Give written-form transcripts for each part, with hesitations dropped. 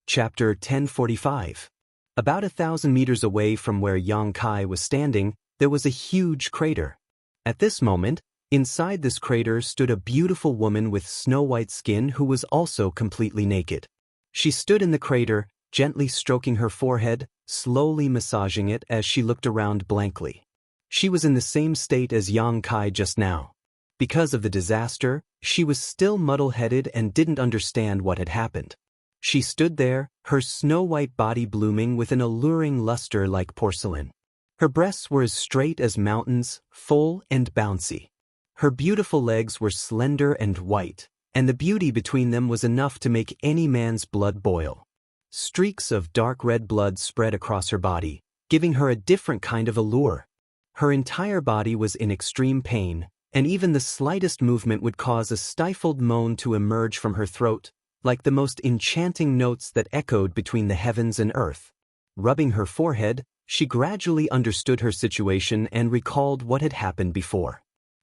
Chapter 1045. About 1,000 meters away from where Yang Kai was standing, there was a huge crater. At this moment, inside this crater stood a beautiful woman with snow-white skin who was also completely naked. She stood in the crater, gently stroking her forehead, slowly massaging it as she looked around blankly. She was in the same state as Yang Kai just now. Because of the disaster, she was still muddle-headed and didn't understand what had happened. She stood there, her snow-white body blooming with an alluring luster like porcelain. Her breasts were as straight as mountains, full and bouncy. Her beautiful legs were slender and white, and the beauty between them was enough to make any man's blood boil. Streaks of dark red blood spread across her body, giving her a different kind of allure. Her entire body was in extreme pain, and even the slightest movement would cause a stifled moan to emerge from her throat, like the most enchanting notes that echoed between the heavens and earth. Rubbing her forehead, she gradually understood her situation and recalled what had happened before.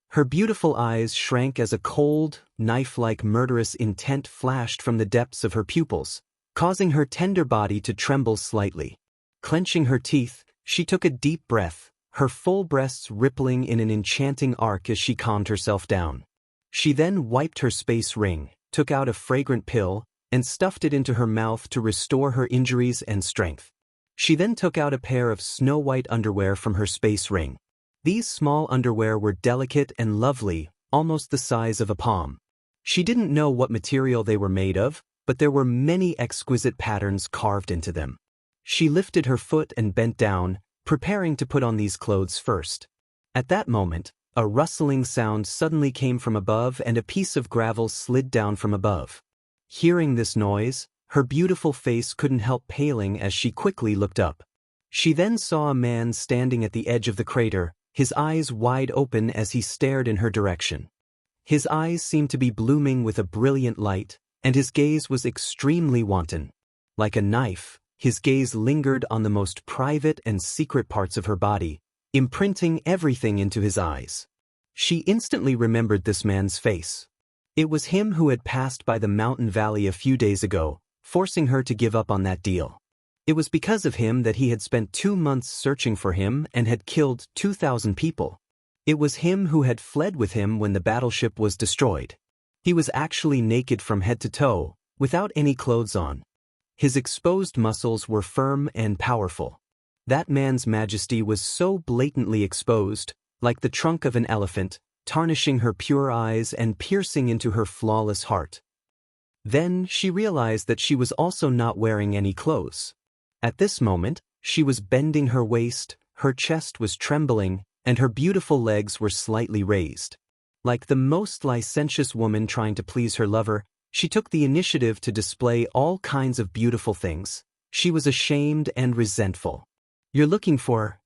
Her beautiful eyes shrank as a cold, knife-like murderous intent flashed from the depths of her pupils, causing her tender body to tremble slightly. Clenching her teeth, she took a deep breath, her full breasts rippling in an enchanting arc as she calmed herself down. She then wiped her space ring, took out a fragrant pill, and stuffed it into her mouth to restore her injuries and strength. She then took out a pair of snow-white underwear from her space ring. These small underwear were delicate and lovely, almost the size of a palm. She didn't know what material they were made of, but there were many exquisite patterns carved into them. She lifted her foot and bent down, preparing to put on these clothes first. At that moment, a rustling sound suddenly came from above and a piece of gravel slid down from above. Hearing this noise, her beautiful face couldn't help paling as she quickly looked up. She then saw a man standing at the edge of the crater, his eyes wide open as he stared in her direction. His eyes seemed to be blooming with a brilliant light, and his gaze was extremely wanton. Like a knife, his gaze lingered on the most private and secret parts of her body, imprinting everything into his eyes. She instantly remembered this man's face. It was him who had passed by the mountain valley a few days ago, forcing her to give up on that deal. It was because of him that he had spent 2 months searching for him and had killed 2,000 people. It was him who had fled with him when the battleship was destroyed. He was actually naked from head to toe, without any clothes on. His exposed muscles were firm and powerful. That man's majesty was so blatantly exposed, like the trunk of an elephant, tarnishing her pure eyes and piercing into her flawless heart. Then she realized that she was also not wearing any clothes. At this moment, she was bending her waist, her chest was trembling, and her beautiful legs were slightly raised. Like the most licentious woman trying to please her lover, she took the initiative to display all kinds of beautiful things. She was ashamed and resentful. "You're looking for..."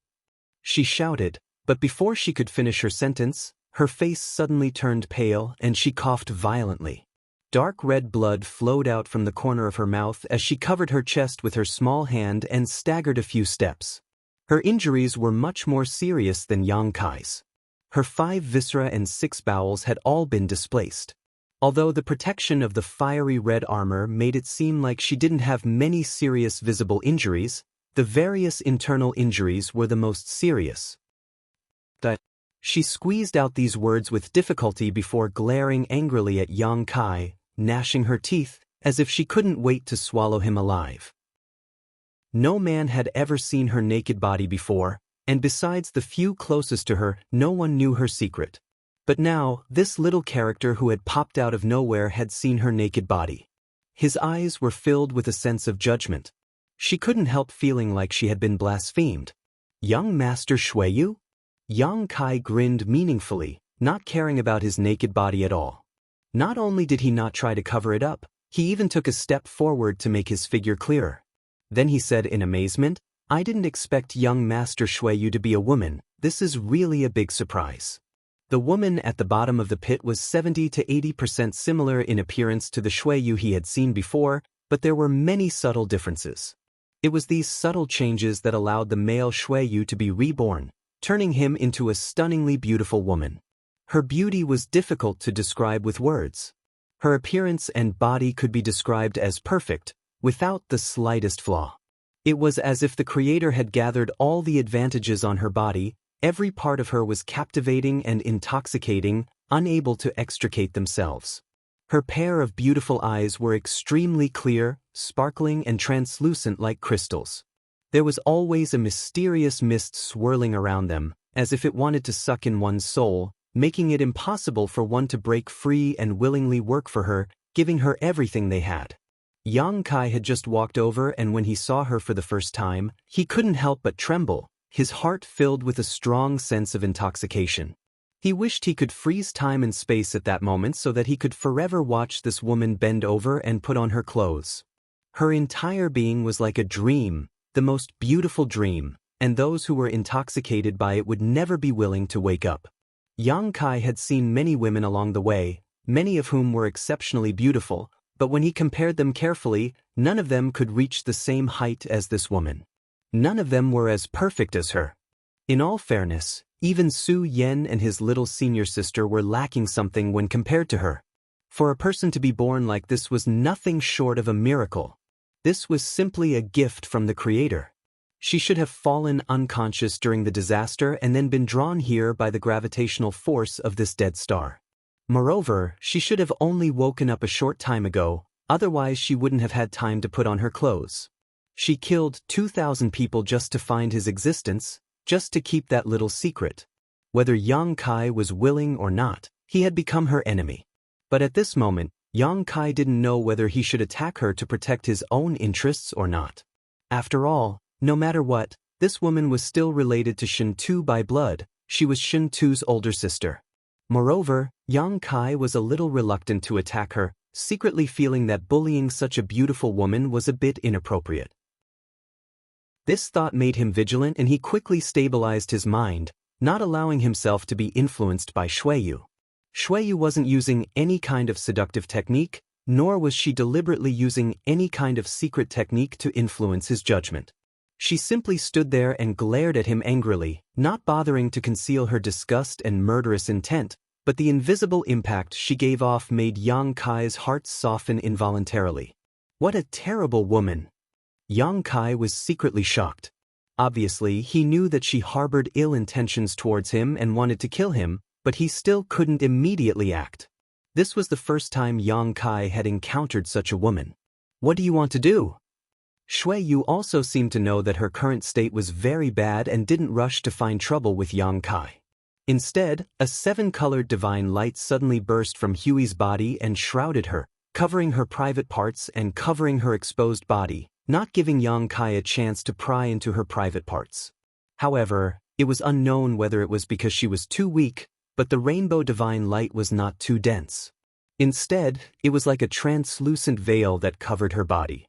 she shouted, but before she could finish her sentence, her face suddenly turned pale and she coughed violently. Dark red blood flowed out from the corner of her mouth as she covered her chest with her small hand and staggered a few steps. Her injuries were much more serious than Yang Kai's. Her 5 viscera and 6 bowels had all been displaced. Although the protection of the fiery red armor made it seem like she didn't have many serious visible injuries, the various internal injuries were the most serious. She squeezed out these words with difficulty before glaring angrily at Yang Kai, gnashing her teeth, as if she couldn't wait to swallow him alive. No man had ever seen her naked body before, and besides the few closest to her, no one knew her secret. But now, this little character who had popped out of nowhere had seen her naked body. His eyes were filled with a sense of judgment. She couldn't help feeling like she had been blasphemed. "Young Master Shuiyu?" Yang Kai grinned meaningfully, not caring about his naked body at all. Not only did he not try to cover it up, he even took a step forward to make his figure clearer. Then he said in amazement, "I didn't expect young Master Shuiyu to be a woman. This is really a big surprise." The woman at the bottom of the pit was 70 to 80% similar in appearance to the Shuiyu he had seen before, but there were many subtle differences. It was these subtle changes that allowed the male Shuiyu to be reborn, turning him into a stunningly beautiful woman. Her beauty was difficult to describe with words. Her appearance and body could be described as perfect, without the slightest flaw. It was as if the creator had gathered all the advantages on her body. Every part of her was captivating and intoxicating, unable to extricate themselves. Her pair of beautiful eyes were extremely clear, sparkling and translucent like crystals. There was always a mysterious mist swirling around them, as if it wanted to suck in one's soul, making it impossible for one to break free and willingly work for her, giving her everything they had. Yang Kai had just walked over, and when he saw her for the first time, he couldn't help but tremble, his heart filled with a strong sense of intoxication. He wished he could freeze time and space at that moment so that he could forever watch this woman bend over and put on her clothes. Her entire being was like a dream, the most beautiful dream, and those who were intoxicated by it would never be willing to wake up. Yang Kai had seen many women along the way, many of whom were exceptionally beautiful, but when he compared them carefully, none of them could reach the same height as this woman. None of them were as perfect as her. In all fairness, even Su Yen and his little senior sister were lacking something when compared to her. For a person to be born like this was nothing short of a miracle. This was simply a gift from the Creator. She should have fallen unconscious during the disaster and then been drawn here by the gravitational force of this dead star. Moreover, she should have only woken up a short time ago, otherwise she wouldn't have had time to put on her clothes. She killed 2,000 people just to find his existence, just to keep that little secret. Whether Yang Kai was willing or not, he had become her enemy. But at this moment, Yang Kai didn't know whether he should attack her to protect his own interests or not. After all, no matter what, this woman was still related to Shen Tu by blood. She was Shen Tu's older sister. Moreover, Yang Kai was a little reluctant to attack her, secretly feeling that bullying such a beautiful woman was a bit inappropriate. This thought made him vigilant, and he quickly stabilized his mind, not allowing himself to be influenced by Shuiyu. Shuiyu wasn't using any kind of seductive technique, nor was she deliberately using any kind of secret technique to influence his judgment. She simply stood there and glared at him angrily, not bothering to conceal her disgust and murderous intent, but the invisible impact she gave off made Yang Kai's heart soften involuntarily. What a terrible woman! Yang Kai was secretly shocked. Obviously, he knew that she harbored ill intentions towards him and wanted to kill him, but he still couldn't immediately act. This was the first time Yang Kai had encountered such a woman. What do you want to do? Shuiyu also seemed to know that her current state was very bad and didn't rush to find trouble with Yang Kai. Instead, a seven-colored divine light suddenly burst from Huey's body and shrouded her, covering her private parts and covering her exposed body, not giving Yang Kai a chance to pry into her private parts. However, it was unknown whether it was because she was too weak, but the rainbow divine light was not too dense. Instead, it was like a translucent veil that covered her body.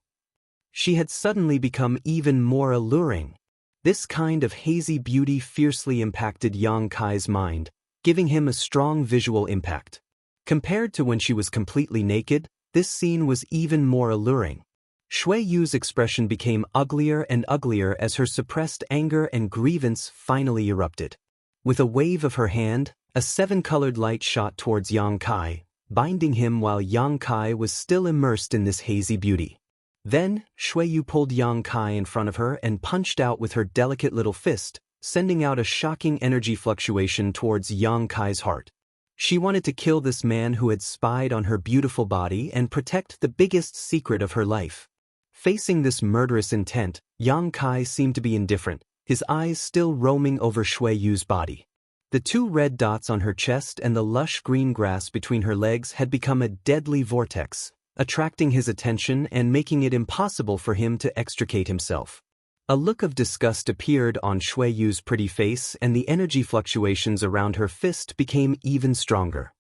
She had suddenly become even more alluring. This kind of hazy beauty fiercely impacted Yang Kai's mind, giving him a strong visual impact. Compared to when she was completely naked, this scene was even more alluring. Shuiyu's expression became uglier and uglier as her suppressed anger and grievance finally erupted. With a wave of her hand, a seven-colored light shot towards Yang Kai, binding him while Yang Kai was still immersed in this hazy beauty. Then, Shuiyu pulled Yang Kai in front of her and punched out with her delicate little fist, sending out a shocking energy fluctuation towards Yang Kai's heart. She wanted to kill this man who had spied on her beautiful body and protect the biggest secret of her life. Facing this murderous intent, Yang Kai seemed to be indifferent, his eyes still roaming over Shuiyu's body. The two red dots on her chest and the lush green grass between her legs had become a deadly vortex, attracting his attention and making it impossible for him to extricate himself. A look of disgust appeared on Shuiyu's pretty face, and the energy fluctuations around her fist became even stronger.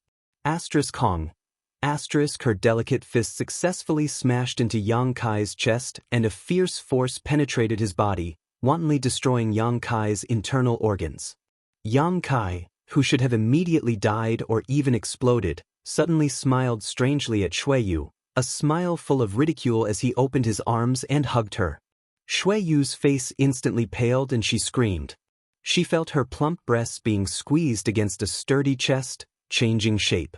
Kong. Her delicate fist successfully smashed into Yang Kai's chest, and a fierce force penetrated his body, wantonly destroying Yang Kai's internal organs. Yang Kai, who should have immediately died or even exploded, suddenly smiled strangely at Shuiyu, a smile full of ridicule as he opened his arms and hugged her. Shuiyu's face instantly paled and she screamed. She felt her plump breasts being squeezed against a sturdy chest, changing shape.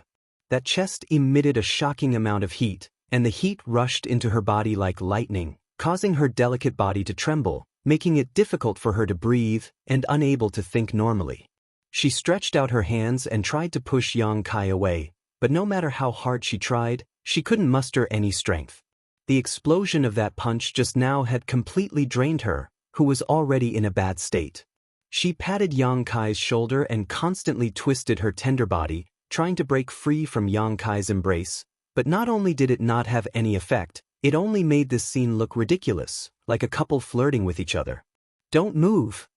That chest emitted a shocking amount of heat, and the heat rushed into her body like lightning, causing her delicate body to tremble, making it difficult for her to breathe and unable to think normally. She stretched out her hands and tried to push Yang Kai away, but no matter how hard she tried, she couldn't muster any strength. The explosion of that punch just now had completely drained her, who was already in a bad state. She patted Yang Kai's shoulder and constantly twisted her tender body, trying to break free from Yang Kai's embrace, but not only did it not have any effect, it only made this scene look ridiculous, like a couple flirting with each other. "Don't move!"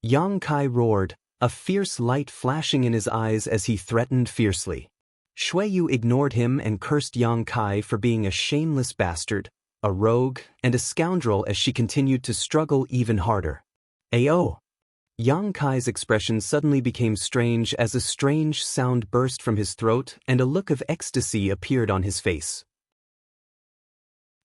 Yang Kai roared, a fierce light flashing in his eyes as he threatened fiercely. Shui Yu ignored him and cursed Yang Kai for being a shameless bastard, a rogue, and a scoundrel as she continued to struggle even harder. "Ayo!" Yang Kai's expression suddenly became strange as a strange sound burst from his throat and a look of ecstasy appeared on his face.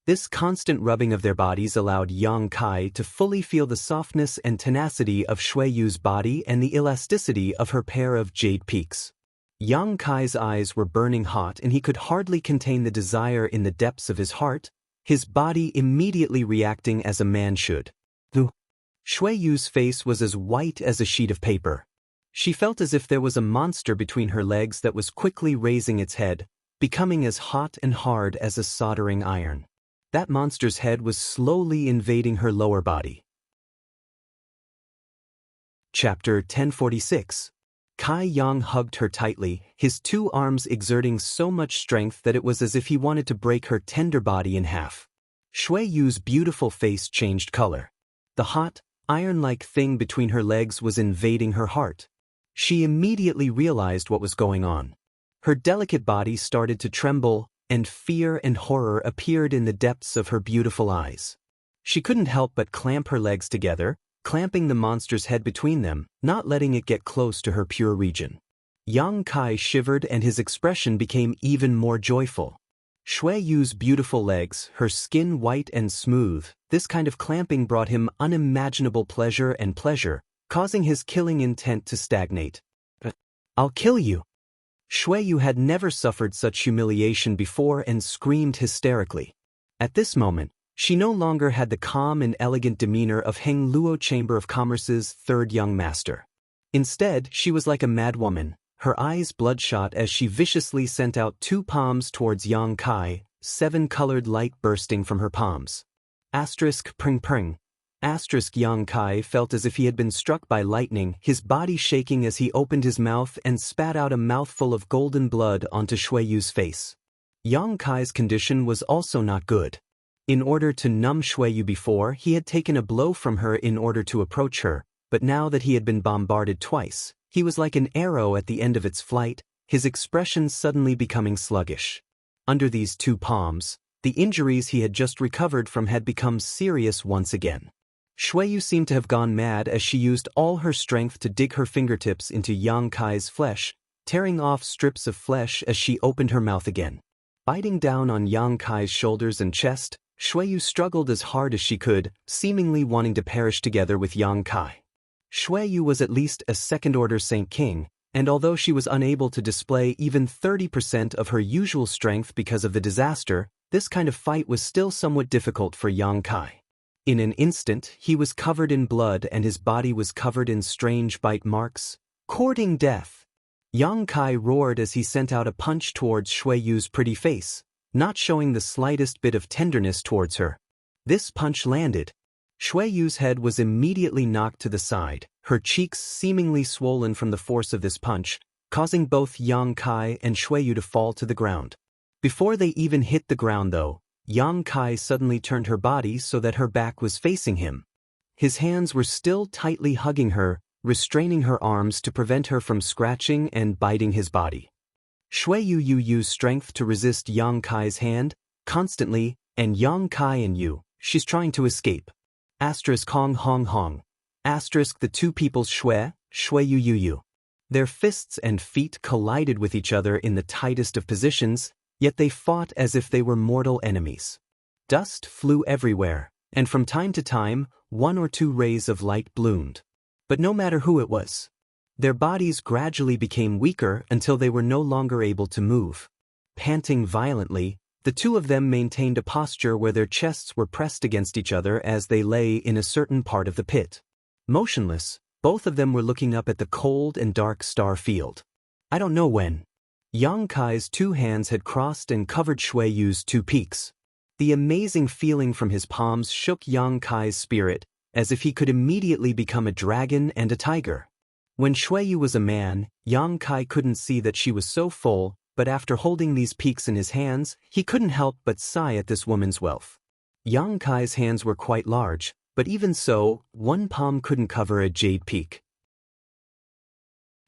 This constant rubbing of their bodies allowed Yang Kai to fully feel the softness and tenacity of Shui Yu's body and the elasticity of her pair of jade peaks. Yang Kai's eyes were burning hot and he could hardly contain the desire in the depths of his heart, his body immediately reacting as a man should. Shui Yu's face was as white as a sheet of paper. She felt as if there was a monster between her legs that was quickly raising its head, becoming as hot and hard as a soldering iron. That monster's head was slowly invading her lower body. Chapter 1046. Kai Yang hugged her tightly, his two arms exerting so much strength that it was as if he wanted to break her tender body in half. Shui Yu's beautiful face changed color. The hot, iron-like thing between her legs was invading her heart. She immediately realized what was going on. Her delicate body started to tremble, and fear and horror appeared in the depths of her beautiful eyes. She couldn't help but clamp her legs together, clamping the monster's head between them, not letting it get close to her pure region. Yang Kai shivered and his expression became even more joyful. Shui Yu's beautiful legs, her skin white and smooth, this kind of clamping brought him unimaginable pleasure, causing his killing intent to stagnate. "I'll kill you!" Shui Yu had never suffered such humiliation before and screamed hysterically. At this moment, she no longer had the calm and elegant demeanor of Heng Luo Chamber of Commerce's third young master. Instead, she was like a madwoman, her eyes bloodshot as she viciously sent out two palms towards Yang Kai, 7-colored light bursting from her palms. Pring pring. Yang Kai felt as if he had been struck by lightning, his body shaking as he opened his mouth and spat out a mouthful of golden blood onto Shui Yu's face. Yang Kai's condition was also not good. In order to numb Shui Yu before, he had taken a blow from her in order to approach her, but now that he had been bombarded twice, he was like an arrow at the end of its flight, his expression suddenly becoming sluggish. Under these two palms, the injuries he had just recovered from had become serious once again. Shui Yu seemed to have gone mad as she used all her strength to dig her fingertips into Yang Kai's flesh, tearing off strips of flesh as she opened her mouth again. Biting down on Yang Kai's shoulders and chest, Shui Yu struggled as hard as she could, seemingly wanting to perish together with Yang Kai. Shui Yu was at least a second-order Saint King, and although she was unable to display even 30% of her usual strength because of the disaster, this kind of fight was still somewhat difficult for Yang Kai. In an instant, he was covered in blood and his body was covered in strange bite marks, courting death. Yang Kai roared as he sent out a punch towards Shui Yu's pretty face, not showing the slightest bit of tenderness towards her. This punch landed. Shui Yu's head was immediately knocked to the side, her cheeks seemingly swollen from the force of this punch, causing both Yang Kai and Shui Yu to fall to the ground. Before they even hit the ground though, Yang Kai suddenly turned her body so that her back was facing him. His hands were still tightly hugging her, restraining her arms to prevent her from scratching and biting his body. Shui Yu used strength to resist Yang Kai's hand, constantly, and Yang Kai and Yu, she's trying to escape. Hong Hong Hong. The two people's Shui Yu. Their fists and feet collided with each other in the tightest of positions, yet they fought as if they were mortal enemies. Dust flew everywhere, and from time to time, 1 or 2 rays of light bloomed. But no matter who it was, their bodies gradually became weaker until they were no longer able to move. Panting violently, The two of them maintained a posture where their chests were pressed against each other as they lay in a certain part of the pit. Motionless, both of them were looking up at the cold and dark star field. I don't know when. Yang Kai's two hands had crossed and covered Shui Yu's two peaks. The amazing feeling from his palms shook Yang Kai's spirit, as if he could immediately become a dragon and a tiger. When Shui Yu was a man, Yang Kai couldn't see that she was so full, but after holding these peaks in his hands, he couldn't help but sigh at this woman's wealth. Yang Kai's hands were quite large, but even so, one palm couldn't cover a jade peak.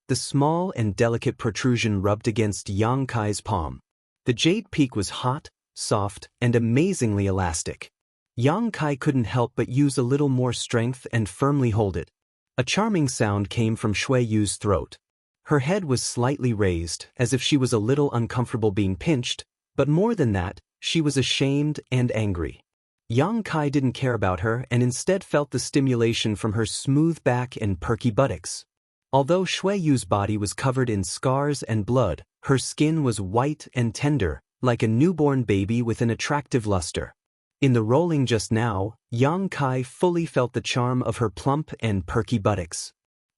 The small and delicate protrusion rubbed against Yang Kai's palm. The jade peak was hot, soft, and amazingly elastic. Yang Kai couldn't help but use a little more strength and firmly hold it. A charming sound came from Shui Yu's throat. Her head was slightly raised, as if she was a little uncomfortable being pinched, but more than that, she was ashamed and angry. Yang Kai didn't care about her and instead felt the stimulation from her smooth back and perky buttocks. Although Shui Yu's body was covered in scars and blood, her skin was white and tender, like a newborn baby with an attractive luster. In the rolling just now, Yang Kai fully felt the charm of her plump and perky buttocks.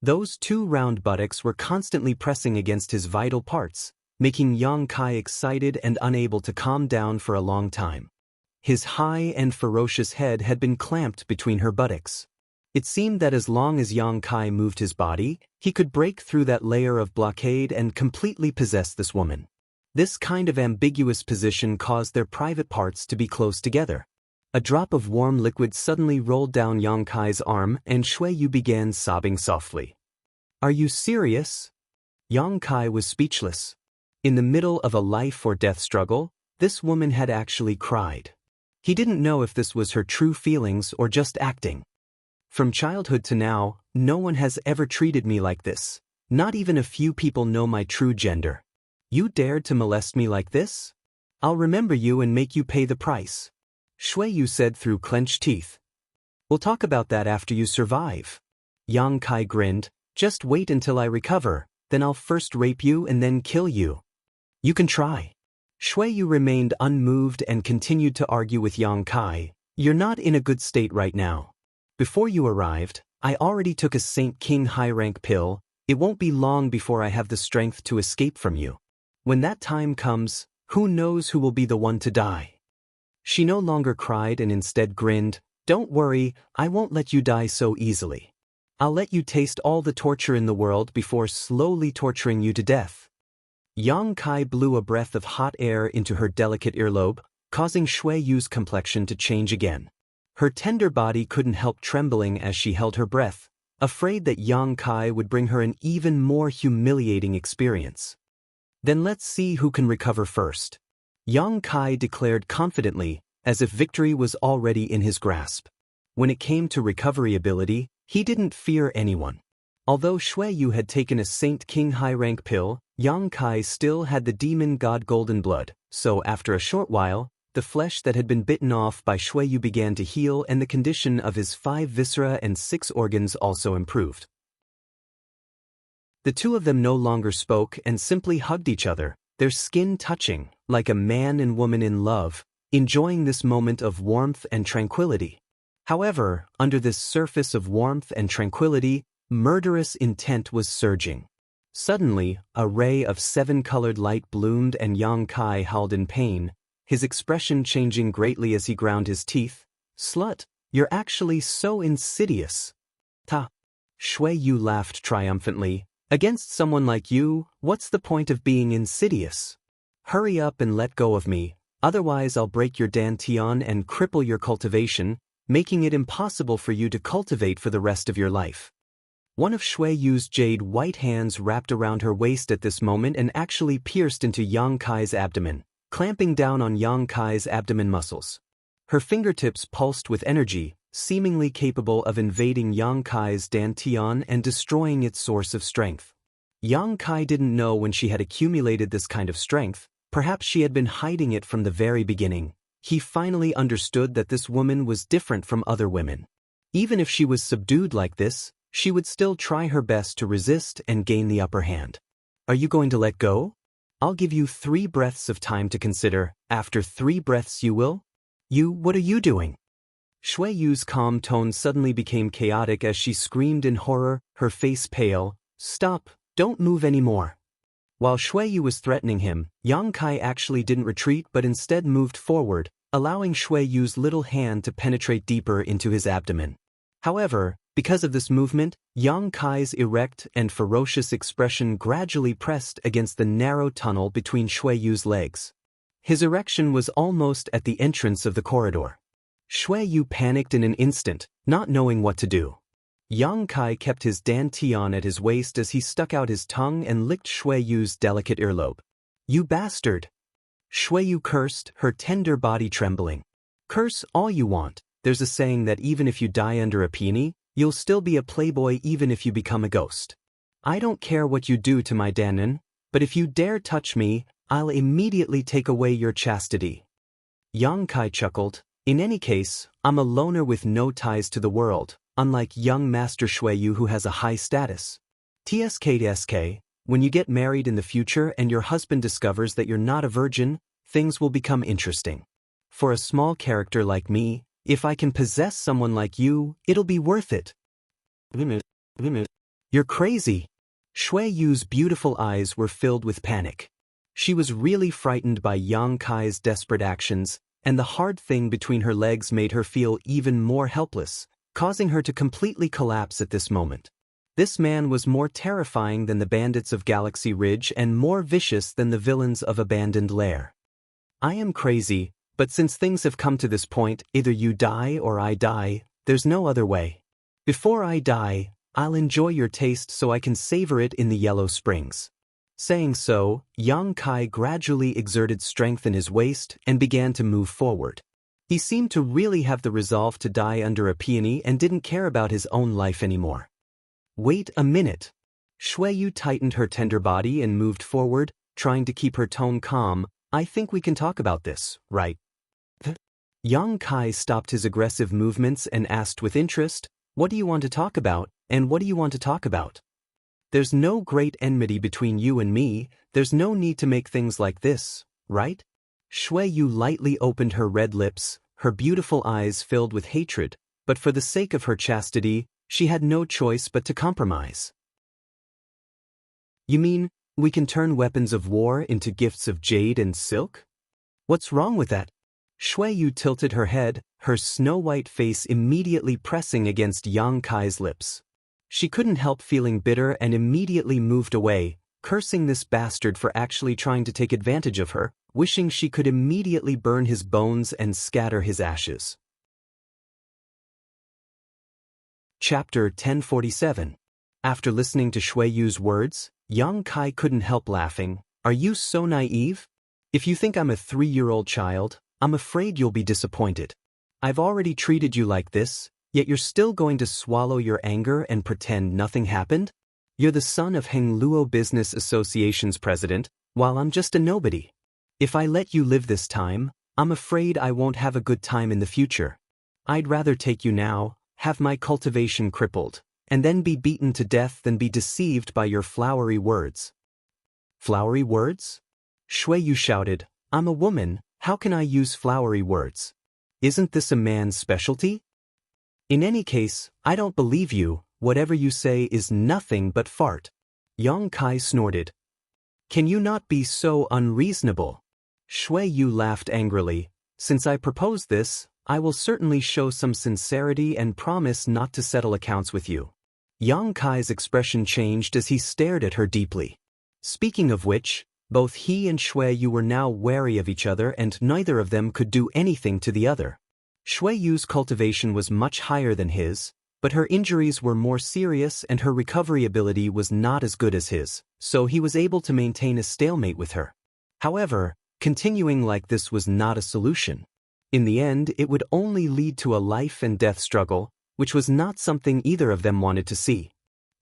Those two round buttocks were constantly pressing against his vital parts, making Yang Kai excited and unable to calm down for a long time. His high and ferocious head had been clamped between her buttocks. It seemed that as long as Yang Kai moved his body, he could break through that layer of blockade and completely possess this woman. This kind of ambiguous position caused their private parts to be close together. A drop of warm liquid suddenly rolled down Yang Kai's arm and Shui Yu began sobbing softly. Are you serious? Yang Kai was speechless. In the middle of a life or death struggle, this woman had actually cried. He didn't know if this was her true feelings or just acting. From childhood to now, no one has ever treated me like this. Not even a few people know my true gender. You dared to molest me like this? I'll remember you and make you pay the price. Shui Yu said through clenched teeth. We'll talk about that after you survive. Yang Kai grinned. Just wait until I recover, then I'll first rape you and then kill you. You can try. Shui Yu remained unmoved and continued to argue with Yang Kai. You're not in a good state right now. Before you arrived, I already took a Saint King high-rank pill. It won't be long before I have the strength to escape from you. When that time comes, who knows who will be the one to die? She no longer cried and instead grinned. Don't worry, I won't let you die so easily. I'll let you taste all the torture in the world before slowly torturing you to death. Yang Kai blew a breath of hot air into her delicate earlobe, causing Shui Yu's complexion to change again. Her tender body couldn't help trembling as she held her breath, afraid that Yang Kai would bring her an even more humiliating experience. Then let's see who can recover first. Yang Kai declared confidently, as if victory was already in his grasp. When it came to recovery ability, he didn't fear anyone. Although Shui Yu had taken a Saint King high-rank pill, Yang Kai still had the demon god golden blood, so after a short while, the flesh that had been bitten off by Shui Yu began to heal and the condition of his 5 viscera and 6 organs also improved. The two of them no longer spoke and simply hugged each other, their skin touching, like a man and woman in love, enjoying this moment of warmth and tranquility. However, under this surface of warmth and tranquility, murderous intent was surging. Suddenly, a ray of 7-colored light bloomed and Yang Kai howled in pain, his expression changing greatly as he ground his teeth. Slut, you're actually so insidious. Ta. Shui Yu laughed triumphantly. Against someone like you, what's the point of being insidious? Hurry up and let go of me, otherwise I'll break your dantian and cripple your cultivation, making it impossible for you to cultivate for the rest of your life. One of Shui Yu's jade white hands wrapped around her waist at this moment and actually pierced into Yang Kai's abdomen, clamping down on Yang Kai's abdomen muscles. Her fingertips pulsed with energy, seemingly capable of invading Yang Kai's dantian and destroying its source of strength. Yang Kai didn't know when she had accumulated this kind of strength, perhaps she had been hiding it from the very beginning. He finally understood that this woman was different from other women. Even if she was subdued like this, she would still try her best to resist and gain the upper hand. Are you going to let go? I'll give you 3 breaths of time to consider. After 3 breaths you will? What are you doing? Shui Yu's calm tone suddenly became chaotic as she screamed in horror, her face pale. Stop, don't move anymore. While Shui Yu was threatening him, Yang Kai actually didn't retreat but instead moved forward, allowing Shui Yu's little hand to penetrate deeper into his abdomen. However, because of this movement, Yang Kai's erect and ferocious expression gradually pressed against the narrow tunnel between Shui Yu's legs. His erection was almost at the entrance of the corridor. Shui Yu panicked in an instant, not knowing what to do. Yang Kai kept his dantian at his waist as he stuck out his tongue and licked Shui Yu's delicate earlobe. You bastard! Shui Yu cursed, her tender body trembling. Curse all you want. There's a saying that even if you die under a peony, you'll still be a playboy even if you become a ghost. I don't care what you do to my Danon, but if you dare touch me, I'll immediately take away your chastity. Yang Kai chuckled. In any case, I'm a loner with no ties to the world, unlike young Master Shui Yu who has a high status. TSK, when you get married in the future and your husband discovers that you're not a virgin, things will become interesting. For a small character like me, if I can possess someone like you, it'll be worth it. You're crazy. Shui Yu's beautiful eyes were filled with panic. She was really frightened by Yang Kai's desperate actions, and the hard thing between her legs made her feel even more helpless, causing her to completely collapse at this moment. This man was more terrifying than the bandits of Galaxy Ridge and more vicious than the villains of Abandoned Lair. I am crazy, but since things have come to this point, either you die or I die, there's no other way. Before I die, I'll enjoy your taste so I can savor it in the Yellow Springs. Saying so, Yang Kai gradually exerted strength in his waist and began to move forward. He seemed to really have the resolve to die under a peony and didn't care about his own life anymore. Wait a minute. Shui Yu tightened her tender body and moved forward, trying to keep her tone calm. I think we can talk about this, right? Yang Kai stopped his aggressive movements and asked with interest, what do you want to talk about, and what do you want to talk about? There's no great enmity between you and me, there's no need to make things like this, right? Shui Yu lightly opened her red lips, her beautiful eyes filled with hatred, but for the sake of her chastity, she had no choice but to compromise. You mean, we can turn weapons of war into gifts of jade and silk? What's wrong with that? Shui Yu tilted her head, her snow-white face immediately pressing against Yang Kai's lips. She couldn't help feeling bitter and immediately moved away, cursing this bastard for actually trying to take advantage of her, wishing she could immediately burn his bones and scatter his ashes. Chapter 1047. After listening to Shui Yu's words, Yang Kai couldn't help laughing. Are you so naive? If you think I'm a 3-year-old child, I'm afraid you'll be disappointed. I've already treated you like this, yet you're still going to swallow your anger and pretend nothing happened? You're the son of Heng Luo Business Association's president, while I'm just a nobody. If I let you live this time, I'm afraid I won't have a good time in the future. I'd rather take you now, have my cultivation crippled, and then be beaten to death than be deceived by your flowery words. Flowery words? Shui Yu shouted, I'm a woman, how can I use flowery words? Isn't this a man's specialty? In any case, I don't believe you, whatever you say is nothing but fart. Yang Kai snorted. Can you not be so unreasonable? Shui Yu laughed angrily. Since I propose this, I will certainly show some sincerity and promise not to settle accounts with you. Yang Kai's expression changed as he stared at her deeply. Speaking of which, both he and Shui Yu were now wary of each other and neither of them could do anything to the other. Shui Yu's cultivation was much higher than his, but her injuries were more serious and her recovery ability was not as good as his, so he was able to maintain a stalemate with her. However, continuing like this was not a solution. In the end, it would only lead to a life and death struggle, which was not something either of them wanted to see.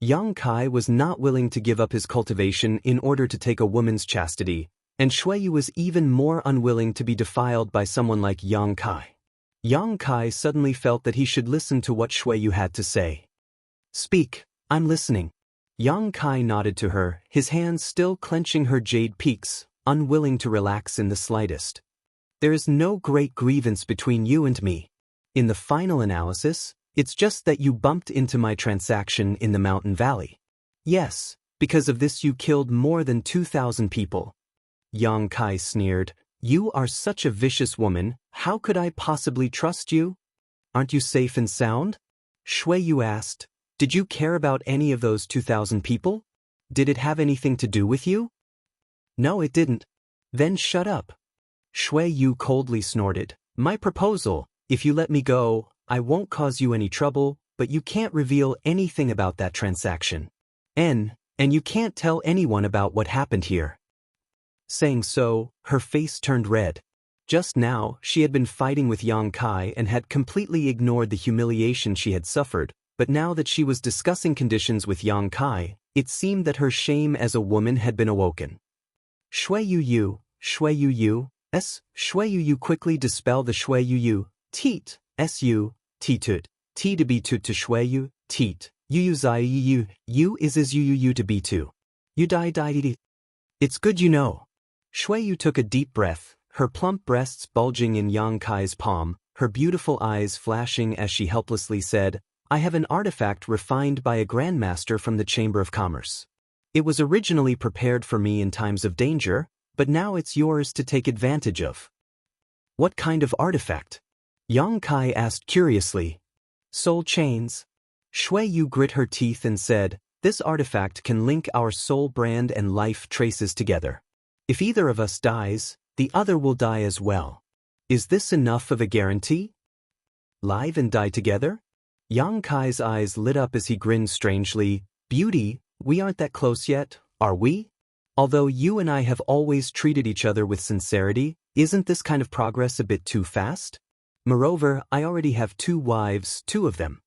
Yang Kai was not willing to give up his cultivation in order to take a woman's chastity, and Shui Yu was even more unwilling to be defiled by someone like Yang Kai. Yang Kai suddenly felt that he should listen to what Shui Yu had to say. Speak, I'm listening. Yang Kai nodded to her, his hands still clenching her jade peaks. unwilling to relax in the slightest. There is no great grievance between you and me. In the final analysis, it's just that you bumped into my transaction in the mountain valley. Yes, because of this you killed more than 2,000 people. Yang Kai sneered, "You are such a vicious woman, how could I possibly trust you? Aren't you safe and sound?" Shui Yu asked, "Did you care about any of those 2,000 people? Did it have anything to do with you?" "No, it didn't." "Then shut up." Shui Yu coldly snorted, "My proposal, if you let me go, I won't cause you any trouble, but you can't reveal anything about that transaction. And you can't tell anyone about what happened here." Saying so, her face turned red. Just now, she had been fighting with Yang Kai and had completely ignored the humiliation she had suffered, but now that she was discussing conditions with Yang Kai, it seemed that her shame as a woman had been awoken. Shui Yu, Shui Yu, Shui Yu quickly dispel the Shui Yu, teat, su, titut, t to be to Shui Yu, teat, yu zai yu is yu to be to. You die. It's good you know. Shui Yu took a deep breath, her plump breasts bulging in Yang Kai's palm, her beautiful eyes flashing as she helplessly said, "I have an artifact refined by a grandmaster from the Chamber of Commerce. It was originally prepared for me in times of danger, but now it's yours to take advantage of." "What kind of artifact?" Yang Kai asked curiously. "Soul chains." Shui Yu grit her teeth and said, "This artifact can link our soul brand and life traces together. If either of us dies, the other will die as well. Is this enough of a guarantee? Live and die together?" Yang Kai's eyes lit up as he grinned strangely. "Beauty, we aren't that close yet, are we? Although you and I have always treated each other with sincerity, isn't this kind of progress a bit too fast? Moreover, I already have 2 wives, 2 of them.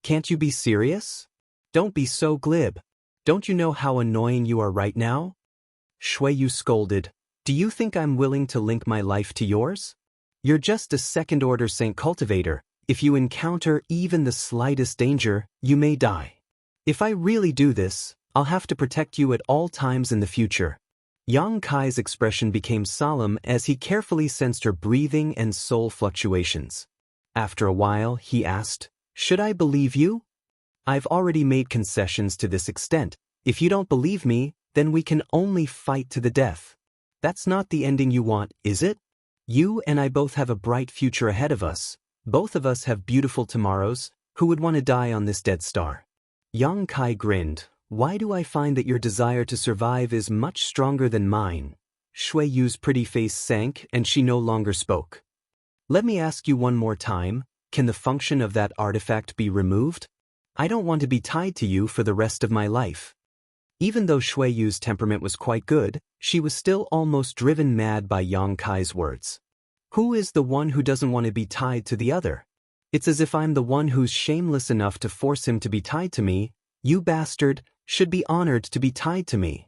Can't you be serious? Don't be so glib. Don't you know how annoying you are right now?" Shui Yu scolded, "Do you think I'm willing to link my life to yours? You're just a second-order Saint Cultivator. If you encounter even the slightest danger, you may die. If I really do this, I'll have to protect you at all times in the future." Yang Kai's expression became solemn as he carefully sensed her breathing and soul fluctuations. After a while, he asked, "Should I believe you? I've already made concessions to this extent. If you don't believe me, then we can only fight to the death. That's not the ending you want, is it? You and I both have a bright future ahead of us. Both of us have beautiful tomorrows. Who would want to die on this dead star?" Yang Kai grinned. "Why do I find that your desire to survive is much stronger than mine?" Shui Yu's pretty face sank and she no longer spoke. "Let me ask you one more time, can the function of that artifact be removed? I don't want to be tied to you for the rest of my life." Even though Shui Yu's temperament was quite good, she was still almost driven mad by Yang Kai's words. Who is the one who doesn't want to be tied to the other? It's as if I'm the one who's shameless enough to force him to be tied to me. You bastard should be honored to be tied to me.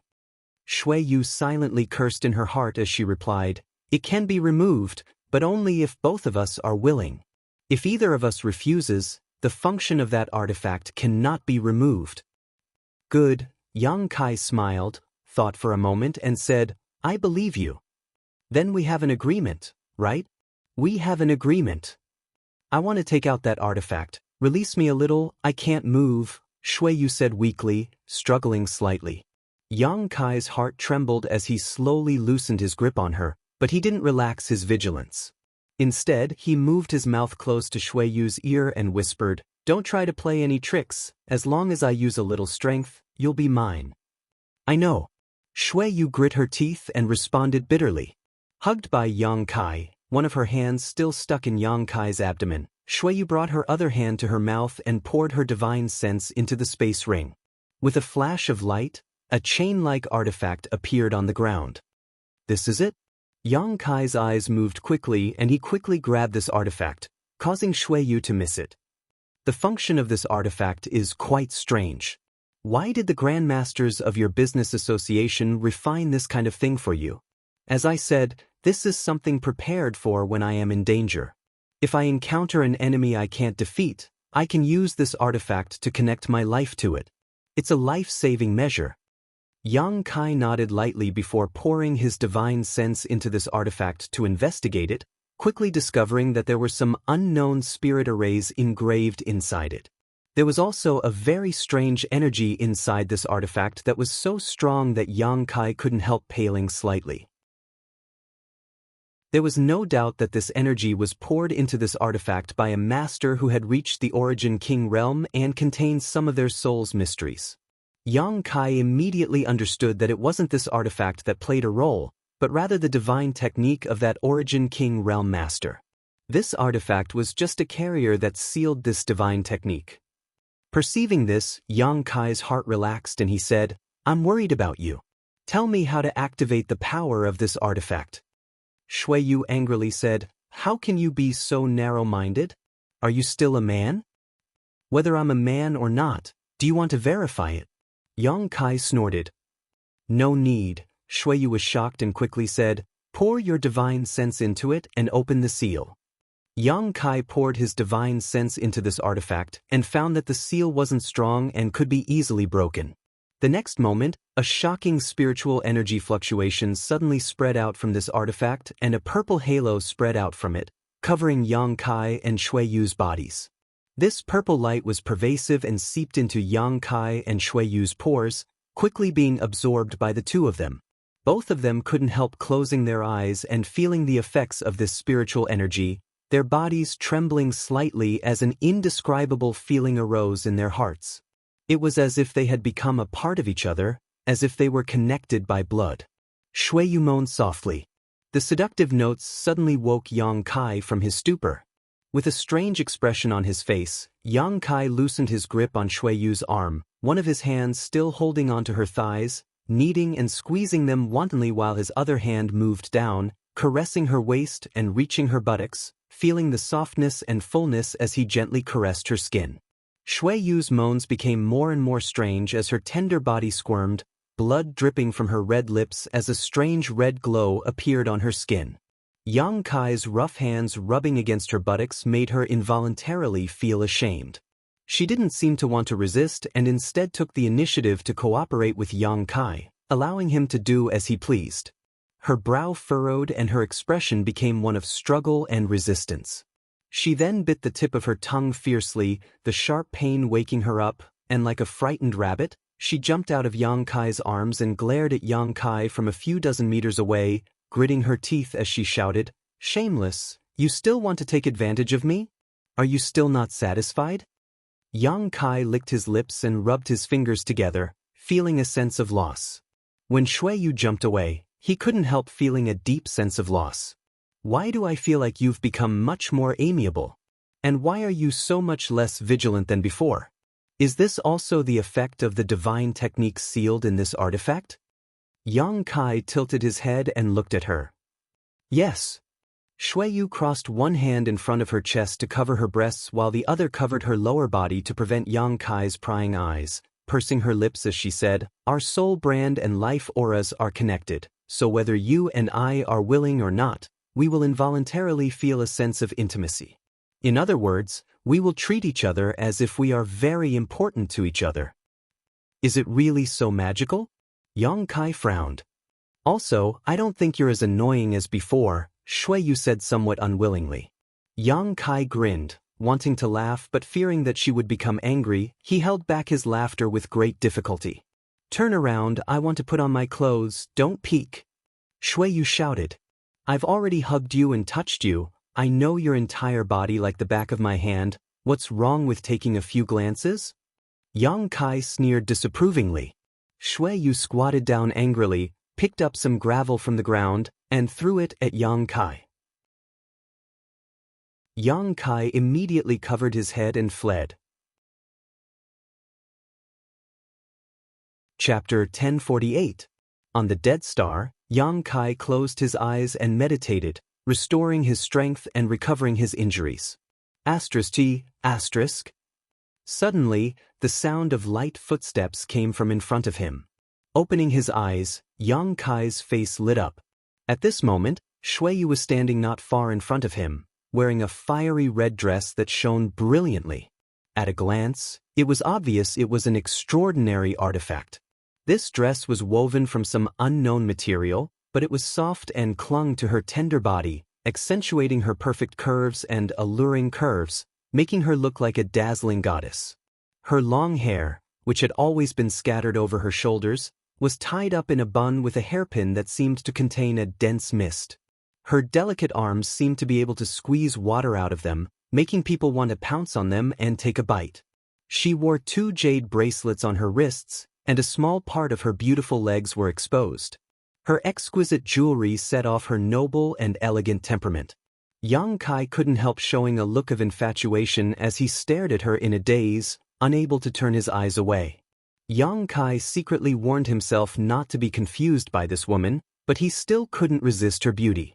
Shui Yu silently cursed in her heart as she replied, "It can be removed, but only if both of us are willing. If either of us refuses, the function of that artifact cannot be removed." "Good." Yang Kai smiled, thought for a moment and said, "I believe you. Then we have an agreement, right? We have an agreement. I want to take out that artifact. Release me a little, I can't move," Shui Yu said weakly, struggling slightly. Yang Kai's heart trembled as he slowly loosened his grip on her, but he didn't relax his vigilance. Instead, he moved his mouth close to Shui Yu's ear and whispered, "Don't try to play any tricks. As long as I use a little strength, you'll be mine." "I know." Shui Yu grit her teeth and responded bitterly. Hugged by Yang Kai, one of her hands still stuck in Yang Kai's abdomen, Shui Yu brought her other hand to her mouth and poured her divine sense into the space ring. With a flash of light, a chain-like artifact appeared on the ground. "This is it?" Yang Kai's eyes moved quickly and he quickly grabbed this artifact, causing Shui Yu to miss it. "The function of this artifact is quite strange. Why did the grandmasters of your business association refine this kind of thing for you? As I said, this is something prepared for when I am in danger. If I encounter an enemy I can't defeat, I can use this artifact to connect my life to it. It's a life-saving measure." Yang Kai nodded lightly before pouring his divine sense into this artifact to investigate it, quickly discovering that there were some unknown spirit arrays engraved inside it. There was also a very strange energy inside this artifact that was so strong that Yang Kai couldn't help paling slightly. There was no doubt that this energy was poured into this artifact by a master who had reached the Origin King realm and contained some of their soul's mysteries. Yang Kai immediately understood that it wasn't this artifact that played a role, but rather the divine technique of that Origin King realm master. This artifact was just a carrier that sealed this divine technique. Perceiving this, Yang Kai's heart relaxed and he said, "I'm worried about you. Tell me how to activate the power of this artifact." Shui Yu angrily said, "How can you be so narrow-minded? Are you still a man? Whether I'm a man or not, do you want to verify it?" Yang Kai snorted. "No need." Shui Yu was shocked and quickly said, "Pour your divine sense into it and open the seal." Yang Kai poured his divine sense into this artifact and found that the seal wasn't strong and could be easily broken. The next moment, a shocking spiritual energy fluctuation suddenly spread out from this artifact and a purple halo spread out from it, covering Yang Kai and Shui Yu's bodies. This purple light was pervasive and seeped into Yang Kai and Shui Yu's pores, quickly being absorbed by the two of them. Both of them couldn't help closing their eyes and feeling the effects of this spiritual energy, their bodies trembling slightly as an indescribable feeling arose in their hearts. It was as if they had become a part of each other, as if they were connected by blood. Shui Yu moaned softly. The seductive notes suddenly woke Yang Kai from his stupor. With a strange expression on his face, Yang Kai loosened his grip on Shui Yu's arm, one of his hands still holding onto her thighs, kneading and squeezing them wantonly while his other hand moved down, caressing her waist and reaching her buttocks, feeling the softness and fullness as he gently caressed her skin. Shui Yu's moans became more and more strange as her tender body squirmed, blood dripping from her red lips as a strange red glow appeared on her skin. Yang Kai's rough hands rubbing against her buttocks made her involuntarily feel ashamed. She didn't seem to want to resist and instead took the initiative to cooperate with Yang Kai, allowing him to do as he pleased. Her brow furrowed and her expression became one of struggle and resistance. She then bit the tip of her tongue fiercely, the sharp pain waking her up, and like a frightened rabbit, she jumped out of Yang Kai's arms and glared at Yang Kai from a few dozen meters away, gritting her teeth as she shouted, "Shameless, you still want to take advantage of me? Are you still not satisfied?" Yang Kai licked his lips and rubbed his fingers together, feeling a sense of loss. When Shui Yu jumped away, he couldn't help feeling a deep sense of loss. "Why do I feel like you've become much more amiable? And why are you so much less vigilant than before? Is this also the effect of the divine technique sealed in this artifact?" Yang Kai tilted his head and looked at her. "Yes." Shui Yu crossed one hand in front of her chest to cover her breasts while the other covered her lower body to prevent Yang Kai's prying eyes, pursing her lips as she said, "Our soul brand and life auras are connected, so whether you and I are willing or not, we will involuntarily feel a sense of intimacy. In other words, we will treat each other as if we are very important to each other." "Is it really so magical?" Yang Kai frowned. "Also, I don't think you're as annoying as before," Shui Yu said somewhat unwillingly. Yang Kai grinned, wanting to laugh but fearing that she would become angry, he held back his laughter with great difficulty. "Turn around, I want to put on my clothes, don't peek." Shui Yu shouted. "I've already hugged you and touched you, I know your entire body like the back of my hand, what's wrong with taking a few glances?" Yang Kai sneered disapprovingly. Shui Yu squatted down angrily, picked up some gravel from the ground, and threw it at Yang Kai. Yang Kai immediately covered his head and fled. Chapter 1048. On the Dead Star, Yang Kai closed his eyes and meditated, restoring his strength and recovering his injuries. ****. Suddenly, the sound of light footsteps came from in front of him. Opening his eyes, Yang Kai's face lit up. At this moment, Shui Yu was standing not far in front of him, wearing a fiery red dress that shone brilliantly. At a glance, it was obvious it was an extraordinary artifact. This dress was woven from some unknown material, but it was soft and clung to her tender body, accentuating her perfect curves and alluring curves, making her look like a dazzling goddess. Her long hair, which had always been scattered over her shoulders, was tied up in a bun with a hairpin that seemed to contain a dense mist. Her delicate arms seemed to be able to squeeze water out of them, making people want to pounce on them and take a bite. She wore 2 jade bracelets on her wrists, and a small part of her beautiful legs were exposed. Her exquisite jewelry set off her noble and elegant temperament. Yang Kai couldn't help showing a look of infatuation as he stared at her in a daze, unable to turn his eyes away. Yang Kai secretly warned himself not to be confused by this woman, but he still couldn't resist her beauty.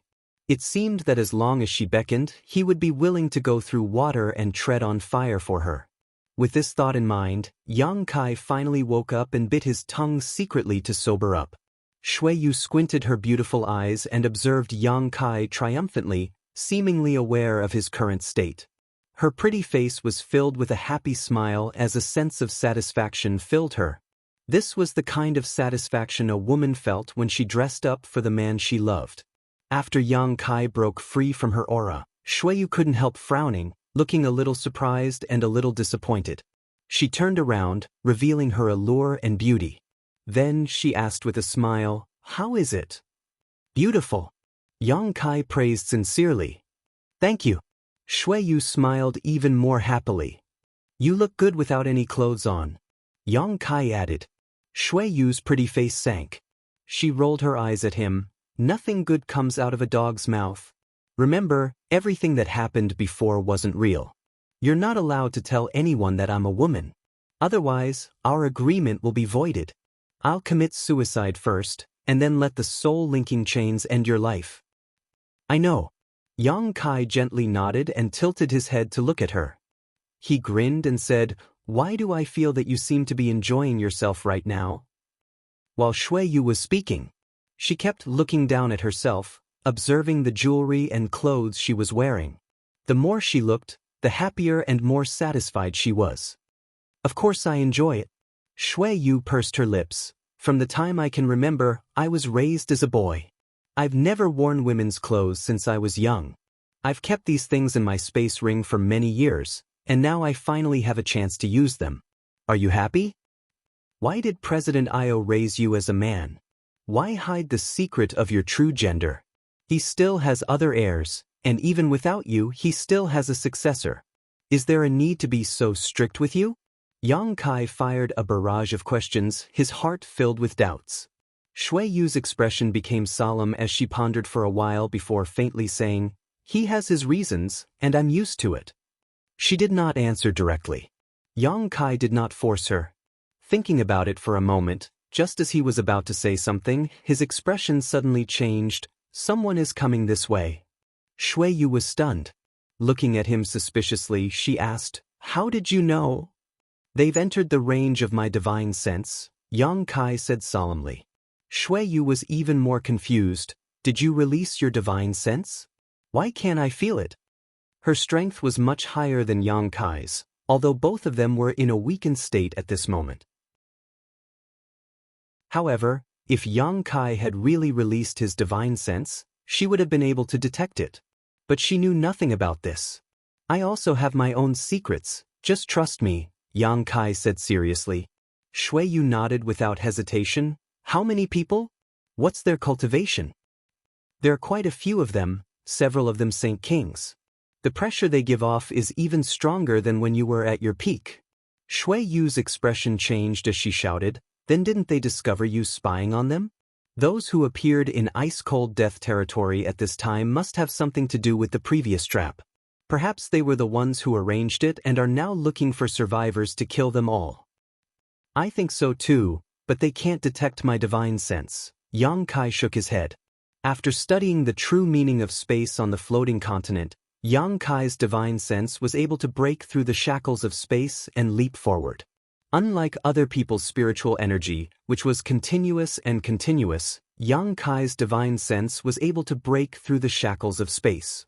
It seemed that as long as she beckoned, he would be willing to go through water and tread on fire for her. With this thought in mind, Yang Kai finally woke up and bit his tongue secretly to sober up. Shui Yu squinted her beautiful eyes and observed Yang Kai triumphantly, seemingly aware of his current state. Her pretty face was filled with a happy smile as a sense of satisfaction filled her. This was the kind of satisfaction a woman felt when she dressed up for the man she loved. After Yang Kai broke free from her aura, Shui Yu couldn't help frowning, looking a little surprised and a little disappointed. She turned around, revealing her allure and beauty. Then she asked with a smile, "How is it?" "Beautiful." Yang Kai praised sincerely. "Thank you." Shui Yu smiled even more happily. "You look good without any clothes on." Yang Kai added. Shui Yu's pretty face sank. She rolled her eyes at him. "Nothing good comes out of a dog's mouth. Remember, everything that happened before wasn't real. You're not allowed to tell anyone that I'm a woman. Otherwise, our agreement will be voided. I'll commit suicide first, and then let the soul-linking chains end your life." "I know." Yang Kai gently nodded and tilted his head to look at her. He grinned and said, "Why do I feel that you seem to be enjoying yourself right now?" While Shui Yu was speaking, she kept looking down at herself, observing the jewelry and clothes she was wearing. The more she looked, the happier and more satisfied she was. "Of course I enjoy it." Shui Yu pursed her lips. "From the time I can remember, I was raised as a boy. I've never worn women's clothes since I was young. I've kept these things in my space ring for many years, and now I finally have a chance to use them. Are you happy? Why did President Io raise you as a man? Why hide the secret of your true gender? He still has other heirs, and even without you, he still has a successor. Is there a need to be so strict with you?" Yang Kai fired a barrage of questions, his heart filled with doubts. Shui Yu's expression became solemn as she pondered for a while before faintly saying, "He has his reasons, and I'm used to it." She did not answer directly. Yang Kai did not force her. Thinking about it for a moment, just as he was about to say something, his expression suddenly changed. "Someone is coming this way." Shui Yu was stunned. Looking at him suspiciously, she asked, "How did you know?" "They've entered the range of my divine sense," Yang Kai said solemnly. Shui Yu was even more confused. "Did you release your divine sense? Why can't I feel it?" Her strength was much higher than Yang Kai's, although both of them were in a weakened state at this moment. However, if Yang Kai had really released his divine sense, she would have been able to detect it. But she knew nothing about this. "I also have my own secrets, just trust me," Yang Kai said seriously. Shui Yu nodded without hesitation. "How many people? What's their cultivation?" "There are quite a few of them, several of them Saint Kings. The pressure they give off is even stronger than when you were at your peak." Shui Yu's expression changed as she shouted, "Then didn't they discover you spying on them? Those who appeared in ice-cold death territory at this time must have something to do with the previous trap. Perhaps they were the ones who arranged it and are now looking for survivors to kill them all." "I think so too, but they can't detect my divine sense." Yang Kai shook his head. After studying the true meaning of space on the floating continent, Yang Kai's divine sense was able to break through the shackles of space and leap forward. Unlike other people's spiritual energy, which was continuous, Yang Kai's divine sense was able to break through the shackles of space.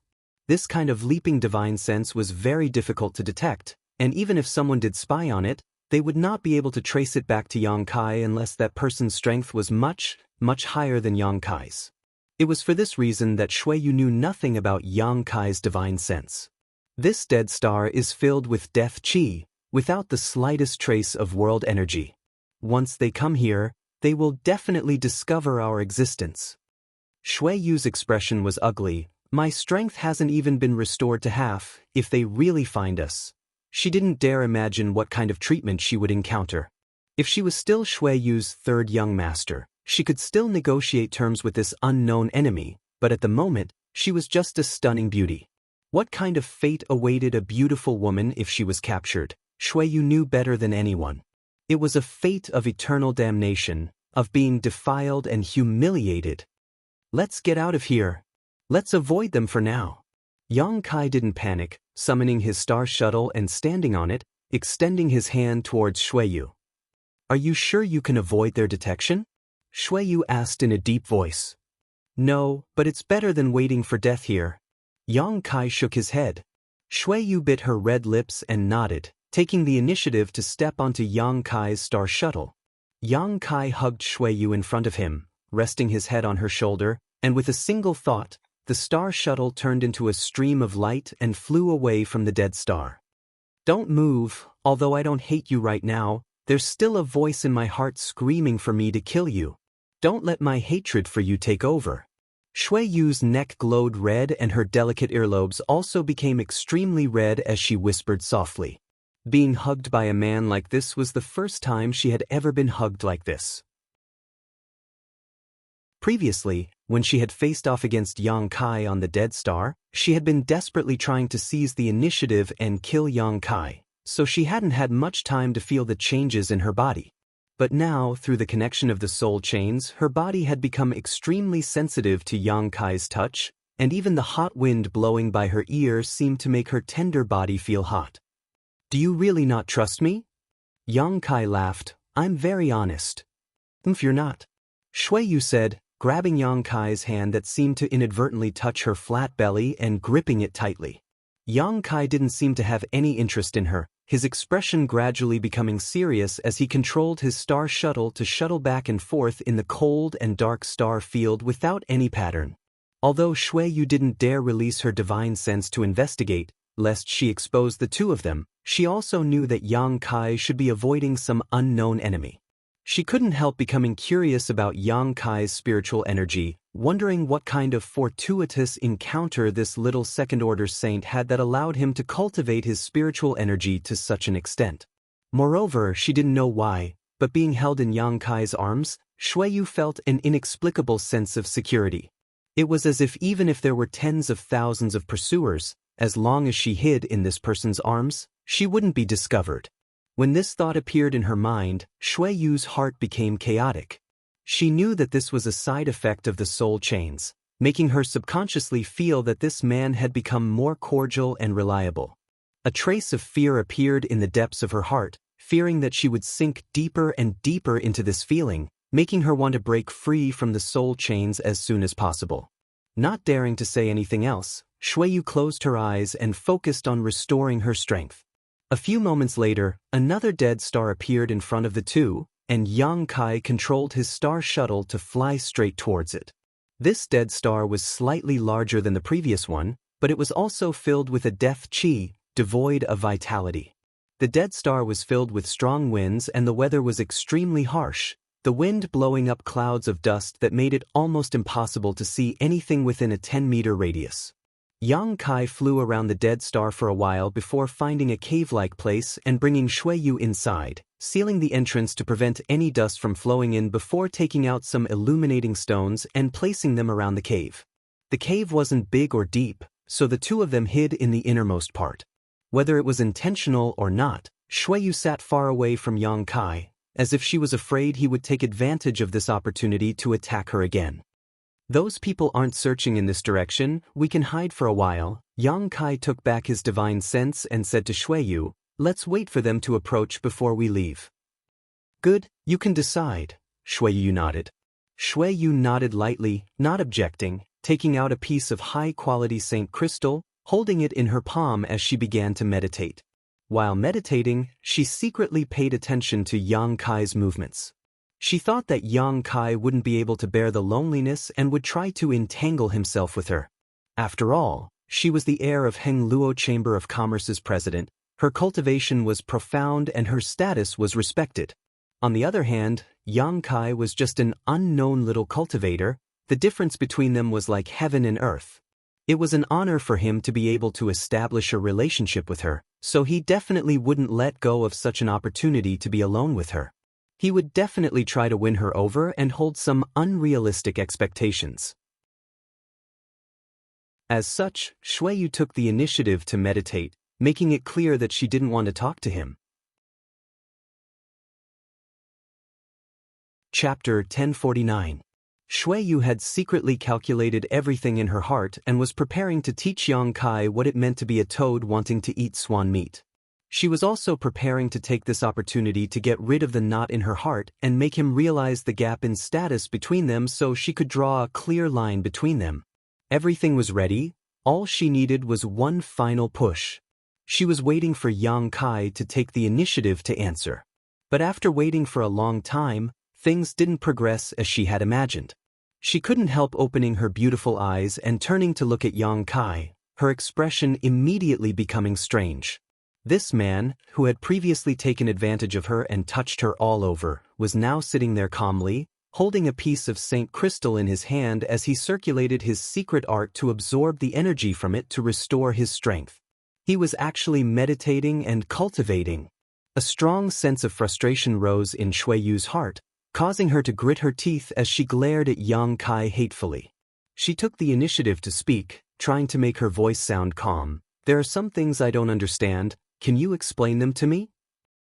This kind of leaping divine sense was very difficult to detect, and even if someone did spy on it, they would not be able to trace it back to Yang Kai unless that person's strength was much, much higher than Yang Kai's. It was for this reason that Shui Yu knew nothing about Yang Kai's divine sense. This dead star is filled with death qi, without the slightest trace of world energy. Once they come here, they will definitely discover our existence. Shui Yu's expression was ugly. My strength hasn't even been restored to half. If they really find us. She didn't dare imagine what kind of treatment she would encounter. If she was still Shui Yu's third young master, she could still negotiate terms with this unknown enemy, but at the moment, she was just a stunning beauty. What kind of fate awaited a beautiful woman if she was captured? Shui Yu knew better than anyone. It was a fate of eternal damnation, of being defiled and humiliated. Let's get out of here. Let's avoid them for now. Yang Kai didn't panic, summoning his star shuttle and standing on it, extending his hand towards Shui Yu. Are you sure you can avoid their detection? Shui Yu asked in a deep voice. No, but it's better than waiting for death here. Yang Kai shook his head. Shui Yu bit her red lips and nodded, taking the initiative to step onto Yang Kai's star shuttle. Yang Kai hugged Shui Yu in front of him, resting his head on her shoulder, and with a single thought, the star shuttle turned into a stream of light and flew away from the dead star. Don't move, although I don't hate you right now, there's still a voice in my heart screaming for me to kill you. Don't let my hatred for you take over. Shui Yu's neck glowed red and her delicate earlobes also became extremely red as she whispered softly. Being hugged by a man like this was the first time she had ever been hugged like this. Previously, when she had faced off against Yang Kai on the Dead Star, she had been desperately trying to seize the initiative and kill Yang Kai, so she hadn't had much time to feel the changes in her body. But now, through the connection of the soul chains, her body had become extremely sensitive to Yang Kai's touch, and even the hot wind blowing by her ear seemed to make her tender body feel hot. Do you really not trust me? Yang Kai laughed. I'm very honest. If you're not. Shui Yu said, grabbing Yang Kai's hand that seemed to inadvertently touch her flat belly and gripping it tightly. Yang Kai didn't seem to have any interest in her, his expression gradually becoming serious as he controlled his star shuttle to shuttle back and forth in the cold and dark star field without any pattern. Although Shui Yu didn't dare release her divine sense to investigate, lest she expose the two of them, she also knew that Yang Kai should be avoiding some unknown enemy. She couldn't help becoming curious about Yang Kai's spiritual energy, wondering what kind of fortuitous encounter this little second-order saint had that allowed him to cultivate his spiritual energy to such an extent. Moreover, she didn't know why, but being held in Yang Kai's arms, Shui Yu felt an inexplicable sense of security. It was as if even if there were tens of thousands of pursuers, as long as she hid in this person's arms, she wouldn't be discovered. When this thought appeared in her mind, Shui Yu's heart became chaotic. She knew that this was a side effect of the soul chains, making her subconsciously feel that this man had become more cordial and reliable. A trace of fear appeared in the depths of her heart, fearing that she would sink deeper and deeper into this feeling, making her want to break free from the soul chains as soon as possible. Not daring to say anything else, Shui Yu closed her eyes and focused on restoring her strength. A few moments later, another dead star appeared in front of the two, and Yang Kai controlled his star shuttle to fly straight towards it. This dead star was slightly larger than the previous one, but it was also filled with a death qi, devoid of vitality. The dead star was filled with strong winds and the weather was extremely harsh, the wind blowing up clouds of dust that made it almost impossible to see anything within a 10-meter radius. Yang Kai flew around the dead star for a while before finding a cave-like place and bringing Shui Yu inside, sealing the entrance to prevent any dust from flowing in before taking out some illuminating stones and placing them around the cave. The cave wasn't big or deep, so the two of them hid in the innermost part. Whether it was intentional or not, Shui Yu sat far away from Yang Kai, as if she was afraid he would take advantage of this opportunity to attack her again. Those people aren't searching in this direction, we can hide for a while. Yang Kai took back his divine sense and said to Shui Yu, let's wait for them to approach before we leave. Good, you can decide, Shui Yu nodded. Shui Yu nodded lightly, not objecting, taking out a piece of high-quality Saint crystal, holding it in her palm as she began to meditate. While meditating, she secretly paid attention to Yang Kai's movements. She thought that Yang Kai wouldn't be able to bear the loneliness and would try to entangle himself with her. After all, she was the heir of Heng Luo Chamber of Commerce's president, her cultivation was profound and her status was respected. On the other hand, Yang Kai was just an unknown little cultivator. The difference between them was like heaven and earth. It was an honor for him to be able to establish a relationship with her, so he definitely wouldn't let go of such an opportunity to be alone with her. He would definitely try to win her over and hold some unrealistic expectations. As such, Shuiyu took the initiative to meditate, making it clear that she didn't want to talk to him. Chapter 1049. Shuiyu had secretly calculated everything in her heart and was preparing to teach Yang Kai what it meant to be a toad wanting to eat swan meat. She was also preparing to take this opportunity to get rid of the knot in her heart and make him realize the gap in status between them so she could draw a clear line between them. Everything was ready, all she needed was one final push. She was waiting for Yang Kai to take the initiative to answer. But after waiting for a long time, things didn't progress as she had imagined. She couldn't help opening her beautiful eyes and turning to look at Yang Kai, her expression immediately becoming strange. This man, who had previously taken advantage of her and touched her all over, was now sitting there calmly, holding a piece of Saint Crystal in his hand as he circulated his secret art to absorb the energy from it to restore his strength. He was actually meditating and cultivating. A strong sense of frustration rose in Shuiyu's heart, causing her to grit her teeth as she glared at Yang Kai hatefully. She took the initiative to speak, trying to make her voice sound calm. "There are some things I don't understand, can you explain them to me?"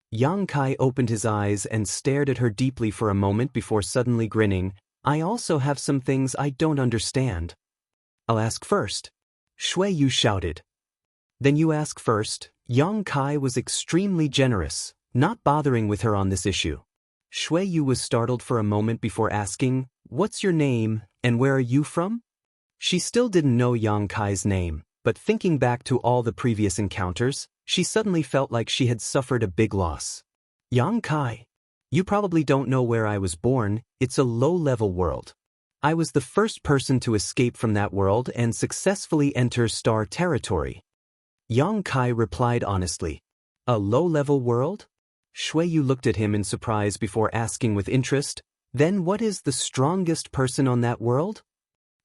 Yang Kai opened his eyes and stared at her deeply for a moment before suddenly grinning. "I also have some things I don't understand." "I'll ask first." Shuiyu shouted. "Then you ask first." Yang Kai was extremely generous, not bothering with her on this issue. Shuiyu was startled for a moment before asking, "What's your name, and where are you from?" She still didn't know Yang Kai's name, but thinking back to all the previous encounters, she suddenly felt like she had suffered a big loss. "Yang Kai, you probably don't know where I was born, it's a low-level world. I was the first person to escape from that world and successfully enter star territory." Yang Kai replied honestly. "A low-level world?" Shuiyu looked at him in surprise before asking with interest, "Then what is the strongest person on that world?"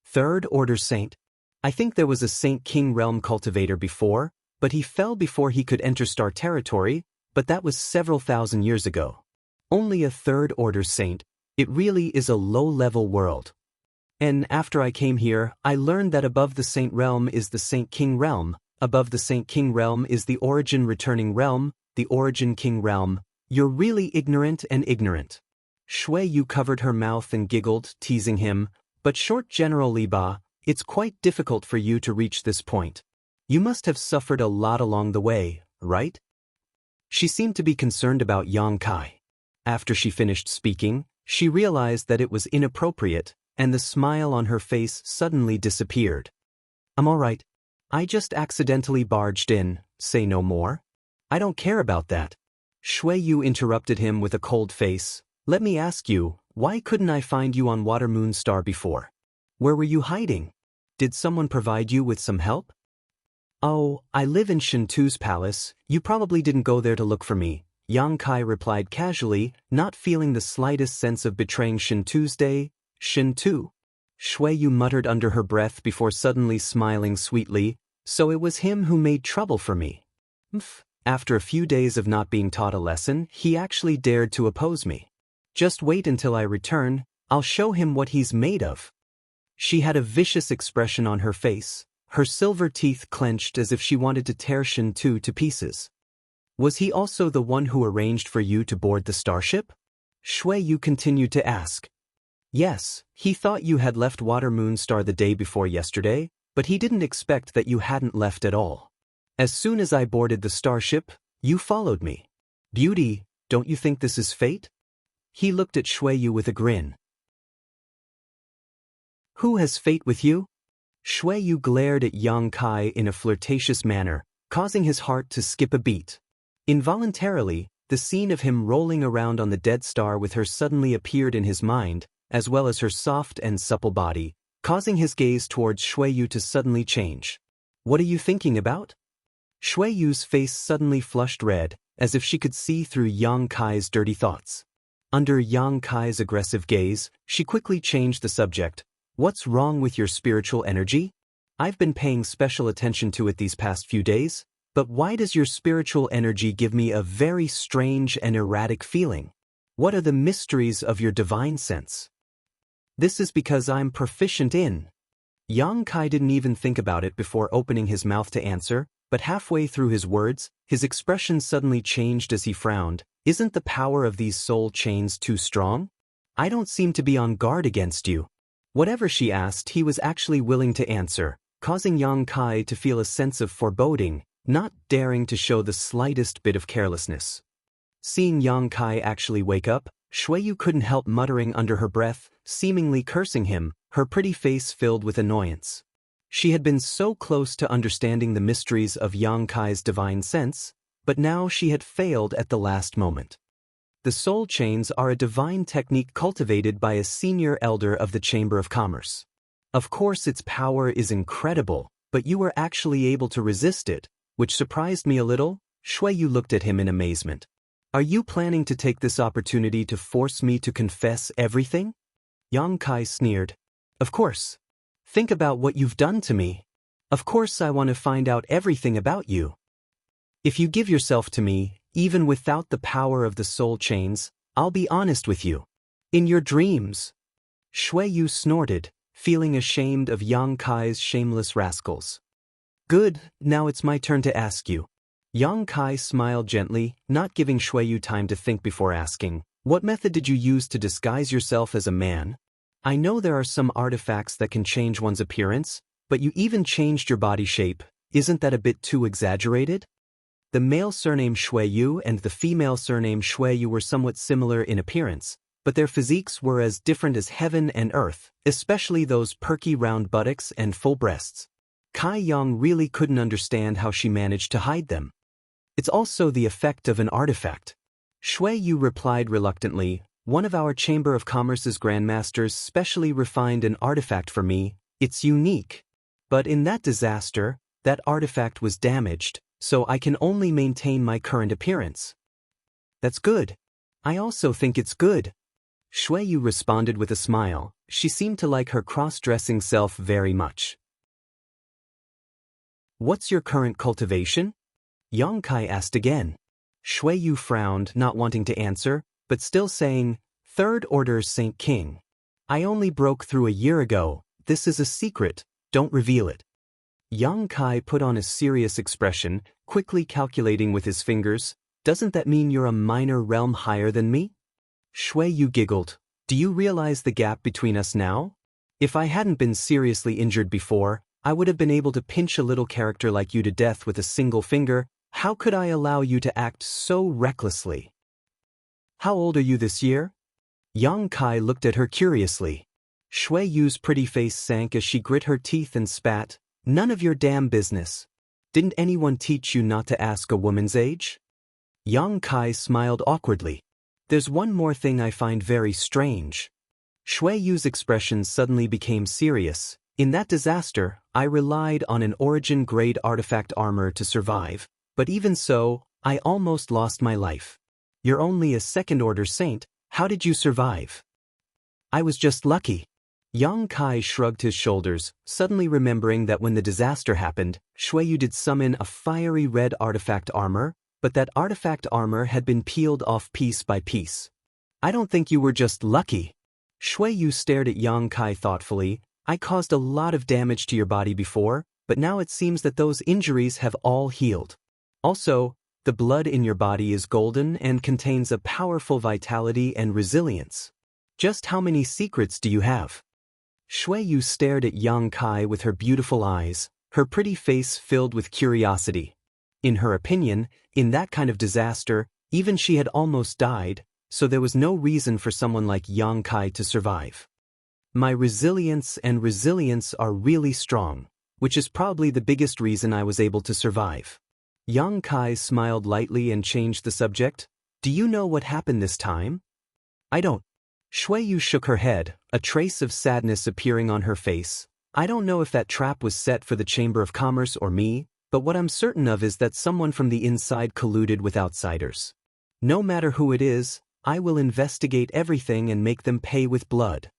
"Third Order Saint. I think there was a Saint King Realm cultivator before, but he fell before he could enter star territory, but that was several thousand years ago. Only a Third Order Saint. It really is a low-level world. And after I came here, I learned that above the Saint Realm is the Saint King Realm, above the Saint King Realm is the Origin Returning Realm, the Origin King Realm. You're really ignorant and ignorant." Shuiyu covered her mouth and giggled, teasing him, "But short General Li Ba, it's quite difficult for you to reach this point. You must have suffered a lot along the way, right?" She seemed to be concerned about Yang Kai. After she finished speaking, she realized that it was inappropriate, and the smile on her face suddenly disappeared. "I'm all right. I just accidentally barged in, say no more." "I don't care about that." Shuiyu interrupted him with a cold face. "Let me ask you, why couldn't I find you on Water Moon Star before? Where were you hiding? Did someone provide you with some help?" "Oh, I live in Shintu's palace, you probably didn't go there to look for me," Yang Kai replied casually, not feeling the slightest sense of betraying Shintu's day. "Shintu?" Shuiyu muttered under her breath before suddenly smiling sweetly. "So it was him who made trouble for me." After a few days of not being taught a lesson, he actually dared to oppose me. "Just wait until I return, I'll show him what he's made of." She had a vicious expression on her face, her silver teeth clenched as if she wanted to tear Shintu to pieces. "Was he also the one who arranged for you to board the starship?" Shuiyu continued to ask. "Yes, he thought you had left Water Moon Star the day before yesterday, but he didn't expect that you hadn't left at all. As soon as I boarded the starship, you followed me. Beauty, don't you think this is fate?" He looked at Shuiyu with a grin. "Who has fate with you?" Shuiyu glared at Yang Kai in a flirtatious manner, causing his heart to skip a beat. Involuntarily, the scene of him rolling around on the dead star with her suddenly appeared in his mind, as well as her soft and supple body, causing his gaze towards Shuiyu to suddenly change. What are you thinking about? Shuiyu's face suddenly flushed red, as if she could see through Yang Kai's dirty thoughts. Under Yang Kai's aggressive gaze, she quickly changed the subject. What's wrong with your spiritual energy? I've been paying special attention to it these past few days, but why does your spiritual energy give me a very strange and erratic feeling? What are the mysteries of your divine sense? This is because I'm proficient in. Yang Kai didn't even think about it before opening his mouth to answer, but halfway through his words, his expression suddenly changed as he frowned. Isn't the power of these soul chains too strong? I don't seem to be on guard against you. Whatever she asked, he was actually willing to answer, causing Yang Kai to feel a sense of foreboding, not daring to show the slightest bit of carelessness. Seeing Yang Kai actually wake up, Shuiyu couldn't help muttering under her breath, seemingly cursing him, her pretty face filled with annoyance. She had been so close to understanding the mysteries of Yang Kai's divine sense, but now she had failed at the last moment. The soul chains are a divine technique cultivated by a senior elder of the Chamber of Commerce. Of course its power is incredible, but you were actually able to resist it, which surprised me a little. Shuiyu looked at him in amazement. Are you planning to take this opportunity to force me to confess everything? Yang Kai sneered. Of course. Think about what you've done to me. Of course I want to find out everything about you. If you give yourself to me, even without the power of the soul chains, I'll be honest with you. In your dreams. Shuiyu snorted, feeling ashamed of Yang Kai's shameless rascals. Good, now it's my turn to ask you. Yang Kai smiled gently, not giving Shuiyu time to think before asking, what method did you use to disguise yourself as a man? I know there are some artifacts that can change one's appearance, but you even changed your body shape. Isn't that a bit too exaggerated? The male surname Shuiyu and the female surname Shuiyu were somewhat similar in appearance, but their physiques were as different as heaven and earth, especially those perky round buttocks and full breasts. Kai Yang really couldn't understand how she managed to hide them. It's also the effect of an artifact. Shuiyu replied reluctantly, one of our Chamber of Commerce's grandmasters specially refined an artifact for me. It's unique. But in that disaster, that artifact was damaged, so I can only maintain my current appearance. That's good. I also think it's good. Shuiyu responded with a smile. She seemed to like her cross-dressing self very much. What's your current cultivation? Yang Kai asked again. Shuiyu frowned, not wanting to answer, but still saying, Third Order Saint King. I only broke through a year ago. This is a secret. Don't reveal it. Yang Kai put on a serious expression, quickly calculating with his fingers, doesn't that mean you're a minor realm higher than me? Shuiyu giggled. Do you realize the gap between us now? If I hadn't been seriously injured before, I would have been able to pinch a little character like you to death with a single finger. How could I allow you to act so recklessly? How old are you this year? Yang Kai looked at her curiously. Shuiyu's pretty face sank as she grit her teeth and spat. None of your damn business. Didn't anyone teach you not to ask a woman's age? Yang Kai smiled awkwardly. There's one more thing I find very strange. Shuiyu's expression suddenly became serious. In that disaster, I relied on an origin-grade artifact armor to survive, but even so, I almost lost my life. You're only a second-order saint, how did you survive? I was just lucky. Yang Kai shrugged his shoulders, suddenly remembering that when the disaster happened, Shuiyu did summon a fiery red artifact armor, but that artifact armor had been peeled off piece by piece. I don't think you were just lucky. Shuiyu stared at Yang Kai thoughtfully. I caused a lot of damage to your body before, but now it seems that those injuries have all healed. Also, the blood in your body is golden and contains a powerful vitality and resilience. Just how many secrets do you have? Shuiyu stared at Yang Kai with her beautiful eyes, her pretty face filled with curiosity. In her opinion, in that kind of disaster, even she had almost died, so there was no reason for someone like Yang Kai to survive. My resilience are really strong, which is probably the biggest reason I was able to survive. Yang Kai smiled lightly and changed the subject. Do you know what happened this time? I don't. Shui Yu shook her head, a trace of sadness appearing on her face. I don't know if that trap was set for the Chamber of Commerce or me, but what I'm certain of is that someone from the inside colluded with outsiders. No matter who it is, I will investigate everything and make them pay with blood.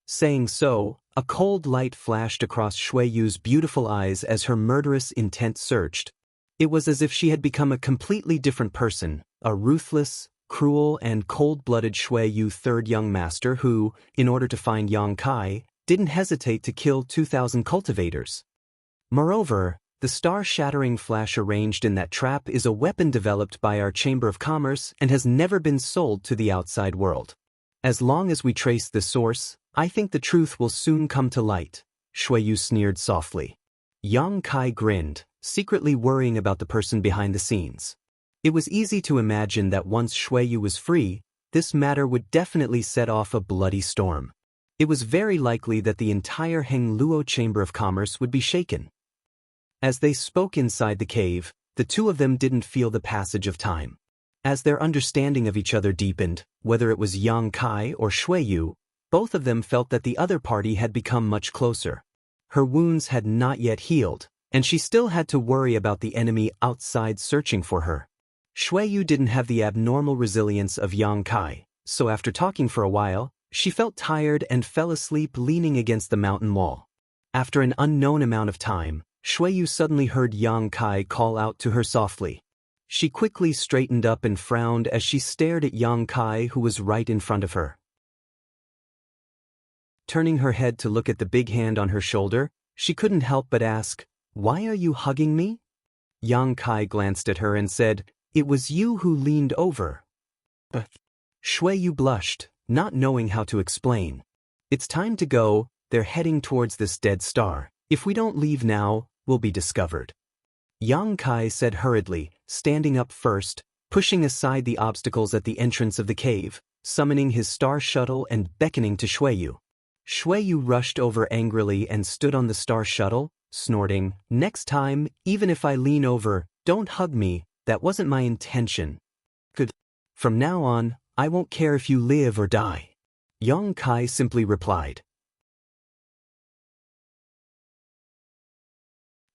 Saying so, a cold light flashed across Shui Yu's beautiful eyes as her murderous intent surged. It was as if she had become a completely different person, a ruthless, cruel and cold-blooded Shui Yu third young master who, in order to find Yang Kai, didn't hesitate to kill 2,000 cultivators. Moreover, the star-shattering flash arranged in that trap is a weapon developed by our Chamber of Commerce and has never been sold to the outside world. As long as we trace the source, I think the truth will soon come to light, Shui Yu sneered softly. Yang Kai grinned, secretly worrying about the person behind the scenes. It was easy to imagine that once Shui Yu was free, this matter would definitely set off a bloody storm. It was very likely that the entire Hengluo Chamber of Commerce would be shaken. As they spoke inside the cave, the two of them didn't feel the passage of time. As their understanding of each other deepened, whether it was Yang Kai or Shui Yu, both of them felt that the other party had become much closer. Her wounds had not yet healed, and she still had to worry about the enemy outside searching for her. Shui Yu didn't have the abnormal resilience of Yang Kai, so after talking for a while, she felt tired and fell asleep leaning against the mountain wall. After an unknown amount of time, Shui Yu suddenly heard Yang Kai call out to her softly. She quickly straightened up and frowned as she stared at Yang Kai who was right in front of her. Turning her head to look at the big hand on her shoulder, she couldn't help but ask, "Why are you hugging me?" Yang Kai glanced at her and said, "It was you who leaned over." Shui Yu blushed, not knowing how to explain. "It's time to go, they're heading towards this dead star. If we don't leave now, we'll be discovered." Yang Kai said hurriedly, standing up first, pushing aside the obstacles at the entrance of the cave, summoning his star shuttle and beckoning to Shui Yu. Shui Yu rushed over angrily and stood on the star shuttle, snorting, "Next time, even if I lean over, don't hug me, that wasn't my intention. Good. From now on, I won't care if you live or die." Yang Kai simply replied.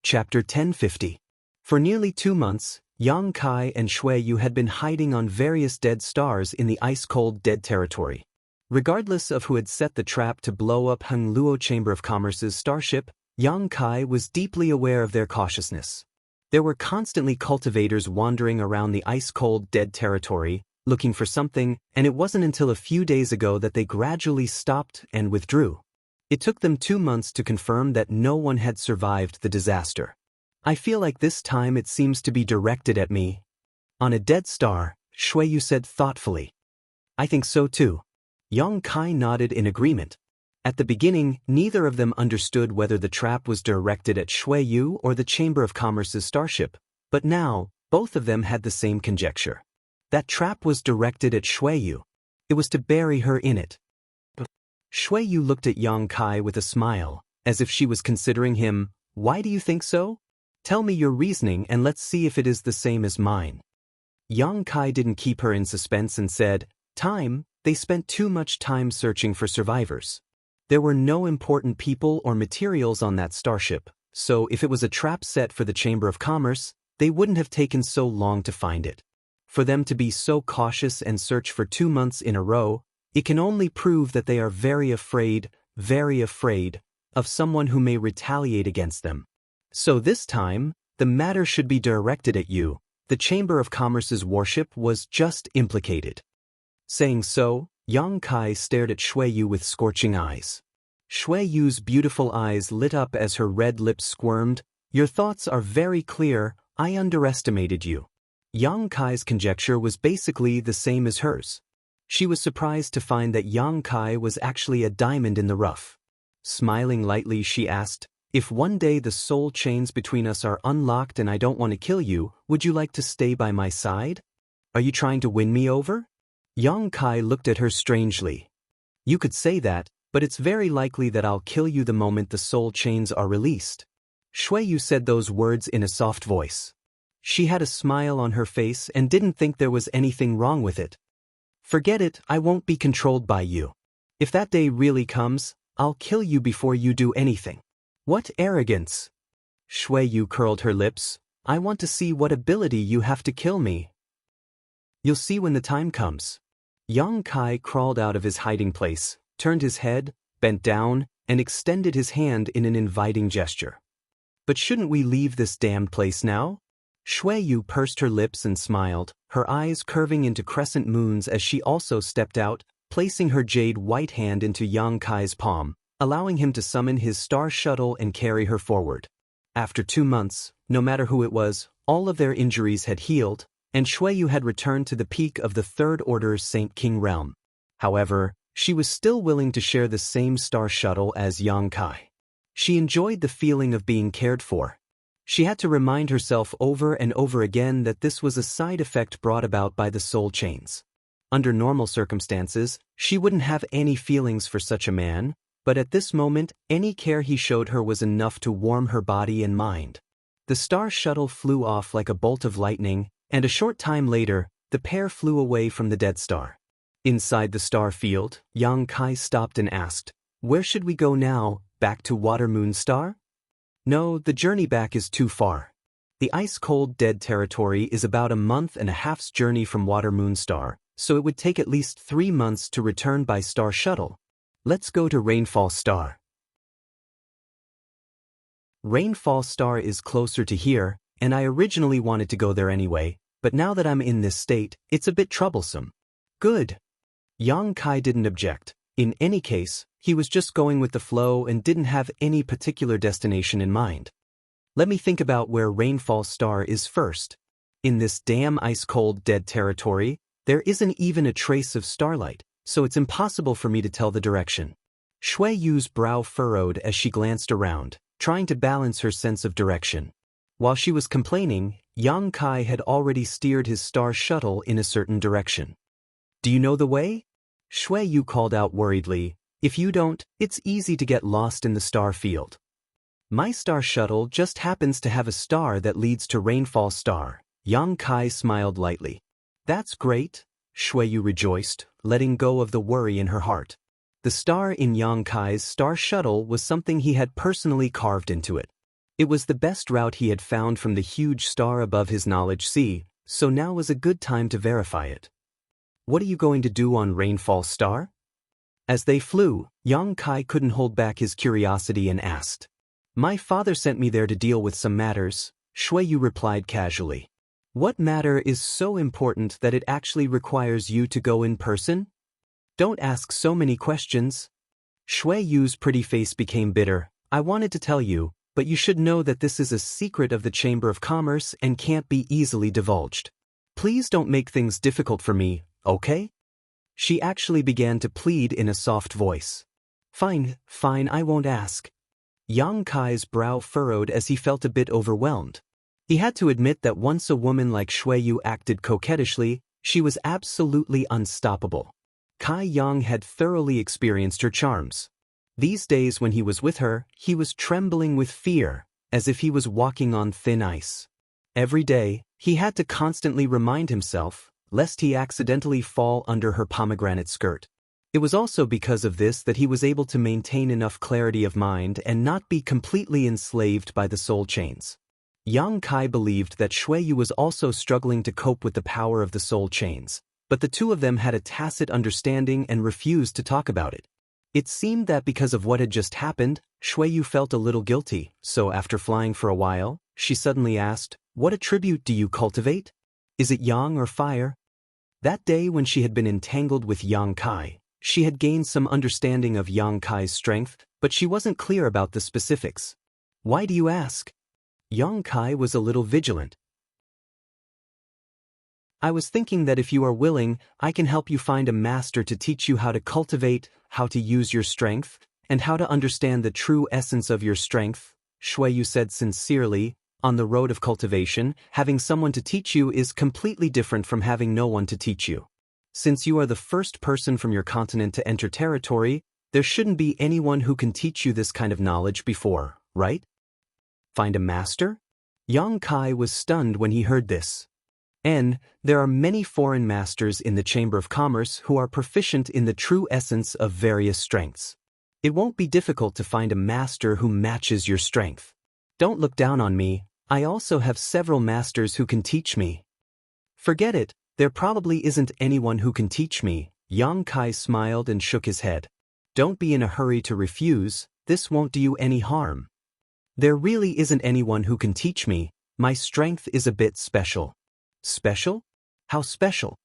Chapter 1050. For nearly 2 months, Yang Kai and Shui Yu had been hiding on various dead stars in the ice-cold dead territory. Regardless of who had set the trap to blow up Hengluo Chamber of Commerce's starship, Yang Kai was deeply aware of their cautiousness. There were constantly cultivators wandering around the ice-cold dead territory, looking for something, and it wasn't until a few days ago that they gradually stopped and withdrew. It took them 2 months to confirm that no one had survived the disaster. "I feel like this time it seems to be directed at me." "On a dead star," Shui Yu said thoughtfully. "I think so too." Yang Kai nodded in agreement. At the beginning, neither of them understood whether the trap was directed at Shui Yu or the Chamber of Commerce's starship, but now, both of them had the same conjecture. That trap was directed at Shui Yu. It was to bury her in it. Shui Yu looked at Yang Kai with a smile, as if she was considering him. "Why do you think so? Tell me your reasoning and let's see if it is the same as mine." Yang Kai didn't keep her in suspense and said, "Time, they spent too much time searching for survivors. There were no important people or materials on that starship, so if it was a trap set for the Chamber of Commerce, they wouldn't have taken so long to find it. For them to be so cautious and search for 2 months in a row, it can only prove that they are very afraid of someone who may retaliate against them. So this time, the matter should be directed at you. The Chamber of Commerce's warship was just implicated." Saying so, Yang Kai stared at Shui Yu with scorching eyes. Shui Yu's beautiful eyes lit up as her red lips squirmed. "Your thoughts are very clear, I underestimated you." Yang Kai's conjecture was basically the same as hers. She was surprised to find that Yang Kai was actually a diamond in the rough. Smiling lightly, she asked, "If one day the soul chains between us are unlocked and I don't want to kill you, would you like to stay by my side? Are you trying to win me over?" Yang Kai looked at her strangely. "You could say that, but it's very likely that I'll kill you the moment the soul chains are released." Shui Yu said those words in a soft voice. She had a smile on her face and didn't think there was anything wrong with it. Forget it, I won't be controlled by you. If that day really comes, I'll kill you before you do anything. What arrogance! Shui Yu curled her lips. I want to see what ability you have to kill me. You'll see when the time comes. Yang Kai crawled out of his hiding place, turned his head, bent down, and extended his hand in an inviting gesture. But shouldn't we leave this damned place now? Shui Yu pursed her lips and smiled, her eyes curving into crescent moons as she also stepped out, placing her jade white hand into Yang Kai's palm, allowing him to summon his star shuttle and carry her forward. After 2 months, no matter who it was, all of their injuries had healed, and Shui Yu had returned to the peak of the Third Order's Saint King realm. However, she was still willing to share the same star shuttle as Yang Kai. She enjoyed the feeling of being cared for. She had to remind herself over and over again that this was a side effect brought about by the soul chains. Under normal circumstances, she wouldn't have any feelings for such a man, but at this moment, any care he showed her was enough to warm her body and mind. The star shuttle flew off like a bolt of lightning, and a short time later, the pair flew away from the dead star. Inside the star field, Yang Kai stopped and asked, "Where should we go now, back to Water Moon Star?" "No, the journey back is too far. The ice-cold dead territory is about a month and a half's journey from Water Moon Star, so it would take at least 3 months to return by star shuttle. Let's go to Rainfall Star." Rainfall Star is closer to here, and I originally wanted to go there anyway, but now that I'm in this state, it's a bit troublesome. Good. Yang Kai didn't object. In any case, he was just going with the flow and didn't have any particular destination in mind. Let me think about where Rainfall Star is first. In this damn ice-cold dead territory, there isn't even a trace of starlight, so it's impossible for me to tell the direction. Shui Yu's brow furrowed as she glanced around, trying to balance her sense of direction. While she was complaining, Yang Kai had already steered his star shuttle in a certain direction. "Do you know the way?" Shui Yu called out worriedly. "If you don't, it's easy to get lost in the star field." "My star shuttle just happens to have a star that leads to Rainfall Star." Yang Kai smiled lightly. "That's great," Shui Yu rejoiced, letting go of the worry in her heart. The star in Yang Kai's star shuttle was something he had personally carved into it. It was the best route he had found from the huge star above his knowledge sea, so now was a good time to verify it. "What are you going to do on Rainfall Star?" As they flew, Yang Kai couldn't hold back his curiosity and asked. "My father sent me there to deal with some matters," Shui Yu replied casually. "What matter is so important that it actually requires you to go in person? Don't ask so many questions." Shui Yu's pretty face became bitter. "I wanted to tell you, but you should know that this is a secret of the Chamber of Commerce and can't be easily divulged. Please don't make things difficult for me, okay?" She actually began to plead in a soft voice. Fine, I won't ask." Yang Kai's brow furrowed as he felt a bit overwhelmed. He had to admit that once a woman like Shui Yu acted coquettishly, she was absolutely unstoppable. Kai Yang had thoroughly experienced her charms. These days when he was with her, he was trembling with fear, as if he was walking on thin ice. Every day, he had to constantly remind himself, lest he accidentally fall under her pomegranate skirt. It was also because of this that he was able to maintain enough clarity of mind and not be completely enslaved by the soul chains. Yang Kai believed that Shui Yu was also struggling to cope with the power of the soul chains, but the two of them had a tacit understanding and refused to talk about it. It seemed that because of what had just happened, Shui Yu felt a little guilty, so after flying for a while, she suddenly asked, "What attribute do you cultivate? Is it yang or fire?" That day when she had been entangled with Yang Kai, she had gained some understanding of Yang Kai's strength, but she wasn't clear about the specifics. "Why do you ask?" Yang Kai was a little vigilant. "I was thinking that if you are willing, I can help you find a master to teach you how to cultivate, how to use your strength, and how to understand the true essence of your strength," Shui Yu said sincerely. "On the road of cultivation, having someone to teach you is completely different from having no one to teach you. Since you are the first person from your continent to enter territory, there shouldn't be anyone who can teach you this kind of knowledge before, right?" "Find a master?" Yang Kai was stunned when he heard this. There are many foreign masters in the Chamber of Commerce who are proficient in the true essence of various strengths. It won't be difficult to find a master who matches your strength. Don't look down on me, I also have several masters who can teach me. Forget it, there probably isn't anyone who can teach me. Yang Kai smiled and shook his head. Don't be in a hurry to refuse, this won't do you any harm. There really isn't anyone who can teach me, my strength is a bit special. Special? How special?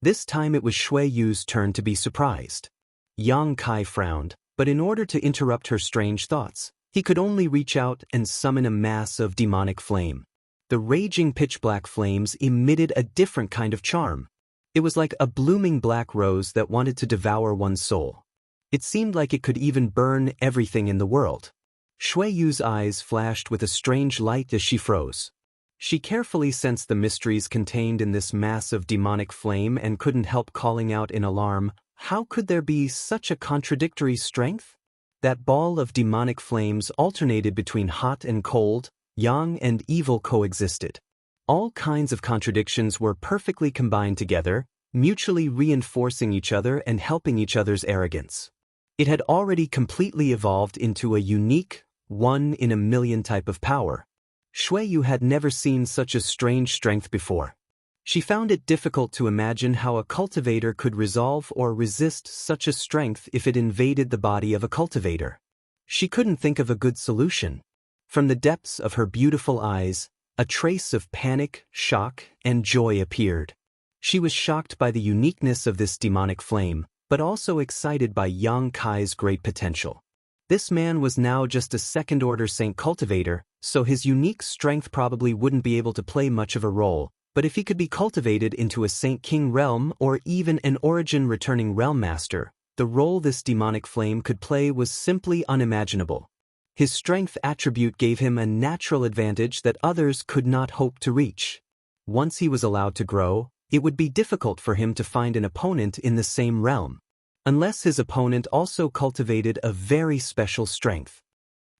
This time it was Shui Yu's turn to be surprised. Yang Kai frowned, but in order to interrupt her strange thoughts, he could only reach out and summon a mass of demonic flame. The raging pitch-black flames emitted a different kind of charm. It was like a blooming black rose that wanted to devour one's soul. It seemed like it could even burn everything in the world. Shui Yu's eyes flashed with a strange light as she froze. She carefully sensed the mysteries contained in this mass of demonic flame and couldn't help calling out in alarm, how could there be such a contradictory strength? That ball of demonic flames alternated between hot and cold, yang and evil coexisted. All kinds of contradictions were perfectly combined together, mutually reinforcing each other and helping each other's arrogance. It had already completely evolved into a unique, one-in-a-million type of power. Shui Yu had never seen such a strange strength before. She found it difficult to imagine how a cultivator could resolve or resist such a strength if it invaded the body of a cultivator. She couldn't think of a good solution. From the depths of her beautiful eyes, a trace of panic, shock, and joy appeared. She was shocked by the uniqueness of this demonic flame, but also excited by Yang Kai's great potential. This man was now just a second-order Saint cultivator, so his unique strength probably wouldn't be able to play much of a role, but if he could be cultivated into a Saint King realm or even an origin-returning realm master, the role this demonic flame could play was simply unimaginable. His strength attribute gave him a natural advantage that others could not hope to reach. Once he was allowed to grow, it would be difficult for him to find an opponent in the same realm, unless his opponent also cultivated a very special strength.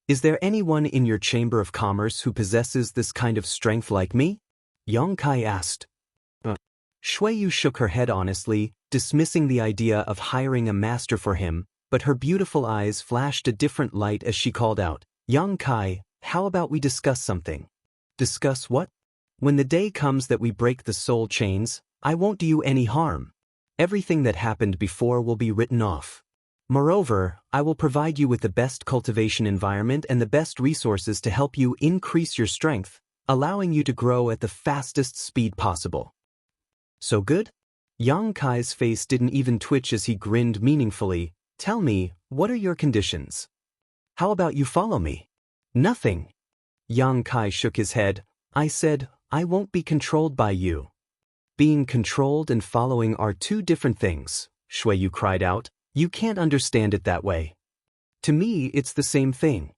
Is there anyone in your Chamber of Commerce who possesses this kind of strength like me? Yang Kai asked. Shui Yu shook her head honestly, dismissing the idea of hiring a master for him, but her beautiful eyes flashed a different light as she called out, Yang Kai, how about we discuss something? Discuss what? When the day comes that we break the soul chains, I won't do you any harm. Everything that happened before will be written off. Moreover, I will provide you with the best cultivation environment and the best resources to help you increase your strength, allowing you to grow at the fastest speed possible. So good? Yang Kai's face didn't even twitch as he grinned meaningfully. Tell me, what are your conditions? How about you follow me? Nothing. Yang Kai shook his head. I said, I won't be controlled by you. Being controlled and following are two different things, Shui Yu cried out. You can't understand it that way. To me, it's the same thing.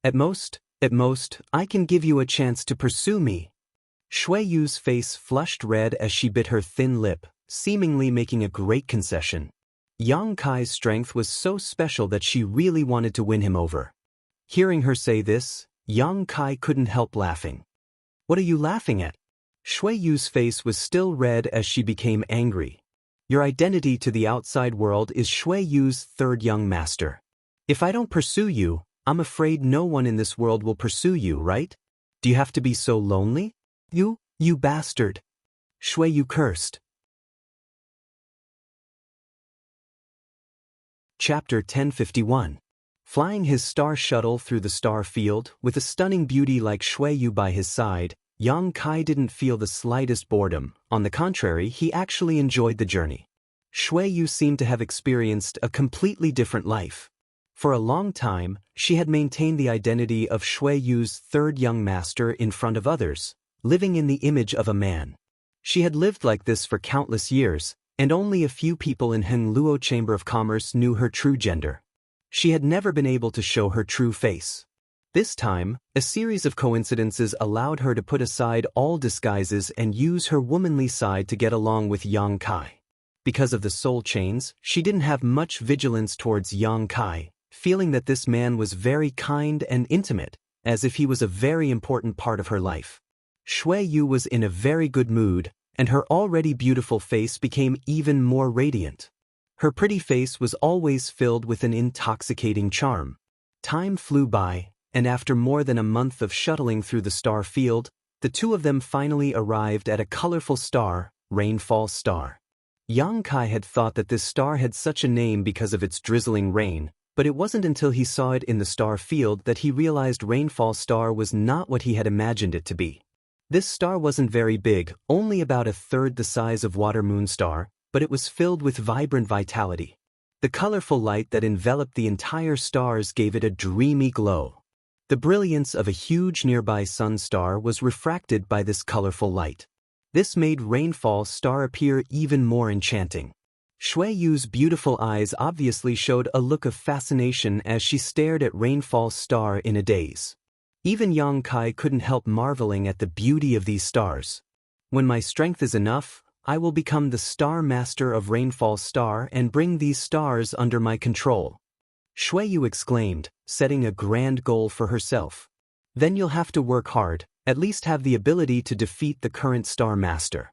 At most, I can give you a chance to pursue me. Shui Yu's face flushed red as she bit her thin lip, seemingly making a great concession. Yang Kai's strength was so special that she really wanted to win him over. Hearing her say this, Yang Kai couldn't help laughing. What are you laughing at? Shui Yu's face was still red as she became angry. Your identity to the outside world is Shui Yu's third young master. If I don't pursue you, I'm afraid no one in this world will pursue you, right? Do you have to be so lonely? You bastard. Shui Yu cursed. Chapter 1051. Flying his star shuttle through the star field, with a stunning beauty like Shui Yu by his side, Yang Kai didn't feel the slightest boredom. On the contrary, he actually enjoyed the journey. Shui Yu seemed to have experienced a completely different life. For a long time, she had maintained the identity of Shui Yu's third young master in front of others, living in the image of a man. She had lived like this for countless years, and only a few people in Hengluo Chamber of Commerce knew her true gender. She had never been able to show her true face. This time, a series of coincidences allowed her to put aside all disguises and use her womanly side to get along with Yang Kai. Because of the soul chains, she didn't have much vigilance towards Yang Kai, feeling that this man was very kind and intimate, as if he was a very important part of her life. Shui Yu was in a very good mood, and her already beautiful face became even more radiant. Her pretty face was always filled with an intoxicating charm. Time flew by, and after more than a month of shuttling through the star field, the two of them finally arrived at a colorful star, Rainfall Star. Yang Kai had thought that this star had such a name because of its drizzling rain, but it wasn't until he saw it in the star field that he realized Rainfall Star was not what he had imagined it to be. This star wasn't very big, only about a third the size of Water Moon Star, but it was filled with vibrant vitality. The colorful light that enveloped the entire stars gave it a dreamy glow. The brilliance of a huge nearby sun star was refracted by this colorful light. This made Rainfall Star appear even more enchanting. Shui Yu's beautiful eyes obviously showed a look of fascination as she stared at Rainfall Star in a daze. Even Yang Kai couldn't help marveling at the beauty of these stars. When my strength is enough, I will become the Star Master of Rainfall Star and bring these stars under my control. Shui Yu exclaimed, setting a grand goal for herself. Then you'll have to work hard, at least have the ability to defeat the current Star Master.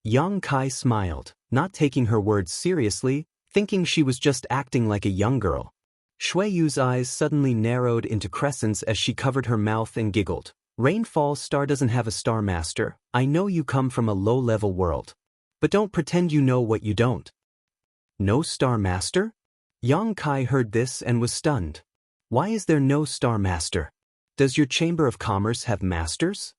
Yang Kai smiled, not taking her words seriously, thinking she was just acting like a young girl. Shui Yu's eyes suddenly narrowed into crescents as she covered her mouth and giggled. Rainfall Star doesn't have a Star Master. I know you come from a low-level world. But don't pretend you know what you don't. No Star Master? Yang Kai heard this and was stunned. Why is there no Star Master? Does your Chamber of Commerce have masters?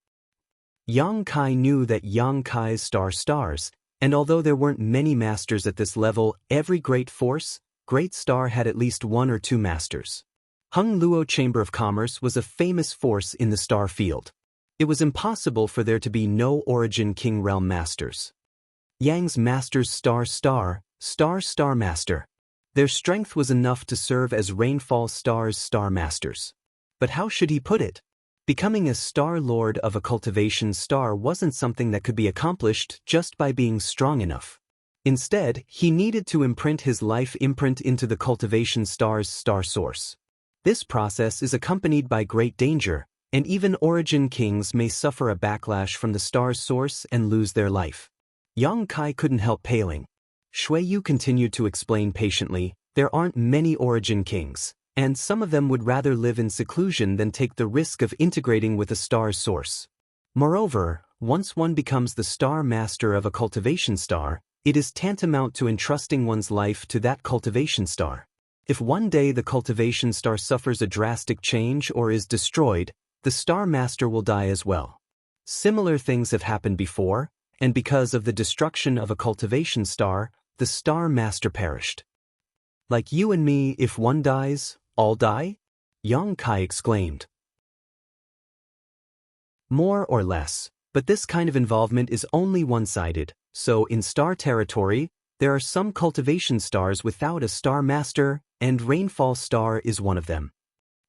Yang Kai knew that Yang Kai's stars, and although there weren't many masters at this level, every great star had at least one or two masters. Hung Luo Chamber of Commerce was a famous force in the star field. It was impossible for there to be no Origin King Realm masters. Yang's masters Star Master. Their strength was enough to serve as Rainfall Star's Star Masters. But how should he put it? Becoming a Star Lord of a Cultivation Star wasn't something that could be accomplished just by being strong enough. Instead, he needed to imprint his life imprint into the Cultivation Star's star source. This process is accompanied by great danger, and even Origin Kings may suffer a backlash from the star's source and lose their life. Yang Kai couldn't help paling. Shui Yu continued to explain patiently, there aren't many Origin Kings, and some of them would rather live in seclusion than take the risk of integrating with a star's source. Moreover, once one becomes the Star Master of a Cultivation Star, it is tantamount to entrusting one's life to that Cultivation Star. If one day the Cultivation Star suffers a drastic change or is destroyed, the Star Master will die as well. Similar things have happened before, and because of the destruction of a Cultivation Star, the Star Master perished. Like you and me, if one dies, all die? Yang Kai exclaimed. More or less, but this kind of involvement is only one-sided, so in Star Territory, there are some Cultivation Stars without a Star Master, and Rainfall Star is one of them.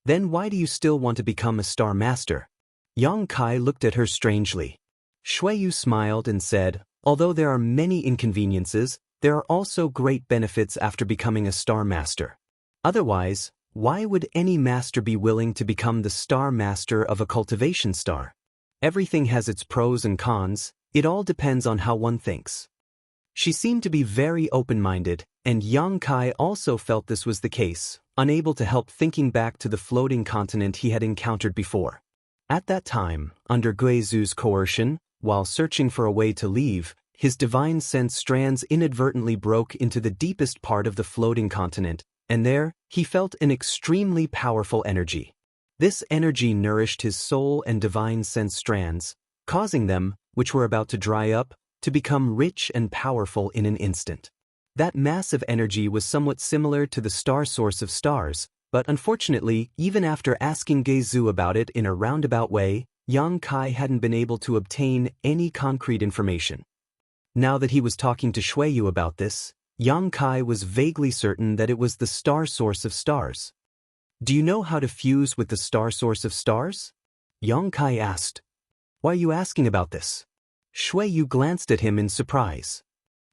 Then why do you still want to become a Star Master? Yang Kai looked at her strangely. Shui Yu smiled and said, although there are many inconveniences, there are also great benefits after becoming a Star Master. Otherwise, why would any master be willing to become the Star Master of a Cultivation Star? Everything has its pros and cons, it all depends on how one thinks. She seemed to be very open-minded, and Yang Kai also felt this was the case, unable to help thinking back to the floating continent he had encountered before. At that time, under Guizu's coercion, while searching for a way to leave, his divine sense strands inadvertently broke into the deepest part of the floating continent, and there, he felt an extremely powerful energy. This energy nourished his soul and divine sense strands, causing them, which were about to dry up, to become rich and powerful in an instant. That massive energy was somewhat similar to the star source of stars, but unfortunately, even after asking Guizu about it in a roundabout way, Yang Kai hadn't been able to obtain any concrete information. Now that he was talking to Shui Yu about this, Yang Kai was vaguely certain that it was the star source of stars. Do you know how to fuse with the star source of stars? Yang Kai asked. Why are you asking about this? Shui Yu glanced at him in surprise.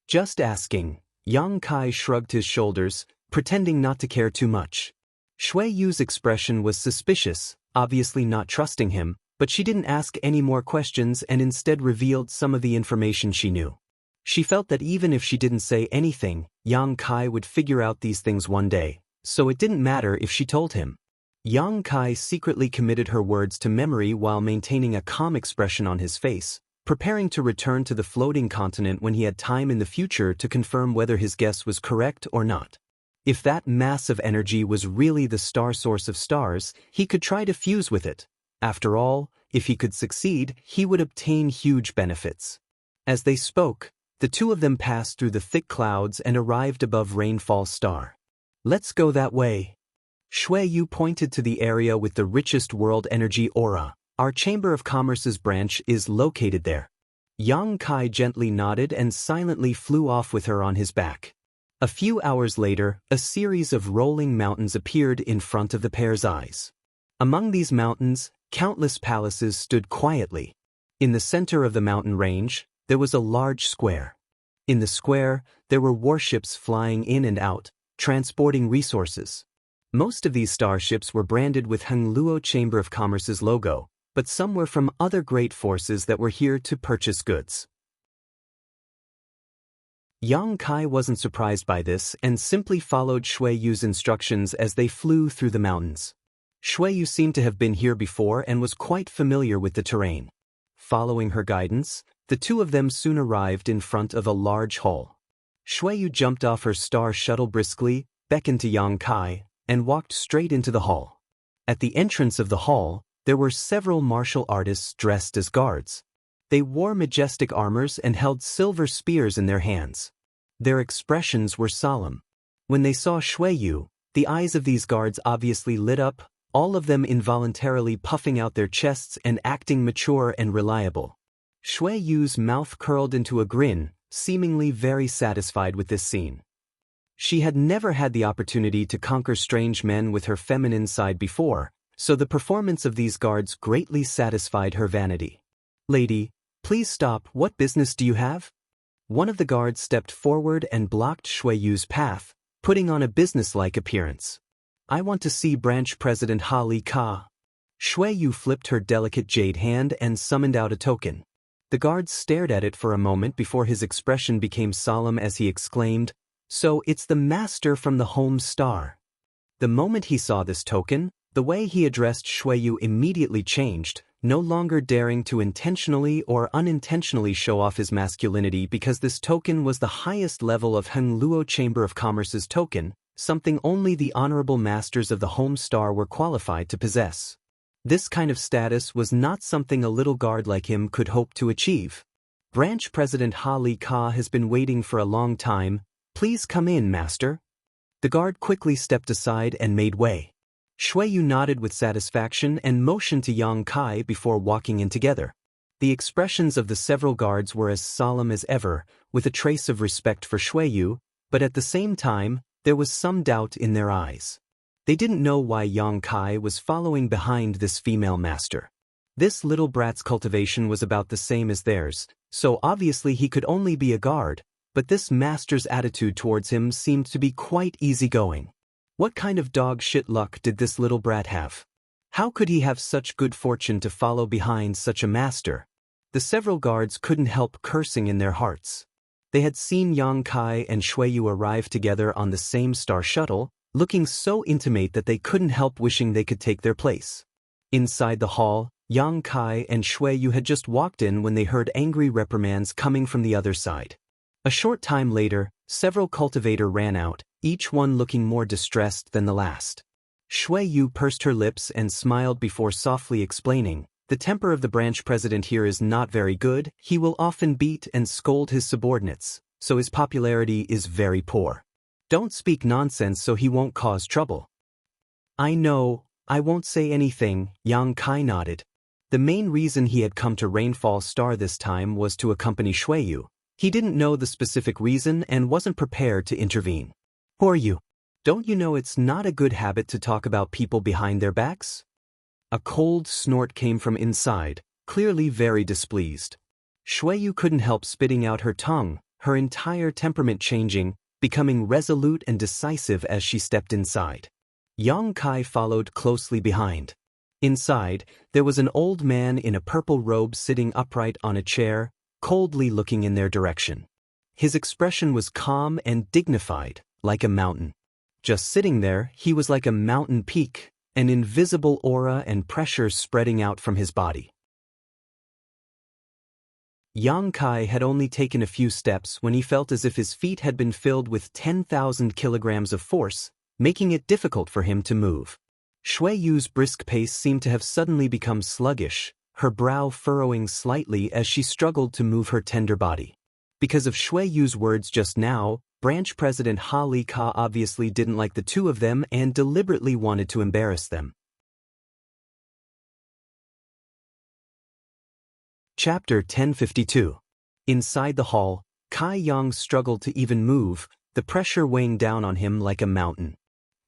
Just asking. Yang Kai shrugged his shoulders, pretending not to care too much. Shui Yu's expression was suspicious, obviously not trusting him, but she didn't ask any more questions and instead revealed some of the information she knew. She felt that even if she didn't say anything, Yang Kai would figure out these things one day, so it didn't matter if she told him. Yang Kai secretly committed her words to memory while maintaining a calm expression on his face, preparing to return to the floating continent when he had time in the future to confirm whether his guess was correct or not. If that mass of energy was really the star source of stars, he could try to fuse with it. After all, if he could succeed, he would obtain huge benefits. As they spoke, the two of them passed through the thick clouds and arrived above Rainfall Star. "Let's go that way." Shui Yu pointed to the area with the richest world energy aura. "Our Chamber of Commerce's branch is located there." Yang Kai gently nodded and silently flew off with her on his back. A few hours later, a series of rolling mountains appeared in front of the pair's eyes. Among these mountains, countless palaces stood quietly. In the center of the mountain range, there was a large square. In the square, there were warships flying in and out, transporting resources. Most of these starships were branded with Hengluo Chamber of Commerce's logo, but some were from other great forces that were here to purchase goods. Yang Kai wasn't surprised by this and simply followed Shui Yu's instructions as they flew through the mountains. Shui Yu seemed to have been here before and was quite familiar with the terrain. Following her guidance, the two of them soon arrived in front of a large hall. Shui Yu jumped off her star shuttle briskly, beckoned to Yang Kai, and walked straight into the hall. At the entrance of the hall, there were several martial artists dressed as guards. They wore majestic armors and held silver spears in their hands. Their expressions were solemn. When they saw Shui Yu, the eyes of these guards obviously lit up, all of them involuntarily puffing out their chests and acting mature and reliable. Shui Yu's mouth curled into a grin, seemingly very satisfied with this scene. She had never had the opportunity to conquer strange men with her feminine side before, so the performance of these guards greatly satisfied her vanity. "Lady, please stop. What business do you have?" One of the guards stepped forward and blocked Shui Yu's path, putting on a businesslike appearance. "I want to see Branch President Ha Li Ka." Shui Yu flipped her delicate jade hand and summoned out a token. The guard stared at it for a moment before his expression became solemn as he exclaimed, "So it's the master from the home star." The moment he saw this token, the way he addressed Shui Yu immediately changed, no longer daring to intentionally or unintentionally show off his masculinity because this token was the highest level of Hengluo Chamber of Commerce's token, something only the honorable masters of the home star were qualified to possess. This kind of status was not something a little guard like him could hope to achieve. "Branch President Ha Li Ka has been waiting for a long time. Please come in, master." The guard quickly stepped aside and made way. Shui Yu nodded with satisfaction and motioned to Yang Kai before walking in together. The expressions of the several guards were as solemn as ever, with a trace of respect for Shui Yu, but at the same time, there was some doubt in their eyes. They didn't know why Yang Kai was following behind this female master. This little brat's cultivation was about the same as theirs, so obviously he could only be a guard, but this master's attitude towards him seemed to be quite easygoing. What kind of dog shit luck did this little brat have? How could he have such good fortune to follow behind such a master? The several guards couldn't help cursing in their hearts. They had seen Yang Kai and Shui Yu arrive together on the same star shuttle, looking so intimate that they couldn't help wishing they could take their place. Inside the hall, Yang Kai and Shui Yu had just walked in when they heard angry reprimands coming from the other side. A short time later, several cultivators ran out, each one looking more distressed than the last. Shui Yu pursed her lips and smiled before softly explaining, "The temper of the branch president here is not very good. He will often beat and scold his subordinates, so his popularity is very poor. Don't speak nonsense so he won't cause trouble." "I know, I won't say anything," Yang Kai nodded. The main reason he had come to Rainfall Star this time was to accompany Shui Yu. He didn't know the specific reason and wasn't prepared to intervene. "Who are you? Don't you know it's not a good habit to talk about people behind their backs?" A cold snort came from inside, clearly very displeased. Shui Yu couldn't help spitting out her tongue, her entire temperament changing, becoming resolute and decisive as she stepped inside. Yang Kai followed closely behind. Inside, there was an old man in a purple robe sitting upright on a chair, coldly looking in their direction. His expression was calm and dignified, like a mountain. Just sitting there, he was like a mountain peak, an invisible aura and pressure spreading out from his body. Yang Kai had only taken a few steps when he felt as if his feet had been filled with 10,000 kilograms of force, making it difficult for him to move. Shui Yu's brisk pace seemed to have suddenly become sluggish, her brow furrowing slightly as she struggled to move her tender body. Because of Shui Yu's words just now, Branch President Ha Li Ka obviously didn't like the two of them and deliberately wanted to embarrass them. Chapter 1052. Inside the hall, Kai Yang struggled to even move, the pressure weighing down on him like a mountain.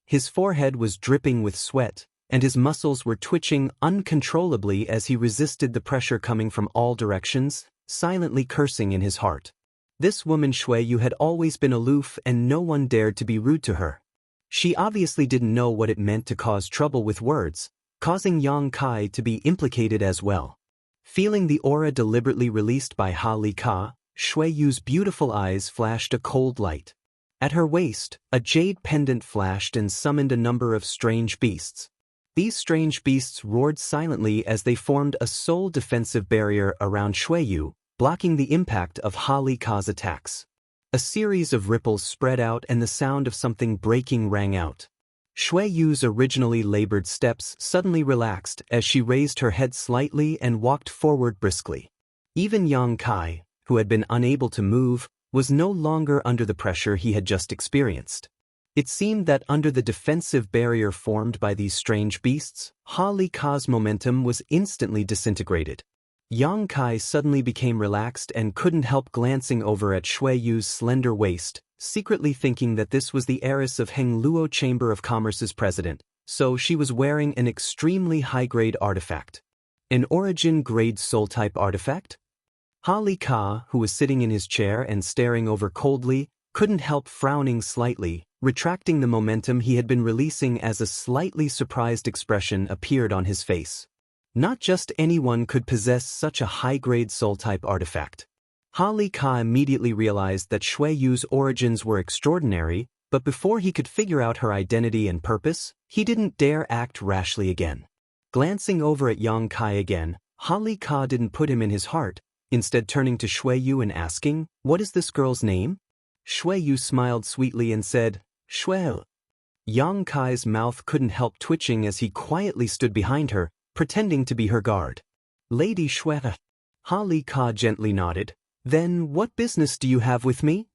His forehead was dripping with sweat, and his muscles were twitching uncontrollably as he resisted the pressure coming from all directions, silently cursing in his heart. This woman Shui Yu had always been aloof and no one dared to be rude to her. She obviously didn't know what it meant to cause trouble with words, causing Yang Kai to be implicated as well. Feeling the aura deliberately released by Ha Li Ka, Shui Yu's beautiful eyes flashed a cold light. At her waist, a jade pendant flashed and summoned a number of strange beasts. These strange beasts roared silently as they formed a sole defensive barrier around Shui Yu, blocking the impact of Ha Li Ka's attacks. A series of ripples spread out and the sound of something breaking rang out. Shui Yu's originally labored steps suddenly relaxed as she raised her head slightly and walked forward briskly. Even Yang Kai, who had been unable to move, was no longer under the pressure he had just experienced. It seemed that under the defensive barrier formed by these strange beasts, Ha Li Ka's momentum was instantly disintegrated. Yang Kai suddenly became relaxed and couldn't help glancing over at Shui Yu's slender waist, secretly thinking that this was the heiress of Heng Luo Chamber of Commerce's president, so she was wearing an extremely high-grade artifact. An origin-grade soul-type artifact? Ha Li Ka, who was sitting in his chair and staring over coldly, couldn't help frowning slightly, retracting the momentum he had been releasing as a slightly surprised expression appeared on his face. Not just anyone could possess such a high-grade soul-type artifact. Ha Li Ka immediately realized that Shui Yu's origins were extraordinary, but before he could figure out her identity and purpose, he didn't dare act rashly again. Glancing over at Yang Kai again, Ha Li Ka didn't put him in his heart, instead turning to Shui Yu and asking, "What is this girl's name?" Shui Yu smiled sweetly and said, "Shui." Yang Kai's mouth couldn't help twitching as he quietly stood behind her, pretending to be her guard. "Lady Shui." Ha Li Ka gently nodded. "Then what business do you have with me?"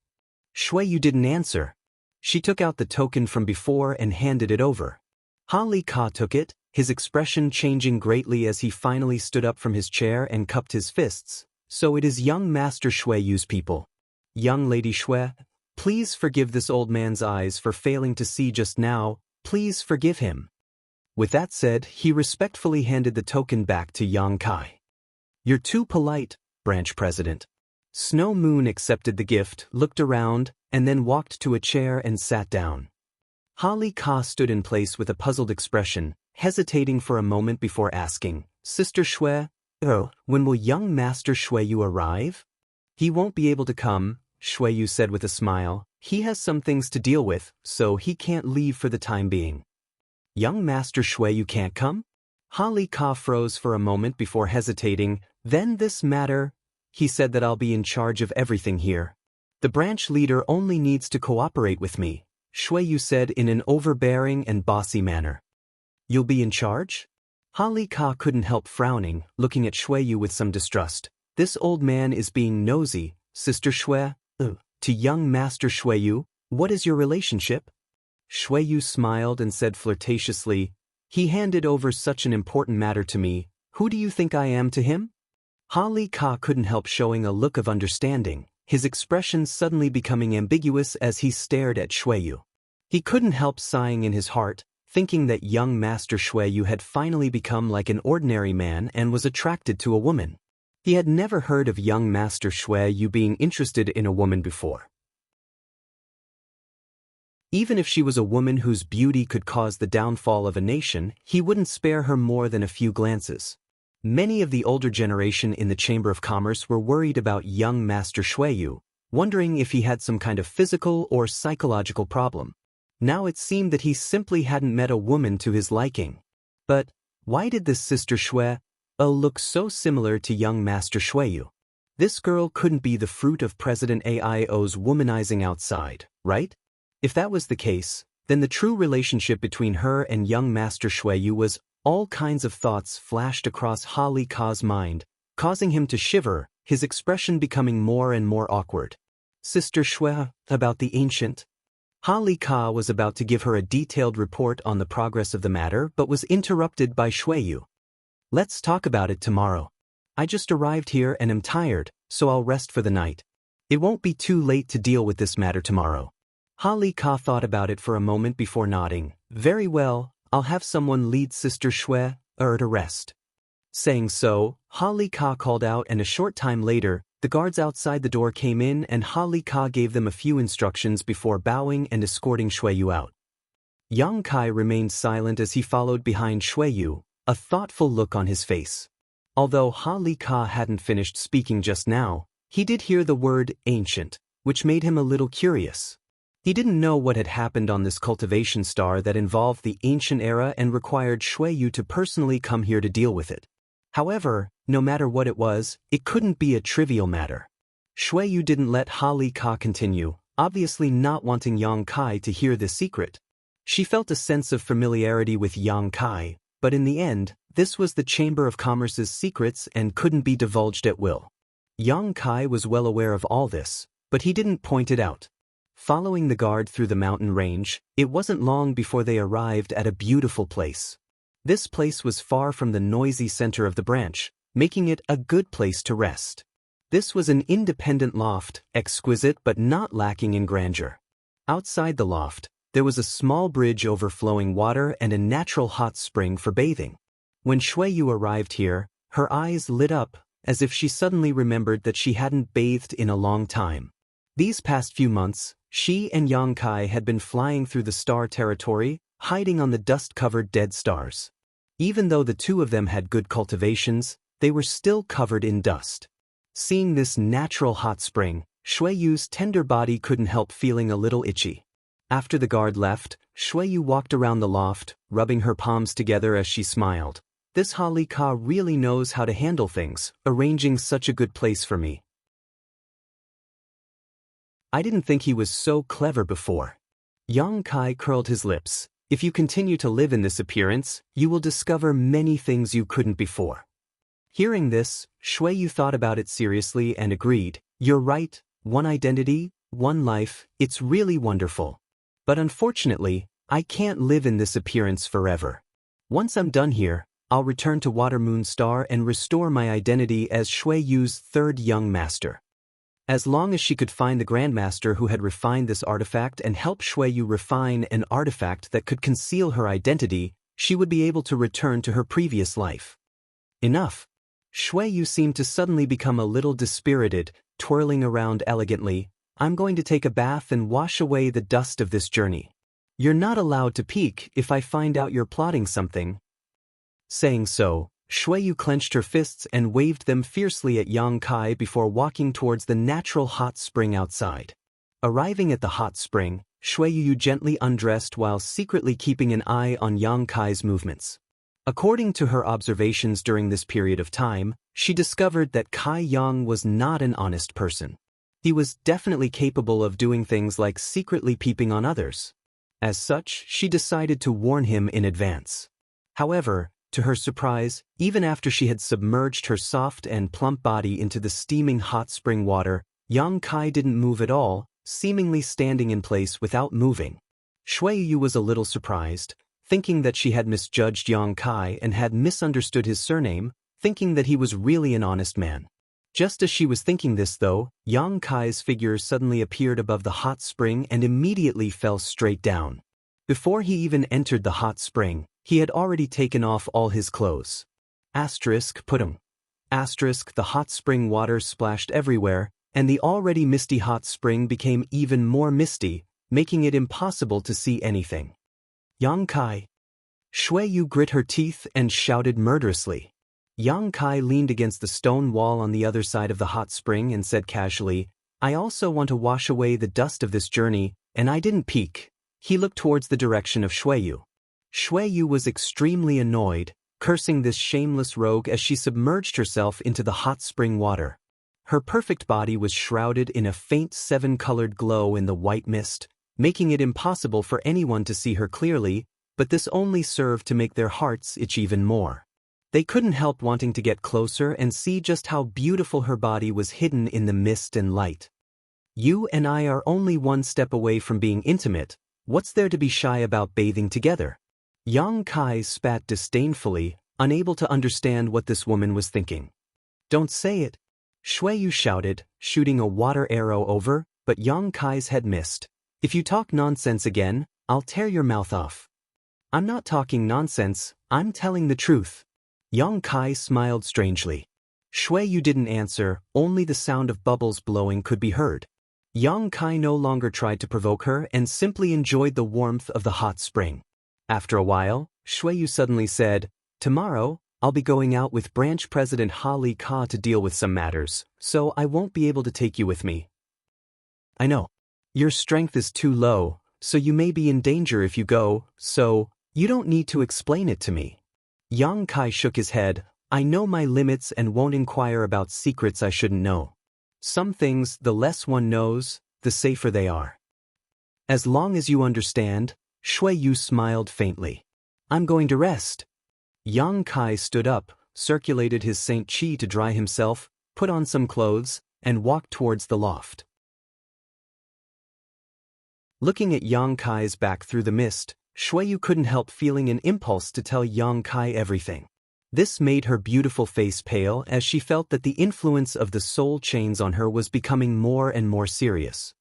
Shui Yu didn't answer. She took out the token from before and handed it over. Ha Li Ka took it, his expression changing greatly as he finally stood up from his chair and cupped his fists. "So it is young Master Shui Yu's people. Young Lady Shui, please forgive this old man's eyes for failing to see just now, please forgive him." With that said, he respectfully handed the token back to Yang Kai. "You're too polite, Branch President." Snow Moon accepted the gift, looked around, and then walked to a chair and sat down. Ha Li Ka stood in place with a puzzled expression, hesitating for a moment before asking, "Sister Shui, when will young Master Shui Yu arrive?" "He won't be able to come," Shui Yu said with a smile. "He has some things to deal with, so he can't leave for the time being." "Young Master Shui Yu can't come?" Ha Li Ka froze for a moment before hesitating. "Then this matter," he said, "that I'll be in charge of everything here. The branch leader only needs to cooperate with me," Shui Yu said in an overbearing and bossy manner. "You'll be in charge?" Ha Li Ka couldn't help frowning, looking at Shui Yu with some distrust. "This old man is being nosy, Sister Shui." To young Master Shui Yu, "What is your relationship?" Shui Yu smiled and said flirtatiously, "He handed over such an important matter to me. Who do you think I am to him?" Ha Li Ka couldn't help showing a look of understanding, his expression suddenly becoming ambiguous as he stared at Shui Yu. He couldn't help sighing in his heart, thinking that young Master Shui Yu had finally become like an ordinary man and was attracted to a woman. He had never heard of young Master Shui Yu being interested in a woman before. Even if she was a woman whose beauty could cause the downfall of a nation, he wouldn't spare her more than a few glances. Many of the older generation in the Chamber of Commerce were worried about young Master Shuiyu, wondering if he had some kind of physical or psychological problem. Now it seemed that he simply hadn't met a woman to his liking. But why did this Sister Shui look so similar to young Master Shuiyu? This girl couldn't be the fruit of President Aio's womanizing outside, right? If that was the case, then the true relationship between her and young Master Shuiyu was. All kinds of thoughts flashed across Ha Li Ka's mind, causing him to shiver, his expression becoming more and more awkward. Sister Shui, about the ancient. Ha Li Ka was about to give her a detailed report on the progress of the matter but was interrupted by Shuiyu. Let's talk about it tomorrow. I just arrived here and am tired, so I'll rest for the night. It won't be too late to deal with this matter tomorrow. Ha Li Ka thought about it for a moment before nodding. Very well, I'll have someone lead Sister Shui to rest. Saying so, Ha Li Ka called out, and a short time later, the guards outside the door came in and Ha Li Ka gave them a few instructions before bowing and escorting Shuiyu out. Yang Kai remained silent as he followed behind Shuiyu, a thoughtful look on his face. Although Ha Li Ka hadn't finished speaking just now, he did hear the word ancient, which made him a little curious. He didn't know what had happened on this cultivation star that involved the ancient era and required Shuiyu to personally come here to deal with it. However, no matter what it was, it couldn't be a trivial matter. Shuiyu didn't let Ha Li Ka continue, obviously not wanting Yang Kai to hear this secret. She felt a sense of familiarity with Yang Kai, but in the end, this was the Chamber of Commerce's secrets and couldn't be divulged at will. Yang Kai was well aware of all this, but he didn't point it out. Following the guard through the mountain range, it wasn't long before they arrived at a beautiful place. This place was far from the noisy center of the branch, making it a good place to rest. This was an independent loft, exquisite but not lacking in grandeur. Outside the loft, there was a small bridge overflowing water and a natural hot spring for bathing. When Shuiyu arrived here, her eyes lit up, as if she suddenly remembered that she hadn't bathed in a long time. These past few months, she and Yang Kai had been flying through the star territory, hiding on the dust-covered dead stars. Even though the two of them had good cultivations, they were still covered in dust. Seeing this natural hot spring, Shuiyu's tender body couldn't help feeling a little itchy. After the guard left, Shuiyu walked around the loft, rubbing her palms together as she smiled. This Ha Li Ka really knows how to handle things, arranging such a good place for me. I didn't think he was so clever before. Yang Kai curled his lips. If you continue to live in this appearance, you will discover many things you couldn't before. Hearing this, Shuiyu thought about it seriously and agreed. You're right, one identity, one life, it's really wonderful. But unfortunately, I can't live in this appearance forever. Once I'm done here, I'll return to Water Moon Star and restore my identity as Shuiyu's third young master. As long as she could find the Grandmaster who had refined this artifact and help Shuiyu refine an artifact that could conceal her identity, she would be able to return to her previous life. Enough. Shuiyu seemed to suddenly become a little dispirited, twirling around elegantly. I'm going to take a bath and wash away the dust of this journey. You're not allowed to peek if I find out you're plotting something. Saying so, Shuiyu clenched her fists and waved them fiercely at Yang Kai before walking towards the natural hot spring outside. Arriving at the hot spring, Shuiyu gently undressed while secretly keeping an eye on Yang Kai's movements. According to her observations during this period of time, she discovered that Kai Yang was not an honest person. He was definitely capable of doing things like secretly peeping on others. As such, she decided to warn him in advance. However, to her surprise, even after she had submerged her soft and plump body into the steaming hot spring water, Yang Kai didn't move at all, seemingly standing in place without moving. Shuiyu was a little surprised, thinking that she had misjudged Yang Kai and had misunderstood his surname, thinking that he was really an honest man. Just as she was thinking this though, Yang Kai's figure suddenly appeared above the hot spring and immediately fell straight down. Before he even entered the hot spring, he had already taken off all his clothes. Putting. The hot spring water splashed everywhere, and the already misty hot spring became even more misty, making it impossible to see anything. Yang Kai. Shui Yu grit her teeth and shouted murderously. Yang Kai leaned against the stone wall on the other side of the hot spring and said casually, I also want to wash away the dust of this journey, and I didn't peek. He looked towards the direction of Shui Yu. Shui Yu was extremely annoyed, cursing this shameless rogue as she submerged herself into the hot spring water. Her perfect body was shrouded in a faint seven-colored glow in the white mist, making it impossible for anyone to see her clearly, but this only served to make their hearts itch even more. They couldn't help wanting to get closer and see just how beautiful her body was hidden in the mist and light. You and I are only one step away from being intimate. What's there to be shy about bathing together? Yang Kai spat disdainfully, unable to understand what this woman was thinking. Don't say it. Shui Yu shouted, shooting a water arrow over, but Yang Kai's head missed. If you talk nonsense again, I'll tear your mouth off. I'm not talking nonsense, I'm telling the truth. Yang Kai smiled strangely. Shui Yu didn't answer, only the sound of bubbles blowing could be heard. Yang Kai no longer tried to provoke her and simply enjoyed the warmth of the hot spring. After a while, Shui Yu suddenly said, Tomorrow, I'll be going out with Branch President Ha Li Ka to deal with some matters, so I won't be able to take you with me. I know. Your strength is too low, so you may be in danger if you go, so you don't need to explain it to me. Yang Kai shook his head. I know my limits and won't inquire about secrets I shouldn't know. Some things, the less one knows, the safer they are. As long as you understand, Shui Yu smiled faintly. I'm going to rest. Yang Kai stood up, circulated his Saint Chi to dry himself, put on some clothes, and walked towards the loft. Looking at Yang Kai's back through the mist, Shui Yu couldn't help feeling an impulse to tell Yang Kai everything. This made her beautiful face pale as she felt that the influence of the soul chains on her was becoming more and more serious.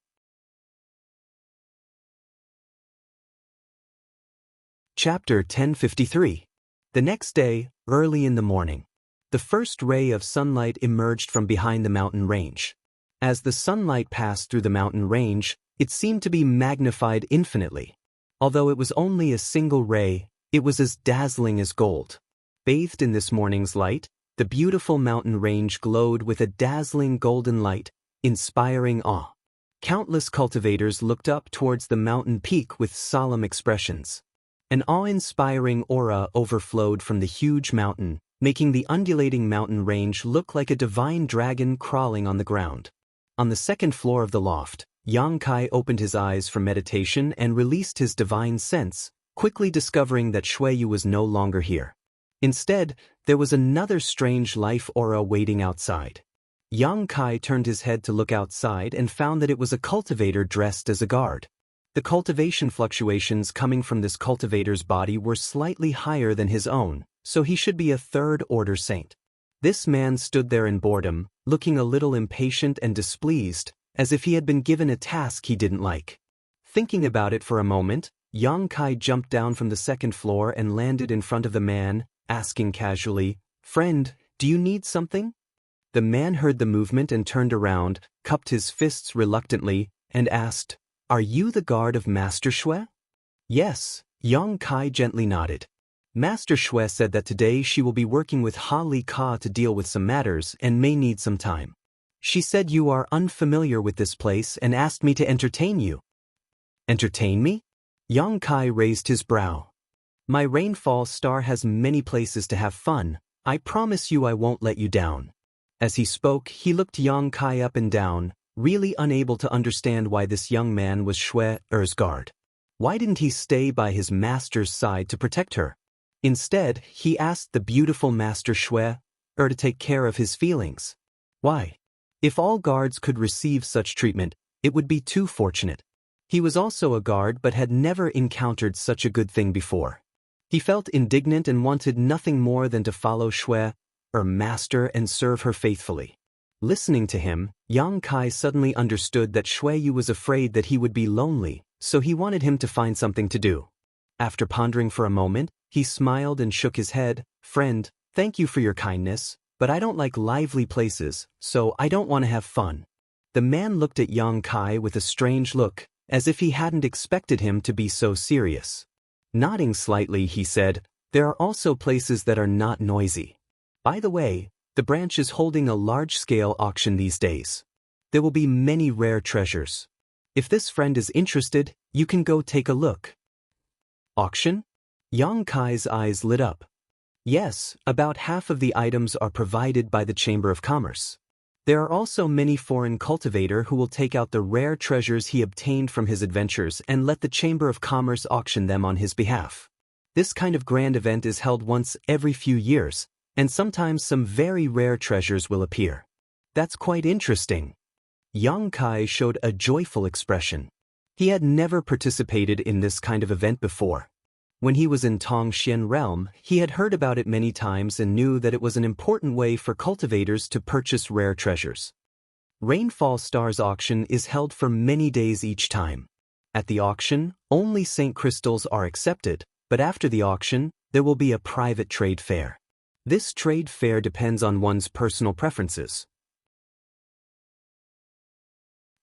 Chapter 1053. The next day, early in the morning, the first ray of sunlight emerged from behind the mountain range. As the sunlight passed through the mountain range, it seemed to be magnified infinitely. Although it was only a single ray, it was as dazzling as gold. Bathed in this morning's light, the beautiful mountain range glowed with a dazzling golden light, inspiring awe. Countless cultivators looked up towards the mountain peak with solemn expressions. An awe-inspiring aura overflowed from the huge mountain, making the undulating mountain range look like a divine dragon crawling on the ground. On the second floor of the loft, Yang Kai opened his eyes for meditation and released his divine sense, quickly discovering that Shui Yu was no longer here. Instead, there was another strange life aura waiting outside. Yang Kai turned his head to look outside and found that it was a cultivator dressed as a guard. The cultivation fluctuations coming from this cultivator's body were slightly higher than his own, so he should be a third-order saint. This man stood there in boredom, looking a little impatient and displeased, as if he had been given a task he didn't like. Thinking about it for a moment, Yang Kai jumped down from the second floor and landed in front of the man, asking casually, Friend, do you need something? The man heard the movement and turned around, cupped his fists reluctantly, and asked, Are you the guard of Master Shui? Yes, Yang Kai gently nodded. Master Shui said that today she will be working with Ha Li Ka to deal with some matters and may need some time. She said you are unfamiliar with this place and asked me to entertain you. Entertain me? Yang Kai raised his brow. My rainfall star has many places to have fun. I promise you I won't let you down. As he spoke, he looked Yang Kai up and down, really unable to understand why this young man was Shui-er's guard. Why didn't he stay by his master's side to protect her? Instead, he asked the beautiful Master Shui-er to take care of his feelings. Why? If all guards could receive such treatment, it would be too fortunate. He was also a guard but had never encountered such a good thing before. He felt indignant and wanted nothing more than to follow Shui, her master, and serve her faithfully. Listening to him, Yang Kai suddenly understood that Shui Yu was afraid that he would be lonely, so he wanted him to find something to do. After pondering for a moment, he smiled and shook his head. Friend, thank you for your kindness, but I don't like lively places, so I don't want to have fun. The man looked at Yang Kai with a strange look. as if he hadn't expected him to be so serious. Nodding slightly, he said, "There are also places that are not noisy. By the way, the branch is holding a large-scale auction these days. There will be many rare treasures. If this friend is interested, you can go take a look." Auction? Yang Kai's eyes lit up. Yes, about half of the items are provided by the Chamber of Commerce. There are also many foreign cultivators who will take out the rare treasures he obtained from his adventures and let the Chamber of Commerce auction them on his behalf. This kind of grand event is held once every few years, and sometimes some very rare treasures will appear. That's quite interesting. Yang Kai showed a joyful expression. He had never participated in this kind of event before. When he was in Tongxian realm, he had heard about it many times and knew that it was an important way for cultivators to purchase rare treasures. Rainfall Stars auction is held for many days each time. At the auction, only Saint crystals are accepted, but after the auction, there will be a private trade fair. This trade fair depends on one's personal preferences.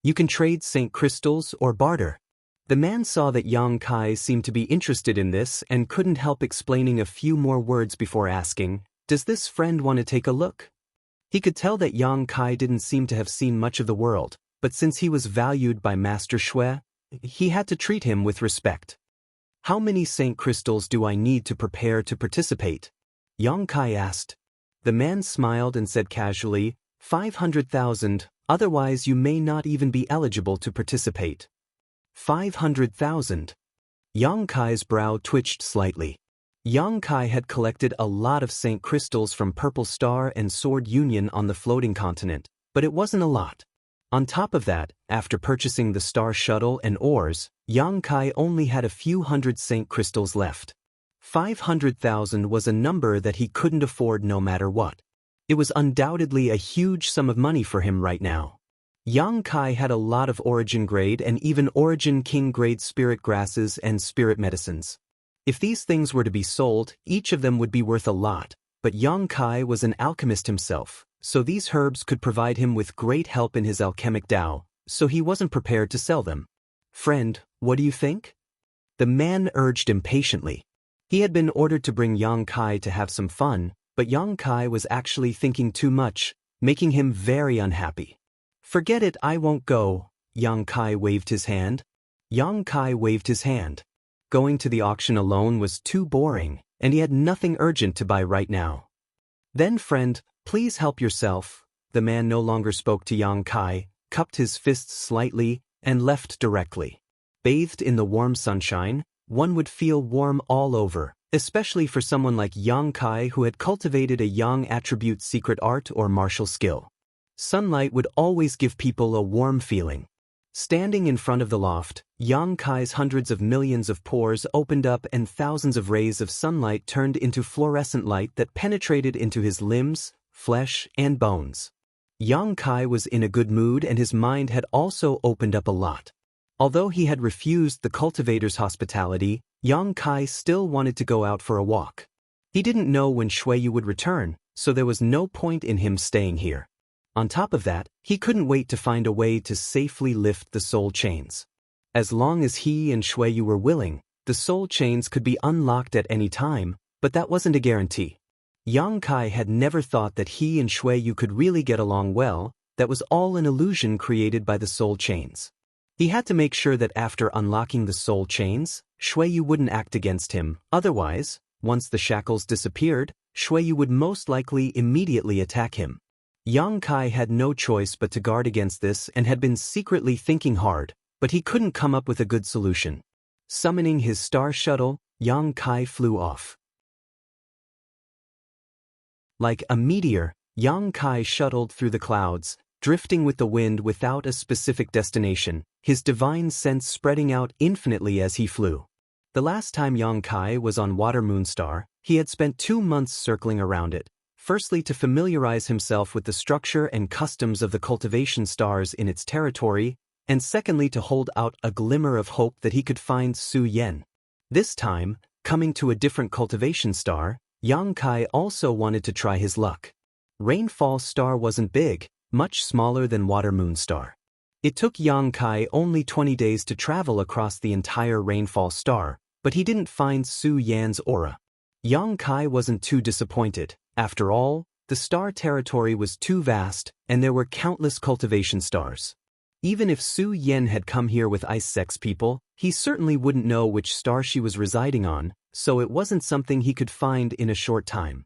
You can trade Saint crystals or barter. The man saw that Yang Kai seemed to be interested in this and couldn't help explaining a few more words before asking, "Does this friend want to take a look?" He could tell that Yang Kai didn't seem to have seen much of the world, but since he was valued by Master Shui, he had to treat him with respect. "How many Saint crystals do I need to prepare to participate?" Yang Kai asked. The man smiled and said casually, 500,000, otherwise you may not even be eligible to participate." 500,000. Yang Kai's brow twitched slightly. Yang Kai had collected a lot of Saint crystals from Purple Star and Sword Union on the floating continent, but it wasn't a lot. On top of that, after purchasing the Star Shuttle and ores, Yang Kai only had a few hundred Saint crystals left. 500,000 was a number that he couldn't afford no matter what. It was undoubtedly a huge sum of money for him right now. Yang Kai had a lot of Origin grade and even Origin King grade spirit grasses and spirit medicines. If these things were to be sold, each of them would be worth a lot, but Yang Kai was an alchemist himself, so these herbs could provide him with great help in his alchemic Tao, so he wasn't prepared to sell them. "Friend, what do you think?" The man urged impatiently. He had been ordered to bring Yang Kai to have some fun, but Yang Kai was actually thinking too much, making him very unhappy. "Forget it, I won't go." Yang Kai waved his hand. Yang Kai waved his hand. Going to the auction alone was too boring, and he had nothing urgent to buy right now. "Then friend, please help yourself." The man no longer spoke to Yang Kai, cupped his fists slightly, and left directly. Bathed in the warm sunshine, one would feel warm all over, especially for someone like Yang Kai who had cultivated a yang attribute secret art or martial skill. Sunlight would always give people a warm feeling. Standing in front of the loft, Yang Kai's hundreds of millions of pores opened up and thousands of rays of sunlight turned into fluorescent light that penetrated into his limbs, flesh, and bones. Yang Kai was in a good mood and his mind had also opened up a lot. Although he had refused the cultivator's hospitality, Yang Kai still wanted to go out for a walk. He didn't know when Shuiyu would return, so there was no point in him staying here. On top of that, he couldn't wait to find a way to safely lift the soul chains. As long as he and Shuiyu were willing, the soul chains could be unlocked at any time, but that wasn't a guarantee. Yang Kai had never thought that he and Shuiyu could really get along well. That was all an illusion created by the soul chains. He had to make sure that after unlocking the soul chains, Shuiyu wouldn't act against him, otherwise, once the shackles disappeared, Shuiyu would most likely immediately attack him. Yang Kai had no choice but to guard against this and had been secretly thinking hard, but he couldn't come up with a good solution. Summoning his star shuttle, Yang Kai flew off. Like a meteor, Yang Kai shuttled through the clouds, drifting with the wind without a specific destination, his divine sense spreading out infinitely as he flew. The last time Yang Kai was on Water Moonstar, he had spent 2 months circling around it, firstly to familiarize himself with the structure and customs of the cultivation stars in its territory, and secondly to hold out a glimmer of hope that he could find Su Yen. This time, coming to a different cultivation star, Yang Kai also wanted to try his luck. Rainfall Star wasn't big, much smaller than Water Moon Star. It took Yang Kai only 20 days to travel across the entire rainfall star, but he didn't find Su Yan's aura. Yang Kai wasn't too disappointed. After all, the star territory was too vast, and there were countless cultivation stars. Even if Su Yan had come here with ice sex people, he certainly wouldn't know which star she was residing on, so it wasn't something he could find in a short time.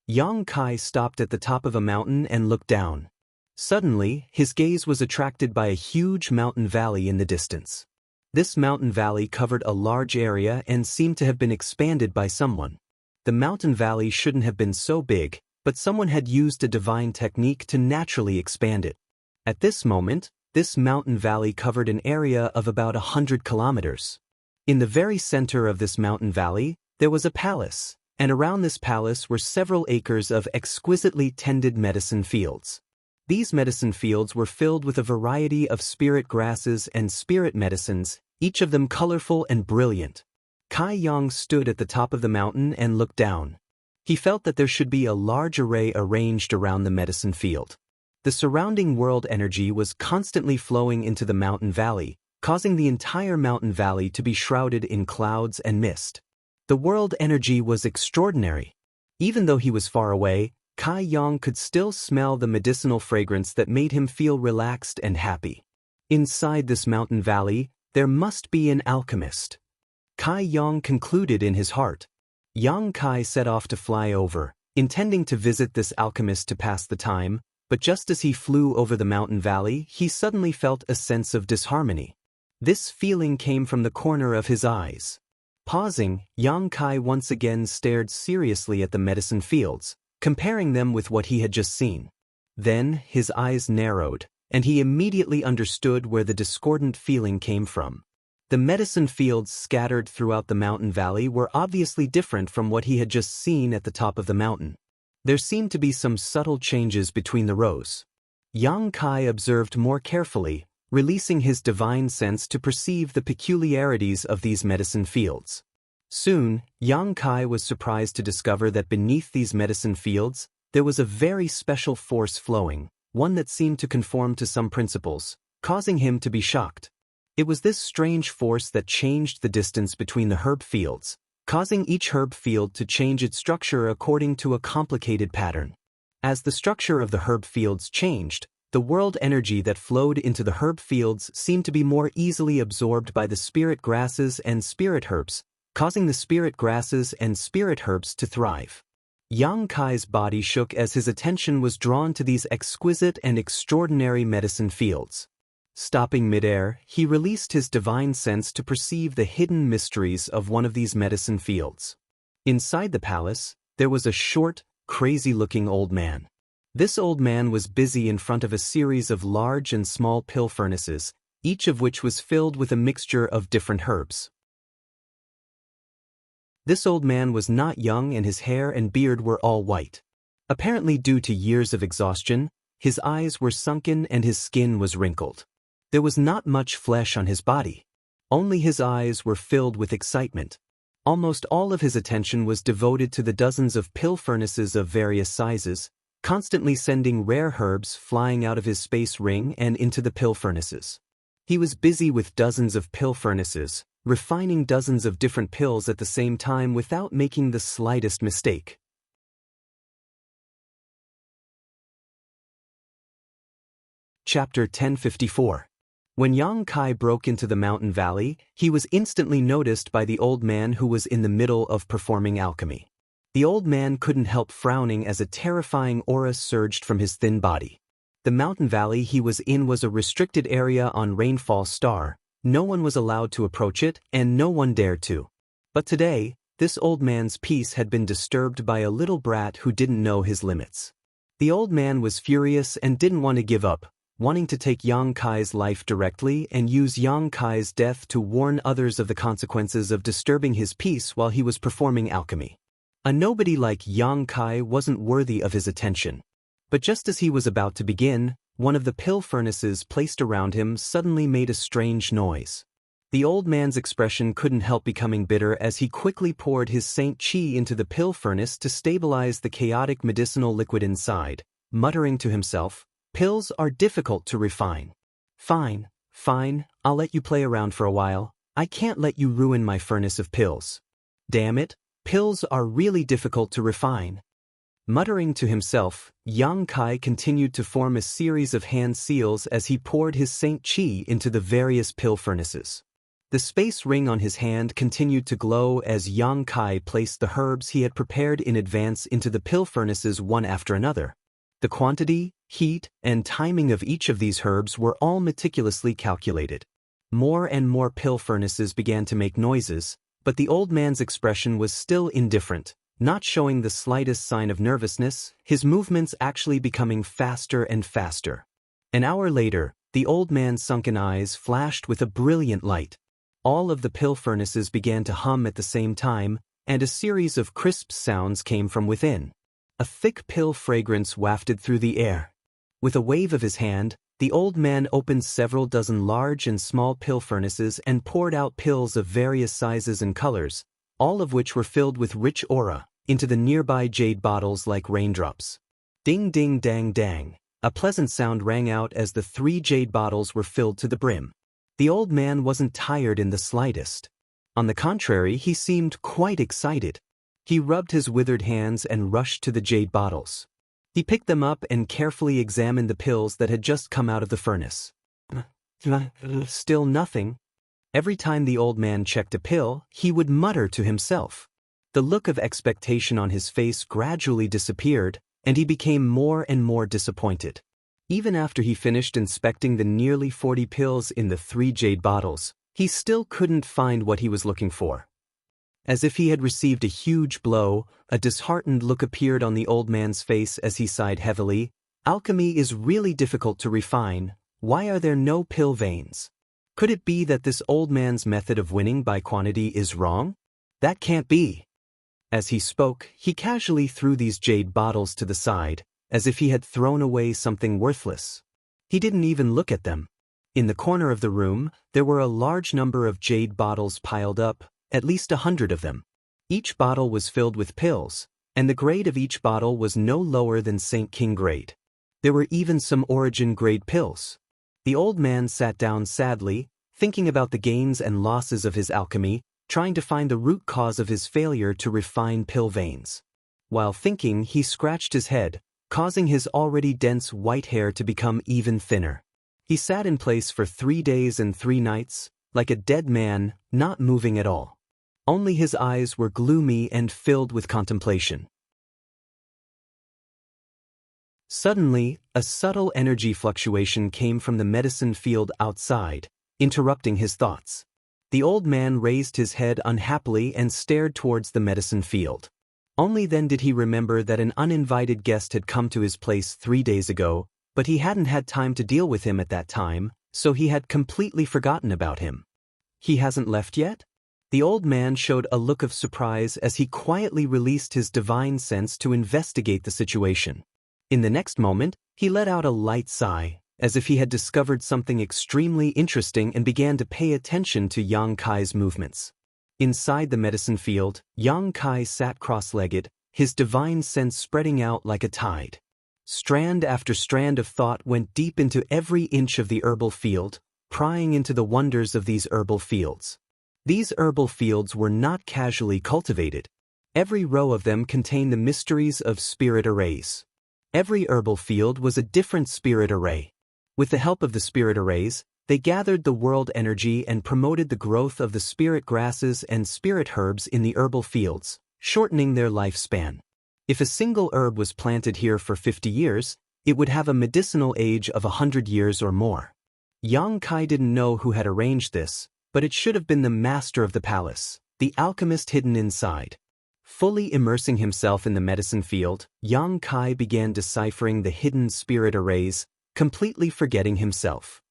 Yang Kai stopped at the top of a mountain and looked down. Suddenly, his gaze was attracted by a huge mountain valley in the distance. This mountain valley covered a large area and seemed to have been expanded by someone. The mountain valley shouldn't have been so big, but someone had used a divine technique to naturally expand it. At this moment, this mountain valley covered an area of about 100 kilometers. In the very center of this mountain valley, there was a palace, and around this palace were several acres of exquisitely tended medicine fields. These medicine fields were filled with a variety of spirit grasses and spirit medicines, each of them colorful and brilliant. Kai Yang stood at the top of the mountain and looked down. He felt that there should be a large array arranged around the medicine field. The surrounding world energy was constantly flowing into the mountain valley, causing the entire mountain valley to be shrouded in clouds and mist. The world energy was extraordinary. Even though he was far away, Kai Yang could still smell the medicinal fragrance that made him feel relaxed and happy. Inside this mountain valley, there must be an alchemist. Kai Yang concluded in his heart. Yang Kai set off to fly over, intending to visit this alchemist to pass the time, but just as he flew over the mountain valley, he suddenly felt a sense of disharmony. This feeling came from the corner of his eyes. Pausing, Yang Kai once again stared seriously at the medicine fields, comparing them with what he had just seen. Then, his eyes narrowed, and he immediately understood where the discordant feeling came from. The medicine fields scattered throughout the mountain valley were obviously different from what he had just seen at the top of the mountain. There seemed to be some subtle changes between the rows. Yang Kai observed more carefully, releasing his divine sense to perceive the peculiarities of these medicine fields. Soon, Yang Kai was surprised to discover that beneath these medicine fields, there was a very special force flowing, one that seemed to conform to some principles, causing him to be shocked. It was this strange force that changed the distance between the herb fields, causing each herb field to change its structure according to a complicated pattern. As the structure of the herb fields changed, the world energy that flowed into the herb fields seemed to be more easily absorbed by the spirit grasses and spirit herbs, causing the spirit grasses and spirit herbs to thrive. Yang Kai's body shook as his attention was drawn to these exquisite and extraordinary medicine fields. Stopping midair, he released his divine sense to perceive the hidden mysteries of one of these medicine fields. Inside the palace, there was a short, crazy-looking old man. This old man was busy in front of a series of large and small pill furnaces, each of which was filled with a mixture of different herbs. This old man was not young and his hair and beard were all white. Apparently due to years of exhaustion, his eyes were sunken and his skin was wrinkled. There was not much flesh on his body. Only his eyes were filled with excitement. Almost all of his attention was devoted to the dozens of pill furnaces of various sizes, constantly sending rare herbs flying out of his space ring and into the pill furnaces. He was busy with dozens of pill furnaces, refining dozens of different pills at the same time without making the slightest mistake. Chapter 1054. When Yang Kai broke into the mountain valley, he was instantly noticed by the old man who was in the middle of performing alchemy. The old man couldn't help frowning as a terrifying aura surged from his thin body. The mountain valley he was in was a restricted area on Rainfall Star. No one was allowed to approach it, and no one dared to. But today, this old man's peace had been disturbed by a little brat who didn't know his limits. The old man was furious and didn't want to give up, wanting to take Yang Kai's life directly and use Yang Kai's death to warn others of the consequences of disturbing his peace while he was performing alchemy. A nobody like Yang Kai wasn't worthy of his attention. But just as he was about to begin, one of the pill furnaces placed around him suddenly made a strange noise. The old man's expression couldn't help becoming bitter as he quickly poured his Saint Qi into the pill furnace to stabilize the chaotic medicinal liquid inside, muttering to himself, "Pills are difficult to refine." Fine, fine, I'll let you play around for a while. I can't let you ruin my furnace of pills. Damn it, pills are really difficult to refine. Muttering to himself, Yang Kai continued to form a series of hand seals as he poured his Saint Qi into the various pill furnaces. The space ring on his hand continued to glow as Yang Kai placed the herbs he had prepared in advance into the pill furnaces one after another. The quantity, heat, and timing of each of these herbs were all meticulously calculated. More and more pill furnaces began to make noises, but the old man's expression was still indifferent, not showing the slightest sign of nervousness, his movements actually becoming faster and faster. An hour later, the old man's sunken eyes flashed with a brilliant light. All of the pill furnaces began to hum at the same time, and a series of crisp sounds came from within. A thick pill fragrance wafted through the air. With a wave of his hand, the old man opened several dozen large and small pill furnaces and poured out pills of various sizes and colors, all of which were filled with rich aura, into the nearby jade bottles like raindrops. Ding ding dang dang. A pleasant sound rang out as the 3 jade bottles were filled to the brim. The old man wasn't tired in the slightest. On the contrary, he seemed quite excited. He rubbed his withered hands and rushed to the jade bottles. He picked them up and carefully examined the pills that had just come out of the furnace. Still nothing. Every time the old man checked a pill, he would mutter to himself. The look of expectation on his face gradually disappeared, and he became more and more disappointed. Even after he finished inspecting the nearly 40 pills in the 3 jade bottles, he still couldn't find what he was looking for. As if he had received a huge blow, a disheartened look appeared on the old man's face as he sighed heavily. Alchemy is really difficult to refine. Why are there no pill veins? Could it be that this old man's method of winning by quantity is wrong? That can't be. As he spoke, he casually threw these jade bottles to the side, as if he had thrown away something worthless. He didn't even look at them. In the corner of the room, there were a large number of jade bottles piled up, at least 100 of them. Each bottle was filled with pills, and the grade of each bottle was no lower than St. King grade. There were even some origin grade pills. The old man sat down sadly, thinking about the gains and losses of his alchemy, trying to find the root cause of his failure to refine pill veins. While thinking, he scratched his head, causing his already dense white hair to become even thinner. He sat in place for 3 days and 3 nights, like a dead man, not moving at all. Only his eyes were gloomy and filled with contemplation. Suddenly, a subtle energy fluctuation came from the medicine field outside, interrupting his thoughts. The old man raised his head unhappily and stared towards the medicine field. Only then did he remember that an uninvited guest had come to his place 3 days ago, but he hadn't had time to deal with him at that time, so he had completely forgotten about him. He hasn't left yet? The old man showed a look of surprise as he quietly released his divine sense to investigate the situation. In the next moment, he let out a light sigh, as if he had discovered something extremely interesting and began to pay attention to Yang Kai's movements. Inside the medicine field, Yang Kai sat cross-legged, his divine sense spreading out like a tide. Strand after strand of thought went deep into every inch of the herbal field, prying into the wonders of these herbal fields. These herbal fields were not casually cultivated. Every row of them contained the mysteries of spirit arrays. Every herbal field was a different spirit array. With the help of the spirit arrays, they gathered the world energy and promoted the growth of the spirit grasses and spirit herbs in the herbal fields, shortening their lifespan. If a single herb was planted here for 50 years, it would have a medicinal age of 100 years or more. Yang Kai didn't know who had arranged this, but it should have been the master of the palace, the alchemist hidden inside. Fully immersing himself in the medicine field, Yang Kai began deciphering the hidden spirit arrays, completely forgetting himself.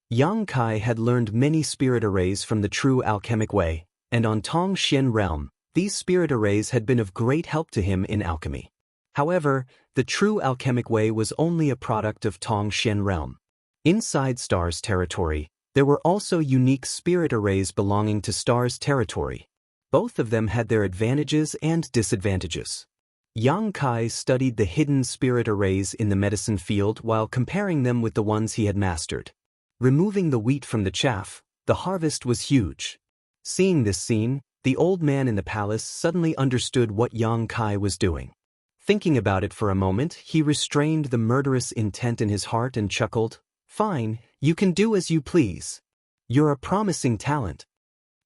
Yang Kai had learned many spirit arrays from the true alchemic way, and on Tong Xian realm, these spirit arrays had been of great help to him in alchemy. However, the true alchemic way was only a product of Tong Xian realm. Inside Star's territory, there were also unique spirit arrays belonging to Star's territory. Both of them had their advantages and disadvantages. Yang Kai studied the hidden spirit arrays in the medicine field while comparing them with the ones he had mastered. removing the wheat from the chaff. The harvest was huge. Seeing this scene, the old man in the palace suddenly understood what Yang Kai was doing. Thinking about it for a moment, he restrained the murderous intent in his heart and chuckled, "Fine, you can do as you please. You're a promising talent."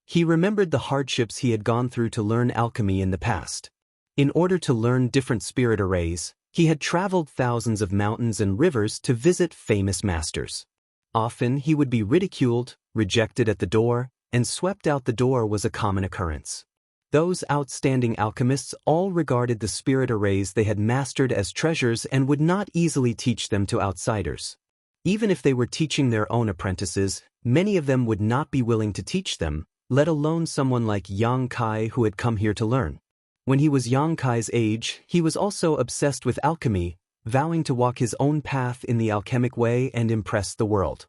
He remembered the hardships he had gone through to learn alchemy in the past. In order to learn different spirit arrays, he had traveled thousands of mountains and rivers to visit famous masters. Often he would be ridiculed, rejected at the door, and swept out the door was a common occurrence. Those outstanding alchemists all regarded the spirit arrays they had mastered as treasures and would not easily teach them to outsiders. Even if they were teaching their own apprentices, many of them would not be willing to teach them, let alone someone like Yang Kai who had come here to learn. When he was Yang Kai's age, he was also obsessed with alchemy, vowing to walk his own path in the alchemic way and impress the world.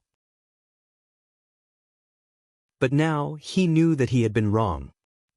But now, he knew that he had been wrong.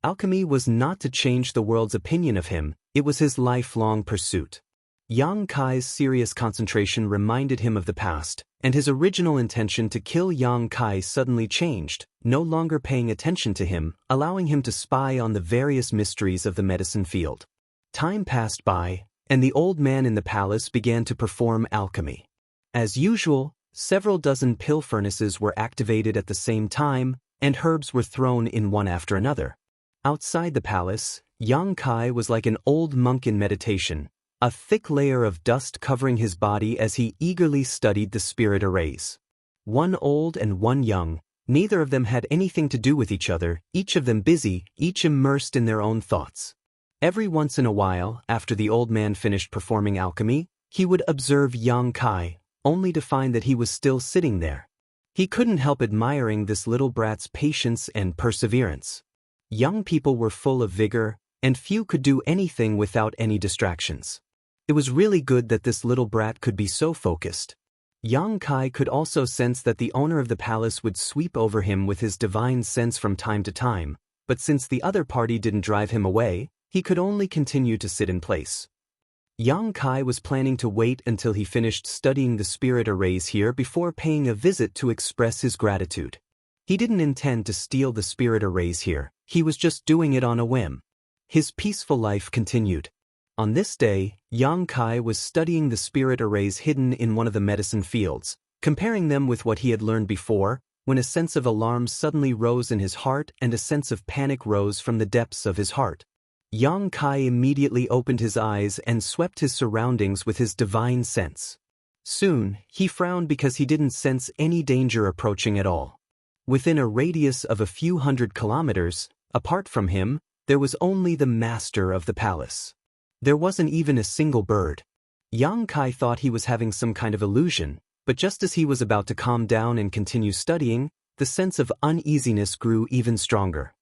Alchemy was not to change the world's opinion of him, it was his lifelong pursuit. Yang Kai's serious concentration reminded him of the past, and his original intention to kill Yang Kai suddenly changed, no longer paying attention to him, allowing him to spy on the various mysteries of the medicine field. Time passed by, and the old man in the palace began to perform alchemy. As usual, several dozen pill furnaces were activated at the same time, and herbs were thrown in one after another. Outside the palace, Yang Kai was like an old monk in meditation, a thick layer of dust covering his body as he eagerly studied the spirit arrays. One old and one young, neither of them had anything to do with each other, each of them busy, each immersed in their own thoughts. Every once in a while, after the old man finished performing alchemy, he would observe Yang Kai, only to find that he was still sitting there. He couldn't help admiring this little brat's patience and perseverance. Young people were full of vigor, and few could do anything without any distractions. It was really good that this little brat could be so focused. Yang Kai could also sense that the owner of the palace would sweep over him with his divine sense from time to time, but since the other party didn't drive him away, he could only continue to sit in place. Yang Kai was planning to wait until he finished studying the spirit arrays here before paying a visit to express his gratitude. He didn't intend to steal the spirit arrays here, he was just doing it on a whim. His peaceful life continued. On this day, Yang Kai was studying the spirit arrays hidden in one of the medicine fields, comparing them with what he had learned before, when a sense of alarm suddenly rose in his heart and a sense of panic rose from the depths of his heart. Yang Kai immediately opened his eyes and swept his surroundings with his divine sense. Soon, he frowned because he didn't sense any danger approaching at all. Within a radius of a few hundred kilometers, apart from him, there was only the master of the palace. There wasn't even a single bird. Yang Kai thought he was having some kind of illusion, but just as he was about to calm down and continue studying, the sense of uneasiness grew even stronger.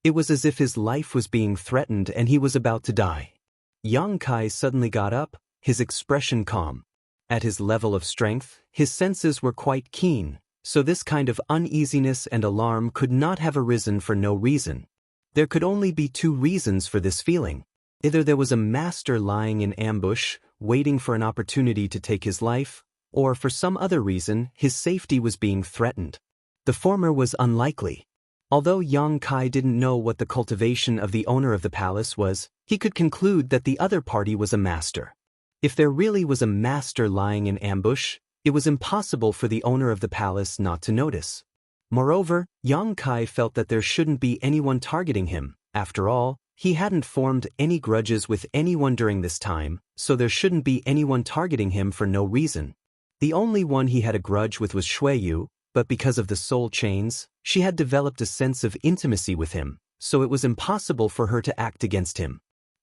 It was as if his life was being threatened and he was about to die. Yang Kai suddenly got up, his expression calm. At his level of strength, his senses were quite keen, so this kind of uneasiness and alarm could not have arisen for no reason. There could only be two reasons for this feeling. Either there was a master lying in ambush, waiting for an opportunity to take his life, or for some other reason, his safety was being threatened. The former was unlikely. Although Yang Kai didn't know what the cultivation of the owner of the palace was, he could conclude that the other party was a master. If there really was a master lying in ambush, it was impossible for the owner of the palace not to notice. Moreover, Yang Kai felt that there shouldn't be anyone targeting him. After all, he hadn't formed any grudges with anyone during this time, so there shouldn't be anyone targeting him for no reason. The only one he had a grudge with was Xueyu, but because of the soul chains, she had developed a sense of intimacy with him, so it was impossible for her to act against him.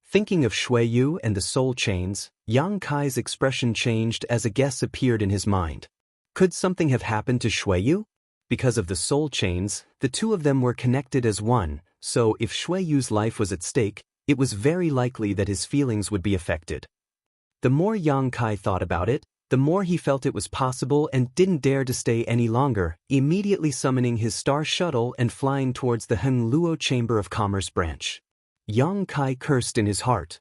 Thinking of Xueyu and the soul chains, Yang Kai's expression changed as a guess appeared in his mind. Could something have happened to Xueyu? Because of the soul chains, the two of them were connected as one, so if Xueyu's life was at stake, it was very likely that his feelings would be affected. The more Yang Kai thought about it, the more he felt it was possible and didn't dare to stay any longer, immediately summoning his star shuttle and flying towards the Hengluo Chamber of Commerce branch. Yang Kai cursed in his heart.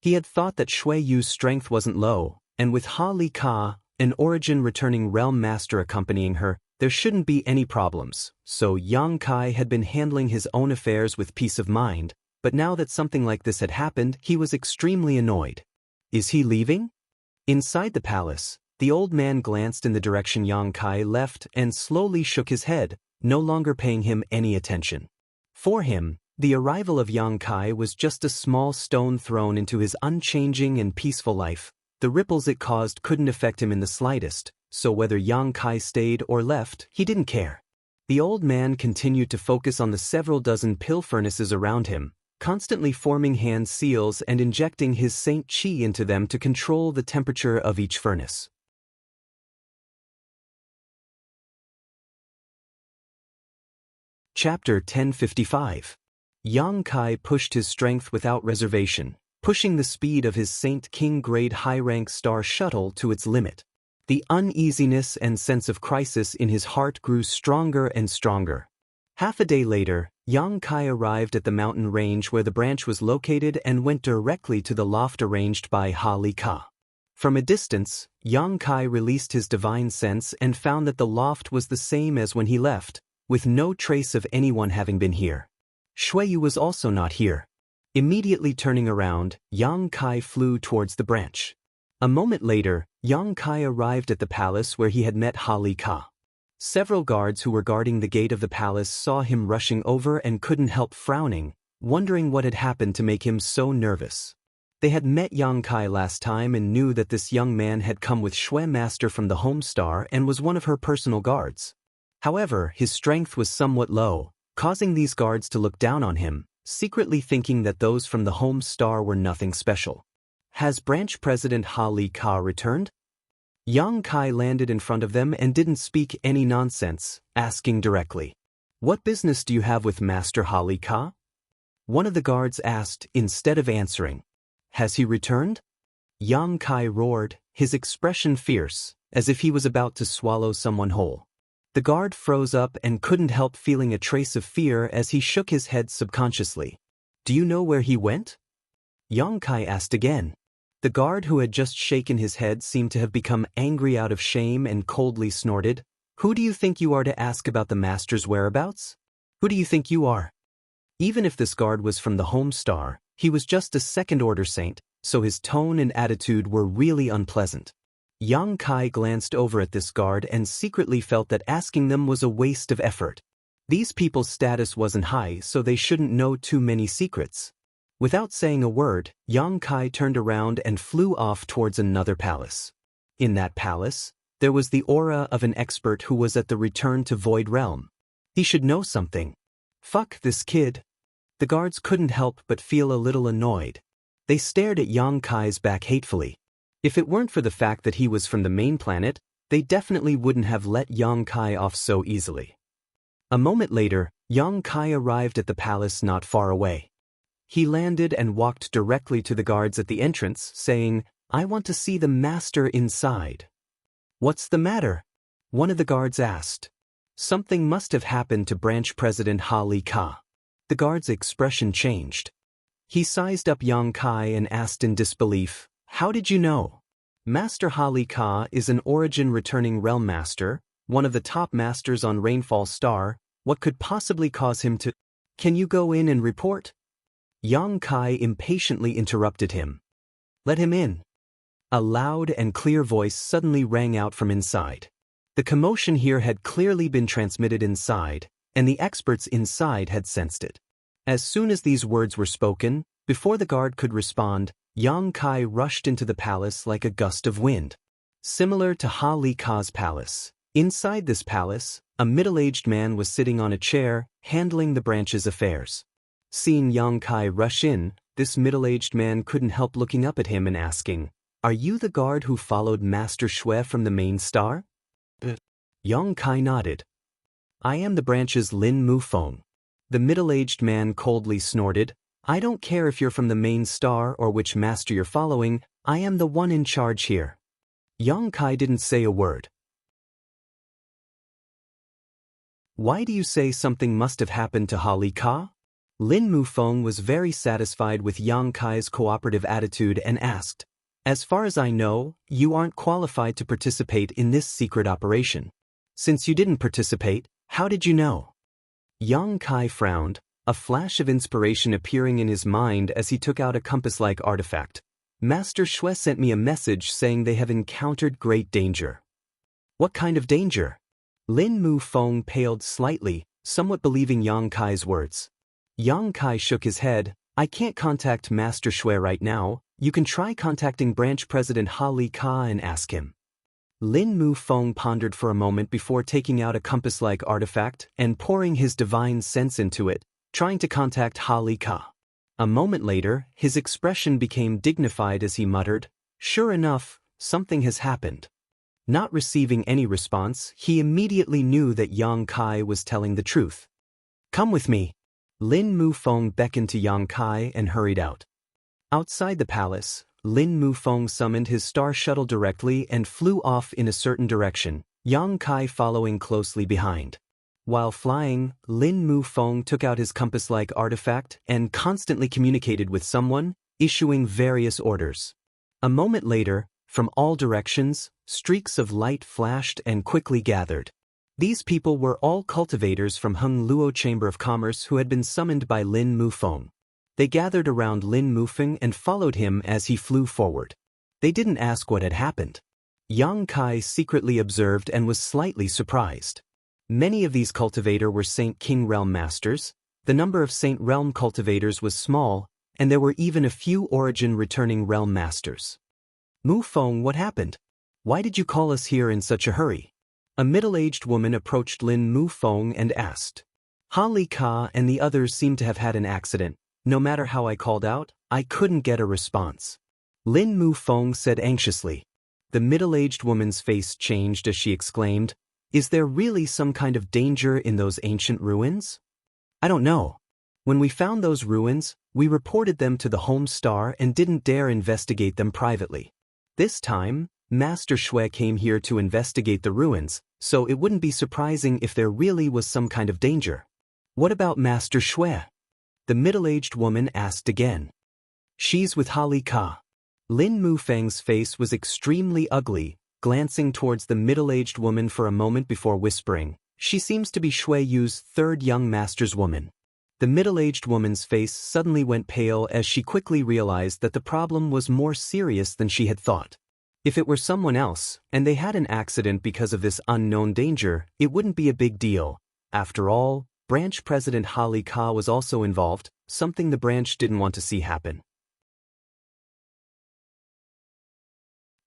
He had thought that Xueyu's strength wasn't low, and with Ha Li Ka, An origin-returning realm master accompanying her, there shouldn't be any problems, so Yang Kai had been handling his own affairs with peace of mind, but now that something like this had happened, he was extremely annoyed. Is he leaving? Inside the palace, the old man glanced in the direction Yang Kai left and slowly shook his head, no longer paying him any attention. For him, the arrival of Yang Kai was just a small stone thrown into his unchanging and peaceful life. The ripples it caused couldn't affect him in the slightest, so whether Yang Kai stayed or left, he didn't care. The old man continued to focus on the several dozen pill furnaces around him, constantly forming hand seals and injecting his Saint Qi into them to control the temperature of each furnace. Chapter 1055. Yang Kai pushed his strength without reservation, pushing the speed of his Saint King grade high-rank star shuttle to its limit. The uneasiness and sense of crisis in his heart grew stronger and stronger. Half a day later, Yang Kai arrived at the mountain range where the branch was located and went directly to the loft arranged by Ha Li Ka. From a distance, Yang Kai released his divine sense and found that the loft was the same as when he left, with no trace of anyone having been here. Shuiyu was also not here. Immediately turning around, Yang Kai flew towards the branch. A moment later, Yang Kai arrived at the palace where he had met Ha Li Ka. Several guards who were guarding the gate of the palace saw him rushing over and couldn't help frowning, wondering what had happened to make him so nervous. They had met Yang Kai last time and knew that this young man had come with Shui Master from the Home Star and was one of her personal guards. However, his strength was somewhat low, causing these guards to look down on him, secretly thinking that those from the Home Star were nothing special. Has Branch President Ha Li Ka returned? Yang Kai landed in front of them and didn't speak any nonsense, asking directly, "What business do you have with Master Ha Li Ka?" One of the guards asked instead of answering. "Has he returned?" Yang Kai roared, his expression fierce, as if he was about to swallow someone whole. The guard froze up and couldn't help feeling a trace of fear as he shook his head subconsciously. "Do you know where he went?" Yang Kai asked again. The guard who had just shaken his head seemed to have become angry out of shame and coldly snorted, "Who do you think you are to ask about the master's whereabouts? Who do you think you are?" Even if this guard was from the Home Star, he was just a second-order saint, so his tone and attitude were really unpleasant. Yang Kai glanced over at this guard and secretly felt that asking them was a waste of effort. These people's status wasn't high, so they shouldn't know too many secrets. Without saying a word, Yang Kai turned around and flew off towards another palace. In that palace, there was the aura of an expert who was at the return to Void Realm. He should know something. Fuck this kid. The guards couldn't help but feel a little annoyed. They stared at Yang Kai's back hatefully. If it weren't for the fact that he was from the main planet, they definitely wouldn't have let Yang Kai off so easily. A moment later, Yang Kai arrived at the palace not far away. He landed and walked directly to the guards at the entrance, saying, "I want to see the master inside." "What's the matter?" one of the guards asked. Something must have happened to Branch President Ha Li Ka. The guard's expression changed. He sized up Yang Kai and asked in disbelief, "How did you know?" Master Ha Li Ka is an origin-returning realm master, one of the top masters on Rainfall Star. What could possibly cause him to— "Can you go in and report?" Yang Kai impatiently interrupted him. "Let him in." A loud and clear voice suddenly rang out from inside. The commotion here had clearly been transmitted inside, and the experts inside had sensed it. As soon as these words were spoken, before the guard could respond, Yang Kai rushed into the palace like a gust of wind. Similar to Ha Li Ka's palace, inside this palace, a middle-aged man was sitting on a chair, handling the branch's affairs. Seeing Yang Kai rush in, this middle-aged man couldn't help looking up at him and asking, "Are you the guard who followed Master Shui from the main star?" Yang Kai nodded. "I am the branch's Lin Mufeng." The middle-aged man coldly snorted, "I don't care if you're from the main star or which master you're following, I am the one in charge here." Yang Kai didn't say a word. "Why do you say something must have happened to Ha Li Ka?" Lin Mufeng was very satisfied with Yang Kai's cooperative attitude and asked, As far as I know, you aren't qualified to participate in this secret operation. Since you didn't participate, how did you know? Yang Kai frowned, a flash of inspiration appearing in his mind as he took out a compass-like artifact. Master Shui sent me a message saying they have encountered great danger. What kind of danger? Lin Mu Feng paled slightly, somewhat believing Yang Kai's words. Yang Kai shook his head. I can't contact Master Shui right now. You can try contacting Branch President Ha Li Ka and ask him. Lin Mu Feng pondered for a moment before taking out a compass-like artifact and pouring his divine sense into it, trying to contact Ha Li Ka. A moment later, his expression became dignified as he muttered, "Sure enough, something has happened." Not receiving any response, he immediately knew that Yang Kai was telling the truth. "Come with me." Lin Mu Feng beckoned to Yang Kai and hurried out. Outside the palace, Lin Mu Feng summoned his star shuttle directly and flew off in a certain direction, Yang Kai following closely behind. While flying, Lin Mu Feng took out his compass-like artifact and constantly communicated with someone, issuing various orders. A moment later, from all directions, streaks of light flashed and quickly gathered. These people were all cultivators from Hung Luo Chamber of Commerce who had been summoned by Lin Mu Feng. They gathered around Lin Mu Feng and followed him as he flew forward. They didn't ask what had happened. Yang Kai secretly observed and was slightly surprised. Many of these cultivators were Saint King Realm Masters. The number of Saint Realm cultivators was small, and there were even a few Origin returning Realm Masters. Mu Feng, what happened? Why did you call us here in such a hurry? A middle-aged woman approached Lin Mu Feng and asked. Ha Li Ka and the others seemed to have had an accident. No matter how I called out, I couldn't get a response. Lin Mu Feng said anxiously. The middle-aged woman's face changed as she exclaimed, "Is there really some kind of danger in those ancient ruins?" "I don't know. When we found those ruins, we reported them to the Home Star and didn't dare investigate them privately. This time, Master Shui came here to investigate the ruins, so it wouldn't be surprising if there really was some kind of danger." "What about Master Shui?" the middle-aged woman asked again. "She's with Ha Li Ka." Lin Mu Feng's face was extremely ugly, glancing towards the middle-aged woman for a moment before whispering, "She seems to be Shui Yu's third young master's woman." The middle-aged woman's face suddenly went pale as she quickly realized that the problem was more serious than she had thought. If it were someone else, and they had an accident because of this unknown danger, it wouldn't be a big deal. After all, Branch President Ha Li Ka was also involved, something the branch didn't want to see happen.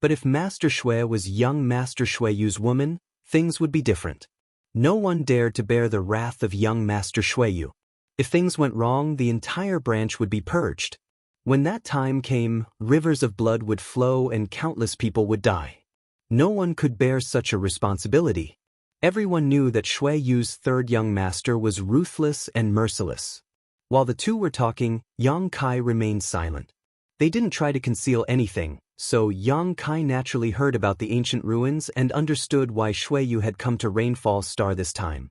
But if Master Shui was young Master Shui Yu's woman, things would be different. No one dared to bear the wrath of young Master Shui Yu. If things went wrong, the entire branch would be purged. When that time came, rivers of blood would flow and countless people would die. No one could bear such a responsibility. Everyone knew that Shui Yu's third young master was ruthless and merciless. While the two were talking, Yang Kai remained silent. They didn't try to conceal anything, so Yang Kai naturally heard about the ancient ruins and understood why Shui Yu had come to Rainfall Star this time.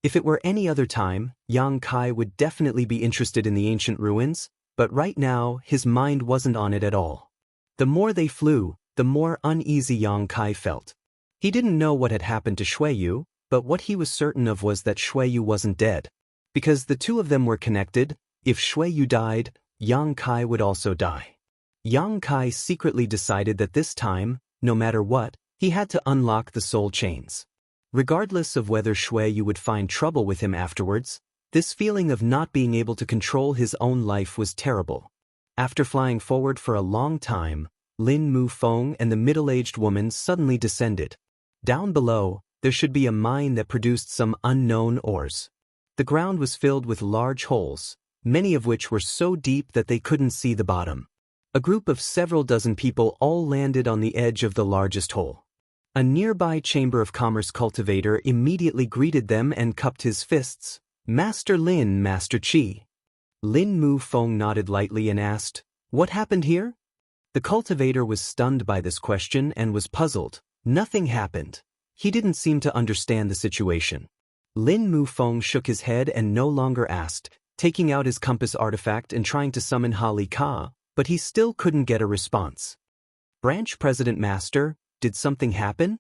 If it were any other time, Yang Kai would definitely be interested in the ancient ruins, but right now his mind wasn't on it at all. The more they flew, the more uneasy Yang Kai felt. He didn't know what had happened to Shui Yu, but what he was certain of was that Shui Yu wasn't dead. Because the two of them were connected, if Shui Yu died, Yang Kai would also die. Yang Kai secretly decided that this time, no matter what, he had to unlock the soul chains. Regardless of whether Shui Yu would find trouble with him afterwards, this feeling of not being able to control his own life was terrible. After flying forward for a long time, Lin Mu Feng and the middle-aged woman suddenly descended. Down below, there should be a mine that produced some unknown ores. The ground was filled with large holes, many of which were so deep that they couldn't see the bottom. A group of several dozen people all landed on the edge of the largest hole. A nearby Chamber of Commerce cultivator immediately greeted them and cupped his fists. "Master Lin, Master Qi." Lin Mu Feng nodded lightly and asked, "What happened here?" The cultivator was stunned by this question and was puzzled. Nothing happened. He didn't seem to understand the situation. Lin Mu Feng shook his head and no longer asked, taking out his compass artifact and trying to summon Ha Li Ka, but he still couldn't get a response. Branch President Master, did something happen?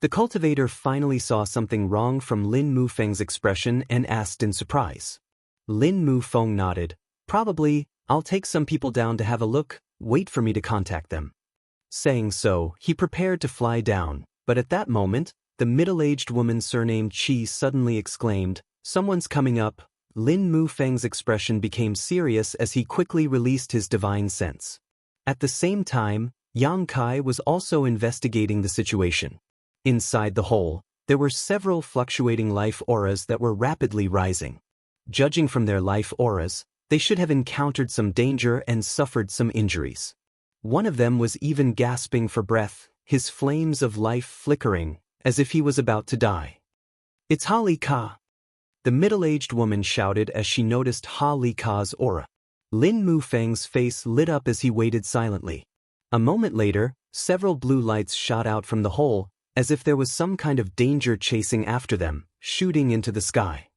The cultivator finally saw something wrong from Lin Mufeng's expression and asked in surprise. Lin Mufeng nodded. Probably, I'll take some people down to have a look, wait for me to contact them. Saying so, he prepared to fly down, but at that moment, the middle-aged woman surnamed Qi suddenly exclaimed, "Someone's coming up." Lin Mufeng's expression became serious as he quickly released his divine sense. At the same time, Yang Kai was also investigating the situation. Inside the hole, there were several fluctuating life auras that were rapidly rising. Judging from their life auras, they should have encountered some danger and suffered some injuries. One of them was even gasping for breath, his flames of life flickering, as if he was about to die. "It's Ha Li Ka!" The middle-aged woman shouted as she noticed Ha Li Ka's aura. Lin Mufeng's face lit up as he waited silently. A moment later, several blue lights shot out from the hole, as if there was some kind of danger chasing after them, shooting into the sky.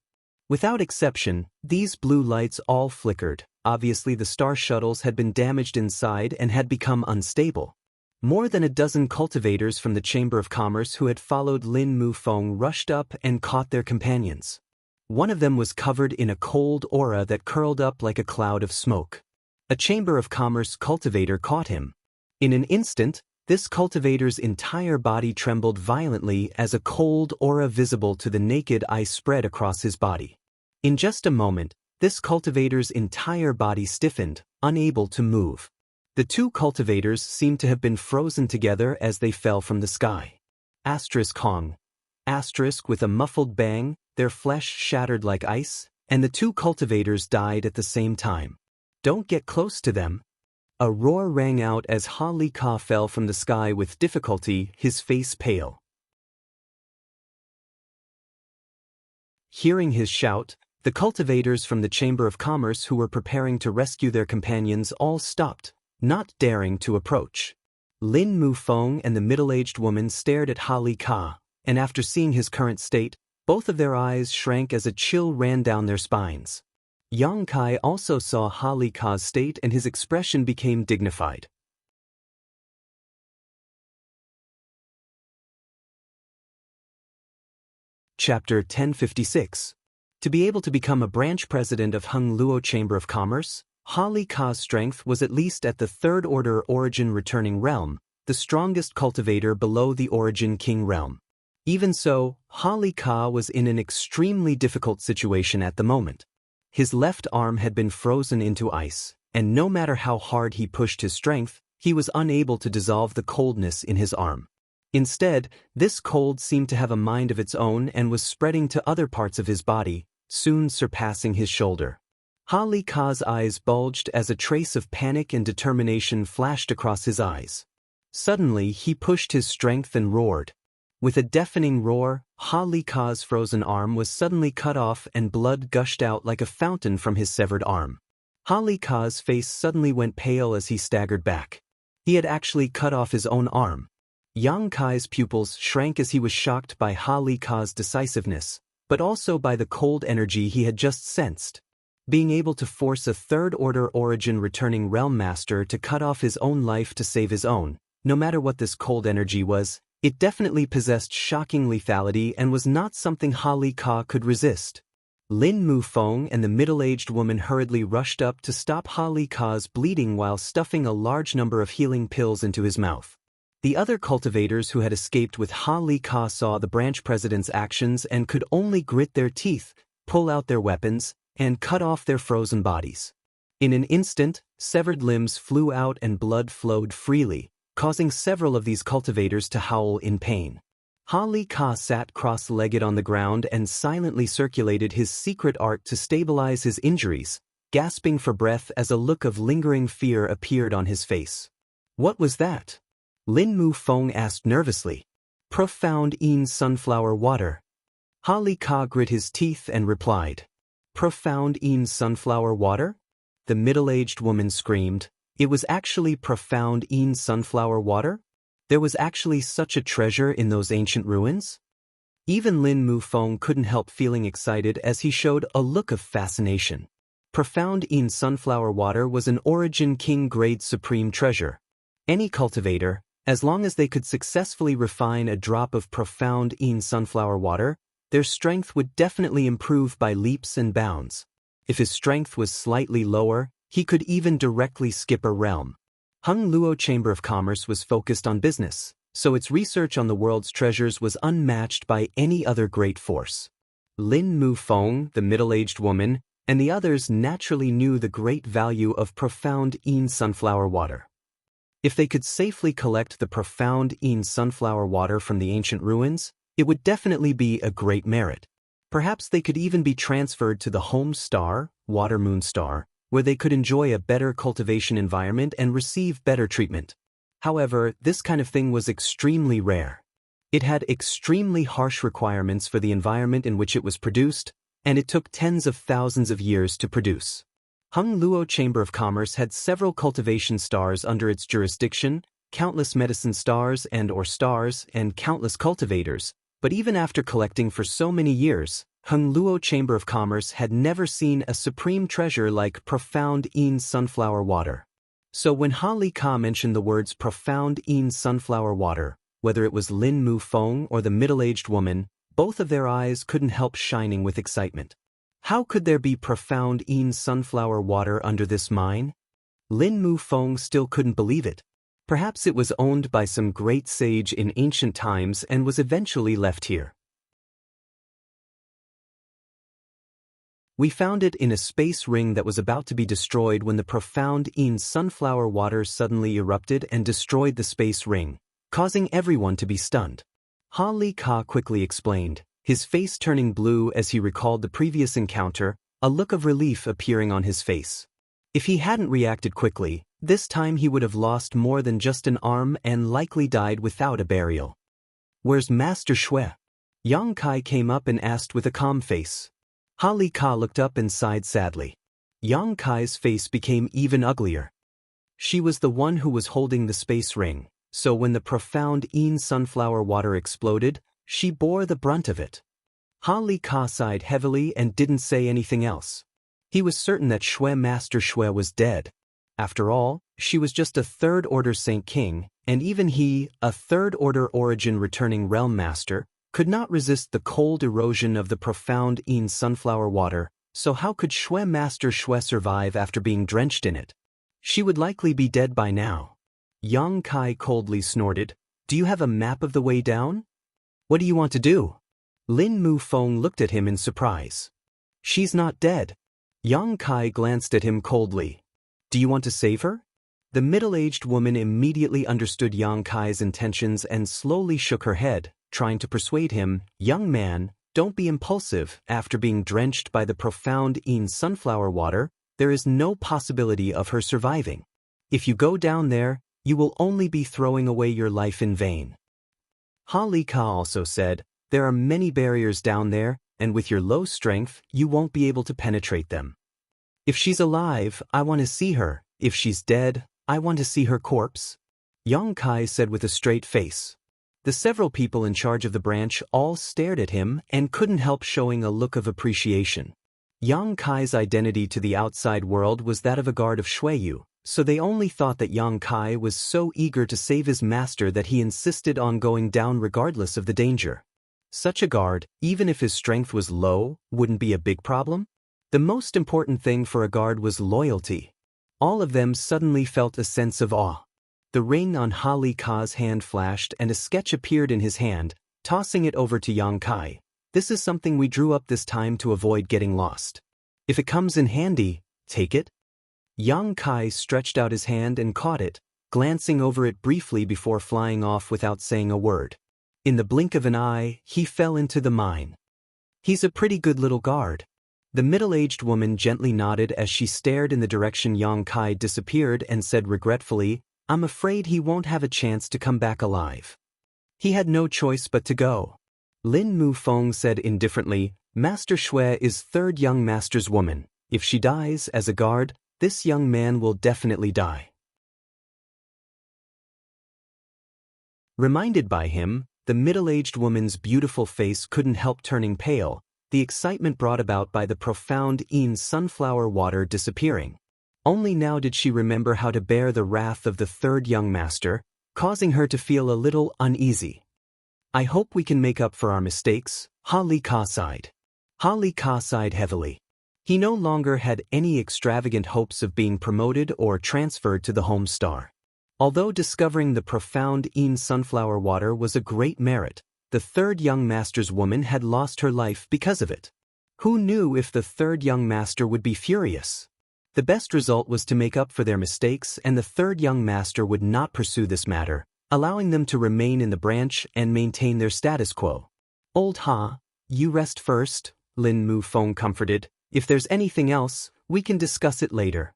Without exception, these blue lights all flickered. Obviously the star shuttles had been damaged inside and had become unstable. More than a dozen cultivators from the Chamber of Commerce who had followed Lin Mufeng rushed up and caught their companions. One of them was covered in a cold aura that curled up like a cloud of smoke. A Chamber of Commerce cultivator caught him. In an instant, this cultivator's entire body trembled violently as a cold aura visible to the naked eye spread across his body. In just a moment, this cultivator's entire body stiffened, unable to move. The two cultivators seemed to have been frozen together as they fell from the sky. Hong. With a muffled bang, their flesh shattered like ice, and the two cultivators died at the same time. "Don't get close to them." A roar rang out as Ha Li Ka fell from the sky with difficulty, his face pale. Hearing his shout, the cultivators from the Chamber of Commerce who were preparing to rescue their companions all stopped, not daring to approach. Lin Mufeng and the middle-aged woman stared at Ha Li Ka, and after seeing his current state, both of their eyes shrank as a chill ran down their spines. Yang Kai also saw Ha Li Ka's state and his expression became dignified. Chapter 1056. To be able to become a branch president of Hung Luo Chamber of Commerce, Ha Li Ka's strength was at least at the third order origin returning realm, the strongest cultivator below the origin king realm. Even so, Ha Li Ka was in an extremely difficult situation at the moment. His left arm had been frozen into ice, and no matter how hard he pushed his strength, he was unable to dissolve the coldness in his arm. Instead, this cold seemed to have a mind of its own and was spreading to other parts of his body, soon surpassing his shoulder. Ha Li Ka's eyes bulged as a trace of panic and determination flashed across his eyes. Suddenly, he pushed his strength and roared. With a deafening roar, Ha Li Ka's frozen arm was suddenly cut off and blood gushed out like a fountain from his severed arm. Ha Li Ka's face suddenly went pale as he staggered back. He had actually cut off his own arm. Yang Kai's pupils shrank as he was shocked by Ha Li Ka's decisiveness, but also by the cold energy he had just sensed. Being able to force a third-order origin returning realm master to cut off his own life to save his own, no matter what this cold energy was, it definitely possessed shocking lethality and was not something Ha Li Ka could resist. Lin Mufeng and the middle-aged woman hurriedly rushed up to stop Ha Li Ka's bleeding while stuffing a large number of healing pills into his mouth. The other cultivators who had escaped with Ha Li Ka saw the branch president's actions and could only grit their teeth, pull out their weapons, and cut off their frozen bodies. In an instant, severed limbs flew out and blood flowed freely, causing several of these cultivators to howl in pain. Ha Li Ka sat cross-legged on the ground and silently circulated his secret art to stabilize his injuries, gasping for breath as a look of lingering fear appeared on his face. "What was that?" Lin Mufeng asked nervously. "Profound Yin sunflower water." Ha Li Ka grit his teeth and replied. "Profound Yin sunflower water?" The middle-aged woman screamed. It was actually profound Yin sunflower water? There was actually such a treasure in those ancient ruins? Even Lin Mufeng couldn't help feeling excited as he showed a look of fascination. Profound Yin sunflower water was an origin king grade supreme treasure. Any cultivator, As long as they could successfully refine a drop of profound sunflower water, their strength would definitely improve by leaps and bounds. If his strength was slightly lower, he could even directly skip a realm. Hung Luo Chamber of Commerce was focused on business, so its research on the world's treasures was unmatched by any other great force. Lin Mu Feng, the middle-aged woman, and the others naturally knew the great value of profound sunflower water. If they could safely collect the profound sunflower water from the ancient ruins, it would definitely be a great merit. Perhaps they could even be transferred to the home star, Water Moon Star, where they could enjoy a better cultivation environment and receive better treatment. However, this kind of thing was extremely rare. It had extremely harsh requirements for the environment in which it was produced, and it took tens of thousands of years to produce. Hung Luo Chamber of Commerce had several cultivation stars under its jurisdiction, countless medicine stars and countless cultivators, but even after collecting for so many years, Hung Luo Chamber of Commerce had never seen a supreme treasure like profound sunflower water. So when Ha Li Ka mentioned the words profound sunflower water, whether it was Lin Mu Feng or the middle-aged woman, both of their eyes couldn't help shining with excitement. How could there be profound sunflower water under this mine? Lin Mu Feng still couldn't believe it. Perhaps it was owned by some great sage in ancient times and was eventually left here. We found it in a space ring that was about to be destroyed when the profound sunflower water suddenly erupted and destroyed the space ring, causing everyone to be stunned. Ha Li Ka quickly explained, his face turning blue as he recalled the previous encounter, a look of relief appearing on his face. If he hadn't reacted quickly, this time he would have lost more than just an arm and likely died without a burial. "Where's Master Shui?" Yang Kai came up and asked with a calm face. Ha Li Ka looked up and sighed sadly. Yang Kai's face became even uglier. She was the one who was holding the space ring, so when the profound sunflower water exploded, she bore the brunt of it. Ha Li Ka sighed heavily and didn't say anything else. He was certain that Master Shui was dead. After all, she was just a third-order Saint King, and even he, a third-order origin returning realm master, could not resist the cold erosion of the profound sunflower water, so how could Master Shui survive after being drenched in it? She would likely be dead by now. Yang Kai coldly snorted, "Do you have a map of the way down? What do you want to do?" Lin Mu Feng looked at him in surprise. "She's not dead." Yang Kai glanced at him coldly. "Do you want to save her?" The middle-aged woman immediately understood Yang Kai's intentions and slowly shook her head, trying to persuade him, "Young man, don't be impulsive. After being drenched by the profound sunflower water, there is no possibility of her surviving. If you go down there, you will only be throwing away your life in vain." Ha Li Ka also said, "There are many barriers down there, and with your low strength, you won't be able to penetrate them. If she's alive, I want to see her. If she's dead, I want to see her corpse." Yang Kai said with a straight face. The several people in charge of the branch all stared at him and couldn't help showing a look of appreciation. Yang Kai's identity to the outside world was that of a guard of Shuiyu, so they only thought that Yang Kai was so eager to save his master that he insisted on going down regardless of the danger. Such a guard, even if his strength was low, wouldn't be a big problem. The most important thing for a guard was loyalty. All of them suddenly felt a sense of awe. The ring on Ha Li Ka's hand flashed and a sketch appeared in his hand, tossing it over to Yang Kai. "This is something we drew up this time to avoid getting lost. If it comes in handy, take it." Yang Kai stretched out his hand and caught it, glancing over it briefly before flying off without saying a word. In the blink of an eye, he fell into the mine. "He's a pretty good little guard." The middle-aged woman gently nodded as she stared in the direction Yang Kai disappeared and said regretfully, "I'm afraid he won't have a chance to come back alive." He had no choice but to go. Lin Mu Feng said indifferently, "Master Shui is third young master's woman. If she dies as a guard, this young man will definitely die." Reminded by him, the middle-aged woman's beautiful face couldn't help turning pale, the excitement brought about by the profound sunflower water disappearing. Only now did she remember how to bear the wrath of the third young master, causing her to feel a little uneasy. I hope we can make up for our mistakes, Ha Li Ka sighed. Ha Li Ka sighed heavily. He no longer had any extravagant hopes of being promoted or transferred to the home star. Although discovering the profound Yin sunflower water was a great merit, the third young master's woman had lost her life because of it. Who knew if the third young master would be furious? The best result was to make up for their mistakes, and the third young master would not pursue this matter, allowing them to remain in the branch and maintain their status quo. Old Ha, you rest first, Lin Mu Feng comforted. If there's anything else, we can discuss it later.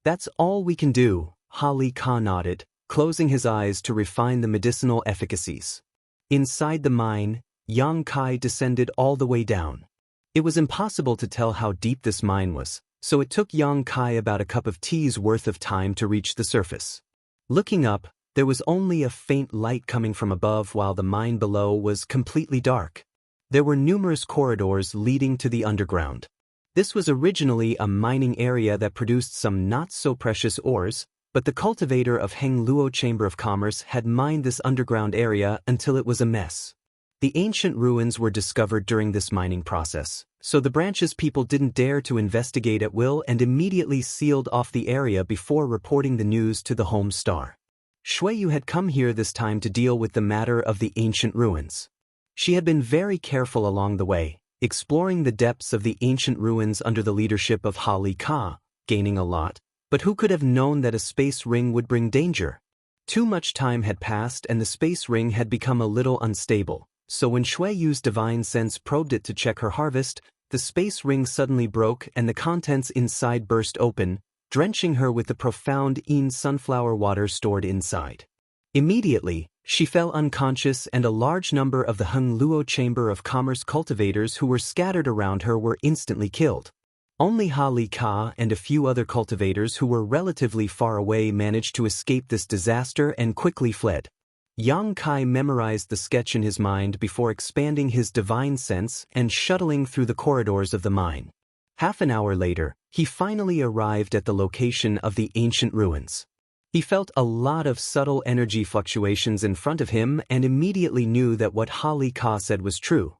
That's all we can do, Ha Li Ka nodded, closing his eyes to refine the medicinal efficacies. Inside the mine, Yang Kai descended all the way down. It was impossible to tell how deep this mine was, so it took Yang Kai about a cup of tea's worth of time to reach the surface. Looking up, there was only a faint light coming from above while the mine below was completely dark. There were numerous corridors leading to the underground. This was originally a mining area that produced some not-so-precious ores, but the cultivator of Heng Luo Chamber of Commerce had mined this underground area until it was a mess. The ancient ruins were discovered during this mining process, so the branch's people didn't dare to investigate at will and immediately sealed off the area before reporting the news to the home star. Shuiyu had come here this time to deal with the matter of the ancient ruins. She had been very careful along the way, exploring the depths of the ancient ruins under the leadership of Ha Li Ka, gaining a lot, but who could have known that a space ring would bring danger? Too much time had passed and the space ring had become a little unstable, so when Shuiyu's divine sense probed it to check her harvest, the space ring suddenly broke and the contents inside burst open, drenching her with the profound Yin sunflower water stored inside. Immediately, she fell unconscious and a large number of the Heng Luo Chamber of Commerce cultivators who were scattered around her were instantly killed. Only Ha Li Ka and a few other cultivators who were relatively far away managed to escape this disaster and quickly fled. Yang Kai memorized the sketch in his mind before expanding his divine sense and shuttling through the corridors of the mine. Half an hour later, he finally arrived at the location of the ancient ruins. He felt a lot of subtle energy fluctuations in front of him and immediately knew that what Ha Li Ka said was true.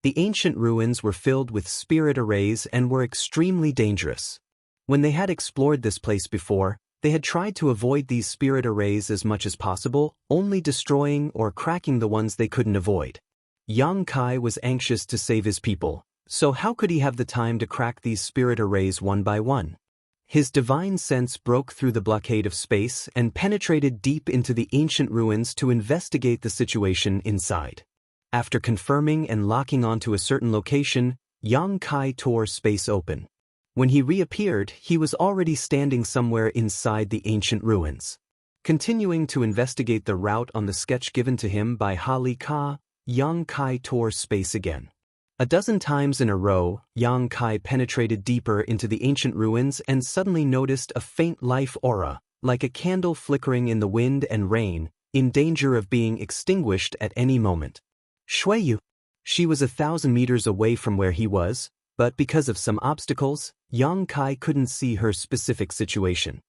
The ancient ruins were filled with spirit arrays and were extremely dangerous. When they had explored this place before, they had tried to avoid these spirit arrays as much as possible, only destroying or cracking the ones they couldn't avoid. Yang Kai was anxious to save his people, so how could he have the time to crack these spirit arrays one by one? His divine sense broke through the blockade of space and penetrated deep into the ancient ruins to investigate the situation inside. After confirming and locking onto a certain location, Yang Kai tore space open. When he reappeared, he was already standing somewhere inside the ancient ruins. Continuing to investigate the route on the sketch given to him by Ha Li Ka, Yang Kai tore space again. A dozen times in a row, Yang Kai penetrated deeper into the ancient ruins and suddenly noticed a faint life aura, like a candle flickering in the wind and rain, in danger of being extinguished at any moment. Shuiyu. She was 1,000 meters away from where he was, but because of some obstacles, Yang Kai couldn't see her specific situation.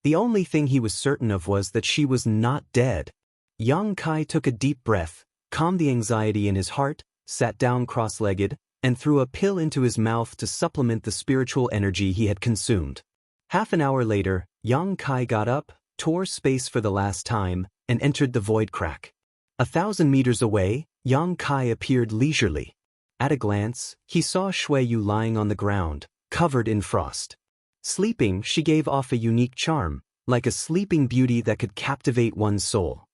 The only thing he was certain of was that she was not dead. Yang Kai took a deep breath, calmed the anxiety in his heart, sat down cross-legged, and threw a pill into his mouth to supplement the spiritual energy he had consumed. Half an hour later, Yang Kai got up, tore space for the last time, and entered the void crack. 1,000 meters away, Yang Kai appeared leisurely. At a glance, he saw Shuiyu lying on the ground, covered in frost. Sleeping, she gave off a unique charm, like a sleeping beauty that could captivate one's soul.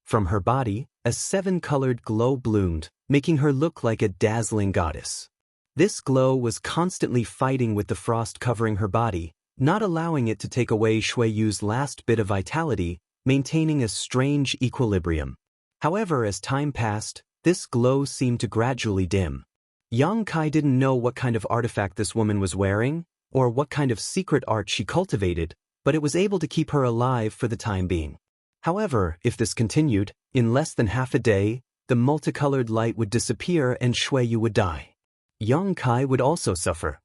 From her body, a 7-colored glow bloomed, making her look like a dazzling goddess. This glow was constantly fighting with the frost covering her body, not allowing it to take away Shuiyu's last bit of vitality, maintaining a strange equilibrium. However, as time passed, this glow seemed to gradually dim. Yang Kai didn't know what kind of artifact this woman was wearing, or what kind of secret art she cultivated, but it was able to keep her alive for the time being. However, if this continued, in less than half a day, the multicolored light would disappear and Shuiyu would die. Yang Kai would also suffer.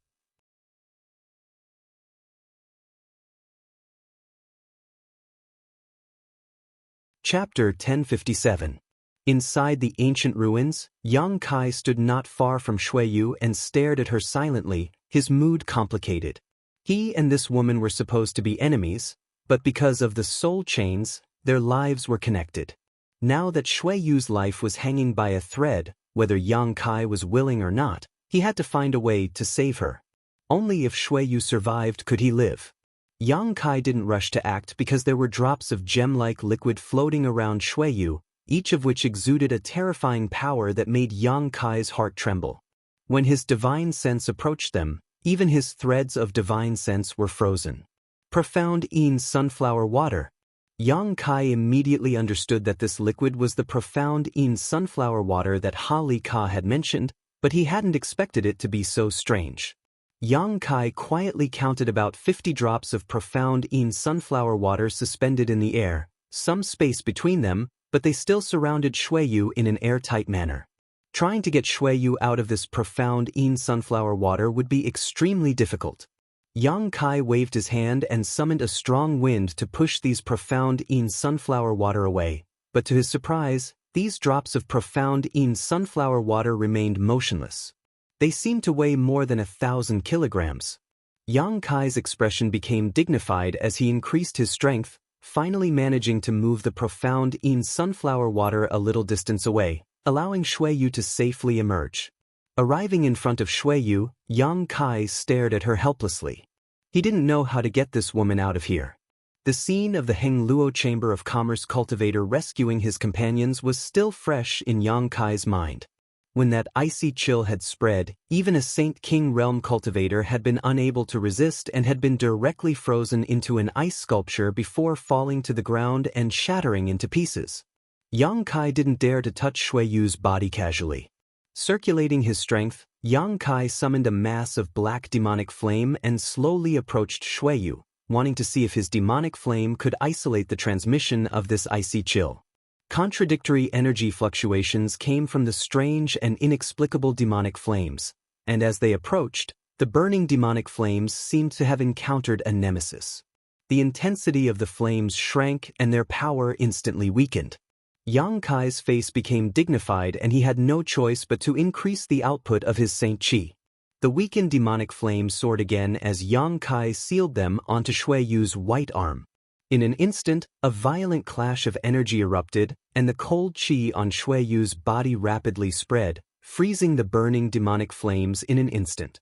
Chapter 1057. Inside the ancient ruins, young Kai stood not far from Xueyu and stared at her silently, his mood complicated. He and this woman were supposed to be enemies, but because of the soul chains, their lives were connected. Now that Xueyu's life was hanging by a thread, whether young Kai was willing or not, he had to find a way to save her. Only if Xueyu survived could he live. Yang Kai didn't rush to act because there were drops of gem-like liquid floating around Xueyu, each of which exuded a terrifying power that made Yang Kai's heart tremble. When his divine sense approached them, even his threads of divine sense were frozen. Profound Yin sunflower water. Yang Kai immediately understood that this liquid was the profound Yin sunflower water that Ha Li Ka had mentioned, but he hadn't expected it to be so strange. Yang Kai quietly counted about 50 drops of profound Yin sunflower water suspended in the air, some space between them, but they still surrounded Xueyu in an airtight manner. Trying to get Xueyu out of this profound Yin sunflower water would be extremely difficult. Yang Kai waved his hand and summoned a strong wind to push these profound Yin sunflower water away, but to his surprise, these drops of profound Yin sunflower water remained motionless. They seemed to weigh more than 1,000 kilograms. Yang Kai's expression became dignified as he increased his strength, finally managing to move the profound Yin sunflower water a little distance away, allowing Xueyu to safely emerge. Arriving in front of Xueyu, Yang Kai stared at her helplessly. He didn't know how to get this woman out of here. The scene of the Heng Luo Chamber of Commerce cultivator rescuing his companions was still fresh in Yang Kai's mind. When that icy chill had spread, even a Saint King Realm cultivator had been unable to resist and had been directly frozen into an ice sculpture before falling to the ground and shattering into pieces. Yang Kai didn't dare to touch Xueyu's body casually. Circulating his strength, Yang Kai summoned a mass of black demonic flame and slowly approached Xueyu, wanting to see if his demonic flame could isolate the transmission of this icy chill. Contradictory energy fluctuations came from the strange and inexplicable demonic flames, and as they approached, the burning demonic flames seemed to have encountered a nemesis. The intensity of the flames shrank and their power instantly weakened. Yang Kai's face became dignified and he had no choice but to increase the output of his Saint Qi. The weakened demonic flames soared again as Yang Kai sealed them onto Xueyu's white arm. In an instant, a violent clash of energy erupted, and the cold qi on Xueyu's body rapidly spread, freezing the burning demonic flames in an instant.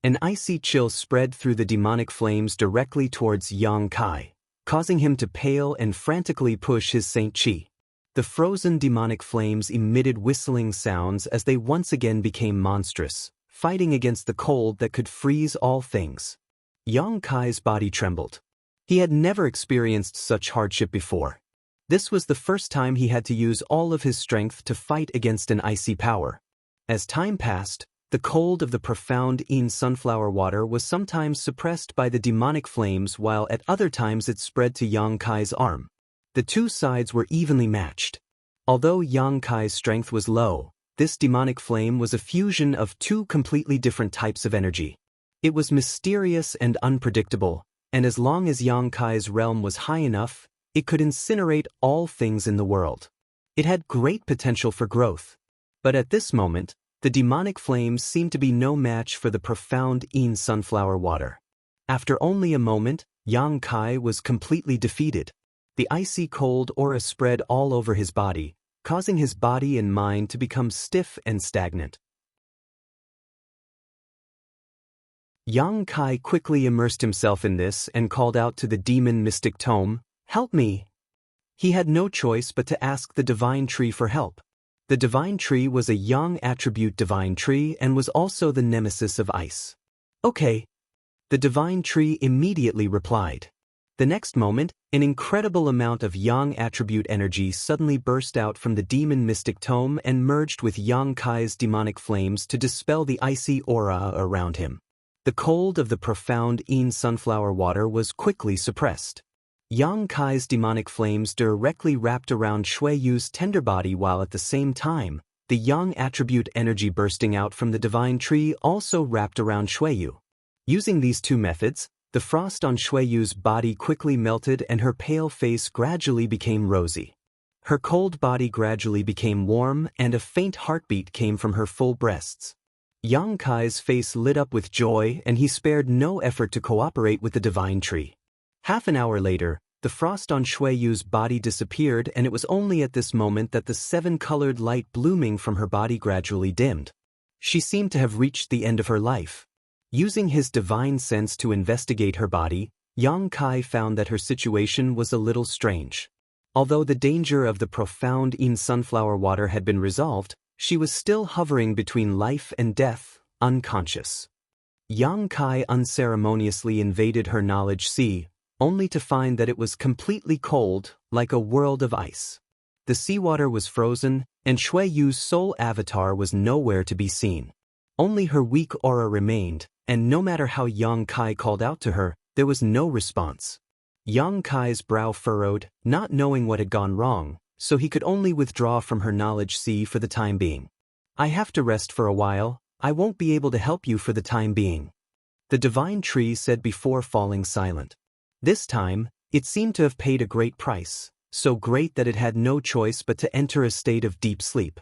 An icy chill spread through the demonic flames directly towards Yang Kai, causing him to pale and frantically push his Saint Qi. The frozen demonic flames emitted whistling sounds as they once again became monstrous, fighting against the cold that could freeze all things. Yang Kai's body trembled. He had never experienced such hardship before. This was the first time he had to use all of his strength to fight against an icy power. As time passed, the cold of the profound Yin sunflower water was sometimes suppressed by the demonic flames while at other times it spread to Yang Kai's arm. The two sides were evenly matched. Although Yang Kai's strength was low, this demonic flame was a fusion of two completely different types of energy. It was mysterious and unpredictable, and as long as Yang Kai's realm was high enough, it could incinerate all things in the world. It had great potential for growth. But at this moment, the demonic flames seemed to be no match for the profound Yin sunflower water. After only a moment, Yang Kai was completely defeated. The icy cold aura spread all over his body, causing his body and mind to become stiff and stagnant. Yang Kai quickly immersed himself in this and called out to the demon mystic tome, "Help me!" He had no choice but to ask the divine tree for help. The divine tree was a yang attribute divine tree and was also the nemesis of ice. "Okay." The divine tree immediately replied. The next moment, an incredible amount of yang attribute energy suddenly burst out from the demon mystic tome and merged with Yang Kai's demonic flames to dispel the icy aura around him. The cold of the profound Yin sunflower water was quickly suppressed. Yang Kai's demonic flames directly wrapped around Xueyu's tender body while at the same time, the yang attribute energy bursting out from the divine tree also wrapped around Xueyu. Using these two methods, the frost on Xueyu's body quickly melted and her pale face gradually became rosy. Her cold body gradually became warm and a faint heartbeat came from her full breasts. Yang Kai's face lit up with joy and he spared no effort to cooperate with the divine tree. Half an hour later, the frost on Shui Yu's body disappeared and it was only at this moment that the seven-colored light blooming from her body gradually dimmed. She seemed to have reached the end of her life. Using his divine sense to investigate her body, Yang Kai found that her situation was a little strange. Although the danger of the profound in sunflower water had been resolved, she was still hovering between life and death, unconscious. Yang Kai unceremoniously invaded her knowledge sea, only to find that it was completely cold, like a world of ice. The seawater was frozen, and Shui Yu's soul avatar was nowhere to be seen. Only her weak aura remained, and no matter how Yang Kai called out to her, there was no response. Yang Kai's brow furrowed, not knowing what had gone wrong, so he could only withdraw from her knowledge sea for the time being. I have to rest for a while, I won't be able to help you for the time being. The divine tree said before falling silent. This time, it seemed to have paid a great price, so great that it had no choice but to enter a state of deep sleep.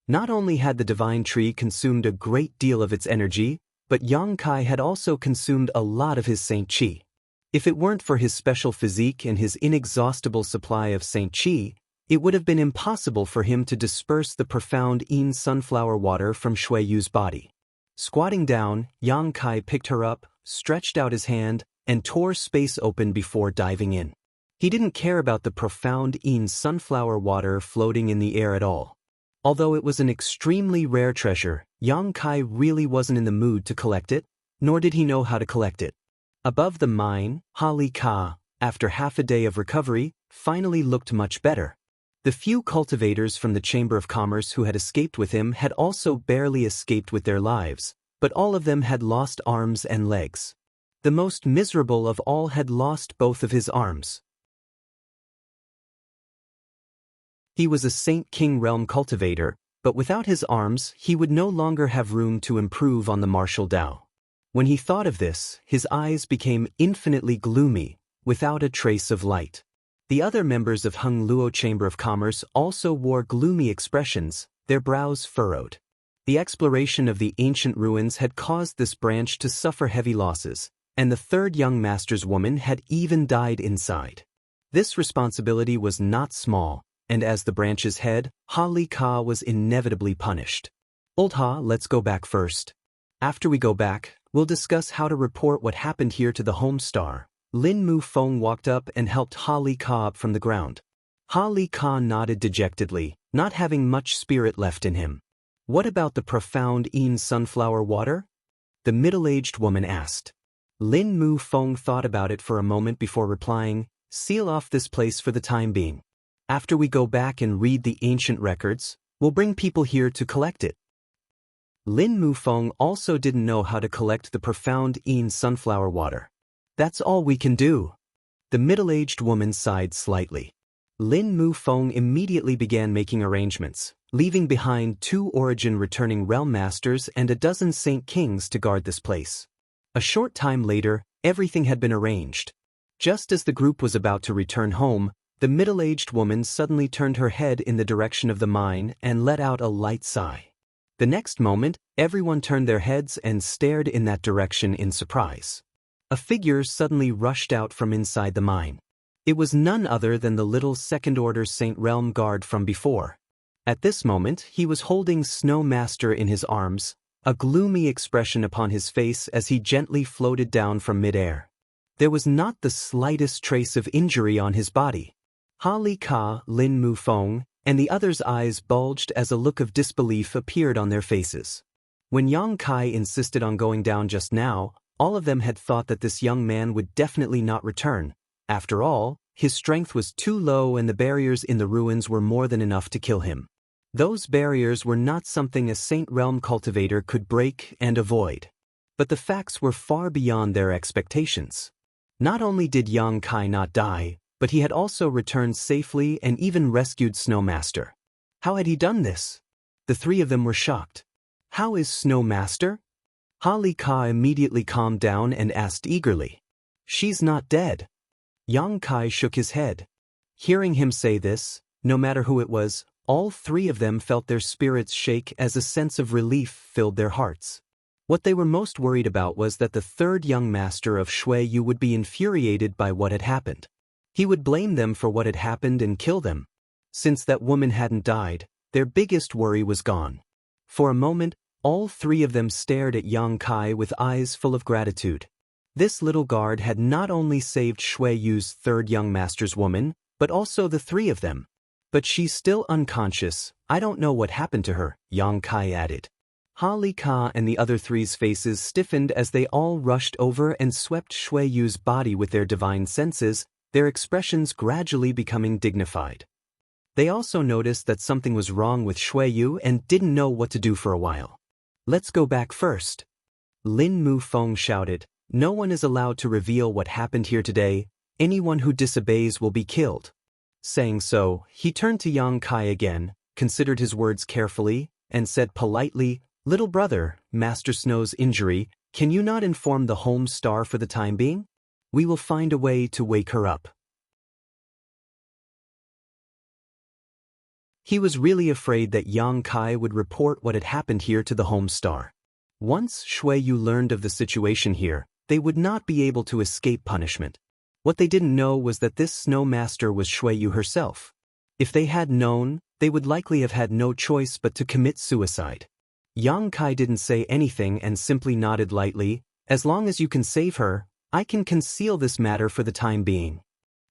Not only had the divine tree consumed a great deal of its energy, but Yang Kai had also consumed a lot of his Saint Qi. If it weren't for his special physique and his inexhaustible supply of Saint Qi, it would have been impossible for him to disperse the profound in sunflower water from Shui Yu's body. Squatting down, Yang Kai picked her up, stretched out his hand, and tore space open before diving in. He didn't care about the profound in sunflower water floating in the air at all. Although it was an extremely rare treasure, Yang Kai really wasn't in the mood to collect it, nor did he know how to collect it. Above the mine, Hali Ka, after half a day of recovery, finally looked much better. The few cultivators from the Chamber of Commerce who had escaped with him had also barely escaped with their lives, but all of them had lost arms and legs. The most miserable of all had lost both of his arms. He was a Saint King Realm cultivator, but without his arms, he would no longer have room to improve on the martial Tao. When he thought of this, his eyes became infinitely gloomy, without a trace of light. The other members of Hung Luo Chamber of Commerce also wore gloomy expressions, their brows furrowed. The exploration of the ancient ruins had caused this branch to suffer heavy losses, and the third young master's woman had even died inside. This responsibility was not small, and as the branch's head, Ha Li Ka was inevitably punished. Old Ha, let's go back first. After we go back, we'll discuss how to report what happened here to the home star. Lin Mu Feng walked up and helped Ha Li Ka up from the ground. Ha Li Ka nodded dejectedly, not having much spirit left in him. What about the profound in sunflower water? The middle-aged woman asked. Lin Mu Feng thought about it for a moment before replying, seal off this place for the time being. After we go back and read the ancient records, we'll bring people here to collect it. Lin Mu Feng also didn't know how to collect the profound in sunflower water. That's all we can do. The middle-aged woman sighed slightly. Lin Mu Feng immediately began making arrangements, leaving behind 2 origin-returning realm masters and a dozen Saint Kings to guard this place. A short time later, everything had been arranged. Just as the group was about to return home, the middle-aged woman suddenly turned her head in the direction of the mine and let out a light sigh. The next moment, everyone turned their heads and stared in that direction in surprise. A figure suddenly rushed out from inside the mine. It was none other than the little second-order Saint Realm guard from before. At this moment, he was holding Snow Master in his arms, a gloomy expression upon his face as he gently floated down from mid-air. There was not the slightest trace of injury on his body. Ha Li Ka, Lin Mu Feng, and the others' eyes bulged as a look of disbelief appeared on their faces. When Yang Kai insisted on going down just now, all of them had thought that this young man would definitely not return. After all, his strength was too low and the barriers in the ruins were more than enough to kill him. Those barriers were not something a Saint Realm cultivator could break and avoid. But the facts were far beyond their expectations. Not only did Yang Kai not die, but he had also returned safely and even rescued Snow Master. How had he done this? The 3 of them were shocked. How is Snow Master? Ha Li Ka immediately calmed down and asked eagerly. She's not dead. Yang Kai shook his head. Hearing him say this, No matter who it was, all three of them felt their spirits shake as a sense of relief filled their hearts. What they were most worried about was that the third young master of Shui Yu would be infuriated by what had happened. He would blame them for what had happened and kill them. Since that woman hadn't died, their biggest worry was gone. For a moment, all three of them stared at Yang Kai with eyes full of gratitude. This little guard had not only saved Shui Yu's third young master's woman, but also the three of them. But she's still unconscious. I don't know what happened to her, Yang Kai added. Ha Ka and the other three's faces stiffened as they all rushed over and swept Shui Yu's body with their divine senses, their expressions gradually becoming dignified. They also noticed that something was wrong with Shui Yu and didn't know what to do for a while. Let's go back first. Lin Mufeng shouted, no one is allowed to reveal what happened here today. Anyone who disobeys will be killed. Saying so, he turned to Yang Kai again, considered his words carefully, and said politely, little brother, Master Snow's injury, can you not inform the home star for the time being? We will find a way to wake her up. He was really afraid that Yang Kai would report what had happened here to the home star. Once Shui Yu learned of the situation here, they would not be able to escape punishment. What they didn't know was that this snow master was Shui Yu herself. If they had known, they would likely have had no choice but to commit suicide. Yang Kai didn't say anything and simply nodded lightly, as long as you can save her, I can conceal this matter for the time being.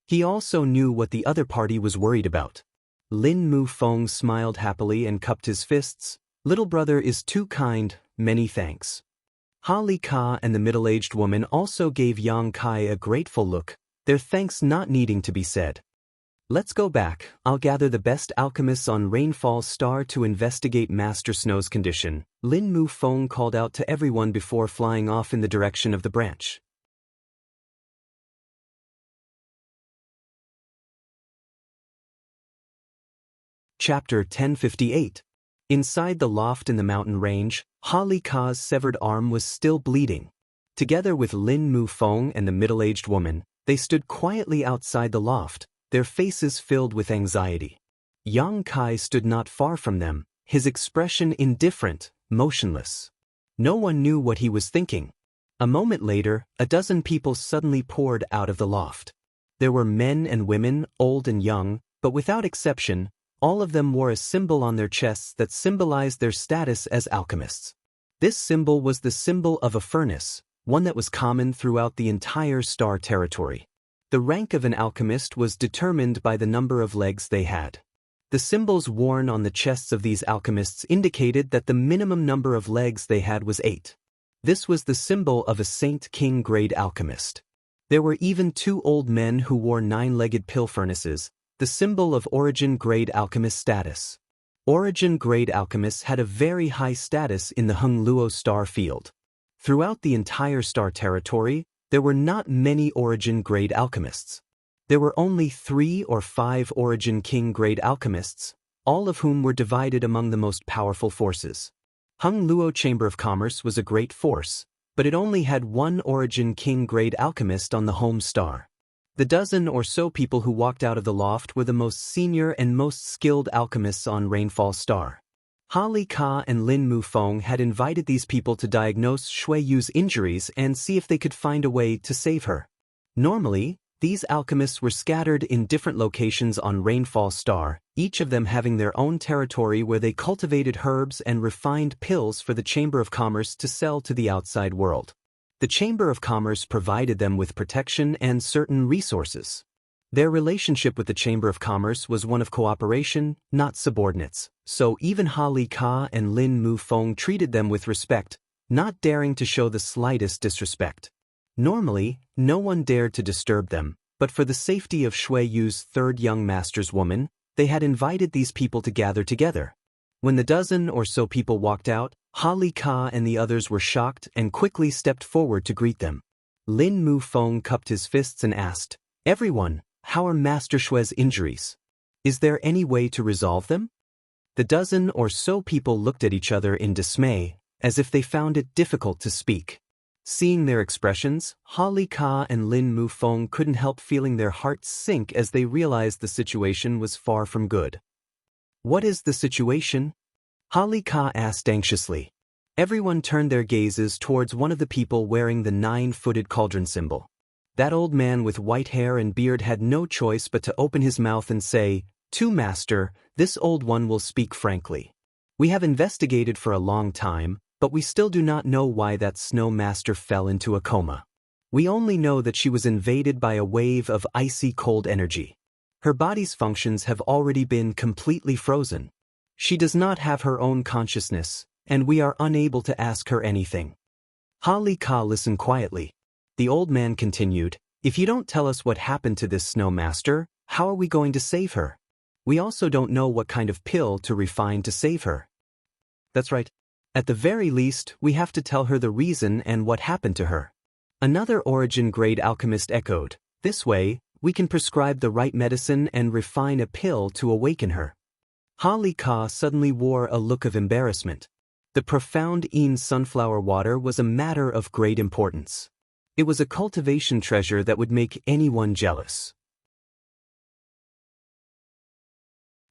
He also knew what the other party was worried about. Lin Mufeng smiled happily and cupped his fists. Little brother is too kind, many thanks. Ha Ka and the middle-aged woman also gave Yang Kai a grateful look, their thanks not needing to be said. Let's go back. I'll gather the best alchemists on Rainfall Star to investigate Master Snow's condition, Lin Mufeng called out to everyone before flying off in the direction of the branch. Chapter 1058. Inside the loft in the mountain range, Ha Ka's severed arm was still bleeding. Together with Lin Mufeng and the middle-aged woman, they stood quietly outside the loft, their faces filled with anxiety. Yang Kai stood not far from them, his expression indifferent, motionless. No one knew what he was thinking. A moment later, a dozen people suddenly poured out of the loft. There were men and women, old and young, but without exception, all of them wore a symbol on their chests that symbolized their status as alchemists. This symbol was the symbol of a furnace, one that was common throughout the entire star territory. The rank of an alchemist was determined by the number of legs they had. The symbols worn on the chests of these alchemists indicated that the minimum number of legs they had was 8. This was the symbol of a Saint King grade alchemist. There were even 2 old men who wore 9-legged pill furnaces, the symbol of origin grade alchemist status. Origin grade alchemists had a very high status in the Hengluo star field. Throughout the entire star territory, there were not many origin grade alchemists. There were only 3 or 5 origin king grade alchemists, all of whom were divided among the most powerful forces. Hengluo Chamber of Commerce was a great force, but it only had 1 origin king grade alchemist on the home star. The dozen or so people who walked out of the loft were the most senior and most skilled alchemists on Rainfall Star. Ha Ka and Lin Mufeng had invited these people to diagnose Shui Yu's injuries and see if they could find a way to save her. Normally, these alchemists were scattered in different locations on Rainfall Star, each of them having their own territory where they cultivated herbs and refined pills for the Chamber of Commerce to sell to the outside world. The Chamber of Commerce provided them with protection and certain resources. Their relationship with the Chamber of Commerce was one of cooperation, not subordinates, so even Ha Ka and Lin Mufeng treated them with respect, not daring to show the slightest disrespect. Normally, no one dared to disturb them, but for the safety of Shui Yu's third young master's woman, they had invited these people to gather together. When the dozen or so people walked out, Ha Ka and the others were shocked and quickly stepped forward to greet them. Lin Mufeng cupped his fists and asked, "Everyone, how are Master Shui's injuries? Is there any way to resolve them?" The dozen or so people looked at each other in dismay, as if they found it difficult to speak. Seeing their expressions, Holly Ka and Lin Mufeng couldn't help feeling their hearts sink as they realized the situation was far from good. "What is the situation?" Holly Ka asked anxiously. Everyone turned their gazes towards one of the people wearing the 9-footed cauldron symbol. That old man with white hair and beard had no choice but to open his mouth and say, "To Master, this old one will speak frankly. We have investigated for a long time, but we still do not know why that snow master fell into a coma. We only know that she was invaded by a wave of icy cold energy. Her body's functions have already been completely frozen. She does not have her own consciousness, and we are unable to ask her anything." Holly Ka listened quietly. The old man continued, "If you don't tell us what happened to this snow master, how are we going to save her? We also don't know what kind of pill to refine to save her." "That's right. At the very least, we have to tell her the reason and what happened to her." Another origin-grade alchemist echoed, "This way, we can prescribe the right medicine and refine a pill to awaken her." Holly Ka suddenly wore a look of embarrassment. The profound Yin sunflower water was a matter of great importance. It was a cultivation treasure that would make anyone jealous.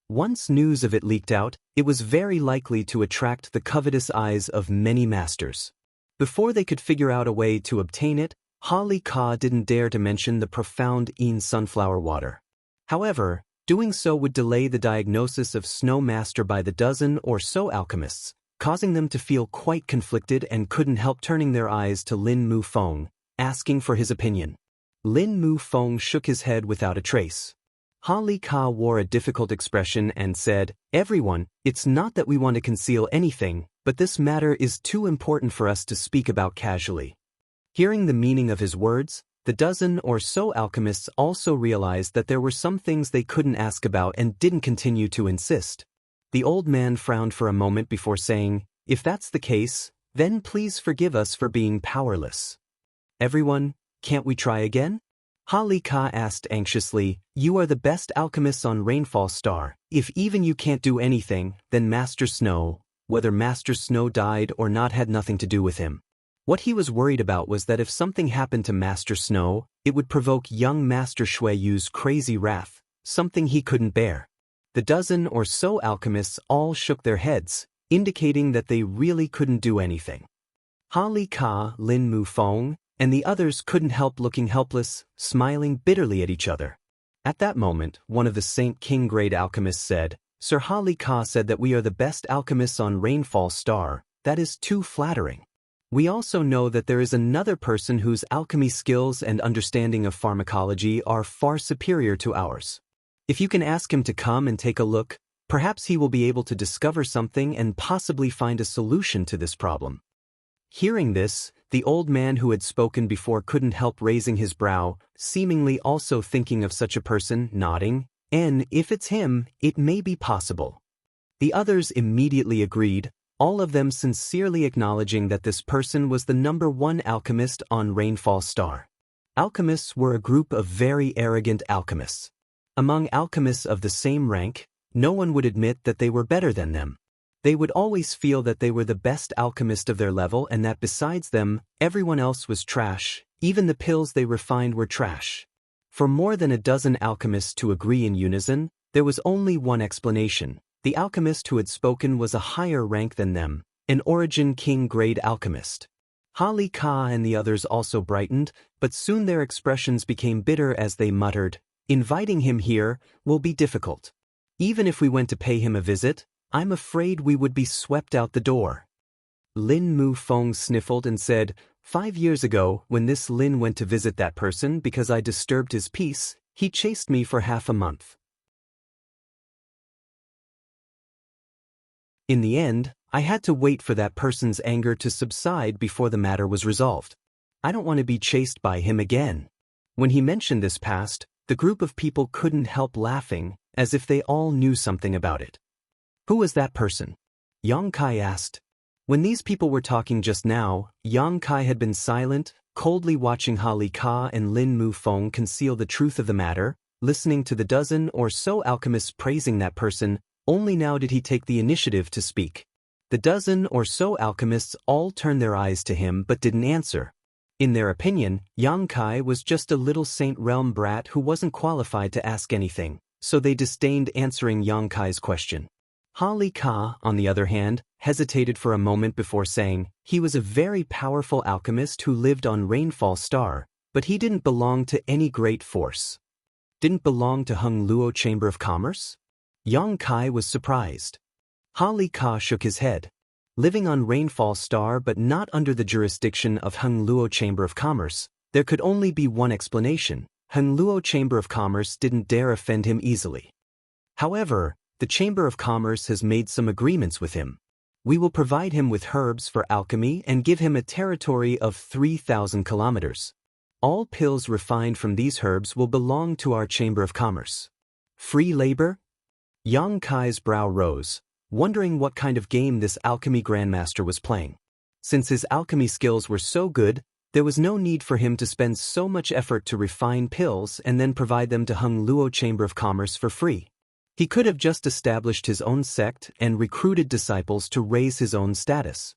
Once news of it leaked out, it was very likely to attract the covetous eyes of many masters. Before they could figure out a way to obtain it, Holly Ka didn't dare to mention the profound Yin sunflower water. However, doing so would delay the diagnosis of Snow Master by the dozen or so alchemists, causing them to feel quite conflicted and couldn't help turning their eyes to Lin Mufeng, asking for his opinion. Lin Mufeng shook his head without a trace. Holly Ka wore a difficult expression and said, "Everyone, it's not that we want to conceal anything, but this matter is too important for us to speak about casually." Hearing the meaning of his words, the dozen or so alchemists also realized that there were some things they couldn't ask about and didn't continue to insist. The old man frowned for a moment before saying, "If that's the case, then please forgive us for being powerless." "Everyone, can't we try again?" Holly Ka asked anxiously, "You are the best alchemists on Rainfall Star. If even you can't do anything, then Master Snow, whether Master Snow died or not had nothing to do with him." What he was worried about was that if something happened to Master Snow, it would provoke young Master Shui Yu's crazy wrath, something he couldn't bear. The dozen or so alchemists all shook their heads, indicating that they really couldn't do anything. Holly Ka, Lin Mufeng, and the others couldn't help looking helpless, smiling bitterly at each other. At that moment, one of the Saint King grade alchemists said, "Sir Holly Ka said that we are the best alchemists on Rainfall Star. That is too flattering. We also know that there is another person whose alchemy skills and understanding of pharmacology are far superior to ours. If you can ask him to come and take a look, perhaps he will be able to discover something and possibly find a solution to this problem." Hearing this, the old man who had spoken before couldn't help raising his brow, seemingly also thinking of such a person, nodding, "And if it's him, it may be possible." The others immediately agreed, all of them sincerely acknowledging that this person was the #1 alchemist on Rainfall Star. Alchemists were a group of very arrogant alchemists. Among alchemists of the same rank, no one would admit that they were better than them. They would always feel that they were the best alchemist of their level and that besides them, everyone else was trash, even the pills they refined were trash. For more than a dozen alchemists to agree in unison, there was only one explanation. The alchemist who had spoken was a higher rank than them, an Origin King grade alchemist. Holly Ka and the others also brightened, but soon their expressions became bitter as they muttered, "Inviting him here will be difficult. Even if we went to pay him a visit, I'm afraid we would be swept out the door." Lin Mufeng sniffled and said, 5 years ago, when this Lin went to visit that person because I disturbed his peace, he chased me for half a month. In the end, I had to wait for that person's anger to subside before the matter was resolved. I don't want to be chased by him again." When he mentioned this past, the group of people couldn't help laughing, as if they all knew something about it. "Who was that person?" Yang Kai asked. When these people were talking just now, Yang Kai had been silent, coldly watching Holly Ka and Lin Mufeng conceal the truth of the matter, listening to the dozen or so alchemists praising that person. Only now did he take the initiative to speak. The dozen or so alchemists all turned their eyes to him but didn't answer, In their opinion, Yang Kai was just a little Saint Realm brat who wasn't qualified to ask anything, so they disdained answering Yang Kai's question. Ha Li Ka, on the other hand, hesitated for a moment before saying he was a very powerful alchemist who lived on Rainfall Star, but he didn't belong to any great force. Didn't belong to Hung Luo Chamber of Commerce? Yang Kai was surprised. Ha Li Ka shook his head. Living on Rainfall Star but not under the jurisdiction of Hung Luo Chamber of Commerce, there could only be one explanation. Hung Luo Chamber of Commerce didn't dare offend him easily. However, the Chamber of Commerce has made some agreements with him. We will provide him with herbs for alchemy and give him a territory of 3,000 kilometers. All pills refined from these herbs will belong to our Chamber of Commerce. Free labor? Yang Kai's brow rose, wondering what kind of game this alchemy grandmaster was playing. Since his alchemy skills were so good, there was no need for him to spend so much effort to refine pills and then provide them to Hung Luo Chamber of Commerce for free. He could have just established his own sect and recruited disciples to raise his own status.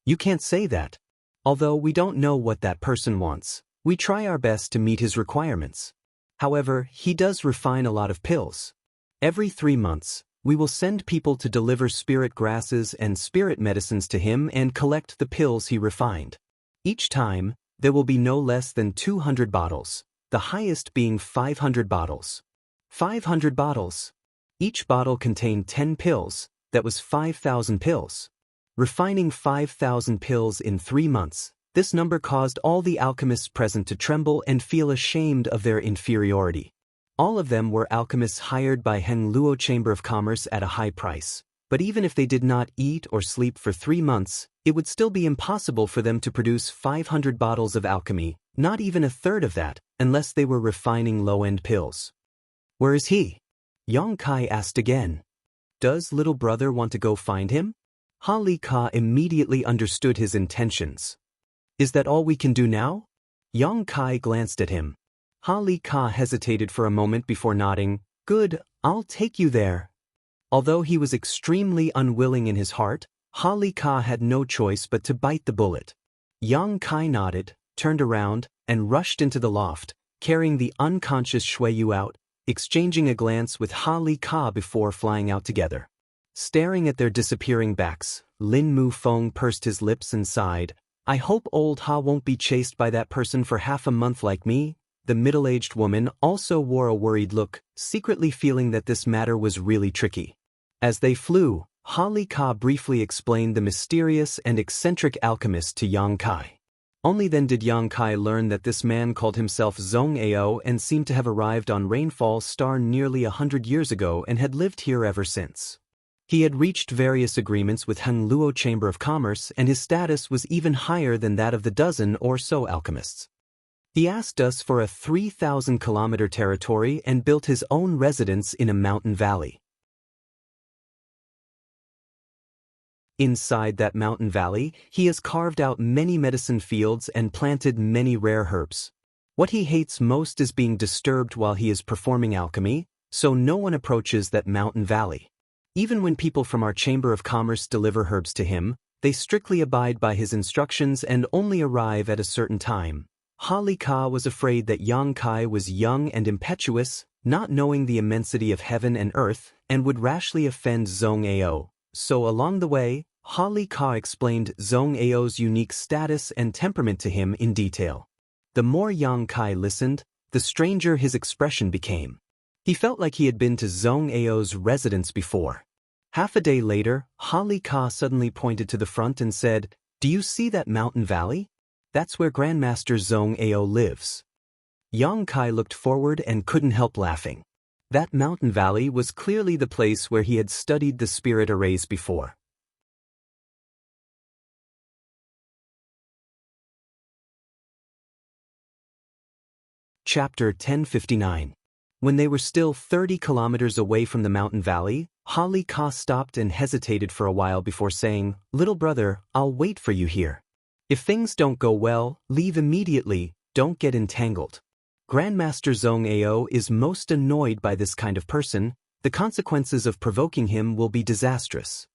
You can't say that. Although we don't know what that person wants, we try our best to meet his requirements. However, he does refine a lot of pills. Every 3 months, we will send people to deliver spirit grasses and spirit medicines to him and collect the pills he refined. Each time, there will be no less than 200 bottles, the highest being 500 bottles. 500 bottles. Each bottle contained 10 pills, that was 5,000 pills. Refining 5,000 pills in 3 months, this number caused all the alchemists present to tremble and feel ashamed of their inferiority. All of them were alchemists hired by Hung Luo Chamber of Commerce at a high price, but even if they did not eat or sleep for 3 months, it would still be impossible for them to produce 500 bottles of alchemy, not even a third of that, unless they were refining low-end pills. Where is he? Yang Kai asked again. Does little brother want to go find him? Ha Li Ka immediately understood his intentions. Is that all we can do now? Yang Kai glanced at him. Ha Li Ka hesitated for a moment before nodding. Good, I'll take you there. Although he was extremely unwilling in his heart, Ha Li Ka had no choice but to bite the bullet. Yang Kai nodded, turned around, and rushed into the loft, carrying the unconscious Shui Yu out, exchanging a glance with Ha Li Ka before flying out together. Staring at their disappearing backs, Lin Mu Feng pursed his lips and sighed. I hope old Ha won't be chased by that person for half a month like me. The middle-aged woman also wore a worried look, secretly feeling that this matter was really tricky. As they flew, Ha Li Ka briefly explained the mysterious and eccentric alchemist to Yang Kai. Only then did Yang Kai learn that this man called himself Zhong Ao and seemed to have arrived on Rainfall Star nearly 100 years ago and had lived here ever since. He had reached various agreements with Hung Luo Chamber of Commerce and his status was even higher than that of the dozen or so alchemists. He asked us for a 3,000-kilometer territory and built his own residence in a mountain valley. Inside that mountain valley, he has carved out many medicine fields and planted many rare herbs. What he hates most is being disturbed while he is performing alchemy, so no one approaches that mountain valley. Even when people from our Chamber of Commerce deliver herbs to him, they strictly abide by his instructions and only arrive at a certain time. Ha Li Ka was afraid that Yang Kai was young and impetuous, not knowing the immensity of heaven and earth, and would rashly offend Zhong Ao. So along the way, Ha Li Ka explained Zhong Ao's unique status and temperament to him in detail. The more Yang Kai listened, the stranger his expression became. He felt like he had been to Zhong Ao's residence before. Half a day later, Ha Li Ka suddenly pointed to the front and said, "Do you see that mountain valley? That's where Grandmaster Zhong Ao lives." Yang Kai looked forward and couldn't help laughing. That mountain valley was clearly the place where he had studied the spirit arrays before. Chapter 1059. When they were still 30 kilometers away from the mountain valley, Ha Li Ka stopped and hesitated for a while before saying, "Little brother, I'll wait for you here. If things don't go well, leave immediately, don't get entangled. Grandmaster Zhong Ao is most annoyed by this kind of person, the consequences of provoking him will be disastrous."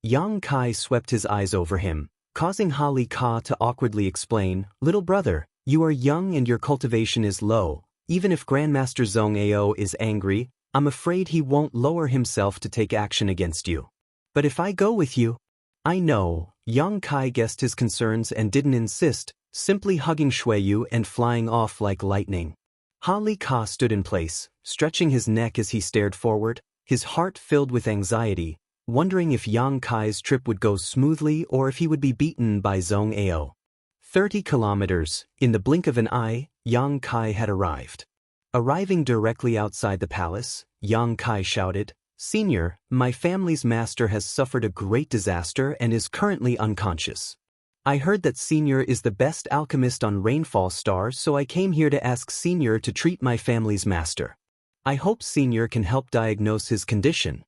Yang Kai swept his eyes over him. causing Hali Ka to awkwardly explain, "Little brother, you are young and your cultivation is low. Even if Grandmaster Zhong Ao is angry, I'm afraid he won't lower himself to take action against you. But if I go with you..." "I know." Yang Kai guessed his concerns and didn't insist, simply hugging Shuiyu and flying off like lightning. Hali Ka stood in place, stretching his neck as he stared forward, his heart filled with anxiety, wondering if Yang Kai's trip would go smoothly or if he would be beaten by Zhong Ao. 30 kilometers, in the blink of an eye, Yang Kai had arrived. Arriving directly outside the palace, Yang Kai shouted, "Senior, my family's master has suffered a great disaster and is currently unconscious. I heard that Senior is the best alchemist on Rainfall Star, so I came here to ask Senior to treat my family's master. I hope Senior can help diagnose his condition."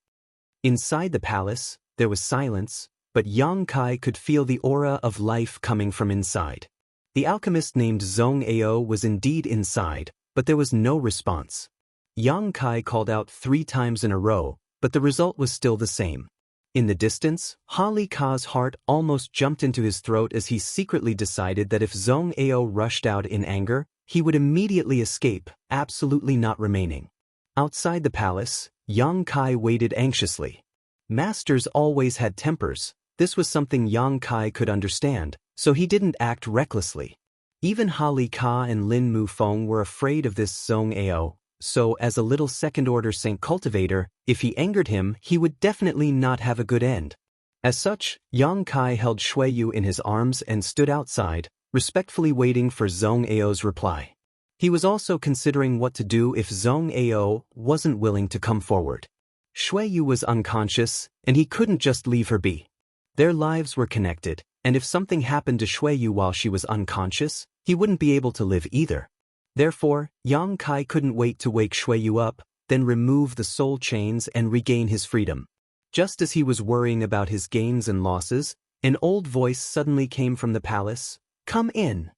Inside the palace, there was silence, but Yang Kai could feel the aura of life coming from inside. The alchemist named Zhong Ao was indeed inside, but there was no response. Yang Kai called out 3 times in a row, but the result was still the same. In the distance, Hali Ka's heart almost jumped into his throat as he secretly decided that if Zhong Ao rushed out in anger, he would immediately escape, absolutely not remaining. Outside the palace, Yang Kai waited anxiously. Masters always had tempers. This was something Yang Kai could understand, so he didn't act recklessly. Even Hali Ka and Lin Mufeng were afraid of this Zhong Ao, so as a little second-order Saint Cultivator, if he angered him, he would definitely not have a good end. As such, Yang Kai held Shuiyu in his arms and stood outside, respectfully waiting for Zhong Ao's reply. He was also considering what to do if Zhong Ao wasn't willing to come forward. Shuiyu was unconscious, and he couldn't just leave her be. Their lives were connected, and if something happened to Shuiyu while she was unconscious, he wouldn't be able to live either. Therefore, Yang Kai couldn't wait to wake Shuiyu up, then remove the soul chains and regain his freedom. Just as he was worrying about his gains and losses, an old voice suddenly came from the palace, "Come in."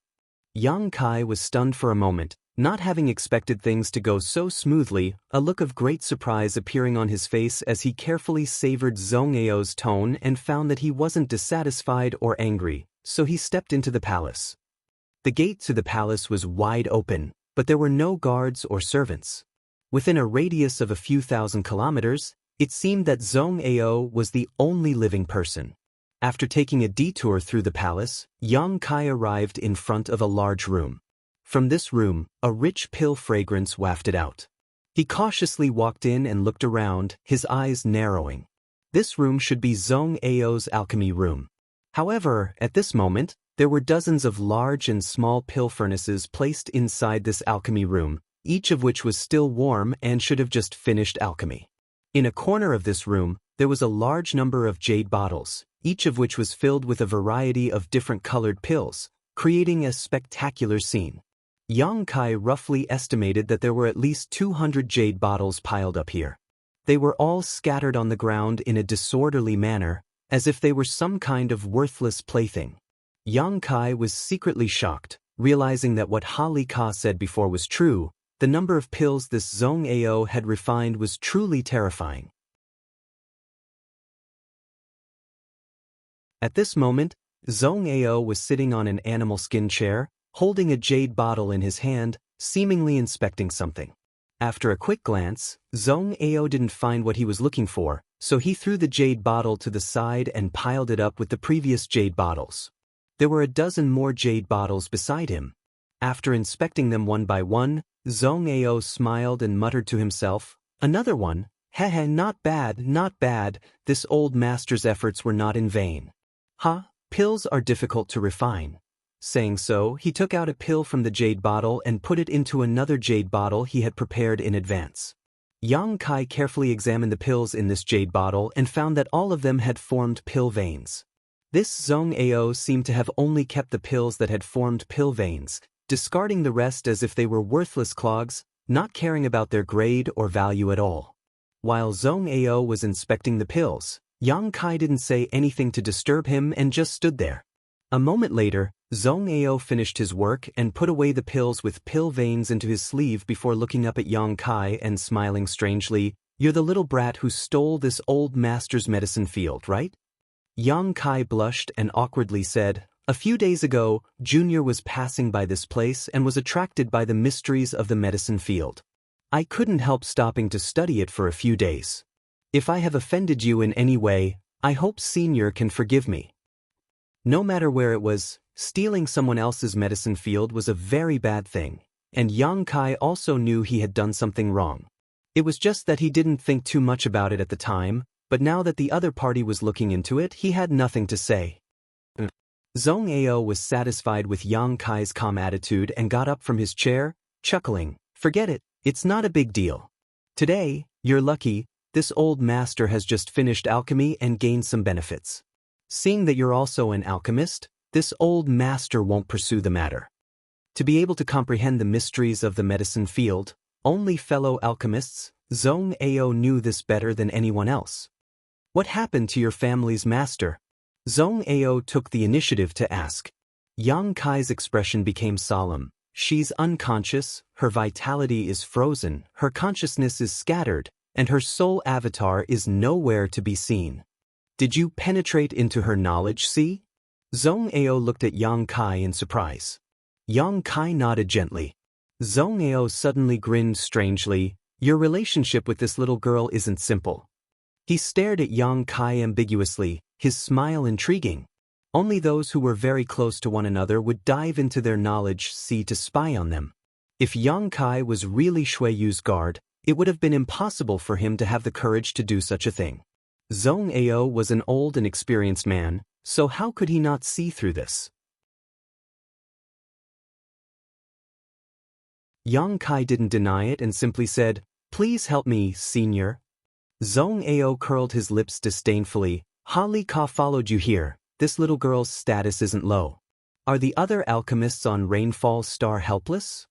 Yang Kai was stunned for a moment, not having expected things to go so smoothly, a look of great surprise appearing on his face as he carefully savored Zhong Ao's tone and found that he wasn't dissatisfied or angry, so he stepped into the palace. The gate to the palace was wide open, but there were no guards or servants. Within a radius of a few thousand kilometers, it seemed that Zhong Ao was the only living person. After taking a detour through the palace, Yang Kai arrived in front of a large room. From this room, a rich pill fragrance wafted out. He cautiously walked in and looked around, his eyes narrowing. This room should be Zhong Ao's alchemy room. However, at this moment, there were dozens of large and small pill furnaces placed inside this alchemy room, each of which was still warm and should have just finished alchemy. In a corner of this room, there was a large number of jade bottles, each of which was filled with a variety of different colored pills, creating a spectacular scene. Yang Kai roughly estimated that there were at least 200 jade bottles piled up here. They were all scattered on the ground in a disorderly manner, as if they were some kind of worthless plaything. Yang Kai was secretly shocked, realizing that what Hali Ka said before was true. The number of pills this Zhong Ao had refined was truly terrifying. At this moment, Zhong Ao was sitting on an animal skin chair, holding a jade bottle in his hand, seemingly inspecting something. After a quick glance, Zhong Ao didn't find what he was looking for, so he threw the jade bottle to the side and piled it up with the previous jade bottles. There were a dozen more jade bottles beside him. After inspecting them one by one, Zhong Ao smiled and muttered to himself, "Another one? Heh, not bad, not bad. This old master's efforts were not in vain. Pills are difficult to refine." Saying so, he took out a pill from the jade bottle and put it into another jade bottle he had prepared in advance. Yang Kai carefully examined the pills in this jade bottle and found that all of them had formed pill veins. This Zhong Ao seemed to have only kept the pills that had formed pill veins, discarding the rest as if they were worthless clogs, not caring about their grade or value at all. While Zhong Ao was inspecting the pills, Yang Kai didn't say anything to disturb him and just stood there. A moment later, Zhong Ao finished his work and put away the pills with pill veins into his sleeve before looking up at Yang Kai and smiling strangely. "You're the little brat who stole this old master's medicine field, right?" Yang Kai blushed and awkwardly said, "A few days ago, Junior was passing by this place and was attracted by the mysteries of the medicine field. I couldn't help stopping to study it for a few days. If I have offended you in any way, I hope Senior can forgive me." No matter where it was, stealing someone else's medicine field was a very bad thing, and Yang Kai also knew he had done something wrong. It was just that he didn't think too much about it at the time, but now that the other party was looking into it, he had nothing to say. Zhong Ao was satisfied with Yang Kai's calm attitude and got up from his chair, chuckling, "Forget it, it's not a big deal. Today, you're lucky, this old master has just finished alchemy and gained some benefits. Seeing that you're also an alchemist, this old master won't pursue the matter." To be able to comprehend the mysteries of the medicine field, only fellow alchemists, Zhong Ao knew this better than anyone else. "What happened to your family's master?" Zhong Ao took the initiative to ask. Yang Kai's expression became solemn. "She's unconscious, her vitality is frozen, her consciousness is scattered, and her soul avatar is nowhere to be seen. Did you penetrate into her knowledge, see?" Zhong Ao looked at Yang Kai in surprise. Yang Kai nodded gently. Zhong Ao suddenly grinned strangely. "Your relationship with this little girl isn't simple." He stared at Yang Kai ambiguously, his smile intriguing. Only those who were very close to one another would dive into their knowledge to spy on them. If Yang Kai was really Shui Yu's guard, it would have been impossible for him to have the courage to do such a thing. Zhong Ao was an old and experienced man, so how could he not see through this? Yang Kai didn't deny it and simply said, "Please help me, Senior." Zhong Ao curled his lips disdainfully. "Ha Li Ka followed you here, this little girl's status isn't low. Are the other alchemists on Rainfall Star helpless?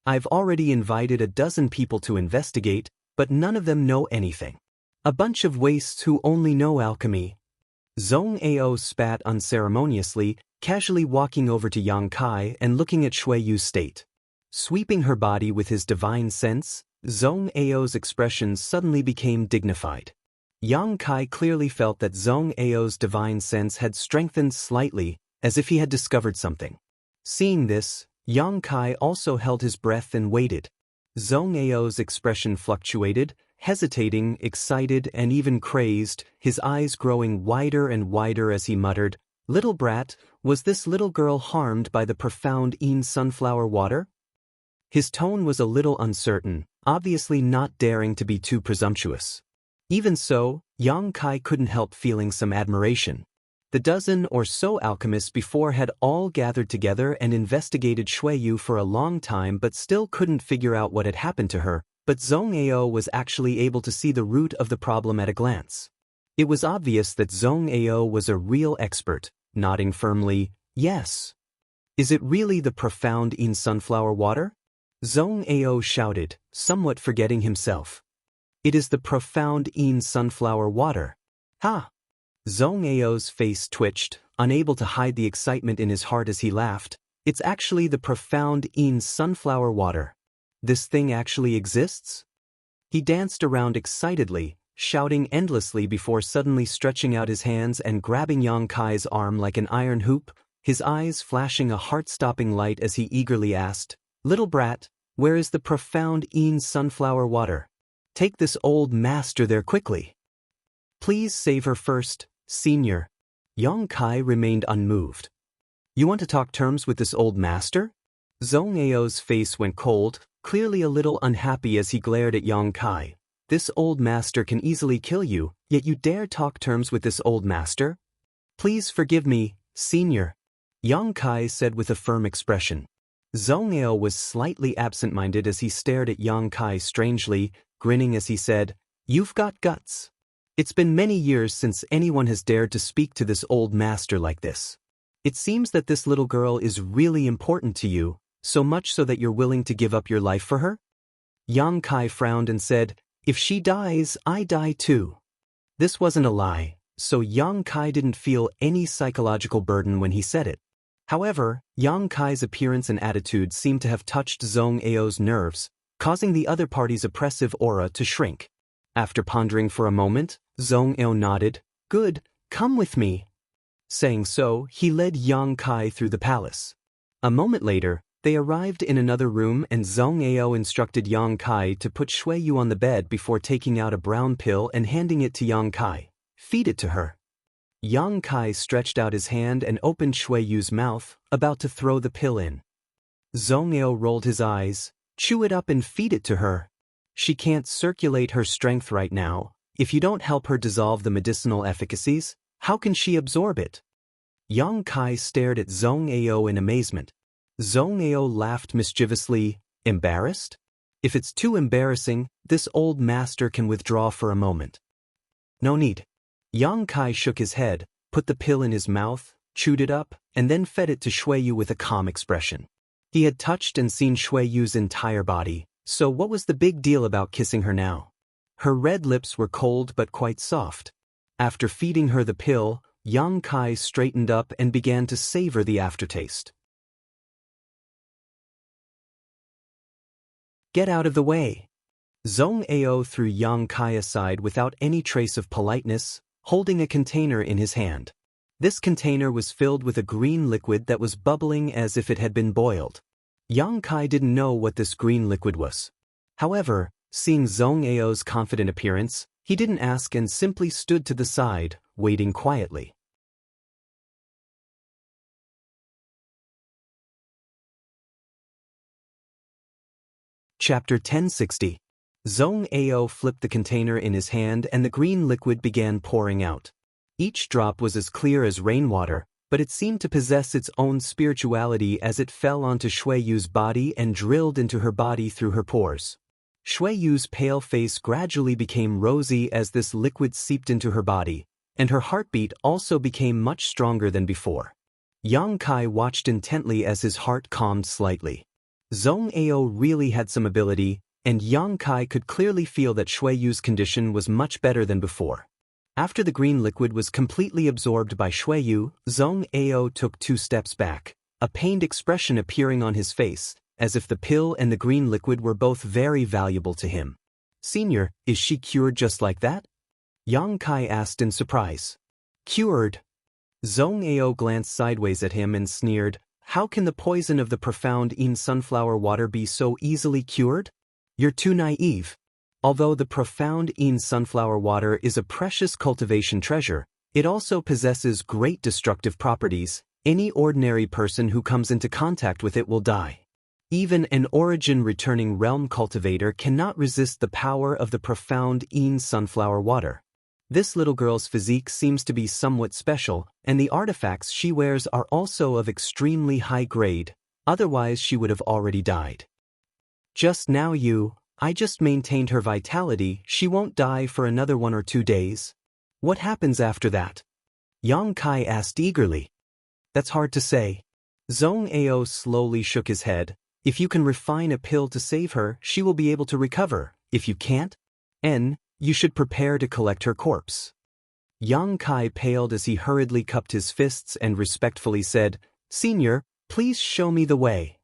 I've already invited a dozen people to investigate, but none of them know anything. A bunch of wastes who only know alchemy." Zhong Ao spat unceremoniously, casually walking over to Yang Kai and looking at Shui Yu's state. Sweeping her body with his divine sense, Zhong Ao's expression suddenly became dignified. Yang Kai clearly felt that Zhong Ao's divine sense had strengthened slightly, as if he had discovered something. Seeing this, Yang Kai also held his breath and waited. Zhong Ao's expression fluctuated, hesitating, excited, and even crazed, his eyes growing wider and wider as he muttered, "Little brat, was this little girl harmed by the profound Yin sunflower water?" His tone was a little uncertain, obviously not daring to be too presumptuous. Even so, Yang Kai couldn't help feeling some admiration. The dozen or so alchemists before had all gathered together and investigated Shui Yu for a long time but still couldn't figure out what had happened to her, but Zhong Ao was actually able to see the root of the problem at a glance. It was obvious that Zhong Ao was a real expert, nodding firmly, "Yes." "Is it really the profound Yin sunflower water?" Zhong Ao shouted, somewhat forgetting himself. "It is the profound Yin sunflower water." "Ha!" Zhong Ao's face twitched, unable to hide the excitement in his heart as he laughed. "It's actually the profound Yin sunflower water. This thing actually exists?" He danced around excitedly, shouting endlessly before suddenly stretching out his hands and grabbing Yang Kai's arm like an iron hoop, his eyes flashing a heart-stopping light as he eagerly asked, "Little brat, where is the profound Yin sunflower water? Take this old master there quickly. Please save her first, Senior." Yang Kai remained unmoved. "You want to talk terms with this old master?" Zhong Ao's face went cold, clearly a little unhappy as he glared at Yang Kai. "This old master can easily kill you, yet you dare talk terms with this old master?" "Please forgive me, Senior," Yang Kai said with a firm expression. Zhong Ao was slightly absent-minded as he stared at Yang Kai strangely, grinning as he said, "You've got guts. It's been many years since anyone has dared to speak to this old master like this. It seems that this little girl is really important to you, so much so that you're willing to give up your life for her?" Yang Kai frowned and said, "If she dies, I die too." This wasn't a lie, so Yang Kai didn't feel any psychological burden when he said it. However, Yang Kai's appearance and attitude seemed to have touched Zhong Ao's nerves, causing the other party's oppressive aura to shrink. After pondering for a moment, Zhong Ao nodded, "Good, Come with me. Saying so, he led Yang Kai through the palace. A moment later, they arrived in another room and Zhong Ao instructed Yang Kai to put Shui Yu on the bed before taking out a brown pill and handing it to Yang Kai. Feed it to her. Yang Kai stretched out his hand and opened Shui Yu's mouth, about to throw the pill in. Zhong Ao rolled his eyes. Chew it up and feed it to her. She can't circulate her strength right now. If you don't help her dissolve the medicinal efficacies, how can she absorb it? Yang Kai stared at Zhong Ao in amazement. Zhong Ao laughed mischievously. Embarrassed? If it's too embarrassing, this old master can withdraw for a moment. No need. Yang Kai shook his head, put the pill in his mouth, chewed it up, and then fed it to Shui Yu with a calm expression. He had touched and seen Shui Yu's entire body, so what was the big deal about kissing her now? Her red lips were cold but quite soft. After feeding her the pill, Yang Kai straightened up and began to savor the aftertaste. Get out of the way. Zhong Ao threw Yang Kai aside without any trace of politeness, holding a container in his hand. This container was filled with a green liquid that was bubbling as if it had been boiled. Yang Kai didn't know what this green liquid was. However, seeing Zhong Ao's confident appearance, he didn't ask and simply stood to the side, waiting quietly. Chapter 1060. Zhong Ao flipped the container in his hand and the green liquid began pouring out. Each drop was as clear as rainwater, but it seemed to possess its own spirituality as it fell onto Shui Yu's body and drilled into her body through her pores. Shui Yu's pale face gradually became rosy as this liquid seeped into her body, and her heartbeat also became much stronger than before. Yang Kai watched intently as his heart calmed slightly. Zhong Ao really had some ability, and Yang Kai could clearly feel that Shui Yu's condition was much better than before. After the green liquid was completely absorbed by Shui Yu, Zhong Ao took 2 steps back, a pained expression appearing on his face, as if the pill and the green liquid were both very valuable to him. Senior, is she cured just like that? Yang Kai asked in surprise. Cured? Zhong Ao glanced sideways at him and sneered, how can the poison of the profound Yin sunflower water be so easily cured? You're too naive. Although the profound Yin sunflower water is a precious cultivation treasure, it also possesses great destructive properties. Any ordinary person who comes into contact with it will die. Even an origin-returning realm cultivator cannot resist the power of the profound Yin sunflower water. This little girl's physique seems to be somewhat special, and the artifacts she wears are also of extremely high grade, otherwise she would have already died. Just now I just maintained her vitality, she won't die for another 1 or 2 days. What happens after that? Yang Kai asked eagerly. That's hard to say. Zhong Ao slowly shook his head. If you can refine a pill to save her, she will be able to recover. If you can't, you should prepare to collect her corpse. Yang Kai paled as he hurriedly cupped his fists and respectfully said, Senior, please show me the way.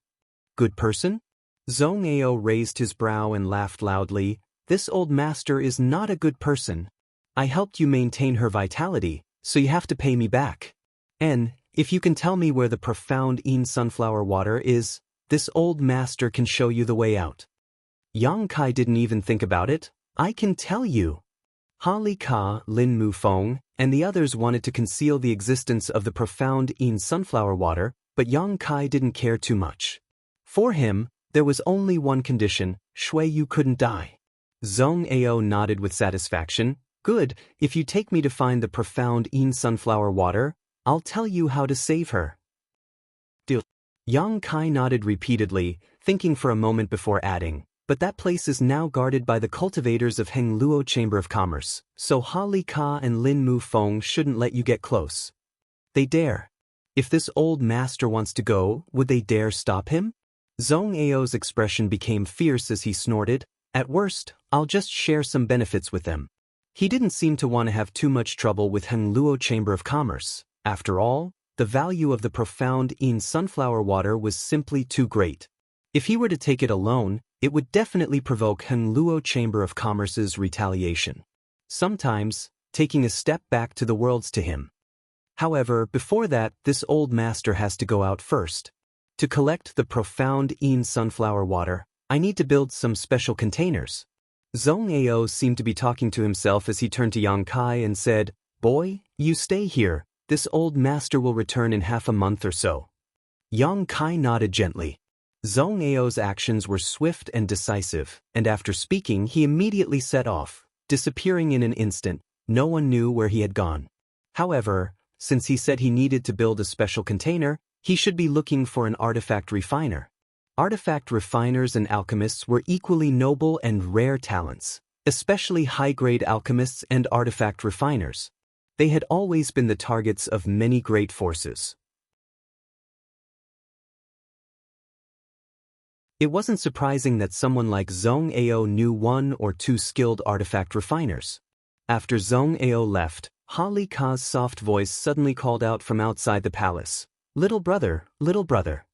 Good person? Zhong Ao raised his brow and laughed loudly. This old master is not a good person. I helped you maintain her vitality, so you have to pay me back. And, if you can tell me where the profound Yin sunflower water is, this old master can show you the way out. Yang Kai didn't even think about it. I can tell you. Ha Li Ka, Lin Mu Feng, and the others wanted to conceal the existence of the profound Yin sunflower water, but Yang Kai didn't care too much. For him, there was only one condition, Shui Yu couldn't die. Zhong Ao nodded with satisfaction. Good, if you take me to find the profound Yin sunflower water, I'll tell you how to save her. Deal. Yang Kai nodded repeatedly, thinking for a moment before adding, but that place is now guarded by the cultivators of Hengluo Chamber of Commerce, so Ha Li Ka and Lin Mu Feng shouldn't let you get close. They dare. If this old master wants to go, would they dare stop him? Zhong Ao's expression became fierce as he snorted. At worst, I'll just share some benefits with them. He didn't seem to want to have too much trouble with Hengluo Chamber of Commerce. After all, the value of the profound Yin sunflower water was simply too great. If he were to take it alone, it would definitely provoke Hengluo Chamber of Commerce's retaliation. Sometimes, taking a step back to the worlds to him. However, before that, this old master has to go out first. To collect the profound sunflower water, I need to build some special containers. Zhong Ao seemed to be talking to himself as he turned to Yang Kai and said, "Boy, you stay here. This old master will return in half a month or so." Yang Kai nodded gently. Zhong Ao's actions were swift and decisive, and after speaking he immediately set off, disappearing in an instant. No one knew where he had gone. However, since he said he needed to build a special container, he should be looking for an artifact refiner. Artifact refiners and alchemists were equally noble and rare talents, especially high-grade alchemists and artifact refiners. They had always been the targets of many great forces. It wasn't surprising that someone like Zhong Ao knew one or two skilled artifact refiners. After Zhong Ao left, Hali Ka's soft voice suddenly called out from outside the palace, "Little brother, little brother."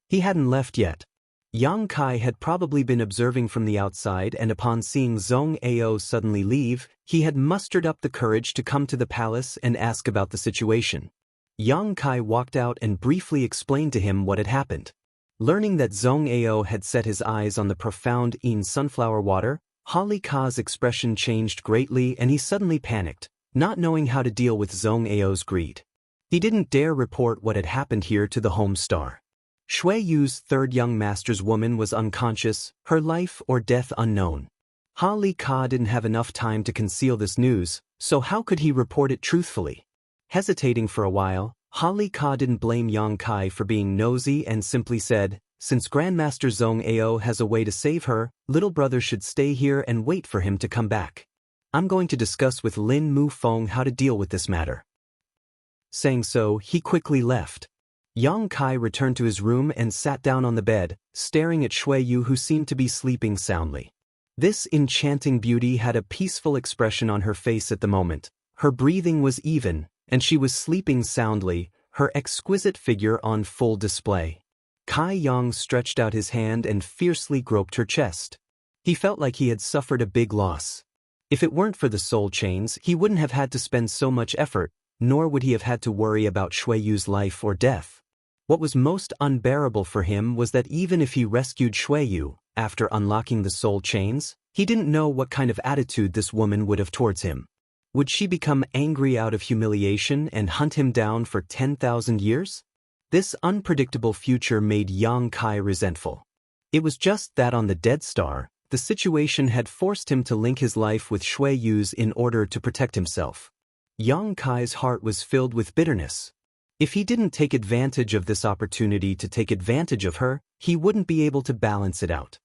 He hadn't left yet. Yang Kai had probably been observing from the outside, and upon seeing Zhong Ao suddenly leave, he had mustered up the courage to come to the palace and ask about the situation. Yang Kai walked out and briefly explained to him what had happened. Learning that Zhong Ao had set his eyes on the profound sunflower water, Hali Ka's expression changed greatly and he suddenly panicked, not knowing how to deal with Zhong Ao's greed. He didn't dare report what had happened here to the home star. Shui Yu's third young master's woman was unconscious, her life or death unknown. Hali Ka didn't have enough time to conceal this news, so how could he report it truthfully? Hesitating for a while, Hali Ka didn't blame Yang Kai for being nosy and simply said, "Since Grandmaster Zhong Ao has a way to save her, little brother should stay here and wait for him to come back. I'm going to discuss with Lin Mu Feng how to deal with this matter." Saying so, he quickly left. Yang Kai returned to his room and sat down on the bed, staring at Shui Yu, who seemed to be sleeping soundly. This enchanting beauty had a peaceful expression on her face at the moment. Her breathing was even, and she was sleeping soundly, her exquisite figure on full display. Kai Yang stretched out his hand and fiercely groped her chest. He felt like he had suffered a big loss. If it weren't for the soul chains, he wouldn't have had to spend so much effort, nor would he have had to worry about Shui Yu's life or death. What was most unbearable for him was that even if he rescued Shui Yu, after unlocking the soul chains, he didn't know what kind of attitude this woman would have towards him. Would she become angry out of humiliation and hunt him down for 10,000 years? This unpredictable future made Yang Kai resentful. It was just that on the Dead Star, the situation had forced him to link his life with Shui Yu's in order to protect himself. Yang Kai's heart was filled with bitterness. If he didn't take advantage of this opportunity to take advantage of her, he wouldn't be able to balance it out.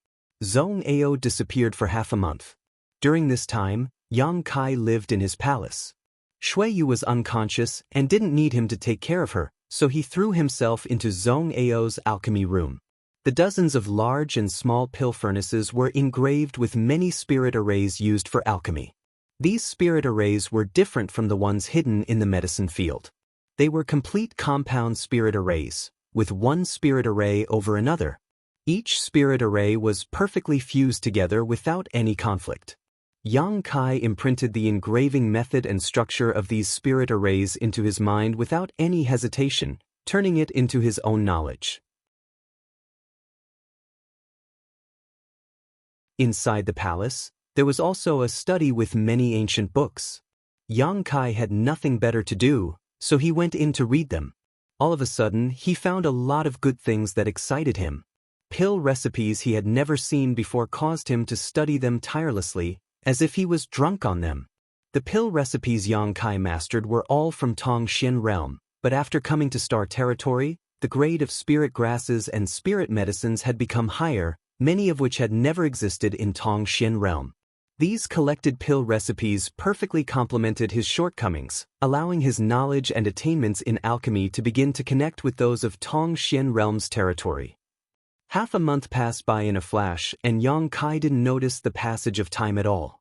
Zhong Ao disappeared for half a month. During this time, Yang Kai lived in his palace. Shui Yu was unconscious and didn't need him to take care of her, so he threw himself into Zhong Ao's alchemy room. The dozens of large and small pill furnaces were engraved with many spirit arrays used for alchemy. These spirit arrays were different from the ones hidden in the medicine field. They were complete compound spirit arrays, with one spirit array over another. Each spirit array was perfectly fused together without any conflict. Yang Kai imprinted the engraving method and structure of these spirit arrays into his mind without any hesitation, turning it into his own knowledge. Inside the palace, there was also a study with many ancient books. Yang Kai had nothing better to do, so he went in to read them. All of a sudden, he found a lot of good things that excited him. Pill recipes he had never seen before caused him to study them tirelessly, as if he was drunk on them. The pill recipes Yang Kai mastered were all from Tong Xian realm, but after coming to Star Territory, the grade of spirit grasses and spirit medicines had become higher, many of which had never existed in Tong Xian realm. These collected pill recipes perfectly complemented his shortcomings, allowing his knowledge and attainments in alchemy to begin to connect with those of Tong Xian realm's territory. Half a month passed by in a flash, and Yang Kai didn't notice the passage of time at all.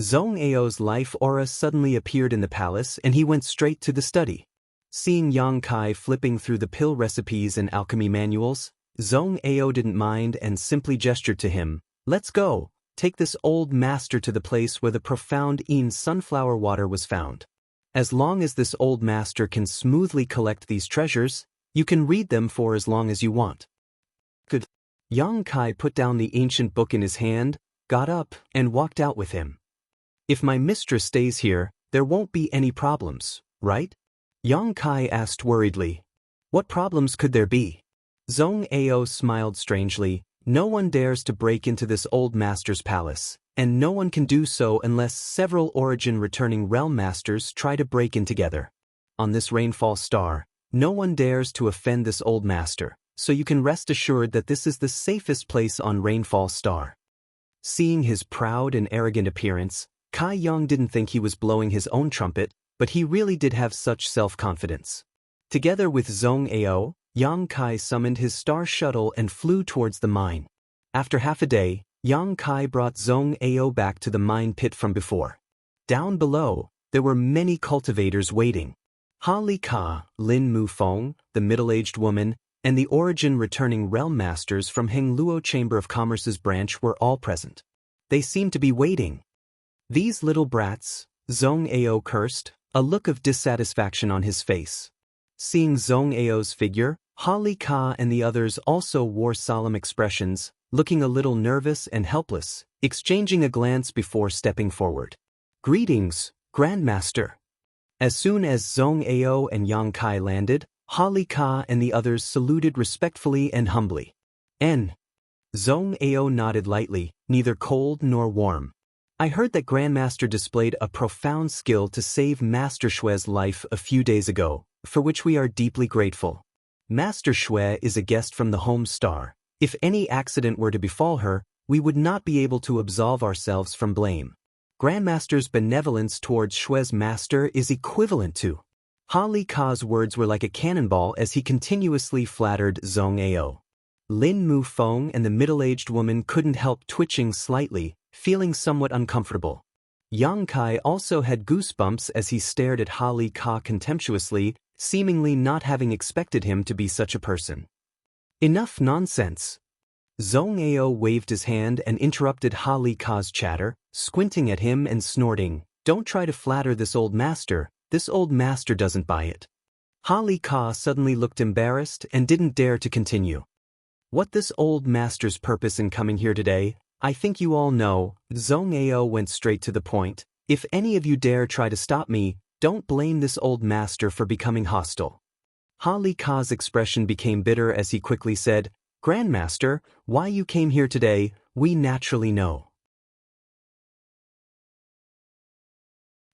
Zhong Ao's life aura suddenly appeared in the palace, and he went straight to the study. Seeing Yang Kai flipping through the pill recipes and alchemy manuals, Zhong Ao didn't mind and simply gestured to him, "Let's go." take this old master to the place where the profound Yin sunflower water was found. As long as this old master can smoothly collect these treasures, you can read them for as long as you want. Good. Yang Kai put down the ancient book in his hand, got up, and walked out with him. If my mistress stays here, there won't be any problems, right? Yang Kai asked worriedly. What problems could there be? Zhong Ao smiled strangely. No one dares to break into this old master's palace, and no one can do so unless several origin-returning realm masters try to break in together. On this rainfall star, no one dares to offend this old master, so you can rest assured that this is the safest place on Rainfall Star. Seeing his proud and arrogant appearance, Kai Yang didn't think he was blowing his own trumpet, but he really did have such self-confidence. Together with Zhong Ao, Yang Kai summoned his star shuttle and flew towards the mine. After half a day, Yang Kai brought Zhong Ao back to the mine pit from before. Down below, there were many cultivators waiting. Ha Li Ka, Lin Mu Feng, the middle-aged woman, and the origin-returning realm masters from Heng Luo Chamber of Commerce's branch were all present. They seemed to be waiting. These little brats, Zhong Ao cursed, a look of dissatisfaction on his face. Seeing Zhong Ao's figure, Ha Li Ka and the others also wore solemn expressions, looking a little nervous and helpless, exchanging a glance before stepping forward. Greetings, Grandmaster. As soon as Zhong Ao and Yang Kai landed, Ha Li Ka and the others saluted respectfully and humbly. Zhong Ao nodded lightly, neither cold nor warm. I heard that Grandmaster displayed a profound skill to save Master Xue's life a few days ago, for which we are deeply grateful. Master Xue is a guest from the home star. If any accident were to befall her, we would not be able to absolve ourselves from blame. Grandmaster's benevolence towards Xue's master is equivalent to. Ha Li Ka's words were like a cannonball as he continuously flattered Zhong Ao. Lin Mu Feng and the middle-aged woman couldn't help twitching slightly, feeling somewhat uncomfortable. Yang Kai also had goosebumps as he stared at Ha Li Ka contemptuously, seemingly not having expected him to be such a person. Enough nonsense. Zhong Ao waved his hand and interrupted Ha Li Ka's chatter, squinting at him and snorting, "Don't try to flatter this old master doesn't buy it." Ha Li Ka suddenly looked embarrassed and didn't dare to continue. What this old master's purpose in coming here today, I think you all know. Zhong Ao went straight to the point. If any of you dare try to stop me, don't blame this old master for becoming hostile. Ha Li Ka's expression became bitter as he quickly said, "Grandmaster, why you came here today, we naturally know."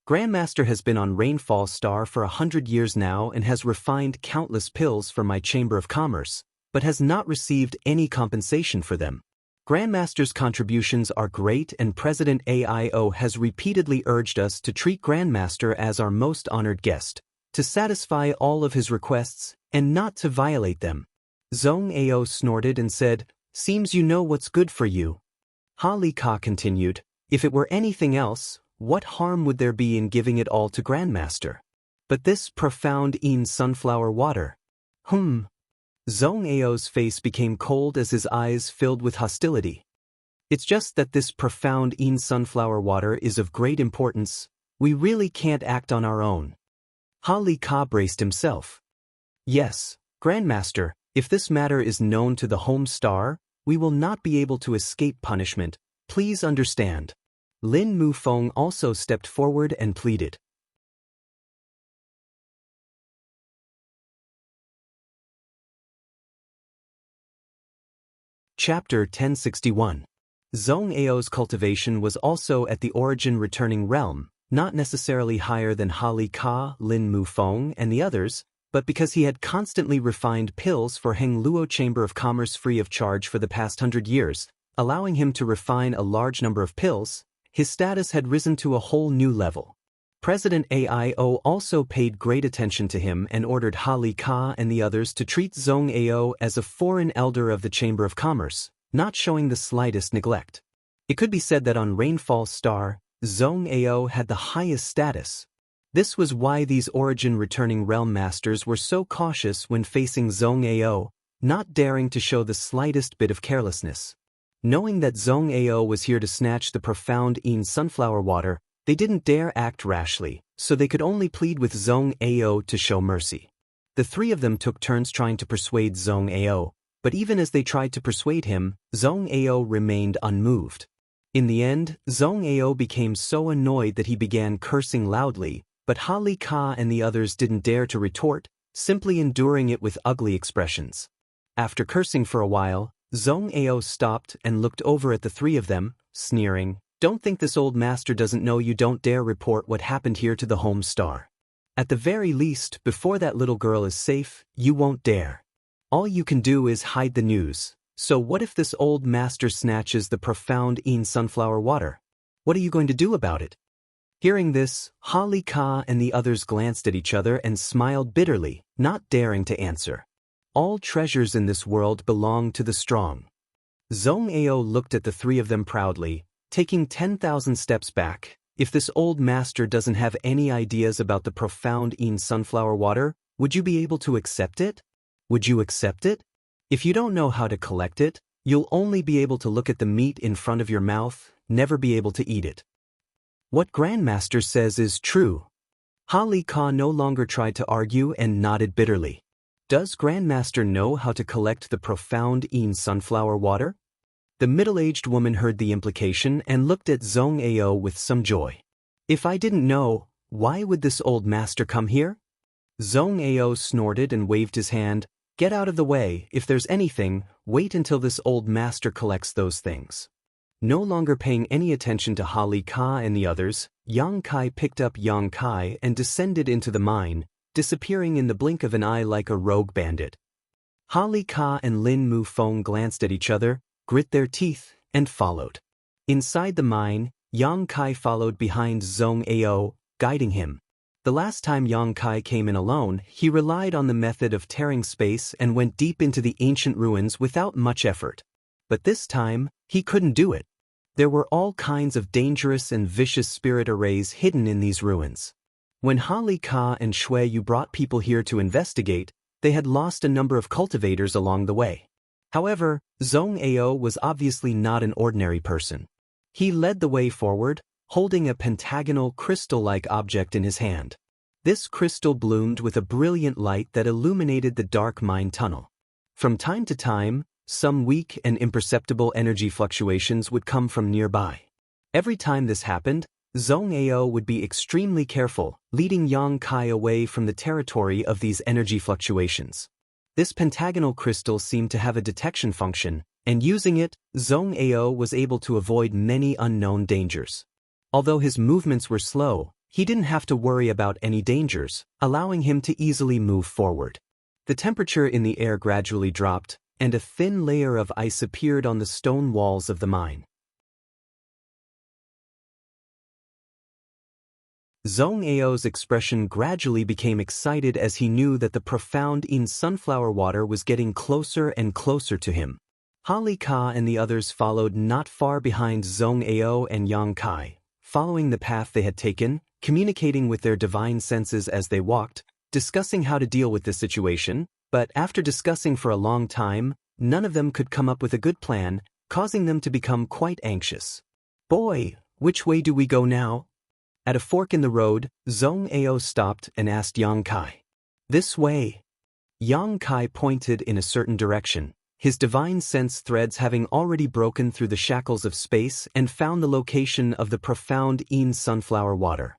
Grandmaster has been on Rainfall Star for 100 years now and has refined countless pills for my Chamber of Commerce, but has not received any compensation for them. Grandmaster's contributions are great and President AIO has repeatedly urged us to treat Grandmaster as our most honored guest, to satisfy all of his requests, and not to violate them. Zhong Ao snorted and said, "Seems you know what's good for you." Ha Li Ka continued, "If it were anything else, what harm would there be in giving it all to Grandmaster? But this profound Yin sunflower water. Zhong Ao's face became cold as his eyes filled with hostility. "It's just that this profound Yin sunflower water is of great importance. We really can't act on our own." Ha Li Ka braced himself. "Yes, Grandmaster, if this matter is known to the home star, we will not be able to escape punishment. Please understand." Lin Mu Feng also stepped forward and pleaded. Chapter 1061. Zhong Ao's cultivation was also at the origin returning realm, not necessarily higher than Ha Li Ka, Lin Mu Feng, and the others, but because he had constantly refined pills for Heng Luo Chamber of Commerce free of charge for the past 100 years, allowing him to refine a large number of pills, his status had risen to a whole new level. President AIO also paid great attention to him and ordered Ha Li Ka and the others to treat Zhong Ao as a foreign elder of the Chamber of Commerce, not showing the slightest neglect. It could be said that on Rainfall Star, Zhong Ao had the highest status. This was why these origin-returning realm masters were so cautious when facing Zhong Ao, not daring to show the slightest bit of carelessness. Knowing that Zhong Ao was here to snatch the profound Yin sunflower water, they didn't dare act rashly, so they could only plead with Zhong Ao to show mercy. The three of them took turns trying to persuade Zhong Ao, but even as they tried to persuade him, Zhong Ao remained unmoved. In the end, Zhong Ao became so annoyed that he began cursing loudly, but Ha Li Ka and the others didn't dare to retort, simply enduring it with ugly expressions. After cursing for a while, Zhong Ao stopped and looked over at the three of them, sneering, "Don't think this old master doesn't know you don't dare report what happened here to the home star. At the very least, before that little girl is safe, you won't dare. All you can do is hide the news. So what if this old master snatches the profound Yin sunflower water? What are you going to do about it?" Hearing this, Ha Li Ka and the others glanced at each other and smiled bitterly, not daring to answer. All treasures in this world belong to the strong. Zhong Ao looked at the three of them proudly, taking 10,000 steps back. If this old master doesn't have any ideas about the profound Yin sunflower water, would you be able to accept it? Would you accept it? If you don't know how to collect it, you'll only be able to look at the meat in front of your mouth, never be able to eat it. What Grandmaster says is true. Ha Li Ka no longer tried to argue and nodded bitterly. Does Grandmaster know how to collect the profound Yin sunflower water? The middle-aged woman heard the implication and looked at Zhong Ao with some joy. If I didn't know, why would this old master come here? Zhong Ao snorted and waved his hand. Get out of the way. If there's anything, wait until this old master collects those things. No longer paying any attention to Ha Li Ka and the others, Yang Kai picked up Yang Kai and descended into the mine, disappearing in the blink of an eye like a rogue bandit. Ha Li Ka and Lin Mu Feng glanced at each other, grit their teeth, and followed. Inside the mine, Yang Kai followed behind Zhong Ao, guiding him. The last time Yang Kai came in alone, he relied on the method of tearing space and went deep into the ancient ruins without much effort. But this time, he couldn't do it. There were all kinds of dangerous and vicious spirit arrays hidden in these ruins. When Ha Li Ka and Shui Yu brought people here to investigate, they had lost a number of cultivators along the way. However, Zhong Ao was obviously not an ordinary person. He led the way forward, holding a pentagonal crystal-like object in his hand. This crystal bloomed with a brilliant light that illuminated the dark mine tunnel. From time to time, some weak and imperceptible energy fluctuations would come from nearby. Every time this happened, Zhong Ao would be extremely careful, leading Yang Kai away from the territory of these energy fluctuations. This pentagonal crystal seemed to have a detection function, and using it, Zhong Ao was able to avoid many unknown dangers. Although his movements were slow, he didn't have to worry about any dangers, allowing him to easily move forward. The temperature in the air gradually dropped, and a thin layer of ice appeared on the stone walls of the mine. Zhong Ao's expression gradually became excited as he knew that the profound Yin sunflower water was getting closer and closer to him. Ha Li Ka and the others followed not far behind Zhong Ao and Yang Kai, following the path they had taken, communicating with their divine senses as they walked, discussing how to deal with the situation, but after discussing for a long time, none of them could come up with a good plan, causing them to become quite anxious. "Boy, which way do we go now?" At a fork in the road, Zhong Ao stopped and asked Yang Kai. "This way." Yang Kai pointed in a certain direction, his divine sense threads having already broken through the shackles of space and found the location of the profound Yin sunflower water.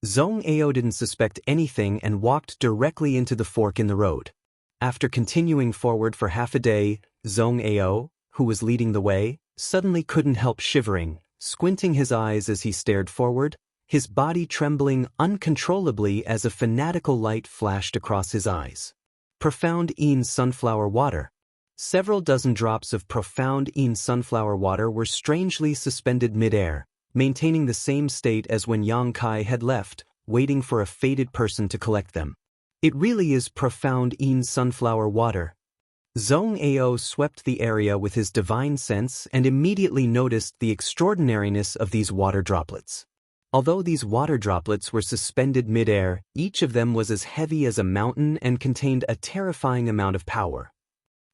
Zhong Ao didn't suspect anything and walked directly into the fork in the road. After continuing forward for half a day, Zhong Ao, who was leading the way, suddenly couldn't help shivering, squinting his eyes as he stared forward, his body trembling uncontrollably as a fanatical light flashed across his eyes. Profound Yin sunflower water. Several dozen drops of profound Yin sunflower water were strangely suspended mid-air, maintaining the same state as when Yang Kai had left, waiting for a fated person to collect them. It really is profound Yin sunflower water. Zhong Ao swept the area with his divine sense and immediately noticed the extraordinariness of these water droplets. Although these water droplets were suspended mid-air, each of them was as heavy as a mountain and contained a terrifying amount of power.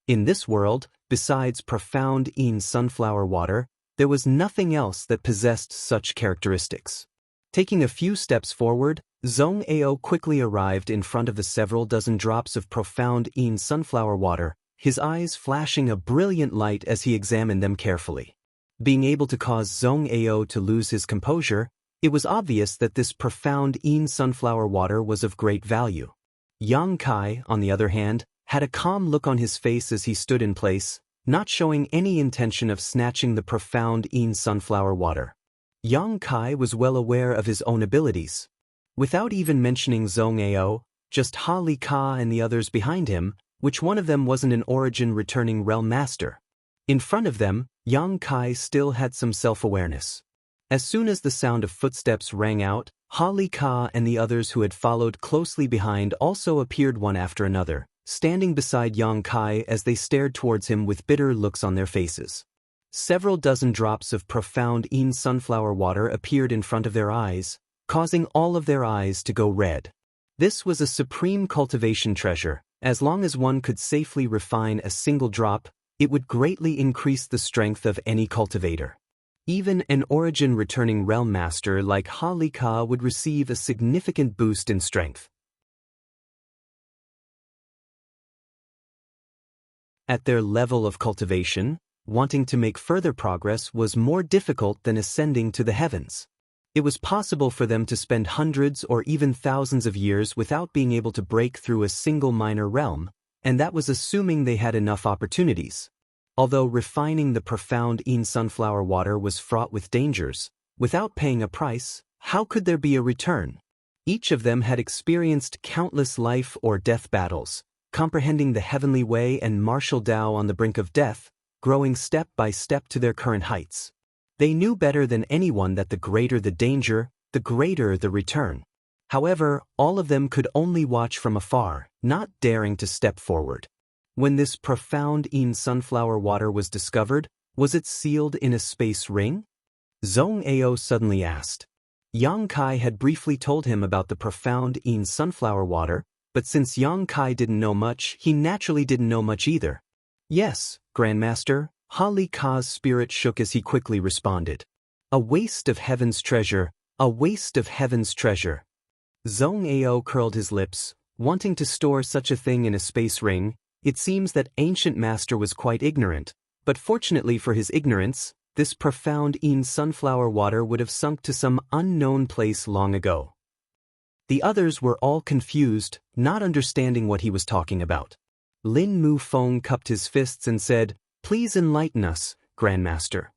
In this world, besides profound Yin sunflower water, there was nothing else that possessed such characteristics. Taking a few steps forward, Zhong Ao quickly arrived in front of the several dozen drops of profound Yin sunflower water, his eyes flashing a brilliant light as he examined them carefully. Being able to cause Zhong Ao to lose his composure, it was obvious that this profound Yin sunflower water was of great value. Yang Kai, on the other hand, had a calm look on his face as he stood in place, not showing any intention of snatching the profound Yin sunflower water. Yang Kai was well aware of his own abilities. Without even mentioning Zhong Ao, just Ha Li Ka and the others behind him, which one of them wasn't an origin-returning realm master. In front of them, Yang Kai still had some self-awareness. As soon as the sound of footsteps rang out, Ha Li Ka and the others who had followed closely behind also appeared one after another, standing beside Yang Kai as they stared towards him with bitter looks on their faces. Several dozen drops of profound Yin sunflower water appeared in front of their eyes, causing all of their eyes to go red. This was a supreme cultivation treasure. As long as one could safely refine a single drop, it would greatly increase the strength of any cultivator. Even an origin-returning realm master like Ha Li Ka would receive a significant boost in strength. At their level of cultivation, wanting to make further progress was more difficult than ascending to the heavens. It was possible for them to spend hundreds or even thousands of years without being able to break through a single minor realm, and that was assuming they had enough opportunities. Although refining the profound Yin sunflower water was fraught with dangers, without paying a price, how could there be a return? Each of them had experienced countless life or death battles, comprehending the heavenly way and martial Tao on the brink of death, growing step by step to their current heights. They knew better than anyone that the greater the danger, the greater the return. However, all of them could only watch from afar, not daring to step forward. When this profound Yin sunflower water was discovered, was it sealed in a space ring? Zhong Ao suddenly asked. Yang Kai had briefly told him about the profound Yin sunflower water, but since Yang Kai didn't know much, he naturally didn't know much either. Yes, Grandmaster, Ha Li Ka's spirit shook as he quickly responded. A waste of heaven's treasure, a waste of heaven's treasure. Zhong Ao curled his lips, wanting to store such a thing in a space ring. It seems that ancient master was quite ignorant, but fortunately for his ignorance, this profound Yin sunflower water would have sunk to some unknown place long ago. The others were all confused, not understanding what he was talking about. Lin Mu Feng cupped his fists and said, "Please enlighten us, Grandmaster."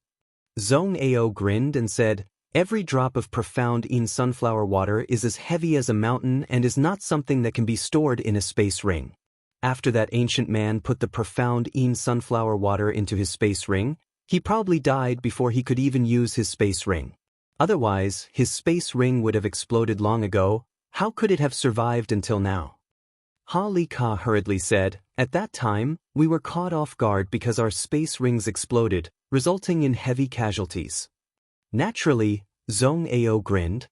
Zhong Ao grinned and said, "Every drop of profound Yin sunflower water is as heavy as a mountain and is not something that can be stored in a space ring. After that ancient man put the profound Yin sunflower water into his space ring, he probably died before he could even use his space ring. Otherwise, his space ring would have exploded long ago. How could it have survived until now?" Ha Li Ka hurriedly said, "At that time, we were caught off guard because our space rings exploded, resulting in heavy casualties." Naturally, Zhong Ao grinned.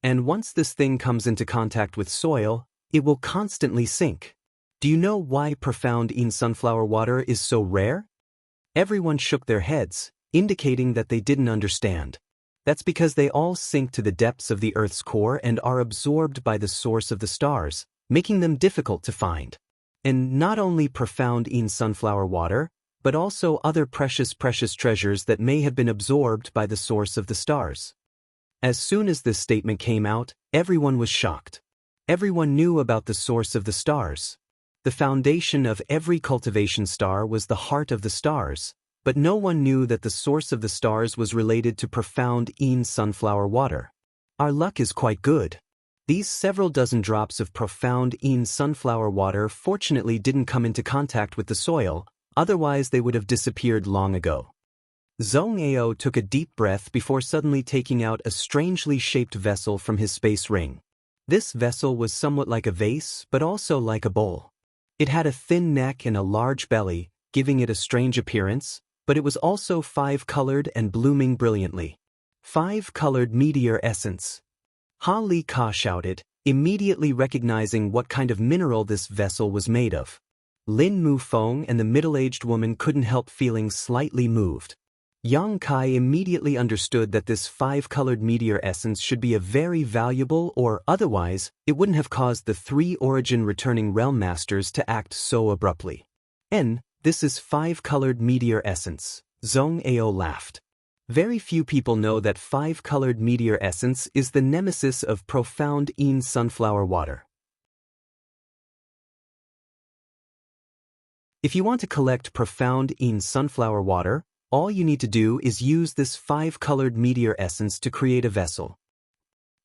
"And once this thing comes into contact with soil, it will constantly sink. Do you know why profound Yin sunflower water is so rare?" Everyone shook their heads, indicating that they didn't understand. That's because they all sink to the depths of the Earth's core and are absorbed by the source of the stars, making them difficult to find. And not only profound Yin sunflower water, but also other precious treasures that may have been absorbed by the source of the stars. As soon as this statement came out, everyone was shocked. Everyone knew about the source of the stars. The foundation of every cultivation star was the heart of the stars, but no one knew that the source of the stars was related to profound Yin sunflower water. Our luck is quite good. These several dozen drops of profound Yin sunflower water fortunately didn't come into contact with the soil, otherwise they would have disappeared long ago. Zhong Ao took a deep breath before suddenly taking out a strangely shaped vessel from his space ring. This vessel was somewhat like a vase, but also like a bowl. It had a thin neck and a large belly, giving it a strange appearance, but it was also 5-colored and blooming brilliantly. 5-colored meteor essence. Ha Li Ka shouted, immediately recognizing what kind of mineral this vessel was made of. Lin Mufeng and the middle-aged woman couldn't help feeling slightly moved. Yang Kai immediately understood that this five-colored meteor essence should be a very valuable, or otherwise, it wouldn't have caused the three origin returning realm masters to act so abruptly. This is five-colored meteor essence. Zhong Ao laughed. Very few people know that five-colored meteor essence is the nemesis of profound Yin sunflower water. If you want to collect profound Yin sunflower water, all you need to do is use this five-colored meteor essence to create a vessel.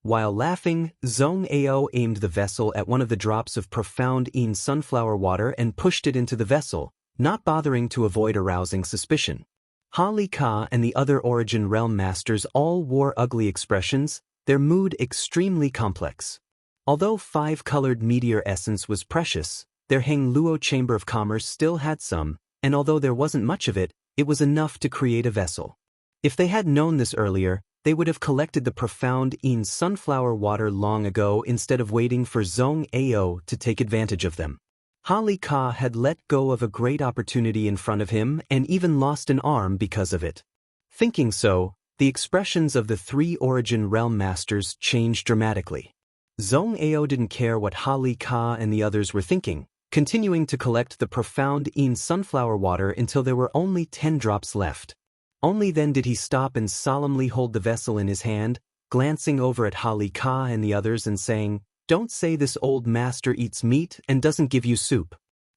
While laughing, Zhong Ao aimed the vessel at one of the drops of profound Yin sunflower water and pushed it into the vessel, not bothering to avoid arousing suspicion. Ha Li Ka and the other origin realm masters all wore ugly expressions, their mood extremely complex. Although five-colored meteor essence was precious, their Heng Luo Chamber of Commerce still had some, and although there wasn't much of it, it was enough to create a vessel. If they had known this earlier, they would have collected the profound Yin sunflower water long ago instead of waiting for Zhong Ao to take advantage of them. Ha Li Ka had let go of a great opportunity in front of him and even lost an arm because of it. Thinking so, the expressions of the three origin realm masters changed dramatically. Zhong Ao didn't care what Ha Li Ka and the others were thinking, continuing to collect the profound Yin sunflower water until there were only 10 drops left. Only then did he stop and solemnly hold the vessel in his hand, glancing over at Ha Li Ka and the others and saying, "Don't say this old master eats meat and doesn't give you soup.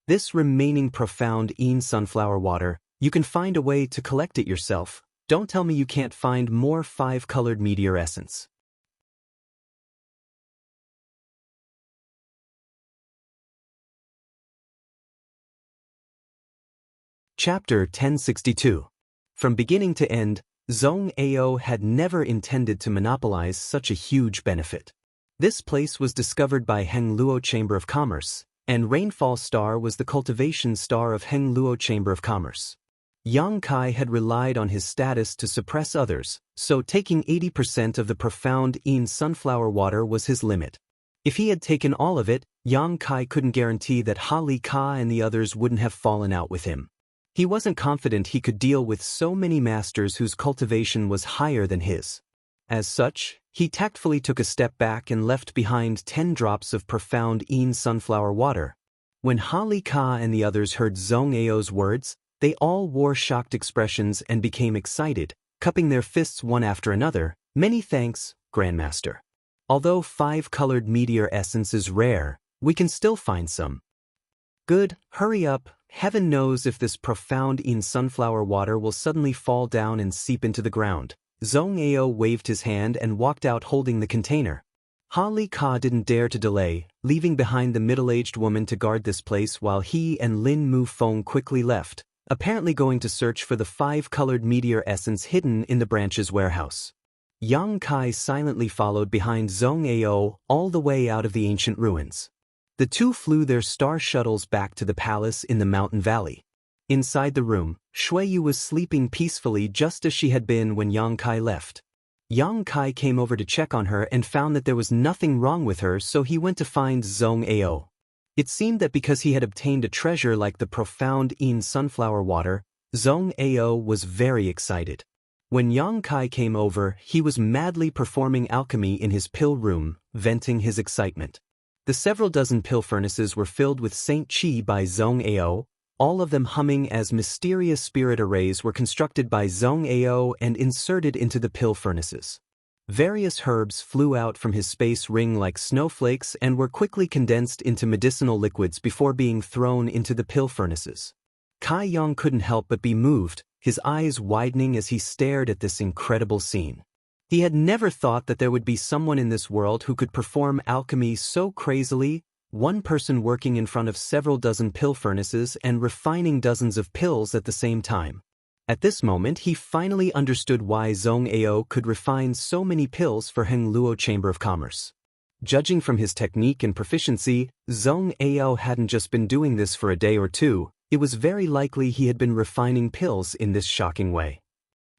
This remaining profound Yin sunflower water, you can find a way to collect it yourself. Don't tell me you can't find more five-colored meteor essence." Chapter 1062. From beginning to end, Zhong Ao had never intended to monopolize such a huge benefit. This place was discovered by Heng Luo Chamber of Commerce, and Rainfall Star was the Cultivation Star of Heng Luo Chamber of Commerce. Yang Kai had relied on his status to suppress others, so taking 80% of the profound Yin sunflower water was his limit. If he had taken all of it, Yang Kai couldn't guarantee that Ha Li Ka and the others wouldn't have fallen out with him. He wasn't confident he could deal with so many masters whose cultivation was higher than his. As such, he tactfully took a step back and left behind 10 drops of profound Yin sunflower water. When Ha Li Ka and the others heard Zhong Ao's words, they all wore shocked expressions and became excited, cupping their fists one after another. "Many thanks, Grandmaster. Although five-colored meteor essence is rare, we can still find some." "Good, hurry up. Heaven knows if this profound Yin sunflower water will suddenly fall down and seep into the ground." Zhong Ao waved his hand and walked out holding the container. Ha Li Ka didn't dare to delay, leaving behind the middle-aged woman to guard this place while he and Lin Mufeng quickly left, apparently going to search for the five-colored meteor essence hidden in the branch's warehouse. Yang Kai silently followed behind Zhong Ao all the way out of the ancient ruins. The two flew their star shuttles back to the palace in the mountain valley. Inside the room, Shuiyu was sleeping peacefully just as she had been when Yang Kai left. Yang Kai came over to check on her and found that there was nothing wrong with her, so he went to find Zhong Ao. It seemed that because he had obtained a treasure like the profound Yin sunflower water, Zhong Ao was very excited. When Yang Kai came over, he was madly performing alchemy in his pill room, venting his excitement. The several dozen pill furnaces were filled with Saint Qi by Zhong Ao, all of them humming as mysterious spirit arrays were constructed by Zhong Ao and inserted into the pill furnaces. Various herbs flew out from his space ring like snowflakes and were quickly condensed into medicinal liquids before being thrown into the pill furnaces. Kai Yang couldn't help but be moved, his eyes widening as he stared at this incredible scene. He had never thought that there would be someone in this world who could perform alchemy so crazily, one person working in front of several dozen pill furnaces and refining dozens of pills at the same time. At this moment he finally understood why Zhong Ao could refine so many pills for Heng Luo Chamber of Commerce. Judging from his technique and proficiency, Zhong Ao hadn't just been doing this for a day or two, it was very likely he had been refining pills in this shocking way.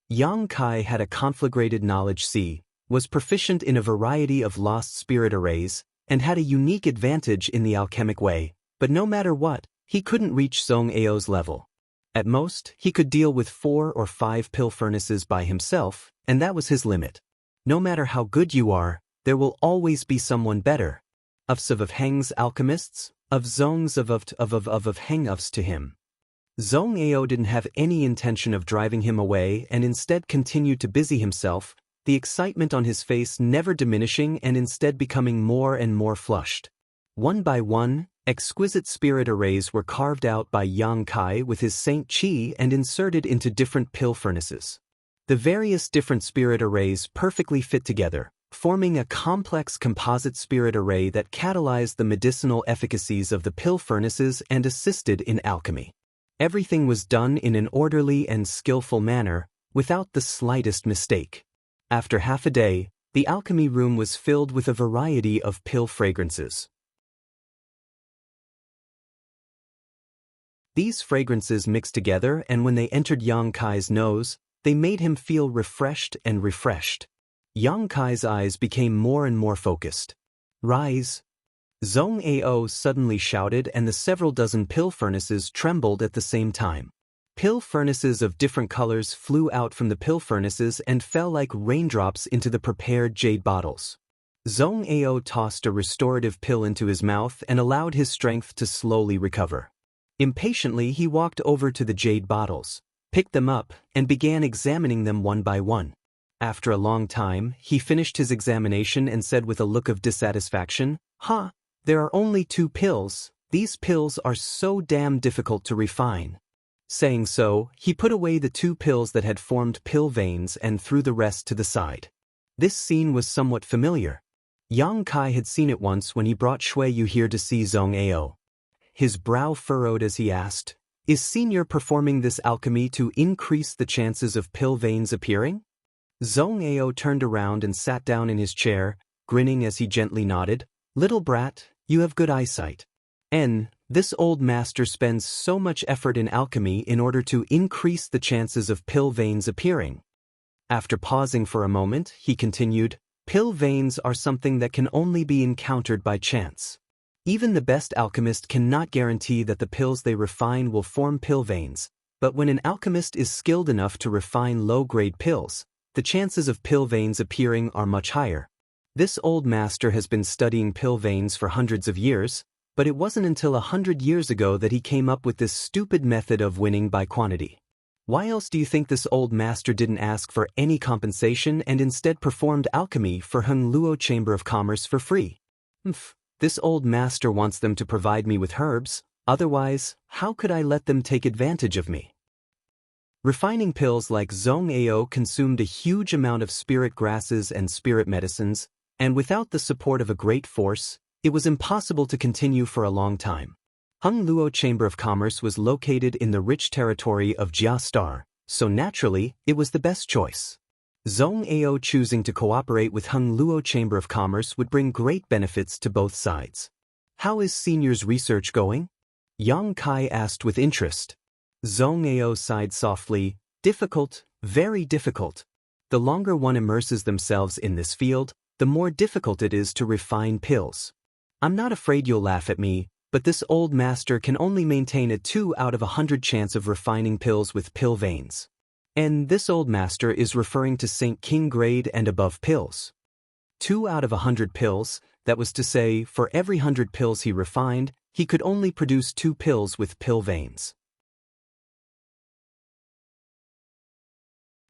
Yang Kai had a conflagrated knowledge C, was proficient in a variety of lost spirit arrays, and had a unique advantage in the alchemic way, but no matter what, he couldn't reach Zhong Ao's level. At most, he could deal with 4 or 5 pill furnaces by himself, and that was his limit. No matter how good you are, there will always be someone better. Of Heng's alchemists, of Zhong's of Heng to him. Zhong Ao didn't have any intention of driving him away and instead continued to busy himself, the excitement on his face never diminishing and instead becoming more and more flushed. One by one, exquisite spirit arrays were carved out by Yang Kai with his Saint Qi and inserted into different pill furnaces. The various different spirit arrays perfectly fit together, forming a complex composite spirit array that catalyzed the medicinal efficacies of the pill furnaces and assisted in alchemy. Everything was done in an orderly and skillful manner, without the slightest mistake. After half a day, the alchemy room was filled with a variety of pill fragrances. These fragrances mixed together, and when they entered Yang Kai's nose, they made him feel refreshed and refreshed. Yang Kai's eyes became more and more focused. "Rise!" Zhong Ao suddenly shouted, and the several dozen pill furnaces trembled at the same time. Pill furnaces of different colors flew out from the pill furnaces and fell like raindrops into the prepared jade bottles. Zhong Ao tossed a restorative pill into his mouth and allowed his strength to slowly recover. Impatiently, he walked over to the jade bottles, picked them up, and began examining them one by one. After a long time, he finished his examination and said with a look of dissatisfaction, "Ha! There are only 2 pills. These pills are so damn difficult to refine." Saying so, he put away the 2 pills that had formed pill veins and threw the rest to the side. This scene was somewhat familiar. Yang Kai had seen it once when he brought Shui Yu here to see Zhong Ao. His brow furrowed as he asked, "Is Senior performing this alchemy to increase the chances of pill veins appearing?" Zhong Ao turned around and sat down in his chair, grinning as he gently nodded. "Little brat, you have good eyesight. This old master spends so much effort in alchemy in order to increase the chances of pill veins appearing." After pausing for a moment, he continued, "Pill veins are something that can only be encountered by chance. Even the best alchemist cannot guarantee that the pills they refine will form pill veins, but when an alchemist is skilled enough to refine low-grade pills, the chances of pill veins appearing are much higher. This old master has been studying pill veins for hundreds of years, but it wasn't until 100 years ago that he came up with this stupid method of winning by quantity. Why else do you think this old master didn't ask for any compensation and instead performed alchemy for Heng Luo Chamber of Commerce for free? This old master wants them to provide me with herbs, otherwise, how could I let them take advantage of me? Refining pills like Zhong Ao consumed a huge amount of spirit grasses and spirit medicines, and without the support of a great force, it was impossible to continue for a long time. Heng Luo Chamber of Commerce was located in the rich territory of Jia Star, so naturally, it was the best choice. Zhong Ao choosing to cooperate with Heng Luo Chamber of Commerce would bring great benefits to both sides. "How is Senior's research going?" Yang Kai asked with interest. Zhong Ao sighed softly. "Difficult, very difficult. The longer one immerses themselves in this field, the more difficult it is to refine pills. I'm not afraid you'll laugh at me, but this old master can only maintain a 2 out of 100 chance of refining pills with pill veins. And this old master is referring to St. King grade and above pills. 2 out of 100 pills, that was to say, for every 100 pills he refined, he could only produce 2 pills with pill veins.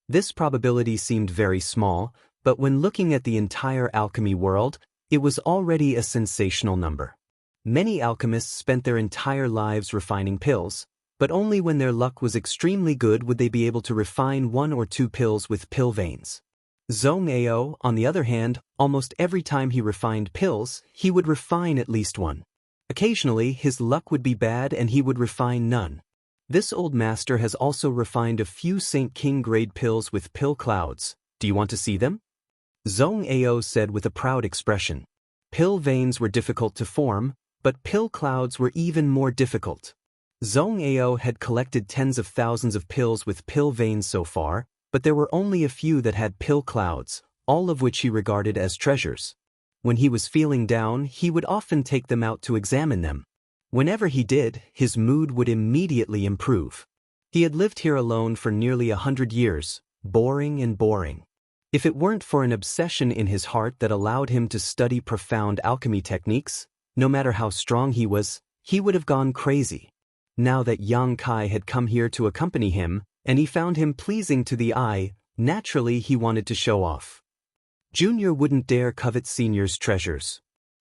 This probability seemed very small, but when looking at the entire alchemy world, it was already a sensational number. Many alchemists spent their entire lives refining pills, but only when their luck was extremely good would they be able to refine 1 or 2 pills with pill veins. Zhong Ao, on the other hand, almost every time he refined pills, he would refine at least 1. Occasionally, his luck would be bad and he would refine none. This old master has also refined a few St. King grade pills with pill clouds. Do you want to see them? Zhong Ao said with a proud expression. Pill veins were difficult to form, but pill clouds were even more difficult. Zhong Ao had collected tens of thousands of pills with pill veins so far, but there were only a few that had pill clouds, all of which he regarded as treasures. When he was feeling down, he would often take them out to examine them. Whenever he did, his mood would immediately improve. He had lived here alone for nearly 100 years, boring and boring. If it weren't for an obsession in his heart that allowed him to study profound alchemy techniques, no matter how strong he was, he would have gone crazy. Now that Yang Kai had come here to accompany him, and he found him pleasing to the eye, naturally he wanted to show off. Junior wouldn't dare covet Senior's treasures.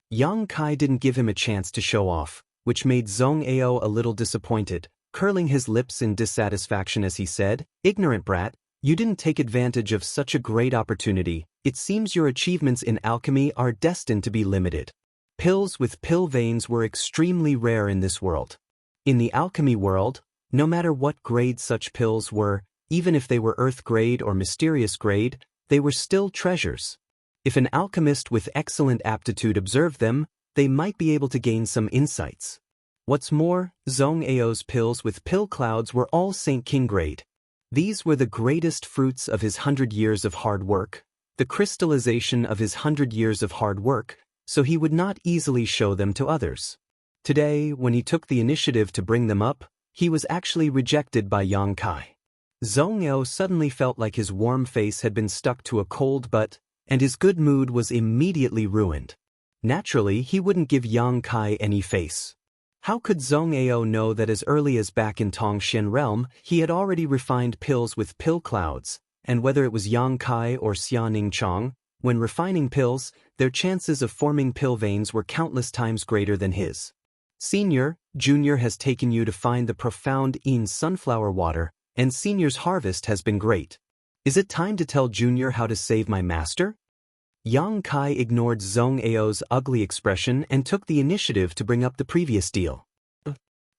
Yang Kai didn't give him a chance to show off, which made Zhong Ao a little disappointed, curling his lips in dissatisfaction as he said, "Ignorant brat, you didn't take advantage of such a great opportunity. It seems your achievements in alchemy are destined to be limited." Pills with pill veins were extremely rare in this world. In the alchemy world, no matter what grade such pills were, even if they were earth grade or mysterious grade, they were still treasures. If an alchemist with excellent aptitude observed them, they might be able to gain some insights. What's more, Zhong Ao's pills with pill clouds were all Saint King grade. These were the greatest fruits of his 100 years of hard work, the crystallization of his 100 years of hard work, so he would not easily show them to others. Today, when he took the initiative to bring them up, he was actually rejected by Yang Kai. Zhong Ao suddenly felt like his warm face had been stuck to a cold butt, and his good mood was immediately ruined. Naturally, he wouldn't give Yang Kai any face. How could Zhong Ao know that as early as back in Tongxian realm, he had already refined pills with pill clouds, and whether it was Yang Kai or Xiaoning Chong, when refining pills, their chances of forming pill veins were countless times greater than his. Senior, Junior has taken you to find the profound Yin sunflower water, and Senior's harvest has been great. Is it time to tell Junior how to save my master? Yang Kai ignored Zhong Ao's ugly expression and took the initiative to bring up the previous deal.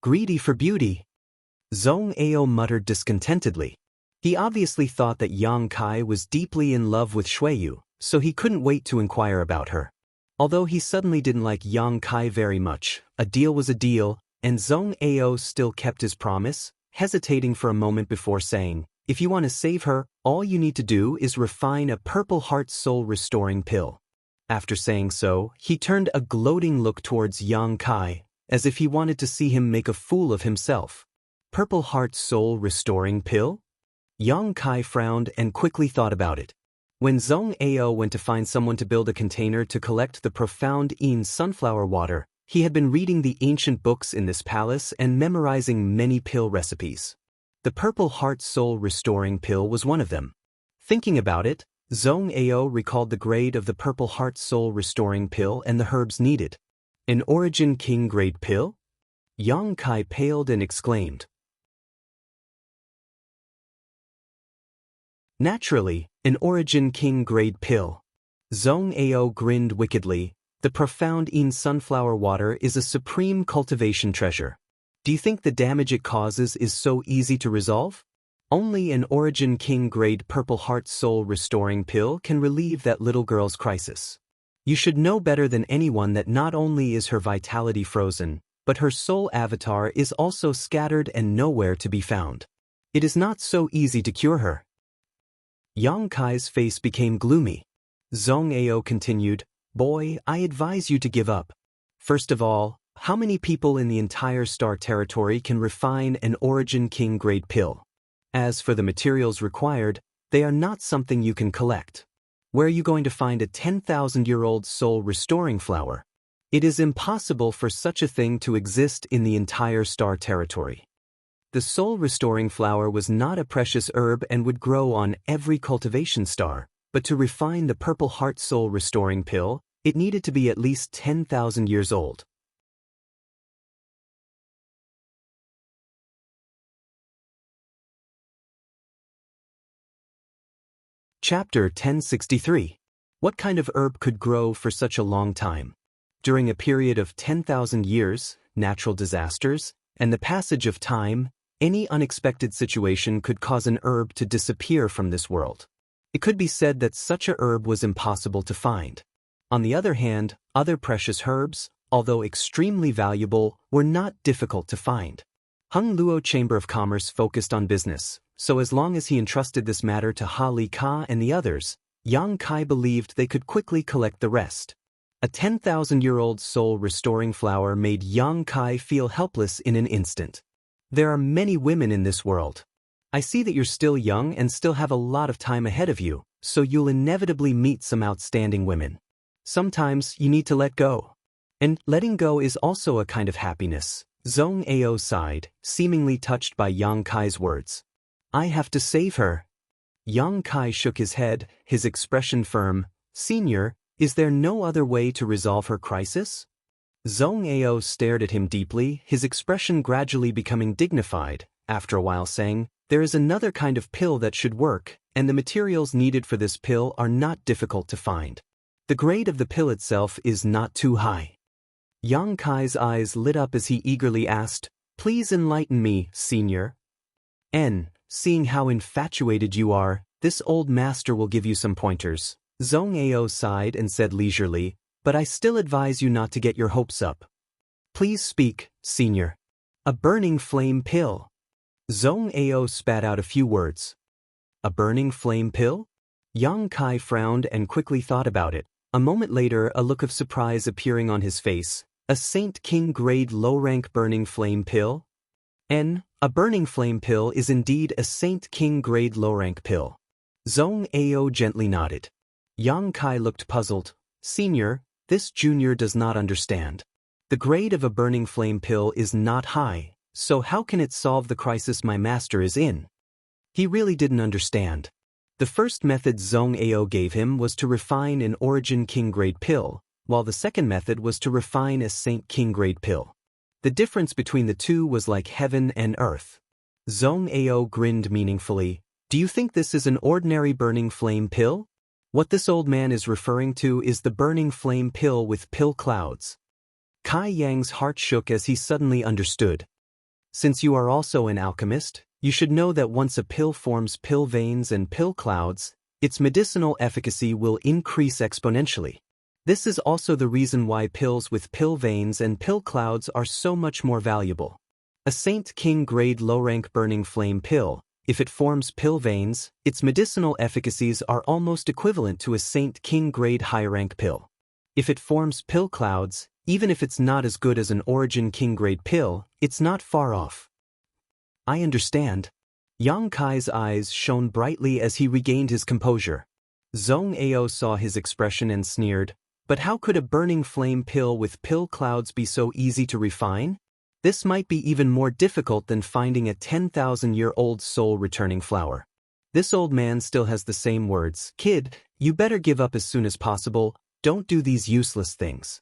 Greedy for beauty. Zhong Ao muttered discontentedly. He obviously thought that Yang Kai was deeply in love with Shuiyu, so he couldn't wait to inquire about her. Although he suddenly didn't like Yang Kai very much, a deal was a deal, and Zhong Ao still kept his promise, hesitating for a moment before saying, "If you want to save her, all you need to do is refine a purple heart soul restoring pill." After saying so, he turned a gloating look towards Yang Kai, as if he wanted to see him make a fool of himself. Purple heart soul restoring pill? Yang Kai frowned and quickly thought about it. When Zhong Ao went to find someone to build a container to collect the profound Yin sunflower water, he had been reading the ancient books in this palace and memorizing many pill recipes. The purple heart soul restoring pill was one of them. Thinking about it, Zhong Ao recalled the grade of the purple heart soul restoring pill and the herbs needed. An origin king grade pill? Yang Kai paled and exclaimed. Naturally, an origin king grade pill. Zhong Ao grinned wickedly. The profound Yin sunflower water is a supreme cultivation treasure. Do you think the damage it causes is so easy to resolve? Only an origin king grade purple heart soul restoring pill can relieve that little girl's crisis. You should know better than anyone that not only is her vitality frozen, but her soul avatar is also scattered and nowhere to be found. It is not so easy to cure her. Yang Kai's face became gloomy. Zhong Ao continued, "Boy, I advise you to give up. First of all, how many people in the entire star territory can refine an origin king grade pill? As for the materials required, they are not something you can collect. Where are you going to find a 10,000-year-old soul restoring flower? It is impossible for such a thing to exist in the entire star territory." The soul-restoring flower was not a precious herb and would grow on every cultivation star, but to refine the purple heart soul-restoring pill, it needed to be at least 10,000 years old. Chapter 1063. What kind of herb could grow for such a long time? During a period of 10,000 years, natural disasters, and the passage of time, any unexpected situation could cause an herb to disappear from this world. It could be said that such a herb was impossible to find. On the other hand, other precious herbs, although extremely valuable, were not difficult to find. Hung Luo Chamber of Commerce focused on business, so as long as he entrusted this matter to Ha Li Ka and the others, Yang Kai believed they could quickly collect the rest. A 10,000-year-old soul-restoring flower made young Kai feel helpless in an instant. There are many women in this world. I see that you're still young and still have a lot of time ahead of you, so you'll inevitably meet some outstanding women. Sometimes you need to let go. And letting go is also a kind of happiness. Zhong Ao sighed, seemingly touched by Yang Kai's words. I have to save her. Yang Kai shook his head, his expression firm. Senior, is there no other way to resolve her crisis? Zhong Ao stared at him deeply, his expression gradually becoming dignified, after a while saying, there is another kind of pill that should work, and the materials needed for this pill are not difficult to find. The grade of the pill itself is not too high. Yang Kai's eyes lit up as he eagerly asked, please enlighten me, senior. Seeing how infatuated you are, this old master will give you some pointers. Zhong Ao sighed and said leisurely, but I still advise you not to get your hopes up. Please speak, senior. A burning flame pill. Zhong Ao spat out a few words. A burning flame pill? Yang Kai frowned and quickly thought about it. A moment later, a look of surprise appearing on his face. A Saint King grade low-rank burning flame pill? A burning flame pill is indeed a Saint King grade low-rank pill. Zhong Ao gently nodded. Yang Kai looked puzzled. Senior, this junior does not understand. The grade of a burning flame pill is not high, so how can it solve the crisis my master is in? He really didn't understand. The first method Zhong Ao gave him was to refine an Origin King grade pill, while the second method was to refine a Saint King grade pill. The difference between the two was like heaven and earth. Zhong Ao grinned meaningfully. Do you think this is an ordinary burning flame pill? What this old man is referring to is the burning flame pill with pill clouds. Kai Yang's heart shook as he suddenly understood. Since you are also an alchemist, you should know that once a pill forms pill veins and pill clouds, its medicinal efficacy will increase exponentially. This is also the reason why pills with pill veins and pill clouds are so much more valuable. A Saint King grade low-rank burning flame pill, if it forms pill veins, its medicinal efficacies are almost equivalent to a Saint King grade high-rank pill. If it forms pill clouds, even if it's not as good as an Origin King grade pill, it's not far off. I understand. Yang Kai's eyes shone brightly as he regained his composure. Zhong Ao saw his expression and sneered, but how could a burning flame pill with pill clouds be so easy to refine? This might be even more difficult than finding a 10,000-year-old soul-returning flower. This old man still has the same words. Kid, you better give up as soon as possible, don't do these useless things.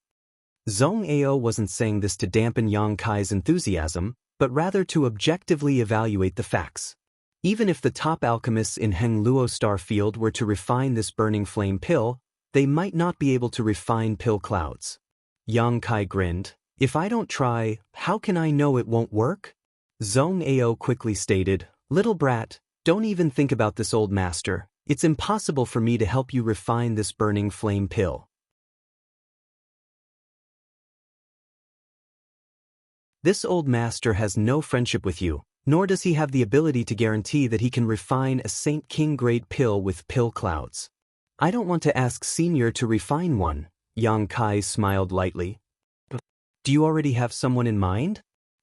Zhong Ao wasn't saying this to dampen Yang Kai's enthusiasm, but rather to objectively evaluate the facts. Even if the top alchemists in Heng Luo Star Field were to refine this burning flame pill, they might not be able to refine pill clouds. Yang Kai grinned. If I don't try, how can I know it won't work? Zhong Ao quickly stated, little brat, don't even think about this old master. It's impossible for me to help you refine this burning flame pill. This old master has no friendship with you, nor does he have the ability to guarantee that he can refine a Saint King grade pill with pill clouds. I don't want to ask Senior to refine one. Yang Kai smiled lightly. Do you already have someone in mind?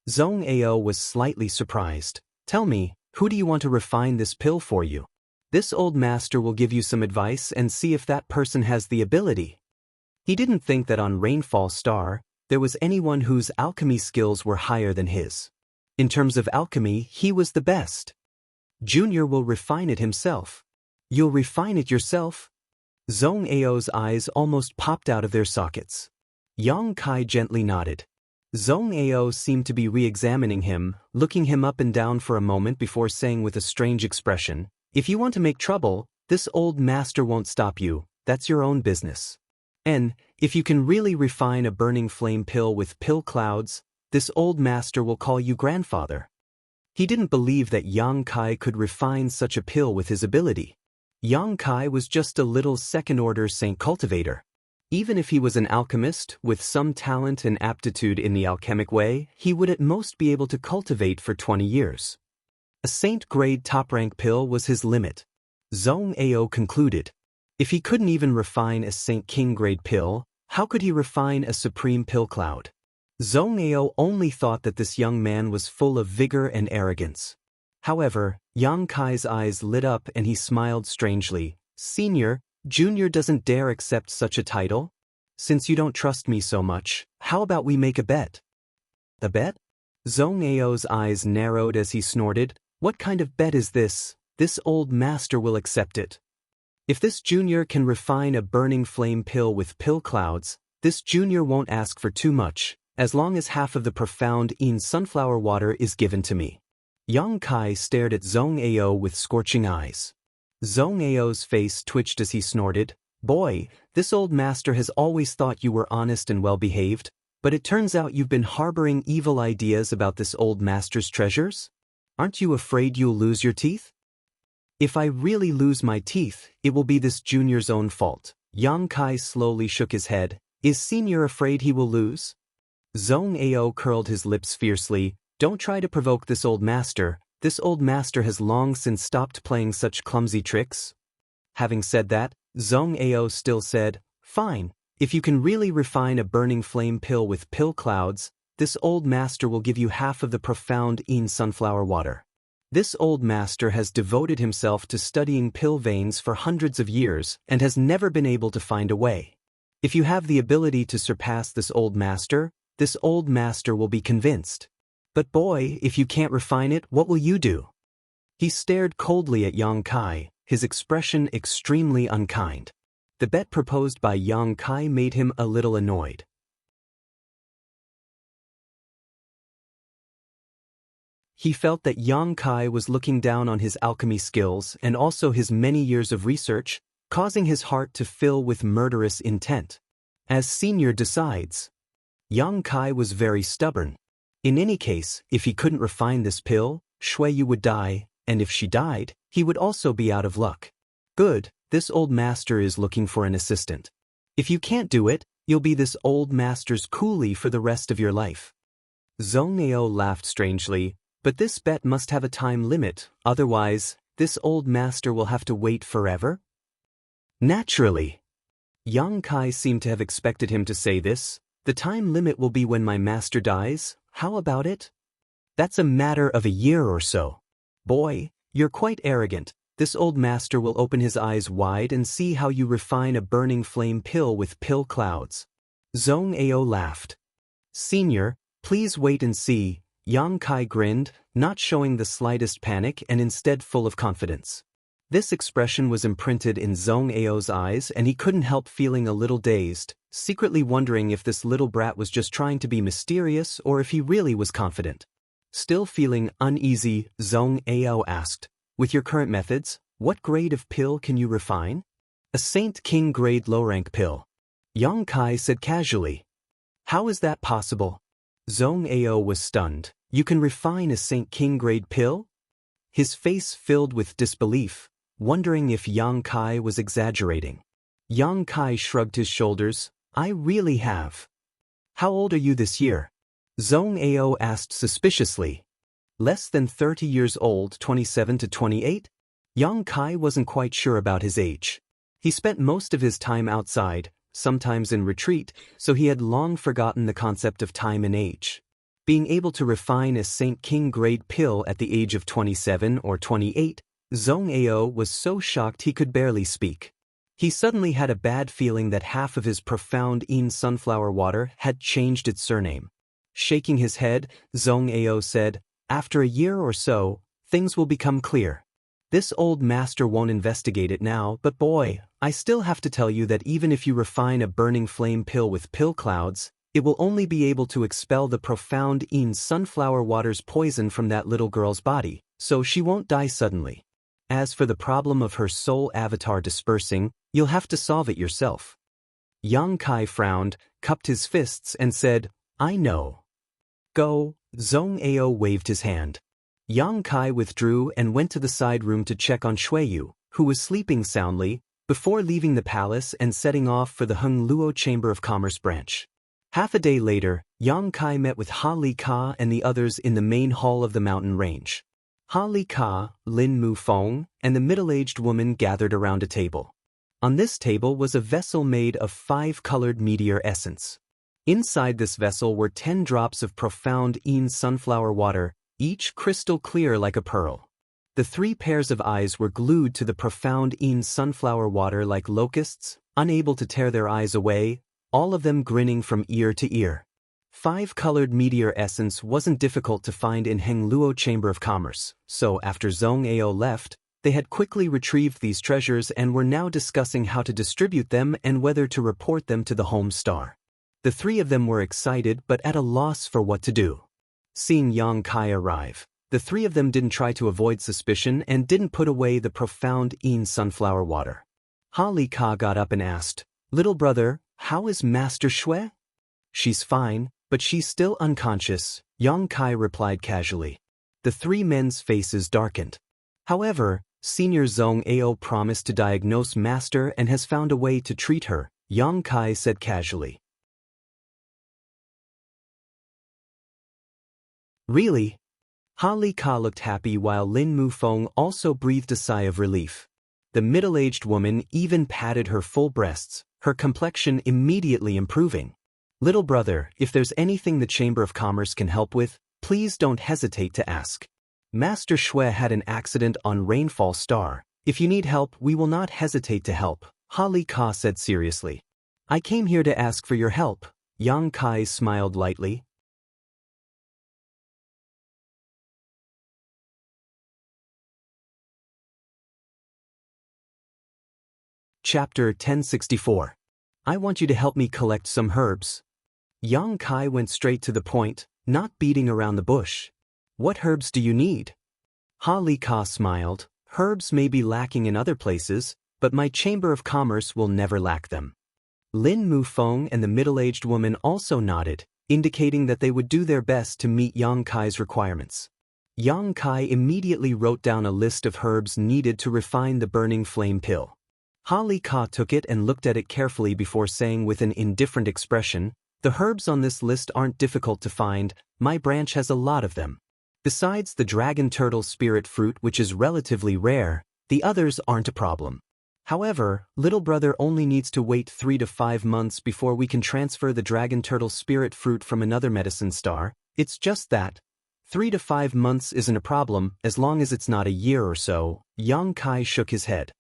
Zhong Ao was slightly surprised. Tell me, who do you want to refine this pill for you? This old master will give you some advice and see if that person has the ability. He didn't think that on Rainfall Star, there was anyone whose alchemy skills were higher than his. In terms of alchemy, he was the best. Junior will refine it himself. You'll refine it yourself? Zhong Ao's eyes almost popped out of their sockets. Yang Kai gently nodded. Zhong Ao seemed to be re-examining him, looking him up and down for a moment before saying with a strange expression, if you want to make trouble, this old master won't stop you, that's your own business. And, if you can really refine a burning flame pill with pill clouds, this old master will call you grandfather. He didn't believe that Yang Kai could refine such a pill with his ability. Yang Kai was just a little second-order saint cultivator. Even if he was an alchemist with some talent and aptitude in the alchemic way, he would at most be able to cultivate for 20 years. A saint-grade top-rank pill was his limit. Zhong Ao concluded. If he couldn't even refine a Saint King grade pill, How could he refine a supreme pill cloud? Zhong Ao only thought that this young man was full of vigor and arrogance. However, Yang Kai's eyes lit up and he smiled strangely. Senior, Junior doesn't dare accept such a title? Since you don't trust me so much, how about we make a bet? A bet? Zhong Ao's eyes narrowed as he snorted. What kind of bet is this? This old master will accept it. If this junior can refine a burning flame pill with pill clouds, this junior won't ask for too much, as long as half of the profound Yin sunflower water is given to me. Yang Kai stared at Zhong Ao with scorching eyes. Zhong Ao's face twitched as he snorted. Boy, this old master has always thought you were honest and well-behaved, but it turns out you've been harboring evil ideas about this old master's treasures? Aren't you afraid you'll lose your teeth? If I really lose my teeth, it will be this junior's own fault. Yang Kai slowly shook his head. Is Senior afraid he will lose? Zhong Ao curled his lips fiercely. Don't try to provoke this old master. This old master has long since stopped playing such clumsy tricks. Having said that, Zhong Ao still said, Fine, if you can really refine a burning flame pill with pill clouds, this old master will give you half of the profound Yin sunflower water. This old master has devoted himself to studying pill veins for hundreds of years and has never been able to find a way. If you have the ability to surpass this old master will be convinced. But boy, if you can't refine it, what will you do? He stared coldly at Yang Kai, his expression extremely unkind. The bet proposed by Yang Kai made him a little annoyed. He felt that Yang Kai was looking down on his alchemy skills and also his many years of research, causing his heart to fill with murderous intent. As Senior decides. Yang Kai was very stubborn. In any case, if he couldn't refine this pill, Shuiyu would die, and if she died, he would also be out of luck. Good, this old master is looking for an assistant. If you can't do it, you'll be this old master's coolie for the rest of your life. Zhong Ao laughed strangely, but this bet must have a time limit, otherwise, this old master will have to wait forever? Naturally. Yang Kai seemed to have expected him to say this. The time limit will be when my master dies, how about it? That's a matter of a year or so. Boy, you're quite arrogant. This old master will open his eyes wide and see how you refine a burning flame pill with pill clouds. Zhong Ao laughed. Senior, please wait and see. Yang Kai grinned, not showing the slightest panic and instead full of confidence. This expression was imprinted in Zhong Ao's eyes and he couldn't help feeling a little dazed, secretly wondering if this little brat was just trying to be mysterious or if he really was confident. Still feeling uneasy, Zhong Ao asked, with your current methods, what grade of pill can you refine? A Saint King grade low-rank pill. Yang Kai said casually. How is that possible? Zhong Ao was stunned. You can refine a Saint King grade pill? His face filled with disbelief, wondering if Yang Kai was exaggerating. Yang Kai shrugged his shoulders. I really have. How old are you this year? Zhong Ao asked suspiciously. Less than 30 years old, 27 to 28? Yang Kai wasn't quite sure about his age. He spent most of his time outside, sometimes in retreat, so he had long forgotten the concept of time and age. Being able to refine a Saint King grade pill at the age of 27 or 28, Zhong Ao was so shocked he could barely speak. He suddenly had a bad feeling that half of his profound Yin sunflower water had changed its surname. Shaking his head, Zhong Ao said, after a year or so, things will become clear. This old master won't investigate it now, but boy, I still have to tell you that even if you refine a burning flame pill with pill clouds, it will only be able to expel the profound Yin sunflower water's poison from that little girl's body, so she won't die suddenly. As for the problem of her soul avatar dispersing, you'll have to solve it yourself. Yang Kai frowned, cupped his fists and said, I know. Go. Zhong Ao waved his hand. Yang Kai withdrew and went to the side room to check on Shuiyu, who was sleeping soundly, before leaving the palace and setting off for the Heng Luo Chamber of Commerce branch. Half a day later, Yang Kai met with Ha Li Ka and the others in the main hall of the mountain range. Ha Li Ka, Lin Mu Feng, and the middle-aged woman gathered around a table. On this table was a vessel made of 5-colored meteor essence. Inside this vessel were 10 drops of profound sunflower water, each crystal clear like a pearl. The 3 pairs of eyes were glued to the profound sunflower water like locusts, unable to tear their eyes away, all of them grinning from ear to ear. 5-colored meteor essence wasn't difficult to find in Hengluo Chamber of Commerce, so after Zhong Ao left, they had quickly retrieved these treasures and were now discussing how to distribute them and whether to report them to the home star. The 3 of them were excited but at a loss for what to do. Seeing Yang Kai arrive, the 3 of them didn't try to avoid suspicion and didn't put away the profound sunflower water. Ha Li Ka got up and asked, "Little brother, how is Master Shui?" "She's fine, but she's still unconscious," Yang Kai replied casually. The 3 men's faces darkened. However, Senior Zhong Ao promised to diagnose Master and has found a way to treat her, Yang Kai said casually. "Really?" Ha Li Ka looked happy while Lin Mufeng also breathed a sigh of relief. The middle-aged woman even patted her full breasts, her complexion immediately improving. "Little brother, if there's anything the Chamber of Commerce can help with, please don't hesitate to ask. Master Shui had an accident on Rainfall Star. If you need help, we will not hesitate to help," Ha Li Ka said seriously. "I came here to ask for your help," Yang Kai smiled lightly. Chapter 1064. I want you to help me collect some herbs. Yang Kai went straight to the point, not beating around the bush. "What herbs do you need?" Ha Li Ka smiled. "Herbs may be lacking in other places, but my Chamber of Commerce will never lack them." Lin Mufeng and the middle-aged woman also nodded, indicating that they would do their best to meet Yang Kai's requirements. Yang Kai immediately wrote down a list of herbs needed to refine the burning flame pill. Ha Li Ka took it and looked at it carefully before saying with an indifferent expression, "The herbs on this list aren't difficult to find, my branch has a lot of them. Besides the dragon turtle spirit fruit, which is relatively rare, the others aren't a problem. However, little brother only needs to wait 3 to 5 months before we can transfer the dragon turtle spirit fruit from another medicine star. It's just that. 3 to 5 months isn't a problem as long as it's not a year or so." Yang Kai shook his head.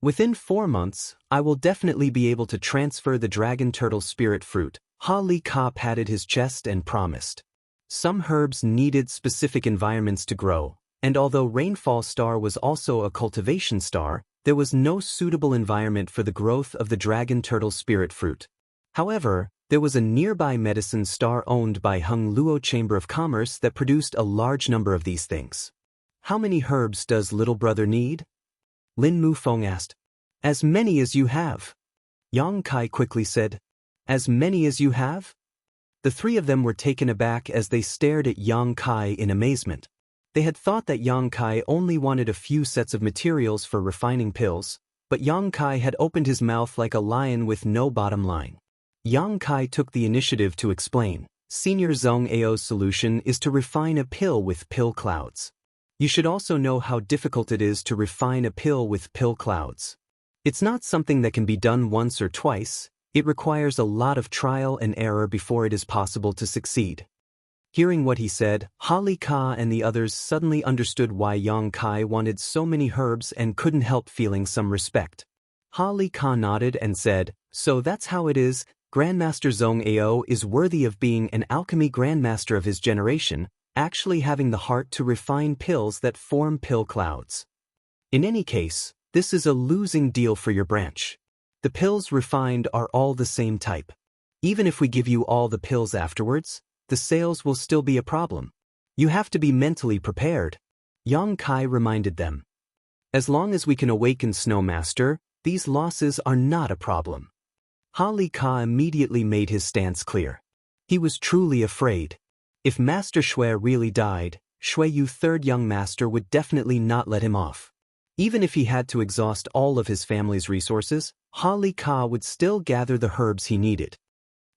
"Within 4 months, I will definitely be able to transfer the dragon turtle spirit fruit," Ha Li Ka patted his chest and promised. Some herbs needed specific environments to grow, and although Rainfall Star was also a cultivation star, there was no suitable environment for the growth of the dragon turtle spirit fruit. However, there was a nearby medicine star owned by Hengluo Chamber of Commerce that produced a large number of these things. "How many herbs does little brother need?" Lin Mufeng asked. "As many as you have." Yang Kai quickly said, "As many as you have?" The 3 of them were taken aback as they stared at Yang Kai in amazement. They had thought that Yang Kai only wanted a few sets of materials for refining pills, but Yang Kai had opened his mouth like a lion with no bottom line. Yang Kai took the initiative to explain, "Senior Zhong Ao's solution is to refine a pill with pill clouds. You should also know how difficult it is to refine a pill with pill clouds. It's not something that can be done once or twice, it requires a lot of trial and error before it is possible to succeed." Hearing what he said, Ha Li Ka and the others suddenly understood why Yang Kai wanted so many herbs and couldn't help feeling some respect. Ha Li Ka nodded and said, "So that's how it is, Grandmaster Zhong Ao is worthy of being an alchemy grandmaster of his generation, actually having the heart to refine pills that form pill clouds. In any case, this is a losing deal for your branch. The pills refined are all the same type. Even if we give you all the pills afterwards, the sales will still be a problem. You have to be mentally prepared." Yang Kai reminded them. "As long as we can awaken Snowmaster, these losses are not a problem." Ha Li Ka immediately made his stance clear. He was truly afraid. If Master Shui really died, Shui Yu third young master would definitely not let him off. Even if he had to exhaust all of his family's resources, Ha Li Ka would still gather the herbs he needed.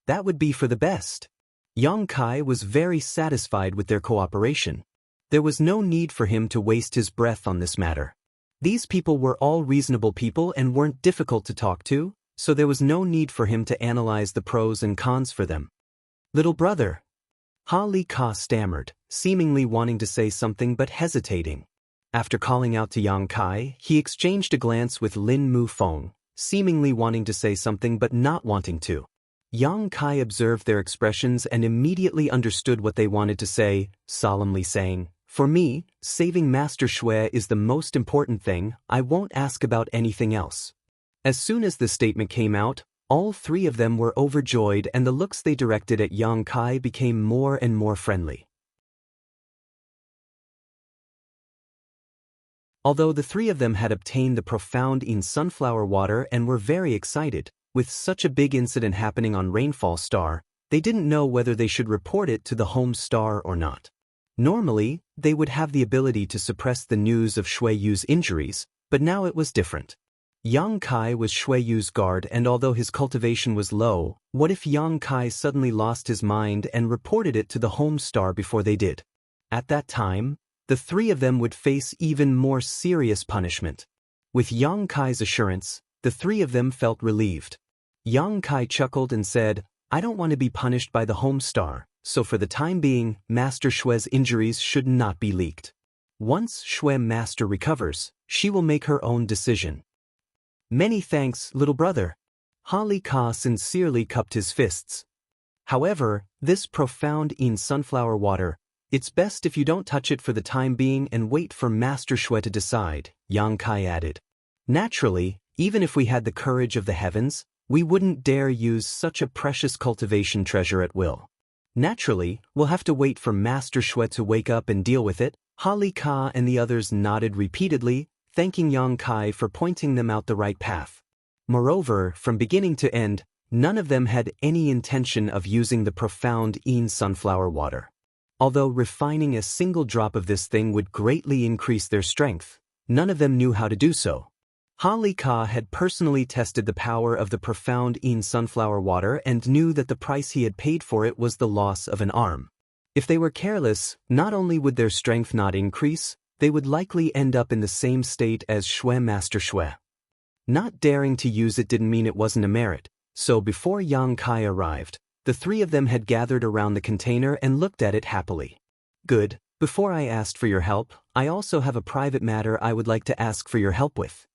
That would be for the best. Yang Kai was very satisfied with their cooperation. There was no need for him to waste his breath on this matter. These people were all reasonable people and weren't difficult to talk to, so there was no need for him to analyze the pros and cons for them. Little brother. Ha Li Ka stammered, seemingly wanting to say something but hesitating. After calling out to Yang Kai, he exchanged a glance with Lin Mu Feng, seemingly wanting to say something but not wanting to. Yang Kai observed their expressions and immediately understood what they wanted to say, solemnly saying, "For me, saving Master Xue is the most important thing. I won't ask about anything else." As soon as the statement came out, all three of them were overjoyed and the looks they directed at Yang Kai became more and more friendly. Although the three of them had obtained the profound in sunflower water and were very excited, with such a big incident happening on Rainfall Star, they didn't know whether they should report it to the home star or not. Normally, they would have the ability to suppress the news of Xue Yu's injuries, but now it was different. Yang Kai was Xue Yu's guard, and although his cultivation was low, what if Yang Kai suddenly lost his mind and reported it to the home star before they did? At that time, the three of them would face even more serious punishment. With Yang Kai's assurance, the three of them felt relieved. Yang Kai chuckled and said, "I don't want to be punished by the home star, so for the time being, Master Xue's injuries should not be leaked. Once Xue Master recovers, she will make her own decision." "Many thanks, little brother." Ha Li Ka sincerely cupped his fists. "However, this profound in sunflower water, it's best if you don't touch it for the time being and wait for Master Xue to decide," Yang Kai added. "Naturally, even if we had the courage of the heavens, we wouldn't dare use such a precious cultivation treasure at will. Naturally, we'll have to wait for Master Xue to wake up and deal with it." Ha Li Ka and the others nodded repeatedly, thanking Yang Kai for pointing them out the right path. Moreover, from beginning to end, none of them had any intention of using the profound in sunflower water. Although refining a single drop of this thing would greatly increase their strength, none of them knew how to do so. Ha Li Ka had personally tested the power of the profound in sunflower water and knew that the price he had paid for it was the loss of an arm. If they were careless, not only would their strength not increase, they would likely end up in the same state as Xue Master Xue. Not daring to use it didn't mean it wasn't a merit, so before Yang Kai arrived, the three of them had gathered around the container and looked at it happily. "Good. Before I asked for your help, I also have a private matter I would like to ask for your help with."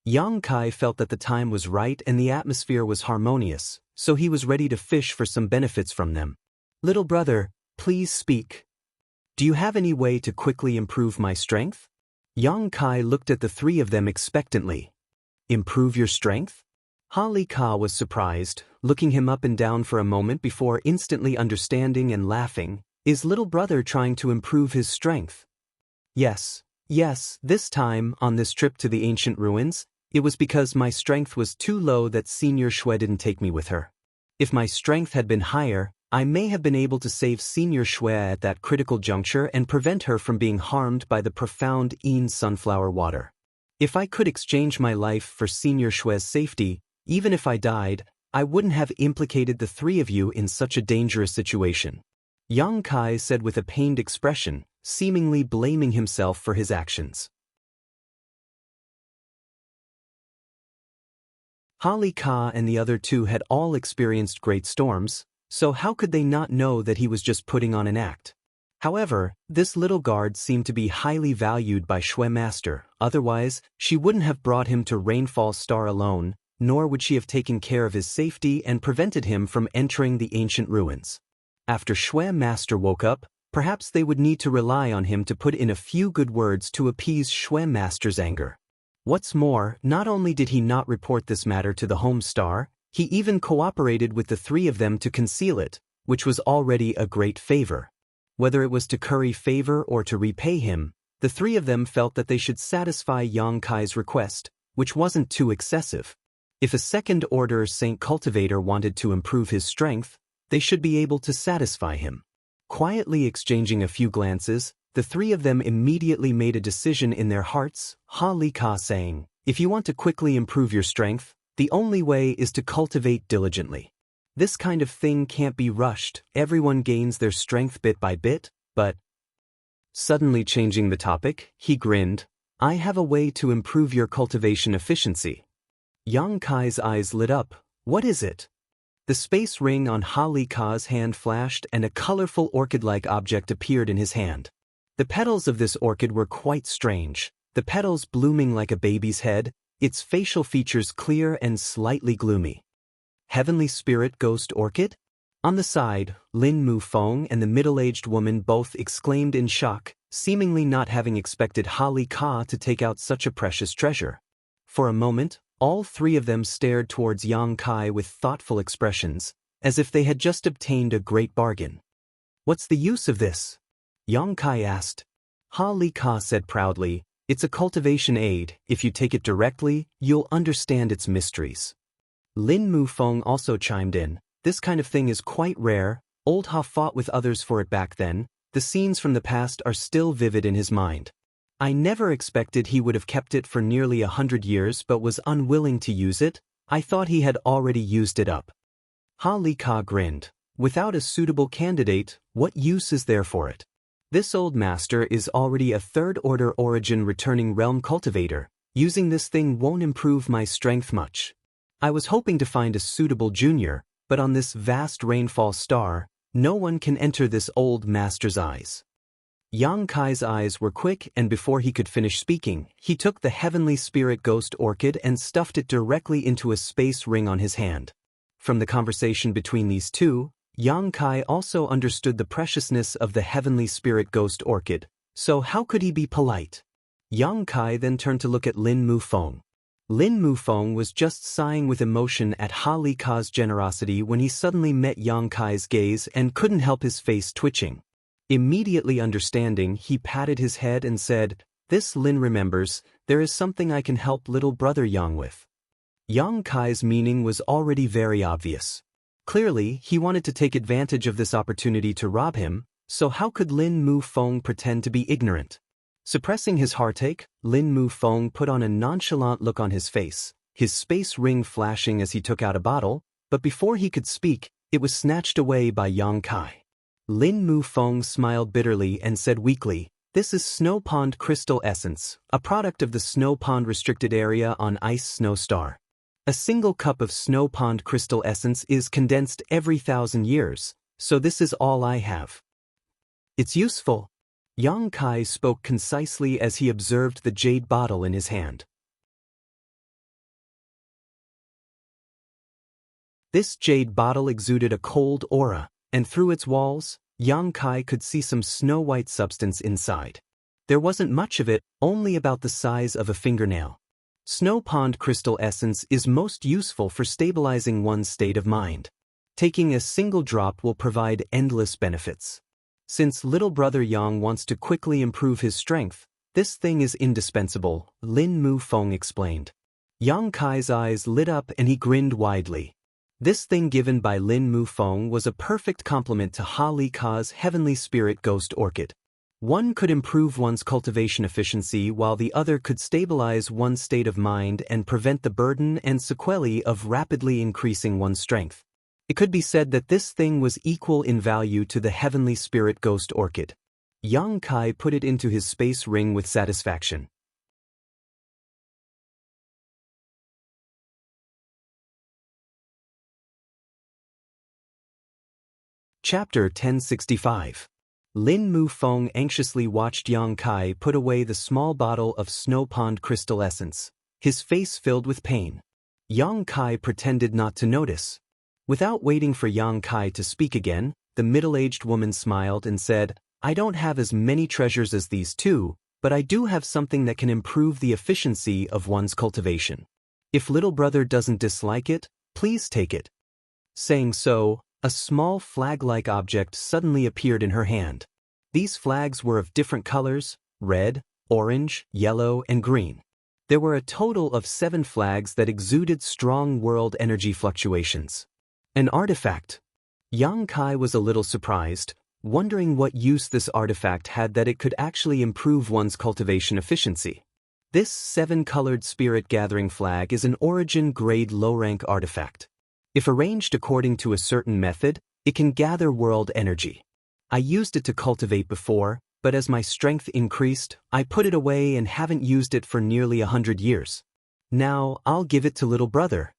Yang Kai felt that the time was right and the atmosphere was harmonious, so he was ready to fish for some benefits from them. "Little brother, please speak. Do you have any way to quickly improve my strength?" Yang Kai looked at the three of them expectantly. "Improve your strength?" Ha Li Ka was surprised, looking him up and down for a moment before instantly understanding and laughing. Is little brother trying to improve his strength? Yes, this time, on this trip to the ancient ruins, it was because my strength was too low that Senior Xue didn't take me with her. If my strength had been higher, I may have been able to save Senior Xue at that critical juncture and prevent her from being harmed by the profound in sunflower water. If I could exchange my life for Senior Xue's safety, even if I died, I wouldn't have implicated the three of you in such a dangerous situation," Yang Kai said with a pained expression, seemingly blaming himself for his actions. Ha Li Ka and the other two had all experienced great storms, so how could they not know that he was just putting on an act? However, this little guard seemed to be highly valued by Xue Master, otherwise, she wouldn't have brought him to Rainfall Star alone, nor would she have taken care of his safety and prevented him from entering the ancient ruins. After Xue Master woke up, perhaps they would need to rely on him to put in a few good words to appease Xue Master's anger. What's more, not only did he not report this matter to the home star, he even cooperated with the three of them to conceal it, which was already a great favor. Whether it was to curry favor or to repay him, the three of them felt that they should satisfy Yang Kai's request, which wasn't too excessive. If a second-order Saint Cultivator wanted to improve his strength, they should be able to satisfy him. Quietly exchanging a few glances, the three of them immediately made a decision in their hearts, Ha Li Ka saying, "If you want to quickly improve your strength, the only way is to cultivate diligently. This kind of thing can't be rushed, everyone gains their strength bit by bit, but..." Suddenly changing the topic, he grinned, I have a way to improve your cultivation efficiency. Yang Kai's eyes lit up. What is it? The space ring on Ha Li Ka's hand flashed and a colorful orchid-like object appeared in his hand. The petals of this orchid were quite strange, the petals blooming like a baby's head, its facial features clear and slightly gloomy. Heavenly Spirit Ghost Orchid? On the side, Lin Mu Feng and the middle-aged woman both exclaimed in shock, seemingly not having expected Ha Li Ka to take out such a precious treasure. For a moment, all three of them stared towards Yang Kai with thoughtful expressions, as if they had just obtained a great bargain. What's the use of this? Yang Kai asked. Ha Li Ka said proudly, it's a cultivation aid, if you take it directly, you'll understand its mysteries. Lin Mu Feng also chimed in, this kind of thing is quite rare, old Ha fought with others for it back then, the scenes from the past are still vivid in his mind. I never expected he would have kept it for nearly 100 years but was unwilling to use it, I thought he had already used it up. Ha Li Ka grinned, without a suitable candidate, what use is there for it? This old master is already a third-order origin returning realm cultivator, using this thing won't improve my strength much. I was hoping to find a suitable junior, but on this vast rainfall star, no one can enter this old master's eyes. Yang Kai's eyes were quick and before he could finish speaking, he took the Heavenly Spirit Ghost Orchid and stuffed it directly into a space ring on his hand. From the conversation between these two, Yang Kai also understood the preciousness of the Heavenly Spirit Ghost Orchid, so how could he be polite? Yang Kai then turned to look at Lin Mu Feng. Lin Mu Feng was just sighing with emotion at Ha Li Ka's generosity when he suddenly met Yang Kai's gaze and couldn't help his face twitching. Immediately understanding, he patted his head and said, this Lin remembers, there is something I can help little brother Yang with. Yang Kai's meaning was already very obvious. Clearly, he wanted to take advantage of this opportunity to rob him, so how could Lin Mu Feng pretend to be ignorant? Suppressing his heartache, Lin Mu Feng put on a nonchalant look on his face, his space ring flashing as he took out a bottle, but before he could speak, it was snatched away by Yang Kai. Lin Mu Feng smiled bitterly and said weakly, this is Snow Pond Crystal Essence, a product of the Snow Pond Restricted Area on Ice Snow Star. A single cup of Snow Pond Crystal Essence is condensed every 1,000 years, so this is all I have. It's useful. Yang Kai spoke concisely as he observed the jade bottle in his hand. This jade bottle exuded a cold aura, and through its walls, Yang Kai could see some snow-white substance inside. There wasn't much of it, only about the size of a fingernail. Snow Pond Crystal Essence is most useful for stabilizing one's state of mind. Taking a single drop will provide endless benefits. Since little brother Yang wants to quickly improve his strength, this thing is indispensable, Lin Mu Feng explained. Yang Kai's eyes lit up and he grinned widely. This thing given by Lin Mu Feng was a perfect complement to Ha Li Ka's Heavenly Spirit Ghost Orchid. One could improve one's cultivation efficiency while the other could stabilize one's state of mind and prevent the burden and sequelae of rapidly increasing one's strength. It could be said that this thing was equal in value to the Heavenly Spirit Ghost Orchid. Yang Kai put it into his space ring with satisfaction. Chapter 1065. Lin Mu Feng anxiously watched Yang Kai put away the small bottle of Snow Pond Crystal Essence, his face filled with pain. Yang Kai pretended not to notice. Without waiting for Yang Kai to speak again, the middle-aged woman smiled and said, I don't have as many treasures as these two, but I do have something that can improve the efficiency of one's cultivation. If little brother doesn't dislike it, please take it. Saying so, a small flag-like object suddenly appeared in her hand. These flags were of different colors, red, orange, yellow, and green. There were a total of 7 flags that exuded strong world energy fluctuations. An artifact. Yang Kai was a little surprised, wondering what use this artifact had that it could actually improve one's cultivation efficiency. This 7-colored spirit-gathering flag is an origin-grade low-rank artifact. If arranged according to a certain method, it can gather world energy. I used it to cultivate before, but as my strength increased, I put it away and haven't used it for nearly 100 years. Now, I'll give it to little brother."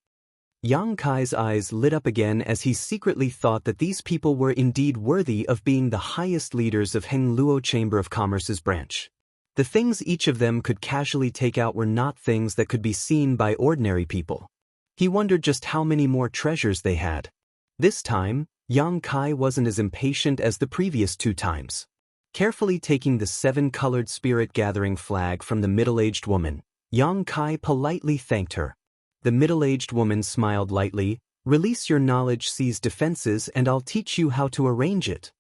Yang Kai's eyes lit up again as he secretly thought that these people were indeed worthy of being the highest leaders of Heng Luo Chamber of Commerce's branch. The things each of them could casually take out were not things that could be seen by ordinary people. He wondered just how many more treasures they had. This time, Yang Kai wasn't as impatient as the previous 2 times. Carefully taking the 7-colored spirit-gathering flag from the middle-aged woman, Yang Kai politely thanked her. The middle-aged woman smiled lightly. "Release your knowledge, seize defenses, and I'll teach you how to arrange it."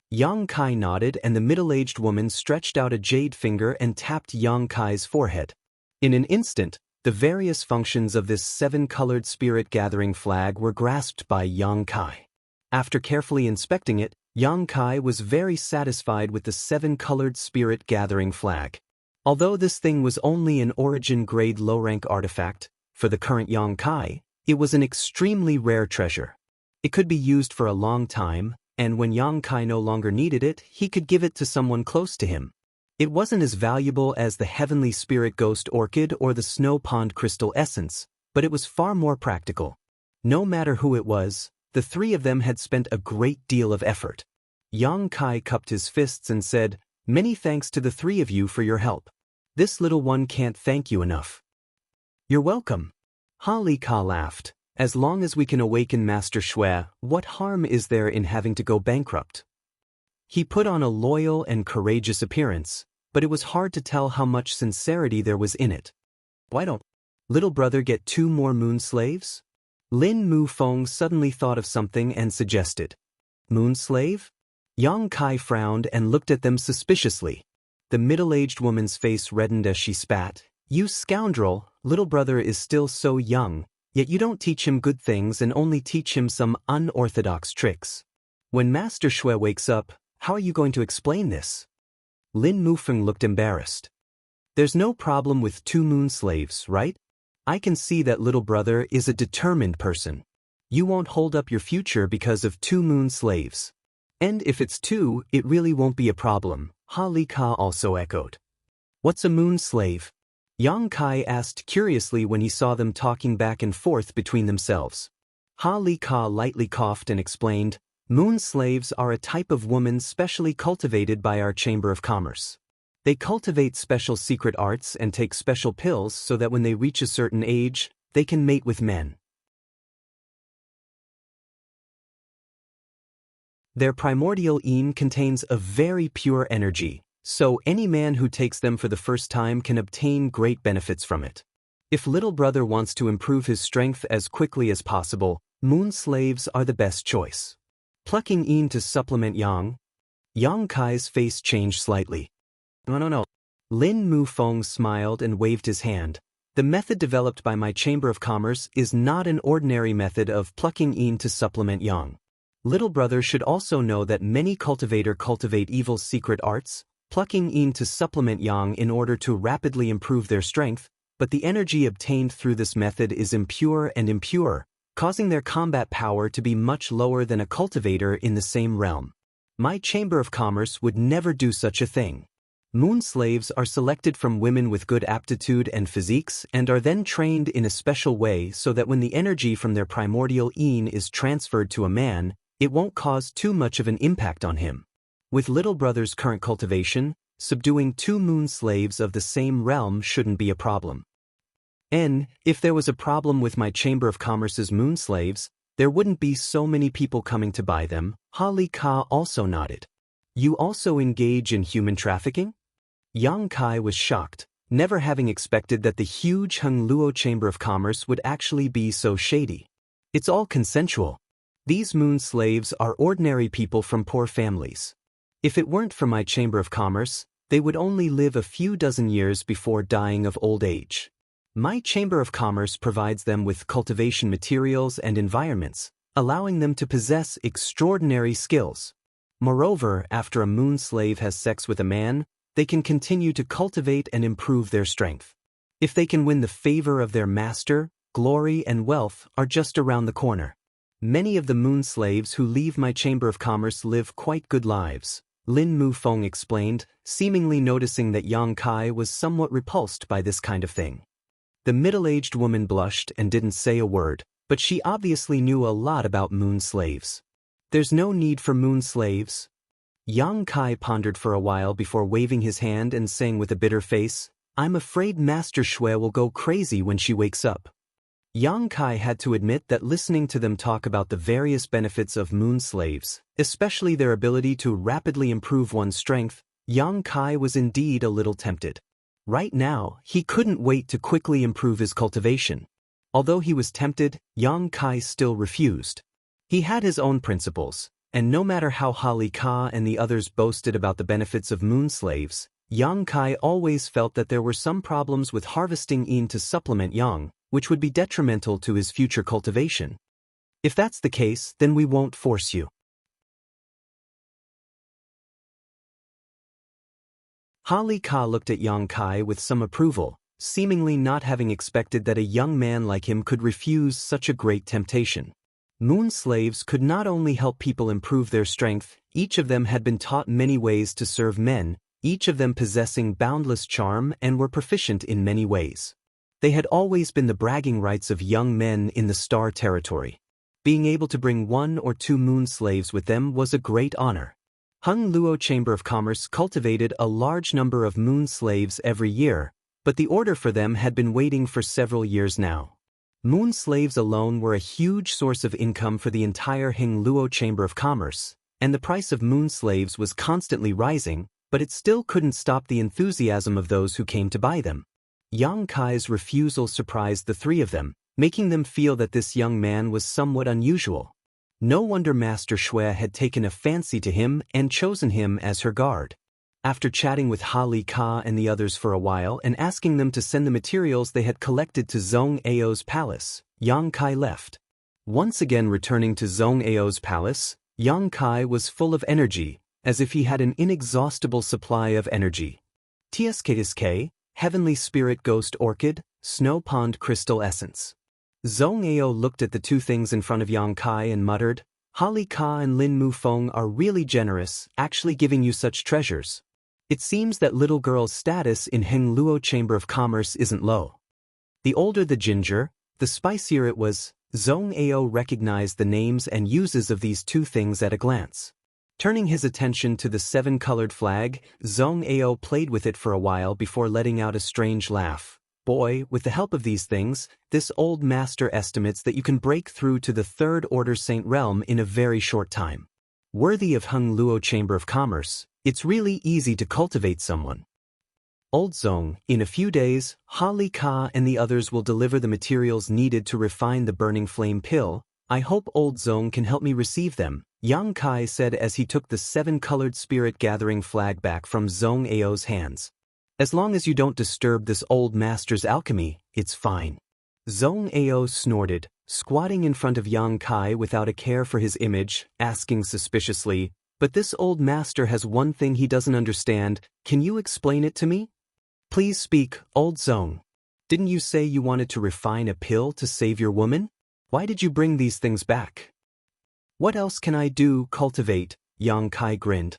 Yang Kai nodded, and the middle-aged woman stretched out a jade finger and tapped Yang Kai's forehead. In an instant, the various functions of this 7-colored spirit-gathering flag were grasped by Yang Kai. After carefully inspecting it, Yang Kai was very satisfied with the 7-colored spirit-gathering flag. Although this thing was only an origin-grade low-rank artifact, for the current Yang Kai, it was an extremely rare treasure. It could be used for a long time, and when Yang Kai no longer needed it, he could give it to someone close to him. It wasn't as valuable as the Heavenly Spirit Ghost Orchid or the Snow Pond Crystal Essence, but it was far more practical. No matter who it was, the 3 of them had spent a great deal of effort. Yang Kai cupped his fists and said, "Many thanks to the 3 of you for your help. This little one can't thank you enough." "You're welcome." Ha Li Ka laughed. "As long as we can awaken Master Shui, what harm is there in having to go bankrupt?" He put on a loyal and courageous appearance, but it was hard to tell how much sincerity there was in it. "Why don't little brother get 2 more moon slaves?" Lin Mu Feng suddenly thought of something and suggested. "Moon slave?" Yang Kai frowned and looked at them suspiciously. The middle-aged woman's face reddened as she spat. "You scoundrel, little brother is still so young, yet you don't teach him good things and only teach him some unorthodox tricks. When Master Shui wakes up, how are you going to explain this?" Lin Mufeng looked embarrassed. "There's no problem with 2 moon slaves, right? I can see that little brother is a determined person. You won't hold up your future because of 2 moon slaves. And if it's 2, it really won't be a problem," Ha Li Ka also echoed. "What's a moon slave?" Yang Kai asked curiously when he saw them talking back and forth between themselves. Ha Li Ka lightly coughed and explained, "Moon slaves are a type of woman specially cultivated by our Chamber of Commerce. They cultivate special secret arts and take special pills so that when they reach a certain age, they can mate with men. Their primordial yin contains a very pure energy, so any man who takes them for the first time can obtain great benefits from it. If little brother wants to improve his strength as quickly as possible, moon slaves are the best choice." Plucking yin to supplement yang. Yang Kai's face changed slightly. No. Lin Mu Feng smiled and waved his hand. "The method developed by my Chamber of Commerce is not an ordinary method of plucking yin to supplement yang. Little brother should also know that many cultivate evil's secret arts, plucking yin to supplement yang in order to rapidly improve their strength, but the energy obtained through this method is impure, causing their combat power to be much lower than a cultivator in the same realm. My Chamber of Commerce would never do such a thing. Moon slaves are selected from women with good aptitude and physiques and are then trained in a special way so that when the energy from their primordial yin is transferred to a man, it won't cause too much of an impact on him. With little brother's current cultivation, subduing 2 moon slaves of the same realm shouldn't be a problem. And if there was a problem with my Chamber of Commerce's moon slaves, there wouldn't be so many people coming to buy them." Ha Li Ka also nodded. "You also engage in human trafficking?" Yang Kai was shocked, never having expected that the huge Heng Luo Chamber of Commerce would actually be so shady. "It's all consensual. These moon slaves are ordinary people from poor families. If it weren't for my Chamber of Commerce, they would only live a few dozen years before dying of old age. My Chamber of Commerce provides them with cultivation materials and environments, allowing them to possess extraordinary skills. Moreover, after a moon slave has sex with a man, they can continue to cultivate and improve their strength. If they can win the favor of their master, glory and wealth are just around the corner. Many of the moon slaves who leave my Chamber of Commerce live quite good lives. Lin Mufeng explained, seemingly noticing that Yang Kai was somewhat repulsed by this kind of thing. The middle-aged woman blushed and didn't say a word, but she obviously knew a lot about moon slaves. There's no need for moon slaves. Yang Kai pondered for a while before waving his hand and saying with a bitter face, I'm afraid Master Shui will go crazy when she wakes up. Yang Kai had to admit that listening to them talk about the various benefits of moon slaves, especially their ability to rapidly improve one's strength, Yang Kai was indeed a little tempted. Right now, he couldn't wait to quickly improve his cultivation. Although he was tempted, Yang Kai still refused. He had his own principles, and no matter how Hali Ka and the others boasted about the benefits of moon slaves, Yang Kai always felt that there were some problems with harvesting yin to supplement yang, which would be detrimental to his future cultivation. If that's the case, then we won't force you. Hali Ka looked at Yang Kai with some approval, seemingly not having expected that a young man like him could refuse such a great temptation. Moon slaves could not only help people improve their strength, each of them had been taught many ways to serve men, each of them possessing boundless charm and were proficient in many ways. They had always been the bragging rights of young men in the Star Territory. Being able to bring 1 or 2 moon slaves with them was a great honor. Hung Luo Chamber of Commerce cultivated a large number of moon slaves every year, but the order for them had been waiting for several years now. Moon slaves alone were a huge source of income for the entire Hung Luo Chamber of Commerce, and the price of moon slaves was constantly rising, but it still couldn't stop the enthusiasm of those who came to buy them. Yang Kai's refusal surprised the 3 of them, making them feel that this young man was somewhat unusual. No wonder Master Shui had taken a fancy to him and chosen him as her guard. After chatting with Hali Ka and the others for a while and asking them to send the materials they had collected to Zhong Ao's palace, Yang Kai left. Once again returning to Zhong Ao's palace, Yang Kai was full of energy, as if he had an inexhaustible supply of energy. TSK, Heavenly Spirit Ghost Orchid, Snow Pond Crystal Essence. Zhong Ao looked at the 2 things in front of Yang Kai and muttered, Hali Ka and Lin Mufeng are really generous, actually giving you such treasures. It seems that little girl's status in Hung Luo Chamber of Commerce isn't low. The older the ginger, the spicier it was. Zhong Ao recognized the names and uses of these 2 things at a glance. Turning his attention to the 7-colored flag, Zhong Ao played with it for a while before letting out a strange laugh. Boy, with the help of these things, this old master estimates that you can break through to the 3rd Order Saint Realm in a very short time. Worthy of Hung Luo Chamber of Commerce, it's really easy to cultivate someone. Old Zong, in a few days, Hali Ka and the others will deliver the materials needed to refine the burning flame pill. I hope Old Zong can help me receive them, Yang Kai said as he took the 7-colored spirit-gathering flag back from Zhong Ao's hands. As long as you don't disturb this old master's alchemy, it's fine. Zhong Ao snorted, squatting in front of Yang Kai without a care for his image, asking suspiciously, but this old master has one thing he doesn't understand, can you explain it to me? Please speak, Old Zong. Didn't you say you wanted to refine a pill to save your woman? Why did you bring these things back? What else can I do, cultivate? Yang Kai grinned.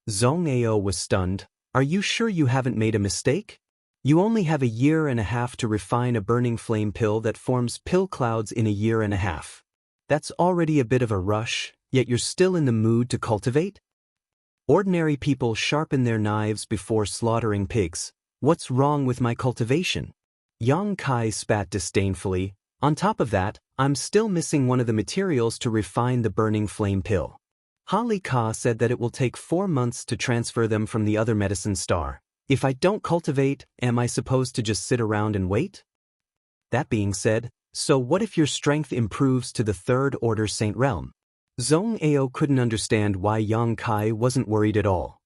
Zhong Ao was stunned. Are you sure you haven't made a mistake? You only have a year and a half to refine a burning flame pill that forms pill clouds in a year and a half. That's already a bit of a rush, yet you're still in the mood to cultivate? Ordinary people sharpen their knives before slaughtering pigs. What's wrong with my cultivation? Yang Kai spat disdainfully. On top of that, I'm still missing one of the materials to refine the burning flame pill. Hali Ka said that it will take 4 months to transfer them from the other medicine star. If I don't cultivate, am I supposed to just sit around and wait? That being said, so what if your strength improves to the 3rd Order Saint Realm? Zhong Ao couldn't understand why Yang Kai wasn't worried at all.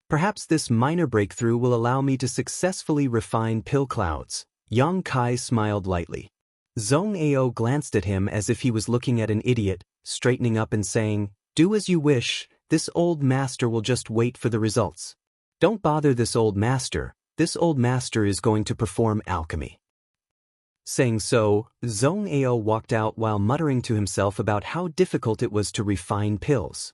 Perhaps this minor breakthrough will allow me to successfully refine pill clouds. Yang Kai smiled lightly. Zhong Ao glanced at him as if he was looking at an idiot, straightening up and saying, do as you wish, this old master will just wait for the results. Don't bother this old master is going to perform alchemy. Saying so, Zhong Ao walked out while muttering to himself about how difficult it was to refine pills.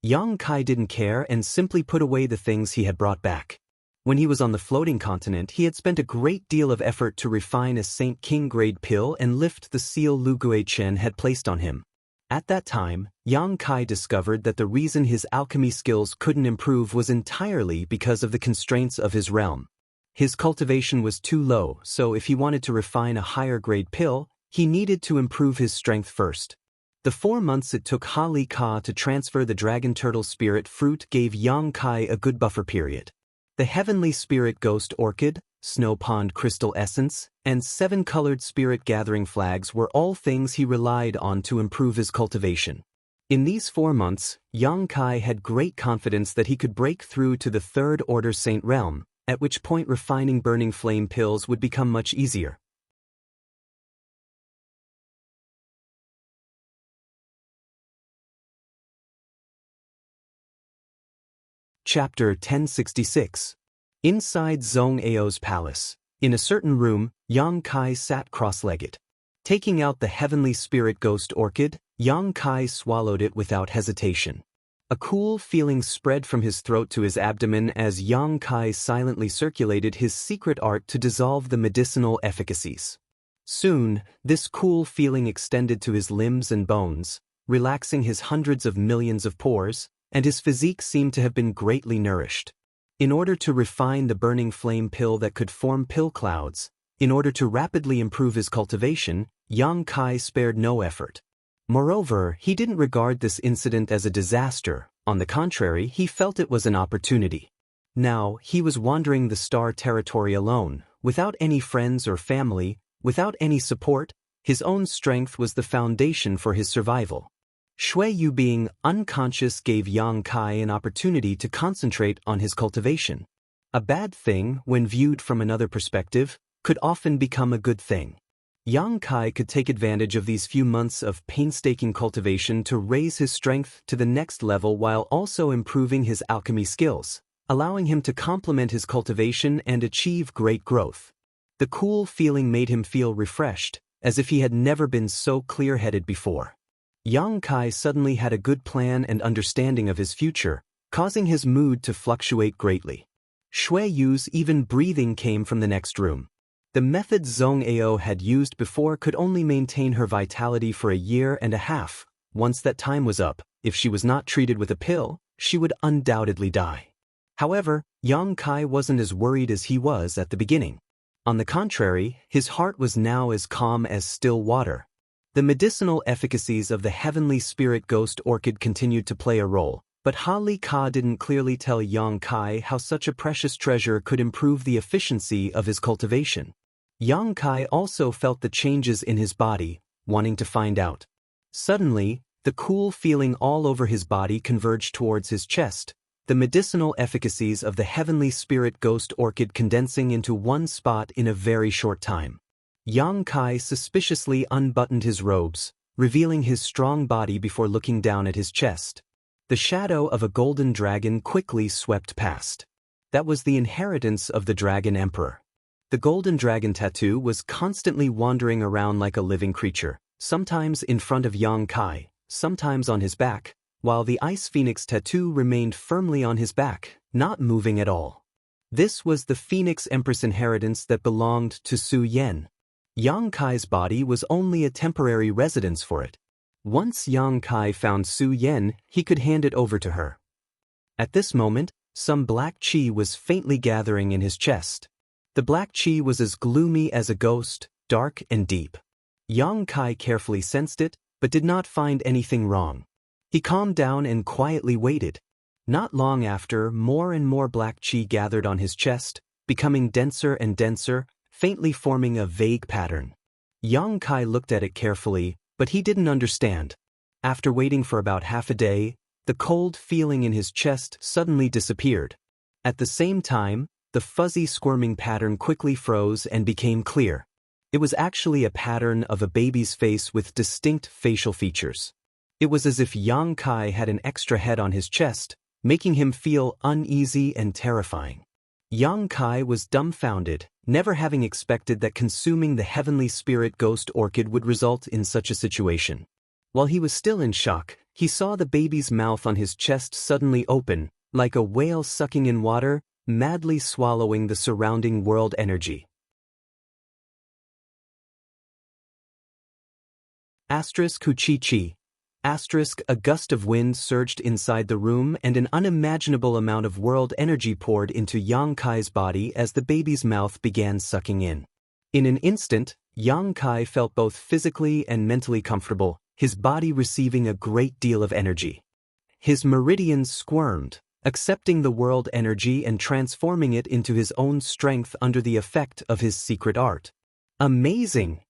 Yang Kai didn't care and simply put away the things he had brought back. When he was on the floating continent, he had spent a great deal of effort to refine a Saint King grade pill and lift the seal Lu Guichen had placed on him. At that time, Yang Kai discovered that the reason his alchemy skills couldn't improve was entirely because of the constraints of his realm. His cultivation was too low, so if he wanted to refine a higher grade pill, he needed to improve his strength first. The 4 months it took Ha Li Ka to transfer the Dragon Turtle Spirit Fruit gave Yang Kai a good buffer period. The Heavenly Spirit Ghost Orchid, Snow Pond Crystal Essence, and 7-colored Spirit Gathering Flags were all things he relied on to improve his cultivation. In these 4 months, Yang Kai had great confidence that he could break through to the Third Order Saint Realm, at which point refining Burning Flame pills would become much easier. Chapter 1066. Inside Zhong Ao's palace. In a certain room, Yang Kai sat cross-legged. Taking out the Heavenly Spirit Ghost Orchid, Yang Kai swallowed it without hesitation. A cool feeling spread from his throat to his abdomen as Yang Kai silently circulated his secret art to dissolve the medicinal efficacies. Soon, this cool feeling extended to his limbs and bones, relaxing his hundreds of millions of pores, and his physique seemed to have been greatly nourished. In order to refine the burning flame pill that could form pill clouds, in order to rapidly improve his cultivation, Yang Kai spared no effort. Moreover, he didn't regard this incident as a disaster. On the contrary, he felt it was an opportunity. Now, he was wandering the star territory alone, without any friends or family, without any support. His own strength was the foundation for his survival. Shui Yu being unconscious gave Yang Kai an opportunity to concentrate on his cultivation. A bad thing, when viewed from another perspective, could often become a good thing. Yang Kai could take advantage of these few months of painstaking cultivation to raise his strength to the next level while also improving his alchemy skills, allowing him to complement his cultivation and achieve great growth. The cool feeling made him feel refreshed, as if he had never been so clear-headed before. Yang Kai suddenly had a good plan and understanding of his future, causing his mood to fluctuate greatly. Shui Yu's even breathing came from the next room. The method Zhong Ao had used before could only maintain her vitality for a year and a half. Once that time was up, if she was not treated with a pill, she would undoubtedly die. However, Yang Kai wasn't as worried as he was at the beginning. On the contrary, his heart was now as calm as still water. The medicinal efficacies of the Heavenly Spirit Ghost Orchid continued to play a role, but Ha Li Ka didn't clearly tell Yang Kai how such a precious treasure could improve the efficiency of his cultivation. Yang Kai also felt the changes in his body, wanting to find out. Suddenly, the cool feeling all over his body converged towards his chest, the medicinal efficacies of the Heavenly Spirit Ghost Orchid condensing into one spot in a very short time. Yang Kai suspiciously unbuttoned his robes, revealing his strong body before looking down at his chest. The shadow of a golden dragon quickly swept past. That was the inheritance of the Dragon Emperor. The golden dragon tattoo was constantly wandering around like a living creature, sometimes in front of Yang Kai, sometimes on his back, while the ice phoenix tattoo remained firmly on his back, not moving at all. This was the Phoenix Empress inheritance that belonged to Su Yan. Yang Kai's body was only a temporary residence for it. Once Yang Kai found Su Yan, he could hand it over to her. At this moment, some black qi was faintly gathering in his chest. The black qi was as gloomy as a ghost, dark and deep. Yang Kai carefully sensed it, but did not find anything wrong. He calmed down and quietly waited. Not long after, more and more black qi gathered on his chest, becoming denser and denser, faintly forming a vague pattern. Yang Kai looked at it carefully, but he didn't understand. After waiting for about half a day, the cold feeling in his chest suddenly disappeared. At the same time, the fuzzy squirming pattern quickly froze and became clear. It was actually a pattern of a baby's face with distinct facial features. It was as if Yang Kai had an extra head on his chest, making him feel uneasy and terrifying. Yang Kai was dumbfounded, never having expected that consuming the Heavenly Spirit Ghost Orchid would result in such a situation. While he was still in shock, He saw the baby's mouth on his chest suddenly open, like a whale sucking in water, madly swallowing the surrounding world energy. Kuchi-chi. A gust of wind surged inside the room and an unimaginable amount of world energy poured into Yang Kai's body as the baby's mouth began sucking in. In an instant, Yang Kai felt both physically and mentally comfortable, his body receiving a great deal of energy. His meridians squirmed, accepting the world energy and transforming it into his own strength under the effect of his secret art. Amazing!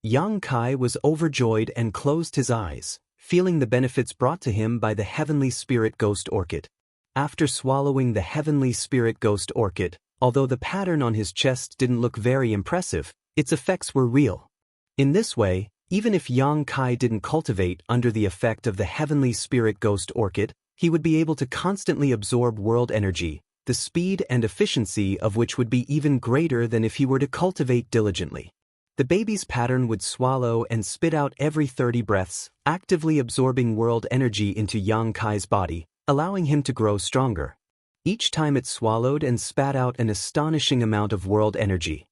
Yang Kai was overjoyed and closed his eyes, feeling the benefits brought to him by the Heavenly Spirit Ghost Orchid. After swallowing the Heavenly Spirit Ghost Orchid, although the pattern on his chest didn't look very impressive, its effects were real. In this way, even if Yang Kai didn't cultivate under the effect of the Heavenly Spirit Ghost Orchid, he would be able to constantly absorb world energy, the speed and efficiency of which would be even greater than if he were to cultivate diligently. The baby's pattern would swallow and spit out every 30 breaths, actively absorbing world energy into Yang Kai's body, allowing him to grow stronger. Each time it swallowed and spat out an astonishing amount of world energy.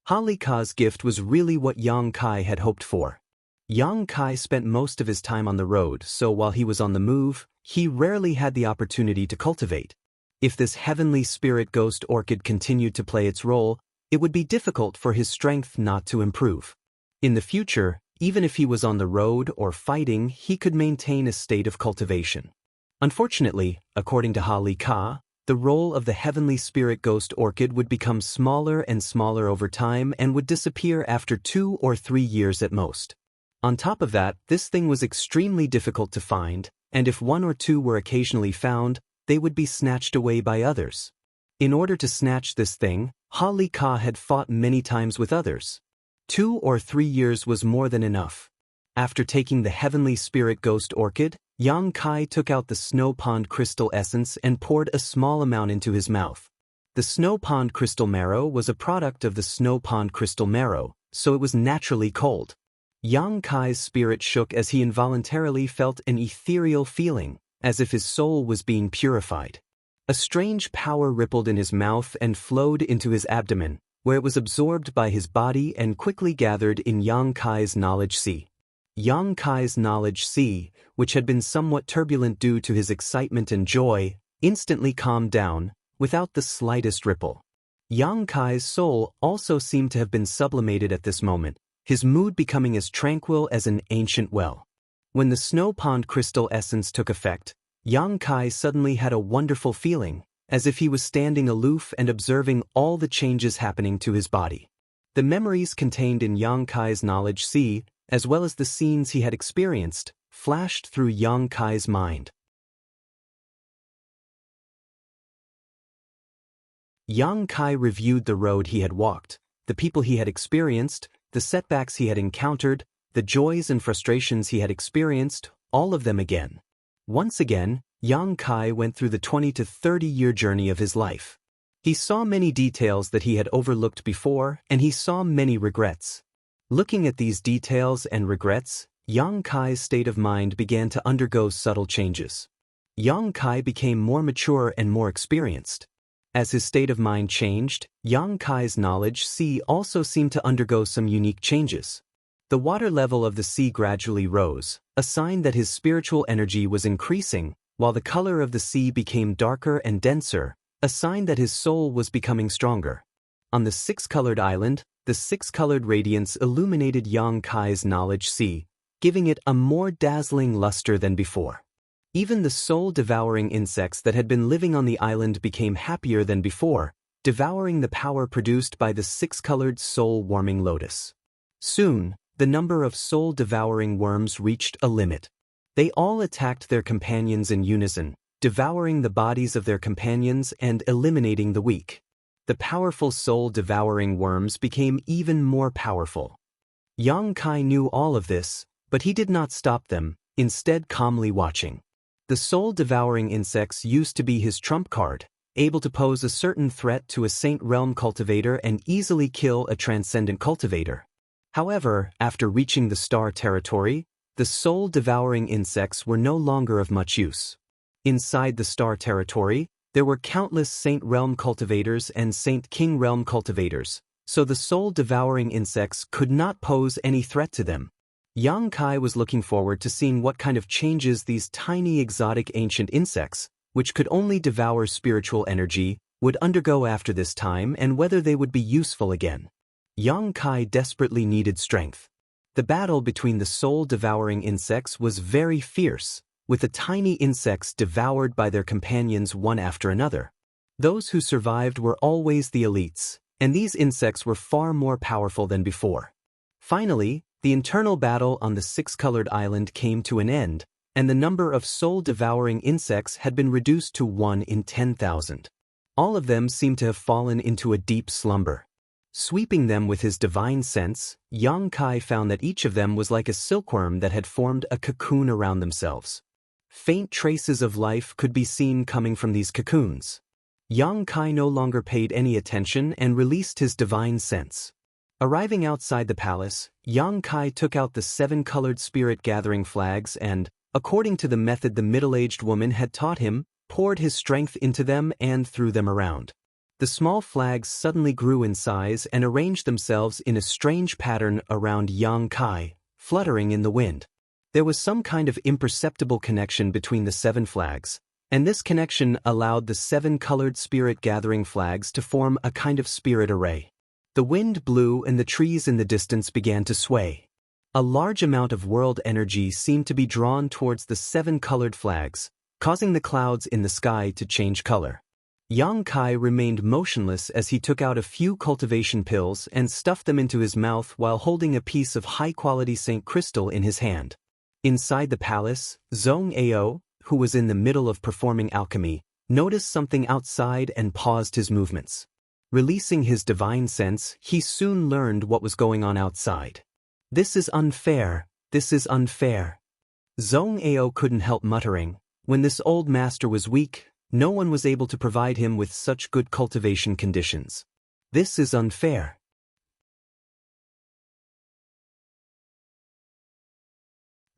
Halika's gift was really what Yang Kai had hoped for. Yang Kai spent most of his time on the road, so while he was on the move, he rarely had the opportunity to cultivate. If this Heavenly Spirit Ghost Orchid continued to play its role, it would be difficult for his strength not to improve. In the future, even if he was on the road or fighting, he could maintain a state of cultivation. Unfortunately, according to Halika, the role of the Heavenly Spirit Ghost Orchid would become smaller and smaller over time and would disappear after 2 or 3 years at most. On top of that, this thing was extremely difficult to find, and if 1 or 2 were occasionally found, they would be snatched away by others. In order to snatch this thing, Halika had fought many times with others. 2 or 3 years was more than enough. After taking the Heavenly Spirit Ghost Orchid, Yang Kai took out the Snow Pond Crystal Essence and poured a small amount into his mouth. The Snow Pond Crystal Marrow was a product of the Snow Pond Crystal Marrow, so it was naturally cold. Yang Kai's spirit shook as he involuntarily felt an ethereal feeling, as if his soul was being purified. A strange power rippled in his mouth and flowed into his abdomen, where it was absorbed by his body and quickly gathered in Yang Kai's knowledge sea. Yang Kai's knowledge sea, which had been somewhat turbulent due to his excitement and joy, instantly calmed down, without the slightest ripple. Yang Kai's soul also seemed to have been sublimated at this moment, his mood becoming as tranquil as an ancient well. When the Snow Pond Crystal Essence took effect, Yang Kai suddenly had a wonderful feeling, as if he was standing aloof and observing all the changes happening to his body. The memories contained in Yang Kai's knowledge sea, as well as the scenes he had experienced, flashed through Yang Kai's mind. Yang Kai reviewed the road he had walked, the people he had experienced, the setbacks he had encountered, the joys and frustrations he had experienced, all of them again. Once again, Yang Kai went through the 20 to 30-year journey of his life. He saw many details that he had overlooked before, and he saw many regrets. Looking at these details and regrets, Yang Kai's state of mind began to undergo subtle changes. Yang Kai became more mature and more experienced. As his state of mind changed, Yang Kai's knowledge sea also seemed to undergo some unique changes. The water level of the sea gradually rose, a sign that his spiritual energy was increasing, while the color of the sea became darker and denser, a sign that his soul was becoming stronger. On the 6-colored island, the 6-colored radiance illuminated Yang Kai's knowledge sea, giving it a more dazzling luster than before. Even the soul-devouring insects that had been living on the island became happier than before, devouring the power produced by the 6-colored soul-warming lotus. Soon, the number of soul-devouring worms reached a limit. They all attacked their companions in unison, devouring the bodies of their companions and eliminating the weak. The powerful soul-devouring worms became even more powerful. Yang Kai knew all of this, but he did not stop them, instead calmly watching. The soul-devouring insects used to be his trump card, able to pose a certain threat to a Saint Realm cultivator and easily kill a transcendent cultivator. However, after reaching the star territory, the soul-devouring insects were no longer of much use. Inside the star territory, there were countless Saint Realm cultivators and Saint King Realm cultivators, so the soul-devouring insects could not pose any threat to them. Yang Kai was looking forward to seeing what kind of changes these tiny exotic ancient insects, which could only devour spiritual energy, would undergo after this time and whether they would be useful again. Yang Kai desperately needed strength. The battle between the soul-devouring insects was very fierce, with the tiny insects devoured by their companions one after another. Those who survived were always the elites, and these insects were far more powerful than before. Finally, the internal battle on the six-colored island came to an end, and the number of soul-devouring insects had been reduced to 1 in 10,000. All of them seemed to have fallen into a deep slumber. Sweeping them with his divine sense, Yang Kai found that each of them was like a silkworm that had formed a cocoon around themselves. Faint traces of life could be seen coming from these cocoons. Yang Kai no longer paid any attention and released his divine sense. Arriving outside the palace, Yang Kai took out the 7-colored spirit-gathering flags and, according to the method the middle-aged woman had taught him, poured his strength into them and threw them around. The small flags suddenly grew in size and arranged themselves in a strange pattern around Yang Kai, fluttering in the wind. There was some kind of imperceptible connection between the 7 flags, and this connection allowed the 7-colored spirit-gathering flags to form a kind of spirit array. The wind blew and the trees in the distance began to sway. A large amount of world energy seemed to be drawn towards the 7-colored flags, causing the clouds in the sky to change color. Yang Kai remained motionless as he took out a few cultivation pills and stuffed them into his mouth while holding a piece of high-quality Saint Crystal in his hand. Inside the palace, Zhong Ao, who was in the middle of performing alchemy, noticed something outside and paused his movements. Releasing his divine sense, he soon learned what was going on outside. "This is unfair, this is unfair." Zhong Ao couldn't help muttering, when this old master was weak, no one was able to provide him with such good cultivation conditions. This is unfair.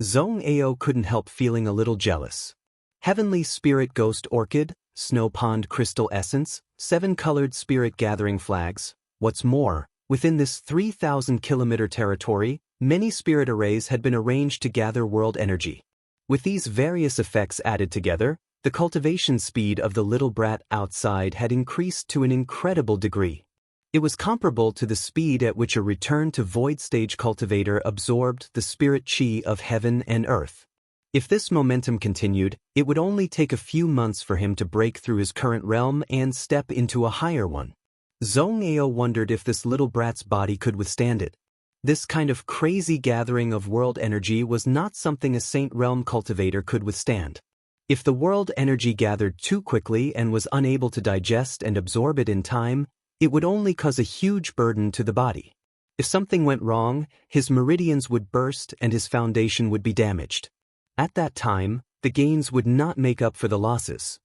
Zhong Ao couldn't help feeling a little jealous. Heavenly Spirit Ghost Orchid, Snow Pond Crystal Essence, 7-colored spirit gathering flags. What's more, within this 3,000-kilometer territory, many spirit arrays had been arranged to gather world energy. With these various effects added together, the cultivation speed of the little brat outside had increased to an incredible degree. It was comparable to the speed at which a return to void stage cultivator absorbed the spirit chi of heaven and earth. If this momentum continued, it would only take a few months for him to break through his current realm and step into a higher one. Zhong Ao wondered if this little brat's body could withstand it. This kind of crazy gathering of world energy was not something a Saint Realm cultivator could withstand. If the world energy gathered too quickly and was unable to digest and absorb it in time, it would only cause a huge burden to the body. If something went wrong, his meridians would burst and his foundation would be damaged. At that time, the gains would not make up for the losses.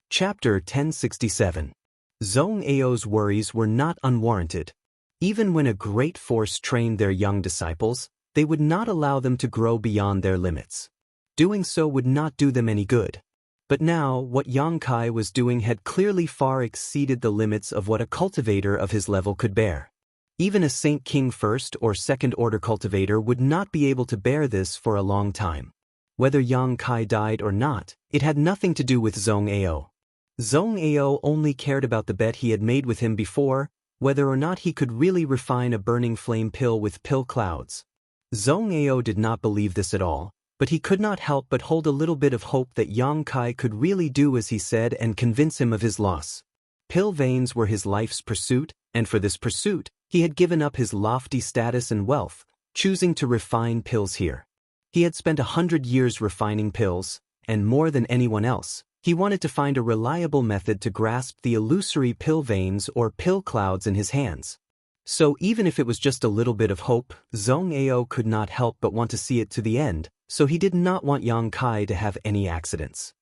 Chapter 1067. Zhong Ao's worries were not unwarranted. Even when a great force trained their young disciples, they would not allow them to grow beyond their limits. Doing so would not do them any good. But now, what Yang Kai was doing had clearly far exceeded the limits of what a cultivator of his level could bear. Even a Saint King first or second order cultivator would not be able to bear this for a long time. Whether Yang Kai died or not, it had nothing to do with Zhong Ao. Zhong Ao only cared about the bet he had made with him before, whether or not he could really refine a burning flame pill with pill clouds. Zhong Ao did not believe this at all, but he could not help but hold a little bit of hope that Yang Kai could really do as he said and convince him of his loss. Pill veins were his life's pursuit, and for this pursuit, he had given up his lofty status and wealth, choosing to refine pills here. He had spent 100 years refining pills, and more than anyone else, he wanted to find a reliable method to grasp the illusory pill veins or pill clouds in his hands. So even if it was just a little bit of hope, Zhong Ao could not help but want to see it to the end, so he did not want Yang Kai to have any accidents.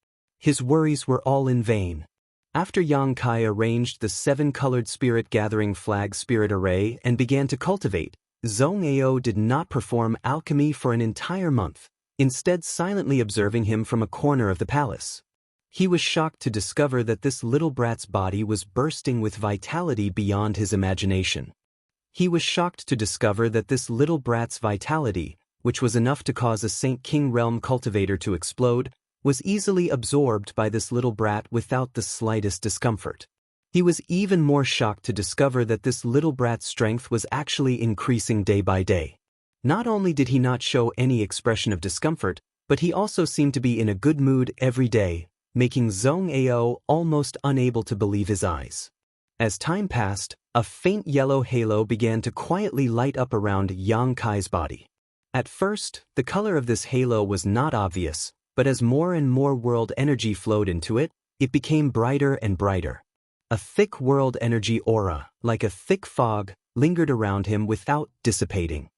his worries were all in vain. After Yang Kai arranged the 7-colored spirit-gathering flag spirit array and began to cultivate, Zhong Ao did not perform alchemy for an entire month, instead silently observing him from a corner of the palace. He was shocked to discover that this little brat's body was bursting with vitality beyond his imagination. He was shocked to discover that this little brat's vitality, which was enough to cause a Saint King Realm cultivator to explode, was easily absorbed by this little brat without the slightest discomfort. He was even more shocked to discover that this little brat's strength was actually increasing day by day. Not only did he not show any expression of discomfort, but he also seemed to be in a good mood every day, making Zhong Ao almost unable to believe his eyes. As time passed, a faint yellow halo began to quietly light up around Yang Kai's body. At first, the color of this halo was not obvious, but as more and more world energy flowed into it, it became brighter and brighter. A thick world energy aura, like a thick fog, lingered around him without dissipating.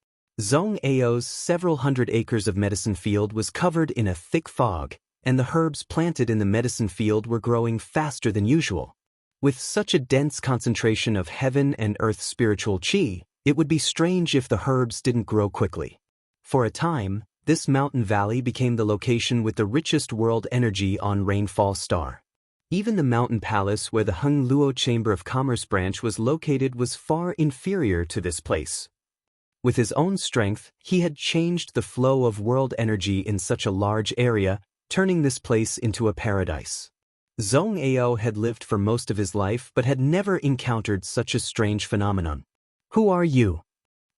Zhong Ao's several hundred acres of medicine field was covered in a thick fog, and the herbs planted in the medicine field were growing faster than usual. With such a dense concentration of heaven and earth spiritual qi, it would be strange if the herbs didn't grow quickly. For a time, this mountain valley became the location with the richest world energy on Rainfall Star. Even the mountain palace where the Hung Luo Chamber of Commerce branch was located was far inferior to this place. With his own strength, he had changed the flow of world energy in such a large area, turning this place into a paradise. Zhong Ao had lived for most of his life but had never encountered such a strange phenomenon. "Who are you?"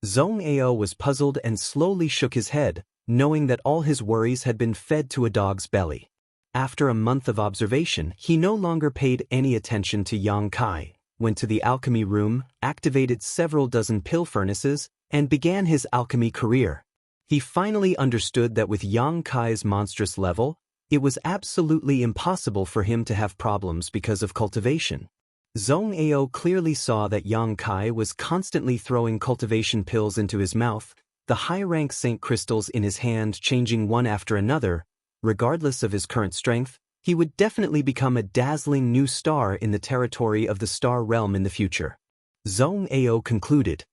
Zhong Ao was puzzled and slowly shook his head, knowing that all his worries had been fed to a dog's belly. After a month of observation, he no longer paid any attention to Yang Kai, went to the alchemy room, activated several dozen pill furnaces, and began his alchemy career. He finally understood that with Yang Kai's monstrous level, it was absolutely impossible for him to have problems because of cultivation. Zhong Ao clearly saw that Yang Kai was constantly throwing cultivation pills into his mouth, the high-rank Saint crystals in his hand changing one after another. Regardless of his current strength, he would definitely become a dazzling new star in the territory of the Star Realm in the future. Zhong Ao concluded.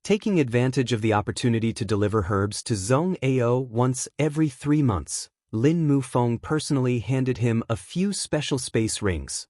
Taking advantage of the opportunity to deliver herbs to Zhong Ao once every 3 months, Lin Mufeng personally handed him a few special space rings.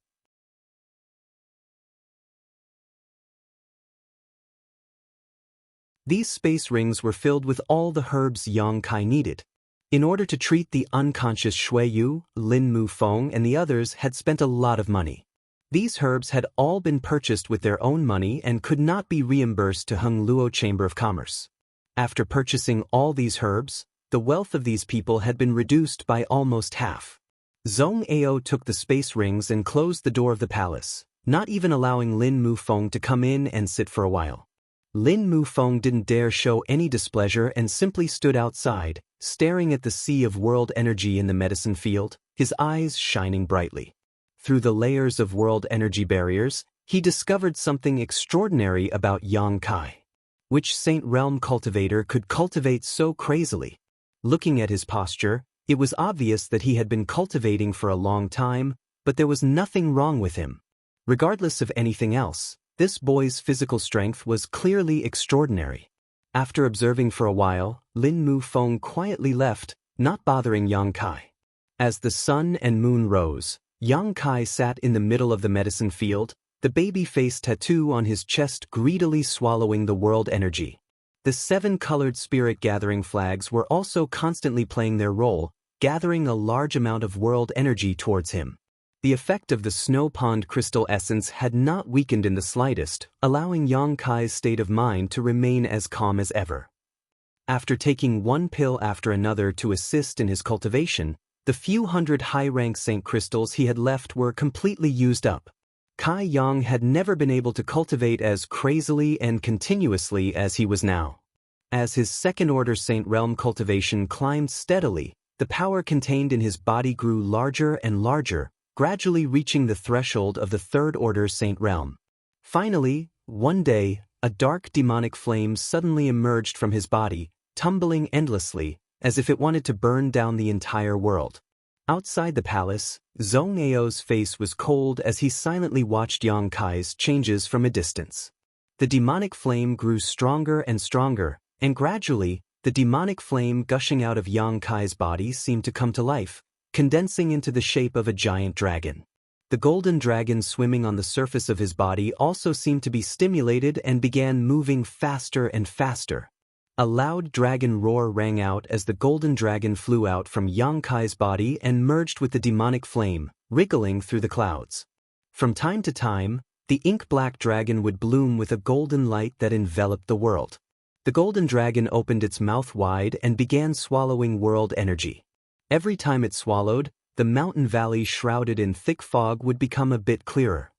These space rings were filled with all the herbs Yang Kai needed. In order to treat the unconscious Shui Yu, Lin Mufeng and the others had spent a lot of money. These herbs had all been purchased with their own money and could not be reimbursed to Hung Luo Chamber of Commerce. After purchasing all these herbs, the wealth of these people had been reduced by almost half. Zhong Ao took the space rings and closed the door of the palace, not even allowing Lin Mufeng to come in and sit for a while. Lin Mufeng didn't dare show any displeasure and simply stood outside, staring at the sea of world energy in the medicine field, his eyes shining brightly. Through the layers of world energy barriers, he discovered something extraordinary about Yang Kai. Which Saint Realm cultivator could cultivate so crazily? Looking at his posture, it was obvious that he had been cultivating for a long time, but there was nothing wrong with him. Regardless of anything else, this boy's physical strength was clearly extraordinary. After observing for a while, Lin Mufeng quietly left, not bothering Yang Kai. As the sun and moon rose, Yang Kai sat in the middle of the medicine field, the baby-face tattoo on his chest greedily swallowing the world energy. The 7-colored spirit-gathering flags were also constantly playing their role, gathering a large amount of world energy towards him. The effect of the snow pond crystal essence had not weakened in the slightest, allowing Yang Kai's state of mind to remain as calm as ever. After taking one pill after another to assist in his cultivation, the few hundred high-rank Saint crystals he had left were completely used up. Kai Yang had never been able to cultivate as crazily and continuously as he was now. As his second-order Saint Realm cultivation climbed steadily, the power contained in his body grew larger and larger, gradually reaching the threshold of the third-order Saint Realm. Finally, one day, a dark demonic flame suddenly emerged from his body, tumbling endlessly, as if it wanted to burn down the entire world. Outside the palace, Zhong Ao's face was cold as he silently watched Yang Kai's changes from a distance. The demonic flame grew stronger and stronger, and gradually, the demonic flame gushing out of Yang Kai's body seemed to come to life, condensing into the shape of a giant dragon. The golden dragon swimming on the surface of his body also seemed to be stimulated and began moving faster and faster. A loud dragon roar rang out as the golden dragon flew out from Yang Kai's body and merged with the demonic flame, wriggling through the clouds. From time to time, the ink-black dragon would bloom with a golden light that enveloped the world. The golden dragon opened its mouth wide and began swallowing world energy. Every time it swallowed, the mountain valley shrouded in thick fog would become a bit clearer.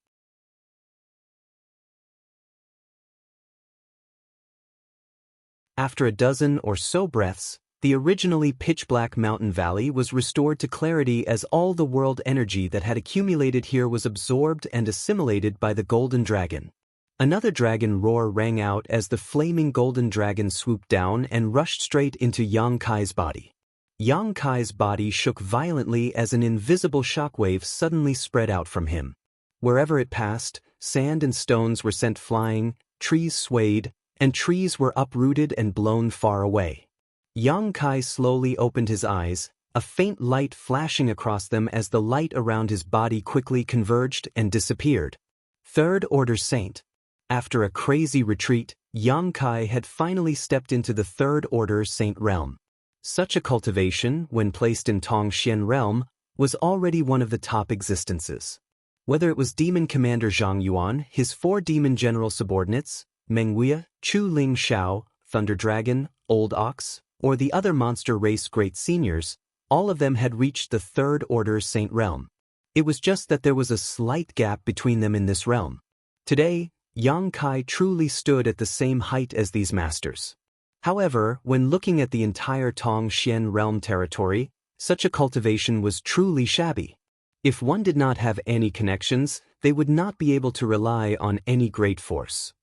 After a dozen or so breaths, the originally pitch-black mountain valley was restored to clarity as all the world energy that had accumulated here was absorbed and assimilated by the golden dragon. Another dragon roar rang out as the flaming golden dragon swooped down and rushed straight into Yang Kai's body. Yang Kai's body shook violently as an invisible shockwave suddenly spread out from him. Wherever it passed, sand and stones were sent flying, trees swayed, and trees were uprooted and blown far away. Yang Kai slowly opened his eyes, a faint light flashing across them as the light around his body quickly converged and disappeared. Third Order Saint. After a crazy retreat, Yang Kai had finally stepped into the Third Order Saint realm. Such a cultivation, when placed in Tongxian realm, was already one of the top existences. Whether it was Demon Commander Zhang Yuan, his 4 demon general subordinates, Meng Wuya, Chu Ling Xiao, Thunder Dragon, Old Ox, or the other monster race great seniors, all of them had reached the Third Order Saint realm. It was just that there was a slight gap between them in this realm. Today, Yang Kai truly stood at the same height as these masters. However, when looking at the entire Tongxian realm territory, such a cultivation was truly shabby. If one did not have any connections, they would not be able to rely on any great force.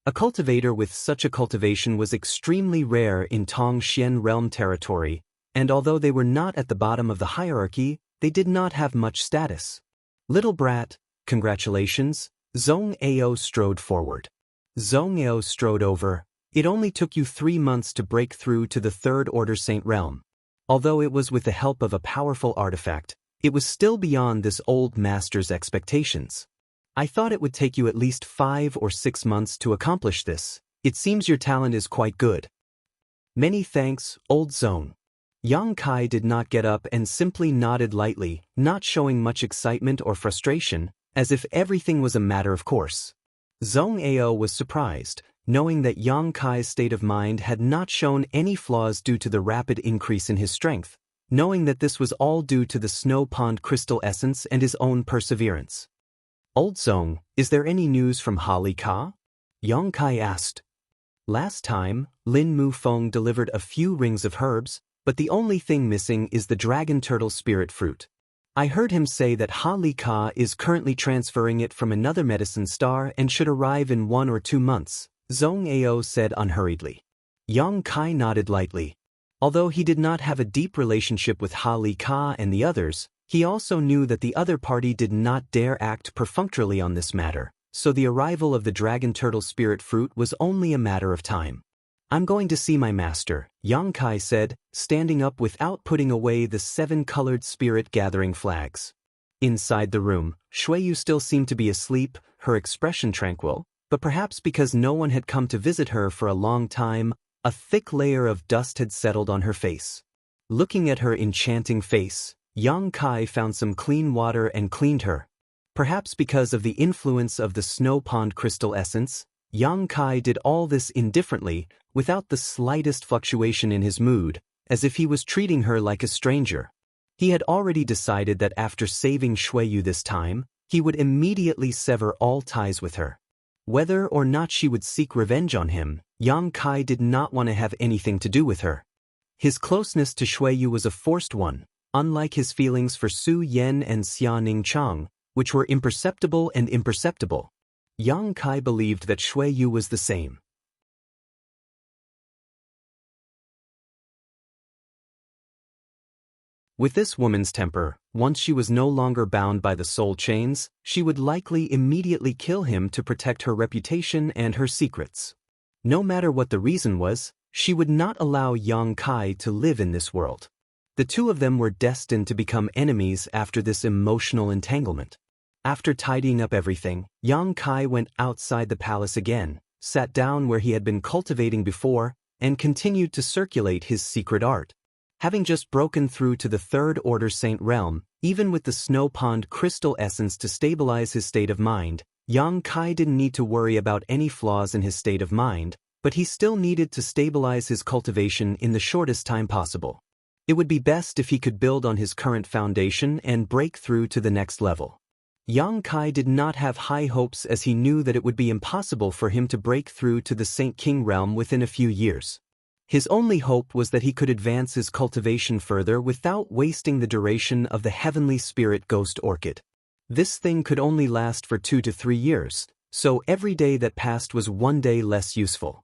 A cultivator with such a cultivation was extremely rare in Tongxian realm territory, and although they were not at the bottom of the hierarchy, they did not have much status. Little brat, congratulations, Zhong Ao strode forward. Zhong Ao strode over. It only took you 3 months to break through to the Third Order Saint realm. Although it was with the help of a powerful artifact, it was still beyond this old master's expectations. I thought it would take you at least 5 or 6 months to accomplish this. It seems your talent is quite good. Many thanks, old Zhong. Yang Kai did not get up and simply nodded lightly, not showing much excitement or frustration, as if everything was a matter of course. Zhong Ao was surprised, knowing that Yang Kai's state of mind had not shown any flaws due to the rapid increase in his strength, knowing that this was all due to the snow pond crystal essence and his own perseverance. Old Zhong, is there any news from Ha Li Ka? Yang Kai asked. Last time, Lin Mu Feng delivered a few rings of herbs, but the only thing missing is the dragon turtle spirit fruit. I heard him say that Ha Li Ka is currently transferring it from another medicine star and should arrive in 1 or 2 months, Zhong Ao said unhurriedly. Yang Kai nodded lightly. Although he did not have a deep relationship with Ha Li Ka and the others, he also knew that the other party did not dare act perfunctorily on this matter, so the arrival of the dragon turtle spirit fruit was only a matter of time. I'm going to see my master, Yang Kai said, standing up without putting away the 7-colored spirit-gathering flags. Inside the room, Xueyu still seemed to be asleep, her expression tranquil, but perhaps because no one had come to visit her for a long time, a thick layer of dust had settled on her face. Looking at her enchanting face, Yang Kai found some clean water and cleaned her. Perhaps because of the influence of the snow pond crystal essence, Yang Kai did all this indifferently, without the slightest fluctuation in his mood, as if he was treating her like a stranger. He had already decided that after saving Xueyu this time, he would immediately sever all ties with her. Whether or not she would seek revenge on him, Yang Kai did not want to have anything to do with her. His closeness to Xueyu was a forced one, unlike his feelings for Su Yan and Xia Ning Chang, which were imperceptible and imperceptible. Yang Kai believed that Xueyu was the same. With this woman's temper, once she was no longer bound by the soul chains, she would likely immediately kill him to protect her reputation and her secrets. No matter what the reason was, she would not allow Yang Kai to live in this world. The two of them were destined to become enemies after this emotional entanglement. After tidying up everything, Yang Kai went outside the palace again, sat down where he had been cultivating before, and continued to circulate his secret art. Having just broken through to the Third Order Saint realm, even with the Snow Pond crystal essence to stabilize his state of mind, Yang Kai didn't need to worry about any flaws in his state of mind, but he still needed to stabilize his cultivation in the shortest time possible. It would be best if he could build on his current foundation and break through to the next level. Yang Kai did not have high hopes as he knew that it would be impossible for him to break through to the Saint King realm within a few years. His only hope was that he could advance his cultivation further without wasting the duration of the Heavenly Spirit Ghost Orchid. This thing could only last for 2 to 3 years, so every day that passed was one day less useful.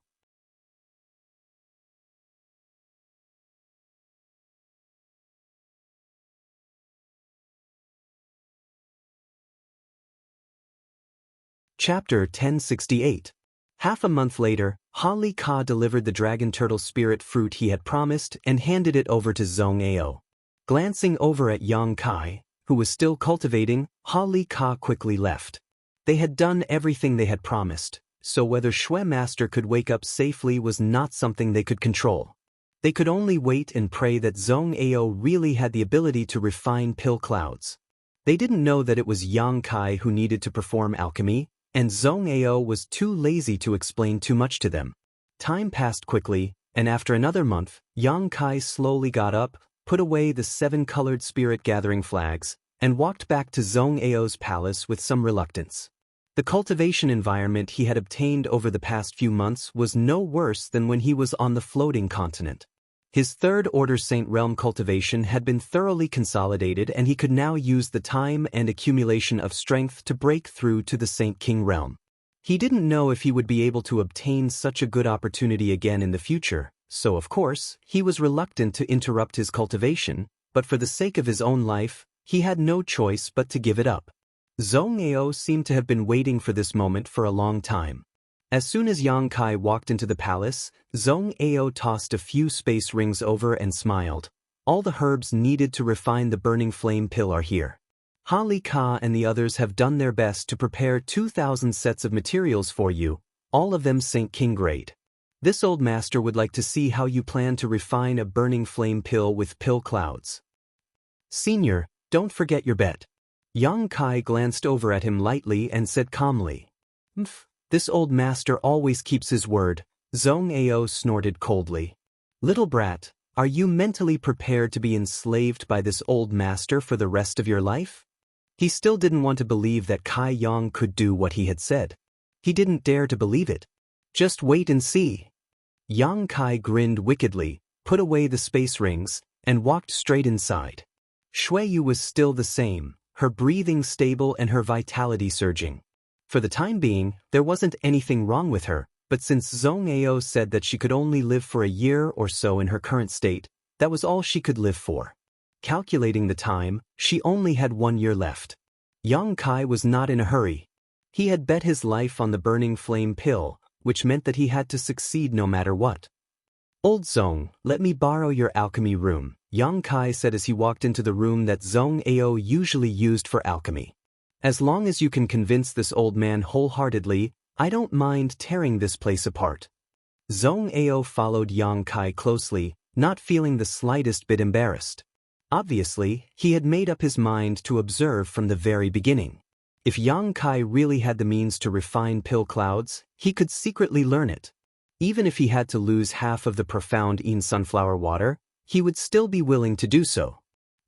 Chapter 1068. Half a month later, Li Ka delivered the dragon turtle spirit fruit he had promised and handed it over to Zhong Ao. Glancing over at Yang Kai, who was still cultivating, Li Ka quickly left. They had done everything they had promised, so whether Shui Master could wake up safely was not something they could control. They could only wait and pray that Zhong Ao really had the ability to refine pill clouds. They didn't know that it was Yang Kai who needed to perform alchemy, and Zhong Ao was too lazy to explain too much to them. Time passed quickly, and after another month, Yang Kai slowly got up, put away the 7-colored spirit-gathering flags, and walked back to Zhong Ao's palace with some reluctance. The cultivation environment he had obtained over the past few months was no worse than when he was on the floating continent. His Third Order Saint Realm cultivation had been thoroughly consolidated, and he could now use the time and accumulation of strength to break through to the Saint King realm. He didn't know if he would be able to obtain such a good opportunity again in the future, so of course, he was reluctant to interrupt his cultivation, but for the sake of his own life, he had no choice but to give it up. Zhong Ao seemed to have been waiting for this moment for a long time. As soon as Yang Kai walked into the palace, Zhong Ao tossed a few space rings over and smiled. All the herbs needed to refine the burning flame pill are here. Li Ka and the others have done their best to prepare 2,000 sets of materials for you, all of them Saint King grade. This old master would like to see how you plan to refine a burning flame pill with pill clouds. Senior, don't forget your bet. Yang Kai glanced over at him lightly and said calmly. This old master always keeps his word, Zhong Ao snorted coldly. Little brat, are you mentally prepared to be enslaved by this old master for the rest of your life? He still didn't want to believe that Kai Yang could do what he had said. He didn't dare to believe it. Just wait and see. Yang Kai grinned wickedly, put away the space rings, and walked straight inside. Shui Yu was still the same, her breathing stable and her vitality surging. For the time being, there wasn't anything wrong with her, but since Zhong Ao said that she could only live for a year or so in her current state, that was all she could live for. Calculating the time, she only had 1 year left. Yang Kai was not in a hurry. He had bet his life on the burning flame pill, which meant that he had to succeed no matter what. Old Zhong, let me borrow your alchemy room, Yang Kai said as he walked into the room that Zhong Ao usually used for alchemy. As long as you can convince this old man wholeheartedly, I don't mind tearing this place apart. Zhong Ao followed Yang Kai closely, not feeling the slightest bit embarrassed. Obviously, he had made up his mind to observe from the very beginning. If Yang Kai really had the means to refine pill clouds, he could secretly learn it. Even if he had to lose half of the profound in sunflower water, he would still be willing to do so.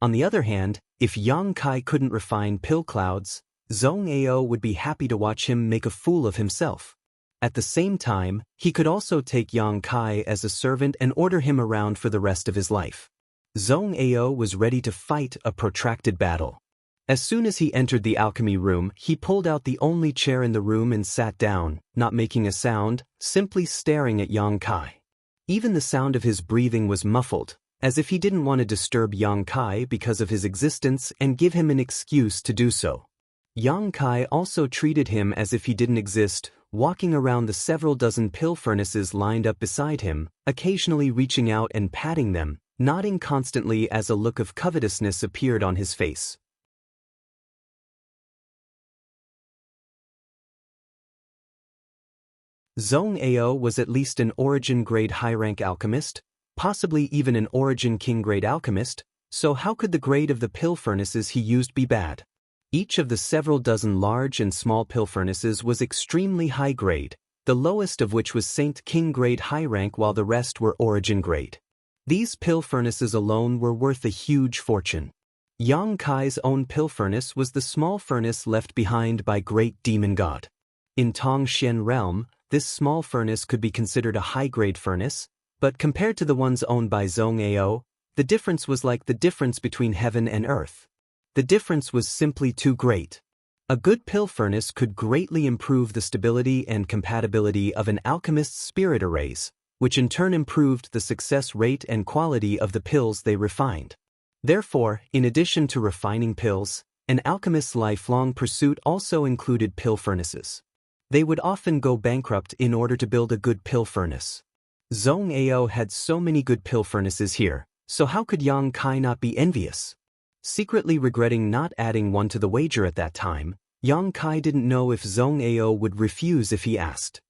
On the other hand, if Yang Kai couldn't refine pill clouds, Zhong Ao would be happy to watch him make a fool of himself. At the same time, he could also take Yang Kai as a servant and order him around for the rest of his life. Zhong Ao was ready to fight a protracted battle. As soon as he entered the alchemy room, he pulled out the only chair in the room and sat down, not making a sound, simply staring at Yang Kai. Even the sound of his breathing was muffled, as if he didn't want to disturb Yang Kai because of his existence and give him an excuse to do so. Yang Kai also treated him as if he didn't exist, walking around the several dozen pill furnaces lined up beside him, occasionally reaching out and patting them, nodding constantly as a look of covetousness appeared on his face. Zhong Ao was at least an origin-grade high-rank alchemist, possibly even an origin king-grade alchemist, so how could the grade of the pill furnaces he used be bad? Each of the several dozen large and small pill furnaces was extremely high grade, the lowest of which was Saint King grade high rank while the rest were origin grade. These pill furnaces alone were worth a huge fortune. Yang Kai's own pill furnace was the small furnace left behind by Great Demon God. In Tongxian realm, this small furnace could be considered a high-grade furnace, but compared to the ones owned by Zhong Ao, the difference was like the difference between heaven and earth. The difference was simply too great. A good pill furnace could greatly improve the stability and compatibility of an alchemist's spirit arrays, which in turn improved the success rate and quality of the pills they refined. Therefore, in addition to refining pills, an alchemist's lifelong pursuit also included pill furnaces. They would often go bankrupt in order to build a good pill furnace. Zhong Ao had so many good pill furnaces here, so how could Yang Kai not be envious? Secretly regretting not adding one to the wager at that time, Yang Kai didn't know if Zhong Ao would refuse if he asked.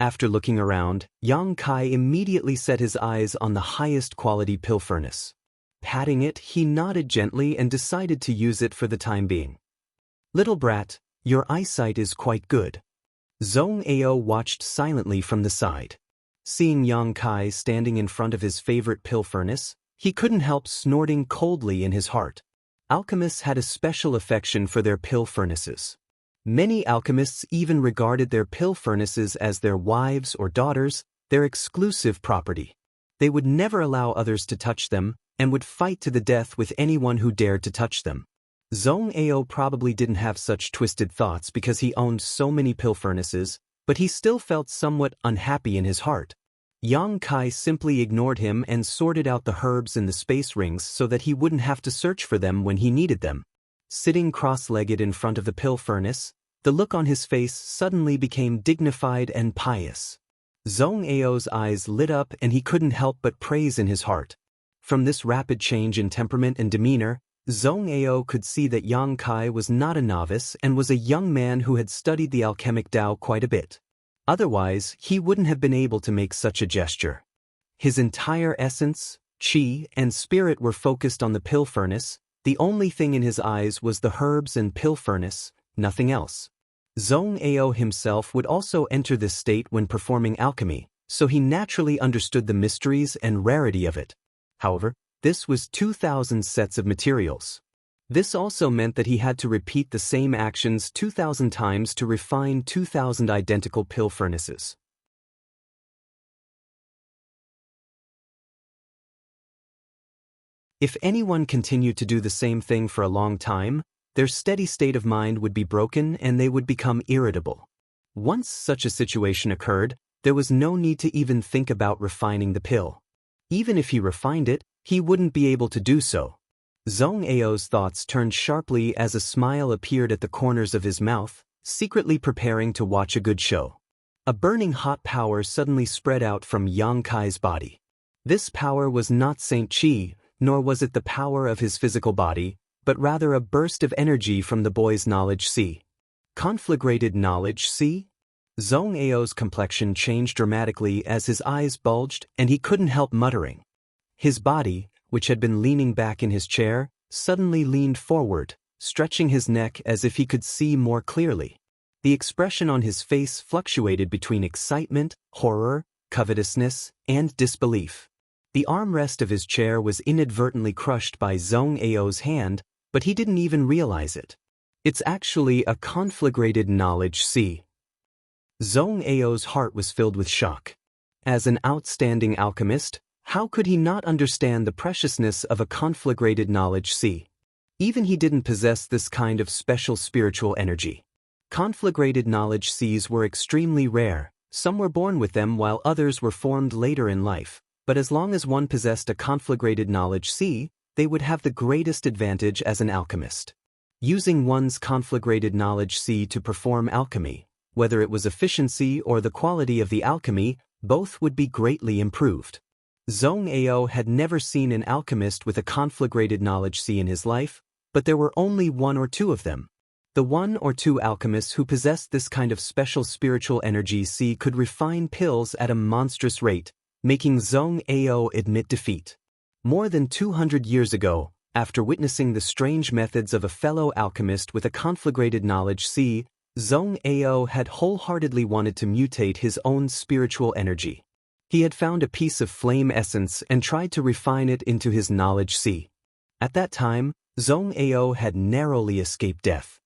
After looking around, Yang Kai immediately set his eyes on the highest quality pill furnace. Patting it, he nodded gently and decided to use it for the time being. "Little brat, your eyesight is quite good." Zhong Ao watched silently from the side. Seeing Yang Kai standing in front of his favorite pill furnace, he couldn't help snorting coldly in his heart. Alchemists had a special affection for their pill furnaces. Many alchemists even regarded their pill furnaces as their wives or daughters, their exclusive property. They would never allow others to touch them, and would fight to the death with anyone who dared to touch them. Zhong Ao probably didn't have such twisted thoughts because he owned so many pill furnaces, but he still felt somewhat unhappy in his heart. Yang Kai simply ignored him and sorted out the herbs in the space rings so that he wouldn't have to search for them when he needed them. Sitting cross-legged in front of the pill furnace, the look on his face suddenly became dignified and pious. Zhong Ao's eyes lit up and he couldn't help but praise in his heart. From this rapid change in temperament and demeanor, Zhong Ao could see that Yang Kai was not a novice and was a young man who had studied the alchemic Tao quite a bit. Otherwise, he wouldn't have been able to make such a gesture. His entire essence, qi, and spirit were focused on the pill furnace. The only thing in his eyes was the herbs and pill furnace, nothing else. Zhong Ao himself would also enter this state when performing alchemy, so he naturally understood the mysteries and rarity of it. However, this was 2,000 sets of materials. This also meant that he had to repeat the same actions 2,000 times to refine 2,000 identical pill furnaces. If anyone continued to do the same thing for a long time, their steady state of mind would be broken and they would become irritable. Once such a situation occurred, there was no need to even think about refining the pill. Even if he refined it, he wouldn't be able to do so. Zhong Ao's thoughts turned sharply as a smile appeared at the corners of his mouth, secretly preparing to watch a good show. A burning hot power suddenly spread out from Yang Kai's body. This power was not Saint Qi, nor was it the power of his physical body, but rather a burst of energy from the boy's knowledge sea. Conflagrated knowledge sea? Zhong Ao's complexion changed dramatically as his eyes bulged and he couldn't help muttering. His body, which had been leaning back in his chair, suddenly leaned forward, stretching his neck as if he could see more clearly. The expression on his face fluctuated between excitement, horror, covetousness, and disbelief. The armrest of his chair was inadvertently crushed by Zhong Ao's hand, but he didn't even realize it. It's actually a conflagrated knowledge sea. Zhong Ao's heart was filled with shock. As an outstanding alchemist, how could he not understand the preciousness of a conflagrated knowledge sea? Even he didn't possess this kind of special spiritual energy. Conflagrated knowledge seas were extremely rare, some were born with them while others were formed later in life, but as long as one possessed a conflagrated knowledge C, they would have the greatest advantage as an alchemist. Using one's conflagrated knowledge C to perform alchemy, whether it was efficiency or the quality of the alchemy, both would be greatly improved. Zhong Ao had never seen an alchemist with a conflagrated knowledge C in his life, but there were only one or two of them. The one or two alchemists who possessed this kind of special spiritual energy C could refine pills at a monstrous rate, making Zhong Ao admit defeat. More than 200 years ago, after witnessing the strange methods of a fellow alchemist with a conflagrated knowledge C, Zhong Ao had wholeheartedly wanted to mutate his own spiritual energy. He had found a piece of flame essence and tried to refine it into his knowledge C. At that time, Zhong Ao had narrowly escaped death.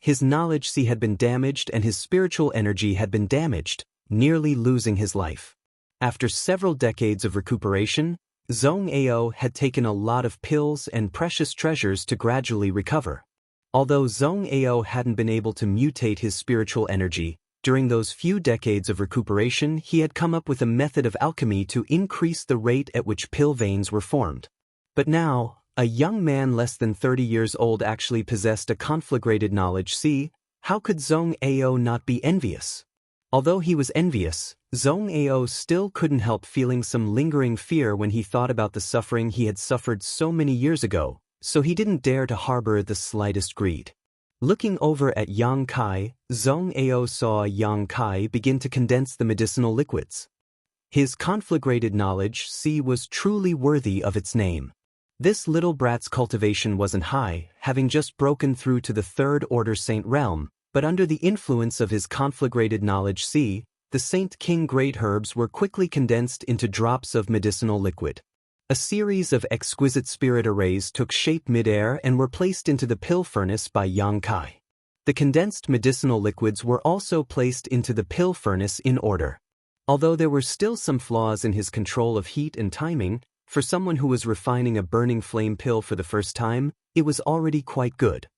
His knowledge C had been damaged and his spiritual energy had been damaged, nearly losing his life. After several decades of recuperation, Zhong Ao had taken a lot of pills and precious treasures to gradually recover. Although Zhong Ao hadn't been able to mutate his spiritual energy, during those few decades of recuperation he had come up with a method of alchemy to increase the rate at which pill veins were formed. But now, a young man less than 30 years old actually possessed a conflagrated knowledge C. How could Zhong Ao not be envious? Although he was envious, Zhong Ao still couldn't help feeling some lingering fear when he thought about the suffering he had suffered so many years ago, so he didn't dare to harbor the slightest greed. Looking over at Yang Kai, Zhong Ao saw Yang Kai begin to condense the medicinal liquids. His conflagrated knowledge C was truly worthy of its name. This little brat's cultivation wasn't high, having just broken through to the third order saint realm, but under the influence of his conflagrated knowledge C, the Saint King great herbs were quickly condensed into drops of medicinal liquid. A series of exquisite spirit arrays took shape midair and were placed into the pill furnace by Yang Kai. The condensed medicinal liquids were also placed into the pill furnace in order. Although there were still some flaws in his control of heat and timing, for someone who was refining a burning flame pill for the first time, it was already quite good.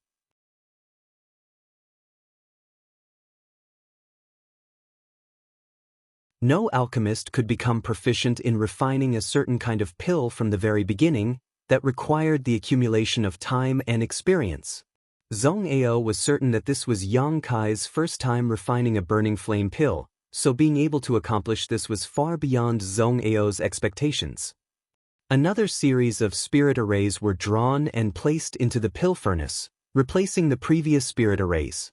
No alchemist could become proficient in refining a certain kind of pill from the very beginning. That required the accumulation of time and experience. Zhong Ao was certain that this was Yang Kai's first time refining a burning flame pill, so being able to accomplish this was far beyond Zhong Ao's expectations. Another series of spirit arrays were drawn and placed into the pill furnace, replacing the previous spirit arrays.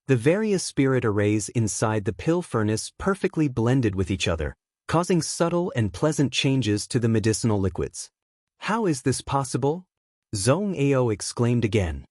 The various spirit arrays inside the pill furnace perfectly blended with each other, causing subtle and pleasant changes to the medicinal liquids. How is this possible? Zhong Ao exclaimed again.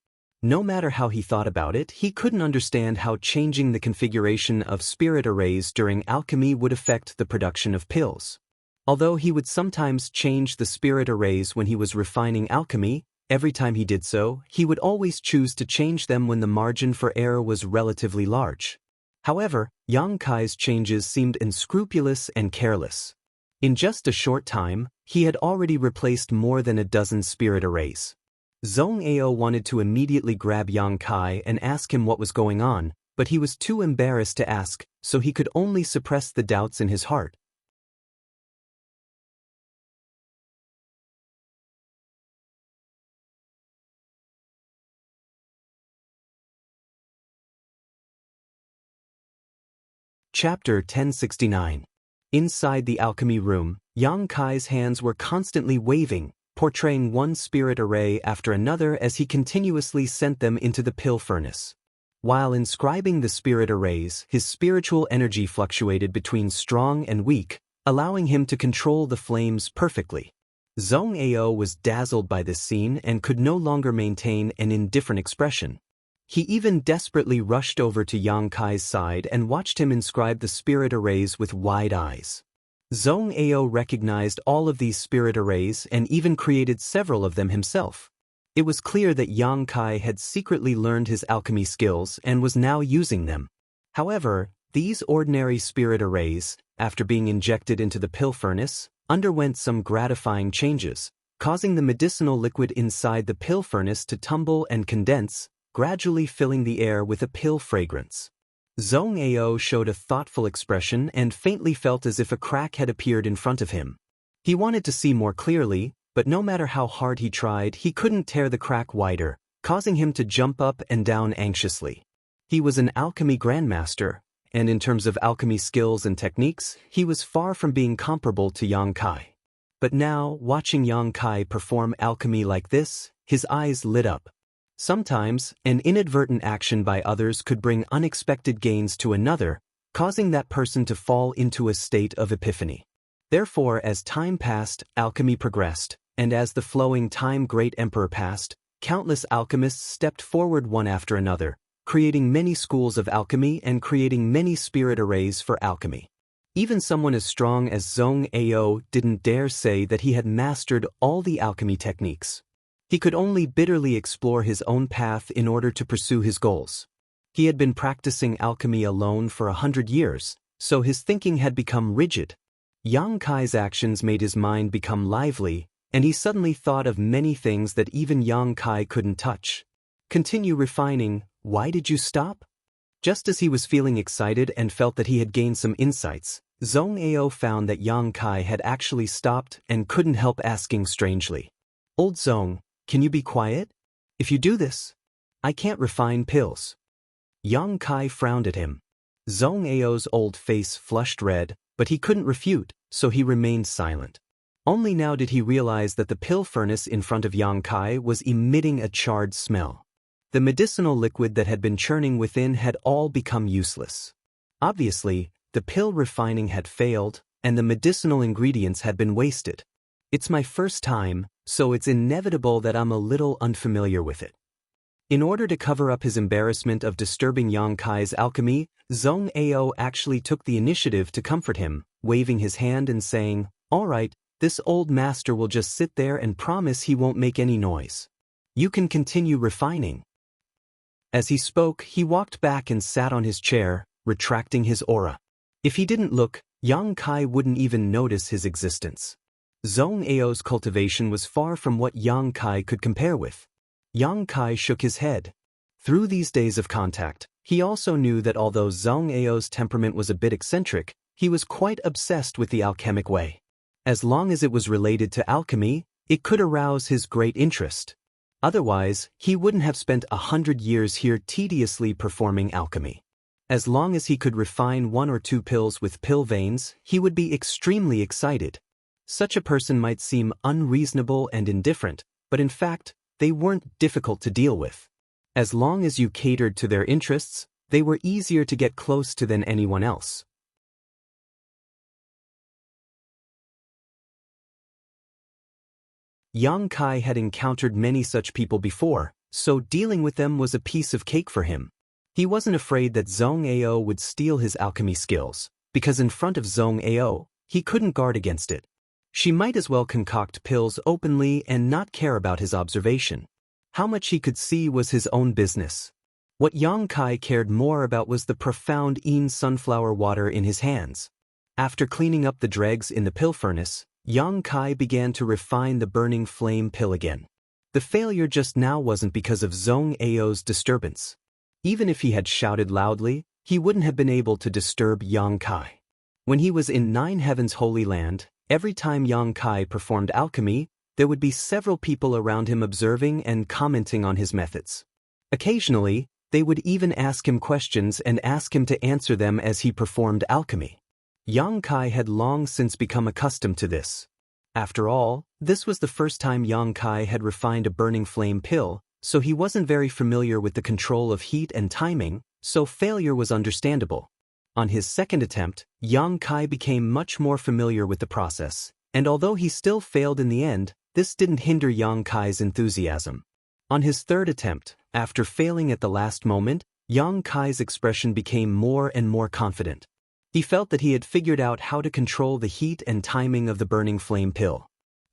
No matter how he thought about it, he couldn't understand how changing the configuration of spirit arrays during alchemy would affect the production of pills. Although he would sometimes change the spirit arrays when he was refining alchemy, every time he did so, he would always choose to change them when the margin for error was relatively large. However, Yang Kai's changes seemed unscrupulous and careless. In just a short time, he had already replaced more than a dozen spirit arrays. Zhong Ao wanted to immediately grab Yang Kai and ask him what was going on, but he was too embarrassed to ask, so he could only suppress the doubts in his heart. Chapter 1069. Inside the alchemy room, Yang Kai's hands were constantly waving, portraying one spirit array after another as he continuously sent them into the pill furnace. While inscribing the spirit arrays, his spiritual energy fluctuated between strong and weak, allowing him to control the flames perfectly. Zhong Ao was dazzled by this scene and could no longer maintain an indifferent expression. He even desperately rushed over to Yang Kai's side and watched him inscribe the spirit arrays with wide eyes. Zhong Ao recognized all of these spirit arrays and even created several of them himself. It was clear that Yang Kai had secretly learned his alchemy skills and was now using them. However, these ordinary spirit arrays, after being injected into the pill furnace, underwent some gratifying changes, causing the medicinal liquid inside the pill furnace to tumble and condense, gradually filling the air with a pill fragrance. Zhong Ao showed a thoughtful expression and faintly felt as if a crack had appeared in front of him. He wanted to see more clearly, but no matter how hard he tried, he couldn't tear the crack wider, causing him to jump up and down anxiously. He was an alchemy grandmaster, and in terms of alchemy skills and techniques, he was far from being comparable to Yang Kai. But now, watching Yang Kai perform alchemy like this, his eyes lit up. Sometimes, an inadvertent action by others could bring unexpected gains to another, causing that person to fall into a state of epiphany. Therefore, as time passed, alchemy progressed, and as the flowing time great emperor passed, countless alchemists stepped forward one after another, creating many schools of alchemy and creating many spirit arrays for alchemy. Even someone as strong as Zhong Ao didn't dare say that he had mastered all the alchemy techniques. He could only bitterly explore his own path in order to pursue his goals. He had been practicing alchemy alone for 100 years, so his thinking had become rigid. Yang Kai's actions made his mind become lively, and he suddenly thought of many things that even Yang Kai couldn't touch. Continue refining. Why did you stop? Just as he was feeling excited and felt that he had gained some insights, Zhong Ao found that Yang Kai had actually stopped and couldn't help asking strangely. Old Zhong, can you be quiet? If you do this, I can't refine pills. Yang Kai frowned at him. Zhong Ao's old face flushed red, but he couldn't refute, so he remained silent. Only now did he realize that the pill furnace in front of Yang Kai was emitting a charred smell. The medicinal liquid that had been churning within had all become useless. Obviously, the pill refining had failed, and the medicinal ingredients had been wasted. It's my first time, so it's inevitable that I'm a little unfamiliar with it. In order to cover up his embarrassment of disturbing Yang Kai's alchemy, Zhong Ao actually took the initiative to comfort him, waving his hand and saying, "All right, this old master will just sit there and promise he won't make any noise. You can continue refining." As he spoke, he walked back and sat on his chair, retracting his aura. If he didn't look, Yang Kai wouldn't even notice his existence. Zhong Ao's cultivation was far from what Yang Kai could compare with. Yang Kai shook his head. Through these days of contact, he also knew that although Zhong Ao's temperament was a bit eccentric, he was quite obsessed with the alchemic way. As long as it was related to alchemy, it could arouse his great interest. Otherwise, he wouldn't have spent 100 years here tediously performing alchemy. As long as he could refine 1 or 2 pills with pill veins, he would be extremely excited. Such a person might seem unreasonable and indifferent, but in fact, they weren't difficult to deal with. As long as you catered to their interests, they were easier to get close to than anyone else. Yang Kai had encountered many such people before, so dealing with them was a piece of cake for him. He wasn't afraid that Zhong Ao would steal his alchemy skills, because in front of Zhong Ao, he couldn't guard against it. She might as well concoct pills openly and not care about his observation. How much he could see was his own business. What Yang Kai cared more about was the profound sunflower water in his hands. After cleaning up the dregs in the pill furnace, Yang Kai began to refine the burning flame pill again. The failure just now wasn't because of Zhong Ao's disturbance. Even if he had shouted loudly, he wouldn't have been able to disturb Yang Kai. When he was in Nine Heavens' Holy Land, every time Yang Kai performed alchemy, there would be several people around him observing and commenting on his methods. Occasionally, they would even ask him questions and ask him to answer them as he performed alchemy. Yang Kai had long since become accustomed to this. After all, this was the first time Yang Kai had refined a burning flame pill, so he wasn't very familiar with the control of heat and timing, so failure was understandable. On his second attempt, Yang Kai became much more familiar with the process, and although he still failed in the end, this didn't hinder Yang Kai's enthusiasm. On his third attempt, after failing at the last moment, Yang Kai's expression became more and more confident. He felt that he had figured out how to control the heat and timing of the burning flame pill.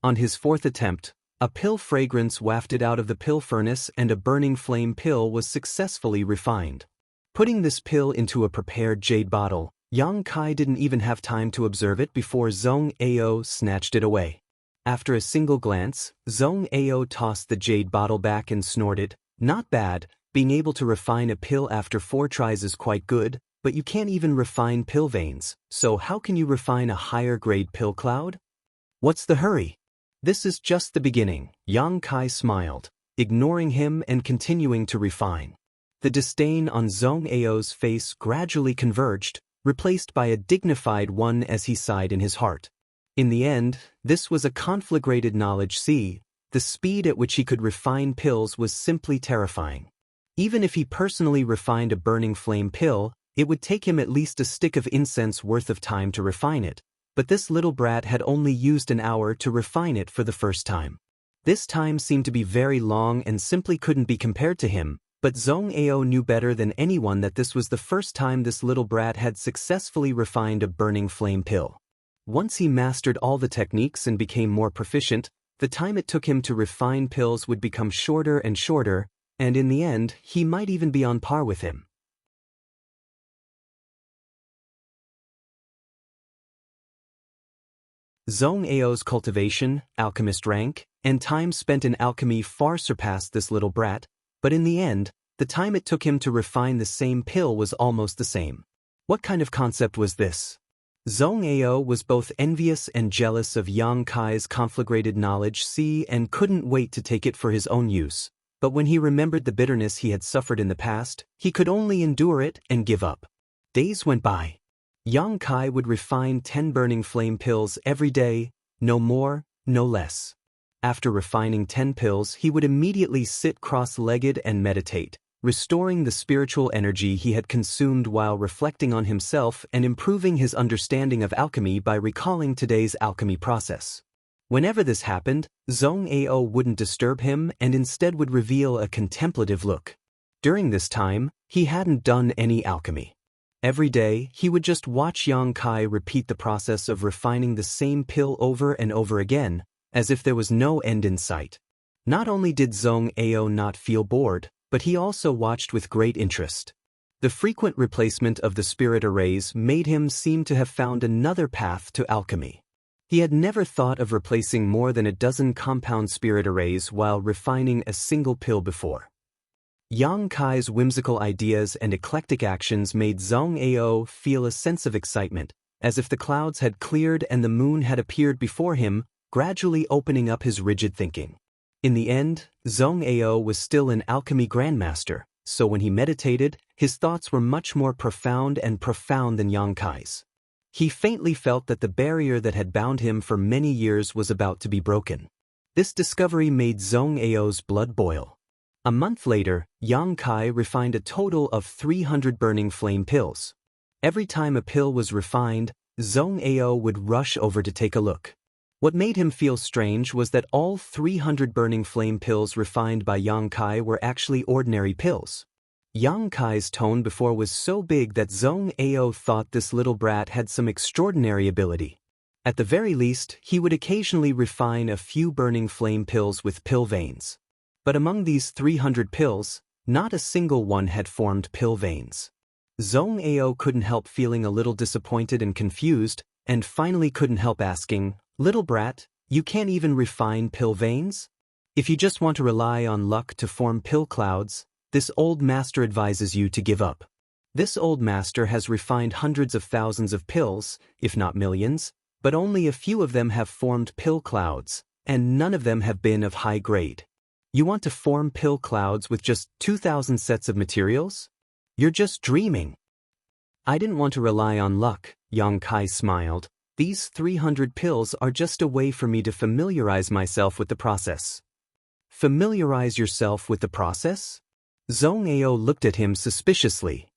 On his fourth attempt, a pill fragrance wafted out of the pill furnace and a burning flame pill was successfully refined. Putting this pill into a prepared jade bottle, Yang Kai didn't even have time to observe it before Zhong Ao snatched it away. After a single glance, Zhong Ao tossed the jade bottle back and snorted, "Not bad, being able to refine a pill after 4 tries is quite good, but you can't even refine pill veins, so how can you refine a higher grade pill cloud?" What's the hurry? This is just the beginning, Yang Kai smiled, ignoring him and continuing to refine. The disdain on Zhong Ao's face gradually converged, replaced by a dignified one as he sighed in his heart. In the end, this was a conflagrated knowledge. See, the speed at which he could refine pills was simply terrifying. Even if he personally refined a burning flame pill, it would take him at least a stick of incense worth of time to refine it, but this little brat had only used an hour to refine it for the first time. This time seemed to be very long and simply couldn't be compared to him, but Zhong Ao knew better than anyone that this was the first time this little brat had successfully refined a burning flame pill. Once he mastered all the techniques and became more proficient, the time it took him to refine pills would become shorter and shorter, and in the end, he might even be on par with him. Zhong Ao's cultivation, alchemist rank, and time spent in alchemy far surpassed this little brat, but in the end, the time it took him to refine the same pill was almost the same. What kind of concept was this? Zhong Ao was both envious and jealous of Yang Kai's conflagrated knowledge and couldn't wait to take it for his own use, but when he remembered the bitterness he had suffered in the past, he could only endure it and give up. Days went by. Yang Kai would refine 10 burning flame pills every day, no more, no less. After refining 10 pills, he would immediately sit cross-legged and meditate, restoring the spiritual energy he had consumed while reflecting on himself and improving his understanding of alchemy by recalling today's alchemy process. Whenever this happened, Zhong Ao wouldn't disturb him and instead would reveal a contemplative look. During this time, he hadn't done any alchemy. Every day, he would just watch Yang Kai repeat the process of refining the same pill over and over again, as if there was no end in sight. Not only did Zhong Ao not feel bored, but he also watched with great interest. The frequent replacement of the spirit arrays made him seem to have found another path to alchemy. He had never thought of replacing more than a dozen compound spirit arrays while refining a single pill before. Yang Kai's whimsical ideas and eclectic actions made Zhong Ao feel a sense of excitement, as if the clouds had cleared and the moon had appeared before him, gradually opening up his rigid thinking. In the end, Zhong Ao was still an alchemy grandmaster, so when he meditated, his thoughts were much more profound than Yang Kai's. He faintly felt that the barrier that had bound him for many years was about to be broken. This discovery made Zhong Ao's blood boil. A month later, Yang Kai refined a total of 300 burning flame pills. Every time a pill was refined, Zhong Ao would rush over to take a look. What made him feel strange was that all 300 burning flame pills refined by Yang Kai were actually ordinary pills. Yang Kai's tone before was so big that Zhong Ao thought this little brat had some extraordinary ability. At the very least, he would occasionally refine a few burning flame pills with pill veins. But among these 300 pills, not a single one had formed pill veins. Zhong Ao couldn't help feeling a little disappointed and confused, and finally couldn't help asking, "Little brat, you can't even refine pill veins? If you just want to rely on luck to form pill clouds, this old master advises you to give up." This old master has refined hundreds of thousands of pills, if not millions, but only a few of them have formed pill clouds, and none of them have been of high grade. You want to form pill clouds with just 2,000 sets of materials? You're just dreaming. I didn't want to rely on luck, Yang Kai smiled. These 300 pills are just a way for me to familiarize myself with the process. Familiarize yourself with the process? Zhong Ao looked at him suspiciously.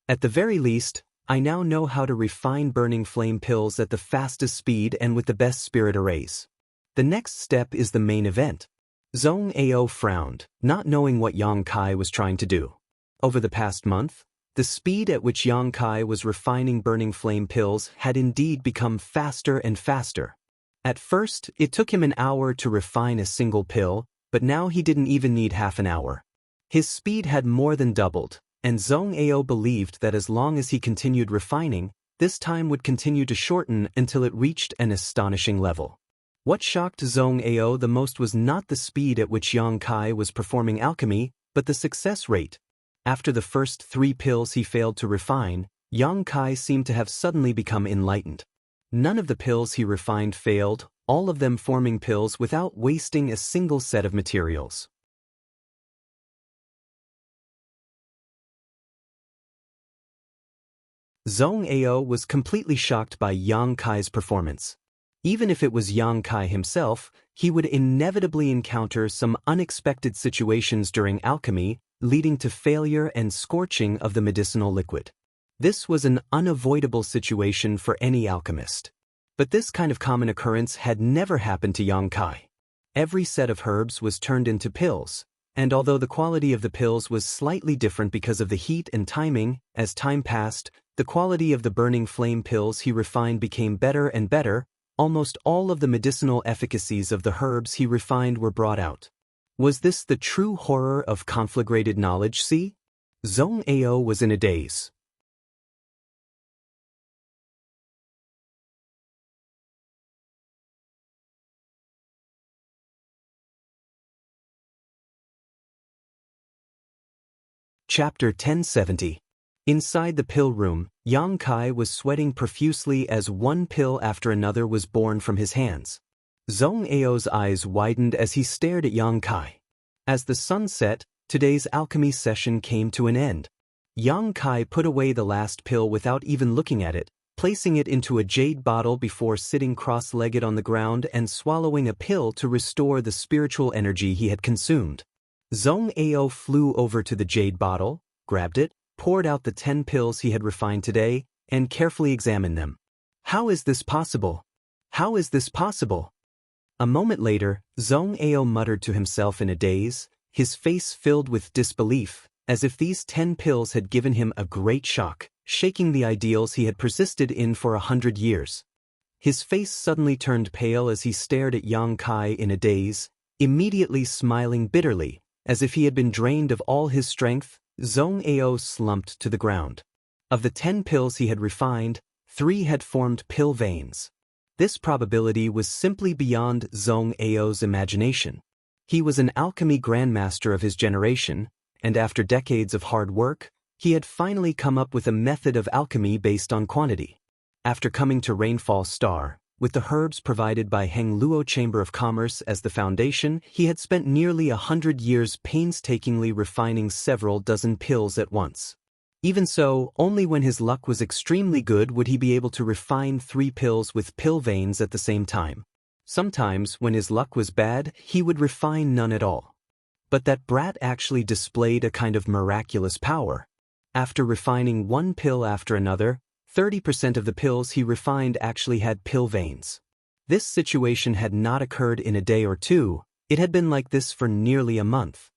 At the very least, I now know how to refine burning flame pills at the fastest speed and with the best spirit arrays. The next step is the main event. Zhong Ao frowned, not knowing what Yang Kai was trying to do. Over the past month, the speed at which Yang Kai was refining burning flame pills had indeed become faster and faster. At first, it took him an hour to refine a single pill, but now he didn't even need half an hour. His speed had more than doubled, and Zhong Ao believed that as long as he continued refining, this time would continue to shorten until it reached an astonishing level. What shocked Zhong Ao the most was not the speed at which Yang Kai was performing alchemy, but the success rate. After the first 3 pills he failed to refine, Yang Kai seemed to have suddenly become enlightened. None of the pills he refined failed, all of them forming pills without wasting a single set of materials. Zhong Ao was completely shocked by Yang Kai's performance. Even if it was Yang Kai himself, he would inevitably encounter some unexpected situations during alchemy, leading to failure and scorching of the medicinal liquid. This was an unavoidable situation for any alchemist. But this kind of common occurrence had never happened to Yang Kai. Every set of herbs was turned into pills, and although the quality of the pills was slightly different because of the heat and timing, as time passed, the quality of the burning flame pills he refined became better and better. Almost all of the medicinal efficacies of the herbs he refined were brought out. Was this the true horror of conflagrated knowledge? See? Zhong Ao was in a daze. Chapter 1070. Inside the pill room, Yang Kai was sweating profusely as one pill after another was born from his hands. Zhong Ao's eyes widened as he stared at Yang Kai. As the sun set, today's alchemy session came to an end. Yang Kai put away the last pill without even looking at it, placing it into a jade bottle before sitting cross-legged on the ground and swallowing a pill to restore the spiritual energy he had consumed. Zhong Ao flew over to the jade bottle, grabbed it, poured out the 10 pills he had refined today, and carefully examined them. How is this possible? How is this possible? A moment later, Zhong Ao muttered to himself in a daze, his face filled with disbelief, as if these 10 pills had given him a great shock, shaking the ideals he had persisted in for 100 years. His face suddenly turned pale as he stared at Yang Kai in a daze, immediately smiling bitterly, as if he had been drained of all his strength. Zhong Ao slumped to the ground. Of the 10 pills he had refined, 3 had formed pill veins. This probability was simply beyond Zhong Ao's imagination. He was an alchemy grandmaster of his generation, and after decades of hard work, he had finally come up with a method of alchemy based on quantity. After coming to Rainfall Star, with the herbs provided by Hengluo Chamber of Commerce as the foundation, he had spent nearly 100 years painstakingly refining several dozen pills at once. Even so, only when his luck was extremely good would he be able to refine 3 pills with pill veins at the same time. Sometimes, when his luck was bad, he would refine none at all. But that brat actually displayed a kind of miraculous power. After refining one pill after another, 30% of the pills he refined actually had pill veins. This situation had not occurred in a day or two, it had been like this for nearly a month.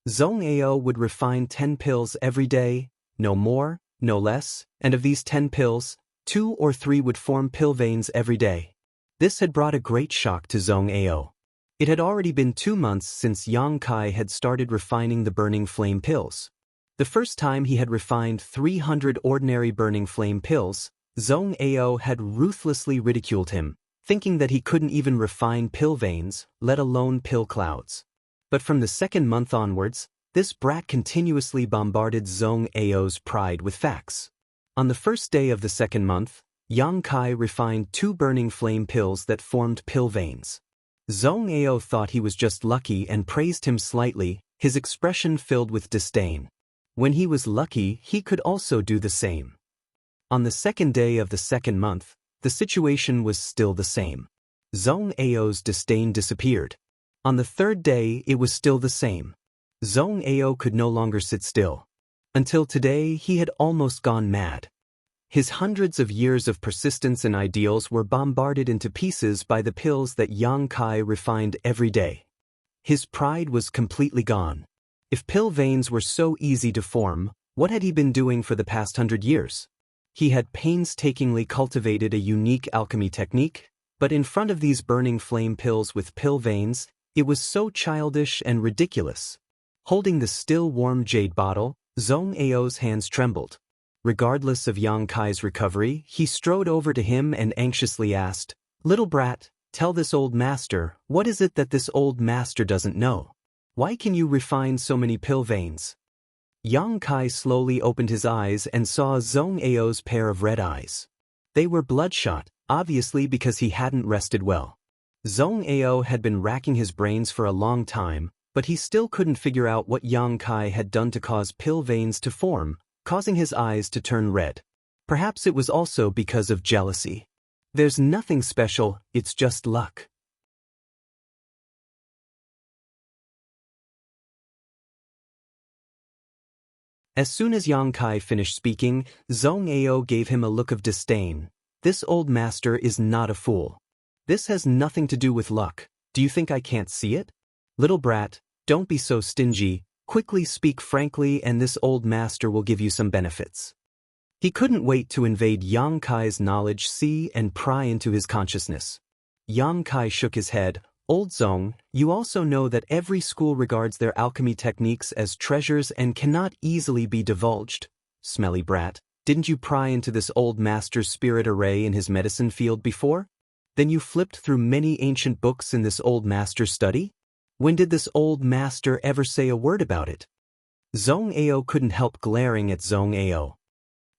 Zhong Ao would refine 10 pills every day, no more, no less, and of these 10 pills, 2 or 3 would form pill veins every day. This had brought a great shock to Zhong Ao. It had already been 2 months since Yang Kai had started refining the burning flame pills. The first time he had refined 300 ordinary burning flame pills, Zhong Ao had ruthlessly ridiculed him, thinking that he couldn't even refine pill veins, let alone pill clouds. But from the second month onwards, this brat continuously bombarded Zhong Ao's pride with facts. On the first day of the second month, Yang Kai refined 2 burning flame pills that formed pill veins. Zhong Ao thought he was just lucky and praised him slightly, his expression filled with disdain. When he was lucky, he could also do the same. On the second day of the second month, the situation was still the same. Zhong Ao's disdain disappeared. On the third day, it was still the same. Zhong Ao could no longer sit still. Until today, he had almost gone mad. His hundreds of years of persistence and ideals were bombarded into pieces by the pills that Yang Kai refined every day. His pride was completely gone. If pill veins were so easy to form, what had he been doing for the past 100 years? He had painstakingly cultivated a unique alchemy technique, but in front of these burning flame pills with pill veins, it was so childish and ridiculous. Holding the still warm jade bottle, Zhong Ao's hands trembled. Regardless of Yang Kai's recovery, he strode over to him and anxiously asked, "Little brat, tell this old master, what is it that this old master doesn't know? Why can you refine so many pill veins?" Yang Kai slowly opened his eyes and saw Zhong Ao's pair of red eyes. They were bloodshot, obviously because he hadn't rested well. Zhong Ao had been racking his brains for a long time, but he still couldn't figure out what Yang Kai had done to cause pill veins to form, causing his eyes to turn red. Perhaps it was also because of jealousy. There's nothing special, it's just luck. As soon as Yang Kai finished speaking, Zhong Ao gave him a look of disdain. This old master is not a fool. This has nothing to do with luck. Do you think I can't see it? Little brat, don't be so stingy, quickly speak frankly and this old master will give you some benefits. He couldn't wait to invade Yang Kai's knowledge, see and pry into his consciousness. Yang Kai shook his head. Old Zhong, you also know that every school regards their alchemy techniques as treasures and cannot easily be divulged. Smelly brat, didn't you pry into this old master's spirit array in his medicine field before? Then you flipped through many ancient books in this old master's study? When did this old master ever say a word about it? Zhong Ao couldn't help glaring at Zhong Ao.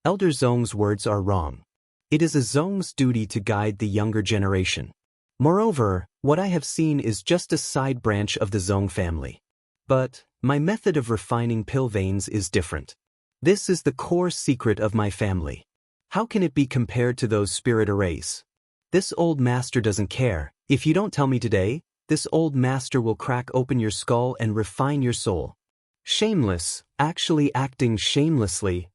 Elder Zhong's words are wrong. It is a Zhong's duty to guide the younger generation. Moreover, what I have seen is just a side branch of the Zhong family. But my method of refining pill veins is different. This is the core secret of my family. How can it be compared to those spirit arrays? This old master doesn't care. If you don't tell me today, this old master will crack open your skull and refine your soul. Shameless, actually acting shamelessly.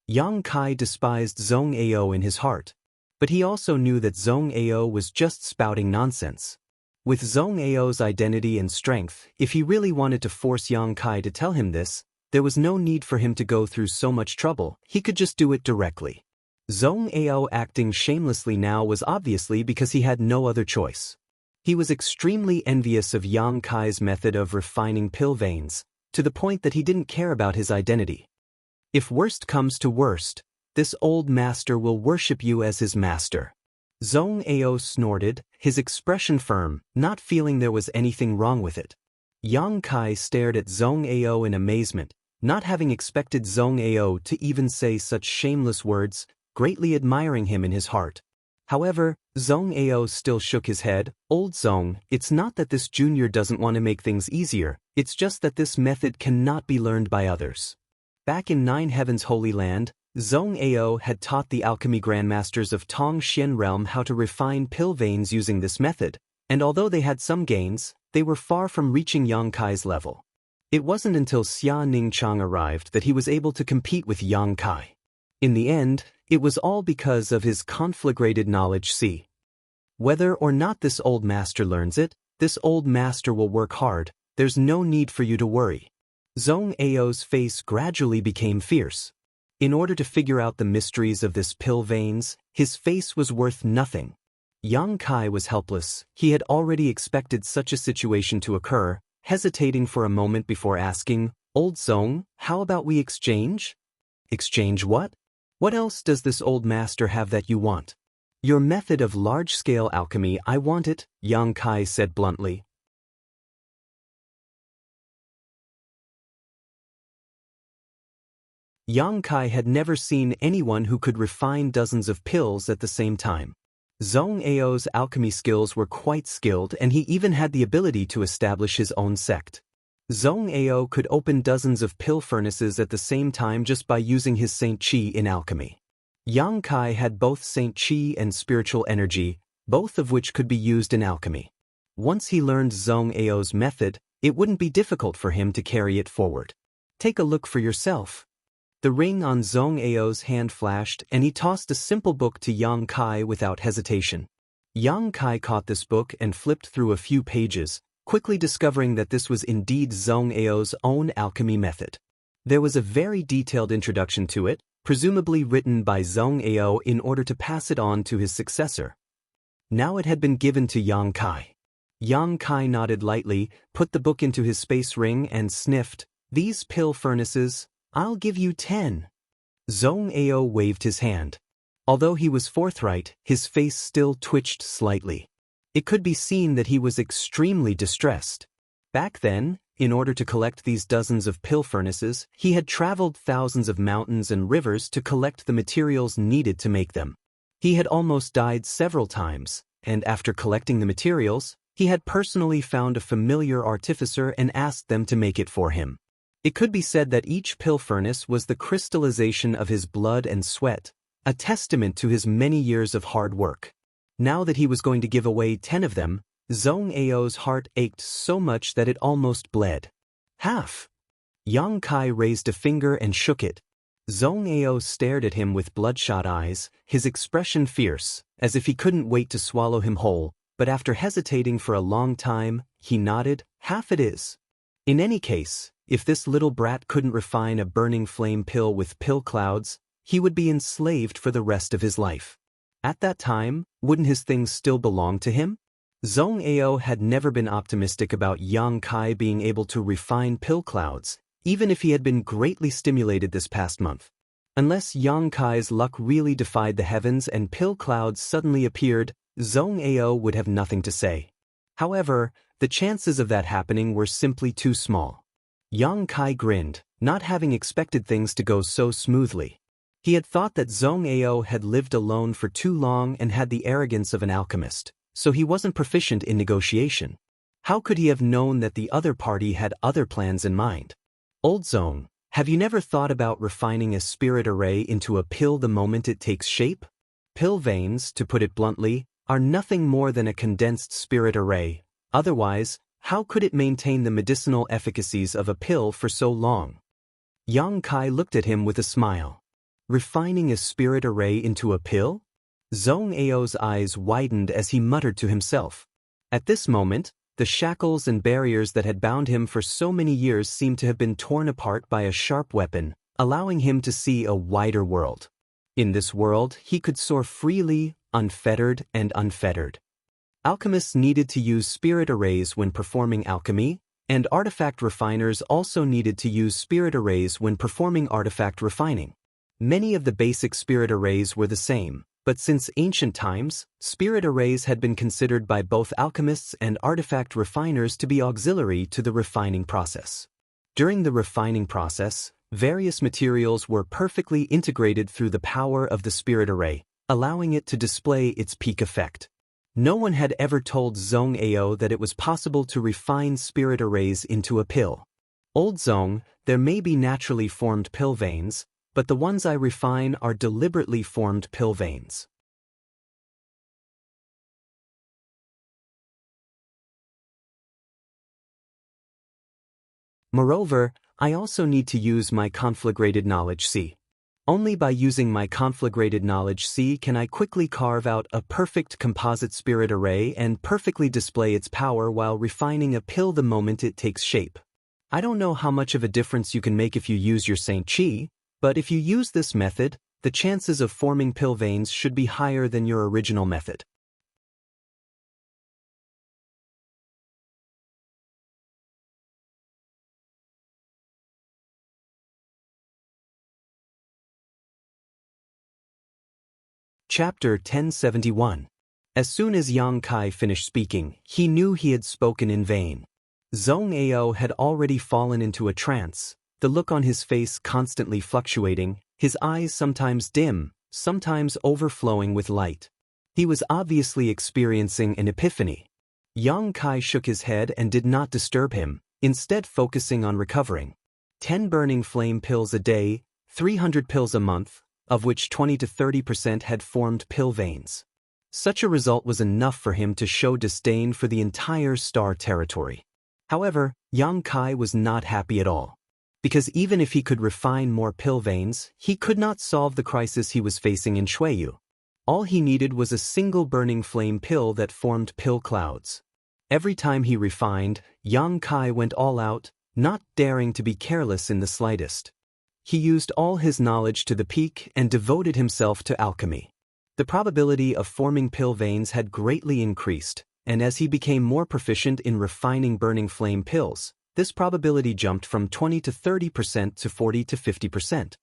Yang Kai despised Zhong Ao in his heart. But he also knew that Zhong Ao was just spouting nonsense. With Zhong Ao's identity and strength, if he really wanted to force Yang Kai to tell him this, there was no need for him to go through so much trouble, he could just do it directly. Zhong Ao acting shamelessly now was obviously because he had no other choice. He was extremely envious of Yang Kai's method of refining pill veins, to the point that he didn't care about his identity. If worst comes to worst, this old master will worship you as his master. Zhong Ao snorted, his expression firm, not feeling there was anything wrong with it. Yang Kai stared at Zhong Ao in amazement, not having expected Zhong Ao to even say such shameless words, greatly admiring him in his heart. However, Zhong Ao still shook his head. Old Zhong, it's not that this junior doesn't want to make things easier, it's just that this method cannot be learned by others. Back in Nine Heavens Holy Land, Zhong Ao had taught the alchemy grandmasters of Tong Xian realm how to refine pill veins using this method, and although they had some gains, they were far from reaching Yang Kai's level. It wasn't until Xia Ningchang arrived that he was able to compete with Yang Kai. In the end, it was all because of his conflagrated knowledge. See, whether or not this old master learns it, this old master will work hard, there's no need for you to worry. Zhong Ao's face gradually became fierce. In order to figure out the mysteries of this pill veins, his face was worth nothing. Yang Kai was helpless. He had already expected such a situation to occur, hesitating for a moment before asking, Old Zhong, how about we exchange? Exchange what? What else does this old master have that you want? Your method of large-scale alchemy, I want it, Yang Kai said bluntly. Yang Kai had never seen anyone who could refine dozens of pills at the same time. Zhong Ao's alchemy skills were quite skilled and he even had the ability to establish his own sect. Zhong Ao could open dozens of pill furnaces at the same time just by using his Saint Qi in alchemy. Yang Kai had both Saint Qi and spiritual energy, both of which could be used in alchemy. Once he learned Zhong Ao's method, it wouldn't be difficult for him to carry it forward. Take a look for yourself. The ring on Zhong Ao's hand flashed and he tossed a simple book to Yang Kai without hesitation. Yang Kai caught this book and flipped through a few pages, quickly discovering that this was indeed Zhong Ao's own alchemy method. There was a very detailed introduction to it, presumably written by Zhong Ao in order to pass it on to his successor. Now it had been given to Yang Kai. Yang Kai nodded lightly, put the book into his space ring and sniffed, These pill furnaces, I'll give you 10. Zhong Ao waved his hand. Although he was forthright, his face still twitched slightly. It could be seen that he was extremely distressed. Back then, in order to collect these dozens of pill furnaces, he had traveled thousands of mountains and rivers to collect the materials needed to make them. He had almost died several times, and after collecting the materials, he had personally found a familiar artificer and asked them to make it for him. It could be said that each pill furnace was the crystallization of his blood and sweat, a testament to his many years of hard work. Now that he was going to give away 10 of them, Zhong Ao's heart ached so much that it almost bled. Half. Yang Kai raised a finger and shook it. Zhong Ao stared at him with bloodshot eyes, his expression fierce, as if he couldn't wait to swallow him whole, but after hesitating for a long time, he nodded, half it is. In any case, if this little brat couldn't refine a burning flame pill with pill clouds, he would be enslaved for the rest of his life. At that time, wouldn't his things still belong to him? Zhong Ao had never been optimistic about Yang Kai being able to refine pill clouds, even if he had been greatly stimulated this past month. Unless Yang Kai's luck really defied the heavens and pill clouds suddenly appeared, Zhong Ao would have nothing to say. However, the chances of that happening were simply too small. Yang Kai grinned, not having expected things to go so smoothly. He had thought that Zhong Ao had lived alone for too long and had the arrogance of an alchemist, so he wasn't proficient in negotiation. How could he have known that the other party had other plans in mind? Old Zhong, have you never thought about refining a spirit array into a pill the moment it takes shape? Pill veins, to put it bluntly, are nothing more than a condensed spirit array. Otherwise, how could it maintain the medicinal efficacies of a pill for so long? Yang Kai looked at him with a smile. Refining a spirit array into a pill? Zhong Ao's eyes widened as he muttered to himself. At this moment, the shackles and barriers that had bound him for so many years seemed to have been torn apart by a sharp weapon, allowing him to see a wider world. In this world, he could soar freely, unfettered and unfettered. Alchemists needed to use spirit arrays when performing alchemy, and artifact refiners also needed to use spirit arrays when performing artifact refining. Many of the basic spirit arrays were the same, but since ancient times, spirit arrays had been considered by both alchemists and artifact refiners to be auxiliary to the refining process. During the refining process, various materials were perfectly integrated through the power of the spirit array, allowing it to display its peak effect. No one had ever told Zhong Ao that it was possible to refine spirit arrays into a pill. Old Zhong, there may be naturally formed pill veins, but the ones I refine are deliberately formed pill veins. Moreover, I also need to use my conflagrated knowledge C. Only by using my conflagrated knowledge C can I quickly carve out a perfect composite spirit array and perfectly display its power while refining a pill the moment it takes shape. I don't know how much of a difference you can make if you use your Saint Chi, but if you use this method, the chances of forming pill veins should be higher than your original method. Chapter 1071. As soon as Yang Kai finished speaking, he knew he had spoken in vain. Zhong Ao had already fallen into a trance, the look on his face constantly fluctuating, his eyes sometimes dim, sometimes overflowing with light. He was obviously experiencing an epiphany. Yang Kai shook his head and did not disturb him, instead focusing on recovering. 10 burning flame pills a day, 300 pills a month, of which 20 to 30% had formed pill veins. Such a result was enough for him to show disdain for the entire star territory. However, Yang Kai was not happy at all. Because even if he could refine more pill veins, he could not solve the crisis he was facing in Shuiyu. All he needed was a single burning flame pill that formed pill clouds. Every time he refined, Yang Kai went all out, not daring to be careless in the slightest. He used all his knowledge to the peak and devoted himself to alchemy. The probability of forming pill veins had greatly increased, and as he became more proficient in refining burning flame pills, this probability jumped from 20 to 30% to 40 to 50%.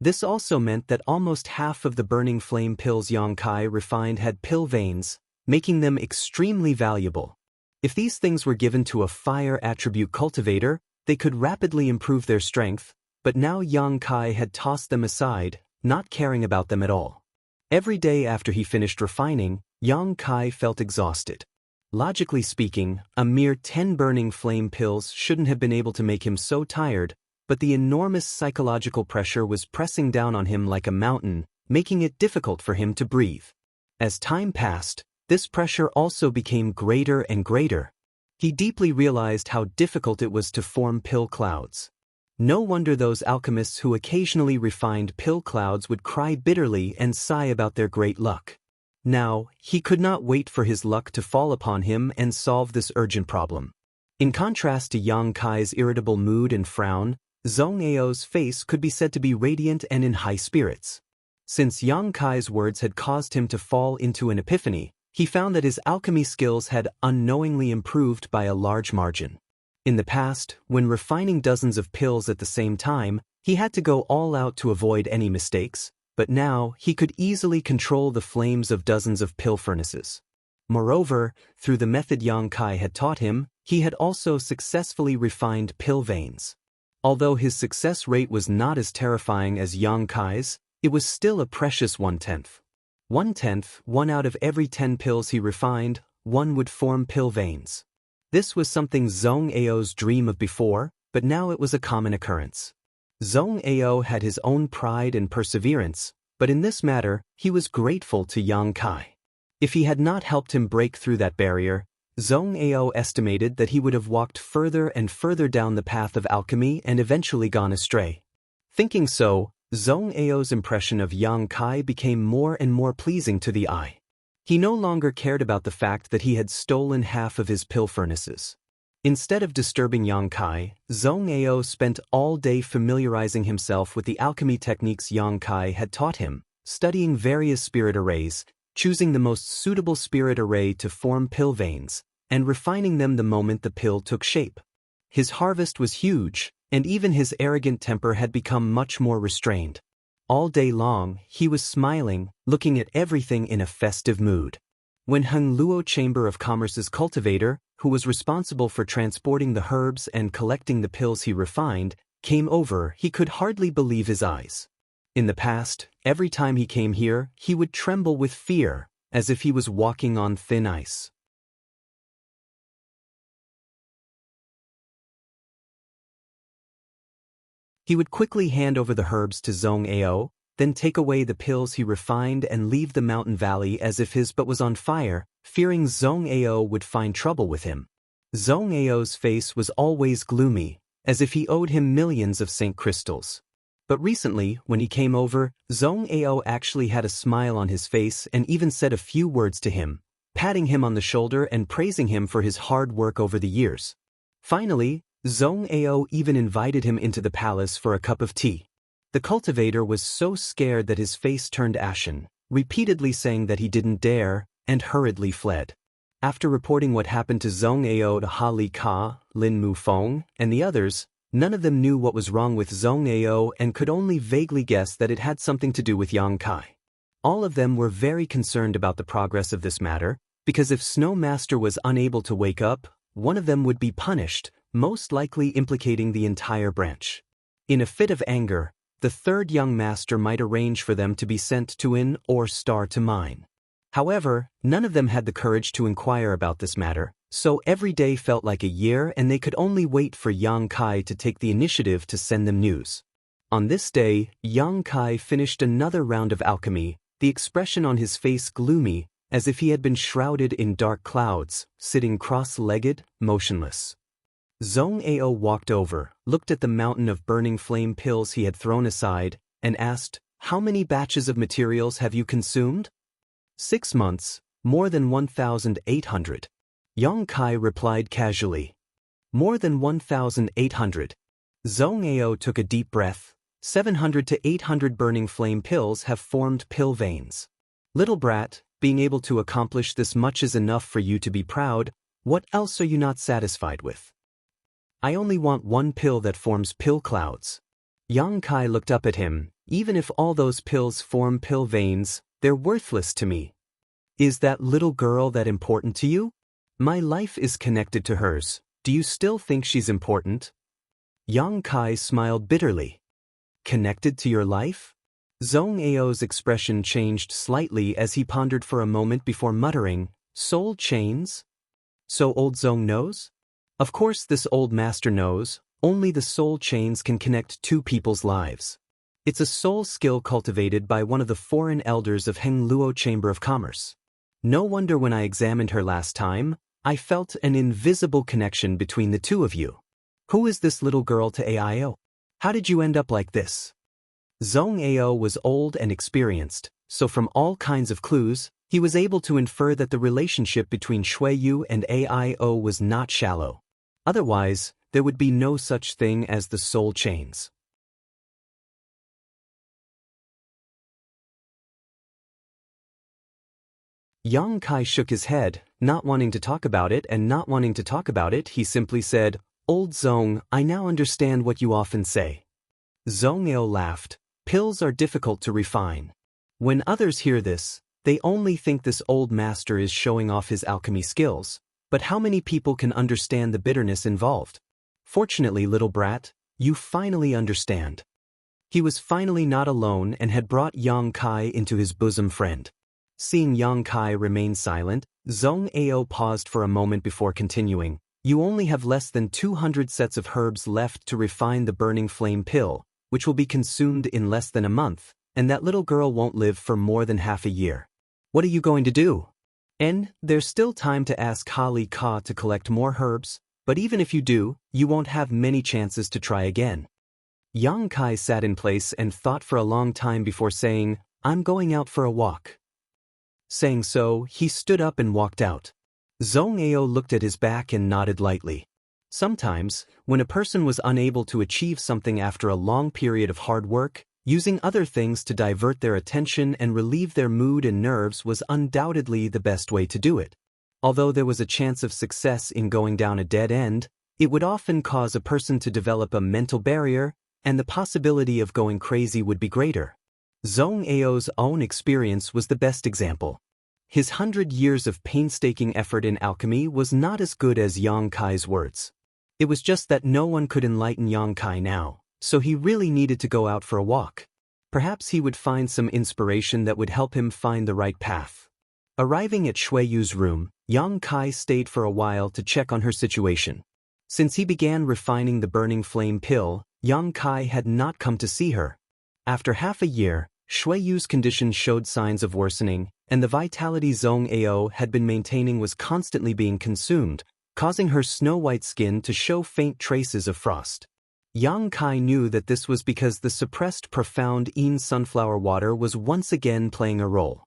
This also meant that almost half of the burning flame pills Yang Kai refined had pill veins, making them extremely valuable. If these things were given to a fire attribute cultivator, they could rapidly improve their strength, but now Yang Kai had tossed them aside, not caring about them at all. Every day after he finished refining, Yang Kai felt exhausted. Logically speaking, a mere 10 burning flame pills shouldn't have been able to make him so tired, but the enormous psychological pressure was pressing down on him like a mountain, making it difficult for him to breathe. As time passed, this pressure also became greater and greater. He deeply realized how difficult it was to form pill clouds. No wonder those alchemists who occasionally refined pill clouds would cry bitterly and sigh about their great luck. Now, he could not wait for his luck to fall upon him and solve this urgent problem. In contrast to Yang Kai's irritable mood and frown, Zhong Ao's face could be said to be radiant and in high spirits. Since Yang Kai's words had caused him to fall into an epiphany, he found that his alchemy skills had unknowingly improved by a large margin. In the past, when refining dozens of pills at the same time, he had to go all out to avoid any mistakes, but now he could easily control the flames of dozens of pill furnaces. Moreover, through the method Yang Kai had taught him, he had also successfully refined pill veins. Although his success rate was not as terrifying as Yang Kai's, it was still a precious 1/10. 1/10, 1 out of every 10 pills he refined, 1 would form pill veins. This was something Zhong Ao's dream of before, but now it was a common occurrence. Zhong Ao had his own pride and perseverance, but in this matter, he was grateful to Yang Kai. If he had not helped him break through that barrier, Zhong Ao estimated that he would have walked further and further down the path of alchemy and eventually gone astray. Thinking so, Zhong Ao's impression of Yang Kai became more and more pleasing to the eye. He no longer cared about the fact that he had stolen half of his pill furnaces. Instead of disturbing Yang Kai, Zhong Ao spent all day familiarizing himself with the alchemy techniques Yang Kai had taught him, studying various spirit arrays, choosing the most suitable spirit array to form pill veins, and refining them the moment the pill took shape. His harvest was huge, and even his arrogant temper had become much more restrained. All day long, he was smiling, looking at everything in a festive mood. When Heng Luo Chamber of Commerce's cultivator, who was responsible for transporting the herbs and collecting the pills he refined, came over, he could hardly believe his eyes. In the past, every time he came here, he would tremble with fear, as if he was walking on thin ice. He would quickly hand over the herbs to Zhong Ao, then take away the pills he refined and leave the mountain valley as if his butt was on fire, fearing Zhong Ao would find trouble with him. Zhong Ao's face was always gloomy, as if he owed him millions of Saint crystals. But recently, when he came over, Zhong Ao actually had a smile on his face and even said a few words to him, patting him on the shoulder and praising him for his hard work over the years. Finally, Zhong Ao even invited him into the palace for a cup of tea. The cultivator was so scared that his face turned ashen, repeatedly saying that he didn't dare, and hurriedly fled. After reporting what happened to Zhong Ao to Ha Li Ka, Lin Mufeng, and the others, none of them knew what was wrong with Zhong Ao and could only vaguely guess that it had something to do with Yang Kai. All of them were very concerned about the progress of this matter, because if Snow Master was unable to wake up, one of them would be punished, most likely implicating the entire branch. In a fit of anger, the third young master might arrange for them to be sent to Yin or Star to mine. However, none of them had the courage to inquire about this matter, so every day felt like a year and they could only wait for Yang Kai to take the initiative to send them news. On this day, Yang Kai finished another round of alchemy, the expression on his face gloomy, as if he had been shrouded in dark clouds, sitting cross-legged, motionless. Zhong Ao walked over, looked at the mountain of burning flame pills he had thrown aside, and asked, "How many batches of materials have you consumed?" 6 months, more than 1,800. Yang Kai replied casually. More than 1,800. Zhong Ao took a deep breath. 700 to 800 burning flame pills have formed pill veins. Little brat, being able to accomplish this much is enough for you to be proud. What else are you not satisfied with? I only want 1 pill that forms pill clouds. Yang Kai looked up at him. Even if all those pills form pill veins, they're worthless to me. Is that little girl that important to you? My life is connected to hers. Do you still think she's important? Yang Kai smiled bitterly. Connected to your life? Zhong Ao's expression changed slightly as he pondered for a moment before muttering, "Soul chains? So old Zhong knows?" Of course this old master knows, only the soul chains can connect two people's lives. It's a soul skill cultivated by one of the foreign elders of Hengluo Chamber of Commerce. No wonder when I examined her last time, I felt an invisible connection between the two of you. Who is this little girl to Ao? How did you end up like this? Zhong Ao was old and experienced, so from all kinds of clues, he was able to infer that the relationship between Shuiyu and Ao was not shallow. Otherwise, there would be no such thing as the soul chains. Yang Kai shook his head, not wanting to talk about it, and not wanting to talk about it, he simply said, "Old Zhong, I now understand what you often say." Zhong Ao laughed. Pills are difficult to refine. When others hear this, they only think this old master is showing off his alchemy skills, but how many people can understand the bitterness involved? Fortunately, little brat, you finally understand. He was finally not alone and had brought Yang Kai into his bosom friend. Seeing Yang Kai remain silent, Zhong Ao paused for a moment before continuing. You only have less than 200 sets of herbs left to refine the burning flame pill, which will be consumed in less than a month, and that little girl won't live for more than half a year. What are you going to do? And there's still time to ask Hali Ka to collect more herbs, but even if you do, you won't have many chances to try again. Yang Kai sat in place and thought for a long time before saying, I'm going out for a walk. Saying so, he stood up and walked out. Zhong Ao looked at his back and nodded lightly. Sometimes, when a person was unable to achieve something after a long period of hard work, using other things to divert their attention and relieve their mood and nerves was undoubtedly the best way to do it. Although there was a chance of success in going down a dead end, it would often cause a person to develop a mental barrier, and the possibility of going crazy would be greater. Zhong Ao's own experience was the best example. His 100 years of painstaking effort in alchemy was not as good as Yang Kai's words. It was just that no one could enlighten Yang Kai now, so he really needed to go out for a walk. Perhaps he would find some inspiration that would help him find the right path. Arriving at Shuiyu's room, Yang Kai stayed for a while to check on her situation. Since he began refining the burning flame pill, Yang Kai had not come to see her. After half a year, Shuiyu's condition showed signs of worsening, and the vitality Zhong Ao had been maintaining was constantly being consumed, causing her snow-white skin to show faint traces of frost. Yang Kai knew that this was because the suppressed profound Yin sunflower water was once again playing a role.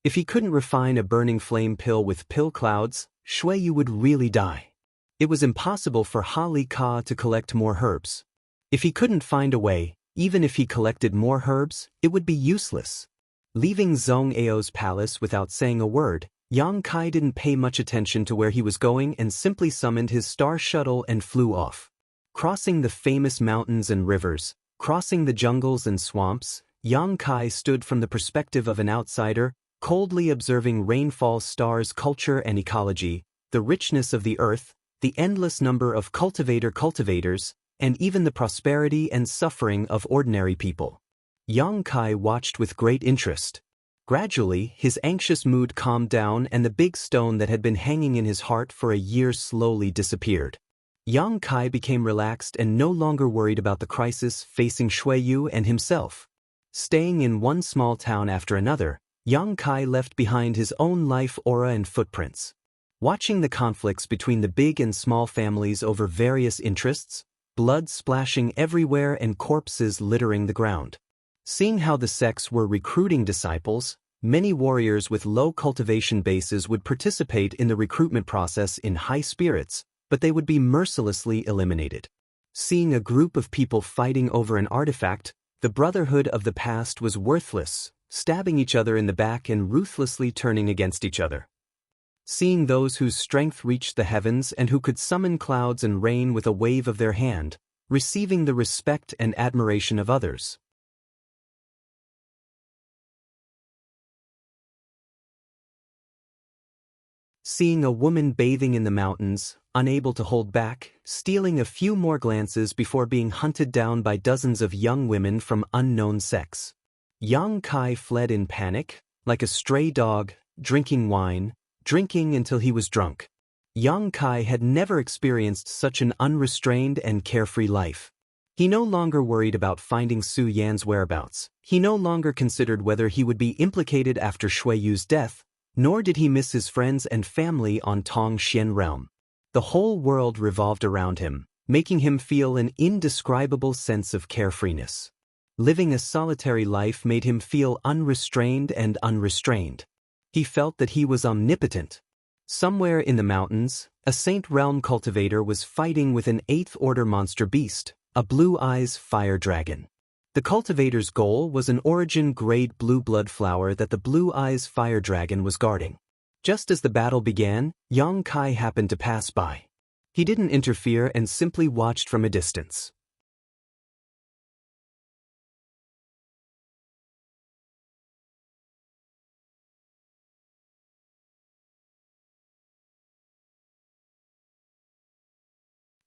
If he couldn't refine a burning flame pill with pill clouds, Shuiyu would really die. It was impossible for Hali Ka to collect more herbs. If he couldn't find a way, even if he collected more herbs, it would be useless. Leaving Zhong Ao's palace without saying a word, Yang Kai didn't pay much attention to where he was going and simply summoned his star shuttle and flew off. Crossing the famous mountains and rivers, crossing the jungles and swamps, Yang Kai stood from the perspective of an outsider, coldly observing rainfall stars' culture and ecology, the richness of the earth, the endless number of cultivators, and even the prosperity and suffering of ordinary people. Yang Kai watched with great interest. Gradually, his anxious mood calmed down and the big stone that had been hanging in his heart for a year slowly disappeared. Yang Kai became relaxed and no longer worried about the crisis facing Shuiyu and himself. Staying in one small town after another, Yang Kai left behind his own life aura and footprints. Watching the conflicts between the big and small families over various interests, blood splashing everywhere and corpses littering the ground. Seeing how the sects were recruiting disciples, many warriors with low cultivation bases would participate in the recruitment process in high spirits, but they would be mercilessly eliminated. Seeing a group of people fighting over an artifact, the brotherhood of the past was worthless, stabbing each other in the back and ruthlessly turning against each other. Seeing those whose strength reached the heavens and who could summon clouds and rain with a wave of their hand, receiving the respect and admiration of others. Seeing a woman bathing in the mountains, unable to hold back, stealing a few more glances before being hunted down by dozens of young women from unknown sects. Yang Kai fled in panic, like a stray dog, drinking wine, drinking until he was drunk. Yang Kai had never experienced such an unrestrained and carefree life. He no longer worried about finding Su Yan's whereabouts. He no longer considered whether he would be implicated after Shui Yu's death, nor did he miss his friends and family on Tong Xian realm. The whole world revolved around him, making him feel an indescribable sense of carefreeness. Living a solitary life made him feel unrestrained and unrestrained. He felt that he was omnipotent. Somewhere in the mountains, a Saint Realm cultivator was fighting with an 8th Order monster beast, a Blue Eyes fire dragon. The cultivator's goal was an origin-grade blue blood flower that the Blue Eyes fire dragon was guarding. Just as the battle began, Yang Kai happened to pass by. He didn't interfere and simply watched from a distance.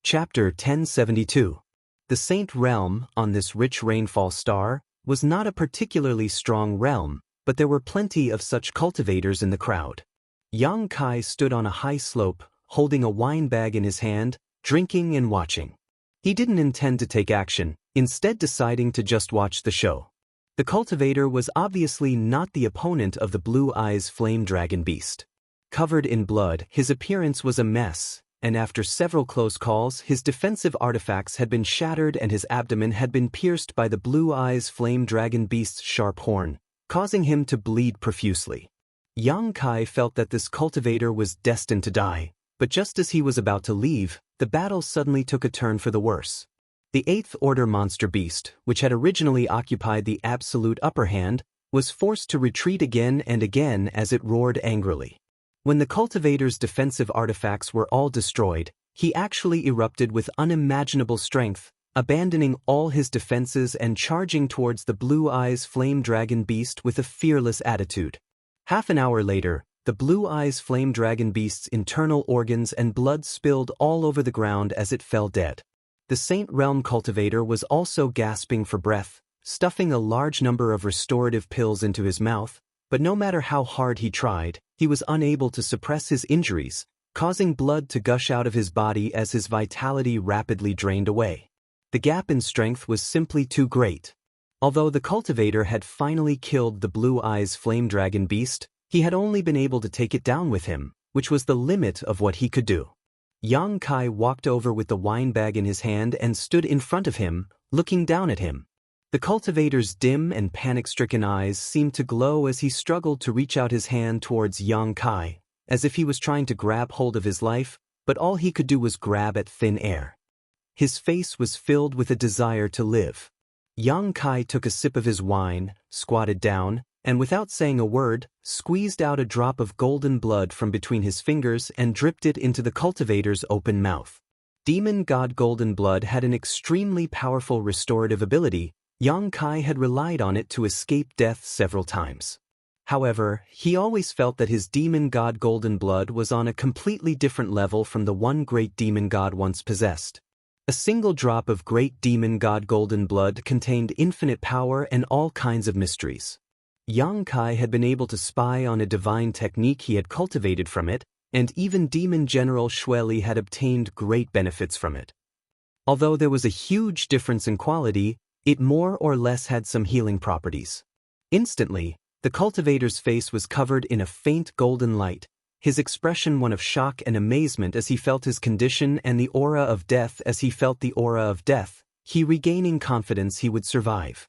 Chapter 1072. The Saint Realm, on this rich rainfall star, was not a particularly strong realm, but there were plenty of such cultivators in the crowd. Yang Kai stood on a high slope, holding a wine bag in his hand, drinking and watching. He didn't intend to take action, instead deciding to just watch the show. The cultivator was obviously not the opponent of the Blue Eyes flame dragon beast. Covered in blood, his appearance was a mess, and after several close calls, his defensive artifacts had been shattered and his abdomen had been pierced by the Blue Eyes flame dragon beast's sharp horn, causing him to bleed profusely. Yang Kai felt that this cultivator was destined to die, but just as he was about to leave, the battle suddenly took a turn for the worse. The 8th Order monster beast, which had originally occupied the absolute upper hand, was forced to retreat again and again as it roared angrily. When the cultivator's defensive artifacts were all destroyed, he actually erupted with unimaginable strength, abandoning all his defenses and charging towards the Blue Eyes flame dragon beast with a fearless attitude. Half an hour later, the Blue Eyes flame dragon beast's internal organs and blood spilled all over the ground as it fell dead. The Saint Realm cultivator was also gasping for breath, stuffing a large number of restorative pills into his mouth, but no matter how hard he tried, he was unable to suppress his injuries, causing blood to gush out of his body as his vitality rapidly drained away. The gap in strength was simply too great. Although the cultivator had finally killed the Blue Eyes flame dragon beast, he had only been able to take it down with him, which was the limit of what he could do. Yang Kai walked over with the wine bag in his hand and stood in front of him, looking down at him. The cultivator's dim and panic-stricken eyes seemed to glow as he struggled to reach out his hand towards Yang Kai, as if he was trying to grab hold of his life, but all he could do was grab at thin air. His face was filled with a desire to live. Yang Kai took a sip of his wine, squatted down, and without saying a word, squeezed out a drop of golden blood from between his fingers and dripped it into the cultivator's open mouth. Demon God Golden Blood had an extremely powerful restorative ability. Yang Kai had relied on it to escape death several times. However, he always felt that his demon god Golden Blood was on a completely different level from the one great demon god once possessed. A single drop of great demon god Golden Blood contained infinite power and all kinds of mysteries. Yang Kai had been able to spy on a divine technique he had cultivated from it, and even Demon General Shueli had obtained great benefits from it. Although there was a huge difference in quality, it more or less had some healing properties. Instantly, the cultivator's face was covered in a faint golden light, his expression one of shock and amazement as he felt his condition and the aura of death as he felt the aura of death, he regaining confidence he would survive.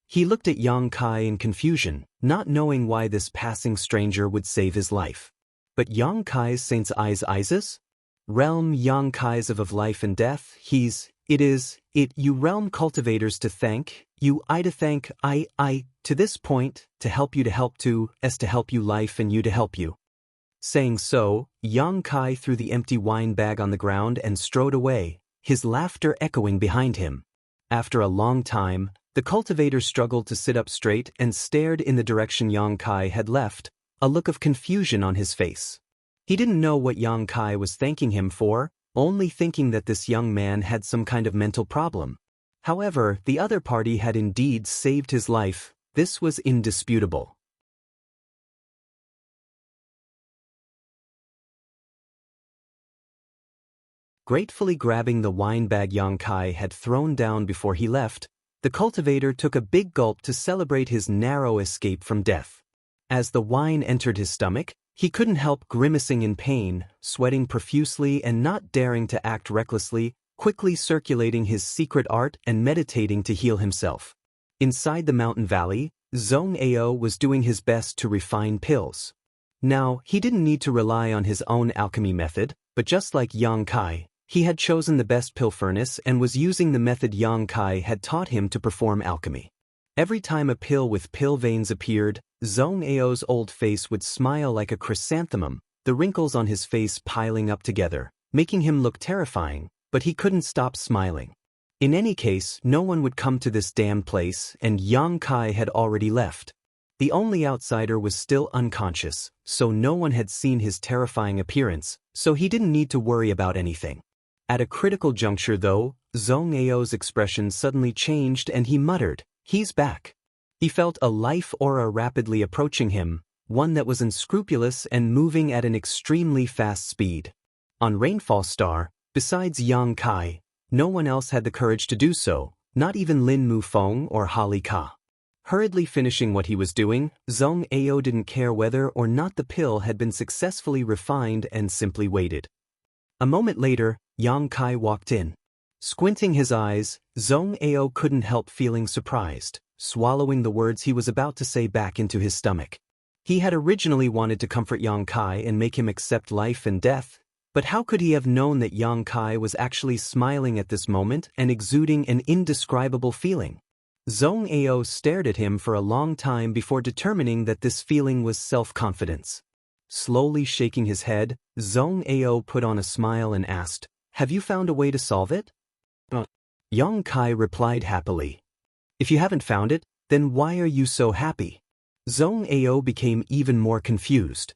He looked at Yang Kai in confusion, not knowing why this passing stranger would save his life. But Yang Kai's Saint's Eyes Realm Yang Kai's of life and death, you realm cultivators to thank, you I to thank, I, to this point, to help you to help to, as to help you life and you to help you. Saying so, Yang Kai threw the empty wine bag on the ground and strode away, his laughter echoing behind him. After a long time, the cultivator struggled to sit up straight and stared in the direction Yang Kai had left, a look of confusion on his face. He didn't know what Yang Kai was thanking him for, only thinking that this young man had some kind of mental problem. However, the other party had indeed saved his life. This was indisputable. Gratefully grabbing the wine bag Yang Kai had thrown down before he left, the cultivator took a big gulp to celebrate his narrow escape from death. As the wine entered his stomach, he couldn't help grimacing in pain, sweating profusely and not daring to act recklessly, quickly circulating his secret art and meditating to heal himself. Inside the mountain valley, Zhong Ao was doing his best to refine pills. Now, he didn't need to rely on his own alchemy method, but just like Yang Kai, he had chosen the best pill furnace and was using the method Yang Kai had taught him to perform alchemy. Every time a pill with pill veins appeared, Zhong Ao's old face would smile like a chrysanthemum, the wrinkles on his face piling up together, making him look terrifying, but he couldn't stop smiling. In any case, no one would come to this damned place, and Yang Kai had already left. The only outsider was still unconscious, so no one had seen his terrifying appearance, so he didn't need to worry about anything. At a critical juncture though, Zhong Ao's expression suddenly changed and he muttered, "He's back." He felt a life aura rapidly approaching him, one that was unscrupulous and moving at an extremely fast speed. On Rainfall Star, besides Yang Kai, no one else had the courage to do so, not even Lin Mufeng or Holly Ka. Hurriedly finishing what he was doing, Zhong Ao didn't care whether or not the pill had been successfully refined and simply waited. A moment later, Yang Kai walked in. Squinting his eyes, Zhong Ao couldn't help feeling surprised, swallowing the words he was about to say back into his stomach. He had originally wanted to comfort Yang Kai and make him accept life and death, but how could he have known that Yang Kai was actually smiling at this moment and exuding an indescribable feeling? Zhong Ao stared at him for a long time before determining that this feeling was self-confidence. Slowly shaking his head, Zhong Ao put on a smile and asked, "Have you found a way to solve it?" Yang Kai replied happily. "If you haven't found it, then why are you so happy?" Zhong Ao became even more confused.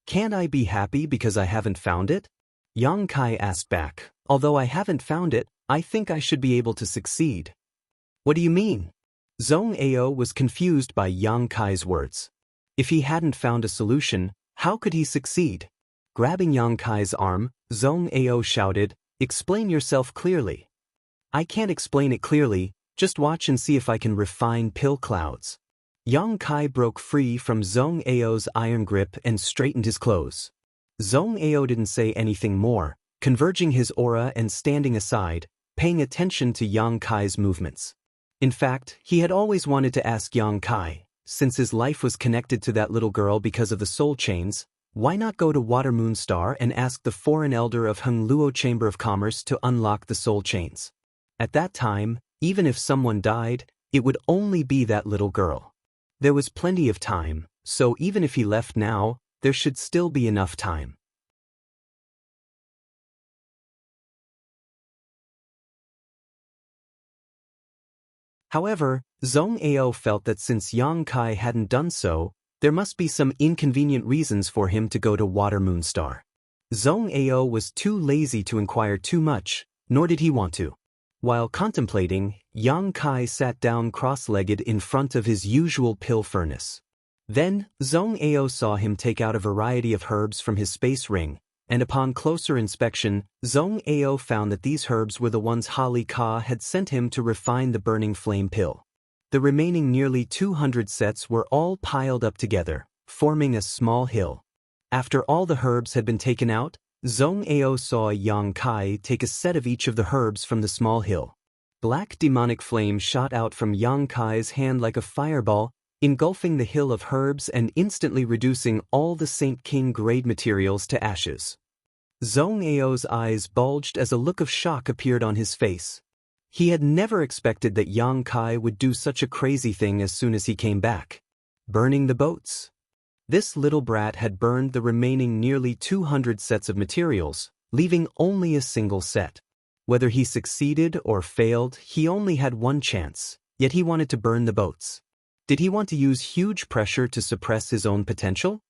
"Can't I be happy because I haven't found it?" Yang Kai asked back, "Although I haven't found it, I think I should be able to succeed." "What do you mean?" Zhong Ao was confused by Yang Kai's words. If he hadn't found a solution, how could he succeed? Grabbing Yang Kai's arm, Zhong Ao shouted, "Explain yourself clearly." "I can't explain it clearly, just watch and see if I can refine pill clouds." Yang Kai broke free from Zhong Ao's iron grip and straightened his clothes. Zhong Ao didn't say anything more, converging his aura and standing aside, paying attention to Yang Kai's movements. In fact, he had always wanted to ask Yang Kai, since his life was connected to that little girl because of the soul chains, why not go to Water Moon Star and ask the foreign elder of Heng Luo Chamber of Commerce to unlock the soul chains? At that time, even if someone died, it would only be that little girl. There was plenty of time, so even if he left now, there should still be enough time. However, Zhong Ao felt that since Yang Kai hadn't done so, there must be some inconvenient reasons for him to go to Water Moon Star. Zhong Ao was too lazy to inquire too much, nor did he want to. While contemplating, Yang Kai sat down cross-legged in front of his usual pill furnace. Then, Zhong Ao saw him take out a variety of herbs from his space ring, and upon closer inspection, Zhong Ao found that these herbs were the ones Holly Ka had sent him to refine the burning flame pill. The remaining nearly 200 sets were all piled up together, forming a small hill. After all the herbs had been taken out, Zhong Ao saw Yang Kai take a set of each of the herbs from the small hill. Black demonic flame shot out from Yang Kai's hand like a fireball, engulfing the hill of herbs and instantly reducing all the Saint King grade materials to ashes. Zhong Ao's eyes bulged as a look of shock appeared on his face. He had never expected that Yang Kai would do such a crazy thing as soon as he came back. Burning the boats. This little brat had burned the remaining nearly 200 sets of materials, leaving only a single set. Whether he succeeded or failed, he only had one chance, yet he wanted to burn the boats. Did he want to use huge pressure to suppress his own potential?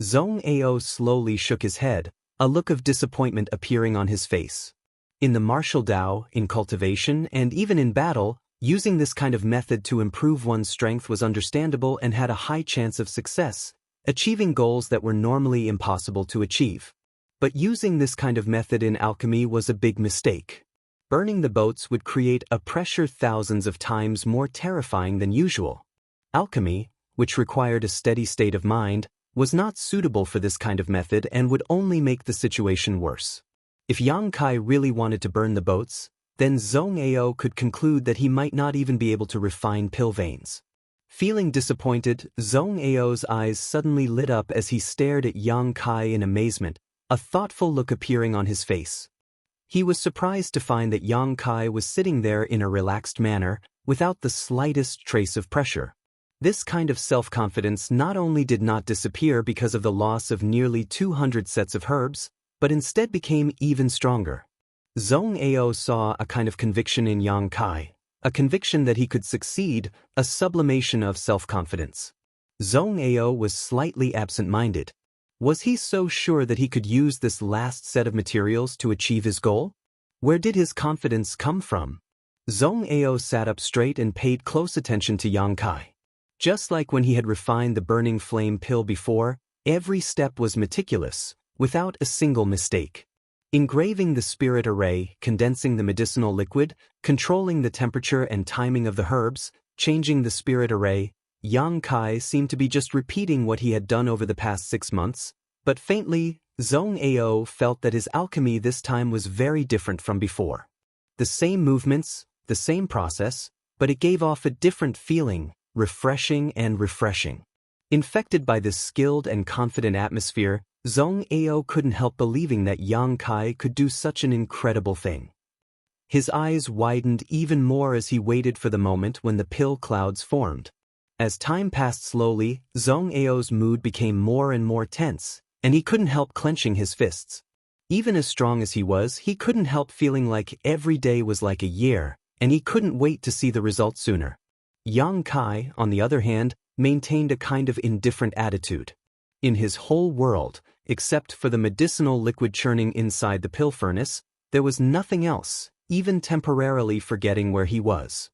Zhong Ao slowly shook his head, a look of disappointment appearing on his face. In the martial Tao, in cultivation, and even in battle, Using this kind of method to improve one's strength was understandable and had a high chance of success, achieving goals that were normally impossible to achieve. But using this kind of method in alchemy was a big mistake. Burning the boats would create a pressure thousands of times more terrifying than usual. Alchemy, which required a steady state of mind, was not suitable for this kind of method and would only make the situation worse. If Yang Kai really wanted to burn the boats, then Zhong Ao could conclude that he might not even be able to refine pill veins. Feeling disappointed, Zhong Ao's eyes suddenly lit up as he stared at Yang Kai in amazement, a thoughtful look appearing on his face. He was surprised to find that Yang Kai was sitting there in a relaxed manner, without the slightest trace of pressure. This kind of self-confidence not only did not disappear because of the loss of nearly 200 sets of herbs, but instead became even stronger. Zhong Ao saw a kind of conviction in Yang Kai, a conviction that he could succeed, a sublimation of self-confidence. Zhong Ao was slightly absent-minded. Was he so sure that he could use this last set of materials to achieve his goal? Where did his confidence come from? Zhong Ao sat up straight and paid close attention to Yang Kai. Just like when he had refined the burning flame pill before, every step was meticulous, without a single mistake. Engraving the spirit array, condensing the medicinal liquid, controlling the temperature and timing of the herbs, changing the spirit array, Yang Kai seemed to be just repeating what he had done over the past 6 months, but faintly, Zhong Ao felt that his alchemy this time was very different from before. The same movements, the same process, but it gave off a different feeling, refreshing and refreshing. Infected by this skilled and confident atmosphere, Zhong Ao couldn't help believing that Yang Kai could do such an incredible thing. His eyes widened even more as he waited for the moment when the pill clouds formed. As time passed slowly, Zhong Ao's mood became more and more tense, and he couldn't help clenching his fists. Even as strong as he was, he couldn't help feeling like every day was like a year, and he couldn't wait to see the results sooner. Yang Kai, on the other hand, maintained a kind of indifferent attitude. In his whole world, except for the medicinal liquid churning inside the pill furnace, there was nothing else, even temporarily forgetting where he was.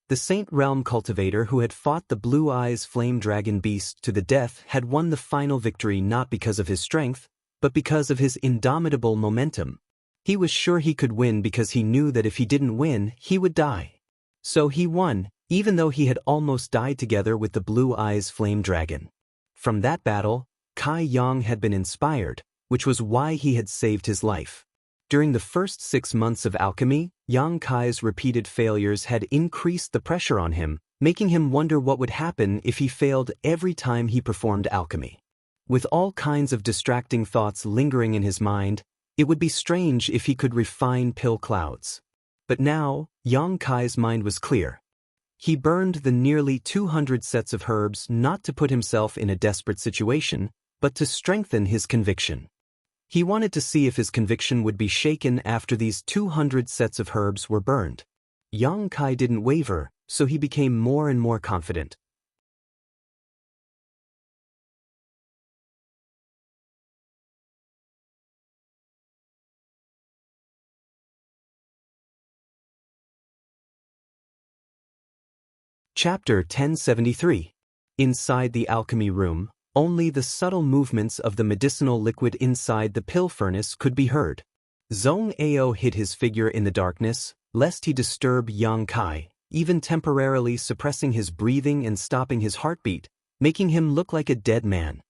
The Saint Realm cultivator who had fought the Blue Eyes Flame Dragon beast to the death had won the final victory not because of his strength, but because of his indomitable momentum. He was sure he could win because he knew that if he didn't win, he would die. So he won, even though he had almost died together with the Blue Eyes Flame Dragon. From that battle, Kai Yang had been inspired, which was why he had saved his life. During the first 6 months of alchemy, Yang Kai's repeated failures had increased the pressure on him, making him wonder what would happen if he failed every time he performed alchemy. With all kinds of distracting thoughts lingering in his mind, it would be strange if he could refine pill clouds. But now, Yang Kai's mind was clear. He burned the nearly 200 sets of herbs not to put himself in a desperate situation, but to strengthen his conviction. He wanted to see if his conviction would be shaken after these 200 sets of herbs were burned. Yang Kai didn't waver, so he became more and more confident. Chapter 1073. Inside the alchemy room, only the subtle movements of the medicinal liquid inside the pill furnace could be heard. Zhong Ao hid his figure in the darkness, lest he disturb Yang Kai, even temporarily suppressing his breathing and stopping his heartbeat, making him look like a dead man.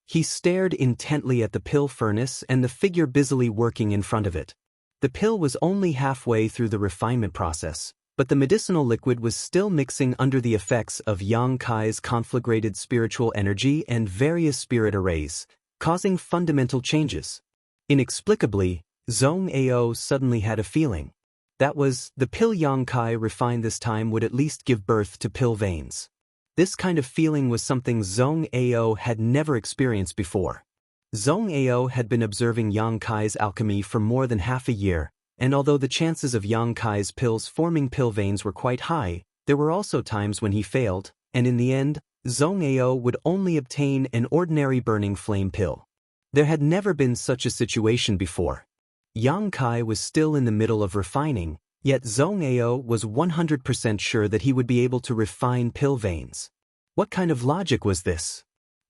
He stared intently at the pill furnace and the figure busily working in front of it. The pill was only halfway through the refinement process, but the medicinal liquid was still mixing under the effects of Yang Kai's conflagrated spiritual energy and various spirit arrays, causing fundamental changes. Inexplicably, Zhong Ao suddenly had a feeling. That was, the pill Yang Kai refined this time would at least give birth to pill veins. This kind of feeling was something Zhong Ao had never experienced before. Zhong Ao had been observing Yang Kai's alchemy for more than half a year, and although the chances of Yang Kai's pills forming pill veins were quite high, there were also times when he failed, and in the end, Zhong Ao would only obtain an ordinary burning flame pill. There had never been such a situation before. Yang Kai was still in the middle of refining, yet Zhong Ao was 100% sure that he would be able to refine pill veins. What kind of logic was this?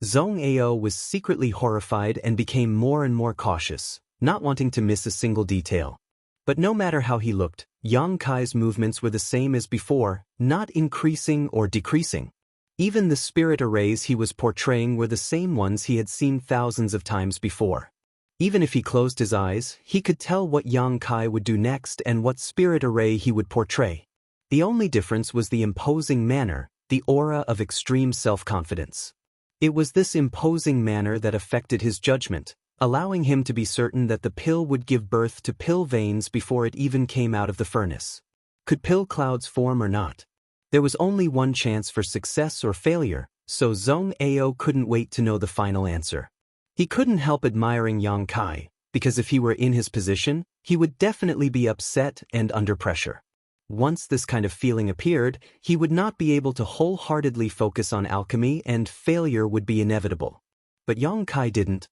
Zhong Ao was secretly horrified and became more and more cautious, not wanting to miss a single detail. But no matter how he looked, Yang Kai's movements were the same as before, not increasing or decreasing. Even the spirit arrays he was portraying were the same ones he had seen thousands of times before. Even if he closed his eyes, he could tell what Yang Kai would do next and what spirit array he would portray. The only difference was the imposing manner, the aura of extreme self-confidence. It was this imposing manner that affected his judgment, allowing him to be certain that the pill would give birth to pill veins before it even came out of the furnace. Could pill clouds form or not? There was only one chance for success or failure, so Zhong Ao couldn't wait to know the final answer. He couldn't help admiring Yang Kai, because if he were in his position, he would definitely be upset and under pressure. Once this kind of feeling appeared, he would not be able to wholeheartedly focus on alchemy and failure would be inevitable. But Yang Kai didn't.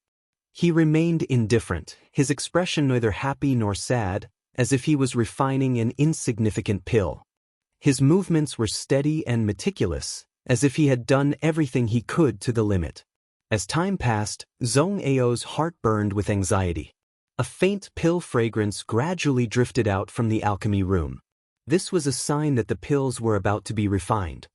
He remained indifferent, his expression neither happy nor sad, as if he was refining an insignificant pill. His movements were steady and meticulous, as if he had done everything he could to the limit. As time passed, Zhong Ao's heart burned with anxiety. A faint pill fragrance gradually drifted out from the alchemy room. This was a sign that the pills were about to be refined.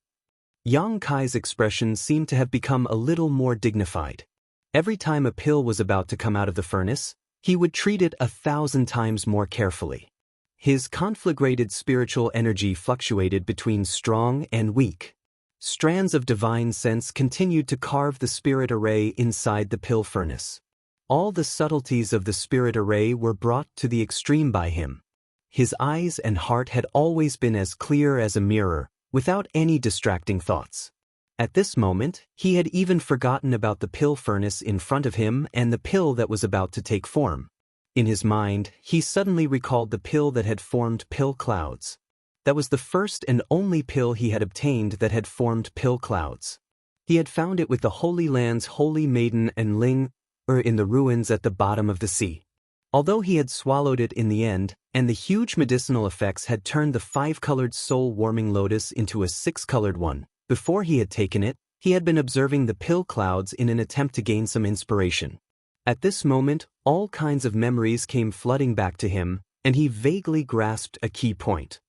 Yang Kai's expression seemed to have become a little more dignified. Every time a pill was about to come out of the furnace, he would treat it 1,000 times more carefully. His conflagrated spiritual energy fluctuated between strong and weak. Strands of divine sense continued to carve the spirit array inside the pill furnace. All the subtleties of the spirit array were brought to the extreme by him. His eyes and heart had always been as clear as a mirror, without any distracting thoughts. At this moment, he had even forgotten about the pill furnace in front of him and the pill that was about to take form. In his mind, he suddenly recalled the pill that had formed pill clouds. That was the first and only pill he had obtained that had formed pill clouds. He had found it with the Holy Land's Holy Maiden and Ling, in the ruins at the bottom of the sea. Although he had swallowed it in the end, and the huge medicinal effects had turned the 5-colored soul-warming lotus into a 6-colored one, before he had taken it, he had been observing the pill clouds in an attempt to gain some inspiration. At this moment, all kinds of memories came flooding back to him, and he vaguely grasped a key point.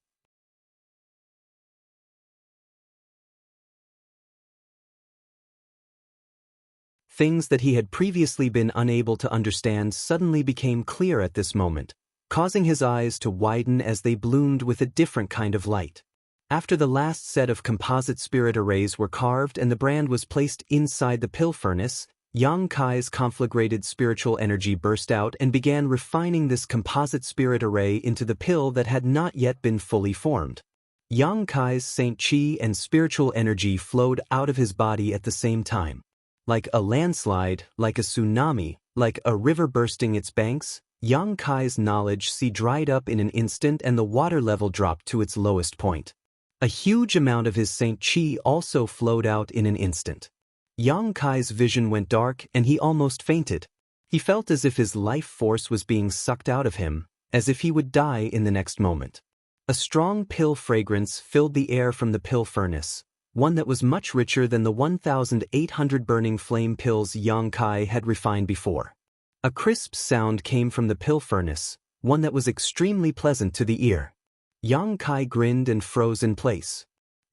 Things that he had previously been unable to understand suddenly became clear at this moment, causing his eyes to widen as they bloomed with a different kind of light. After the last set of composite spirit arrays were carved and the brand was placed inside the pill furnace, Yang Kai's conflagrated spiritual energy burst out and began refining this composite spirit array into the pill that had not yet been fully formed. Yang Kai's Saint Qi and spiritual energy flowed out of his body at the same time. Like a landslide, like a tsunami, like a river bursting its banks, Yang Kai's knowledge sea dried up in an instant and the water level dropped to its lowest point. A huge amount of his Saint Qi also flowed out in an instant. Yang Kai's vision went dark and he almost fainted. He felt as if his life force was being sucked out of him, as if he would die in the next moment. A strong pill fragrance filled the air from the pill furnace, one that was much richer than the 1,800 burning flame pills Yang Kai had refined before. A crisp sound came from the pill furnace, one that was extremely pleasant to the ear. Yang Kai grinned and froze in place.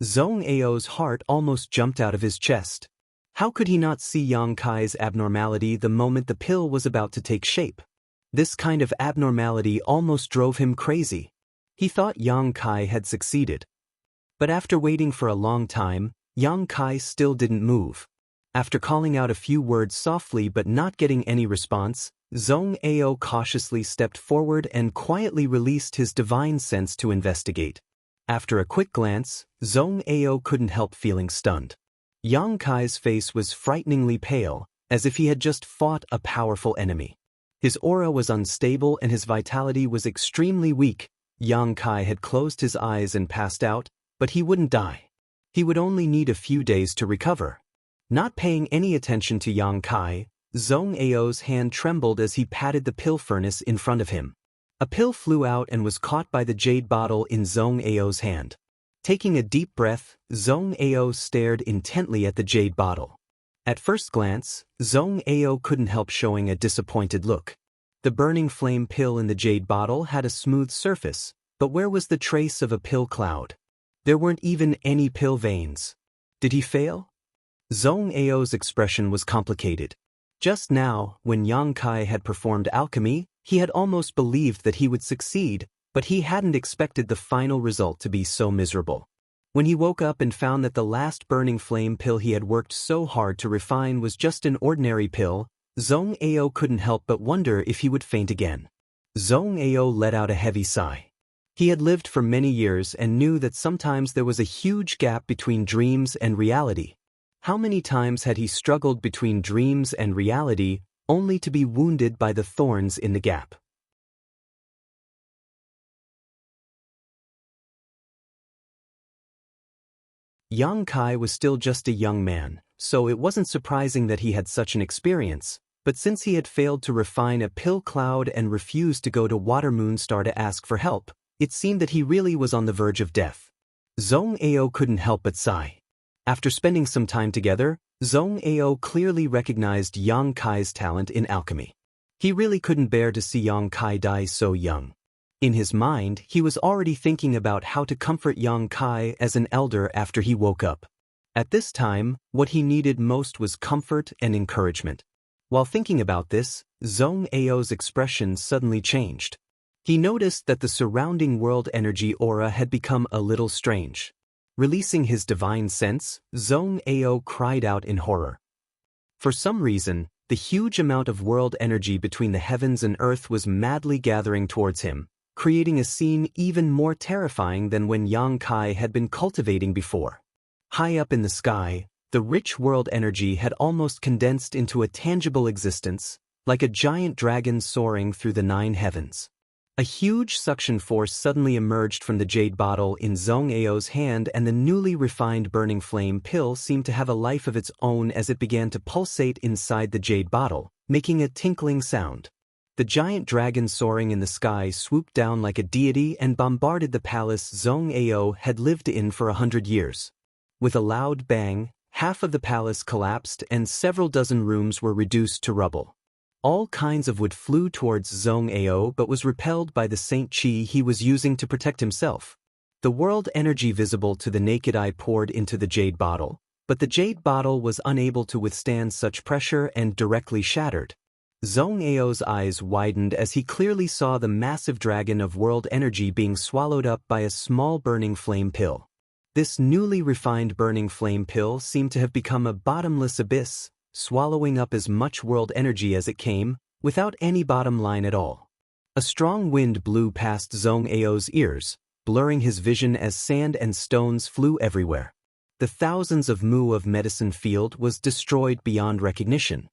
Zhong Ao's heart almost jumped out of his chest. How could he not see Yang Kai's abnormality the moment the pill was about to take shape? This kind of abnormality almost drove him crazy. He thought Yang Kai had succeeded. But after waiting for a long time, Yang Kai still didn't move. After calling out a few words softly but not getting any response, Zhong Ao cautiously stepped forward and quietly released his divine sense to investigate. After a quick glance, Zhong Ao couldn't help feeling stunned. Yang Kai's face was frighteningly pale, as if he had just fought a powerful enemy. His aura was unstable and his vitality was extremely weak. Yang Kai had closed his eyes and passed out, but he wouldn't die. He would only need a few days to recover. Not paying any attention to Yang Kai, Zhong Ao's hand trembled as he patted the pill furnace in front of him. A pill flew out and was caught by the jade bottle in Zhong Ao's hand. Taking a deep breath, Zhong Ao stared intently at the jade bottle. At first glance, Zhong Ao couldn't help showing a disappointed look. The burning flame pill in the jade bottle had a smooth surface, but where was the trace of a pill cloud? There weren't even any pill veins. Did he fail? Zhong Ao's expression was complicated. Just now, when Yang Kai had performed alchemy, he had almost believed that he would succeed, but he hadn't expected the final result to be so miserable. When he woke up and found that the last burning flame pill he had worked so hard to refine was just an ordinary pill, Zhong Ao couldn't help but wonder if he would faint again. Zhong Ao let out a heavy sigh. He had lived for many years and knew that sometimes there was a huge gap between dreams and reality. How many times had he struggled between dreams and reality, only to be wounded by the thorns in the gap? Yang Kai was still just a young man, so it wasn't surprising that he had such an experience, but since he had failed to refine a pill cloud and refused to go to Water Moonstar to ask for help, it seemed that he really was on the verge of death. Zhong Ao couldn't help but sigh. After spending some time together, Zhong Ao clearly recognized Yang Kai's talent in alchemy. He really couldn't bear to see Yang Kai die so young. In his mind, he was already thinking about how to comfort Yang Kai as an elder after he woke up. At this time, what he needed most was comfort and encouragement. While thinking about this, Zhong Ao's expression suddenly changed. He noticed that the surrounding world energy aura had become a little strange. Releasing his divine sense, Zhong Ao cried out in horror. For some reason, the huge amount of world energy between the heavens and earth was madly gathering towards him, creating a scene even more terrifying than when Yang Kai had been cultivating before. High up in the sky, the rich world energy had almost condensed into a tangible existence, like a giant dragon soaring through the 9 heavens. A huge suction force suddenly emerged from the jade bottle in Zhong Ao's hand, and the newly refined burning flame pill seemed to have a life of its own as it began to pulsate inside the jade bottle, making a tinkling sound. The giant dragon soaring in the sky swooped down like a deity and bombarded the palace Zhong Ao had lived in for 100 years. With a loud bang, half of the palace collapsed and several dozen rooms were reduced to rubble. All kinds of wood flew towards Zhong Ao but was repelled by the Saint Chi he was using to protect himself. The world energy visible to the naked eye poured into the jade bottle, but the jade bottle was unable to withstand such pressure and directly shattered. Zhong Ao's eyes widened as he clearly saw the massive dragon of world energy being swallowed up by a small burning flame pill. This newly refined burning flame pill seemed to have become a bottomless abyss, swallowing up as much world energy as it came, without any bottom line at all. A strong wind blew past Zhong Ao's ears, blurring his vision as sand and stones flew everywhere. The thousands of mu of medicine field was destroyed beyond recognition.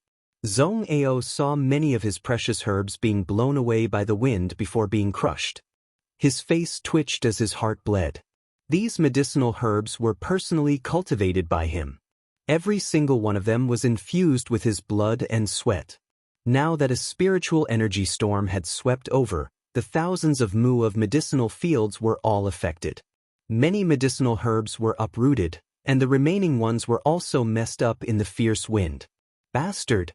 Zhong Ao saw many of his precious herbs being blown away by the wind before being crushed. His face twitched as his heart bled. These medicinal herbs were personally cultivated by him. Every single one of them was infused with his blood and sweat. Now that a spiritual energy storm had swept over, the thousands of mu of medicinal fields were all affected. Many medicinal herbs were uprooted, and the remaining ones were also messed up in the fierce wind. Bastard!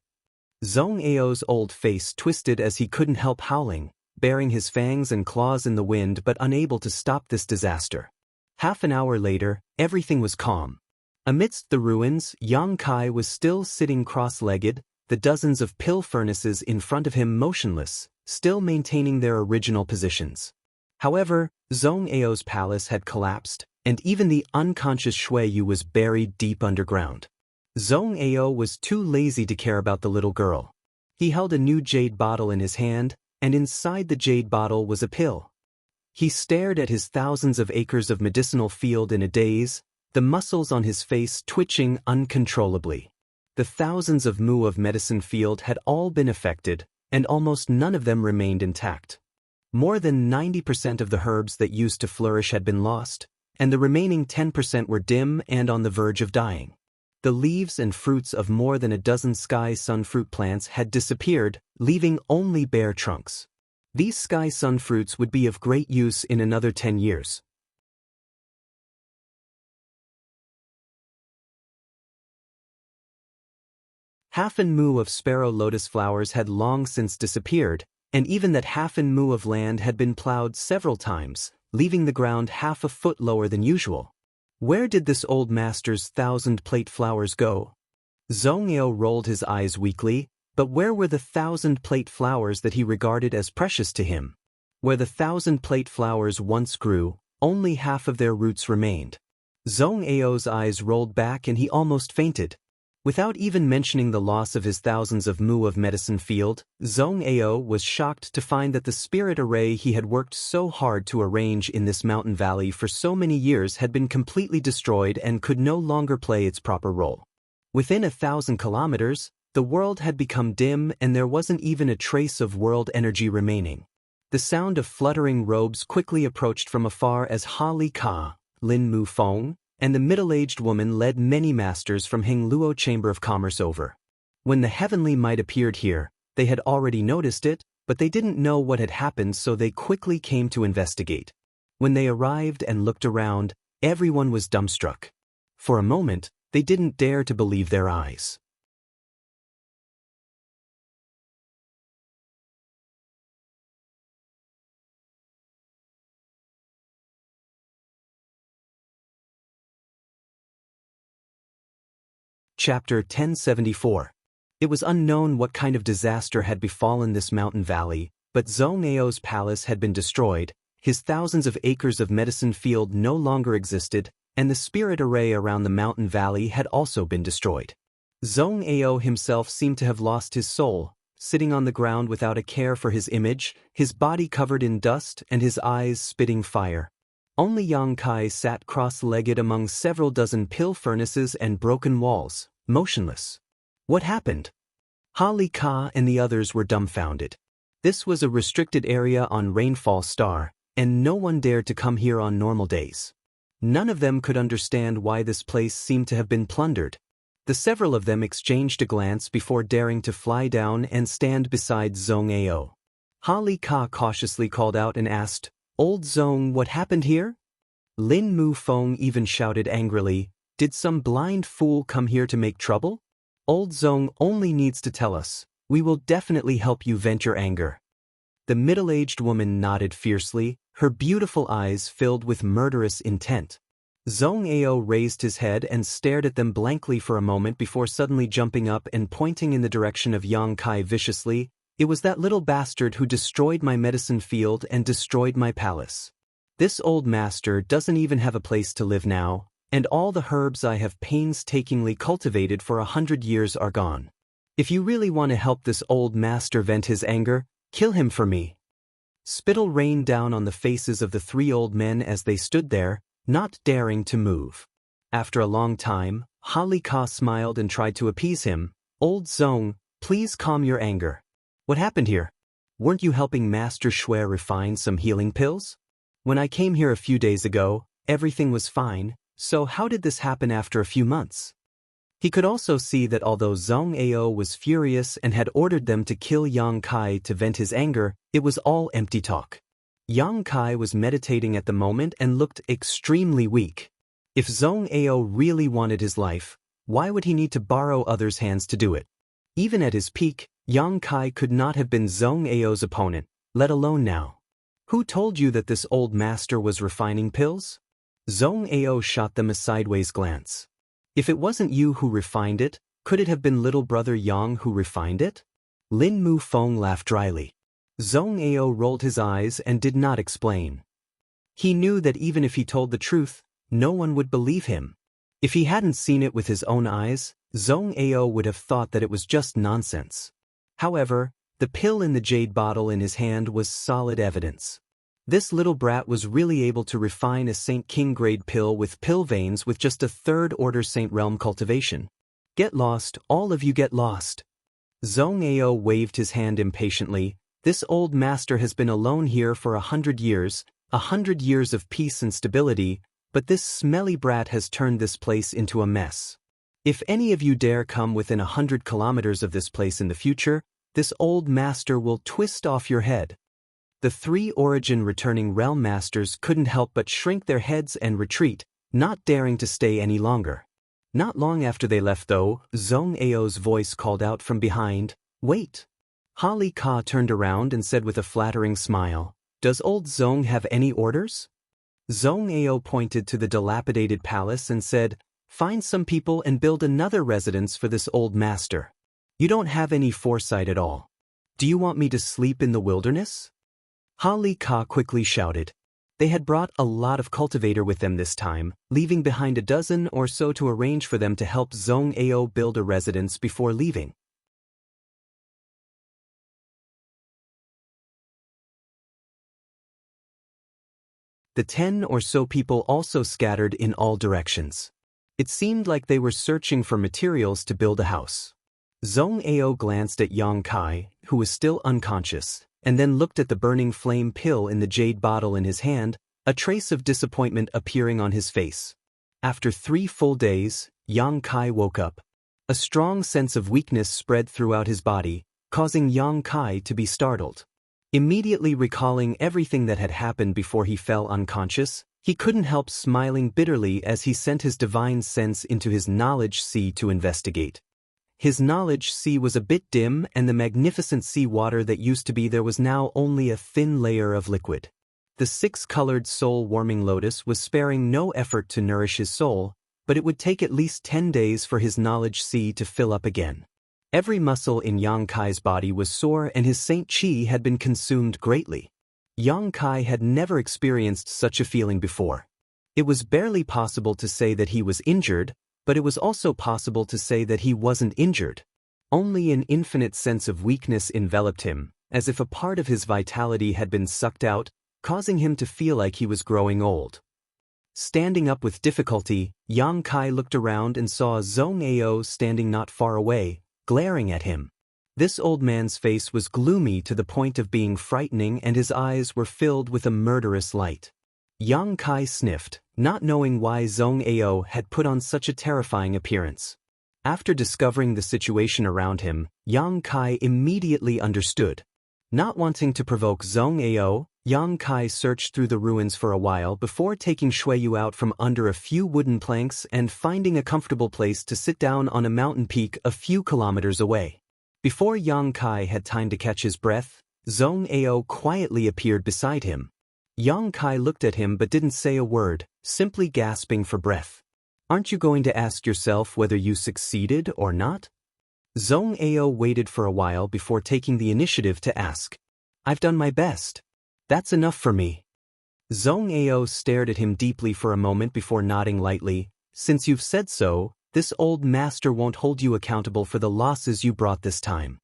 Zhong Ao's old face twisted as he couldn't help howling, baring his fangs and claws in the wind but unable to stop this disaster. Half an hour later, everything was calm. Amidst the ruins, Yang Kai was still sitting cross-legged, the dozens of pill furnaces in front of him motionless, still maintaining their original positions. However, Zhong Ao's palace had collapsed, and even the unconscious Shui Yu was buried deep underground. Zhong Ao was too lazy to care about the little girl. He held a new jade bottle in his hand, and inside the jade bottle was a pill. He stared at his thousands of acres of medicinal field in a daze, the muscles on his face twitching uncontrollably. The thousands of mu of medicine field had all been affected, and almost none of them remained intact. More than 90% of the herbs that used to flourish had been lost, and the remaining 10% were dim and on the verge of dying. The leaves and fruits of more than a dozen sky sun fruit plants had disappeared, leaving only bare trunks. These sky sun fruits would be of great use in another 10 years. Half an mu of sparrow lotus flowers had long since disappeared, and even that half an mu of land had been plowed several times, leaving the ground half a foot lower than usual. Where did this old master's 1,000-plate flowers go? Zhong Yao rolled his eyes weakly, but where were the 1,000-plate flowers that he regarded as precious to him? Where the 1,000-plate flowers once grew, only half of their roots remained. Zhong Yao's eyes rolled back and he almost fainted. Without even mentioning the loss of his thousands of mu of medicine field, Zhong Yao was shocked to find that the spirit array he had worked so hard to arrange in this mountain valley for so many years had been completely destroyed and could no longer play its proper role. Within 1,000 kilometers, the world had become dim and there wasn't even a trace of world energy remaining. The sound of fluttering robes quickly approached from afar as Ha Li Ka, Lin Mu Feng, and the middle-aged woman led many masters from Heng Luo Chamber of Commerce over. When the heavenly might appeared here, they had already noticed it, but they didn't know what had happened, so they quickly came to investigate. When they arrived and looked around, everyone was dumbstruck. For a moment, they didn't dare to believe their eyes. Chapter 1074. It was unknown what kind of disaster had befallen this mountain valley, but Zhong Yao's palace had been destroyed, his thousands of acres of medicine field no longer existed, and the spirit array around the mountain valley had also been destroyed. Zhong Yao himself seemed to have lost his soul, sitting on the ground without a care for his image, his body covered in dust and his eyes spitting fire. Only Yang Kai sat cross-legged among several dozen pill furnaces and broken walls, motionless. What happened? Ha Li Ka and the others were dumbfounded. This was a restricted area on Rainfall Star, and no one dared to come here on normal days. None of them could understand why this place seemed to have been plundered. The several of them exchanged a glance before daring to fly down and stand beside Zhong Yao. Ha Li Ka cautiously called out and asked, "Old Zhong, what happened here?" Lin Mu Feng even shouted angrily, "Did some blind fool come here to make trouble? Old Zhong only needs to tell us. We will definitely help you vent your anger." The middle-aged woman nodded fiercely, her beautiful eyes filled with murderous intent. Zhong Yao raised his head and stared at them blankly for a moment before suddenly jumping up and pointing in the direction of Yang Kai viciously. "It was that little bastard who destroyed my medicine field and destroyed my palace. This old master doesn't even have a place to live now, and all the herbs I have painstakingly cultivated for 100 years are gone. If you really want to help this old master vent his anger, kill him for me." Spittle rained down on the faces of the three old men as they stood there, not daring to move. After a long time, Ha Li Ka smiled and tried to appease him. "Old Zhong, please calm your anger. What happened here? Weren't you helping Master Shui refine some healing pills? When I came here a few days ago, everything was fine, so how did this happen after a few months?" He could also see that although Zhong Yao was furious and had ordered them to kill Yang Kai to vent his anger, it was all empty talk. Yang Kai was meditating at the moment and looked extremely weak. If Zhong Yao really wanted his life, why would he need to borrow others' hands to do it? Even at his peak, Yang Kai could not have been Zhong Yao's opponent, let alone now. "Who told you that this old master was refining pills?" Zhong Yao shot them a sideways glance. "If it wasn't you who refined it, could it have been little brother Yang who refined it?" Lin Mu Feng laughed dryly. Zhong Yao rolled his eyes and did not explain. He knew that even if he told the truth, no one would believe him. If he hadn't seen it with his own eyes, Zhong Yao would have thought that it was just nonsense. However, the pill in the jade bottle in his hand was solid evidence. This little brat was really able to refine a Saint King grade pill with pill veins with just a third-order Saint Realm cultivation. "Get lost, all of you get lost." Zhong Yao waved his hand impatiently. "This old master has been alone here for 100 years, 100 years of peace and stability, but this smelly brat has turned this place into a mess." If any of you dare come within 100 kilometers of this place in the future, this old master will twist off your head." The 3 origin returning realm masters couldn't help but shrink their heads and retreat, not daring to stay any longer. Not long after they left though, Zhong Ao's voice called out from behind, "Wait." Hali Ka turned around and said with a flattering smile, "Does old Zhong have any orders?" Zhong Ao pointed to the dilapidated palace and said, "Find some people and build another residence for this old master. You don't have any foresight at all. Do you want me to sleep in the wilderness?" Hali Ka quickly shouted. They had brought a lot of cultivator with them this time, leaving behind a dozen or so to arrange for them to help Zhong Ao build a residence before leaving. The 10 or so people also scattered in all directions. It seemed like they were searching for materials to build a house. Zhong Ao glanced at Yang Kai, who was still unconscious, and then looked at the burning flame pill in the jade bottle in his hand, a trace of disappointment appearing on his face. After 3 full days, Yang Kai woke up. A strong sense of weakness spread throughout his body, causing Yang Kai to be startled. Immediately recalling everything that had happened before he fell unconscious, he couldn't help smiling bitterly as he sent his divine sense into his knowledge sea to investigate. His knowledge sea was a bit dim, and the magnificent sea water that used to be there was now only a thin layer of liquid. The 6-colored soul-warming lotus was sparing no effort to nourish his soul, but it would take at least 10 days for his knowledge sea to fill up again. Every muscle in Yang Kai's body was sore and his Saint Chi had been consumed greatly. Yang Kai had never experienced such a feeling before. It was barely possible to say that he was injured, but it was also possible to say that he wasn't injured. Only an infinite sense of weakness enveloped him, as if a part of his vitality had been sucked out, causing him to feel like he was growing old. Standing up with difficulty, Yang Kai looked around and saw Zhong Ao standing not far away, glaring at him. This old man's face was gloomy to the point of being frightening, and his eyes were filled with a murderous light. Yang Kai sniffed, not knowing why Zhong Ao had put on such a terrifying appearance. After discovering the situation around him, Yang Kai immediately understood. Not wanting to provoke Zhong Ao, Yang Kai searched through the ruins for a while before taking Shuiyu out from under a few wooden planks and finding a comfortable place to sit down on a mountain peak a few kilometers away. Before Yang Kai had time to catch his breath, Zhong Ao quietly appeared beside him. Yang Kai looked at him but didn't say a word, simply gasping for breath. "Aren't you going to ask yourself whether you succeeded or not?" Zhong Ao waited for a while before taking the initiative to ask. "I've done my best. That's enough for me." Zhong Ao stared at him deeply for a moment before nodding lightly. "Since you've said so, this old master won't hold you accountable for the losses you brought this time.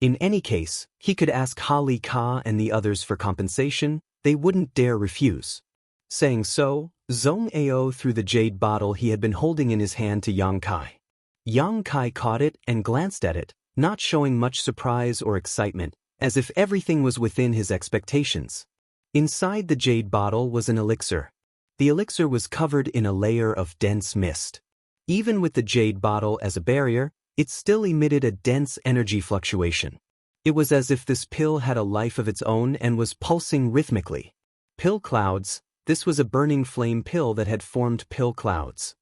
In any case, he could ask Hali Ka and the others for compensation. They wouldn't dare refuse." Saying so, Zhong Ao threw the jade bottle he had been holding in his hand to Yang Kai. Yang Kai caught it and glanced at it, not showing much surprise or excitement, as if everything was within his expectations. Inside the jade bottle was an elixir. The elixir was covered in a layer of dense mist. Even with the jade bottle as a barrier, it still emitted a dense energy fluctuation. It was as if this pill had a life of its own and was pulsing rhythmically. Pill clouds. This was a burning flame pill that had formed pill clouds.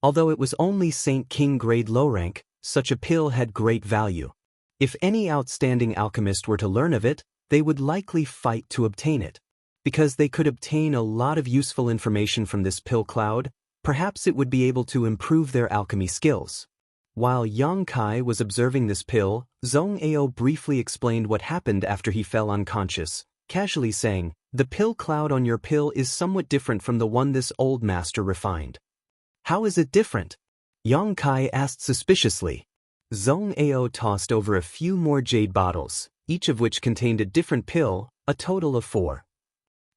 Although it was only Saint King grade low rank, such a pill had great value. If any outstanding alchemist were to learn of it, they would likely fight to obtain it. Because they could obtain a lot of useful information from this pill cloud, perhaps it would be able to improve their alchemy skills. While Yang Kai was observing this pill, Zhong Ao briefly explained what happened after he fell unconscious, casually saying, "The pill cloud on your pill is somewhat different from the one this old master refined." "How is it different?" Yang Kai asked suspiciously. Zhong Ao tossed over a few more jade bottles, each of which contained a different pill, a total of 4.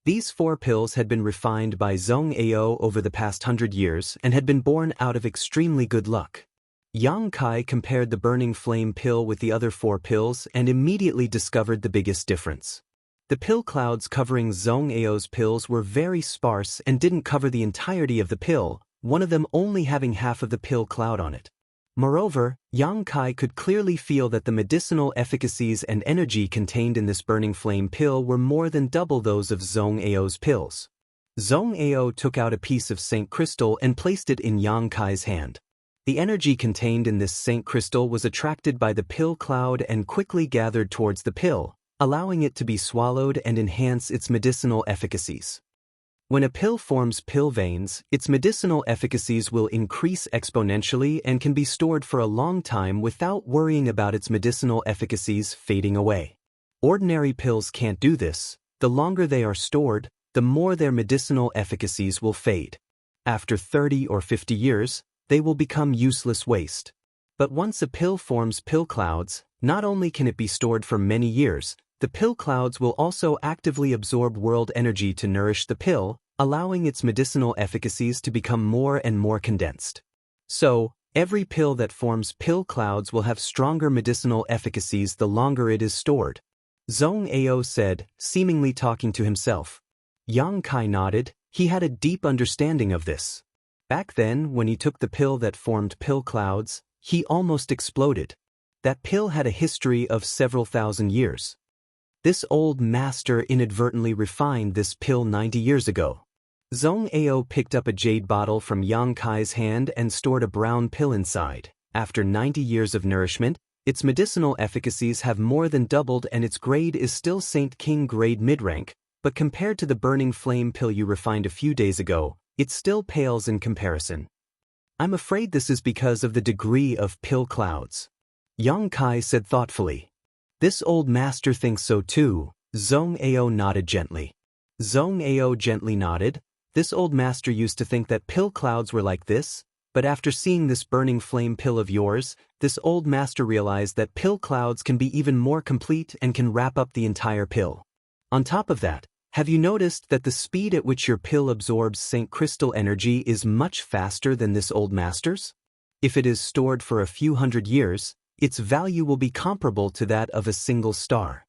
These 4 pills had been refined by Zhong Ao over the past 100 years and had been born out of extremely good luck. Yang Kai compared the burning flame pill with the other 4 pills and immediately discovered the biggest difference. The pill clouds covering Zhong Ao's pills were very sparse and didn't cover the entirety of the pill, one of them only having half of the pill cloud on it. Moreover, Yang Kai could clearly feel that the medicinal efficacies and energy contained in this burning flame pill were more than double those of Zhong Ao's pills. Zhong Ao took out a piece of Saint Crystal and placed it in Yang Kai's hand. The energy contained in this Saint Crystal was attracted by the pill cloud and quickly gathered towards the pill, allowing it to be swallowed and enhance its medicinal efficacies. When a pill forms pill veins, its medicinal efficacies will increase exponentially and can be stored for a long time without worrying about its medicinal efficacies fading away. Ordinary pills can't do this. The longer they are stored, the more their medicinal efficacies will fade. After 30 or 50 years, they will become useless waste. But once a pill forms pill clouds, not only can it be stored for many years, the pill clouds will also actively absorb world energy to nourish the pill, allowing its medicinal efficacies to become more and more condensed. So, every pill that forms pill clouds will have stronger medicinal efficacies the longer it is stored. Zhong Ao said, seemingly talking to himself. Yang Kai nodded. He had a deep understanding of this. Back then, when he took the pill that formed pill clouds, he almost exploded. That pill had a history of several thousand years. This old master inadvertently refined this pill 90 years ago. Zhong Ao picked up a jade bottle from Yang Kai's hand and stored a brown pill inside. After 90 years of nourishment, its medicinal efficacies have more than doubled and its grade is still Saint King grade mid-rank, but compared to the burning flame pill you refined a few days ago, it still pales in comparison. I'm afraid this is because of the degree of pill clouds. Yang Kai said thoughtfully. This old master thinks so too. Zhong Ao nodded gently. Zhong Ao gently nodded. This old master used to think that pill clouds were like this, but after seeing this burning flame pill of yours, this old master realized that pill clouds can be even more complete and can wrap up the entire pill. On top of that, have you noticed that the speed at which your pill absorbs Saint Crystal energy is much faster than this old master's? If it is stored for a few hundred years, its value will be comparable to that of a single star.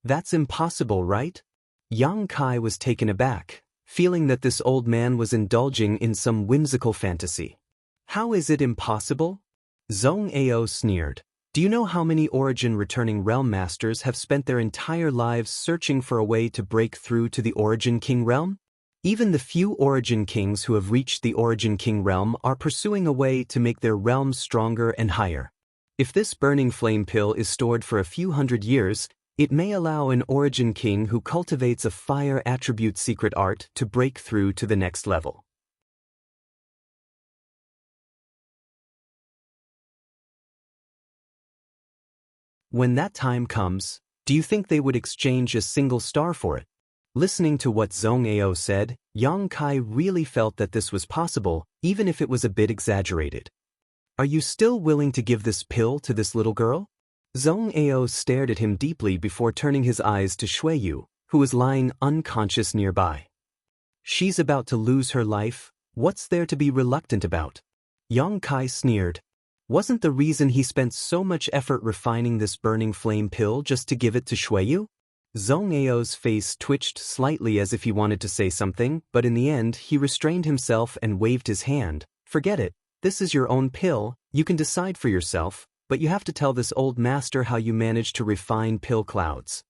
That's impossible, right? Yang Kai was taken aback, feeling that this old man was indulging in some whimsical fantasy. How is it impossible? Zhong Ao sneered. Do you know how many origin-returning realm masters have spent their entire lives searching for a way to break through to the Origin King realm? Even the few Origin Kings who have reached the Origin King realm are pursuing a way to make their realms stronger and higher. If this burning flame pill is stored for a few hundred years, it may allow an Origin King who cultivates a fire attribute secret art to break through to the next level. When that time comes, do you think they would exchange a single star for it? Listening to what Zhong Ao said, Yang Kai really felt that this was possible, even if it was a bit exaggerated. Are you still willing to give this pill to this little girl? Zhong Ao stared at him deeply before turning his eyes to Shuiyu, who was lying unconscious nearby. She's about to lose her life. What's there to be reluctant about? Yang Kai sneered. Wasn't the reason he spent so much effort refining this burning flame pill just to give it to Shuiyu? Zhong Ao's face twitched slightly as if he wanted to say something, but in the end he restrained himself and waved his hand. Forget it. This is your own pill, you can decide for yourself, but you have to tell this old master how you managed to refine pill clouds.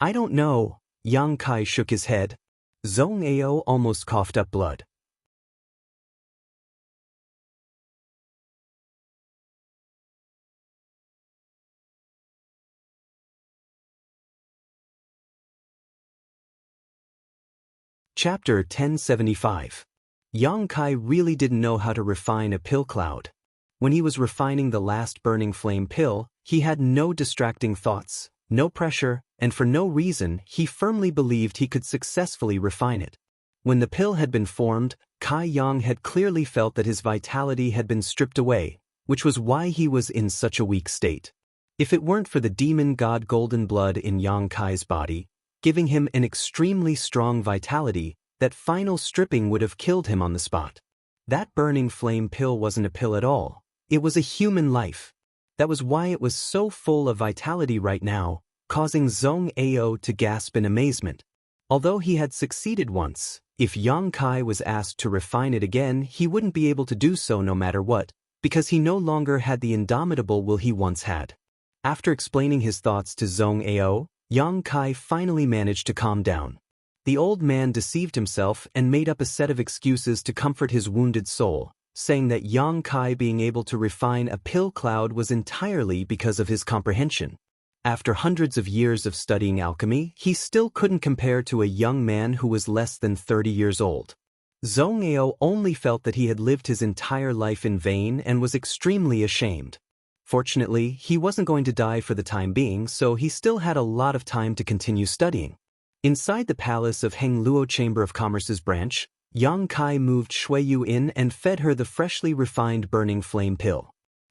I don't know. Yang Kai shook his head. Zhong Ao almost coughed up blood. Chapter 1075. Yang Kai really didn't know how to refine a pill cloud. When he was refining the last burning flame pill, he had no distracting thoughts, no pressure, and for no reason he firmly believed he could successfully refine it. When the pill had been formed, Kai Yang had clearly felt that his vitality had been stripped away, which was why he was in such a weak state. If it weren't for the demon god golden blood in Yang Kai's body, giving him an extremely strong vitality, that final stripping would have killed him on the spot. That burning flame pill wasn't a pill at all. It was a human life. That was why it was so full of vitality right now, causing Zhong Ao to gasp in amazement. Although he had succeeded once, if Yang Kai was asked to refine it again, he wouldn't be able to do so no matter what, because he no longer had the indomitable will he once had. After explaining his thoughts to Zhong Ao, Yang Kai finally managed to calm down. The old man deceived himself and made up a set of excuses to comfort his wounded soul, saying that Yang Kai being able to refine a pill cloud was entirely because of his comprehension. After hundreds of years of studying alchemy, he still couldn't compare to a young man who was less than 30 years old. Zhong Ao only felt that he had lived his entire life in vain and was extremely ashamed. Fortunately, he wasn't going to die for the time being, so he still had a lot of time to continue studying. Inside the palace of Hengluo Chamber of Commerce's branch, Yang Kai moved Shuiyu in and fed her the freshly refined burning flame pill.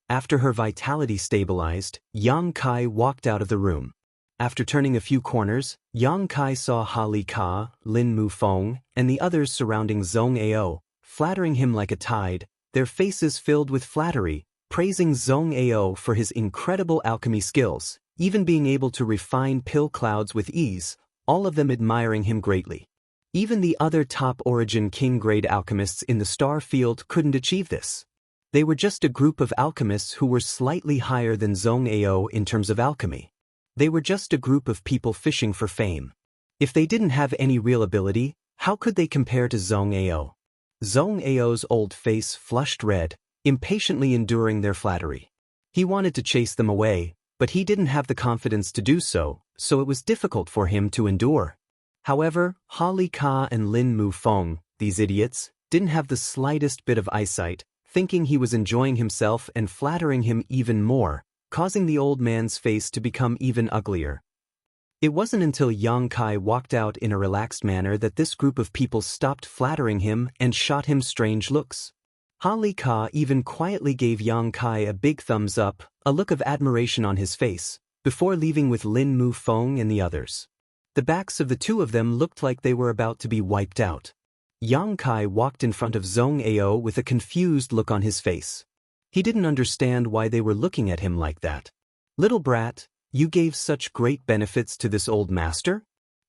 After her vitality stabilized, Yang Kai walked out of the room. After turning a few corners, Yang Kai saw Ha Li Ka, Lin Mufeng, and the others surrounding Zhong Ao, flattering him like a tide, their faces filled with flattery, praising Zhong Ao for his incredible alchemy skills, even being able to refine pill clouds with ease, all of them admiring him greatly. Even the other top origin king-grade alchemists in the star field couldn't achieve this. They were just a group of alchemists who were slightly higher than Zhong Ao in terms of alchemy. They were just a group of people fishing for fame. If they didn't have any real ability, how could they compare to Zhong Ao? Zhong Ao's old face flushed red, impatiently enduring their flattery. He wanted to chase them away, but he didn't have the confidence to do so, so it was difficult for him to endure. However, Ha Li Ka and Lin Mufeng, these idiots, didn't have the slightest bit of eyesight, thinking he was enjoying himself and flattering him even more, causing the old man's face to become even uglier. It wasn't until Yang Kai walked out in a relaxed manner that this group of people stopped flattering him and shot him strange looks. Ha Li Ka even quietly gave Yang Kai a big thumbs up, a look of admiration on his face, before leaving with Lin Mufeng and the others. The backs of the two of them looked like they were about to be wiped out. Yang Kai walked in front of Zhong Ao with a confused look on his face. He didn't understand why they were looking at him like that. "Little brat, you gave such great benefits to this old master?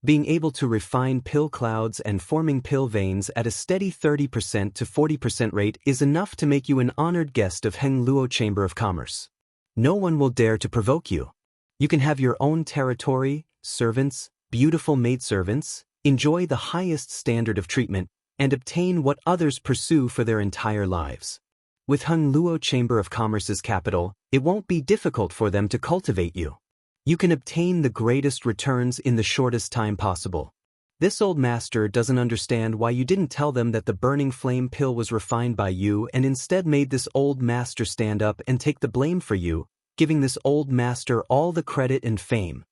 Being able to refine pill clouds and forming pill veins at a steady 30% to 40% rate is enough to make you an honored guest of Hengluo Chamber of Commerce. No one will dare to provoke you. You can have your own territory, servants, beautiful maidservants, enjoy the highest standard of treatment, and obtain what others pursue for their entire lives. With Hengluo Chamber of Commerce's capital, it won't be difficult for them to cultivate you. You can obtain the greatest returns in the shortest time possible. This old master doesn't understand why you didn't tell them that the burning flame pill was refined by you and instead made this old master stand up and take the blame for you, giving this old master all the credit and fame."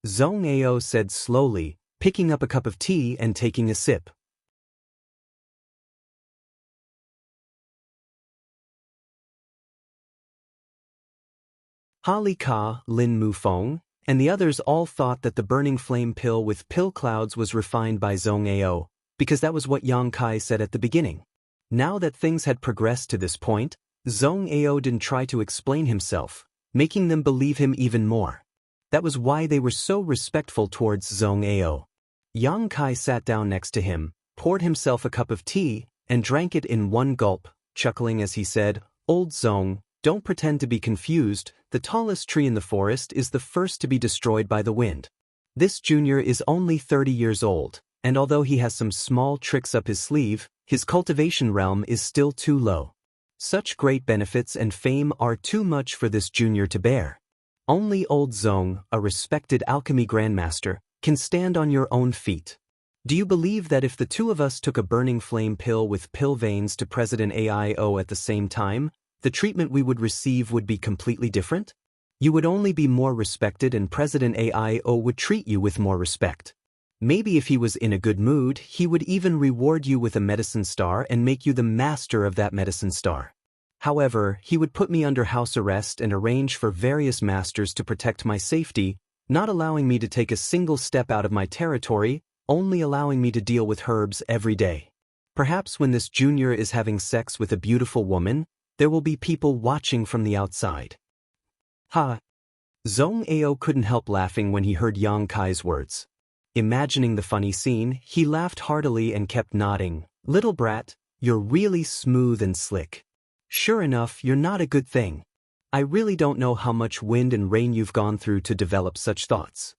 Zhong Ao said slowly, picking up a cup of tea and taking a sip. Ha Li Ka, Lin Mufeng, and the others all thought that the burning flame pill with pill clouds was refined by Zhong Ao, because that was what Yang Kai said at the beginning. Now that things had progressed to this point, Zhong Ao didn't try to explain himself, making them believe him even more. That was why they were so respectful towards Zhong Ao. Yang Kai sat down next to him, poured himself a cup of tea, and drank it in one gulp, chuckling as he said, "Old Zhong, don't pretend to be confused. The tallest tree in the forest is the first to be destroyed by the wind. This junior is only 30 years old, and although he has some small tricks up his sleeve, his cultivation realm is still too low. Such great benefits and fame are too much for this junior to bear. Only old Zhong, a respected alchemy grandmaster, can stand on your own feet. Do you believe that if the two of us took a burning flame pill with pill veins to President AIO at the same time, the treatment we would receive would be completely different? You would only be more respected and President AIO would treat you with more respect. Maybe if he was in a good mood, he would even reward you with a medicine star and make you the master of that medicine star. However, he would put me under house arrest and arrange for various masters to protect my safety, not allowing me to take a single step out of my territory, only allowing me to deal with herbs every day. Perhaps when this junior is having sex with a beautiful woman, there will be people watching from the outside. Ha! Zhong Ao couldn't help laughing when he heard Yang Kai's words. Imagining the funny scene, he laughed heartily and kept nodding. Little brat, you're really smooth and slick. Sure enough, you're not a good thing. I really don't know how much wind and rain you've gone through to develop such thoughts.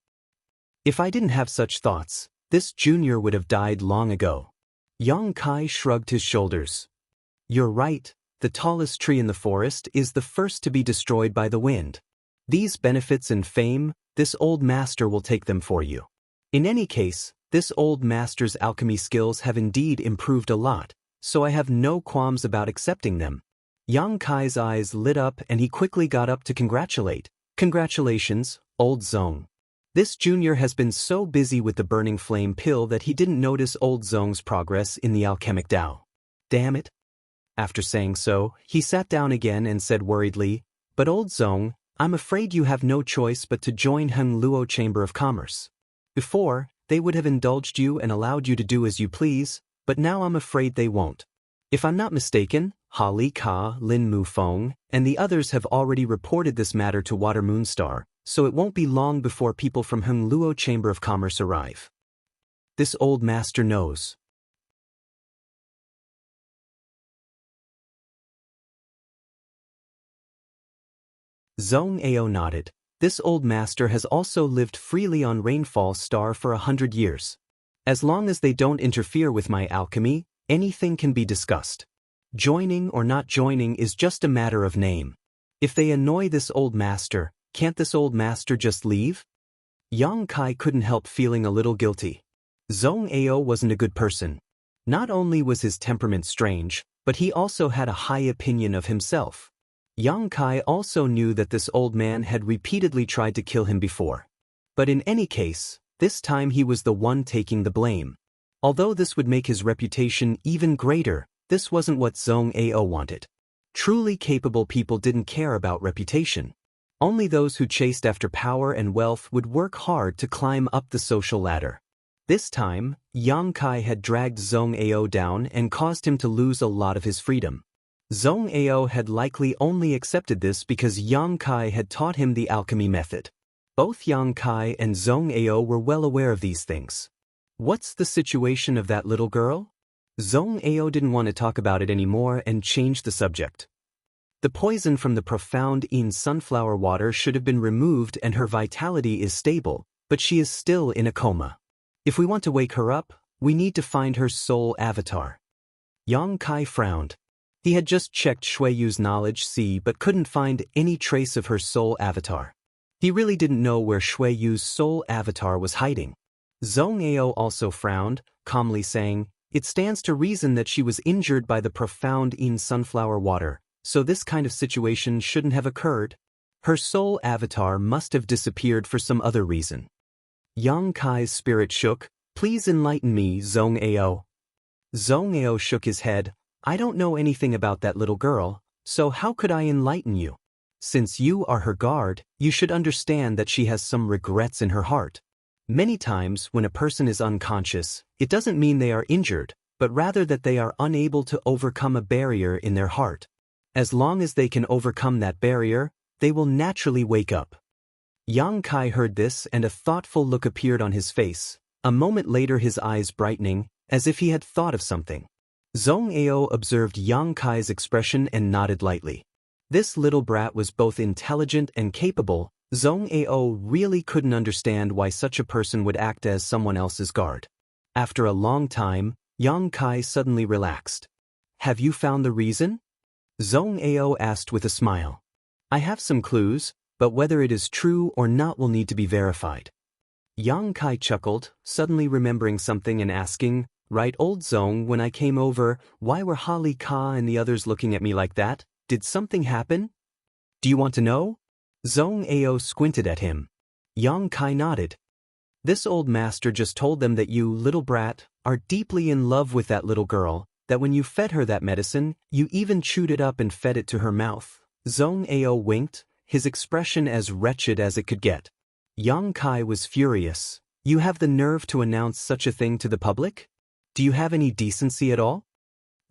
If I didn't have such thoughts, this junior would have died long ago. Yang Kai shrugged his shoulders. You're right, the tallest tree in the forest is the first to be destroyed by the wind. These benefits and fame, this old master will take them for you. In any case, this old master's alchemy skills have indeed improved a lot, so I have no qualms about accepting them. Yang Kai's eyes lit up and he quickly got up to congratulate. Congratulations, old Zong. This junior has been so busy with the burning flame pill that he didn't notice old Zong's progress in the alchemic Tao. Damn it. After saying so, he sat down again and said worriedly, But old Zong, I'm afraid you have no choice but to join Heng Luo Chamber of Commerce. Before, they would have indulged you and allowed you to do as you please, but now I'm afraid they won't. If I'm not mistaken, Ha Li Ka, Lin Mu Feng, and the others have already reported this matter to Water Moonstar, so it won't be long before people from Heng Luo Chamber of Commerce arrive. This old master knows. Zhong Ao nodded. This old master has also lived freely on Rainfall Star for 100 years. As long as they don't interfere with my alchemy, anything can be discussed. Joining or not joining is just a matter of name. If they annoy this old master, can't this old master just leave? Yang Kai couldn't help feeling a little guilty. Zhong Ao wasn't a good person. Not only was his temperament strange, but he also had a high opinion of himself. Yang Kai also knew that this old man had repeatedly tried to kill him before. But in any case, this time he was the one taking the blame. Although this would make his reputation even greater, this wasn't what Zhong Ao wanted. Truly capable people didn't care about reputation. Only those who chased after power and wealth would work hard to climb up the social ladder. This time, Yang Kai had dragged Zhong Ao down and caused him to lose a lot of his freedom. Zhong Ao had likely only accepted this because Yang Kai had taught him the alchemy method. Both Yang Kai and Zhong Ao were well aware of these things. What's the situation of that little girl? Zhong Ao didn't want to talk about it anymore and changed the subject. The poison from the profound in sunflower water should have been removed and her vitality is stable, but she is still in a coma. If we want to wake her up, we need to find her soul avatar. Yang Kai frowned. He had just checked Shui Yu's knowledge sea but couldn't find any trace of her soul avatar. He really didn't know where Shui Yu's soul avatar was hiding. Zhong Ao also frowned, calmly saying, It stands to reason that she was injured by the profound in sunflower water, so this kind of situation shouldn't have occurred. Her soul avatar must have disappeared for some other reason. Yang Kai's spirit shook. Please enlighten me, Zhong Ao. Zhong Ao shook his head. I don't know anything about that little girl, so how could I enlighten you? Since you are her guard, you should understand that she has some regrets in her heart. Many times when a person is unconscious, it doesn't mean they are injured, but rather that they are unable to overcome a barrier in their heart. As long as they can overcome that barrier, they will naturally wake up. Yang Kai heard this and a thoughtful look appeared on his face, a moment later his eyes brightening, as if he had thought of something. Zhong Ao observed Yang Kai's expression and nodded lightly. This little brat was both intelligent and capable. Zhong Ao really couldn't understand why such a person would act as someone else's guard. After a long time, Yang Kai suddenly relaxed. Have you found the reason? Zhong Ao asked with a smile. I have some clues, but whether it is true or not will need to be verified. Yang Kai chuckled, suddenly remembering something and asking, Right, old Zhong, when I came over, why were Ha Li Ka and the others looking at me like that? Did something happen? Do you want to know? Zhong Ao squinted at him. Yang Kai nodded. This old master just told them that you, little brat, are deeply in love with that little girl, that when you fed her that medicine, you even chewed it up and fed it to her mouth. Zhong Ao winked, his expression as wretched as it could get. Yang Kai was furious. You have the nerve to announce such a thing to the public? Do you have any decency at all?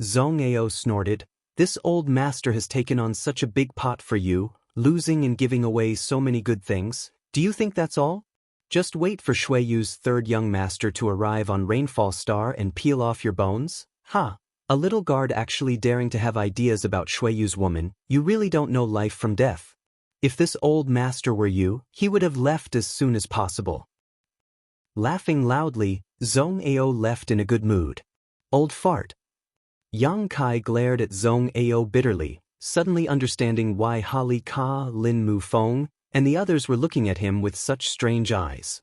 Zhong Ao snorted. This old master has taken on such a big pot for you, losing and giving away so many good things. Do you think that's all? Just wait for Shui Yu's third young master to arrive on Rainfall Star and peel off your bones? Ha! A little guard actually daring to have ideas about Shui Yu's woman. You really don't know life from death. If this old master were you, he would have left as soon as possible. Laughing loudly, Zhong Ao left in a good mood. Old fart. Yang Kai glared at Zhong Ao bitterly, suddenly understanding why Hali Ka, Lin Mu Feng, and the others were looking at him with such strange eyes.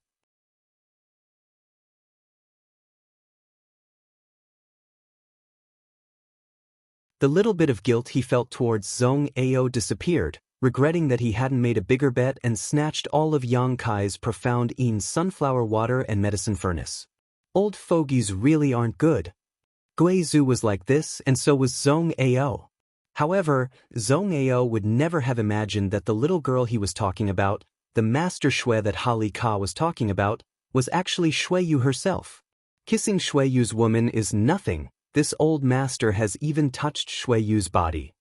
The little bit of guilt he felt towards Zhong Ao disappeared, regretting that he hadn't made a bigger bet and snatched all of Yang Kai's profound sunflower water and medicine furnace. Old fogies really aren't good. Guizhu was like this, and so was Zhong Ao. However, Zhong Ao would never have imagined that the little girl he was talking about, the master Shui that Hali Ka was talking about, was actually Shui Yu herself. Kissing Shui Yu's woman is nothing. This old master has even touched Shui Yu's body.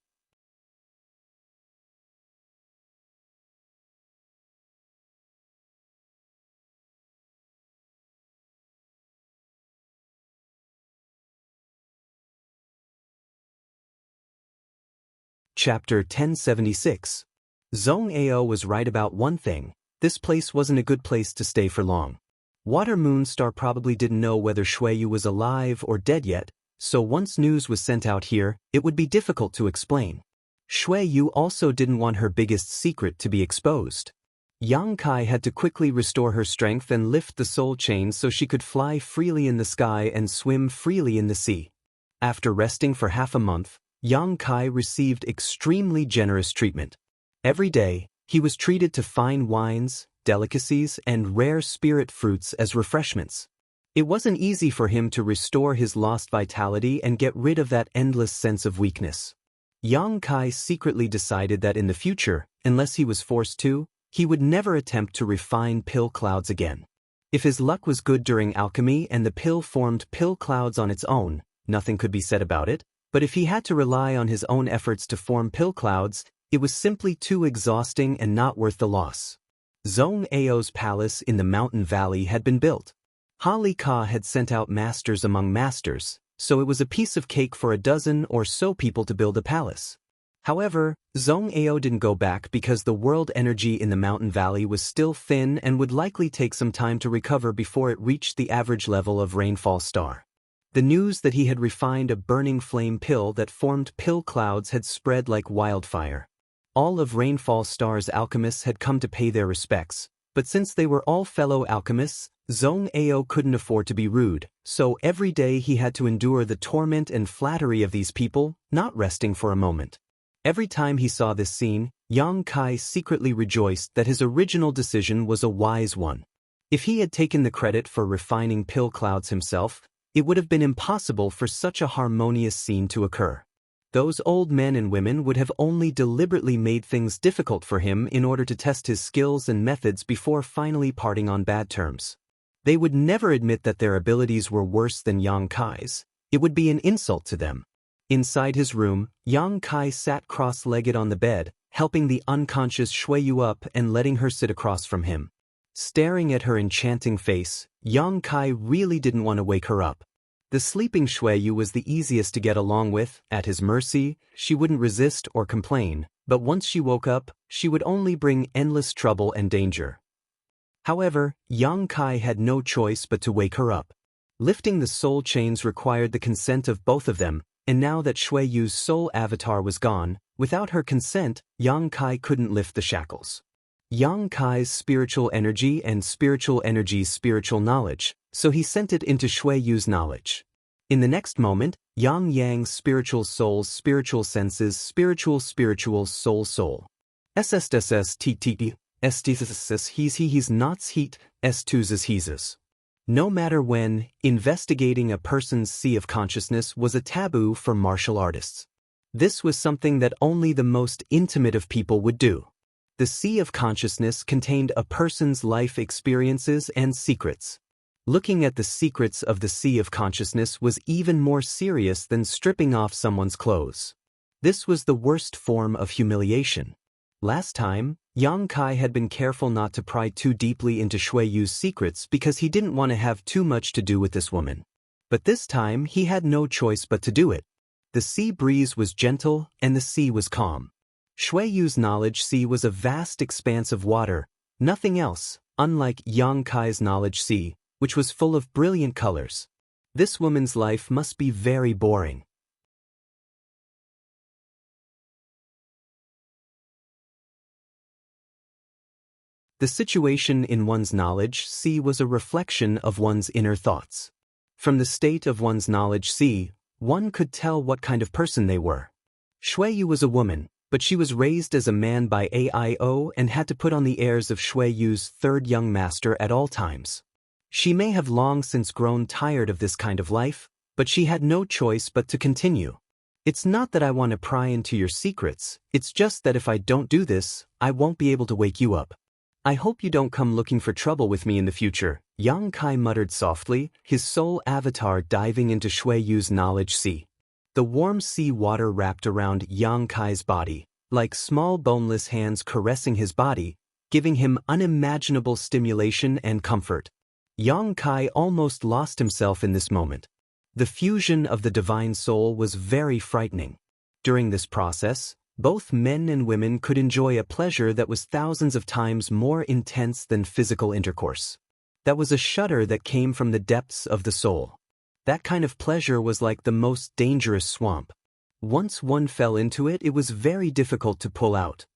Chapter 1076. Zhong Ao was right about one thing. This place wasn't a good place to stay for long. Water Moonstar probably didn't know whether Shui Yu was alive or dead yet, so once news was sent out here, it would be difficult to explain. Shui Yu also didn't want her biggest secret to be exposed. Yang Kai had to quickly restore her strength and lift the soul chain so she could fly freely in the sky and swim freely in the sea. After resting for half a month, Yang Kai received extremely generous treatment. Every day, he was treated to fine wines, delicacies, and rare spirit fruits as refreshments. It wasn't easy for him to restore his lost vitality and get rid of that endless sense of weakness. Yang Kai secretly decided that in the future, unless he was forced to, he would never attempt to refine pill clouds again. If his luck was good during alchemy and the pill formed pill clouds on its own, nothing could be said about it, but if he had to rely on his own efforts to form pill clouds, it was simply too exhausting and not worth the loss. Zhong Ao's palace in the mountain valley had been built. Hali Ka had sent out masters among masters, so it was a piece of cake for a dozen or so people to build a palace. However, Zhong Ao didn't go back because the world energy in the mountain valley was still thin and would likely take some time to recover before it reached the average level of Rainfall Star. The news that he had refined a burning flame pill that formed pill clouds had spread like wildfire. All of Rainfall Star's alchemists had come to pay their respects, but since they were all fellow alchemists, Zhong Ao couldn't afford to be rude, so every day he had to endure the torment and flattery of these people, not resting for a moment. Every time he saw this scene, Yang Kai secretly rejoiced that his original decision was a wise one. If he had taken the credit for refining pill clouds himself, it would have been impossible for such a harmonious scene to occur. Those old men and women would have only deliberately made things difficult for him in order to test his skills and methods before finally parting on bad terms. They would never admit that their abilities were worse than Yang Kai's. It would be an insult to them. Inside his room, Yang Kai sat cross-legged on the bed, helping the unconscious Shui Yu up and letting her sit across from him. Staring at her enchanting face, Yang Kai really didn't want to wake her up. The sleeping Shui Yu was the easiest to get along with. At his mercy, she wouldn't resist or complain, but once she woke up, she would only bring endless trouble and danger. However, Yang Kai had no choice but to wake her up. Lifting the soul chains required the consent of both of them, and now that Shui Yu's soul avatar was gone, without her consent, Yang Kai couldn't lift the shackles. Yang Kai's spiritual energy and spiritual energy's spiritual knowledge, so he sent it into Shui Yu's knowledge. In the next moment, Yang Yang's spiritual soul's spiritual senses spiritual soul. SSSSTT, STSS he's nots heat, S2s he's. No matter when, investigating a person's sea of consciousness was a taboo for martial artists. This was something that only the most intimate of people would do. The sea of consciousness contained a person's life experiences and secrets. Looking at the secrets of the sea of consciousness was even more serious than stripping off someone's clothes. This was the worst form of humiliation. Last time, Yang Kai had been careful not to pry too deeply into Shui Yu's secrets because he didn't want to have too much to do with this woman. But this time he had no choice but to do it. The sea breeze was gentle and the sea was calm. Shui Yu's knowledge sea was a vast expanse of water, nothing else, unlike Yang Kai's knowledge sea, which was full of brilliant colors. This woman's life must be very boring. The situation in one's knowledge sea was a reflection of one's inner thoughts. From the state of one's knowledge sea, one could tell what kind of person they were. Shui Yu was a woman, but she was raised as a man by Aio and had to put on the airs of Shui Yu's third young master at all times. She may have long since grown tired of this kind of life, but she had no choice but to continue. It's not that I want to pry into your secrets, it's just that if I don't do this, I won't be able to wake you up. I hope you don't come looking for trouble with me in the future, Yang Kai muttered softly, his soul avatar diving into Shui Yu's knowledge sea. The warm sea water wrapped around Yang Kai's body, like small boneless hands caressing his body, giving him unimaginable stimulation and comfort. Yang Kai almost lost himself in this moment. The fusion of the divine soul was very frightening. During this process, both men and women could enjoy a pleasure that was thousands of times more intense than physical intercourse. That was a shudder that came from the depths of the soul. That kind of pleasure was like the most dangerous swamp. Once one fell into it, it was very difficult to pull out.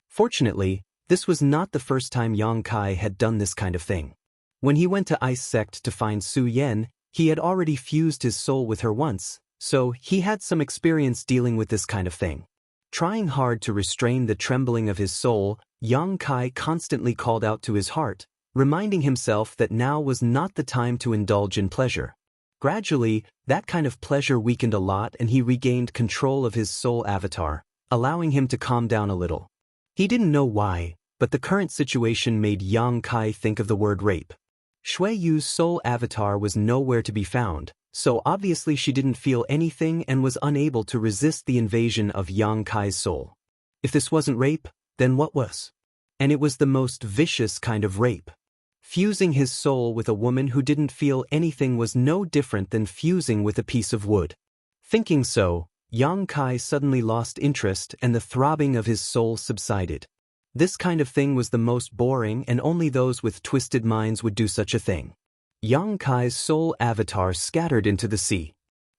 Fortunately, this was not the first time Yang Kai had done this kind of thing. When he went to Ice Sect to find Su Yan, he had already fused his soul with her once, so he had some experience dealing with this kind of thing. Trying hard to restrain the trembling of his soul, Yang Kai constantly called out to his heart, reminding himself that now was not the time to indulge in pleasure. Gradually, that kind of pleasure weakened a lot and he regained control of his soul avatar, allowing him to calm down a little. He didn't know why, but the current situation made Yang Kai think of the word rape. Shui Yu's soul avatar was nowhere to be found, so obviously she didn't feel anything and was unable to resist the invasion of Yang Kai's soul. If this wasn't rape, then what was? And it was the most vicious kind of rape. Fusing his soul with a woman who didn't feel anything was no different than fusing with a piece of wood. Thinking so, Yang Kai suddenly lost interest and the throbbing of his soul subsided. This kind of thing was the most boring and only those with twisted minds would do such a thing. Yang Kai's soul avatar scattered into the sea.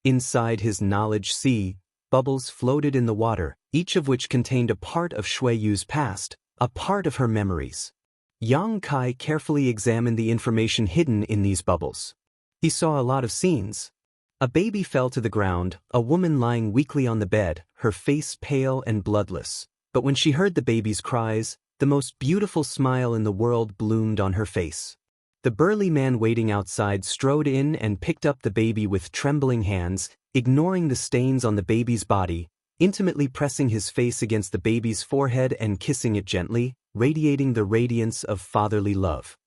Inside his knowledge sea, bubbles floated in the water, each of which contained a part of Shui Yu's past, a part of her memories. Yang Kai carefully examined the information hidden in these bubbles. He saw a lot of scenes. A baby fell to the ground, a woman lying weakly on the bed, her face pale and bloodless. But when she heard the baby's cries, the most beautiful smile in the world bloomed on her face. The burly man waiting outside strode in and picked up the baby with trembling hands, ignoring the stains on the baby's body, intimately pressing his face against the baby's forehead and kissing it gently, radiating the radiance of fatherly love.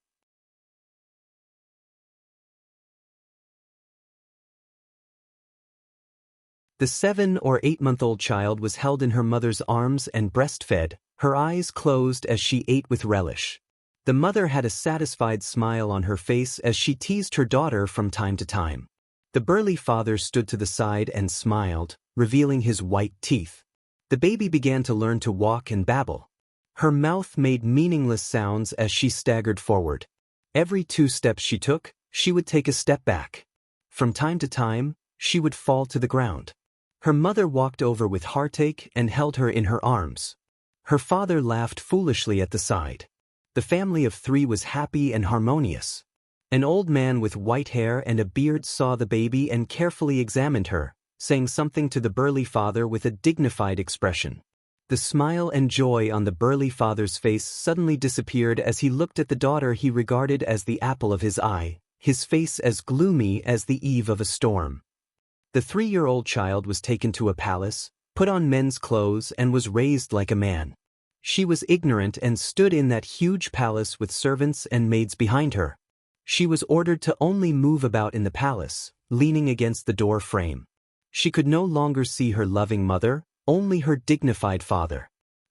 The 7- or 8-month-old child was held in her mother's arms and breastfed, her eyes closed as she ate with relish. The mother had a satisfied smile on her face as she teased her daughter from time to time. The burly father stood to the side and smiled, revealing his white teeth. The baby began to learn to walk and babble. Her mouth made meaningless sounds as she staggered forward. Every 2 steps she took, she would take a step back. From time to time, she would fall to the ground. Her mother walked over with heartache and held her in her arms. Her father laughed foolishly at the side. The family of 3 was happy and harmonious. An old man with white hair and a beard saw the baby and carefully examined her, saying something to the burly father with a dignified expression. The smile and joy on the burly father's face suddenly disappeared as he looked at the daughter he regarded as the apple of his eye, his face as gloomy as the eve of a storm. The 3-year-old child was taken to a palace, put on men's clothes and was raised like a man. She was ignorant and stood in that huge palace with servants and maids behind her. She was ordered to only move about in the palace, leaning against the door frame. She could no longer see her loving mother, only her dignified father.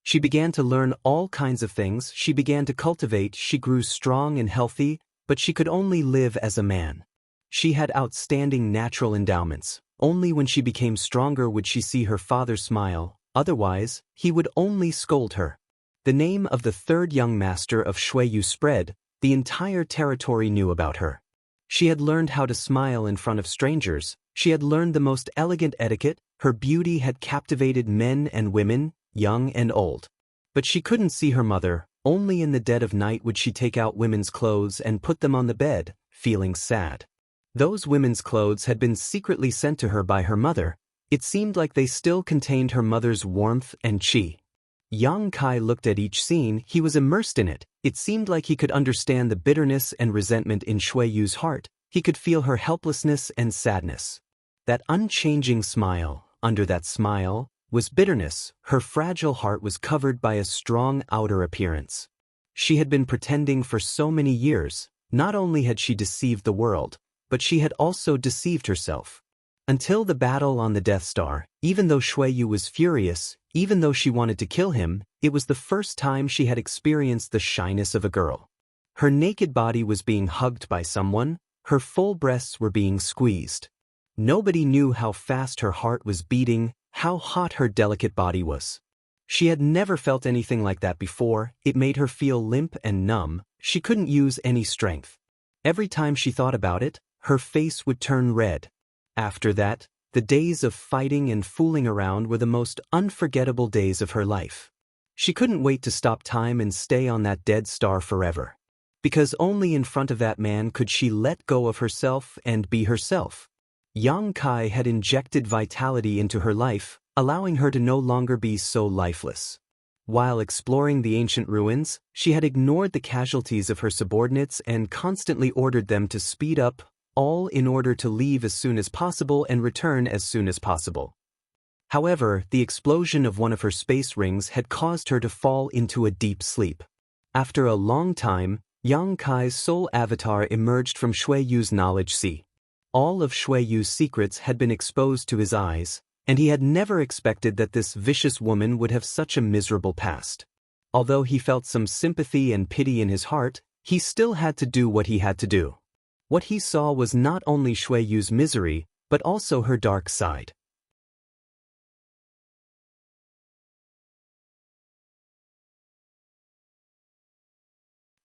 She began to learn all kinds of things, she began to cultivate, she grew strong and healthy, but she could only live as a man. She had outstanding natural endowments. Only when she became stronger would she see her father smile, otherwise, he would only scold her. The name of the third young master of Shuiyu spread, the entire territory knew about her. She had learned how to smile in front of strangers, she had learned the most elegant etiquette, her beauty had captivated men and women, young and old. But she couldn't see her mother, only in the dead of night would she take out women's clothes and put them on the bed, feeling sad. Those women's clothes had been secretly sent to her by her mother. It seemed like they still contained her mother's warmth and chi. Yang Kai looked at each scene, he was immersed in it. It seemed like he could understand the bitterness and resentment in Shuiyu's heart. He could feel her helplessness and sadness. That unchanging smile, under that smile, was bitterness. Her fragile heart was covered by a strong outer appearance. She had been pretending for so many years. Not only had she deceived the world, but she had also deceived herself. Until the battle on the Death Star, even though Shuiyu was furious, even though she wanted to kill him, it was the first time she had experienced the shyness of a girl. Her naked body was being hugged by someone, her full breasts were being squeezed. Nobody knew how fast her heart was beating, how hot her delicate body was. She had never felt anything like that before, it made her feel limp and numb, she couldn't use any strength. Every time she thought about it, her face would turn red. After that, the days of fighting and fooling around were the most unforgettable days of her life. She couldn't wait to stop time and stay on that dead star forever. Because only in front of that man could she let go of herself and be herself. Yang Kai had injected vitality into her life, allowing her to no longer be so lifeless. While exploring the ancient ruins, she had ignored the casualties of her subordinates and constantly ordered them to speed up, all in order to leave as soon as possible and return as soon as possible. However, the explosion of one of her space rings had caused her to fall into a deep sleep. After a long time, Yang Kai's soul avatar emerged from Shuiyu's knowledge sea. All of Shuiyu's secrets had been exposed to his eyes, and he had never expected that this vicious woman would have such a miserable past. Although he felt some sympathy and pity in his heart, he still had to do what he had to do. What he saw was not only Shuiyu's misery, but also her dark side.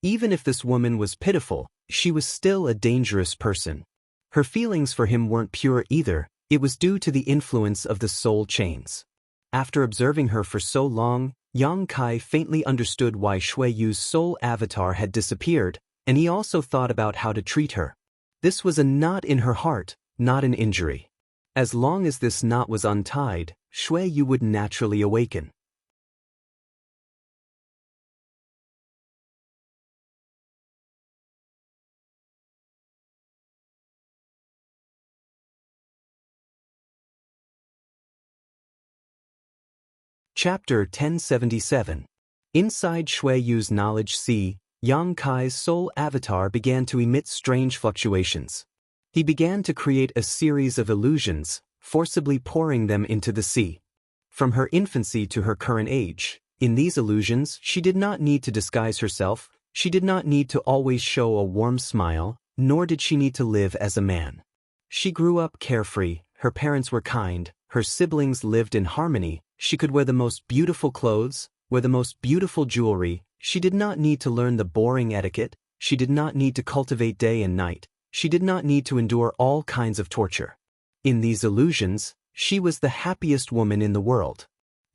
Even if this woman was pitiful, she was still a dangerous person. Her feelings for him weren't pure either, it was due to the influence of the soul chains. After observing her for so long, Yang Kai faintly understood why Shuiyu's soul avatar had disappeared, and he also thought about how to treat her. This was a knot in her heart, not an injury. As long as this knot was untied, Shuiyu would naturally awaken. Chapter 1077. Inside Shuiyu's knowledge sea, Yang Kai's soul avatar began to emit strange fluctuations. He began to create a series of illusions, forcibly pouring them into the sea. From her infancy to her current age, in these illusions she did not need to disguise herself, she did not need to always show a warm smile, nor did she need to live as a man. She grew up carefree, her parents were kind, her siblings lived in harmony, she could wear the most beautiful clothes, wear the most beautiful jewelry, she did not need to learn the boring etiquette, she did not need to cultivate day and night, she did not need to endure all kinds of torture. In these illusions, she was the happiest woman in the world.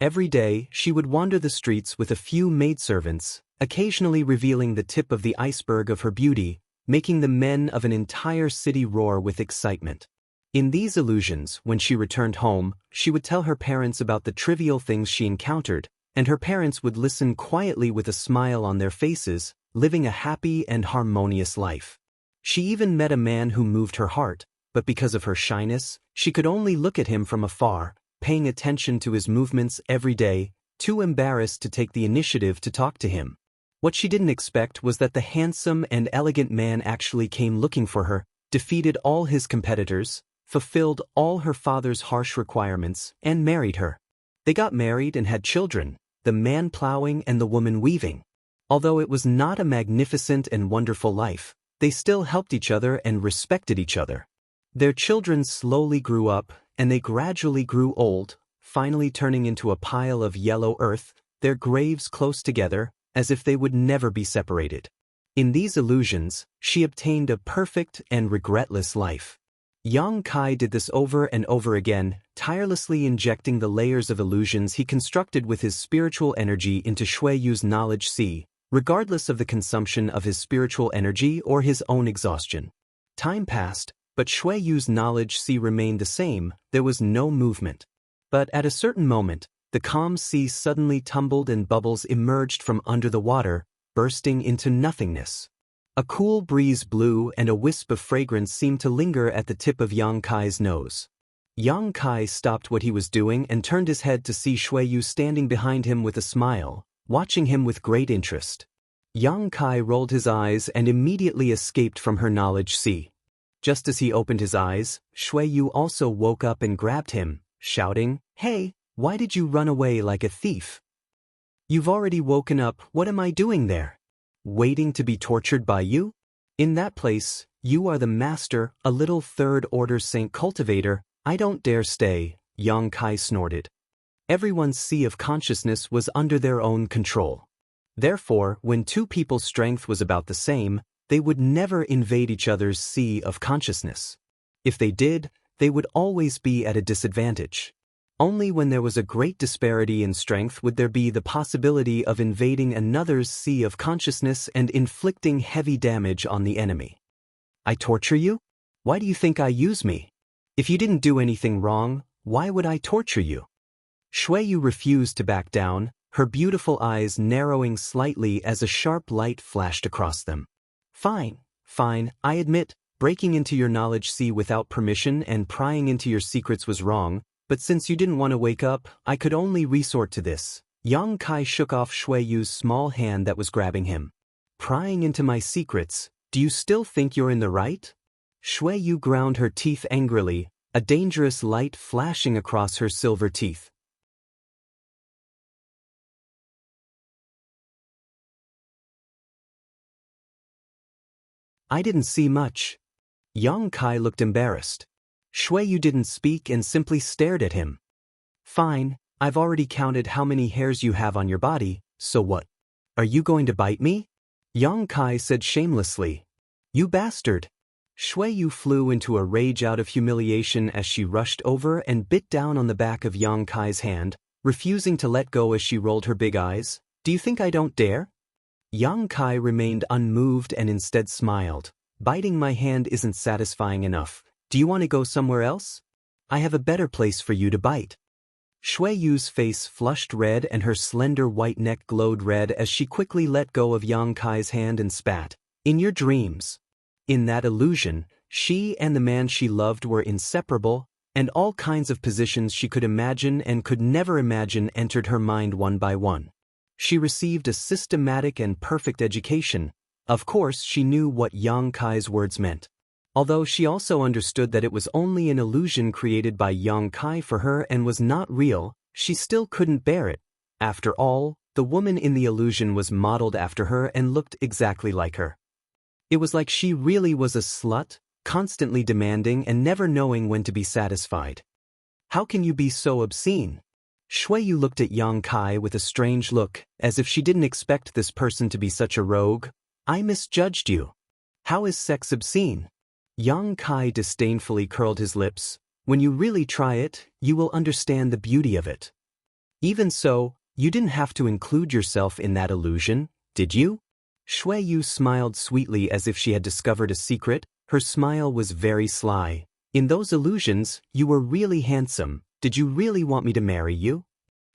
Every day, she would wander the streets with a few maidservants, occasionally revealing the tip of the iceberg of her beauty, making the men of an entire city roar with excitement. In these illusions, when she returned home, she would tell her parents about the trivial things she encountered, and her parents would listen quietly with a smile on their faces, living a happy and harmonious life. She even met a man who moved her heart, but because of her shyness, she could only look at him from afar, paying attention to his movements every day, too embarrassed to take the initiative to talk to him. What she didn't expect was that the handsome and elegant man actually came looking for her, defeated all his competitors, fulfilled all her father's harsh requirements, and married her. They got married and had children. the man plowing and the woman weaving. Although it was not a magnificent and wonderful life, they still helped each other and respected each other. Their children slowly grew up, and they gradually grew old, finally turning into a pile of yellow earth, their graves close together, as if they would never be separated. In these illusions, she obtained a perfect and regretless life. Yang Kai did this over and over again, tirelessly injecting the layers of illusions he constructed with his spiritual energy into Shui Yu's knowledge sea, regardless of the consumption of his spiritual energy or his own exhaustion. Time passed, but Shui Yu's knowledge sea remained the same, there was no movement. But at a certain moment, the calm sea suddenly tumbled and bubbles emerged from under the water, bursting into nothingness. A cool breeze blew and a wisp of fragrance seemed to linger at the tip of Yang Kai's nose. Yang Kai stopped what he was doing and turned his head to see Shui Yu standing behind him with a smile, watching him with great interest. Yang Kai rolled his eyes and immediately escaped from her knowledge sea. Just as he opened his eyes, Shui Yu also woke up and grabbed him, shouting, "Hey, why did you run away like a thief? You've already woken up, what am I doing there? Waiting to be tortured by you? In that place, you are the master, a little third-order saint cultivator, I don't dare stay," Yang Kai snorted. Everyone's sea of consciousness was under their own control. Therefore, when two people's strength was about the same, they would never invade each other's sea of consciousness. If they did, they would always be at a disadvantage. Only when there was a great disparity in strength would there be the possibility of invading another's sea of consciousness and inflicting heavy damage on the enemy. I torture you? Why do you think I use me? If you didn't do anything wrong, why would I torture you? Shui Yu refused to back down, her beautiful eyes narrowing slightly as a sharp light flashed across them. Fine, I admit, breaking into your knowledge sea without permission and prying into your secrets was wrong, but since you didn't want to wake up, I could only resort to this. Yang Kai shook off Shui Yu's small hand that was grabbing him. Prying into my secrets, do you still think you're in the right? Shui Yu ground her teeth angrily, a dangerous light flashing across her silver teeth. I didn't see much. Yang Kai looked embarrassed. Shui Yu didn't speak and simply stared at him. Fine, I've already counted how many hairs you have on your body, so what? Are you going to bite me? Yang Kai said shamelessly. You bastard! Shui Yu flew into a rage out of humiliation as she rushed over and bit down on the back of Yang Kai's hand, refusing to let go as she rolled her big eyes. Do you think I don't dare? Yang Kai remained unmoved and instead smiled. Biting my hand isn't satisfying enough. Do you want to go somewhere else? I have a better place for you to bite. Shui Yu's face flushed red and her slender white neck glowed red as she quickly let go of Yang Kai's hand and spat. In your dreams. In that illusion, she and the man she loved were inseparable, and all kinds of positions she could imagine and could never imagine entered her mind one by one. She received a systematic and perfect education. Of course, she knew what Yang Kai's words meant. Although she also understood that it was only an illusion created by Yang Kai for her and was not real, she still couldn't bear it. After all, the woman in the illusion was modeled after her and looked exactly like her. It was like she really was a slut, constantly demanding and never knowing when to be satisfied. How can you be so obscene? Shui Yu looked at Yang Kai with a strange look, as if she didn't expect this person to be such a rogue. I misjudged you. How is sex obscene? Yang Kai disdainfully curled his lips. When you really try it, you will understand the beauty of it. Even so, you didn't have to include yourself in that illusion, did you? Shui Yu smiled sweetly as if she had discovered a secret. Her smile was very sly. In those illusions, you were really handsome. Did you really want me to marry you?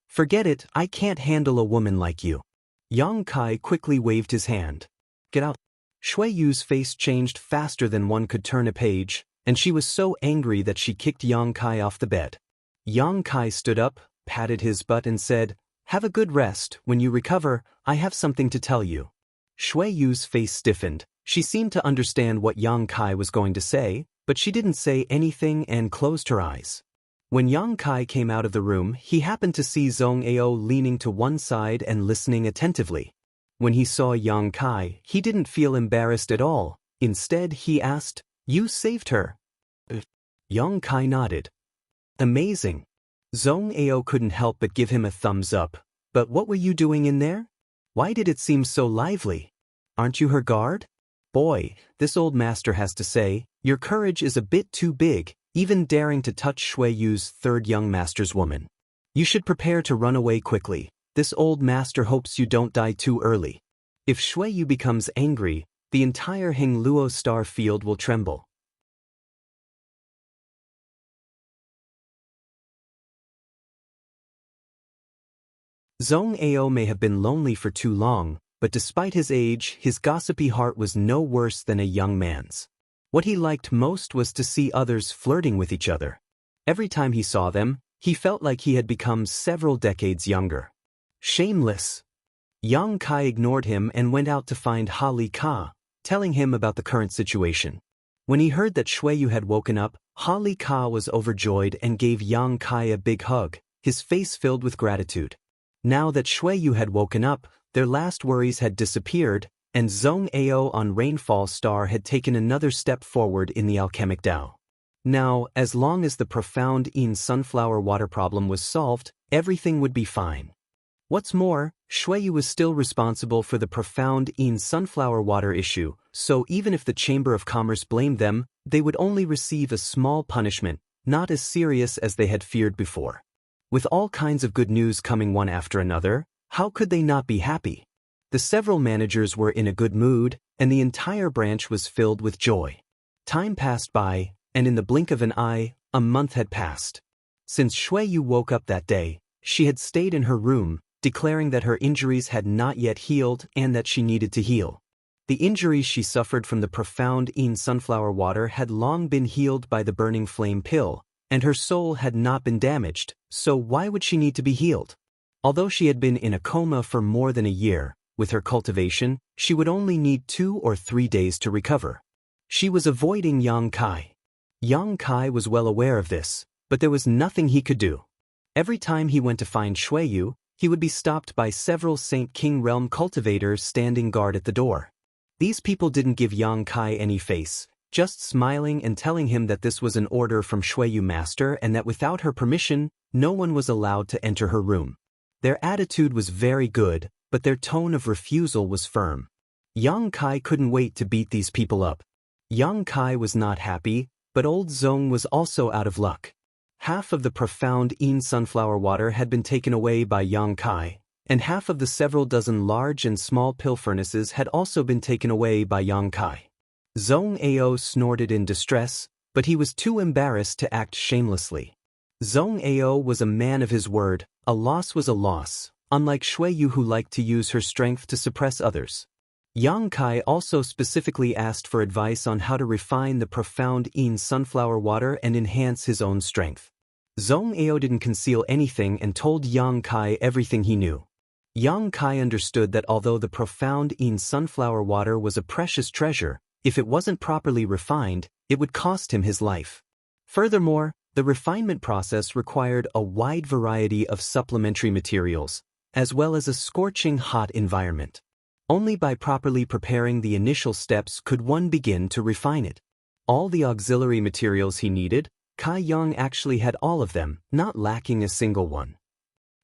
Forget it, I can't handle a woman like you. Yang Kai quickly waved his hand. Get out. Shui Yu's face changed faster than one could turn a page, and she was so angry that she kicked Yang Kai off the bed. Yang Kai stood up, patted his butt and said, Have a good rest. When you recover, I have something to tell you. Shui Yu's face stiffened. She seemed to understand what Yang Kai was going to say, but she didn't say anything and closed her eyes. When Yang Kai came out of the room, he happened to see Zhong Ao leaning to one side and listening attentively. When he saw Yang Kai, he didn't feel embarrassed at all. Instead, he asked, "You saved her?" Yang Kai nodded. "Amazing." Zhong Ao couldn't help but give him a thumbs up. "But what were you doing in there? Why did it seem so lively? Aren't you her guard?" "Boy," this old master has to say, "your courage is a bit too big, even daring to touch Shui Yu's third young master's woman. You should prepare to run away quickly. This old master hopes you don't die too early. If Shui Yu becomes angry, the entire Hing Luo star field will tremble." Zhong Ao may have been lonely for too long, but despite his age, his gossipy heart was no worse than a young man's. What he liked most was to see others flirting with each other. Every time he saw them, he felt like he had become several decades younger. Shameless. Yang Kai ignored him and went out to find Ha Li Ka, telling him about the current situation. When he heard that Shui Yu had woken up, Ha Li Ka was overjoyed and gave Yang Kai a big hug, his face filled with gratitude. Now that Shui Yu had woken up, their last worries had disappeared, and Zhong Ao on Rainfall Star had taken another step forward in the alchemic Tao. Now, as long as the profound Yin sunflower water problem was solved, everything would be fine. What's more, Shui Yu was still responsible for the profound Yin sunflower water issue, so even if the Chamber of Commerce blamed them, they would only receive a small punishment, not as serious as they had feared before. With all kinds of good news coming one after another, how could they not be happy? The several managers were in a good mood, and the entire branch was filled with joy. Time passed by, and in the blink of an eye, a month had passed. Since Shui Yu woke up that day, she had stayed in her room, declaring that her injuries had not yet healed and that she needed to heal. The injuries she suffered from the profound Yin sunflower water had long been healed by the burning flame pill, and her soul had not been damaged, so why would she need to be healed? Although she had been in a coma for more than a year, with her cultivation, she would only need 2 or 3 days to recover. She was avoiding Yang Kai. Yang Kai was well aware of this, but there was nothing he could do. Every time he went to find Shui Yu, he would be stopped by several Saint King Realm cultivators standing guard at the door. These people didn't give Yang Kai any face, just smiling and telling him that this was an order from Shui Yu Master and that without her permission, no one was allowed to enter her room. Their attitude was very good, but their tone of refusal was firm. Yang Kai couldn't wait to beat these people up. Yang Kai was not happy, but old Zhong was also out of luck. Half of the profound Yin sunflower water had been taken away by Yang Kai, and half of the several dozen large and small pill furnaces had also been taken away by Yang Kai. Zhong Ao snorted in distress, but he was too embarrassed to act shamelessly. Zhong Ao was a man of his word. A loss was a loss, unlike Shui Yu who liked to use her strength to suppress others. Yang Kai also specifically asked for advice on how to refine the profound Yin sunflower water and enhance his own strength. Zhong Ao didn't conceal anything and told Yang Kai everything he knew. Yang Kai understood that although the profound Yin sunflower water was a precious treasure, if it wasn't properly refined, it would cost him his life. Furthermore, the refinement process required a wide variety of supplementary materials, as well as a scorching hot environment. Only by properly preparing the initial steps could one begin to refine it. All the auxiliary materials he needed, Kai Yang actually had all of them, not lacking a single one.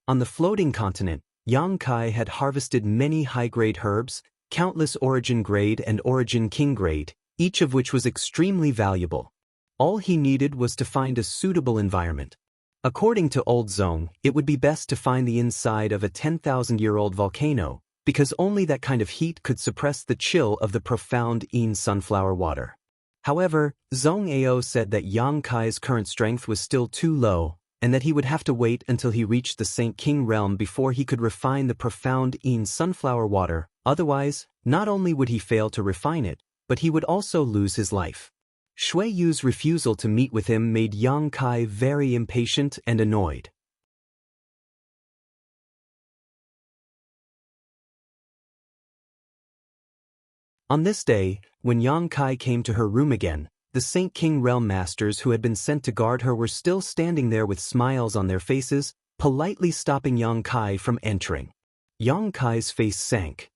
On the floating continent, Yang Kai had harvested many high-grade herbs, countless origin grade and origin king grade, each of which was extremely valuable. All he needed was to find a suitable environment. According to Old Zhong, it would be best to find the inside of a 10,000-year-old volcano, because only that kind of heat could suppress the chill of the profound Yin sunflower water. However, Zhong Ao said that Yang Kai's current strength was still too low, and that he would have to wait until he reached the Saint King realm before he could refine the profound Yin sunflower water, otherwise, not only would he fail to refine it, but he would also lose his life. Shui Yu's refusal to meet with him made Yang Kai very impatient and annoyed. On this day, when Yang Kai came to her room again, the Saint King realm masters who had been sent to guard her were still standing there with smiles on their faces, politely stopping Yang Kai from entering. Yang Kai's face sank.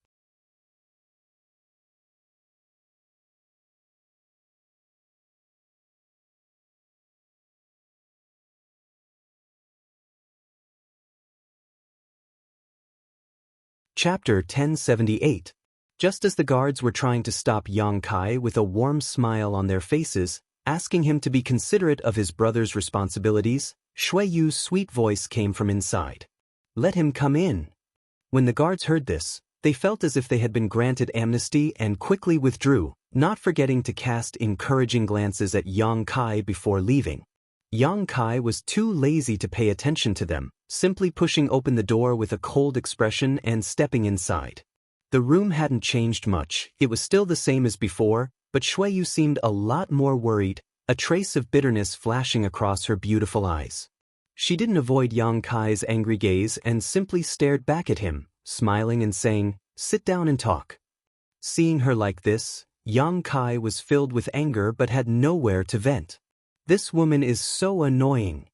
Chapter 1078. Just as the guards were trying to stop Yang Kai with a warm smile on their faces, asking him to be considerate of his brother's responsibilities, Shui Yu's sweet voice came from inside. "Let him come in." When the guards heard this, they felt as if they had been granted amnesty and quickly withdrew, not forgetting to cast encouraging glances at Yang Kai before leaving. Yang Kai was too lazy to pay attention to them, simply pushing open the door with a cold expression and stepping inside. The room hadn't changed much, it was still the same as before, but Shui Yu seemed a lot more worried, a trace of bitterness flashing across her beautiful eyes. She didn't avoid Yang Kai's angry gaze and simply stared back at him, smiling and saying, "Sit down and talk." Seeing her like this, Yang Kai was filled with anger but had nowhere to vent. This woman is so annoying.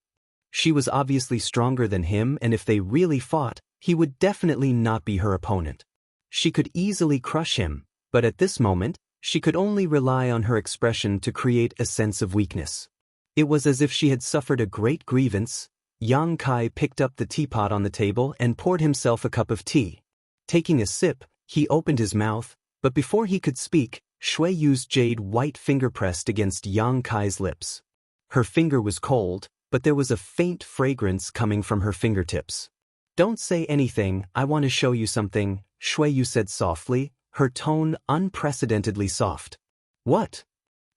She was obviously stronger than him, and if they really fought, he would definitely not be her opponent. She could easily crush him, but at this moment, she could only rely on her expression to create a sense of weakness. It was as if she had suffered a great grievance. Yang Kai picked up the teapot on the table and poured himself a cup of tea. Taking a sip, he opened his mouth, but before he could speak, Shui Yu's jade white finger pressed against Yang Kai's lips. Her finger was cold, but there was a faint fragrance coming from her fingertips. "Don't say anything, I want to show you something," Shui Yu said softly, her tone unprecedentedly soft. "What?"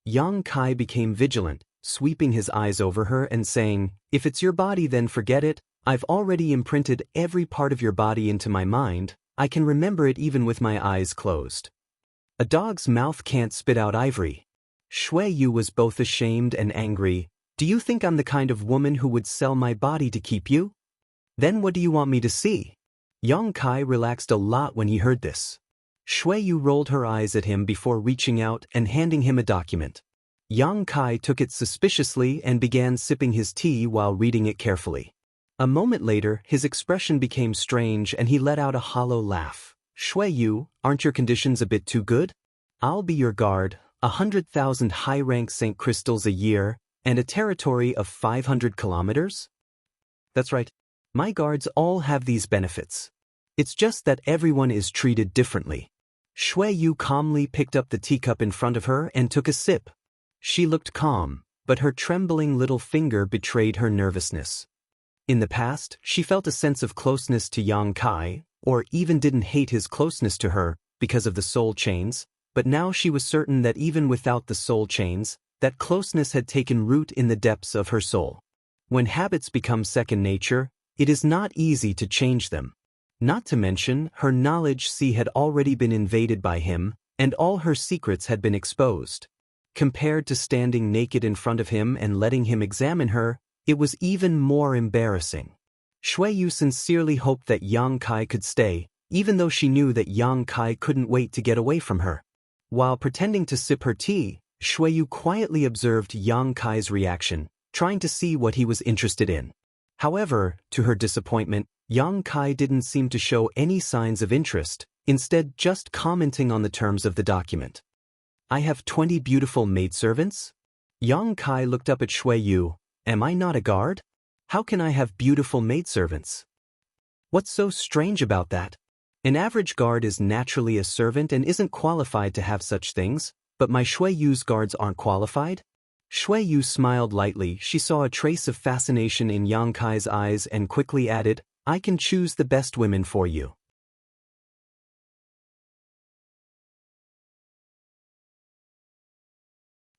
Yang Kai became vigilant, sweeping his eyes over her and saying, "If it's your body then forget it, I've already imprinted every part of your body into my mind, I can remember it even with my eyes closed." A dog's mouth can't spit out ivory. Shui Yu was both ashamed and angry. "Do you think I'm the kind of woman who would sell my body to keep you? Then what do you want me to see?" Yang Kai relaxed a lot when he heard this. Shui Yu rolled her eyes at him before reaching out and handing him a document. Yang Kai took it suspiciously and began sipping his tea while reading it carefully. A moment later, his expression became strange and he let out a hollow laugh. "Shui Yu, aren't your conditions a bit too good? I'll be your guard, 100,000 high-rank Saint crystals a year, and a territory of 500 kilometers? That's right. My guards all have these benefits. It's just that everyone is treated differently." Shui Yu calmly picked up the teacup in front of her and took a sip. She looked calm, but her trembling little finger betrayed her nervousness. In the past, she felt a sense of closeness to Yang Kai, or even didn't hate his closeness to her, because of the soul chains, but now she was certain that even without the soul chains, that closeness had taken root in the depths of her soul. When habits become second nature, it is not easy to change them. Not to mention, her knowledge sea had already been invaded by him, and all her secrets had been exposed. Compared to standing naked in front of him and letting him examine her, it was even more embarrassing. Shui Yu sincerely hoped that Yang Kai could stay, even though she knew that Yang Kai couldn't wait to get away from her. While pretending to sip her tea, Shui Yu quietly observed Yang Kai's reaction, trying to see what he was interested in. However, to her disappointment, Yang Kai didn't seem to show any signs of interest, instead just commenting on the terms of the document. "I have 20 beautiful maidservants?" Yang Kai looked up at Shui Yu. "Am I not a guard? How can I have beautiful maidservants? What's so strange about that? An average guard is naturally a servant and isn't qualified to have such things, but my Shui Yu's guards aren't qualified?" Shui Yu smiled lightly. She saw a trace of fascination in Yang Kai's eyes and quickly added, "I can choose the best women for you."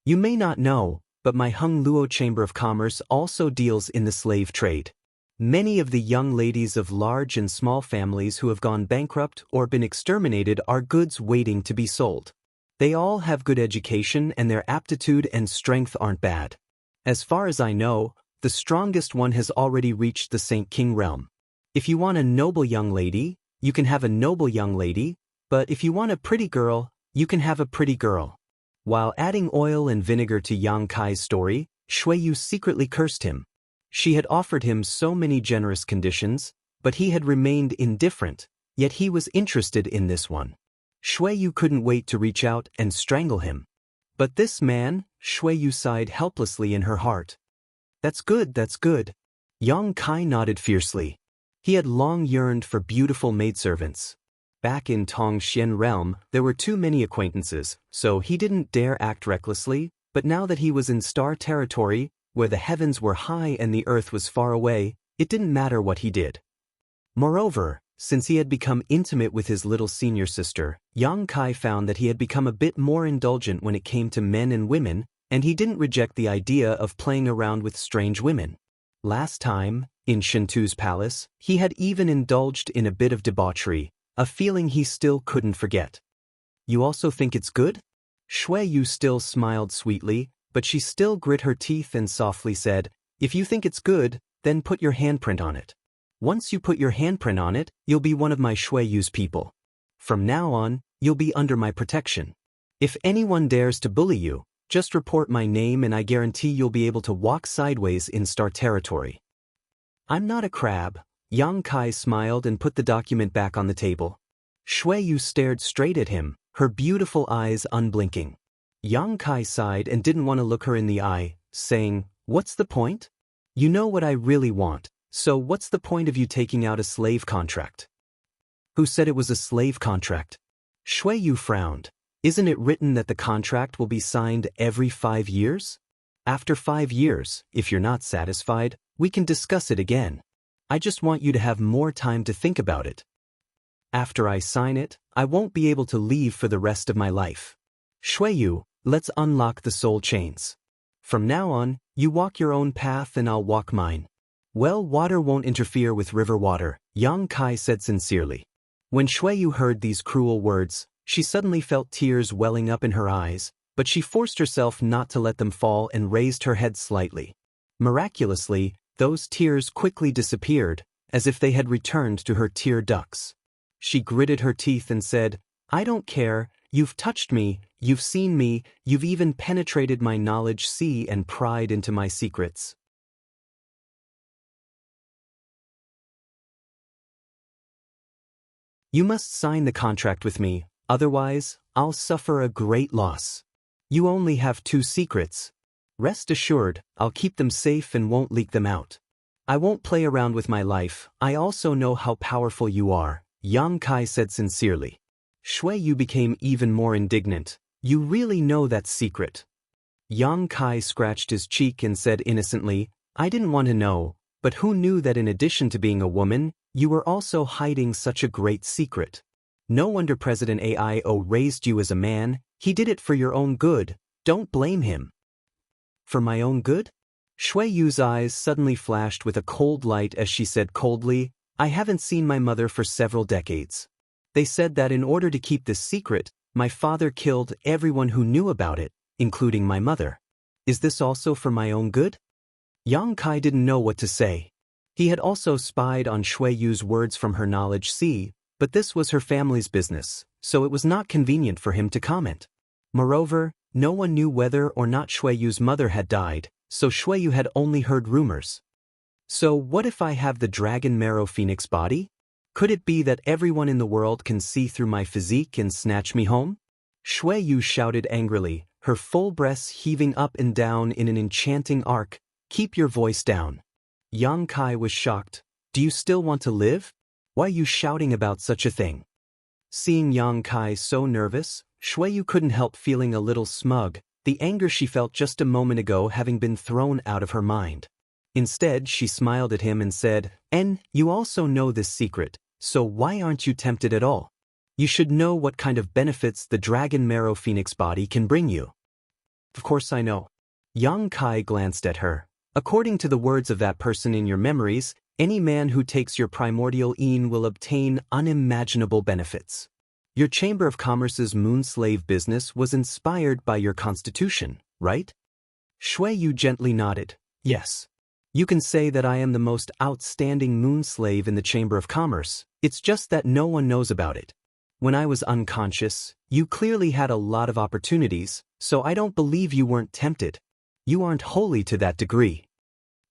You may not know, but my Hung Luo Chamber of Commerce also deals in the slave trade. Many of the young ladies of large and small families who have gone bankrupt or been exterminated are goods waiting to be sold. They all have good education and their aptitude and strength aren't bad. As far as I know, the strongest one has already reached the Saint King realm. If you want a noble young lady, you can have a noble young lady, but if you want a pretty girl, you can have a pretty girl. While adding oil and vinegar to Yang Kai's story, Shui Yu secretly cursed him. She had offered him so many generous conditions, but he had remained indifferent, yet he was interested in this one. Shui Yu couldn't wait to reach out and strangle him. But this man, Shui Yu sighed helplessly in her heart. That's good, that's good. Yang Kai nodded fiercely. He had long yearned for beautiful maidservants. Back in Tongxian realm, there were too many acquaintances, so he didn't dare act recklessly, but now that he was in star territory, where the heavens were high and the earth was far away, it didn't matter what he did. Moreover, since he had become intimate with his little senior sister, Yang Kai found that he had become a bit more indulgent when it came to men and women, and he didn't reject the idea of playing around with strange women. Last time, in Shintu's palace, he had even indulged in a bit of debauchery, a feeling he still couldn't forget. You also think it's good? Shui Yu still smiled sweetly, but she still grit her teeth and softly said, if you think it's good, then put your handprint on it. Once you put your handprint on it, you'll be one of my Shui Yu's people. From now on, you'll be under my protection. If anyone dares to bully you, just report my name and I guarantee you'll be able to walk sideways in star territory. I'm not a crab. Yang Kai smiled and put the document back on the table. Shui Yu stared straight at him, her beautiful eyes unblinking. Yang Kai sighed and didn't want to look her in the eye, saying, what's the point? You know what I really want, so what's the point of you taking out a slave contract? Who said it was a slave contract? Shui Yu frowned. Isn't it written that the contract will be signed every 5 years? After 5 years, if you're not satisfied, we can discuss it again. I just want you to have more time to think about it. After I sign it, I won't be able to leave for the rest of my life. Shui Yu, let's unlock the soul chains. From now on, you walk your own path and I'll walk mine. Well, water won't interfere with river water, Yang Kai said sincerely. When Shui Yu heard these cruel words, she suddenly felt tears welling up in her eyes, but she forced herself not to let them fall and raised her head slightly. Miraculously, those tears quickly disappeared, as if they had returned to her tear ducts. She gritted her teeth and said, I don't care, you've touched me, you've seen me, you've even penetrated my knowledge sea and pried into my secrets. You must sign the contract with me, otherwise, I'll suffer a great loss. You only have 2 secrets. Rest assured, I'll keep them safe and won't leak them out. I won't play around with my life, I also know how powerful you are, Yang Kai said sincerely. Shui Yu became even more indignant. You really know that secret? Yang Kai scratched his cheek and said innocently, I didn't want to know, but who knew that in addition to being a woman, you were also hiding such a great secret? No wonder President Aio raised you as a man, he did it for your own good, don't blame him. For my own good? Shui Yu's eyes suddenly flashed with a cold light as she said coldly, I haven't seen my mother for several decades. They said that in order to keep this secret, my father killed everyone who knew about it, including my mother. Is this also for my own good? Yang Kai didn't know what to say. He had also spied on Shui Yu's words from her knowledge sea, but this was her family's business, so it was not convenient for him to comment. Moreover, no one knew whether or not Shui Yu's mother had died, so Shui Yu had only heard rumors. So what if I have the dragon marrow phoenix body? Could it be that everyone in the world can see through my physique and snatch me home? Shui Yu shouted angrily, her full breasts heaving up and down in an enchanting arc. Keep your voice down. Yang Kai was shocked. Do you still want to live? Why are you shouting about such a thing? Seeing Yang Kai so nervous, Shui Yu couldn't help feeling a little smug, the anger she felt just a moment ago having been thrown out of her mind. Instead, she smiled at him and said, "And you also know this secret, so why aren't you tempted at all? You should know what kind of benefits the dragon marrow phoenix body can bring you." Of course I know. Yang Kai glanced at her. According to the words of that person in your memories, any man who takes your primordial Yin will obtain unimaginable benefits. Your Chamber of Commerce's moon slave business was inspired by your constitution, right? Shui Yu gently nodded. Yes. You can say that I am the most outstanding moon slave in the Chamber of Commerce, it's just that no one knows about it. When I was unconscious, you clearly had a lot of opportunities, so I don't believe you weren't tempted. You aren't holy to that degree.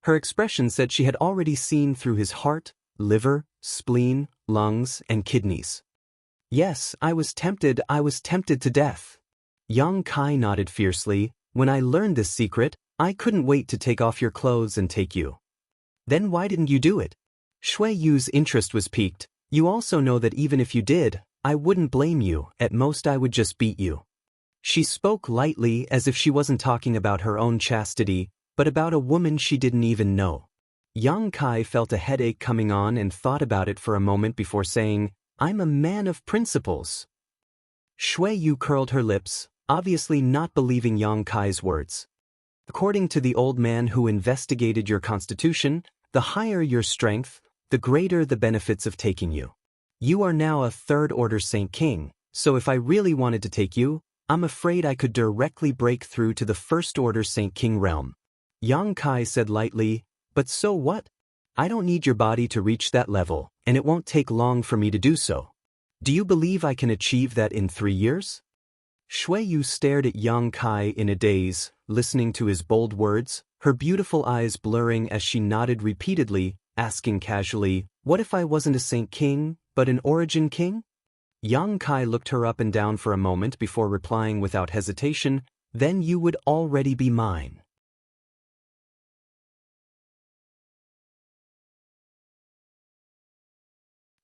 Her expression said she had already seen through his heart, liver, spleen, lungs, and kidneys. Yes, I was tempted to death. Yang Kai nodded fiercely. When I learned this secret, I couldn't wait to take off your clothes and take you. Then why didn't you do it? Shui Yu's interest was piqued. You also know that even if you did, I wouldn't blame you, at most I would just beat you. She spoke lightly as if she wasn't talking about her own chastity, but about a woman she didn't even know. Yang Kai felt a headache coming on and thought about it for a moment before saying, I'm a man of principles. Shui Yu curled her lips, obviously not believing Yang Kai's words. According to the old man who investigated your constitution, the higher your strength, the greater the benefits of taking you. You are now a third-order Saint King, so if I really wanted to take you, I'm afraid I could directly break through to the first-order Saint King realm. Yang Kai said lightly, but so what? I don't need your body to reach that level, and it won't take long for me to do so. Do you believe I can achieve that in 3 years? Shui Yu stared at Yang Kai in a daze, listening to his bold words, her beautiful eyes blurring as she nodded repeatedly, asking casually, what if I wasn't a Saint King, but an Origin King? Yang Kai looked her up and down for a moment before replying without hesitation, then you would already be mine.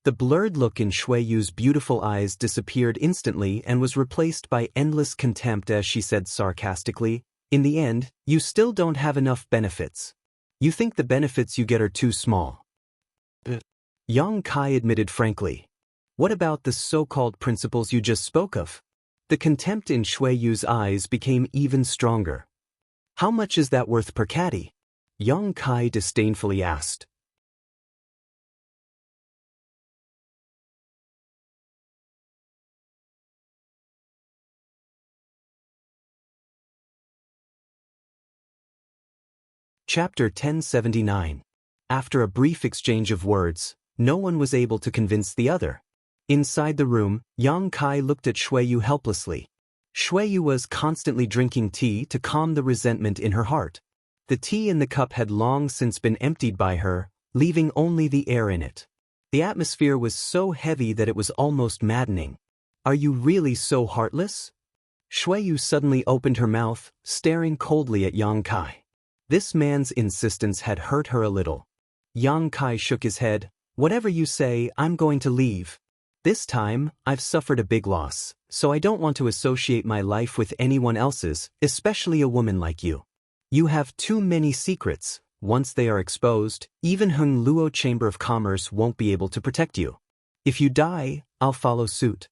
The blurred look in Shui Yu's beautiful eyes disappeared instantly and was replaced by endless contempt as she said sarcastically, in the end, you still don't have enough benefits. You think the benefits you get are too small. Yang Kai admitted frankly. What about the so-called principles you just spoke of? The contempt in Shui Yu's eyes became even stronger. How much is that worth per caddy? Yang Kai disdainfully asked. Chapter 1079. After a brief exchange of words, no one was able to convince the other. Inside the room, Yang Kai looked at Shui Yu helplessly. Shui Yu was constantly drinking tea to calm the resentment in her heart. The tea in the cup had long since been emptied by her, leaving only the air in it. The atmosphere was so heavy that it was almost maddening. Are you really so heartless? Shui Yu suddenly opened her mouth, staring coldly at Yang Kai. This man's insistence had hurt her a little. Yang Kai shook his head. Whatever you say, I'm going to leave. This time, I've suffered a big loss, so I don't want to associate my life with anyone else's, especially a woman like you. You have too many secrets. Once they are exposed, even Hung Luo Chamber of Commerce won't be able to protect you. If you die, I'll follow suit.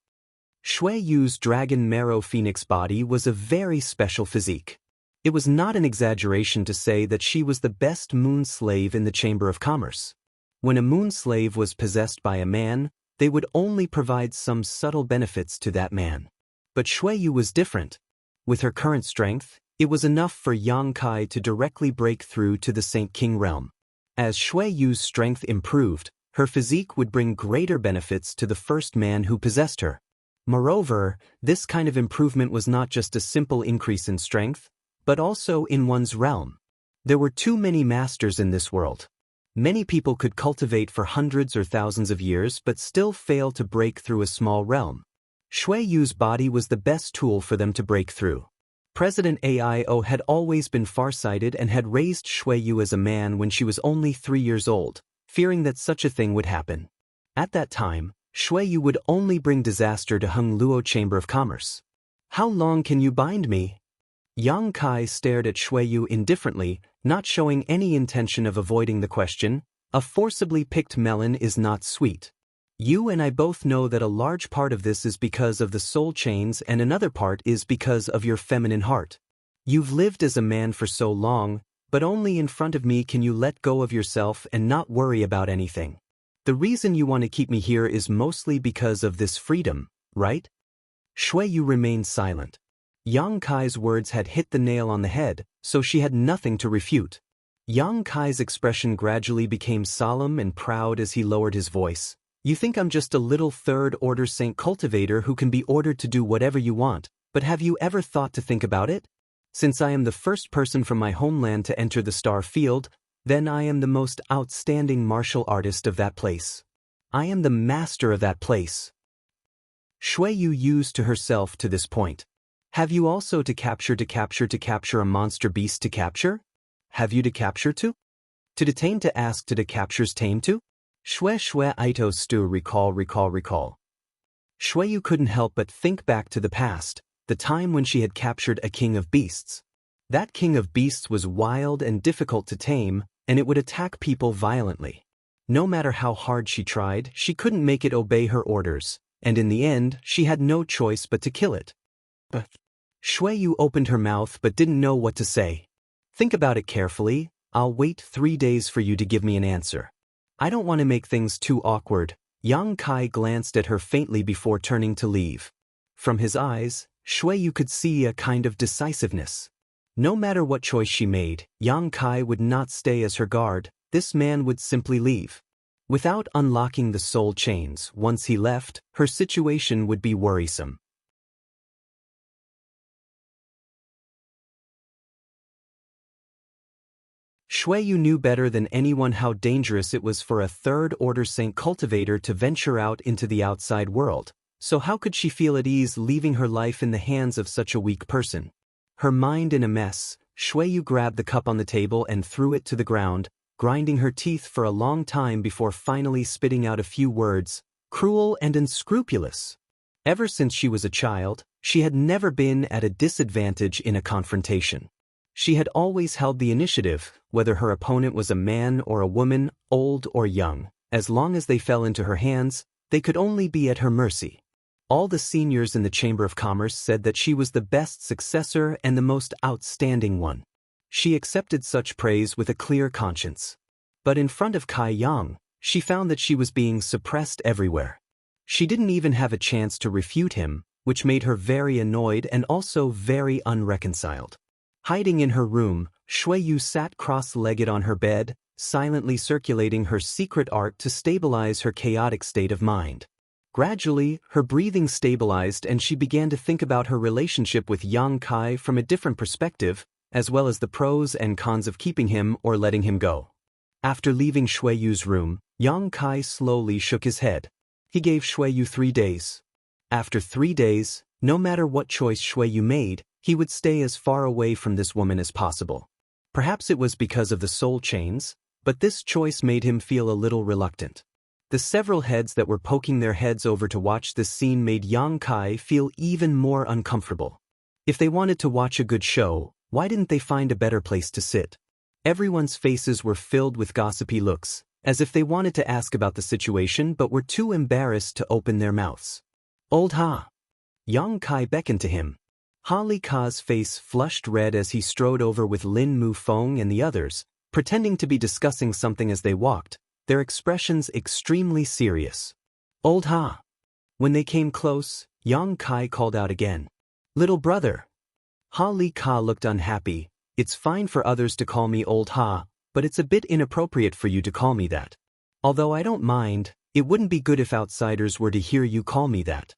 Shui Yu's dragon marrow phoenix body was a very special physique. It was not an exaggeration to say that she was the best moon slave in the Chamber of Commerce. When a moon slave was possessed by a man, they would only provide some subtle benefits to that man. But Shui Yu was different. With her current strength, it was enough for Yang Kai to directly break through to the Saint King realm. As Shui Yu's strength improved, her physique would bring greater benefits to the first man who possessed her. Moreover, this kind of improvement was not just a simple increase in strength, but also in one's realm. There were too many masters in this world. Many people could cultivate for hundreds or thousands of years but still fail to break through a small realm. Shui Yu's body was the best tool for them to break through. President Aio had always been farsighted and had raised Shui Yu as a man when she was only 3 years old, fearing that such a thing would happen. At that time, Shui Yu would only bring disaster to Hung Luo Chamber of Commerce. How long can you bind me? Yang Kai stared at Shui Yu indifferently, not showing any intention of avoiding the question. A forcibly picked melon is not sweet. You and I both know that a large part of this is because of the soul chains and another part is because of your feminine heart. You've lived as a man for so long, but only in front of me can you let go of yourself and not worry about anything. The reason you want to keep me here is mostly because of this freedom, right? Shui Yu remained silent. Yang Kai's words had hit the nail on the head, so she had nothing to refute. Yang Kai's expression gradually became solemn and proud as he lowered his voice. You think I'm just a little third-order saint cultivator who can be ordered to do whatever you want, but have you ever thought to think about it? Since I am the first person from my homeland to enter the star field, then I am the most outstanding martial artist of that place. I am the master of that place. Shui Yu used to herself to this point. Have you also to capture a monster beast to capture? Have you to capture to? To detain to ask to captures tame to? Shui Ito Stu recall. Shui Yu couldn't help but think back to the past, the time when she had captured a king of beasts. That king of beasts was wild and difficult to tame, and it would attack people violently. No matter how hard she tried, she couldn't make it obey her orders, and in the end, she had no choice but to kill it. But Shui Yu opened her mouth but didn't know what to say. Think about it carefully. I'll wait 3 days for you to give me an answer. I don't want to make things too awkward. Yang Kai glanced at her faintly before turning to leave. From his eyes, Shui Yu could see a kind of decisiveness. No matter what choice she made, Yang Kai would not stay as her guard. This man would simply leave. Without unlocking the soul chains, once he left, her situation would be worrisome. Shui Yu knew better than anyone how dangerous it was for a third-order saint cultivator to venture out into the outside world, so how could she feel at ease leaving her life in the hands of such a weak person? Her mind in a mess, Shui Yu grabbed the cup on the table and threw it to the ground, grinding her teeth for a long time before finally spitting out a few words, cruel and unscrupulous. Ever since she was a child, she had never been at a disadvantage in a confrontation. She had always held the initiative, whether her opponent was a man or a woman, old or young. As long as they fell into her hands, they could only be at her mercy. All the seniors in the Chamber of Commerce said that she was the best successor and the most outstanding one. She accepted such praise with a clear conscience. But in front of Kai Yang, she found that she was being suppressed everywhere. She didn't even have a chance to refute him, which made her very annoyed and also very unreconciled. Hiding in her room, Shui Yu sat cross-legged on her bed, silently circulating her secret art to stabilize her chaotic state of mind. Gradually, her breathing stabilized and she began to think about her relationship with Yang Kai from a different perspective, as well as the pros and cons of keeping him or letting him go. After leaving Shui Yu's room, Yang Kai slowly shook his head. He gave Shui Yu 3 days. After 3 days, no matter what choice Shui Yu made, he would stay as far away from this woman as possible. Perhaps it was because of the soul chains, but this choice made him feel a little reluctant. The several heads that were poking their heads over to watch this scene made Yang Kai feel even more uncomfortable. If they wanted to watch a good show, why didn't they find a better place to sit? Everyone's faces were filled with gossipy looks, as if they wanted to ask about the situation but were too embarrassed to open their mouths. Old Ha! Yang Kai beckoned to him. Ha Li Ka's face flushed red as he strode over with Lin Mu Feng and the others, pretending to be discussing something as they walked, their expressions extremely serious. Old Ha! When they came close, Yang Kai called out again. Little brother! Ha Li Ka looked unhappy. It's fine for others to call me Old Ha, but it's a bit inappropriate for you to call me that. Although I don't mind, it wouldn't be good if outsiders were to hear you call me that.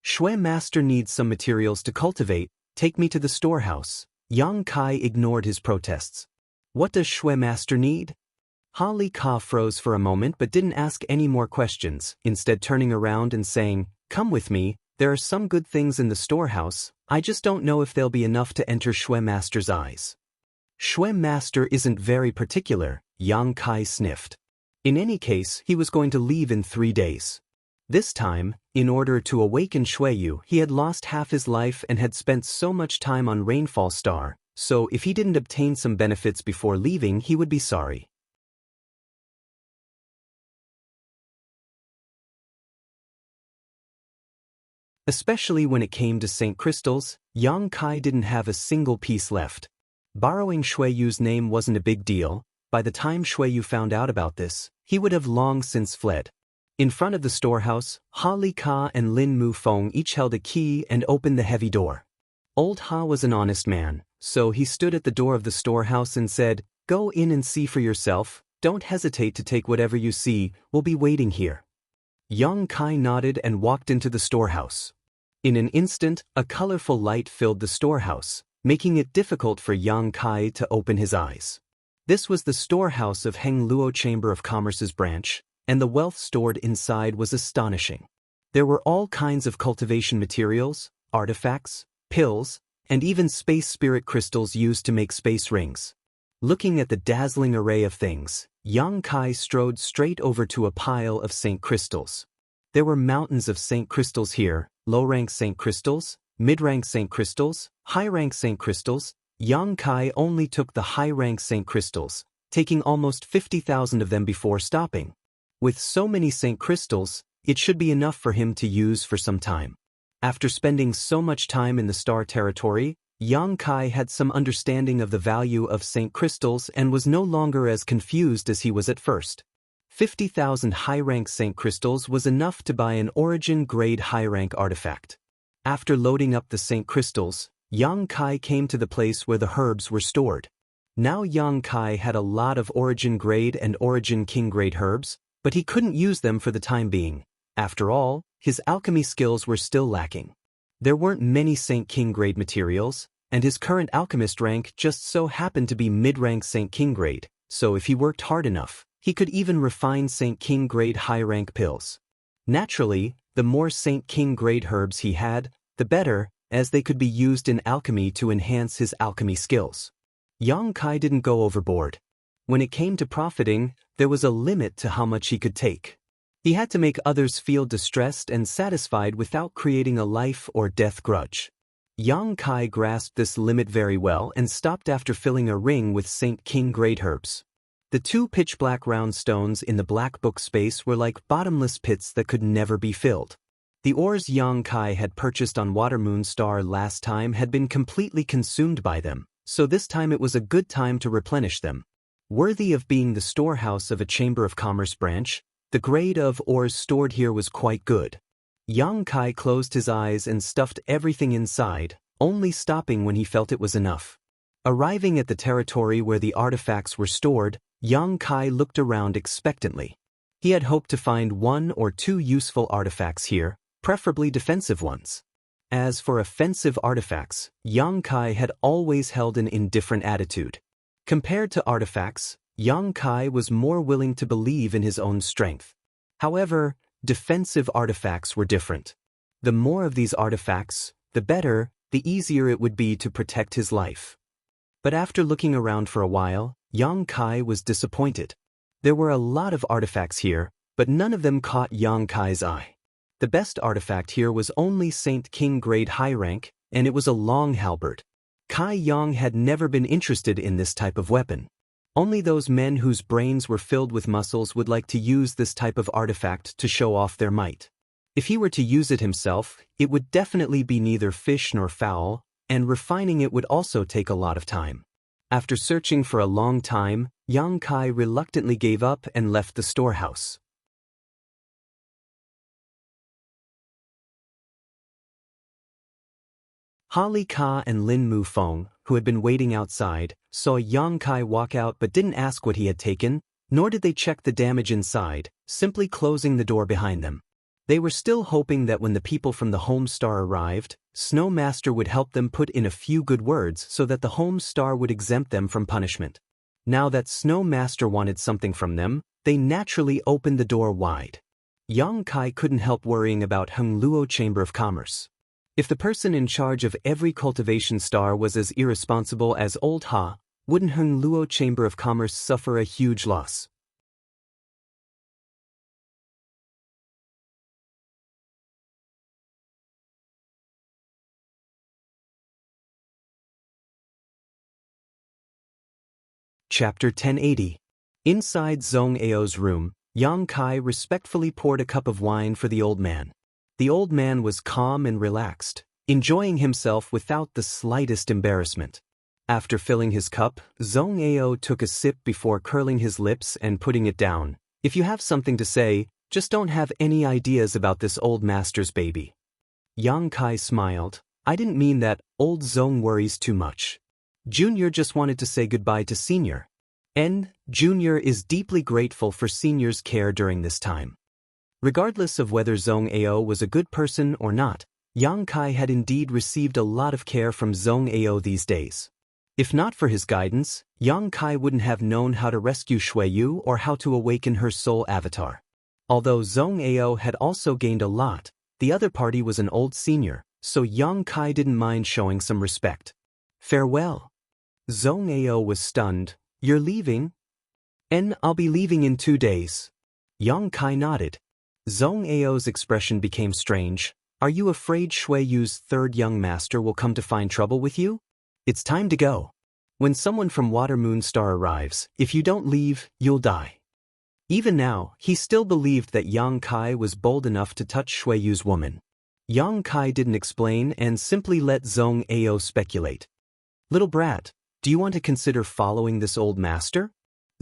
Shui Master needs some materials to cultivate, take me to the storehouse. Yang Kai ignored his protests. What does Shui Master need? Ha Li Ka froze for a moment but didn't ask any more questions, instead turning around and saying, Come with me, there are some good things in the storehouse, I just don't know if they'll be enough to enter Shui Master's eyes. Shui Master isn't very particular, Yang Kai sniffed. In any case, he was going to leave in 3 days. This time, in order to awaken Shui Yu, he had lost half his life and had spent so much time on Rainfall Star, so if he didn't obtain some benefits before leaving, he would be sorry. Especially when it came to St. Crystals, Yang Kai didn't have a single piece left. Borrowing Shui Yu's name wasn't a big deal. By the time Shui Yu found out about this, he would have long since fled. In front of the storehouse, Ha Li Ka and Lin Mu Feng each held a key and opened the heavy door. Old Ha was an honest man, so he stood at the door of the storehouse and said, Go in and see for yourself, don't hesitate to take whatever you see, we'll be waiting here. Yang Kai nodded and walked into the storehouse. In an instant, a colorful light filled the storehouse, making it difficult for Yang Kai to open his eyes. This was the storehouse of Heng Luo Chamber of Commerce's branch, and the wealth stored inside was astonishing. There were all kinds of cultivation materials, artifacts, pills, and even space spirit crystals used to make space rings. Looking at the dazzling array of things, Yang Kai strode straight over to a pile of Saint crystals. There were mountains of Saint crystals here, low-rank Saint crystals, mid-rank Saint crystals, high-rank Saint crystals. Yang Kai only took the high-rank Saint crystals, taking almost 50,000 of them before stopping. With so many Saint crystals, it should be enough for him to use for some time. After spending so much time in the star territory, Yang Kai had some understanding of the value of Saint crystals and was no longer as confused as he was at first. 50,000 high-rank Saint crystals was enough to buy an origin-grade high-rank artifact. After loading up the Saint crystals, Yang Kai came to the place where the herbs were stored. Now Yang Kai had a lot of origin-grade and origin-king-grade herbs, but he couldn't use them for the time being. After all, his alchemy skills were still lacking. There weren't many Saint King-grade materials, and his current alchemist rank just so happened to be mid-rank Saint King-grade, so if he worked hard enough, he could even refine Saint King-grade high-rank pills. Naturally, the more Saint King-grade herbs he had, the better, as they could be used in alchemy to enhance his alchemy skills. Yang Kai didn't go overboard. When it came to profiting, there was a limit to how much he could take. He had to make others feel distressed and satisfied without creating a life or death grudge. Yang Kai grasped this limit very well and stopped after filling a ring with Saint King-grade herbs. The two pitch-black round stones in the black book space were like bottomless pits that could never be filled. The ores Yang Kai had purchased on Watermoon Star last time had been completely consumed by them, so this time it was a good time to replenish them. Worthy of being the storehouse of a Chamber of Commerce branch, the grade of ores stored here was quite good. Yang Kai closed his eyes and stuffed everything inside, only stopping when he felt it was enough. Arriving at the territory where the artifacts were stored, Yang Kai looked around expectantly. He had hoped to find one or two useful artifacts here, preferably defensive ones. As for offensive artifacts, Yang Kai had always held an indifferent attitude. Compared to artifacts, Yang Kai was more willing to believe in his own strength. However, defensive artifacts were different. The more of these artifacts, the better, the easier it would be to protect his life. But after looking around for a while, Yang Kai was disappointed. There were a lot of artifacts here, but none of them caught Yang Kai's eye. The best artifact here was only Saint King-grade high rank, and it was a long halberd. Kai Yang had never been interested in this type of weapon. Only those men whose brains were filled with muscles would like to use this type of artifact to show off their might. If he were to use it himself, it would definitely be neither fish nor fowl, and refining it would also take a lot of time. After searching for a long time, Yang Kai reluctantly gave up and left the storehouse. Holly Ka and Lin Mufeng, who had been waiting outside, saw Yang Kai walk out but didn't ask what he had taken, nor did they check the damage inside, simply closing the door behind them. They were still hoping that when the people from the Home Star arrived, Snow Master would help them put in a few good words so that the Home Star would exempt them from punishment. Now that Snow Master wanted something from them, they naturally opened the door wide. Yang Kai couldn't help worrying about Heng Luo Chamber of Commerce. If the person in charge of every cultivation star was as irresponsible as Old Ha, wouldn't Heng Luo Chamber of Commerce suffer a huge loss? Chapter 1080. Inside Zhong Ao's room, Yang Kai respectfully poured a cup of wine for the old man. The old man was calm and relaxed, enjoying himself without the slightest embarrassment. After filling his cup, Zhong Ao took a sip before curling his lips and putting it down. If you have something to say, just don't have any ideas about this old master's baby. Yang Kai smiled. I didn't mean that. Old Zhong worries too much. Junior just wanted to say goodbye to Senior. And Junior is deeply grateful for Senior's care during this time. Regardless of whether Zhong Ao was a good person or not, Yang Kai had indeed received a lot of care from Zhong Ao these days. If not for his guidance, Yang Kai wouldn't have known how to rescue Shui Yu or how to awaken her soul avatar. Although Zhong Ao had also gained a lot, the other party was an old senior, so Yang Kai didn't mind showing some respect. Farewell. Zhong Ao was stunned. You're leaving? I'll be leaving in 2 days. Yang Kai nodded. Zhong Ao's expression became strange. Are you afraid Shui Yu's third young master will come to find trouble with you? It's time to go. When someone from Water Moon Star arrives, if you don't leave, you'll die. Even now, he still believed that Yang Kai was bold enough to touch Shui Yu's woman. Yang Kai didn't explain and simply let Zhong Ao speculate. Little brat, do you want to consider following this old master?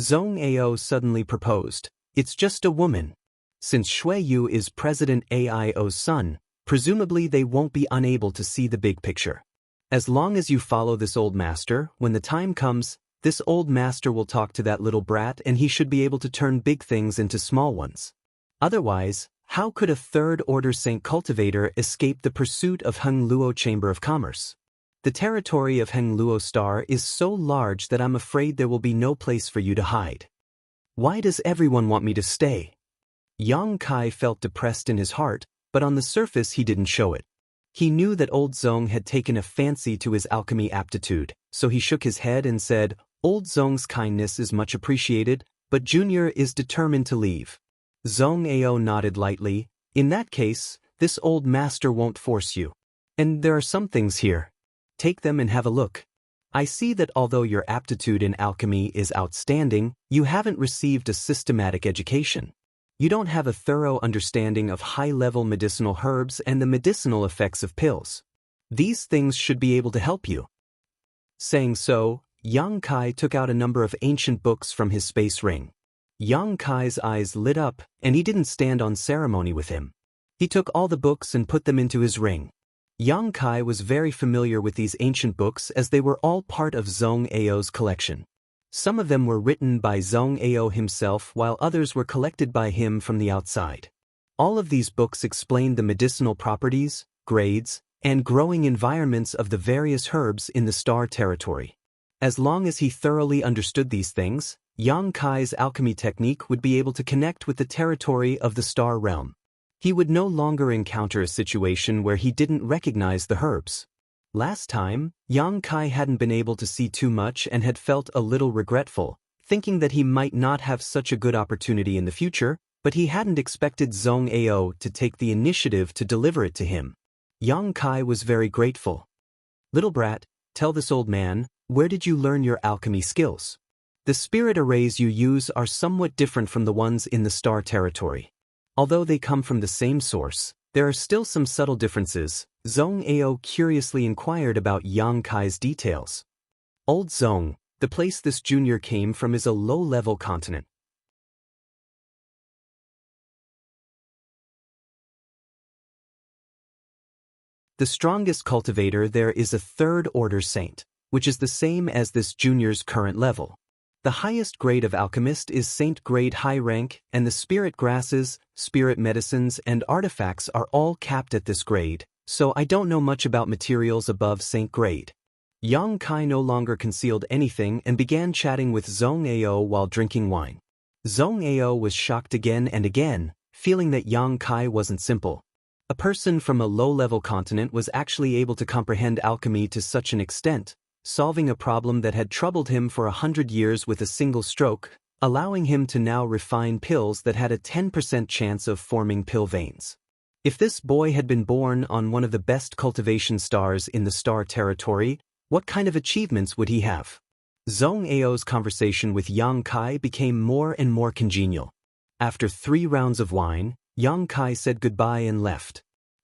Zhong Ao suddenly proposed. It's just a woman. Since Shui Yu is President Aio's son, presumably they won't be unable to see the big picture. As long as you follow this old master, when the time comes, this old master will talk to that little brat and he should be able to turn big things into small ones. Otherwise, how could a third-order Saint Cultivator escape the pursuit of Heng Luo Chamber of Commerce? The territory of Heng Luo Star is so large that I'm afraid there will be no place for you to hide. Why does everyone want me to stay? Yang Kai felt depressed in his heart, but on the surface he didn't show it. He knew that old Zhong had taken a fancy to his alchemy aptitude, so he shook his head and said, Old Zhong's kindness is much appreciated, but Junior is determined to leave. Zhong Ao nodded lightly. In that case, this old master won't force you. And there are some things here. Take them and have a look. I see that although your aptitude in alchemy is outstanding, you haven't received a systematic education. You don't have a thorough understanding of high-level medicinal herbs and the medicinal effects of pills. These things should be able to help you. Saying so, Yang Kai took out a number of ancient books from his space ring. Yang Kai's eyes lit up, and he didn't stand on ceremony with him. He took all the books and put them into his ring. Yang Kai was very familiar with these ancient books as they were all part of Zhong Ao's collection. Some of them were written by Zhong Ao himself while others were collected by him from the outside. All of these books explained the medicinal properties, grades, and growing environments of the various herbs in the star territory. As long as he thoroughly understood these things, Yang Kai's alchemy technique would be able to connect with the territory of the star realm. He would no longer encounter a situation where he didn't recognize the herbs. Last time, Yang Kai hadn't been able to see too much and had felt a little regretful, thinking that he might not have such a good opportunity in the future, but he hadn't expected Zhong Ao to take the initiative to deliver it to him. Yang Kai was very grateful. Little brat, tell this old man, where did you learn your alchemy skills? The spirit arrays you use are somewhat different from the ones in the star territory. Although they come from the same source, there are still some subtle differences. Zhong Ao curiously inquired about Yang Kai's details. Old Zhong, the place this junior came from is a low-level continent. The strongest cultivator there is a third-order saint, which is the same as this junior's current level. The highest grade of alchemist is saint grade high rank, and the spirit grasses, spirit medicines, and artifacts are all capped at this grade, so I don't know much about materials above saint grade. Yang Kai no longer concealed anything and began chatting with Zhong Ao while drinking wine. Zhong Ao was shocked again and again, feeling that Yang Kai wasn't simple. A person from a low-level continent was actually able to comprehend alchemy to such an extent, solving a problem that had troubled him for 100 years with a single stroke, allowing him to now refine pills that had a 10% chance of forming pill veins. If this boy had been born on one of the best cultivation stars in the star territory, what kind of achievements would he have? Zhong Ao's conversation with Yang Kai became more and more congenial. After 3 rounds of wine, Yang Kai said goodbye and left.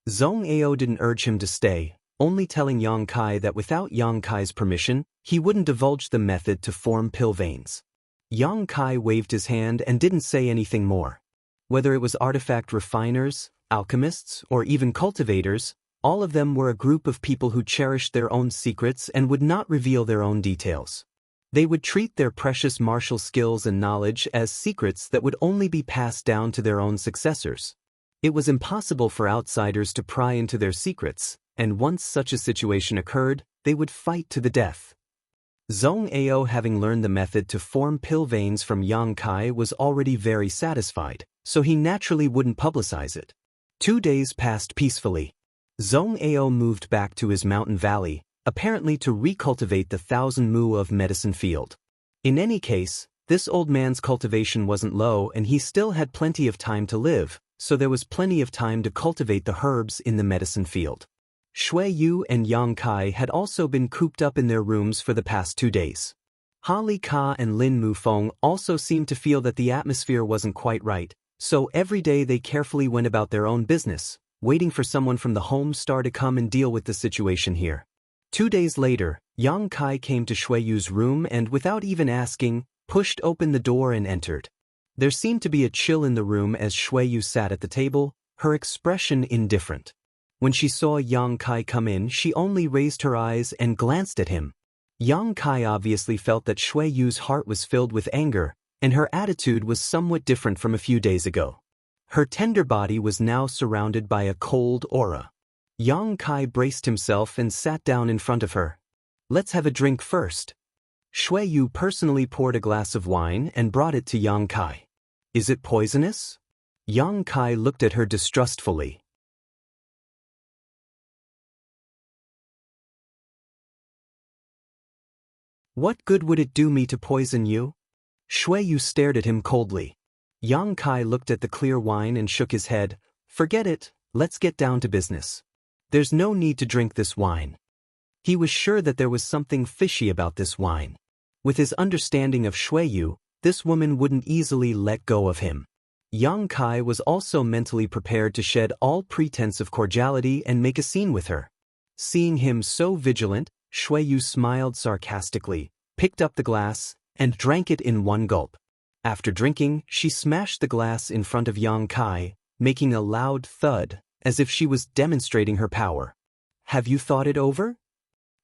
Zhong Ao didn't urge him to stay, only telling Yang Kai that without Yang Kai's permission, he wouldn't divulge the method to form pill veins. Yang Kai waved his hand and didn't say anything more. Whether it was artifact refiners, alchemists, or even cultivators, all of them were a group of people who cherished their own secrets and would not reveal their own details. They would treat their precious martial skills and knowledge as secrets that would only be passed down to their own successors. It was impossible for outsiders to pry into their secrets, and once such a situation occurred, they would fight to the death. Zhong Ao, having learned the method to form pill veins from Yang Kai, was already very satisfied, so he naturally wouldn't publicize it. 2 days passed peacefully. Zhong Ao moved back to his mountain valley, apparently to recultivate the 1,000 mu of medicine field. In any case, this old man's cultivation wasn't low and he still had plenty of time to live, so there was plenty of time to cultivate the herbs in the medicine field. Shui Yu and Yang Kai had also been cooped up in their rooms for the past 2 days. Ha Li Ka and Lin Mufeng also seemed to feel that the atmosphere wasn't quite right, so every day they carefully went about their own business, waiting for someone from the home star to come and deal with the situation here. 2 days later, Yang Kai came to Shui Yu's room and, without even asking, pushed open the door and entered. There seemed to be a chill in the room as Shui Yu sat at the table, her expression indifferent. When she saw Yang Kai come in, she only raised her eyes and glanced at him. Yang Kai obviously felt that Shui Yu's heart was filled with anger, and her attitude was somewhat different from a few days ago. Her tender body was now surrounded by a cold aura. Yang Kai braced himself and sat down in front of her. "Let's have a drink first." Shui Yu personally poured a glass of wine and brought it to Yang Kai. "Is it poisonous?" Yang Kai looked at her distrustfully. "What good would it do me to poison you?" Shui Yu stared at him coldly. Yang Kai looked at the clear wine and shook his head. "Forget it, let's get down to business. There's no need to drink this wine." He was sure that there was something fishy about this wine. With his understanding of Shui Yu, this woman wouldn't easily let go of him. Yang Kai was also mentally prepared to shed all pretense of cordiality and make a scene with her. Seeing him so vigilant, Shui Yu smiled sarcastically, picked up the glass, and drank it in one gulp. After drinking, she smashed the glass in front of Yang Kai, making a loud thud, as if she was demonstrating her power. "Have you thought it over?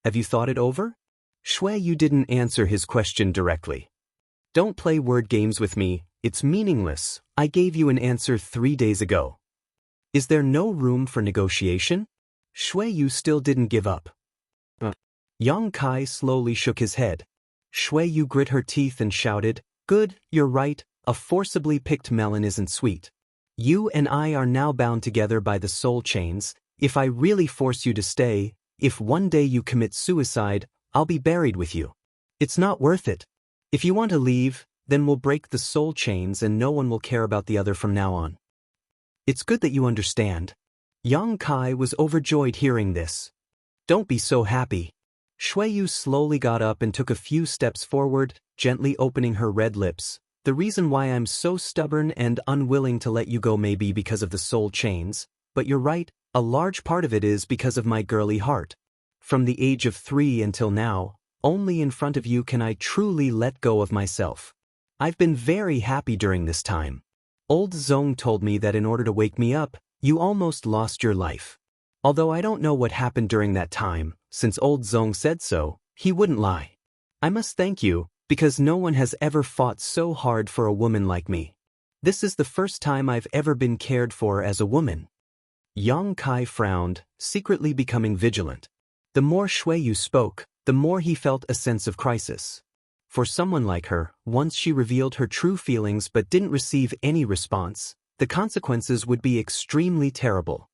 Have you thought it over?" Shui Yu didn't answer his question directly. "Don't play word games with me, it's meaningless. I gave you an answer 3 days ago. Is there no room for negotiation?" Shui Yu still didn't give up. Yang Kai slowly shook his head. Shui Yu grit her teeth and shouted, "Good, you're right, a forcibly picked melon isn't sweet. You and I are now bound together by the soul chains. If I really force you to stay, if one day you commit suicide, I'll be buried with you. It's not worth it. If you want to leave, then we'll break the soul chains and no one will care about the other from now on. It's good that you understand." Yang Kai was overjoyed hearing this. "Don't be so happy." Shui Yu slowly got up and took a few steps forward, gently opening her red lips. "The reason why I'm so stubborn and unwilling to let you go may be because of the soul chains, but you're right, a large part of it is because of my girly heart. From the age of 3 until now, only in front of you can I truly let go of myself. I've been very happy during this time. Old Zong told me that in order to wake me up, you almost lost your life. Although I don't know what happened during that time, since old Zong said so, he wouldn't lie. I must thank you, because no one has ever fought so hard for a woman like me. This is the first time I've ever been cared for as a woman." Yang Kai frowned, secretly becoming vigilant. The more Shui Yu spoke, the more he felt a sense of crisis. For someone like her, once she revealed her true feelings but didn't receive any response, the consequences would be extremely terrible.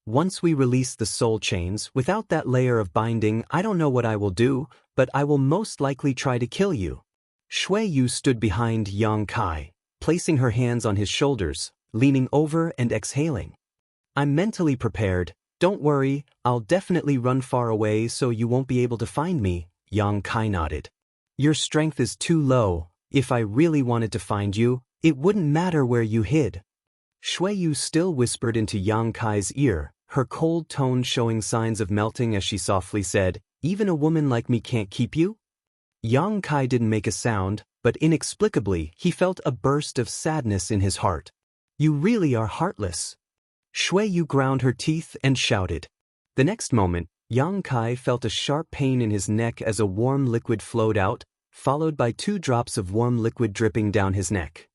"Once we release the soul chains, without that layer of binding, I don't know what I will do, but I will most likely try to kill you." Shui Yu stood behind Yang Kai, placing her hands on his shoulders, leaning over and exhaling. "I'm mentally prepared. Don't worry, I'll definitely run far away so you won't be able to find me." Yang Kai nodded. "Your strength is too low. If I really wanted to find you, it wouldn't matter where you hid." Shui Yu still whispered into Yang Kai's ear, her cold tone showing signs of melting as she softly said, "Even a woman like me can't keep you?" Yang Kai didn't make a sound, but inexplicably he felt a burst of sadness in his heart. "You really are heartless." Shui Yu ground her teeth and shouted. The next moment, Yang Kai felt a sharp pain in his neck as a warm liquid flowed out, followed by 2 drops of warm liquid dripping down his neck.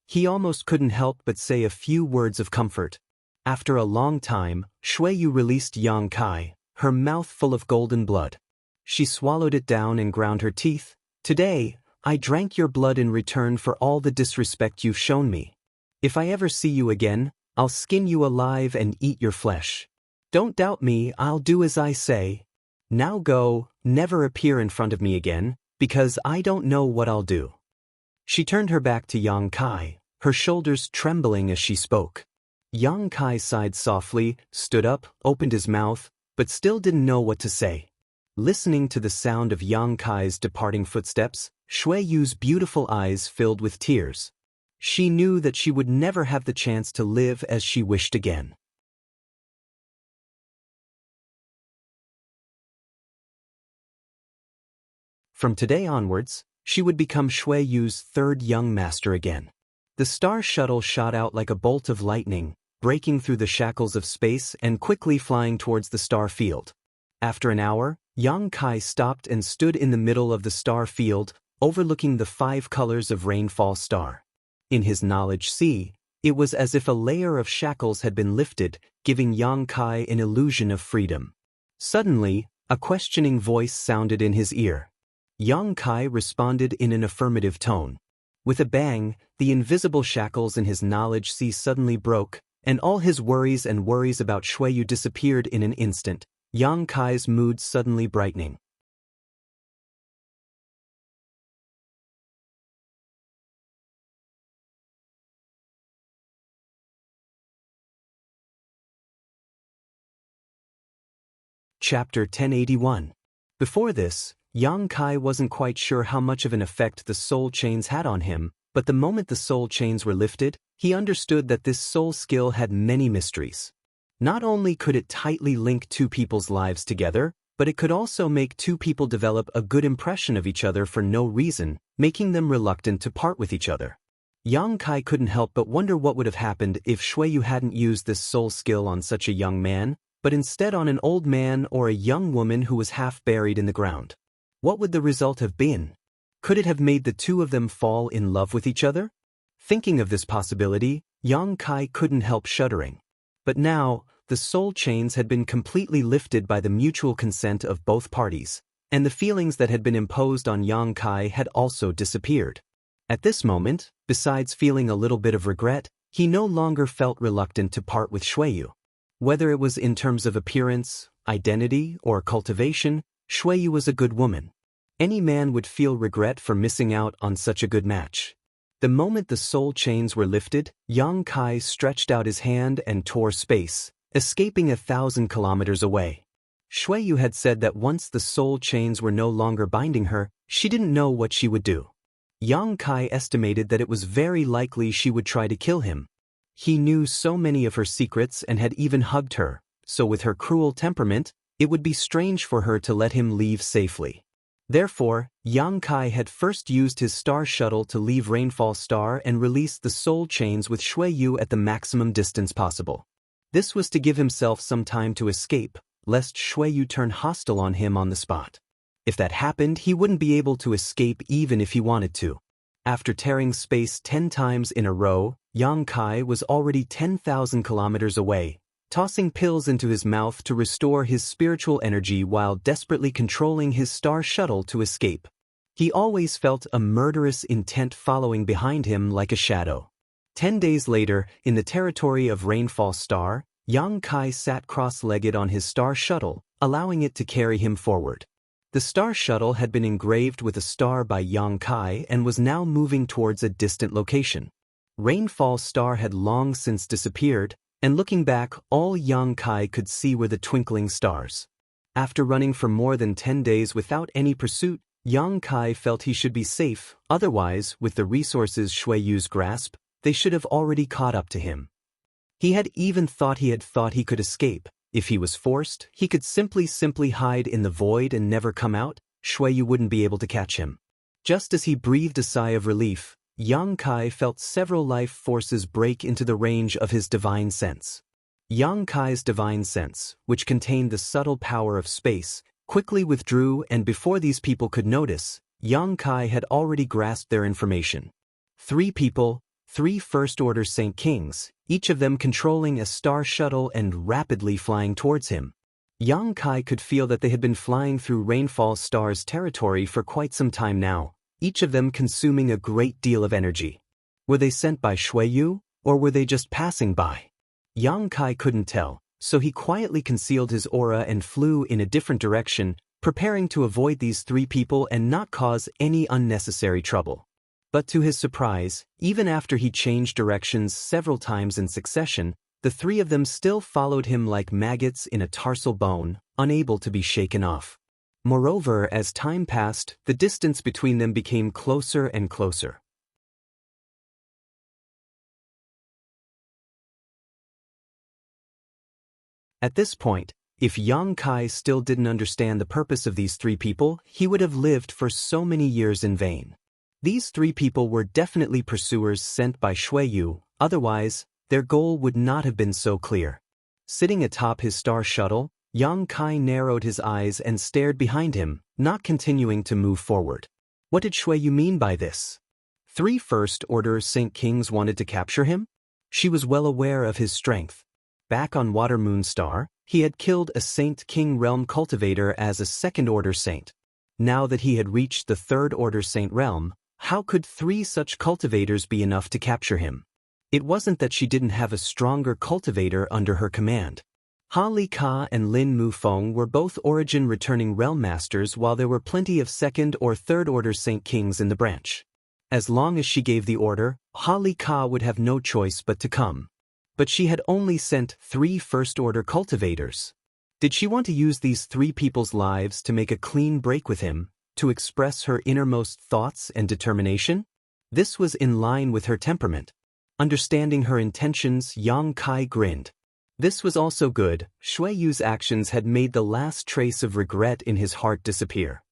He almost couldn't help but say a few words of comfort. After a long time, Shuiyu released Yang Kai, her mouth full of golden blood. She swallowed it down and ground her teeth. Today, I drank your blood in return for all the disrespect you've shown me. If I ever see you again, I'll skin you alive and eat your flesh. Don't doubt me, I'll do as I say. Now go, never appear in front of me again, because I don't know what I'll do. She turned her back to Yang Kai, her shoulders trembling as she spoke. Yang Kai sighed softly, stood up, opened his mouth, but still didn't know what to say. Listening to the sound of Yang Kai's departing footsteps, Shuiyu's beautiful eyes filled with tears. She knew that she would never have the chance to live as she wished again. From today onwards, she would become Shuiyu's third young master again. The star shuttle shot out like a bolt of lightning, breaking through the shackles of space and quickly flying towards the star field. After an hour, Yang Kai stopped and stood in the middle of the star field, overlooking the 5 colors of Rainfall Star. In his knowledge sea, it was as if a layer of shackles had been lifted, giving Yang Kai an illusion of freedom. Suddenly, a questioning voice sounded in his ear. Yang Kai responded in an affirmative tone. With a bang, the invisible shackles in his knowledge sea suddenly broke, and all his worries about Shuiyu disappeared in an instant, Yang Kai's mood suddenly brightening. Chapter 1081. Before this, Yang Kai wasn't quite sure how much of an effect the soul chains had on him, but the moment the soul chains were lifted, he understood that this soul skill had many mysteries. Not only could it tightly link 2 people's lives together, but it could also make 2 people develop a good impression of each other for no reason, making them reluctant to part with each other. Yang Kai couldn't help but wonder what would have happened if Shuiyu hadn't used this soul skill on such a young man, but instead on an old man or a young woman who was half buried in the ground. What would the result have been? Could it have made the 2 of them fall in love with each other? Thinking of this possibility, Yang Kai couldn't help shuddering. But now, the soul chains had been completely lifted by the mutual consent of both parties, and the feelings that had been imposed on Yang Kai had also disappeared. At this moment, besides feeling a little bit of regret, he no longer felt reluctant to part with Shuiyu. Whether it was in terms of appearance, identity, or cultivation, Shuiyu was a good woman. Any man would feel regret for missing out on such a good match. The moment the soul chains were lifted, Yang Kai stretched out his hand and tore space, escaping 1,000 kilometers away. Shuiyu had said that once the soul chains were no longer binding her, she didn't know what she would do. Yang Kai estimated that it was very likely she would try to kill him. He knew so many of her secrets and had even hugged her, so with her cruel temperament, it would be strange for her to let him leave safely. Therefore, Yang Kai had first used his star shuttle to leave Rainfall Star and release the soul chains with Shuiyu at the maximum distance possible. This was to give himself some time to escape, lest Shuiyu turn hostile on him on the spot. If that happened, he wouldn't be able to escape even if he wanted to. After tearing space 10 times in a row, Yang Kai was already 10,000 kilometers away, tossing pills into his mouth to restore his spiritual energy while desperately controlling his star shuttle to escape. He always felt a murderous intent following behind him like a shadow. 10 days later, in the territory of Rainfall Star, Yang Kai sat cross-legged on his star shuttle, allowing it to carry him forward. The star shuttle had been engraved with a star by Yang Kai and was now moving towards a distant location. Rainfall Star had long since disappeared, and looking back, all Yang Kai could see were the twinkling stars. After running for more than 10 days without any pursuit, Yang Kai felt he should be safe, otherwise, with the resources Shuiyu's grasp, they should have already caught up to him. He had even thought he could escape. If he was forced, he could simply hide in the void and never come out. Shuiyu wouldn't be able to catch him. Just as he breathed a sigh of relief, Yang Kai felt several life forces break into the range of his divine sense. Yang Kai's divine sense, which contained the subtle power of space, quickly withdrew, and before these people could notice, Yang Kai had already grasped their information. 3 people, 3 First-Order Saint Kings, each of them controlling a star shuttle and rapidly flying towards him. Yang Kai could feel that they had been flying through Rainfall Star's territory for quite some time now, each of them consuming a great deal of energy. Were they sent by Xueyu, or were they just passing by? Yang Kai couldn't tell, so he quietly concealed his aura and flew in a different direction, preparing to avoid these 3 people and not cause any unnecessary trouble. But to his surprise, even after he changed directions several times in succession, the 3 of them still followed him like maggots in a tarsal bone, unable to be shaken off. Moreover, as time passed, the distance between them became closer and closer. At this point, if Yang Kai still didn't understand the purpose of these 3 people, he would have lived for so many years in vain. These 3 people were definitely pursuers sent by Xueyu, otherwise, their goal would not have been so clear. Sitting atop his star shuttle, Yang Kai narrowed his eyes and stared behind him, not continuing to move forward. What did Xueyu mean by this? 3 First-Order Saint Kings wanted to capture him? She was well aware of his strength. Back on Water Moon Star, he had killed a Saint King Realm cultivator as a Second-Order Saint. Now that he had reached the Third-Order Saint Realm, how could 3 such cultivators be enough to capture him? It wasn't that she didn't have a stronger cultivator under her command. Ha Li Ka and Lin Mufeng were both origin-returning realm masters, while there were plenty of Second- or Third-Order Saint Kings in the branch. As long as she gave the order, Ha Li Ka would have no choice but to come. But she had only sent 3 First-Order cultivators. Did she want to use these 3 people's lives to make a clean break with him, to express her innermost thoughts and determination? This was in line with her temperament. Understanding her intentions, Yang Kai grinned. This was also good. Xueyu's actions had made the last trace of regret in his heart disappear.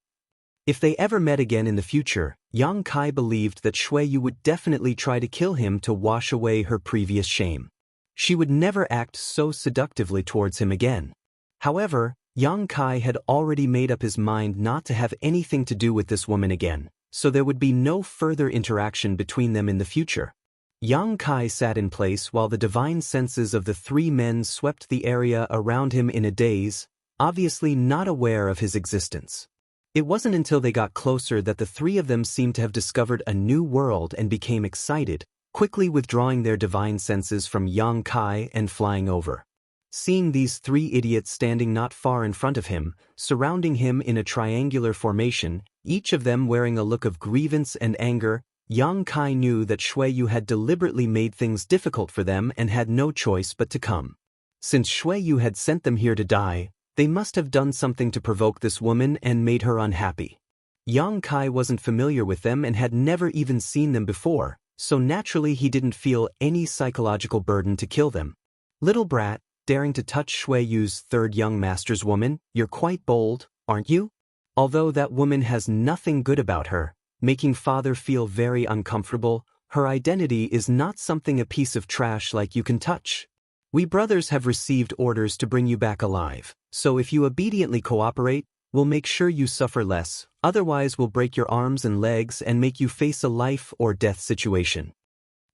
If they ever met again in the future, Yang Kai believed that Xueyu would definitely try to kill him to wash away her previous shame. She would never act so seductively towards him again. However, Yang Kai had already made up his mind not to have anything to do with this woman again, so there would be no further interaction between them in the future. Yang Kai sat in place while the divine senses of the 3 men swept the area around him in a daze, obviously not aware of his existence. It wasn't until they got closer that the 3 of them seemed to have discovered a new world and became excited, quickly withdrawing their divine senses from Yang Kai and flying over. Seeing these 3 idiots standing not far in front of him, surrounding him in a triangular formation, each of them wearing a look of grievance and anger, Yang Kai knew that Xueyu had deliberately made things difficult for them and had no choice but to come. Since Xueyu had sent them here to die, they must have done something to provoke this woman and made her unhappy. Yang Kai wasn't familiar with them and had never even seen them before, so naturally he didn't feel any psychological burden to kill them. Little brat, daring to touch Xueyu's 3rd young master's woman, you're quite bold, aren't you? Although that woman has nothing good about her, making father feel very uncomfortable, her identity is not something a piece of trash like you can touch. We brothers have received orders to bring you back alive, so if you obediently cooperate, we'll make sure you suffer less, otherwise we'll break your arms and legs and make you face a life or death situation.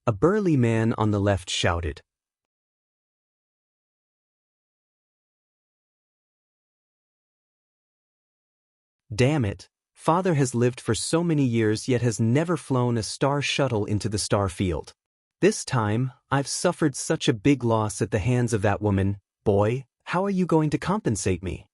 A burly man on the left shouted. Damn it. Father has lived for so many years yet has never flown a star shuttle into the star field. This time, I've suffered such a big loss at the hands of that woman. Boy, how are you going to compensate me?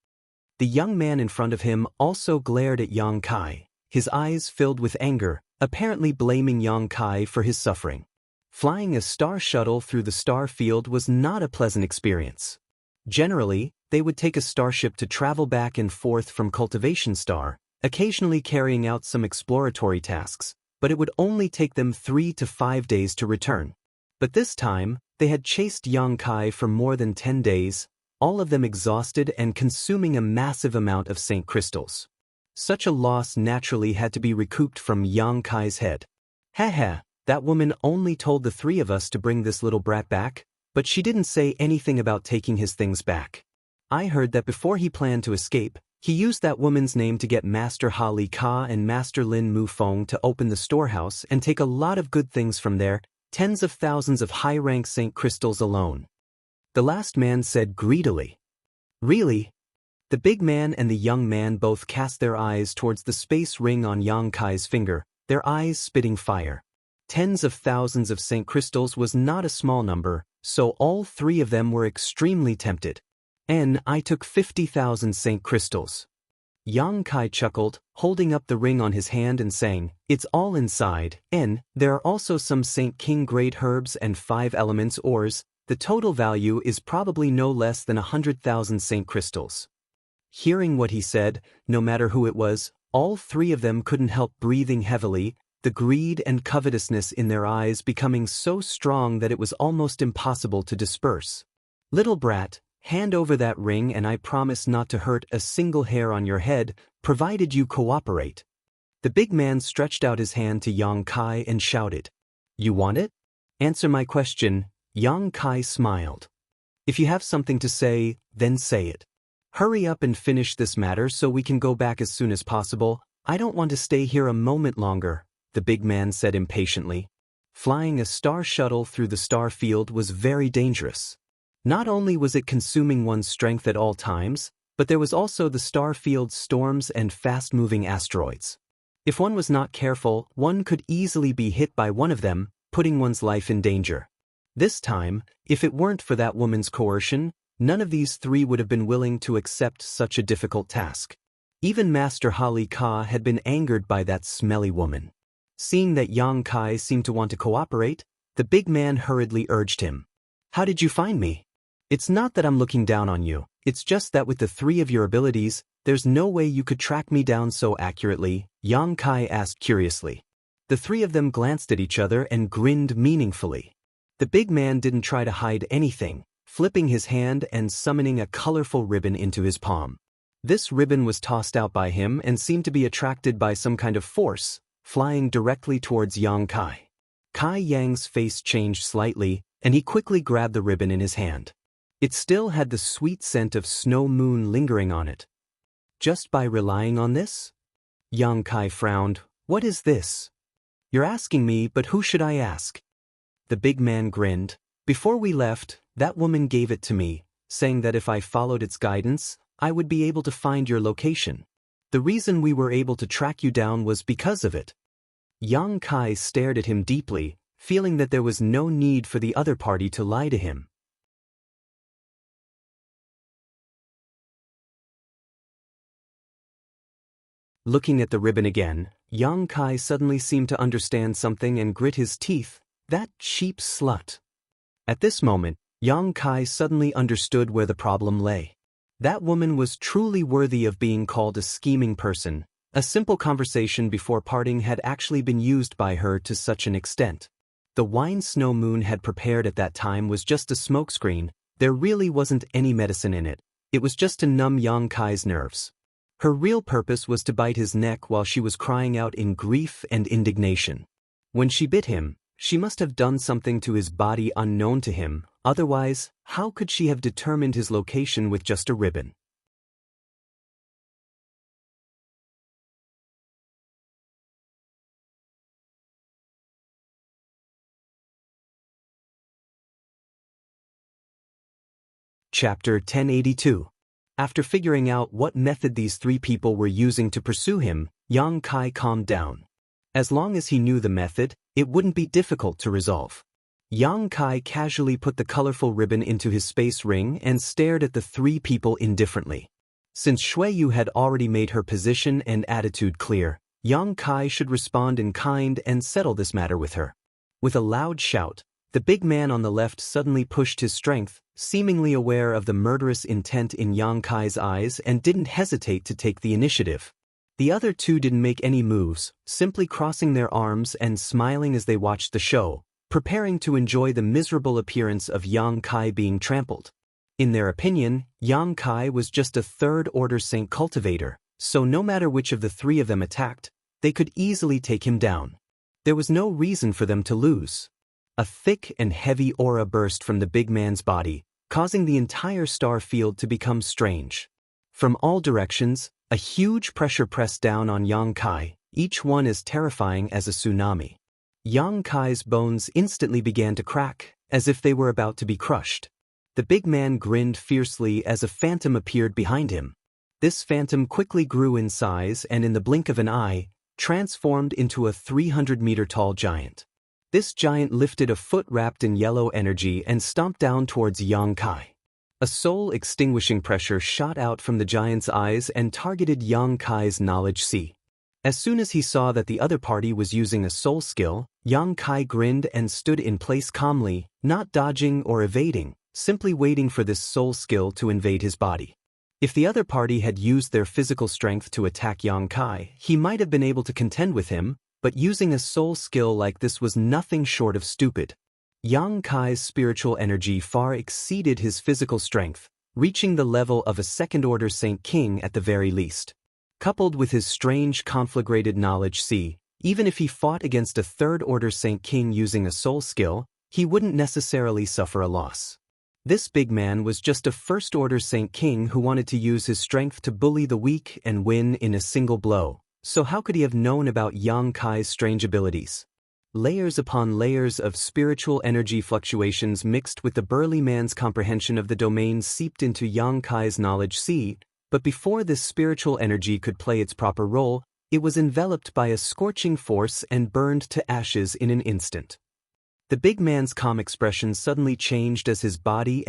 The young man in front of him also glared at Yang Kai, his eyes filled with anger, apparently blaming Yang Kai for his suffering. Flying a star shuttle through the star field was not a pleasant experience. Generally, they would take a starship to travel back and forth from Cultivation Star, occasionally carrying out some exploratory tasks, but it would only take them 3 to 5 days to return. But this time, they had chased Yang Kai for more than 10 days, all of them exhausted and consuming a massive amount of Saint Crystals. Such a loss naturally had to be recouped from Yang Kai's head. Haha, that woman only told the 3 of us to bring this little brat back, but she didn't say anything about taking his things back. I heard that before he planned to escape, he used that woman's name to get Master Ha Li Ka and Master Lin Mufeng to open the storehouse and take a lot of good things from there, Tens of thousands of high-rank Saint crystals alone. The last man said greedily. Really? The big man and the young man both cast their eyes towards the space ring on Yang Kai's finger, their eyes spitting fire. Tens of thousands of Saint crystals was not a small number, so all three of them were extremely tempted. I took 50,000 Saint crystals. Yang Kai chuckled, holding up the ring on his hand and saying, "It's all inside, there are also some Saint King grade herbs and 5 elements ores. The total value is probably no less than 100,000 Saint crystals." Hearing what he said, no matter who it was, all three of them couldn't help breathing heavily, the greed and covetousness in their eyes becoming so strong that it was almost impossible to disperse. "Little brat, hand over that ring and I promise not to hurt a single hair on your head, provided you cooperate." The big man stretched out his hand to Yang Kai and shouted. "You want it? Answer my question." Yang Kai smiled. "If you have something to say, then say it. Hurry up and finish this matter so we can go back as soon as possible. I don't want to stay here a moment longer," the big man said impatiently. Flying a star shuttle through the star field was very dangerous. Not only was it consuming one's strength at all times, but there was also the star field's storms and fast-moving asteroids. If one was not careful, one could easily be hit by one of them, putting one's life in danger. This time, if it weren't for that woman's coercion, none of these three would have been willing to accept such a difficult task. Even Master Hali Ka had been angered by that smelly woman. Seeing that Yang Kai seemed to want to cooperate, the big man hurriedly urged him. "How did you find me? It's not that I'm looking down on you, it's just that with the three of your abilities, there's no way you could track me down so accurately," Yang Kai asked curiously. The three of them glanced at each other and grinned meaningfully. The big man didn't try to hide anything, flipping his hand and summoning a colorful ribbon into his palm. This ribbon was tossed out by him and seemed to be attracted by some kind of force, flying directly towards Yang Kai. Kai Yang's face changed slightly, and he quickly grabbed the ribbon in his hand. It still had the sweet scent of snow moon lingering on it. "Just by relying on this?" Yang Kai frowned. "What is this?" "You're asking me, but who should I ask?" The big man grinned. "Before we left, that woman gave it to me, saying that if I followed its guidance, I would be able to find your location. The reason we were able to track you down was because of it." Yang Kai stared at him deeply, feeling that there was no need for the other party to lie to him. Looking at the ribbon again, Yang Kai suddenly seemed to understand something and grit his teeth. That cheap slut. At this moment, Yang Kai suddenly understood where the problem lay. That woman was truly worthy of being called a scheming person. A simple conversation before parting had actually been used by her to such an extent. The wine Snow Moon had prepared at that time was just a smokescreen. There really wasn't any medicine in it. It was just to numb Yang Kai's nerves. Her real purpose was to bite his neck while she was crying out in grief and indignation. When she bit him, she must have done something to his body unknown to him, otherwise, how could she have determined his location with just a ribbon? Chapter 1082. After figuring out what method these three people were using to pursue him, Yang Kai calmed down. As long as he knew the method, it wouldn't be difficult to resolve. Yang Kai casually put the colorful ribbon into his space ring and stared at the three people indifferently. Since Shui Yu had already made her position and attitude clear, Yang Kai should respond in kind and settle this matter with her. With a loud shout, the big man on the left suddenly pushed his strength, seemingly aware of the murderous intent in Yang Kai's eyes, and didn't hesitate to take the initiative. The other two didn't make any moves, simply crossing their arms and smiling as they watched the show, preparing to enjoy the miserable appearance of Yang Kai being trampled. In their opinion, Yang Kai was just a third-order Saint cultivator, so no matter which of the three of them attacked, they could easily take him down. There was no reason for them to lose. A thick and heavy aura burst from the big man's body, causing the entire star field to become strange. From all directions, a huge pressure pressed down on Yang Kai, each one as terrifying as a tsunami. Yang Kai's bones instantly began to crack, as if they were about to be crushed. The big man grinned fiercely as a phantom appeared behind him. This phantom quickly grew in size and in the blink of an eye, transformed into a 300-meter-tall giant. This giant lifted a foot wrapped in yellow energy and stomped down towards Yang Kai. A soul-extinguishing pressure shot out from the giant's eyes and targeted Yang Kai's knowledge sea. As soon as he saw that the other party was using a soul skill, Yang Kai grinned and stood in place calmly, not dodging or evading, simply waiting for this soul skill to invade his body. If the other party had used their physical strength to attack Yang Kai, he might have been able to contend with him, but using a soul skill like this was nothing short of stupid. Yang Kai's spiritual energy far exceeded his physical strength, reaching the level of a second-order Saint King at the very least. Coupled with his strange conflagrated knowledge sea, even if he fought against a third-order Saint King using a soul skill, he wouldn't necessarily suffer a loss. This big man was just a first-order Saint King who wanted to use his strength to bully the weak and win in a single blow, so how could he have known about Yang Kai's strange abilities? Layers upon layers of spiritual energy fluctuations mixed with the burly man's comprehension of the domain seeped into Yang Kai's knowledge sea, but before this spiritual energy could play its proper role, it was enveloped by a scorching force and burned to ashes in an instant. The big man's calm expression suddenly changed as his body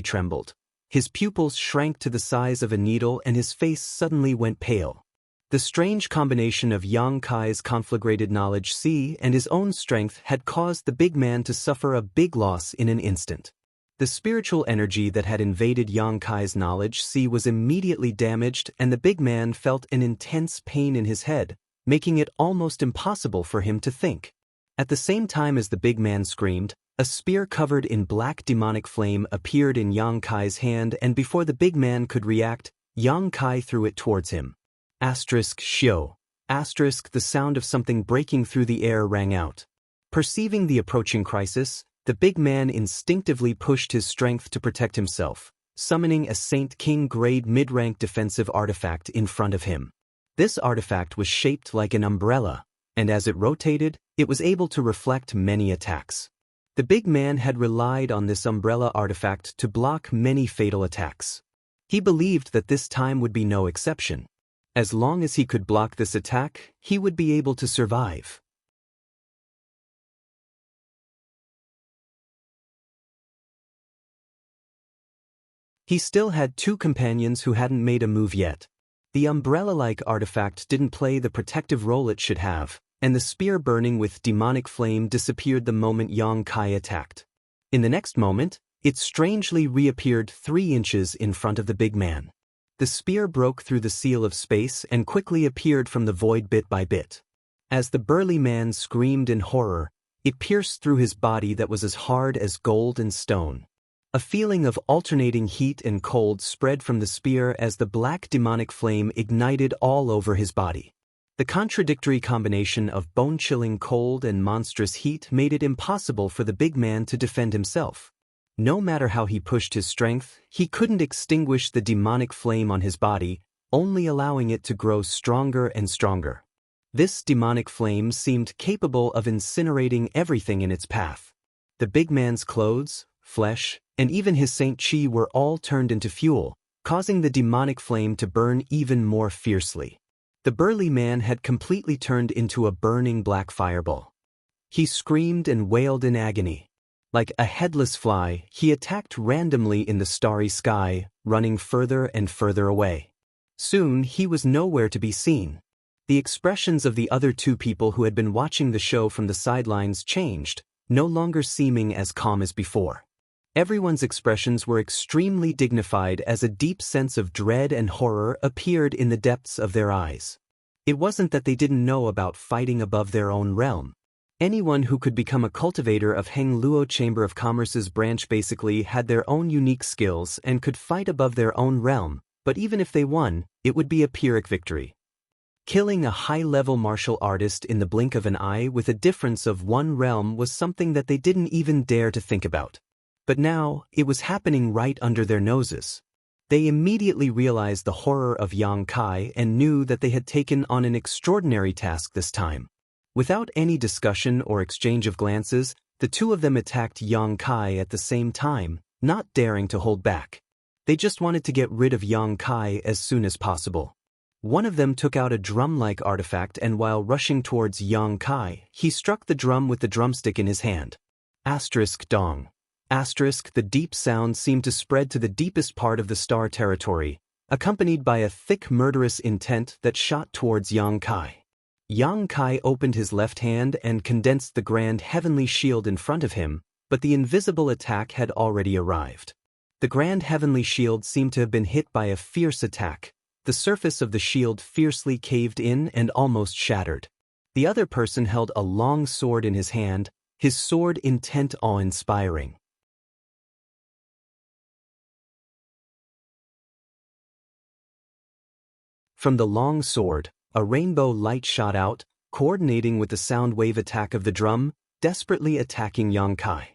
trembled. His pupils shrank to the size of a needle and his face suddenly went pale. The strange combination of Yang Kai's conflagrated knowledge sea and his own strength had caused the big man to suffer a big loss in an instant. The spiritual energy that had invaded Yang Kai's knowledge sea was immediately damaged and the big man felt an intense pain in his head, making it almost impossible for him to think. At the same time as the big man screamed, a spear covered in black demonic flame appeared in Yang Kai's hand and before the big man could react, Yang Kai threw it towards him. Shio. The sound of something breaking through the air rang out. Perceiving the approaching crisis, the big man instinctively pushed his strength to protect himself, summoning a Saint King grade mid-rank defensive artifact in front of him. This artifact was shaped like an umbrella, and as it rotated, it was able to reflect many attacks. The big man had relied on this umbrella artifact to block many fatal attacks. He believed that this time would be no exception. As long as he could block this attack, he would be able to survive. He still had two companions who hadn't made a move yet. The umbrella-like artifact didn't play the protective role it should have, and the spear burning with demonic flame disappeared the moment Yang Kai attacked. In the next moment, it strangely reappeared 3 inches in front of the big man. The spear broke through the seal of space and quickly appeared from the void bit by bit. As the burly man screamed in horror, it pierced through his body that was as hard as gold and stone. A feeling of alternating heat and cold spread from the spear as the black demonic flame ignited all over his body. The contradictory combination of bone-chilling cold and monstrous heat made it impossible for the big man to defend himself. No matter how he pushed his strength, he couldn't extinguish the demonic flame on his body, only allowing it to grow stronger and stronger. This demonic flame seemed capable of incinerating everything in its path. The big man's clothes, flesh, and even his Saint Chi were all turned into fuel, causing the demonic flame to burn even more fiercely. The burly man had completely turned into a burning black fireball. He screamed and wailed in agony. Like a headless fly, he attacked randomly in the starry sky, running further and further away. Soon, he was nowhere to be seen. The expressions of the other 2 people who had been watching the show from the sidelines changed, no longer seeming as calm as before. Everyone's expressions were extremely dignified as a deep sense of dread and horror appeared in the depths of their eyes. It wasn't that they didn't know about fighting above their own realm. Anyone who could become a cultivator of Heng Luo Chamber of Commerce's branch basically had their own unique skills and could fight above their own realm, but even if they won, it would be a Pyrrhic victory. Killing a high-level martial artist in the blink of an eye with a difference of 1 realm was something that they didn't even dare to think about. But now, it was happening right under their noses. They immediately realized the horror of Yang Kai and knew that they had taken on an extraordinary task this time. Without any discussion or exchange of glances, the two of them attacked Yang Kai at the same time, not daring to hold back. They just wanted to get rid of Yang Kai as soon as possible. One of them took out a drum-like artifact and while rushing towards Yang Kai, he struck the drum with the drumstick in his hand. Asterisk dong. Asterisk, the deep sound seemed to spread to the deepest part of the star territory, accompanied by a thick murderous intent that shot towards Yang Kai. Yang Kai opened his left hand and condensed the grand heavenly shield in front of him, but the invisible attack had already arrived. The grand heavenly shield seemed to have been hit by a fierce attack. The surface of the shield fiercely caved in and almost shattered. The other person held a long sword in his hand, his sword intent awe-inspiring. From the long sword, a rainbow light shot out, coordinating with the sound wave attack of the drum, desperately attacking Yang Kai.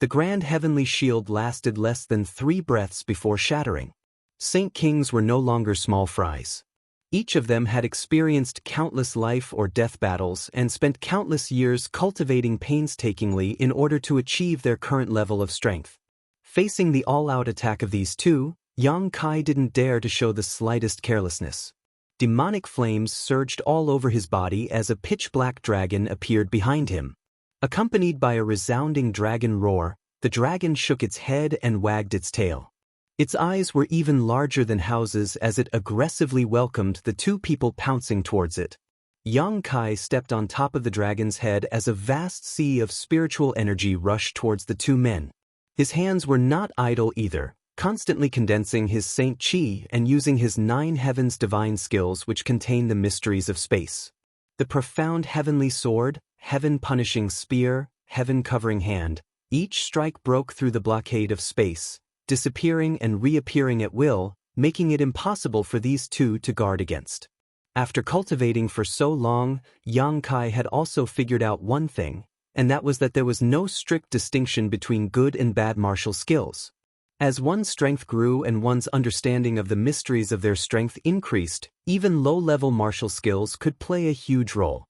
The grand heavenly shield lasted less than 3 breaths before shattering. Saint Kings were no longer small fries. Each of them had experienced countless life or death battles and spent countless years cultivating painstakingly in order to achieve their current level of strength. Facing the all-out attack of these two, Yang Kai didn't dare to show the slightest carelessness. Demonic flames surged all over his body as a pitch-black dragon appeared behind him. Accompanied by a resounding dragon roar, the dragon shook its head and wagged its tail. Its eyes were even larger than houses as it aggressively welcomed the two people pouncing towards it. Yang Kai stepped on top of the dragon's head as a vast sea of spiritual energy rushed towards the two men. His hands were not idle either, constantly condensing his Saint Chi and using his 9 heavens divine skills which contain the mysteries of space. The profound heavenly sword, heaven-punishing spear, heaven-covering hand, each strike broke through the blockade of space, disappearing and reappearing at will, making it impossible for these two to guard against. After cultivating for so long, Yang Kai had also figured out one thing, and that was that there was no strict distinction between good and bad martial skills. As one's strength grew and one's understanding of the mysteries of their strength increased, even low-level martial skills could play a huge role.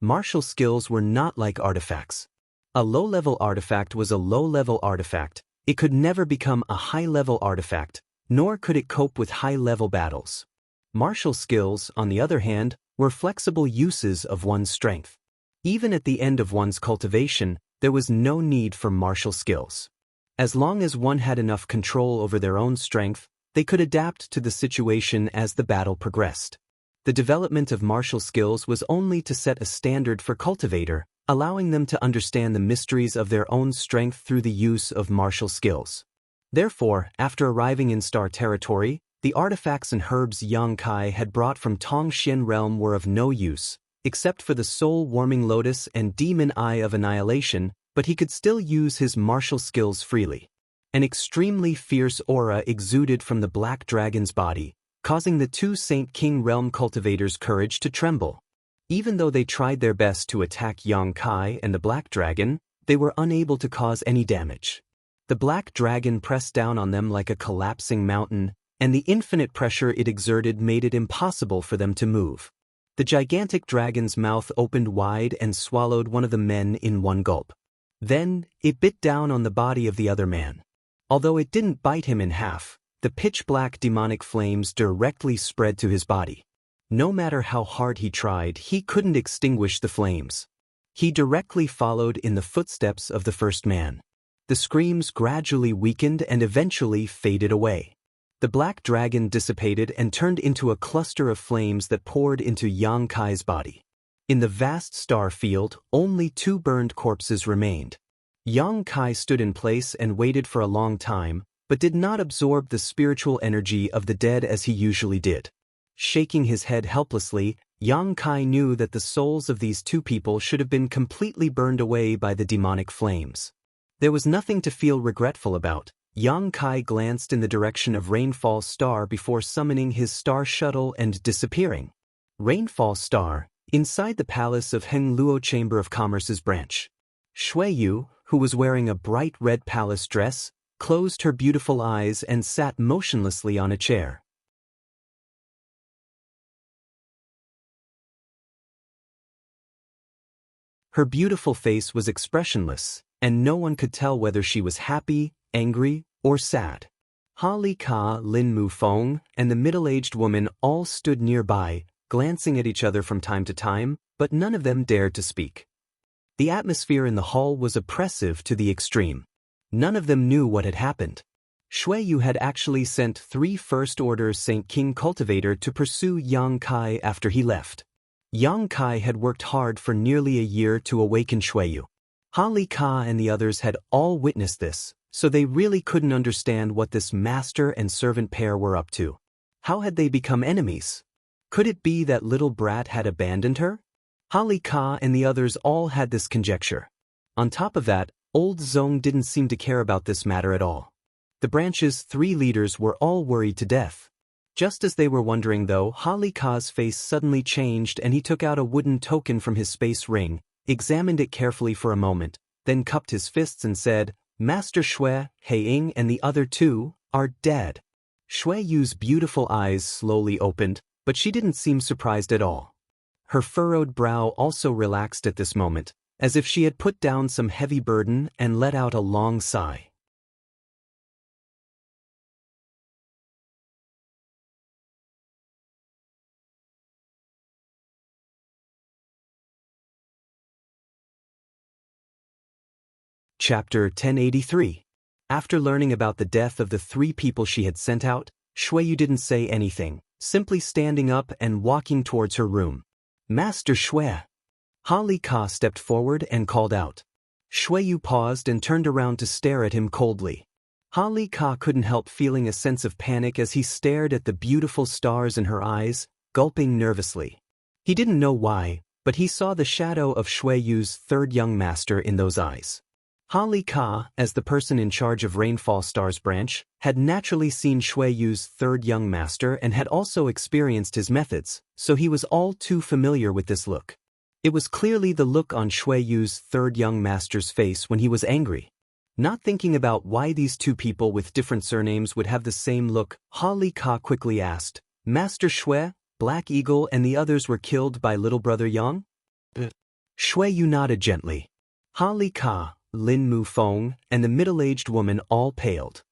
Martial skills were not like artifacts. A low-level artifact was a low-level artifact. It could never become a high-level artifact, nor could it cope with high-level battles. Martial skills, on the other hand, were flexible uses of one's strength. Even at the end of one's cultivation, there was no need for martial skills. As long as one had enough control over their own strength, they could adapt to the situation as the battle progressed. The development of martial skills was only to set a standard for cultivator, allowing them to understand the mysteries of their own strength through the use of martial skills. Therefore, after arriving in Star Territory, the artifacts and herbs Yang Kai had brought from Tongxian Realm were of no use, except for the soul-warming lotus and demon eye of annihilation, but he could still use his martial skills freely. An extremely fierce aura exuded from the black dragon's body, causing the two Saint King Realm cultivators' courage to tremble. Even though they tried their best to attack Yang Kai and the black dragon, they were unable to cause any damage. The black dragon pressed down on them like a collapsing mountain, and the infinite pressure it exerted made it impossible for them to move. The gigantic dragon's mouth opened wide and swallowed one of the men in one gulp. Then, it bit down on the body of the other man. Although it didn't bite him in half, the pitch-black demonic flames directly spread to his body. No matter how hard he tried, he couldn't extinguish the flames. He directly followed in the footsteps of the first man. The screams gradually weakened and eventually faded away. The black dragon dissipated and turned into a cluster of flames that poured into Yang Kai's body. In the vast star field, only 2 burned corpses remained. Yang Kai stood in place and waited for a long time, but did not absorb the spiritual energy of the dead as he usually did. Shaking his head helplessly, Yang Kai knew that the souls of these 2 people should have been completely burned away by the demonic flames. There was nothing to feel regretful about. Yang Kai glanced in the direction of Rainfall Star before summoning his star shuttle and disappearing. Rainfall Star, inside the palace of Heng Luo Chamber of Commerce's branch. Shui Yu, who was wearing a bright red palace dress, closed her beautiful eyes and sat motionlessly on a chair. Her beautiful face was expressionless, and no one could tell whether she was happy, angry, or sad. Ha Li Ka, Lin Mu Feng, and the middle-aged woman all stood nearby, glancing at each other from time to time, but none of them dared to speak. The atmosphere in the hall was oppressive to the extreme. None of them knew what had happened. Shui Yu had actually sent 3 First-Order Saint King Cultivator to pursue Yang Kai after he left. Yang Kai had worked hard for nearly a year to awaken Shui Yu. Ha Li Ka and the others had all witnessed this, so they really couldn't understand what this master and servant pair were up to. How had they become enemies? Could it be that little brat had abandoned her? Ha Li Ka and the others all had this conjecture. On top of that, old Zong didn't seem to care about this matter at all. The branch's 3 leaders were all worried to death. Just as they were wondering though, Ha Li Ka's face suddenly changed and he took out a wooden token from his space ring, examined it carefully for a moment, then cupped his fists and said, "Master Shui, He Ying and the other 2 are dead." Shui Yu's beautiful eyes slowly opened, but she didn't seem surprised at all. Her furrowed brow also relaxed at this moment, as if she had put down some heavy burden and let out a long sigh. Chapter 1083. After learning about the death of the 3 people she had sent out, Shui Yu didn't say anything, simply standing up and walking towards her room. "Master Shui." Ha Li Ka stepped forward and called out. Shui Yu paused and turned around to stare at him coldly. Ha Li Ka couldn't help feeling a sense of panic as he stared at the beautiful stars in her eyes, gulping nervously. He didn't know why, but he saw the shadow of Shui Yu's 3rd young master in those eyes. Ha Li Ka, as the person in charge of Rainfall Stars branch, had naturally seen Shui Yu's 3rd young master and had also experienced his methods, so he was all too familiar with this look. It was clearly the look on Shui Yu's 3rd young master's face when he was angry. Not thinking about why these 2 people with different surnames would have the same look, Ha Li Ka quickly asked, "Master Shui, Black Eagle and the others were killed by little brother Yang?" Shui Yu nodded gently. Ha Li Ka, Lin Mu Feng, and the middle-aged woman all paled.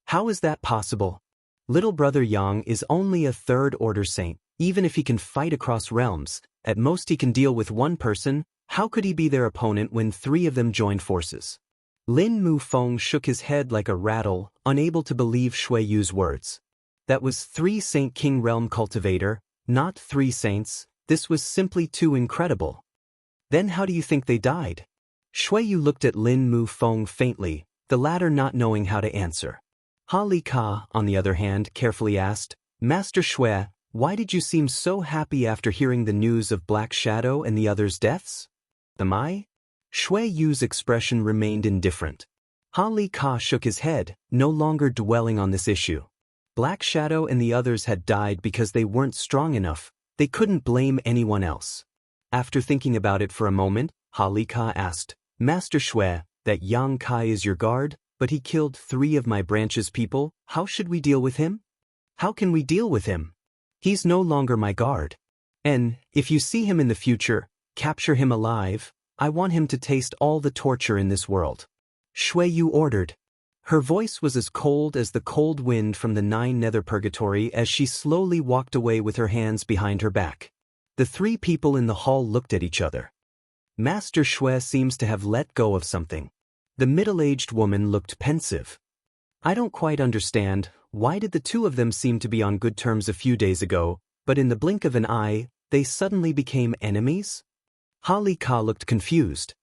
"How is that possible? Little brother Yang is only a 3rd-order saint. Even if he can fight across realms, at most he can deal with 1 person. How could he be their opponent when 3 of them joined forces?" Lin Mu Feng shook his head like a rattle, unable to believe Shui Yu's words. That was 3 Saint King Realm Cultivator, not 3 saints. This was simply too incredible. "Then how do you think they died?" Shui Yu looked at Lin Mu Feng faintly, the latter not knowing how to answer. Ha Li Ka, on the other hand, carefully asked, "Master Shui, why did you seem so happy after hearing the news of Black Shadow and the others' deaths?" "Am I?" Shui Yu's expression remained indifferent. Ha Li Ka shook his head, no longer dwelling on this issue. Black Shadow and the others had died because they weren't strong enough. They couldn't blame anyone else. After thinking about it for a moment, Ha Li Ka asked, "Master Shui, that Yang Kai is your guard, but he killed 3 of my branch's people. How should we deal with him?" "How can we deal with him? He's no longer my guard. And, if you see him in the future, capture him alive. I want him to taste all the torture in this world," Shui Yu ordered. Her voice was as cold as the cold wind from the 9 nether purgatory as she slowly walked away with her hands behind her back. The 3 people in the hall looked at each other. Master Shui seems to have let go of something. The middle-aged woman looked pensive. "I don't quite understand, why did the 2 of them seem to be on good terms a few days ago, but in the blink of an eye, they suddenly became enemies?" Ha Li Ka looked confused.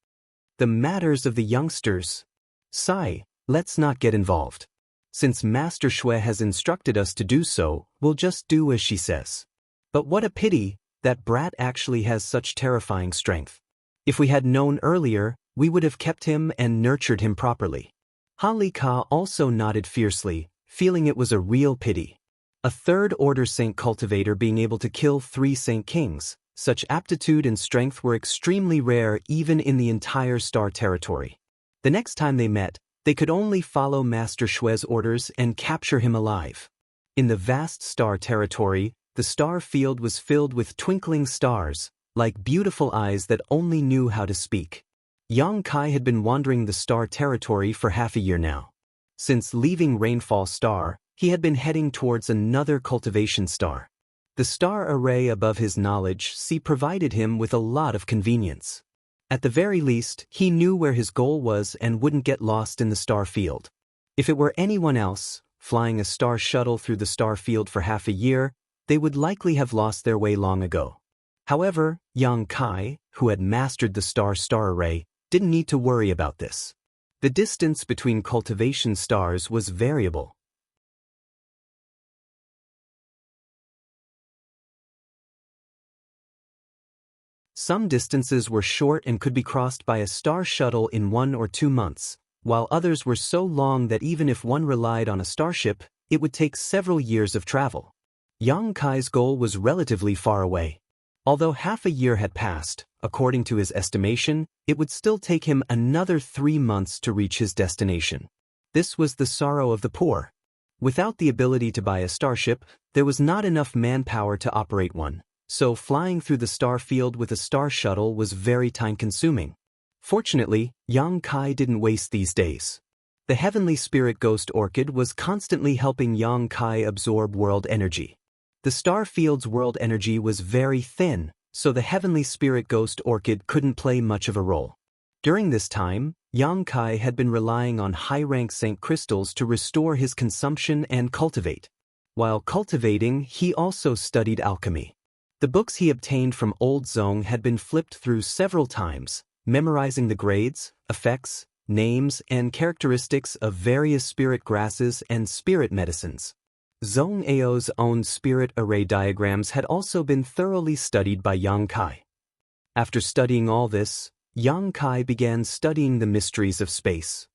"The matters of the youngsters. Sai, let's not get involved. Since Master Shui has instructed us to do so, we'll just do as she says. But what a pity, that brat actually has such terrifying strength. If we had known earlier, we would have kept him and nurtured him properly." Ha Li Ka also nodded fiercely, feeling it was a real pity. A 3rd-order Saint Cultivator being able to kill 3 Saint Kings, such aptitude and strength were extremely rare even in the entire Star Territory. The next time they met, they could only follow Master Shui's orders and capture him alive. In the vast Star Territory, the star field was filled with twinkling stars, like beautiful eyes that only knew how to speak. Yang Kai had been wandering the star territory for half a year now. Since leaving Rainfall Star, he had been heading towards another cultivation star. The star array above his knowledge sea provided him with a lot of convenience. At the very least, he knew where his goal was and wouldn't get lost in the star field. If it were anyone else, flying a star shuttle through the star field for half a year, they would likely have lost their way long ago. However, Yang Kai, who had mastered the star array, didn't need to worry about this. The distance between cultivation stars was variable. Some distances were short and could be crossed by a star shuttle in 1 or 2 months, while others were so long that even if one relied on a starship, it would take several years of travel. Yang Kai's goal was relatively far away. Although half a year had passed, according to his estimation, it would still take him another 3 months to reach his destination. This was the sorrow of the poor. Without the ability to buy a starship, there was not enough manpower to operate one, so flying through the star field with a star shuttle was very time-consuming. Fortunately, Yang Kai didn't waste these days. The heavenly spirit ghost orchid was constantly helping Yang Kai absorb world energy. The star field's world energy was very thin, so the heavenly spirit ghost orchid couldn't play much of a role. During this time, Yang Kai had been relying on high-rank Saint crystals to restore his consumption and cultivate. While cultivating, he also studied alchemy. The books he obtained from Old Zong had been flipped through several times, memorizing the grades, effects, names, and characteristics of various spirit grasses and spirit medicines. Zhong Ao's own spirit array diagrams had also been thoroughly studied by Yang Kai. After studying all this, Yang Kai began studying the mysteries of space.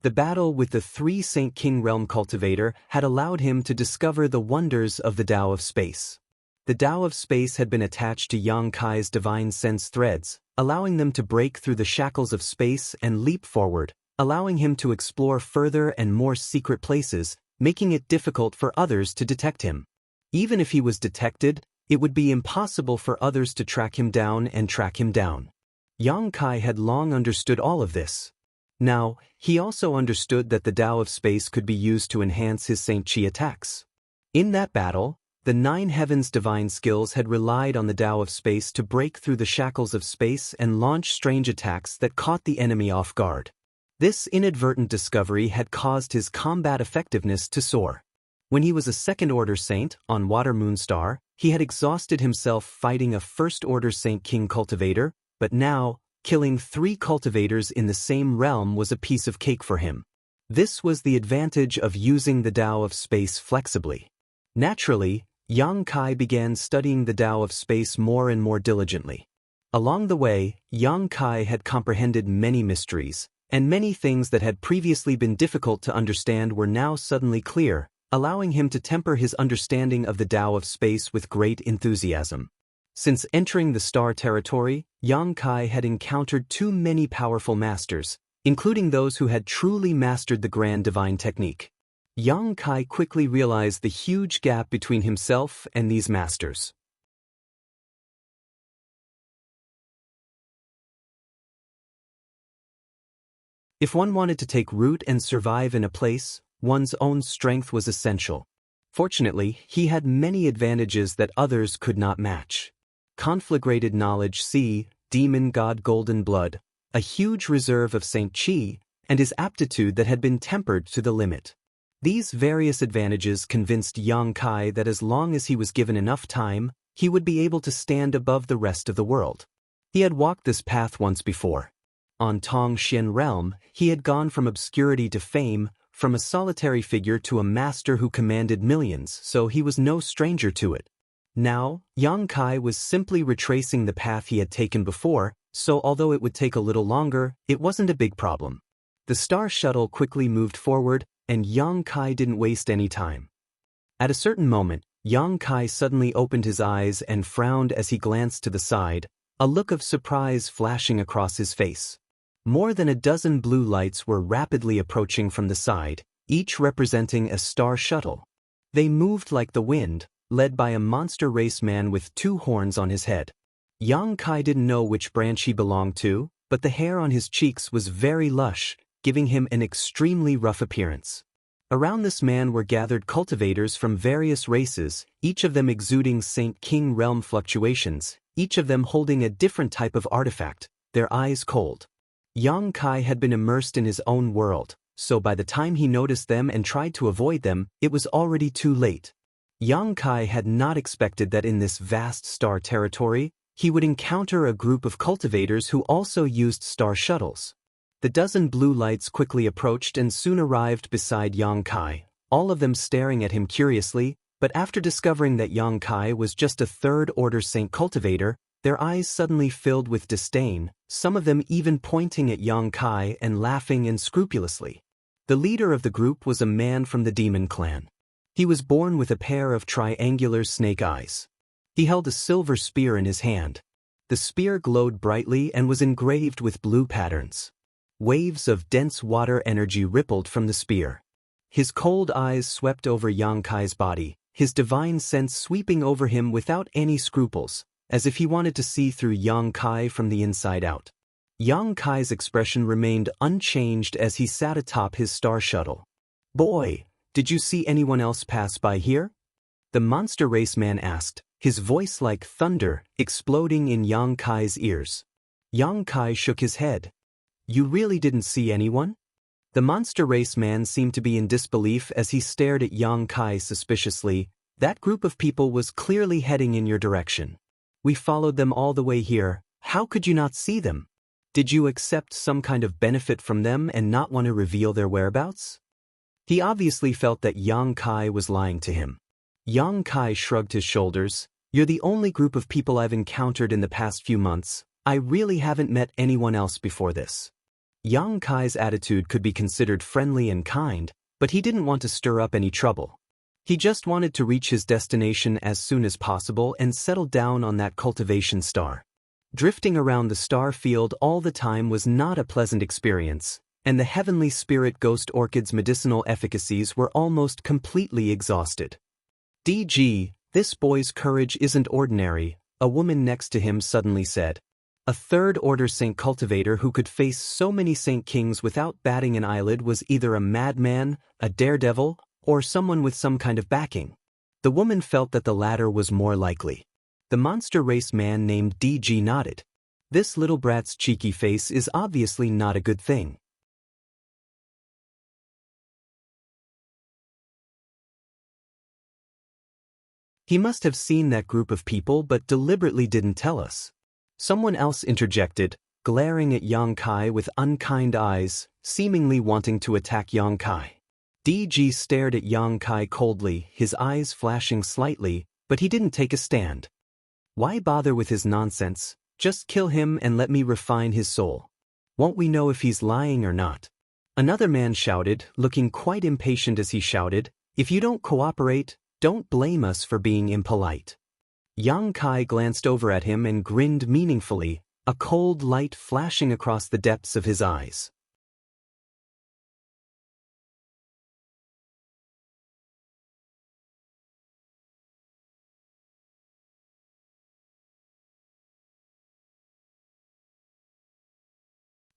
The battle with the 3 Saint King Realm cultivator had allowed him to discover the wonders of the Tao of Space. The Tao of Space had been attached to Yang Kai's divine sense threads, allowing them to break through the shackles of space and leap forward, allowing him to explore further and more secret places, making it difficult for others to detect him. Even if he was detected, it would be impossible for others to track him down and track him down. Yang Kai had long understood all of this. Now, he also understood that the Tao of Space could be used to enhance his Saint Chi attacks. In that battle, the 9 Heavens' divine skills had relied on the Tao of Space to break through the shackles of space and launch strange attacks that caught the enemy off guard. This inadvertent discovery had caused his combat effectiveness to soar. When he was a second-order saint on Water Moon Star, he had exhausted himself fighting a first-order Saint King cultivator, but now, killing 3 cultivators in the same realm was a piece of cake for him. This was the advantage of using the Tao of Space flexibly. Naturally, Yang Kai began studying the Tao of Space more and more diligently. Along the way, Yang Kai had comprehended many mysteries, and many things that had previously been difficult to understand were now suddenly clear, allowing him to temper his understanding of the Tao of Space with great enthusiasm. Since entering the star territory, Yang Kai had encountered too many powerful masters, including those who had truly mastered the Grand Divine Technique. Yang Kai quickly realized the huge gap between himself and these masters. If one wanted to take root and survive in a place, one's own strength was essential. Fortunately, he had many advantages that others could not match. Conflagrated knowledge demon god golden blood, a huge reserve of Saint Chi, and his aptitude that had been tempered to the limit. These various advantages convinced Yang Kai that as long as he was given enough time, he would be able to stand above the rest of the world. He had walked this path once before. On Tong Xian Realm, he had gone from obscurity to fame, from a solitary figure to a master who commanded millions, so he was no stranger to it. Now, Yang Kai was simply retracing the path he had taken before, so although it would take a little longer, it wasn't a big problem. The star shuttle quickly moved forward, and Yang Kai didn't waste any time. At a certain moment, Yang Kai suddenly opened his eyes and frowned as he glanced to the side, a look of surprise flashing across his face. More than a dozen blue lights were rapidly approaching from the side, each representing a star shuttle. They moved like the wind, led by a monster race man with 2 horns on his head. Yang Kai didn't know which branch he belonged to, but the hair on his cheeks was very lush, giving him an extremely rough appearance. Around this man were gathered cultivators from various races, each of them exuding Saint King realm fluctuations, each of them holding a different type of artifact, their eyes cold. Yang Kai had been immersed in his own world, so by the time he noticed them and tried to avoid them, it was already too late. Yang Kai had not expected that in this vast star territory, he would encounter a group of cultivators who also used star shuttles. The dozen blue lights quickly approached and soon arrived beside Yang Kai, all of them staring at him curiously, but after discovering that Yang Kai was just a third-order Saint cultivator, their eyes suddenly filled with disdain, some of them even pointing at Yang Kai and laughing unscrupulously. The leader of the group was a man from the demon clan. He was born with a pair of triangular snake eyes. He held a silver spear in his hand. The spear glowed brightly and was engraved with blue patterns. Waves of dense water energy rippled from the spear. His cold eyes swept over Yang Kai's body, his divine sense sweeping over him without any scruples, as if he wanted to see through Yang Kai from the inside out. Yang Kai's expression remained unchanged as he sat atop his star shuttle. "Boy, did you see anyone else pass by here?" The monster race man asked, his voice like thunder exploding in Yang Kai's ears. Yang Kai shook his head. "You really didn't see anyone?" The monster race man seemed to be in disbelief as he stared at Yang Kai suspiciously. "That group of people was clearly heading in your direction. We followed them all the way here. How could you not see them? Did you accept some kind of benefit from them and not want to reveal their whereabouts?" He obviously felt that Yang Kai was lying to him. Yang Kai shrugged his shoulders. "You're the only group of people I've encountered in the past few months. I really haven't met anyone else before this." Yang Kai's attitude could be considered friendly and kind, but he didn't want to stir up any trouble. He just wanted to reach his destination as soon as possible and settle down on that cultivation star. Drifting around the star field all the time was not a pleasant experience, and the heavenly spirit ghost orchid's medicinal efficacies were almost completely exhausted. "DG, this boy's courage isn't ordinary," a woman next to him suddenly said. A third-order Saint cultivator who could face so many Saint Kings without batting an eyelid was either a madman, a daredevil, or someone with some kind of backing. The woman felt that the latter was more likely. The monster race man named DG nodded. This little brat's cheeky face is obviously not a good thing. He must have seen that group of people but deliberately didn't tell us. Someone else interjected, glaring at Yang Kai with unkind eyes, seemingly wanting to attack Yang Kai. DG stared at Yang Kai coldly, his eyes flashing slightly, but he didn't take a stand. "Why bother with his nonsense? Just kill him and let me refine his soul. Won't we know if he's lying or not?" Another man shouted, looking quite impatient as he shouted, "If you don't cooperate, don't blame us for being impolite." Yang Kai glanced over at him and grinned meaningfully, a cold light flashing across the depths of his eyes.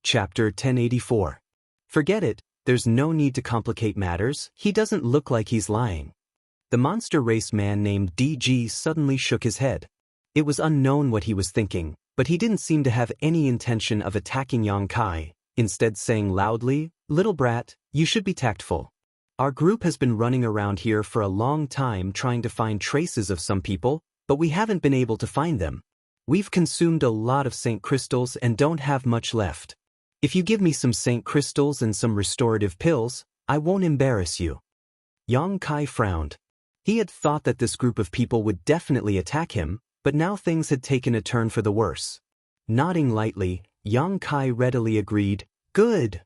Chapter 1084. Forget it, there's no need to complicate matters, he doesn't look like he's lying. The monster race man named DG suddenly shook his head. It was unknown what he was thinking, but he didn't seem to have any intention of attacking Yang Kai, instead saying loudly, "Little brat, you should be tactful. Our group has been running around here for a long time trying to find traces of some people, but we haven't been able to find them. We've consumed a lot of Saint crystals and don't have much left. If you give me some Saint crystals and some restorative pills, I won't embarrass you." Yang Kai frowned. He had thought that this group of people would definitely attack him, but now things had taken a turn for the worse. Nodding lightly, Yang Kai readily agreed, "Good."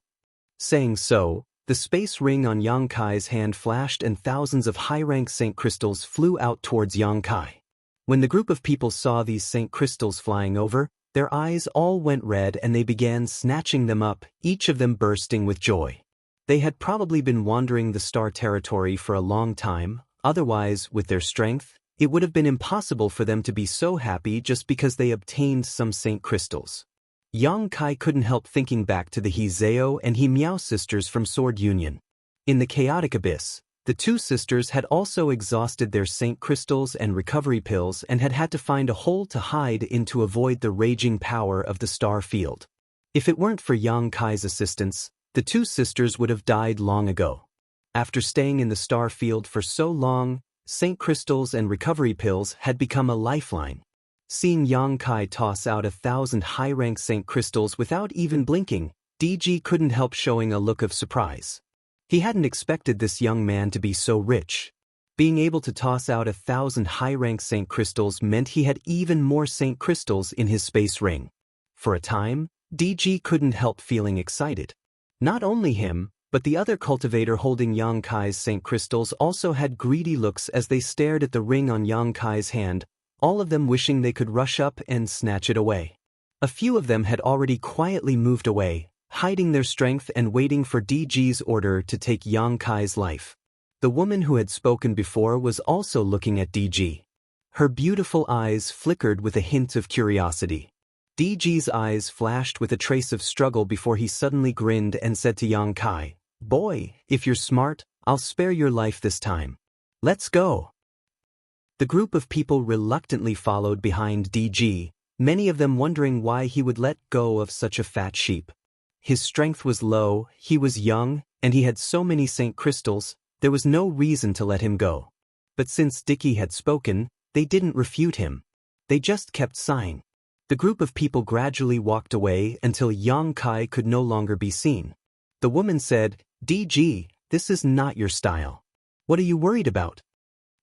Saying so, the space ring on Yang Kai's hand flashed and thousands of high-rank Saint crystals flew out towards Yang Kai. When the group of people saw these Saint crystals flying over, their eyes all went red and they began snatching them up, each of them bursting with joy. They had probably been wandering the star territory for a long time, otherwise, with their strength, It would have been impossible for them to be so happy just because they obtained some saint crystals. Yang Kai couldn't help thinking back to the He Zhao and He Miao sisters from Sword Union. In the chaotic abyss, the two sisters had also exhausted their saint crystals and recovery pills and had to find a hole to hide in to avoid the raging power of the star field. If it weren't for Yang Kai's assistance, the two sisters would have died long ago. After staying in the star field for so long, saint crystals and recovery pills had become a lifeline. Seeing Yang Kai toss out 1,000 high-rank saint crystals without even blinking, DG couldn't help showing a look of surprise. He hadn't expected this young man to be so rich. Being able to toss out 1,000 high-rank saint crystals meant he had even more saint crystals in his space ring. For a time, DG couldn't help feeling excited. Not only him, but the other cultivator holding Yang Kai's saint crystals also had greedy looks as they stared at the ring on Yang Kai's hand, all of them wishing they could rush up and snatch it away. A few of them had already quietly moved away, hiding their strength and waiting for DG's order to take Yang Kai's life. The woman who had spoken before was also looking at DG. Her beautiful eyes flickered with a hint of curiosity. DG's eyes flashed with a trace of struggle before he suddenly grinned and said to Yang Kai, "Boy, if you're smart, I'll spare your life this time. Let's go." The group of people reluctantly followed behind DG, many of them wondering why he would let go of such a fat sheep. His strength was low, he was young, and he had so many saint crystals, there was no reason to let him go. But since Dicky had spoken, they didn't refute him. They just kept sighing. The group of people gradually walked away until Yang Kai could no longer be seen. The woman said, "DG, this is not your style. What are you worried about?"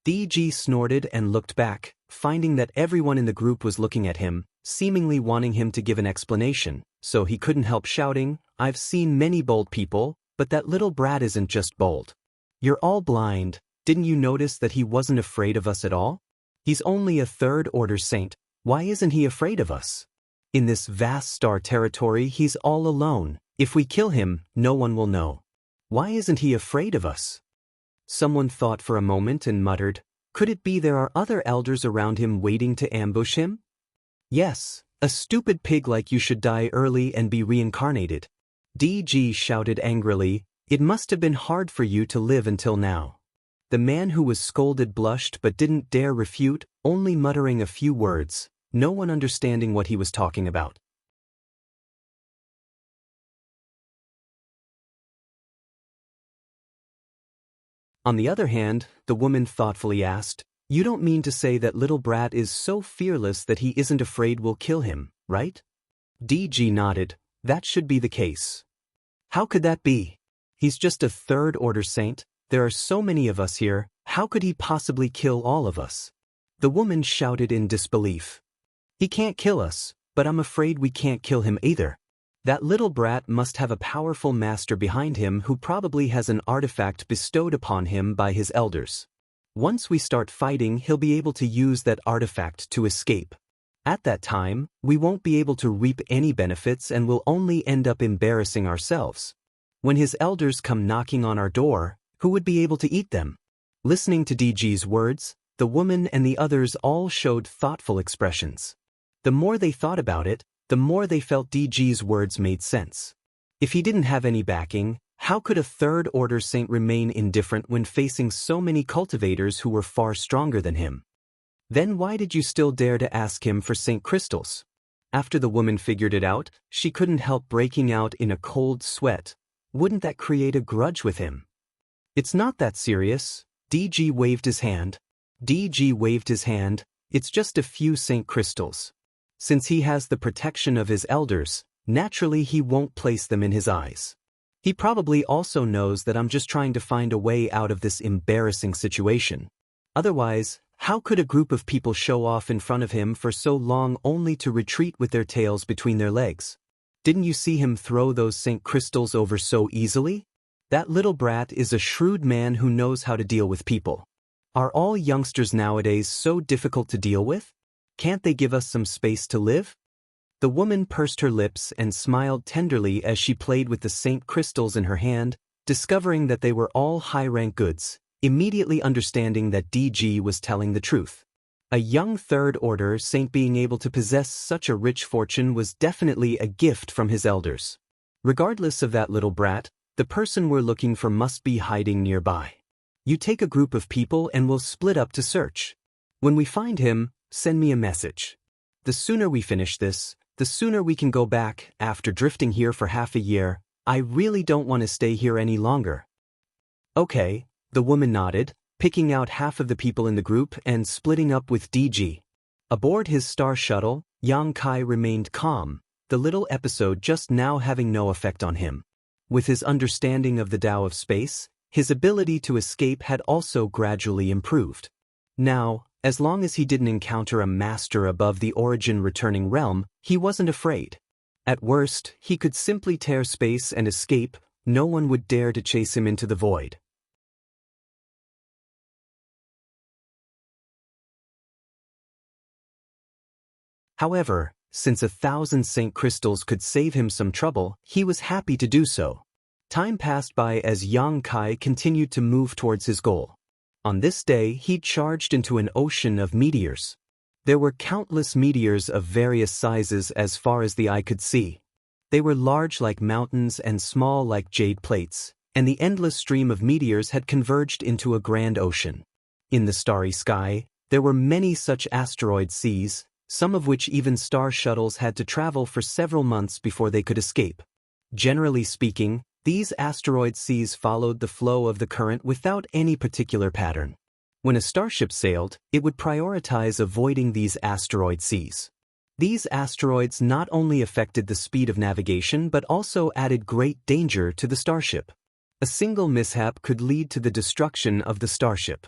DG snorted and looked back, finding that everyone in the group was looking at him, seemingly wanting him to give an explanation, so he couldn't help shouting, "I've seen many bold people, but that little brat isn't just bold. You're all blind, didn't you notice that he wasn't afraid of us at all? He's only a third-order saint, why isn't he afraid of us? In this vast star territory he's all alone, if we kill him, no one will know. Why isn't he afraid of us?" Someone thought for a moment and muttered, "Could it be there are other elders around him waiting to ambush him?" "Yes, a stupid pig like you should die early and be reincarnated." DG shouted angrily, "It must have been hard for you to live until now." The man who was scolded blushed but didn't dare refute, only muttering a few words, no one understanding what he was talking about. On the other hand, the woman thoughtfully asked, "You don't mean to say that little brat is so fearless that he isn't afraid we'll kill him, right?" DG nodded, "That should be the case." "How could that be? He's just a third-order saint, there are so many of us here, how could he possibly kill all of us?" The woman shouted in disbelief. "He can't kill us, but I'm afraid we can't kill him either. That little brat must have a powerful master behind him who probably has an artifact bestowed upon him by his elders. Once we start fighting, he'll be able to use that artifact to escape. At that time, we won't be able to reap any benefits and will only end up embarrassing ourselves. When his elders come knocking on our door, who would be able to eat them?" Listening to DG's words, the woman and the others all showed thoughtful expressions. The more they thought about it, the more they felt DG's words made sense. If he didn't have any backing, how could a third-order saint remain indifferent when facing so many cultivators who were far stronger than him? Then why did you still dare to ask him for saint crystals? After the woman figured it out, she couldn't help breaking out in a cold sweat. Wouldn't that create a grudge with him? "It's not that serious." DG waved his hand. "It's just a few saint crystals. Since he has the protection of his elders, naturally he won't place them in his eyes. He probably also knows that I'm just trying to find a way out of this embarrassing situation. Otherwise, how could a group of people show off in front of him for so long only to retreat with their tails between their legs? Didn't you see him throw those saint crystals over so easily? That little brat is a shrewd man who knows how to deal with people. Are all youngsters nowadays so difficult to deal with? Can't they give us some space to live?" The woman pursed her lips and smiled tenderly as she played with the saint crystals in her hand, discovering that they were all high-rank goods, immediately understanding that DG was telling the truth. A young third-order saint being able to possess such a rich fortune was definitely a gift from his elders. Regardless of that little brat, the person we're looking for must be hiding nearby. You take a group of people and we'll split up to search. When we find him, send me a message. The sooner we finish this, the sooner we can go back. After drifting here for half a year, I really don't want to stay here any longer. Okay, the woman nodded, picking out half of the people in the group and splitting up with DG. Aboard his star shuttle, Yang Kai remained calm, the little episode just now having no effect on him. With his understanding of the Tao of space, his ability to escape had also gradually improved. Now, as long as he didn't encounter a master above the origin returning realm, he wasn't afraid. At worst, he could simply tear space and escape. No one would dare to chase him into the void. However, since 1,000 Saint Crystals could save him some trouble, he was happy to do so. Time passed by as Yang Kai continued to move towards his goal. On this day, he charged into an ocean of meteors. There were countless meteors of various sizes as far as the eye could see. They were large like mountains and small like jade plates, and the endless stream of meteors had converged into a grand ocean. In the starry sky, there were many such asteroid seas, some of which even star shuttles had to travel for several months before they could escape. Generally speaking, these asteroid seas followed the flow of the current without any particular pattern. When a starship sailed, it would prioritize avoiding these asteroid seas. These asteroids not only affected the speed of navigation but also added great danger to the starship. A single mishap could lead to the destruction of the starship.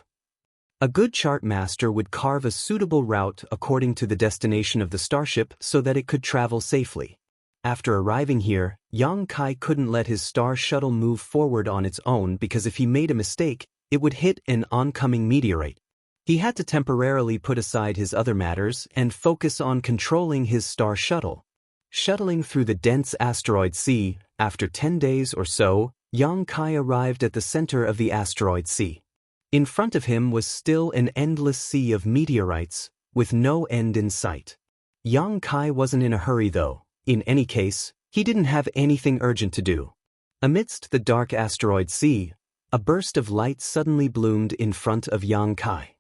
A good chart master would carve a suitable route according to the destination of the starship so that it could travel safely. After arriving here, Yang Kai couldn't let his star shuttle move forward on its own because if he made a mistake, it would hit an oncoming meteorite. He had to temporarily put aside his other matters and focus on controlling his star shuttle. Shuttling through the dense asteroid sea, after 10 days or so, Yang Kai arrived at the center of the asteroid sea. In front of him was still an endless sea of meteorites, with no end in sight. Yang Kai wasn't in a hurry though. In any case, he didn't have anything urgent to do. Amidst the dark asteroid sea, a burst of light suddenly bloomed in front of Yang Kai.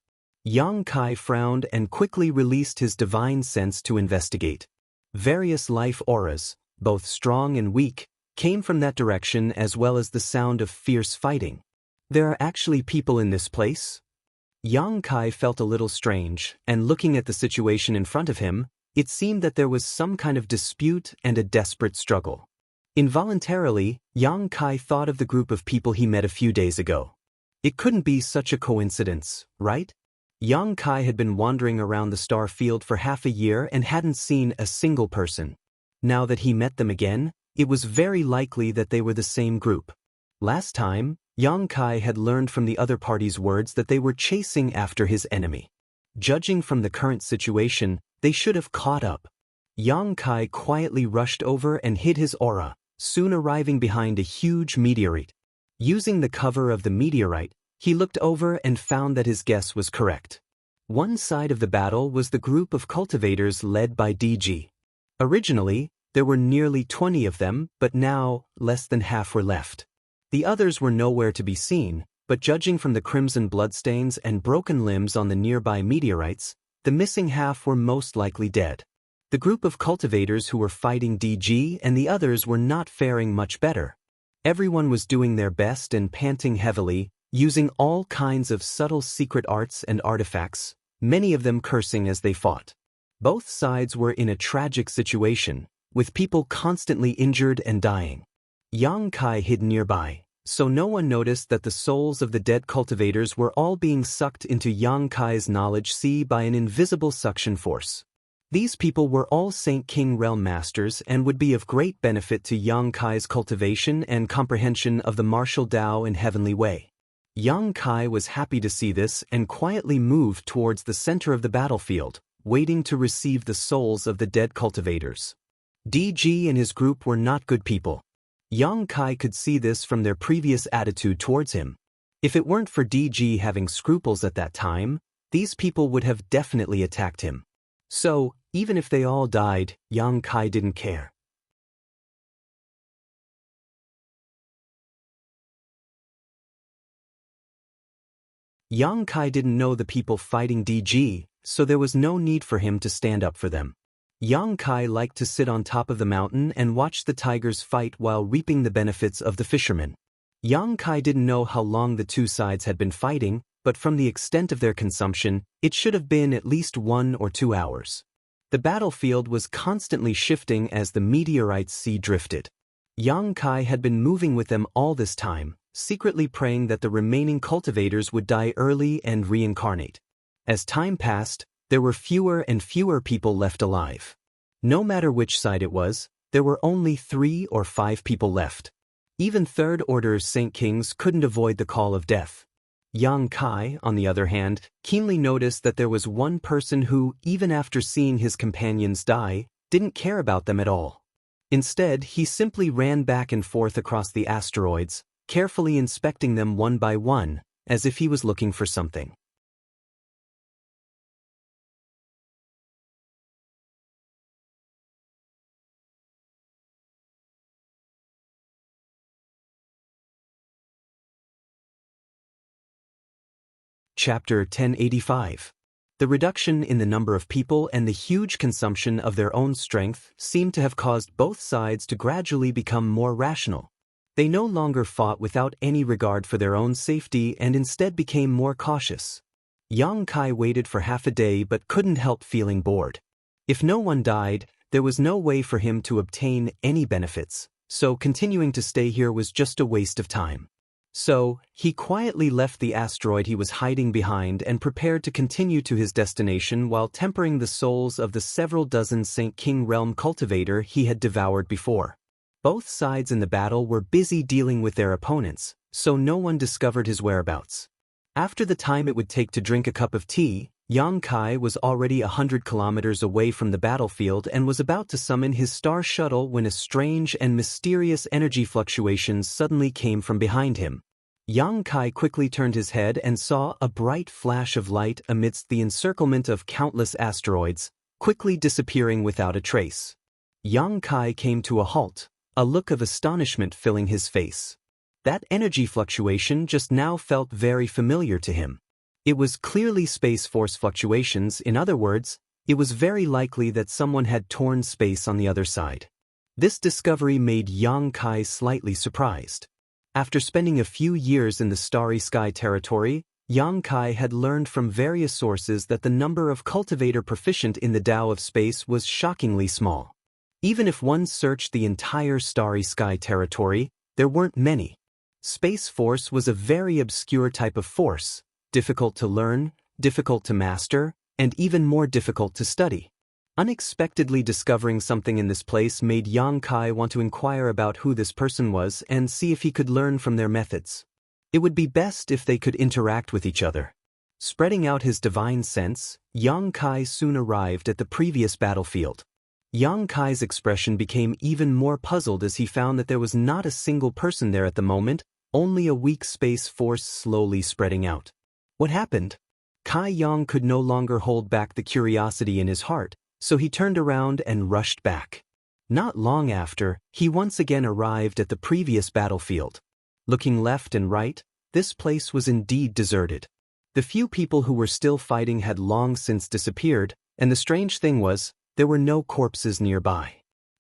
Yang Kai frowned and quickly released his divine sense to investigate. Various life auras, both strong and weak, came from that direction as well as the sound of fierce fighting. There are actually people in this place? Yang Kai felt a little strange, and looking at the situation in front of him, it seemed that there was some kind of dispute and a desperate struggle. Involuntarily, Yang Kai thought of the group of people he met a few days ago. It couldn't be such a coincidence, right? Yang Kai had been wandering around the star field for half a year and hadn't seen a single person. Now that he met them again, it was very likely that they were the same group. Last time, Yang Kai had learned from the other party's words that they were chasing after his enemy. Judging from the current situation, they should have caught up. Yang Kai quietly rushed over and hid his aura, soon arriving behind a huge meteorite. Using the cover of the meteorite, he looked over and found that his guess was correct. One side of the battle was the group of cultivators led by DG. Originally, there were nearly 20 of them, but now, less than half were left. The others were nowhere to be seen, but judging from the crimson bloodstains and broken limbs on the nearby meteorites, the missing half were most likely dead. The group of cultivators who were fighting DG and the others were not faring much better. Everyone was doing their best and panting heavily, using all kinds of subtle secret arts and artifacts, many of them cursing as they fought. Both sides were in a tragic situation, with people constantly injured and dying. Yang Kai hid nearby, so no one noticed that the souls of the dead cultivators were all being sucked into Yang Kai's knowledge sea by an invisible suction force. These people were all Saint King Realm Masters and would be of great benefit to Yang Kai's cultivation and comprehension of the martial Tao and heavenly way. Yang Kai was happy to see this and quietly moved towards the center of the battlefield, waiting to receive the souls of the dead cultivators. DG and his group were not good people. Yang Kai could see this from their previous attitude towards him. If it weren't for DG having scruples at that time, these people would have definitely attacked him. So, even if they all died, Yang Kai didn't care. Yang Kai didn't know the people fighting DG, so there was no need for him to stand up for them. Yang Kai liked to sit on top of the mountain and watch the tigers fight while reaping the benefits of the fishermen. Yang Kai didn't know how long the two sides had been fighting, but from the extent of their consumption, it should have been at least 1 or 2 hours. The battlefield was constantly shifting as the meteorites sea drifted. Yang Kai had been moving with them all this time, secretly praying that the remaining cultivators would die early and reincarnate. As time passed, there were fewer and fewer people left alive. No matter which side it was, there were only 3 or 5 people left. Even Third Order Saint Kings couldn't avoid the call of death. Yang Kai, on the other hand, keenly noticed that there was one person who, even after seeing his companions die, didn't care about them at all. Instead, he simply ran back and forth across the asteroids, carefully inspecting them one by one, as if he was looking for something. Chapter 1085. The reduction in the number of people and the huge consumption of their own strength seemed to have caused both sides to gradually become more rational. They no longer fought without any regard for their own safety and instead became more cautious. Yang Kai waited for half a day but couldn't help feeling bored. If no one died, there was no way for him to obtain any benefits, so continuing to stay here was just a waste of time. So, he quietly left the asteroid he was hiding behind and prepared to continue to his destination while tempering the souls of the several dozen Saint King Realm cultivator he had devoured before. Both sides in the battle were busy dealing with their opponents, so no one discovered his whereabouts. After the time it would take to drink a cup of tea, Yang Kai was already 100 kilometers away from the battlefield and was about to summon his star shuttle when a strange and mysterious energy fluctuation suddenly came from behind him. Yang Kai quickly turned his head and saw a bright flash of light amidst the encirclement of countless asteroids, quickly disappearing without a trace. Yang Kai came to a halt, a look of astonishment filling his face. That energy fluctuation just now felt very familiar to him. It was clearly Space Force fluctuations. In other words, it was very likely that someone had torn space on the other side. This discovery made Yang Kai slightly surprised. After spending a few years in the Starry Sky territory, Yang Kai had learned from various sources that the number of cultivator proficient in the Tao of space was shockingly small. Even if one searched the entire Starry Sky territory, there weren't many. Space Force was a very obscure type of force, difficult to learn, difficult to master, and even more difficult to study. Unexpectedly discovering something in this place made Yang Kai want to inquire about who this person was and see if he could learn from their methods. It would be best if they could interact with each other. Spreading out his divine sense, Yang Kai soon arrived at the previous battlefield. Yang Kai's expression became even more puzzled as he found that there was not a single person there at the moment, only a weak space force slowly spreading out. What happened? Kai Yang could no longer hold back the curiosity in his heart, so he turned around and rushed back. Not long after, he once again arrived at the previous battlefield. Looking left and right, this place was indeed deserted. The few people who were still fighting had long since disappeared, and the strange thing was, there were no corpses nearby.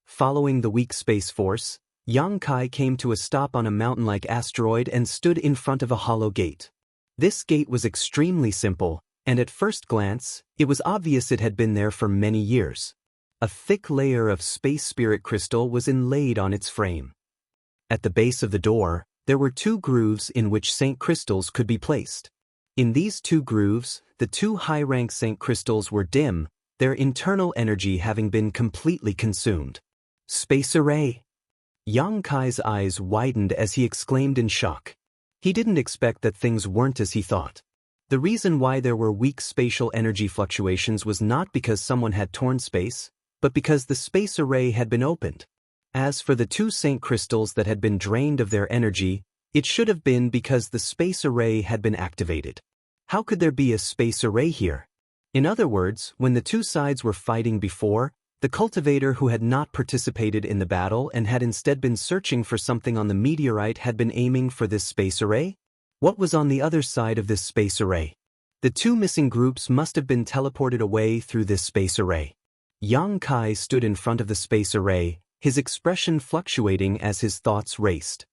Following the weak space force, Yang Kai came to a stop on a mountain-like asteroid and stood in front of a hollow gate. This gate was extremely simple, and at first glance, it was obvious it had been there for many years. A thick layer of space spirit crystal was inlaid on its frame. At the base of the door, there were 2 grooves in which Saint Crystals could be placed. In these 2 grooves, the 2 high-rank Saint Crystals were dim, their internal energy having been completely consumed. Space array! Yang Kai's eyes widened as he exclaimed in shock. He didn't expect that things weren't as he thought. The reason why there were weak spatial energy fluctuations was not because someone had torn space, but because the space array had been opened. As for the 2 Saint Crystals that had been drained of their energy, it should have been because the space array had been activated. How could there be a space array here? In other words, when the two sides were fighting before, the cultivator who had not participated in the battle and had instead been searching for something on the meteorite had been aiming for this space array? What was on the other side of this space array? The two missing groups must have been teleported away through this space array. Yang Kai stood in front of the space array, his expression fluctuating as his thoughts raced.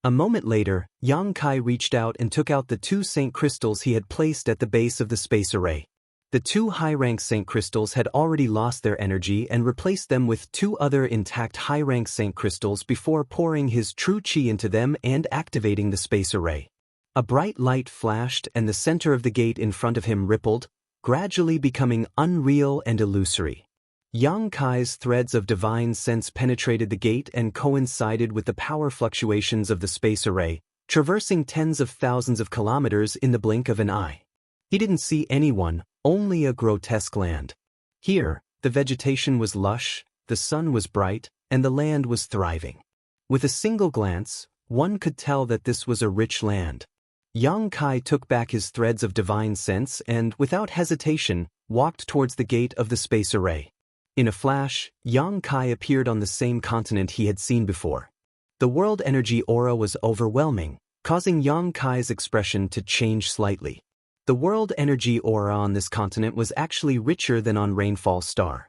A moment later, Yang Kai reached out and took out the two Saint crystals he had placed at the base of the space array. The two high-rank Saint crystals had already lost their energy and replaced them with two other intact high-rank Saint crystals before pouring his true qi into them and activating the space array. A bright light flashed and the center of the gate in front of him rippled, gradually becoming unreal and illusory. Yang Kai's threads of divine sense penetrated the gate and coincided with the power fluctuations of the space array, traversing tens of thousands of kilometers in the blink of an eye. He didn't see anyone, only a grotesque land. Here, the vegetation was lush, the sun was bright, and the land was thriving. With a single glance, one could tell that this was a rich land. Yang Kai took back his threads of divine sense and, without hesitation, walked towards the gate of the space array. In a flash, Yang Kai appeared on the same continent he had seen before. The world energy aura was overwhelming, causing Yang Kai's expression to change slightly. The world energy aura on this continent was actually richer than on Rainfall Star.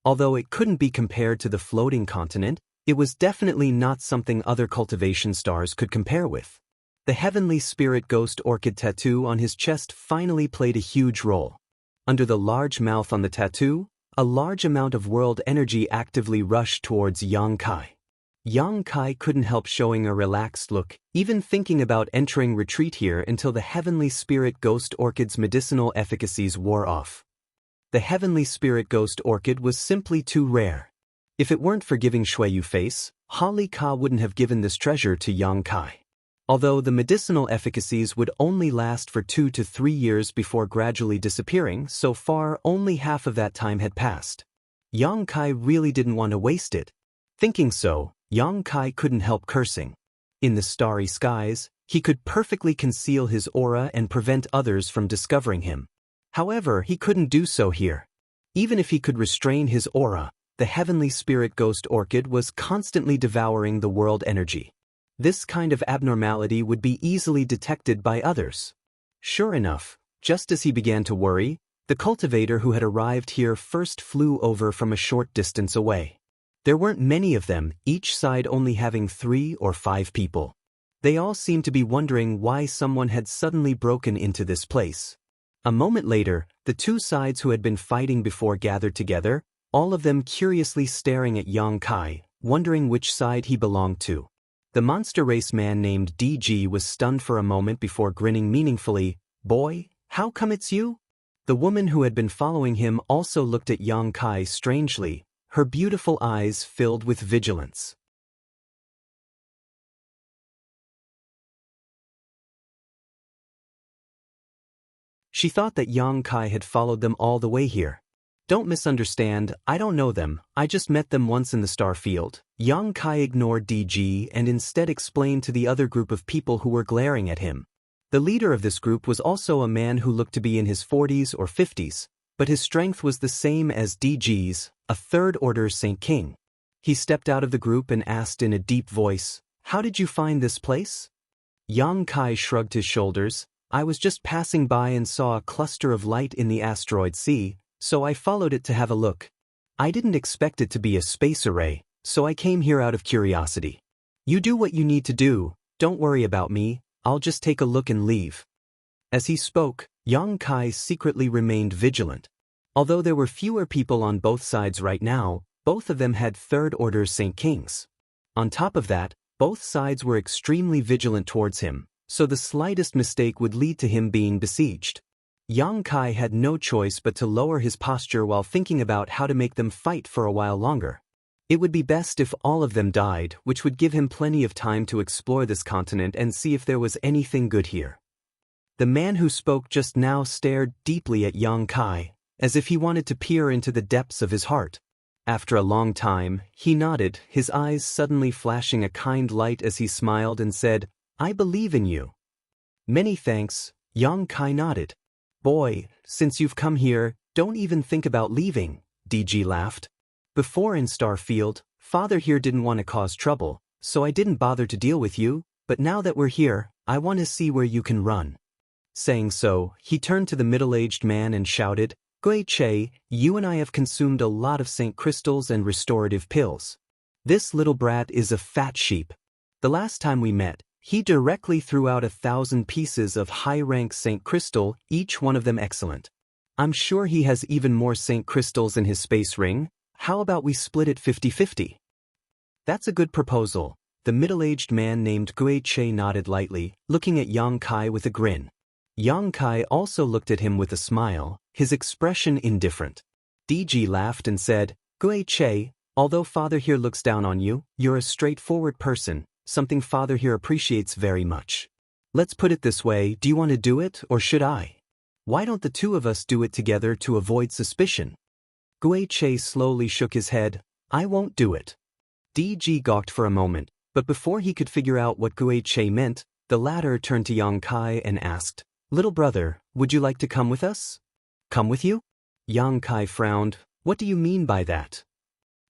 Although it couldn't be compared to the floating continent, it was definitely not something other cultivation stars could compare with. The heavenly spirit ghost orchid tattoo on his chest finally played a huge role. Under the large mouth on the tattoo, a large amount of world energy actively rushed towards Yang Kai. Yang Kai couldn't help showing a relaxed look, even thinking about entering retreat here until the heavenly spirit ghost orchid's medicinal efficacies wore off. The heavenly spirit ghost orchid was simply too rare. If it weren't for giving Shuiyu face, Holly Ka wouldn't have given this treasure to Yang Kai. Although the medicinal efficacies would only last for 2 to 3 years before gradually disappearing, so far only half of that time had passed. Yang Kai really didn't want to waste it. Thinking so, Yang Kai couldn't help cursing. In the starry skies, he could perfectly conceal his aura and prevent others from discovering him. However, he couldn't do so here. Even if he could restrain his aura, the heavenly spirit ghost orchid was constantly devouring the world energy. This kind of abnormality would be easily detected by others. Sure enough, just as he began to worry, the cultivator who had arrived here first flew over from a short distance away. There weren't many of them, each side only having 3 or 5 people. They all seemed to be wondering why someone had suddenly broken into this place. A moment later, the two sides who had been fighting before gathered together, all of them curiously staring at Yang Kai, wondering which side he belonged to. The monster race man named DG was stunned for a moment before grinning meaningfully. "Boy, how come it's you?" The woman who had been following him also looked at Yang Kai strangely, her beautiful eyes filled with vigilance. She thought that Yang Kai had followed them all the way here. "Don't misunderstand, I don't know them, I just met them once in the star field." Yang Kai ignored DG and instead explained to the other group of people who were glaring at him. The leader of this group was also a man who looked to be in his 40s or 50s, but his strength was the same as DG's, a third-order Saint King. He stepped out of the group and asked in a deep voice, "How did you find this place?" Yang Kai shrugged his shoulders. "I was just passing by and saw a cluster of light in the asteroid sea, so I followed it to have a look. I didn't expect it to be a space array, so I came here out of curiosity. You do what you need to do, don't worry about me, I'll just take a look and leave." As he spoke, Yang Kai secretly remained vigilant. Although there were fewer people on both sides right now, both of them had third-order Saint Kings. On top of that, both sides were extremely vigilant towards him, so the slightest mistake would lead to him being besieged. Yang Kai had no choice but to lower his posture while thinking about how to make them fight for a while longer. It would be best if all of them died, which would give him plenty of time to explore this continent and see if there was anything good here. The man who spoke just now stared deeply at Yang Kai, as if he wanted to peer into the depths of his heart. After a long time, he nodded, his eyes suddenly flashing a kind light as he smiled and said, "I believe in you." "Many thanks," Yang Kai nodded. "Boy, since you've come here, don't even think about leaving," DG laughed. "Before in Starfield, Father here didn't want to cause trouble, so I didn't bother to deal with you, but now that we're here, I want to see where you can run." Saying so, he turned to the middle-aged man and shouted, "Gui Che, you and I have consumed a lot of Saint Crystals and restorative pills. This little brat is a fat sheep. The last time we met, he directly threw out 1,000 pieces of high-rank Saint Crystal, each one of them excellent. I'm sure he has even more Saint Crystals in his space ring. How about we split it 50-50? "That's a good proposal." The middle-aged man named Gui Che nodded lightly, looking at Yang Kai with a grin. Yang Kai also looked at him with a smile, his expression indifferent. DG laughed and said, "Gui Che, although Father here looks down on you, you're a straightforward person, something Father here appreciates very much. Let's put it this way, do you want to do it, or should I? Why don't the two of us do it together to avoid suspicion?" Gui Che slowly shook his head. "I won't do it." DG gawked for a moment, but before he could figure out what Gui Che meant, the latter turned to Yang Kai and asked, "Little brother, would you like to come with us?" "Come with you?" Yang Kai frowned. "What do you mean by that?"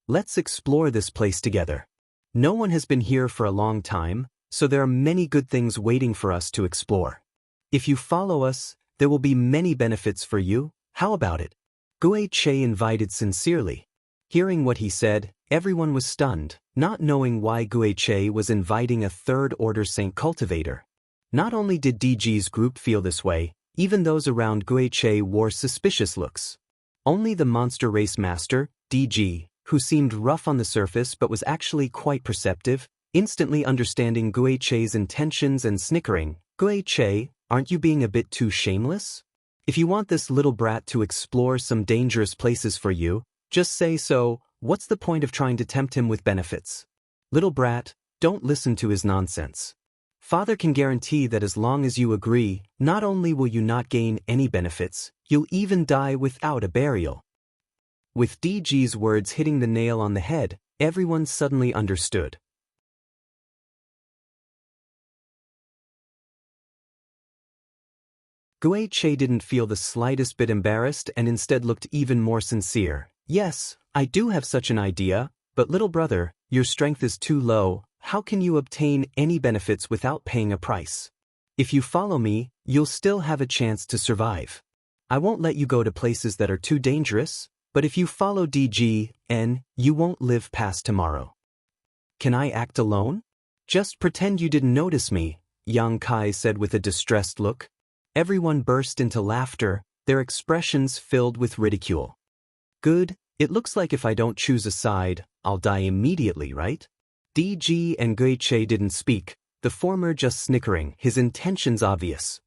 "Let's explore this place together. No one has been here for a long time, so there are many good things waiting for us to explore. If you follow us, there will be many benefits for you. How about it?" Gui Che invited sincerely. Hearing what he said, everyone was stunned, not knowing why Gui Che was inviting a third-order Saint Cultivator. Not only did DG's group feel this way, even those around Gui Che wore suspicious looks. Only the monster race master, DG, who seemed rough on the surface but was actually quite perceptive, instantly understanding Gui Che's intentions and snickering, "Gui Che, aren't you being a bit too shameless? If you want this little brat to explore some dangerous places for you, just say so. What's the point of trying to tempt him with benefits? Little brat, don't listen to his nonsense. Father can guarantee that as long as you agree, not only will you not gain any benefits, you'll even die without a burial." With DG's words hitting the nail on the head, everyone suddenly understood. Gui Che didn't feel the slightest bit embarrassed and instead looked even more sincere. "Yes, I do have such an idea, but little brother, your strength is too low. How can you obtain any benefits without paying a price? If you follow me, you'll still have a chance to survive. I won't let you go to places that are too dangerous, but if you follow DGN, you won't live past tomorrow." "Can I act alone? Just pretend you didn't notice me," Yang Kai said with a distressed look. Everyone burst into laughter, their expressions filled with ridicule. "Good, it looks like if I don't choose a side, I'll die immediately, right?" DG and Gui Che didn't speak, the former just snickering, his intentions obvious.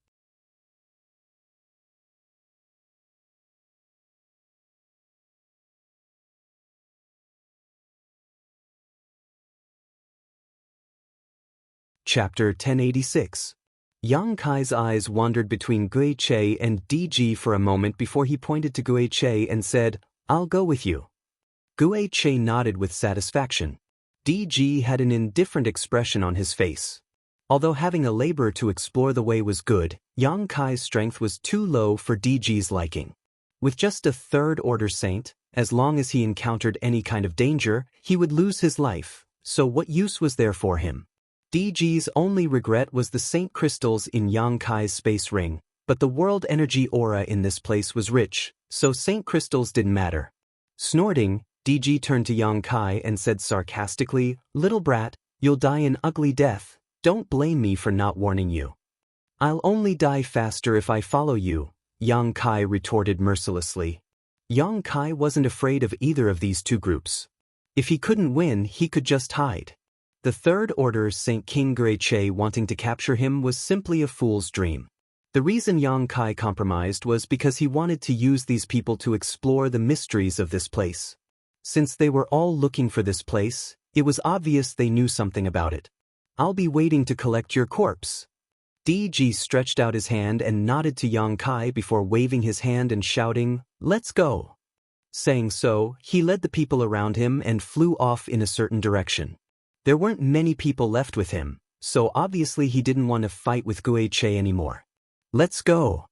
Chapter 1086. Yang Kai's eyes wandered between Gui Che and DG for a moment before he pointed to Gui Che and said, "I'll go with you." Gui Che nodded with satisfaction. DG had an indifferent expression on his face. Although having a laborer to explore the way was good, Yang Kai's strength was too low for DG's liking. With just a third-order saint, as long as he encountered any kind of danger, he would lose his life, so what use was there for him? DG's only regret was the Saint Crystals in Yang Kai's space ring, but the world energy aura in this place was rich, so Saint Crystals didn't matter. Snorting, DG turned to Yang Kai and said sarcastically, "Little brat, you'll die an ugly death. Don't blame me for not warning you." "I'll only die faster if I follow you," Yang Kai retorted mercilessly. Yang Kai wasn't afraid of either of these two groups. If he couldn't win, he could just hide. The Third Order Saint King Gui Che wanting to capture him was simply a fool's dream. The reason Yang Kai compromised was because he wanted to use these people to explore the mysteries of this place. Since they were all looking for this place, it was obvious they knew something about it. "I'll be waiting to collect your corpse." DG stretched out his hand and nodded to Yang Kai before waving his hand and shouting, "Let's go." Saying so, he led the people around him and flew off in a certain direction. There weren't many people left with him, so obviously he didn't want to fight with Guiche anymore. Let's go.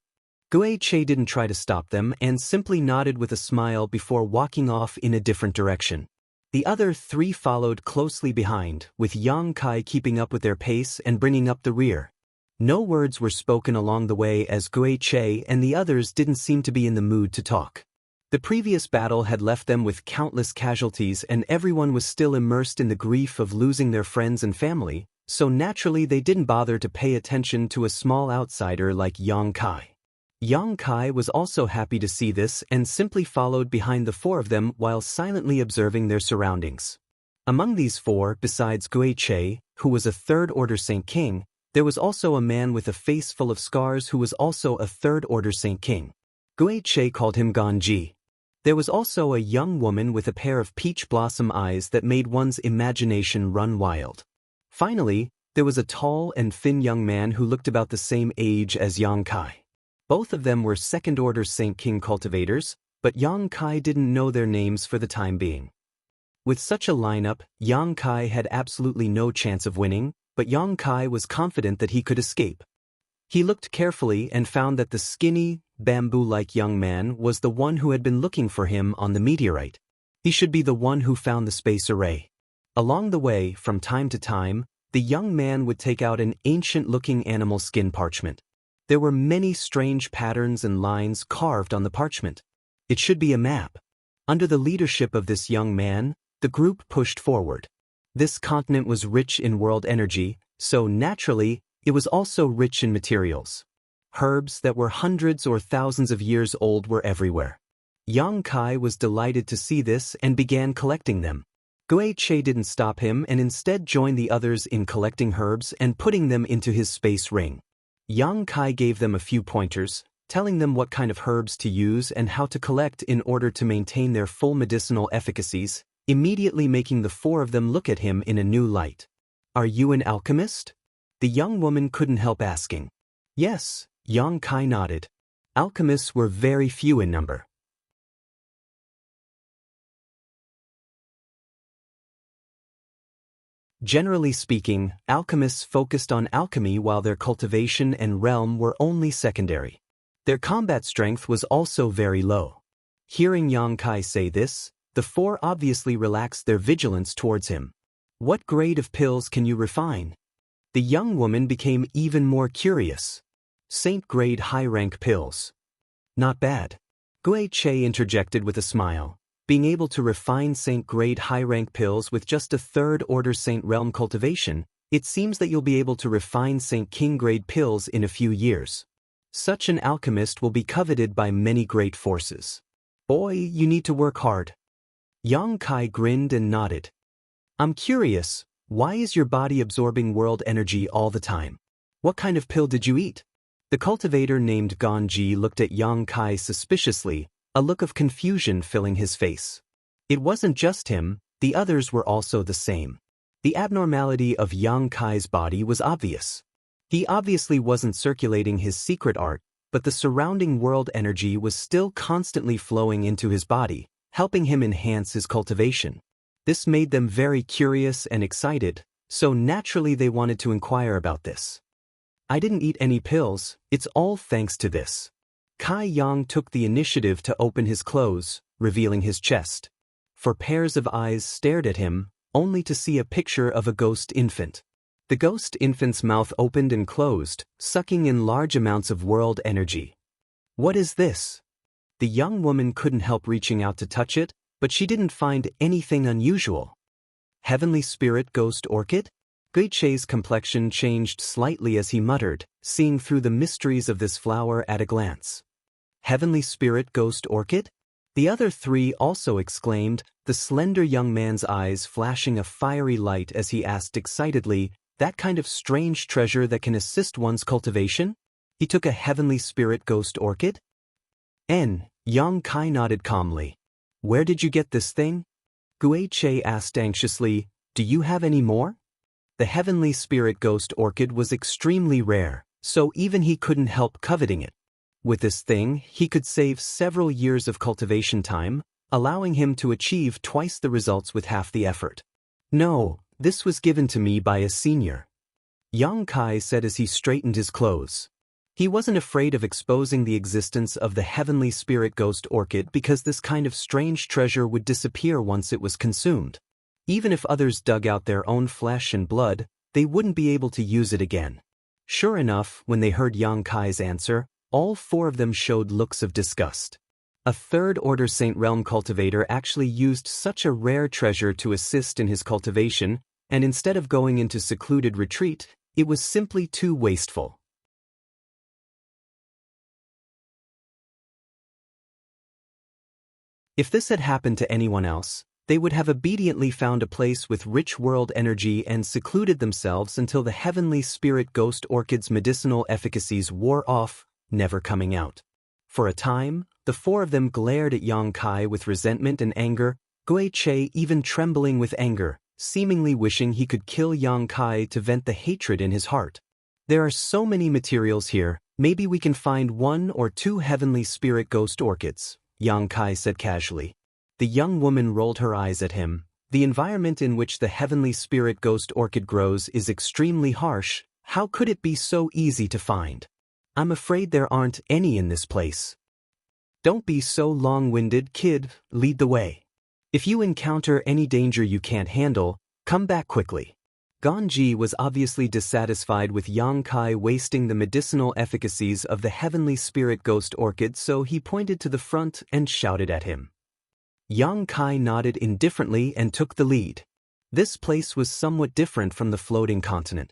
Guiche didn't try to stop them and simply nodded with a smile before walking off in a different direction. The other three followed closely behind, with Yang Kai keeping up with their pace and bringing up the rear. No words were spoken along the way as Guiche and the others didn't seem to be in the mood to talk. The previous battle had left them with countless casualties and everyone was still immersed in the grief of losing their friends and family, so naturally they didn't bother to pay attention to a small outsider like Yang Kai. Yang Kai was also happy to see this and simply followed behind the four of them while silently observing their surroundings. Among these four, besides Guiche, who was a third-order Saint King, there was also a man with a face full of scars who was also a third-order Saint King. Guiche called him Ganji. There was also a young woman with a pair of peach blossom eyes that made one's imagination run wild. Finally, there was a tall and thin young man who looked about the same age as Yang Kai. Both of them were second-order Saint King cultivators, but Yang Kai didn't know their names for the time being. With such a lineup, Yang Kai had absolutely no chance of winning, but Yang Kai was confident that he could escape. He looked carefully and found that the skinny, bamboo-like young man was the one who had been looking for him on the meteorite. He should be the one who found the space array. Along the way, from time to time, the young man would take out an ancient-looking animal skin parchment. There were many strange patterns and lines carved on the parchment. It should be a map. Under the leadership of this young man, the group pushed forward. This continent was rich in world energy, so naturally, it was also rich in materials. Herbs that were hundreds or thousands of years old were everywhere. Yang Kai was delighted to see this and began collecting them. Guiche didn't stop him and instead joined the others in collecting herbs and putting them into his space ring. Yang Kai gave them a few pointers, telling them what kind of herbs to use and how to collect in order to maintain their full medicinal efficacies, immediately making the four of them look at him in a new light. "Are you an alchemist?" The young woman couldn't help asking. "Yes," Yang Kai nodded. Alchemists were very few in number. Generally speaking, alchemists focused on alchemy while their cultivation and realm were only secondary. Their combat strength was also very low. Hearing Yang Kai say this, the four obviously relaxed their vigilance towards him. "What grade of pills can you refine?" The young woman became even more curious. "Saint-grade high-rank pills." "Not bad." Guiche interjected with a smile. Being able to refine Saint-grade high-rank pills with just a third-order Saint Realm cultivation, it seems that you'll be able to refine Saint King-grade pills in a few years. Such an alchemist will be coveted by many great forces. "Boy, you need to work hard." Yang Kai grinned and nodded. "I'm curious, why is your body absorbing world energy all the time? What kind of pill did you eat?" The cultivator named Ganji looked at Yang Kai suspiciously, a look of confusion filling his face. It wasn't just him, the others were also the same. The abnormality of Yang Kai's body was obvious. He obviously wasn't circulating his secret art, but the surrounding world energy was still constantly flowing into his body, helping him enhance his cultivation. This made them very curious and excited, so naturally they wanted to inquire about this. "I didn't eat any pills, it's all thanks to this." Kai Yang took the initiative to open his clothes, revealing his chest. Four pairs of eyes stared at him, only to see a picture of a ghost infant. The ghost infant's mouth opened and closed, sucking in large amounts of world energy. "What is this?" The young woman couldn't help reaching out to touch it, but she didn't find anything unusual. "Heavenly Spirit Ghost Orchid?" Guiche's complexion changed slightly as he muttered, seeing through the mysteries of this flower at a glance. "Heavenly Spirit Ghost Orchid?" The other three also exclaimed, the slender young man's eyes flashing a fiery light as he asked excitedly, "That kind of strange treasure that can assist one's cultivation? He took a Heavenly Spirit Ghost Orchid?" Yang Kai nodded calmly. "Where did you get this thing?" Guiche asked anxiously, "Do you have any more?" The Heavenly Spirit Ghost Orchid was extremely rare, so even he couldn't help coveting it. With this thing, he could save several years of cultivation time, allowing him to achieve twice the results with half the effort. "No, this was given to me by a senior," Yang Kai said as he straightened his clothes. He wasn't afraid of exposing the existence of the heavenly spirit ghost orchid because this kind of strange treasure would disappear once it was consumed. Even if others dug out their own flesh and blood, they wouldn't be able to use it again. Sure enough, when they heard Yang Kai's answer, all four of them showed looks of disgust. A third-order Saint Realm cultivator actually used such a rare treasure to assist in his cultivation, and instead of going into secluded retreat, it was simply too wasteful. If this had happened to anyone else, they would have obediently found a place with rich world energy and secluded themselves until the heavenly spirit ghost orchid's medicinal efficacies wore off, never coming out. For a time, the four of them glared at Yang Kai with resentment and anger, Gui Che even trembling with anger, seemingly wishing he could kill Yang Kai to vent the hatred in his heart. "There are so many materials here, maybe we can find 1 or 2 heavenly spirit ghost orchids," Yang Kai said casually. The young woman rolled her eyes at him. "The environment in which the heavenly spirit ghost orchid grows is extremely harsh. How could it be so easy to find? I'm afraid there aren't any in this place." "Don't be so long-winded, kid, lead the way. If you encounter any danger you can't handle, come back quickly." Ganji was obviously dissatisfied with Yang Kai wasting the medicinal efficacies of the heavenly spirit ghost orchid, so he pointed to the front and shouted at him. Yang Kai nodded indifferently and took the lead. This place was somewhat different from the floating continent.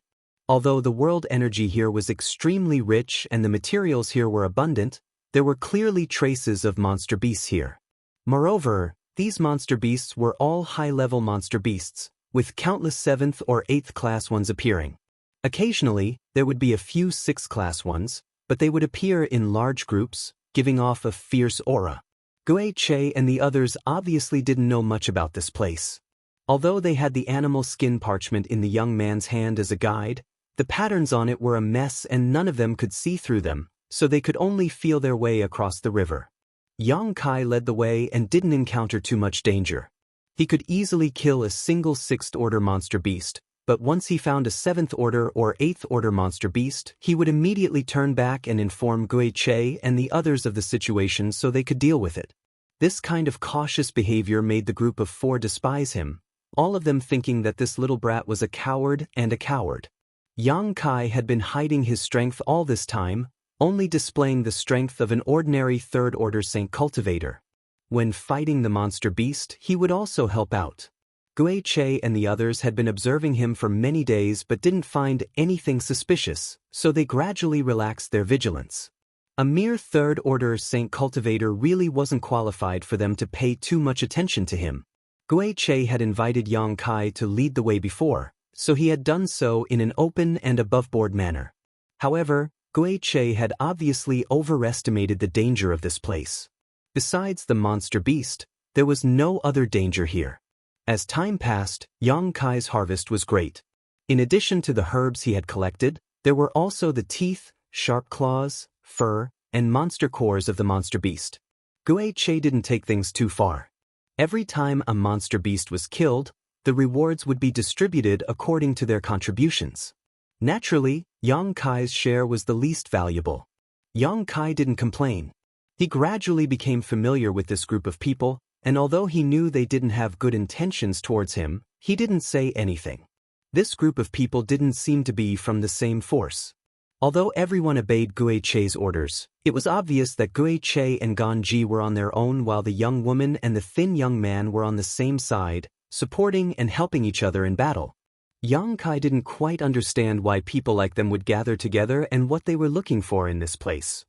Although the world energy here was extremely rich and the materials here were abundant, there were clearly traces of monster beasts here. Moreover, these monster beasts were all high-level monster beasts, with countless 7th or 8th class ones appearing. Occasionally, there would be a few 6th class ones, but they would appear in large groups, giving off a fierce aura. Gui Che and the others obviously didn't know much about this place. Although they had the animal skin parchment in the young man's hand as a guide, the patterns on it were a mess and none of them could see through them, so they could only feel their way across the river. Yang Kai led the way and didn't encounter too much danger. He could easily kill a single 6th-order monster beast, but once he found a 7th-order or 8th-order monster beast, he would immediately turn back and inform Gui Che and the others of the situation so they could deal with it. This kind of cautious behavior made the group of 4 despise him, all of them thinking that this little brat was a coward and a coward. Yang Kai had been hiding his strength all this time, only displaying the strength of an ordinary 3rd-order Saint cultivator. When fighting the monster beast, he would also help out. Gui Che and the others had been observing him for many days but didn't find anything suspicious, so they gradually relaxed their vigilance. A mere 3rd-order Saint cultivator really wasn't qualified for them to pay too much attention to him. Gui Che had invited Yang Kai to lead the way before, so he had done so in an open and above-board manner. However, Gui Che had obviously overestimated the danger of this place. Besides the monster beast, there was no other danger here. As time passed, Yang Kai's harvest was great. In addition to the herbs he had collected, there were also the teeth, sharp claws, fur, and monster cores of the monster beast. Gui Che didn't take things too far. Every time a monster beast was killed, the rewards would be distributed according to their contributions. Naturally, Yang Kai's share was the least valuable. Yang Kai didn't complain. He gradually became familiar with this group of people, and although he knew they didn't have good intentions towards him, he didn't say anything. This group of people didn't seem to be from the same force. Although everyone obeyed Gui Che's orders, it was obvious that Gui Che and Ganji were on their own while the young woman and the thin young man were on the same side, supporting and helping each other in battle. Yang Kai didn't quite understand why people like them would gather together and what they were looking for in this place.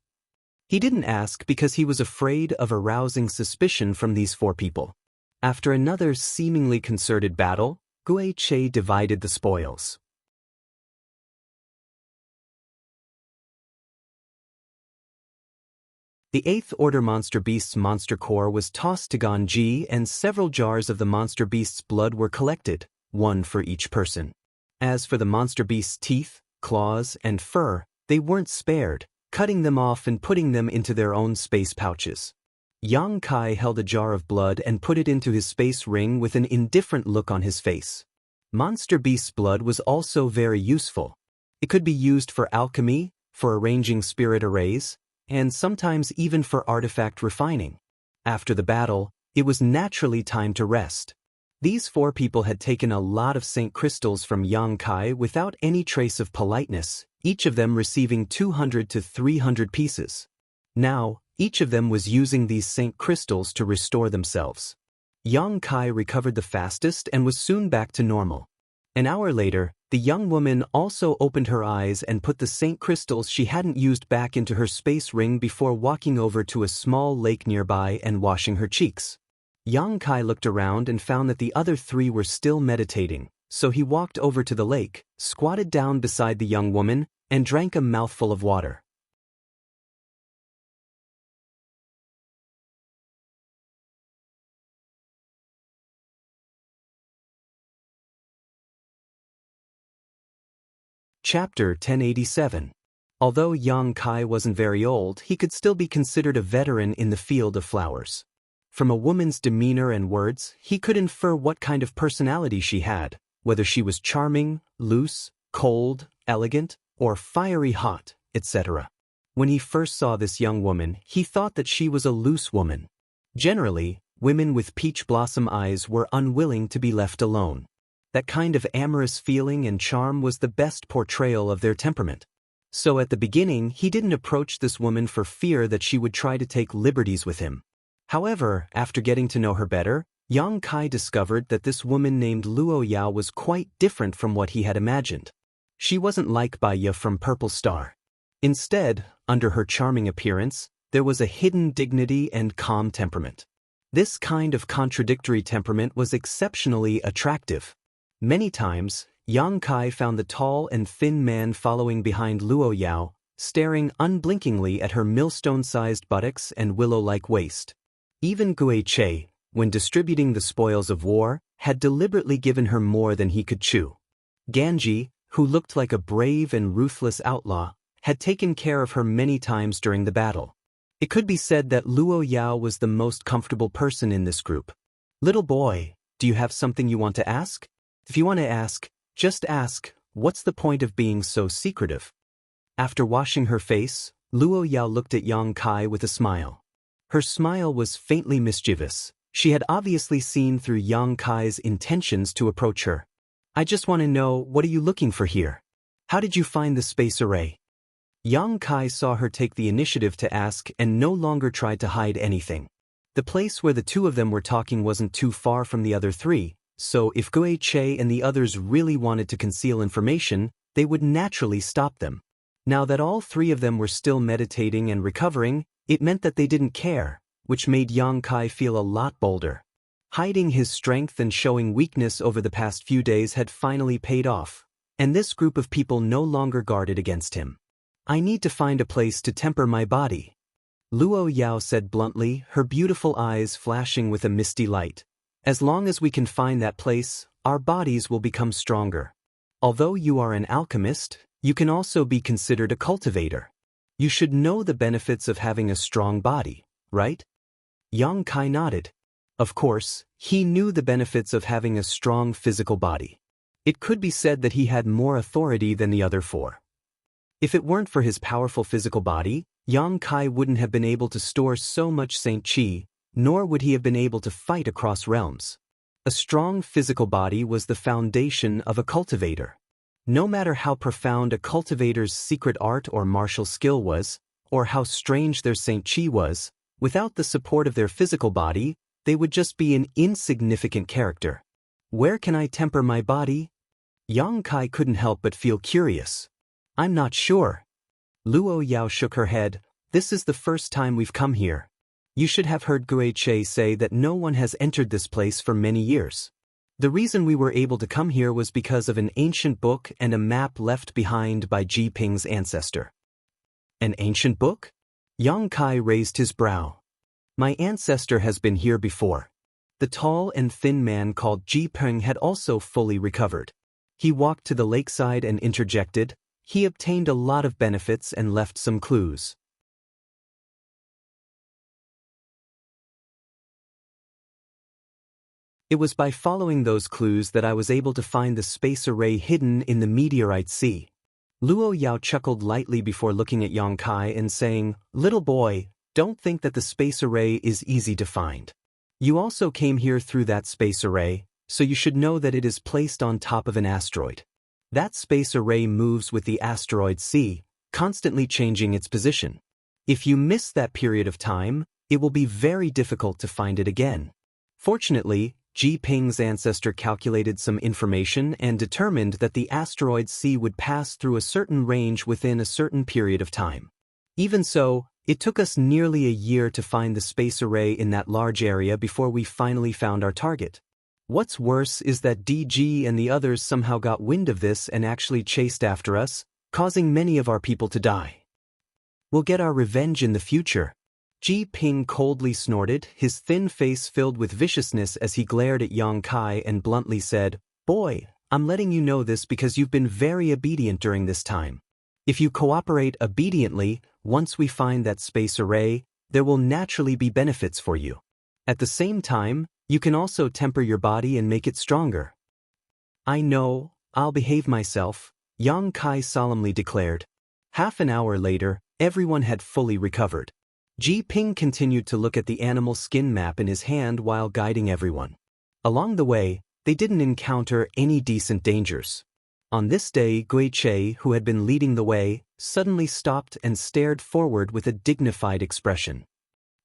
He didn't ask because he was afraid of arousing suspicion from these 4 people. After another seemingly concerted battle, Gui Che divided the spoils. The 8th Order Monster Beast's monster core was tossed to Ganji and several jars of the monster beast's blood were collected, 1 for each person. As for the monster beast's teeth, claws, and fur, they weren't spared, cutting them off and putting them into their own space pouches. Yang Kai held a jar of blood and put it into his space ring with an indifferent look on his face. Monster Beast's blood was also very useful. It could be used for alchemy, for arranging spirit arrays, and sometimes even for artifact refining. After the battle, it was naturally time to rest. These four people had taken a lot of Saint Crystals from Yang Kai without any trace of politeness, each of them receiving 200 to 300 pieces. Now, each of them was using these Saint Crystals to restore themselves. Yang Kai recovered the fastest and was soon back to normal. An hour later, the young woman also opened her eyes and put the Saint Crystals she hadn't used back into her space ring before walking over to a small lake nearby and washing her cheeks. Yang Kai looked around and found that the other three were still meditating, so he walked over to the lake, squatted down beside the young woman, and drank a mouthful of water. Chapter 1087. Although Yang Kai wasn't very old, he could still be considered a veteran in the field of flowers. From a woman's demeanor and words, he could infer what kind of personality she had, whether she was charming, loose, cold, elegant, or fiery hot, etc. When he first saw this young woman, he thought that she was a loose woman. Generally, women with peach blossom eyes were unwilling to be left alone. That kind of amorous feeling and charm was the best portrayal of their temperament. So at the beginning, he didn't approach this woman for fear that she would try to take liberties with him. However, after getting to know her better, Yang Kai discovered that this woman named Luo Yao was quite different from what he had imagined. She wasn't like Baiya from Purple Star. Instead, under her charming appearance, there was a hidden dignity and calm temperament. This kind of contradictory temperament was exceptionally attractive. Many times, Yang Kai found the tall and thin man following behind Luo Yao, staring unblinkingly at her millstone-sized buttocks and willow-like waist. Even Gui Che, when distributing the spoils of war, had deliberately given her more than he could chew. Ganji, who looked like a brave and ruthless outlaw, had taken care of her many times during the battle. It could be said that Luo Yao was the most comfortable person in this group. "Little boy, do you have something you want to ask? If you want to ask, just ask. What's the point of being so secretive?" After washing her face, Luo Yao looked at Yang Kai with a smile. Her smile was faintly mischievous. She had obviously seen through Yang Kai's intentions to approach her. "I just want to know, what are you looking for here? How did you find the space array?" Yang Kai saw her take the initiative to ask and no longer tried to hide anything. The place where the two of them were talking wasn't too far from the other three, so if Gui Che and the others really wanted to conceal information, they would naturally stop them. Now that all three of them were still meditating and recovering, it meant that they didn't care, which made Yang Kai feel a lot bolder. Hiding his strength and showing weakness over the past few days had finally paid off, and this group of people no longer guarded against him. "I need to find a place to temper my body," Luo Yao said bluntly, her beautiful eyes flashing with a misty light. "As long as we can find that place, our bodies will become stronger. Although you are an alchemist, you can also be considered a cultivator. You should know the benefits of having a strong body, right?" Yang Kai nodded. Of course, he knew the benefits of having a strong physical body. It could be said that he had more authority than the other four. If it weren't for his powerful physical body, Yang Kai wouldn't have been able to store so much Saint Qi, nor would he have been able to fight across realms. A strong physical body was the foundation of a cultivator. No matter how profound a cultivator's secret art or martial skill was, or how strange their Saint Qi was, without the support of their physical body, they would just be an insignificant character. "Where can I temper my body?" Yang Kai couldn't help but feel curious. "I'm not sure." Luo Yao shook her head. "This is the first time we've come here. You should have heard Gui Che say that no one has entered this place for many years. The reason we were able to come here was because of an ancient book and a map left behind by Ji Ping's ancestor." "An ancient book?" Yang Kai raised his brow. "My ancestor has been here before." The tall and thin man called Ji Ping had also fully recovered. He walked to the lakeside and interjected. He obtained a lot of benefits and left some clues. It was by following those clues that I was able to find the space array hidden in the meteorite sea. Luo Yao chuckled lightly before looking at Yang Kai and saying, "Little boy, don't think that the space array is easy to find. You also came here through that space array, so you should know that it is placed on top of an asteroid. That space array moves with the asteroid sea, constantly changing its position. If you miss that period of time, it will be very difficult to find it again." Fortunately, Ji Ping's ancestor calculated some information and determined that the asteroid sea would pass through a certain range within a certain period of time. Even so, it took us nearly a year to find the space array in that large area before we finally found our target. What's worse is that DG and the others somehow got wind of this and actually chased after us, causing many of our people to die. We'll get our revenge in the future. Ji Ping coldly snorted, his thin face filled with viciousness as he glared at Yang Kai and bluntly said, "Boy, I'm letting you know this because you've been very obedient during this time. If you cooperate obediently, once we find that space array, there will naturally be benefits for you. At the same time, you can also temper your body and make it stronger." "I know, I'll behave myself," Yang Kai solemnly declared. Half an hour later, everyone had fully recovered. Ji Ping continued to look at the animal skin map in his hand while guiding everyone. Along the way, they didn't encounter any decent dangers. On this day, Gui Che, who had been leading the way, suddenly stopped and stared forward with a dignified expression.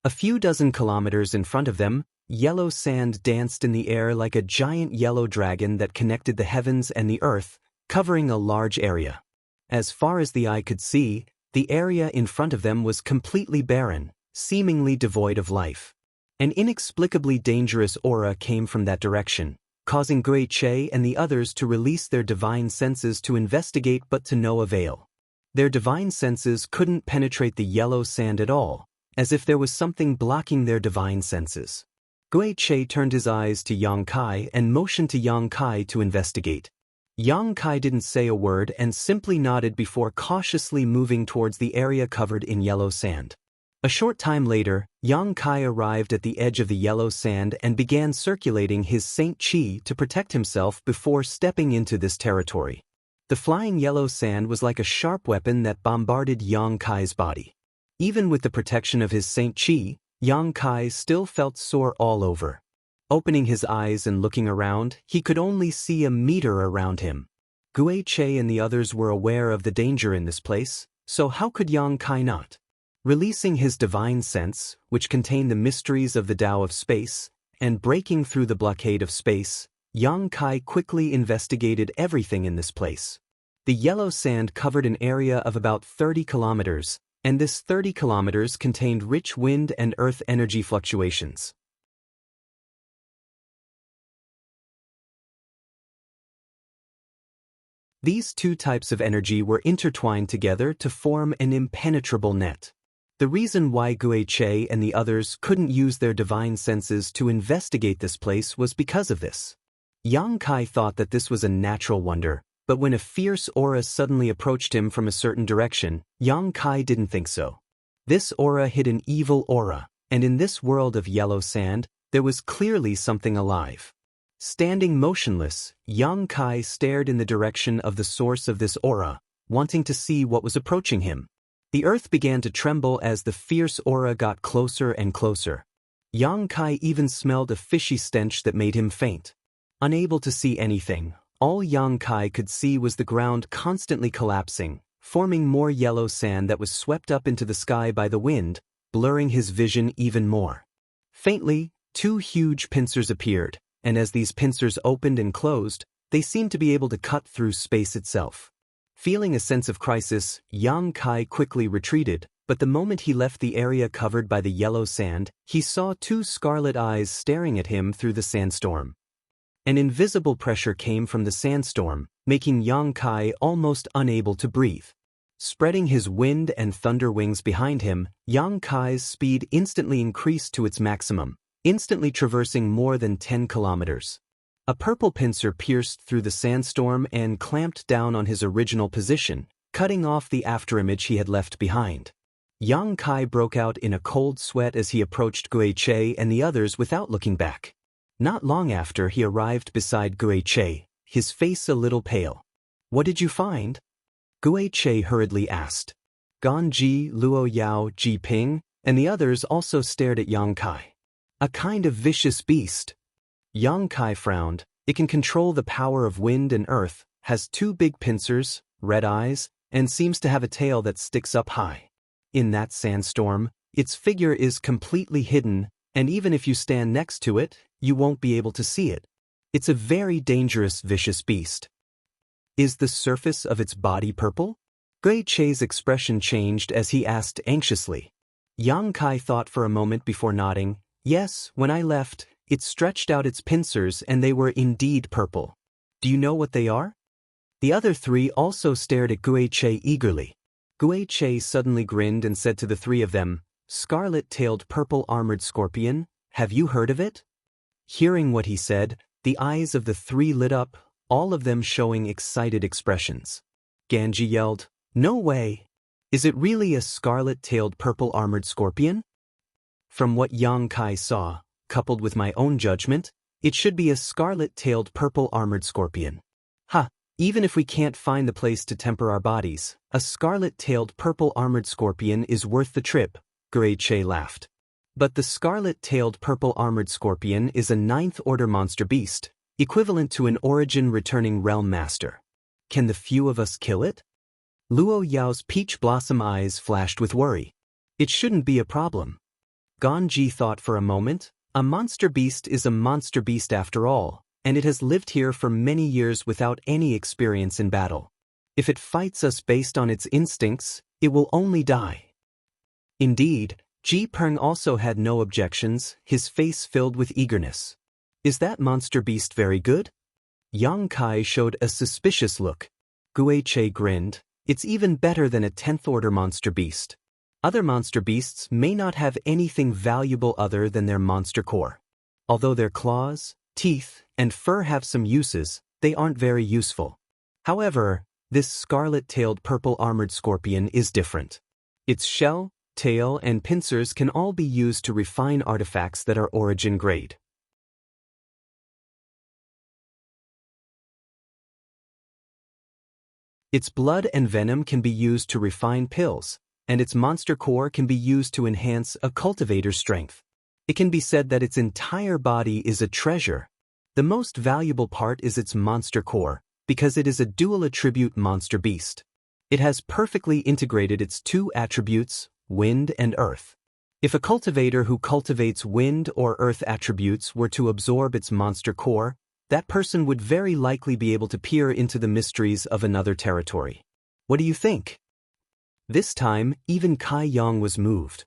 A few dozen kilometers in front of them, yellow sand danced in the air like a giant yellow dragon that connected the heavens and the earth, covering a large area. As far as the eye could see, the area in front of them was completely barren, seemingly devoid of life. An inexplicably dangerous aura came from that direction, causing Gui Che and the others to release their divine senses to investigate but to no avail. Their divine senses couldn't penetrate the yellow sand at all, as if there was something blocking their divine senses. Gui Che turned his eyes to Yang Kai and motioned to Yang Kai to investigate. Yang Kai didn't say a word and simply nodded before cautiously moving towards the area covered in yellow sand. A short time later, Yang Kai arrived at the edge of the yellow sand and began circulating his Saint Qi to protect himself before stepping into this territory. The flying yellow sand was like a sharp weapon that bombarded Yang Kai's body. Even with the protection of his Saint Qi, Yang Kai still felt sore all over. Opening his eyes and looking around, he could only see a meter around him. Gui Che and the others were aware of the danger in this place, so how could Yang Kai not? Releasing his divine sense, which contained the mysteries of the Tao of space, and breaking through the blockade of space, Yang Kai quickly investigated everything in this place. The yellow sand covered an area of about 30 kilometers, and this 30 kilometers contained rich wind and earth energy fluctuations. These two types of energy were intertwined together to form an impenetrable net. The reason why Gui Che and the others couldn't use their divine senses to investigate this place was because of this. Yang Kai thought that this was a natural wonder, but when a fierce aura suddenly approached him from a certain direction, Yang Kai didn't think so. This aura hid an evil aura, and in this world of yellow sand, there was clearly something alive. Standing motionless, Yang Kai stared in the direction of the source of this aura, wanting to see what was approaching him. The earth began to tremble as the fierce aura got closer and closer. Yang Kai even smelled a fishy stench that made him faint. Unable to see anything, all Yang Kai could see was the ground constantly collapsing, forming more yellow sand that was swept up into the sky by the wind, blurring his vision even more. Faintly, two huge pincers appeared, and as these pincers opened and closed, they seemed to be able to cut through space itself. Feeling a sense of crisis, Yang Kai quickly retreated, but the moment he left the area covered by the yellow sand, he saw two scarlet eyes staring at him through the sandstorm. An invisible pressure came from the sandstorm, making Yang Kai almost unable to breathe. Spreading his wind and thunder wings behind him, Yang Kai's speed instantly increased to its maximum, instantly traversing more than 10 kilometers. A purple pincer pierced through the sandstorm and clamped down on his original position, cutting off the afterimage he had left behind. Yang Kai broke out in a cold sweat as he approached Gui Che and the others without looking back. Not long after he arrived beside Guiche, his face a little pale. "What did you find?" Guiche hurriedly asked. Ganji, Luo Yao, Ji Ping, and the others also stared at Yang Kai. "A kind of vicious beast." Yang Kai frowned. "It can control the power of wind and earth, has 2 big pincers, red eyes, and seems to have a tail that sticks up high. In that sandstorm, its figure is completely hidden, and even if you stand next to it, you won't be able to see it. It's a very dangerous, vicious beast." "Is the surface of its body purple?" Guiche's expression changed as he asked anxiously. Yang Kai thought for a moment before nodding. "Yes, when I left, it stretched out its pincers and they were indeed purple." "Do you know what they are?" The other 3 also stared at Guiche eagerly. Guiche suddenly grinned and said to the 3 of them, "Scarlet-tailed purple-armored scorpion, have you heard of it?" Hearing what he said, the eyes of the 3 lit up, all of them showing excited expressions. Ganji yelled, "No way! Is it really a scarlet-tailed purple-armored scorpion?" From what Yang Kai saw, coupled with my own judgment, it should be a scarlet-tailed purple-armored scorpion. "Ha! Even if we can't find the place to temper our bodies, a scarlet-tailed purple-armored scorpion is worth the trip," Guiche laughed. "But the scarlet-tailed purple-armored scorpion is a 9th-order monster beast, equivalent to an origin-returning realm master. Can the few of us kill it?" Luo Yao's peach blossom eyes flashed with worry. "It shouldn't be a problem." Ganji thought for a moment. "A monster beast is a monster beast after all, and it has lived here for many years without any experience in battle. If it fights us based on its instincts, it will only die." Indeed, Ji Peng also had no objections, his face filled with eagerness. "Is that monster beast very good?" Yang Kai showed a suspicious look. Guiche grinned. "It's even better than a 10th-order monster beast. Other monster beasts may not have anything valuable other than their monster core. Although their claws, teeth, and fur have some uses, they aren't very useful. However, this scarlet-tailed purple-armored scorpion is different. Its shell, tail, and pincers can all be used to refine artifacts that are origin grade. Its blood and venom can be used to refine pills, and its monster core can be used to enhance a cultivator's strength. It can be said that its entire body is a treasure. The most valuable part is its monster core, because it is a dual-attribute monster beast. It has perfectly integrated its 2 attributes, wind and earth. If a cultivator who cultivates wind or earth attributes were to absorb its monster core, that person would very likely be able to peer into the mysteries of another territory. What do you think? This time, even Kai Yang was moved.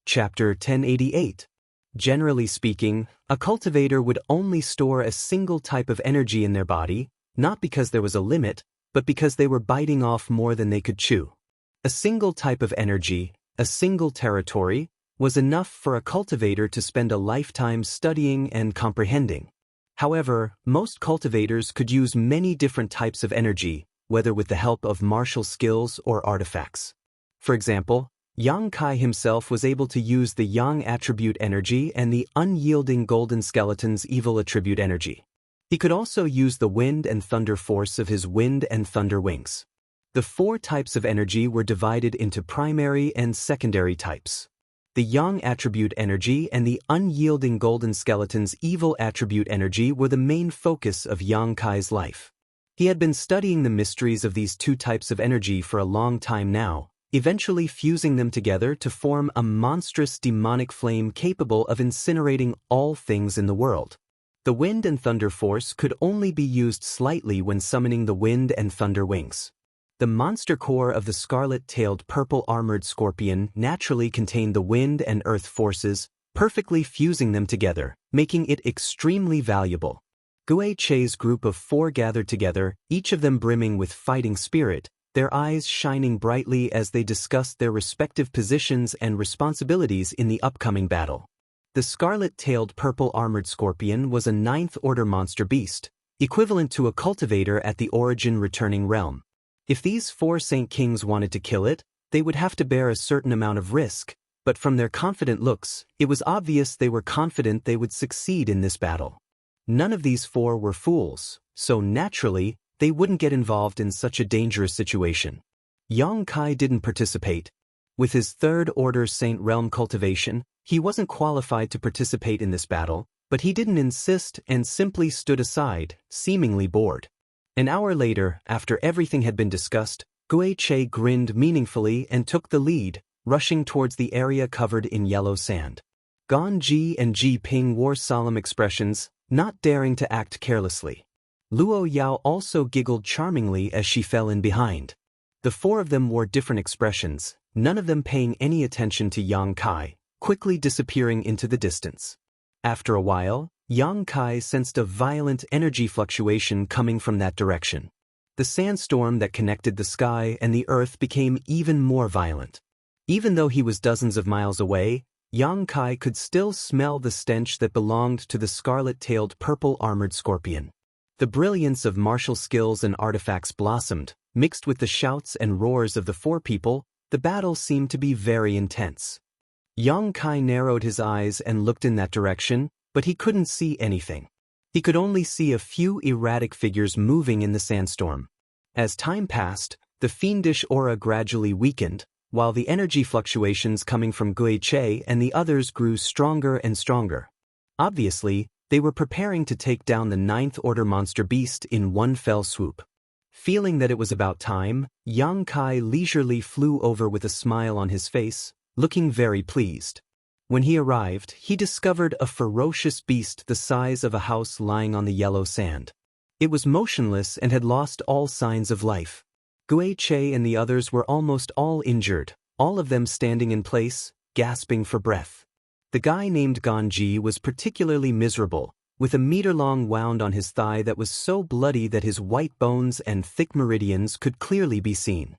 Chapter 1088. Generally speaking, a cultivator would only store a single type of energy in their body, not because there was a limit, but because they were biting off more than they could chew. A single type of energy, a single territory, was enough for a cultivator to spend a lifetime studying and comprehending. However, most cultivators could use many different types of energy, whether with the help of martial skills or artifacts. For example, Yang Kai himself was able to use the Yang attribute energy and the unyielding golden skeleton's evil attribute energy. He could also use the wind and thunder force of his wind and thunder wings. The 4 types of energy were divided into primary and secondary types. The Yang attribute energy and the unyielding golden skeleton's evil attribute energy were the main focus of Yang Kai's life. He had been studying the mysteries of these 2 types of energy for a long time now, eventually fusing them together to form a monstrous demonic flame capable of incinerating all things in the world. The wind and thunder force could only be used slightly when summoning the wind and thunder wings. The monster core of the scarlet-tailed purple-armored scorpion naturally contained the wind and earth forces, perfectly fusing them together, making it extremely valuable. Guiche's group of 4 gathered together, each of them brimming with fighting spirit, their eyes shining brightly as they discussed their respective positions and responsibilities in the upcoming battle. The scarlet-tailed purple-armored scorpion was a 9th-order monster beast, equivalent to a cultivator at the origin returning realm. If these 4 Saint Kings wanted to kill it, they would have to bear a certain amount of risk, but from their confident looks, it was obvious they were confident they would succeed in this battle. None of these 4 were fools, so naturally, they wouldn't get involved in such a dangerous situation. Yang Kai didn't participate. With his 3rd Order Saint Realm cultivation, he wasn't qualified to participate in this battle, but he didn't insist and simply stood aside, seemingly bored. An hour later, after everything had been discussed, Guiche grinned meaningfully and took the lead, rushing towards the area covered in yellow sand. Ganji and Ji Ping wore solemn expressions, not daring to act carelessly. Luo Yao also giggled charmingly as she fell in behind. The 4 of them wore different expressions, none of them paying any attention to Yang Kai, quickly disappearing into the distance. After a while, Yang Kai sensed a violent energy fluctuation coming from that direction. The sandstorm that connected the sky and the earth became even more violent. Even though he was dozens of miles away, Yang Kai could still smell the stench that belonged to the scarlet-tailed purple-armored scorpion. The brilliance of martial skills and artifacts blossomed, mixed with the shouts and roars of the 4 people. The battle seemed to be very intense. Yang Kai narrowed his eyes and looked in that direction, but he couldn't see anything. He could only see a few erratic figures moving in the sandstorm. As time passed, the fiendish aura gradually weakened, while the energy fluctuations coming from Guiche and the others grew stronger and stronger. Obviously, they were preparing to take down the 9th Order monster beast in one fell swoop. Feeling that it was about time, Yang Kai leisurely flew over with a smile on his face, looking very pleased. When he arrived, he discovered a ferocious beast the size of a house lying on the yellow sand. It was motionless and had lost all signs of life. Guiche and the others were almost all injured, all of them standing in place, gasping for breath. The guy named Ganji was particularly miserable, with a meter-long wound on his thigh that was so bloody that his white bones and thick meridians could clearly be seen.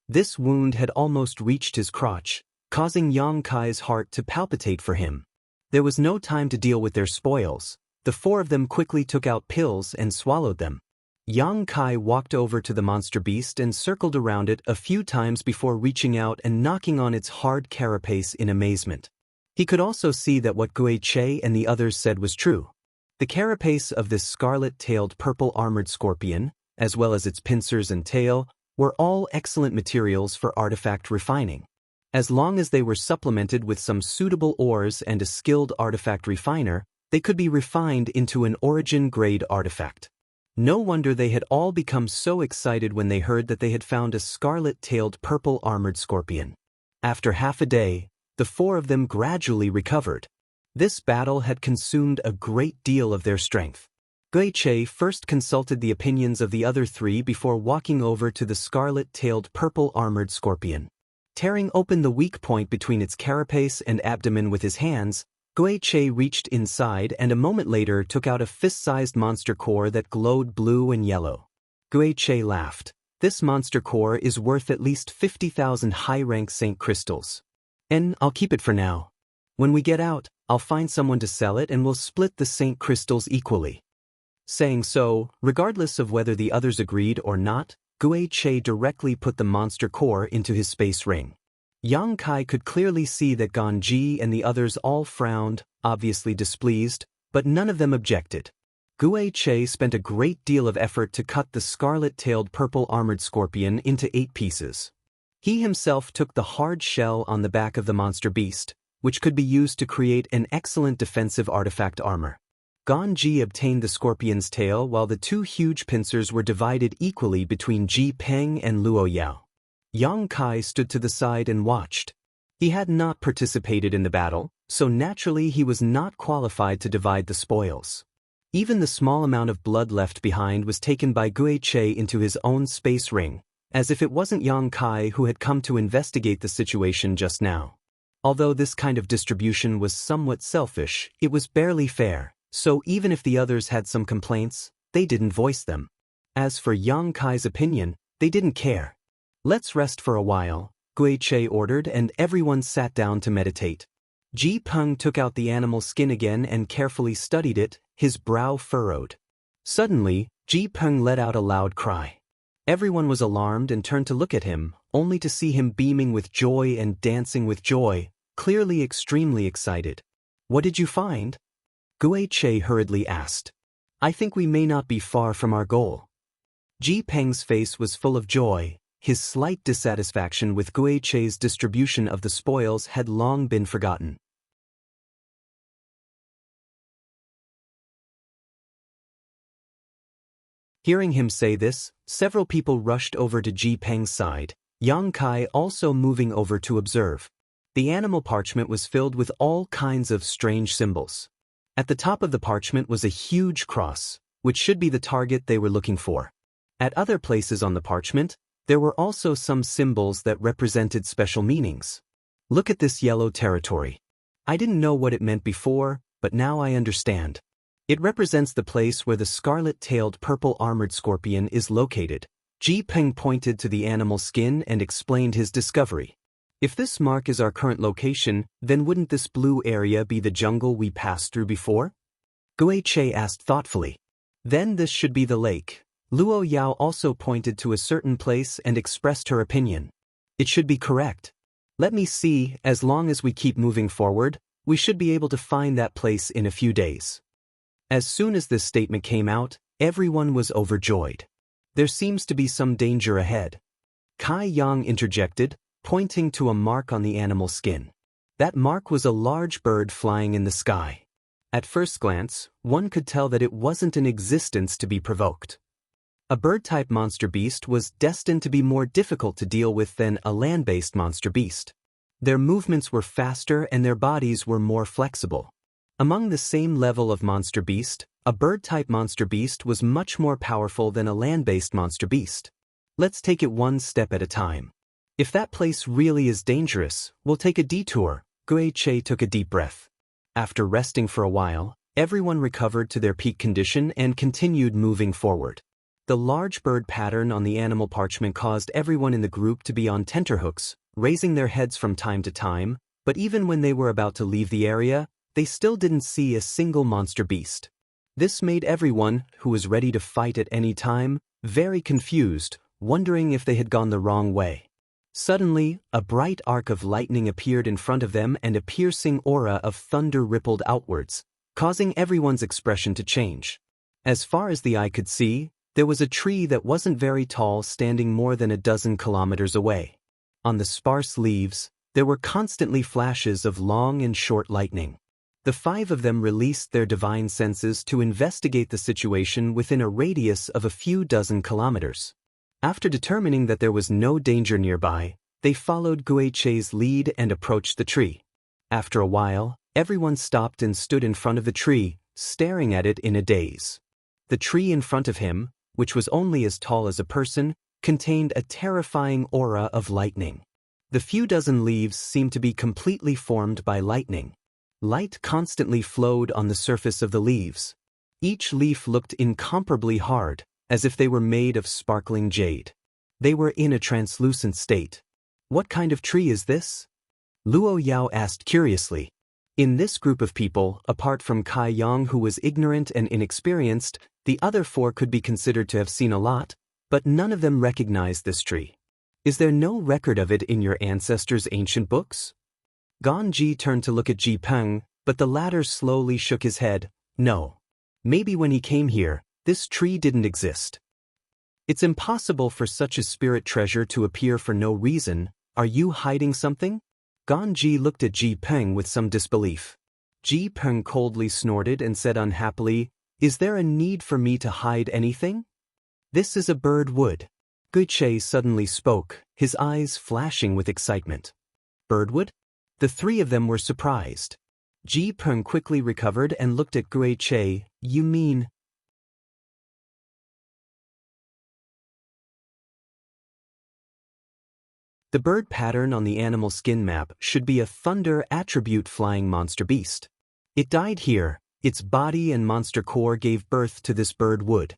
This wound had almost reached his crotch, causing Yang Kai's heart to palpitate for him. There was no time to deal with their spoils. The 4 of them quickly took out pills and swallowed them. Yang Kai walked over to the monster beast and circled around it a few times before reaching out and knocking on its hard carapace in amazement. He could also see that what Guiche and the others said was true. The carapace of this scarlet-tailed purple-armored scorpion, as well as its pincers and tail, were all excellent materials for artifact refining. As long as they were supplemented with some suitable ores and a skilled artifact refiner, they could be refined into an origin-grade artifact. No wonder they had all become so excited when they heard that they had found a scarlet-tailed purple-armored scorpion. After half a day, the 4 of them gradually recovered. This battle had consumed a great deal of their strength. Guiche first consulted the opinions of the other 3 before walking over to the scarlet-tailed purple-armored scorpion. Tearing open the weak point between its carapace and abdomen with his hands, Guiche reached inside and a moment later took out a fist-sized monster core that glowed blue and yellow. Guiche laughed. This monster core is worth at least 50,000 high-rank Saint crystals. And I'll keep it for now. When we get out, I'll find someone to sell it and we'll split the Saint crystals equally. Saying so, regardless of whether the others agreed or not, Guiche directly put the monster core into his space ring. Yang Kai could clearly see that Ganji and the others all frowned, obviously displeased, but none of them objected. Guiche spent a great deal of effort to cut the scarlet-tailed purple-armored scorpion into 8 pieces. He himself took the hard shell on the back of the monster beast, which could be used to create an excellent defensive artifact armor. Ganji obtained the scorpion's tail while the 2 huge pincers were divided equally between Ji Peng and Luo Yao. Yang Kai stood to the side and watched. He had not participated in the battle, so naturally he was not qualified to divide the spoils. Even the small amount of blood left behind was taken by Guiche into his own space ring, as if it wasn't Yang Kai who had come to investigate the situation just now. Although this kind of distribution was somewhat selfish, it was barely fair, so even if the others had some complaints, they didn't voice them. As for Yang Kai's opinion, they didn't care. Let's rest for a while, Guiche ordered, and everyone sat down to meditate. Ji Peng took out the animal skin again and carefully studied it, his brow furrowed. Suddenly, Ji Peng let out a loud cry. Everyone was alarmed and turned to look at him, only to see him beaming with joy and dancing with joy, clearly extremely excited. "What did you find?" Guiche hurriedly asked. "I think we may not be far from our goal." Ji Peng's face was full of joy. His slight dissatisfaction with Guiche's distribution of the spoils had long been forgotten. Hearing him say this, several people rushed over to Ji Peng's side, Yang Kai also moving over to observe. The animal parchment was filled with all kinds of strange symbols. At the top of the parchment was a huge cross, which should be the target they were looking for. At other places on the parchment, there were also some symbols that represented special meanings. "Look at this yellow territory. I didn't know what it meant before, but now I understand. It represents the place where the scarlet-tailed purple-armored scorpion is located." Ji Peng pointed to the animal skin and explained his discovery. "If this mark is our current location, then wouldn't this blue area be the jungle we passed through before?" Guiche asked thoughtfully. "Then this should be the lake." Luo Yao also pointed to a certain place and expressed her opinion. "It should be correct. Let me see, as long as we keep moving forward, we should be able to find that place in a few days." As soon as this statement came out, everyone was overjoyed. "There seems to be some danger ahead." Kai Yang interjected, pointing to a mark on the animal skin. That mark was a large bird flying in the sky. At first glance, one could tell that it wasn't an existence to be provoked. A bird-type monster beast was destined to be more difficult to deal with than a land-based monster beast. Their movements were faster and their bodies were more flexible. Among the same level of monster beast, a bird-type monster beast was much more powerful than a land-based monster beast. "Let's take it one step at a time. If that place really is dangerous, we'll take a detour." Guiche took a deep breath. After resting for a while, everyone recovered to their peak condition and continued moving forward. The large bird pattern on the animal parchment caused everyone in the group to be on tenterhooks, raising their heads from time to time, but even when they were about to leave the area, they still didn't see a single monster beast. This made everyone, who was ready to fight at any time, very confused, wondering if they had gone the wrong way. Suddenly, a bright arc of lightning appeared in front of them and a piercing aura of thunder rippled outwards, causing everyone's expression to change. As far as the eye could see, there was a tree that wasn't very tall standing more than a dozen kilometers away. On the sparse leaves, there were constantly flashes of long and short lightning. The five of them released their divine senses to investigate the situation within a radius of a few dozen kilometers. After determining that there was no danger nearby, they followed Guiche's lead and approached the tree. After a while, everyone stopped and stood in front of the tree, staring at it in a daze. The tree in front of him, which was only as tall as a person, contained a terrifying aura of lightning. The few dozen leaves seemed to be completely formed by lightning. Light constantly flowed on the surface of the leaves. Each leaf looked incomparably hard, as if they were made of sparkling jade. They were in a translucent state. "What kind of tree is this?" Luo Yao asked curiously. In this group of people, apart from Kai Yang who was ignorant and inexperienced, the other four could be considered to have seen a lot, but none of them recognized this tree. "Is there no record of it in your ancestors' ancient books?" Ganji turned to look at Ji Peng, but the latter slowly shook his head. "No. Maybe when he came here, this tree didn't exist. It's impossible for such a spirit treasure to appear for no reason. Are you hiding something?" Ganji looked at Ji Peng with some disbelief. Ji Peng coldly snorted and said unhappily, "Is there a need for me to hide anything? This is a bird wood." Guiche suddenly spoke, his eyes flashing with excitement. "Birdwood?" The three of them were surprised. Ji Peng quickly recovered and looked at Guiche. "You mean?" The bird pattern on the animal skin map should be a thunder attribute flying monster beast. It died here. Its body and monster core gave birth to this bird wood.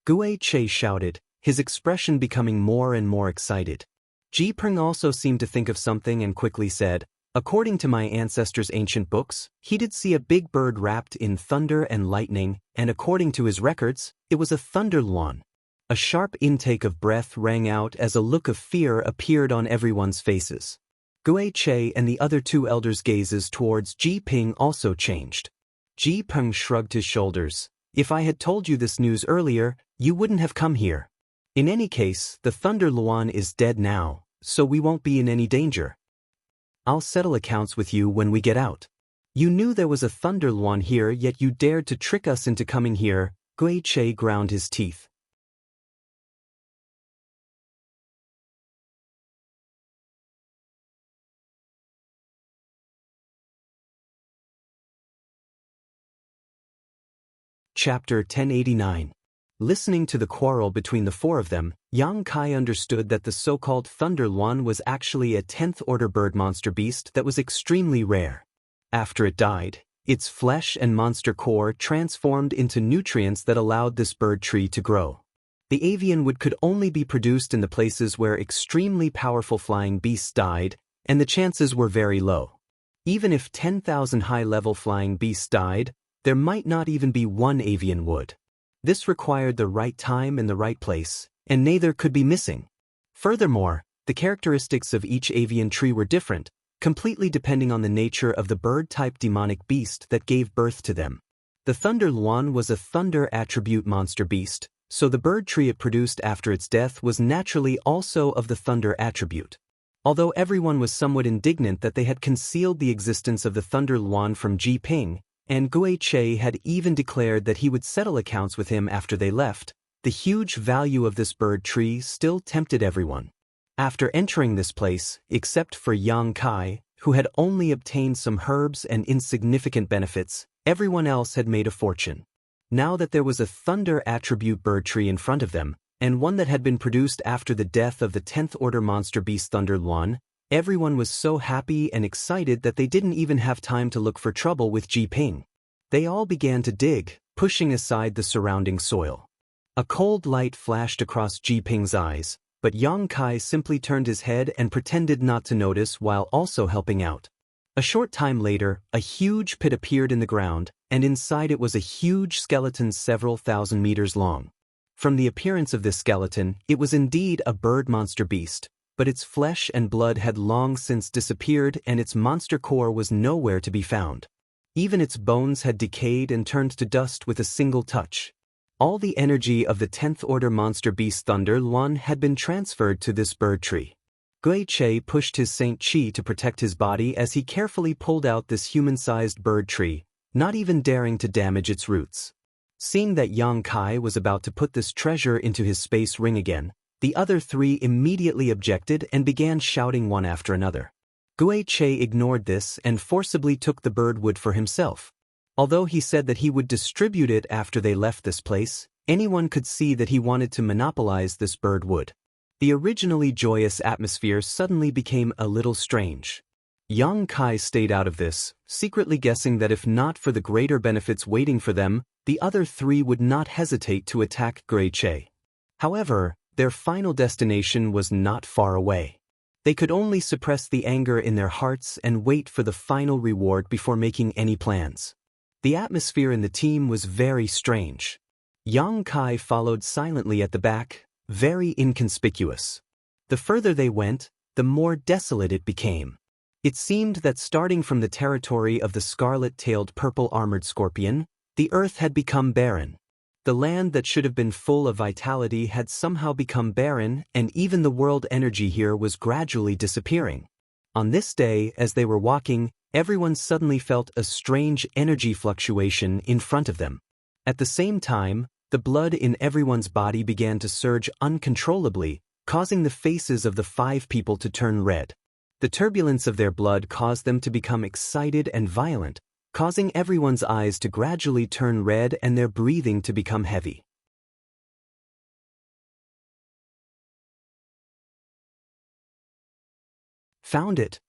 Guiche shouted, his expression becoming more and more excited. Ji Peng also seemed to think of something and quickly said, According to my ancestors' ancient books, he did see a big bird wrapped in thunder and lightning, and according to his records, it was a thunder luan. A sharp intake of breath rang out as a look of fear appeared on everyone's faces. Gui Che and the other two elders' gazes towards Ji Ping also changed. Ji Ping shrugged his shoulders. If I had told you this news earlier, you wouldn't have come here. In any case, the Thunder Luan is dead now, so we won't be in any danger. I'll settle accounts with you when we get out. You knew there was a Thunder Luan here, yet you dared to trick us into coming here. Gui Che ground his teeth. Chapter 1089. Listening to the quarrel between the four of them, Yang Kai understood that the so-called Thunder Luan was actually a 10th-order bird monster beast that was extremely rare. After it died, its flesh and monster core transformed into nutrients that allowed this bird tree to grow. The avian wood could only be produced in the places where extremely powerful flying beasts died, and the chances were very low. Even if 10,000 high-level flying beasts died, there might not even be one avian wood. This required the right time and the right place, and neither could be missing. Furthermore, the characteristics of each avian tree were different, completely depending on the nature of the bird-type demonic beast that gave birth to them. The Thunder Luan was a thunder attribute monster beast, so the bird tree it produced after its death was naturally also of the thunder attribute. Although everyone was somewhat indignant that they had concealed the existence of the Thunder Luan from Ji Ping, and Gui Che had even declared that he would settle accounts with him after they left, the huge value of this bird tree still tempted everyone. After entering this place, except for Yang Kai, who had only obtained some herbs and insignificant benefits, everyone else had made a fortune. Now that there was a thunder attribute bird tree in front of them, and one that had been produced after the death of the 10th order monster beast Thunder Luan, everyone was so happy and excited that they didn't even have time to look for trouble with Ji Ping. They all began to dig, pushing aside the surrounding soil. A cold light flashed across Ji Ping's eyes, but Yang Kai simply turned his head and pretended not to notice while also helping out. A short time later, a huge pit appeared in the ground, and inside it was a huge skeleton several thousand meters long. From the appearance of this skeleton, it was indeed a bird monster beast, but its flesh and blood had long since disappeared and its monster core was nowhere to be found. Even its bones had decayed and turned to dust with a single touch. All the energy of the 10th order monster beast Thunder Luan had been transferred to this bird tree. Gui Che pushed his Saint Chi to protect his body as he carefully pulled out this human-sized bird tree, not even daring to damage its roots. Seeing that Yang Kai was about to put this treasure into his space ring again, the other three immediately objected and began shouting one after another. Gui Che ignored this and forcibly took the bird wood for himself. Although he said that he would distribute it after they left this place, anyone could see that he wanted to monopolize this bird wood. The originally joyous atmosphere suddenly became a little strange. Yang Kai stayed out of this, secretly guessing that if not for the greater benefits waiting for them, the other three would not hesitate to attack Gui Che. However, their final destination was not far away. They could only suppress the anger in their hearts and wait for the final reward before making any plans. The atmosphere in the team was very strange. Yang Kai followed silently at the back, very inconspicuous. The further they went, the more desolate it became. It seemed that starting from the territory of the scarlet-tailed purple-armored scorpion, the earth had become barren. The land that should have been full of vitality had somehow become barren, and even the world energy here was gradually disappearing. On this day, as they were walking, everyone suddenly felt a strange energy fluctuation in front of them. At the same time, the blood in everyone's body began to surge uncontrollably, causing the faces of the 5 people to turn red. The turbulence of their blood caused them to become excited and violent, causing everyone's eyes to gradually turn red and their breathing to become heavy. Found it.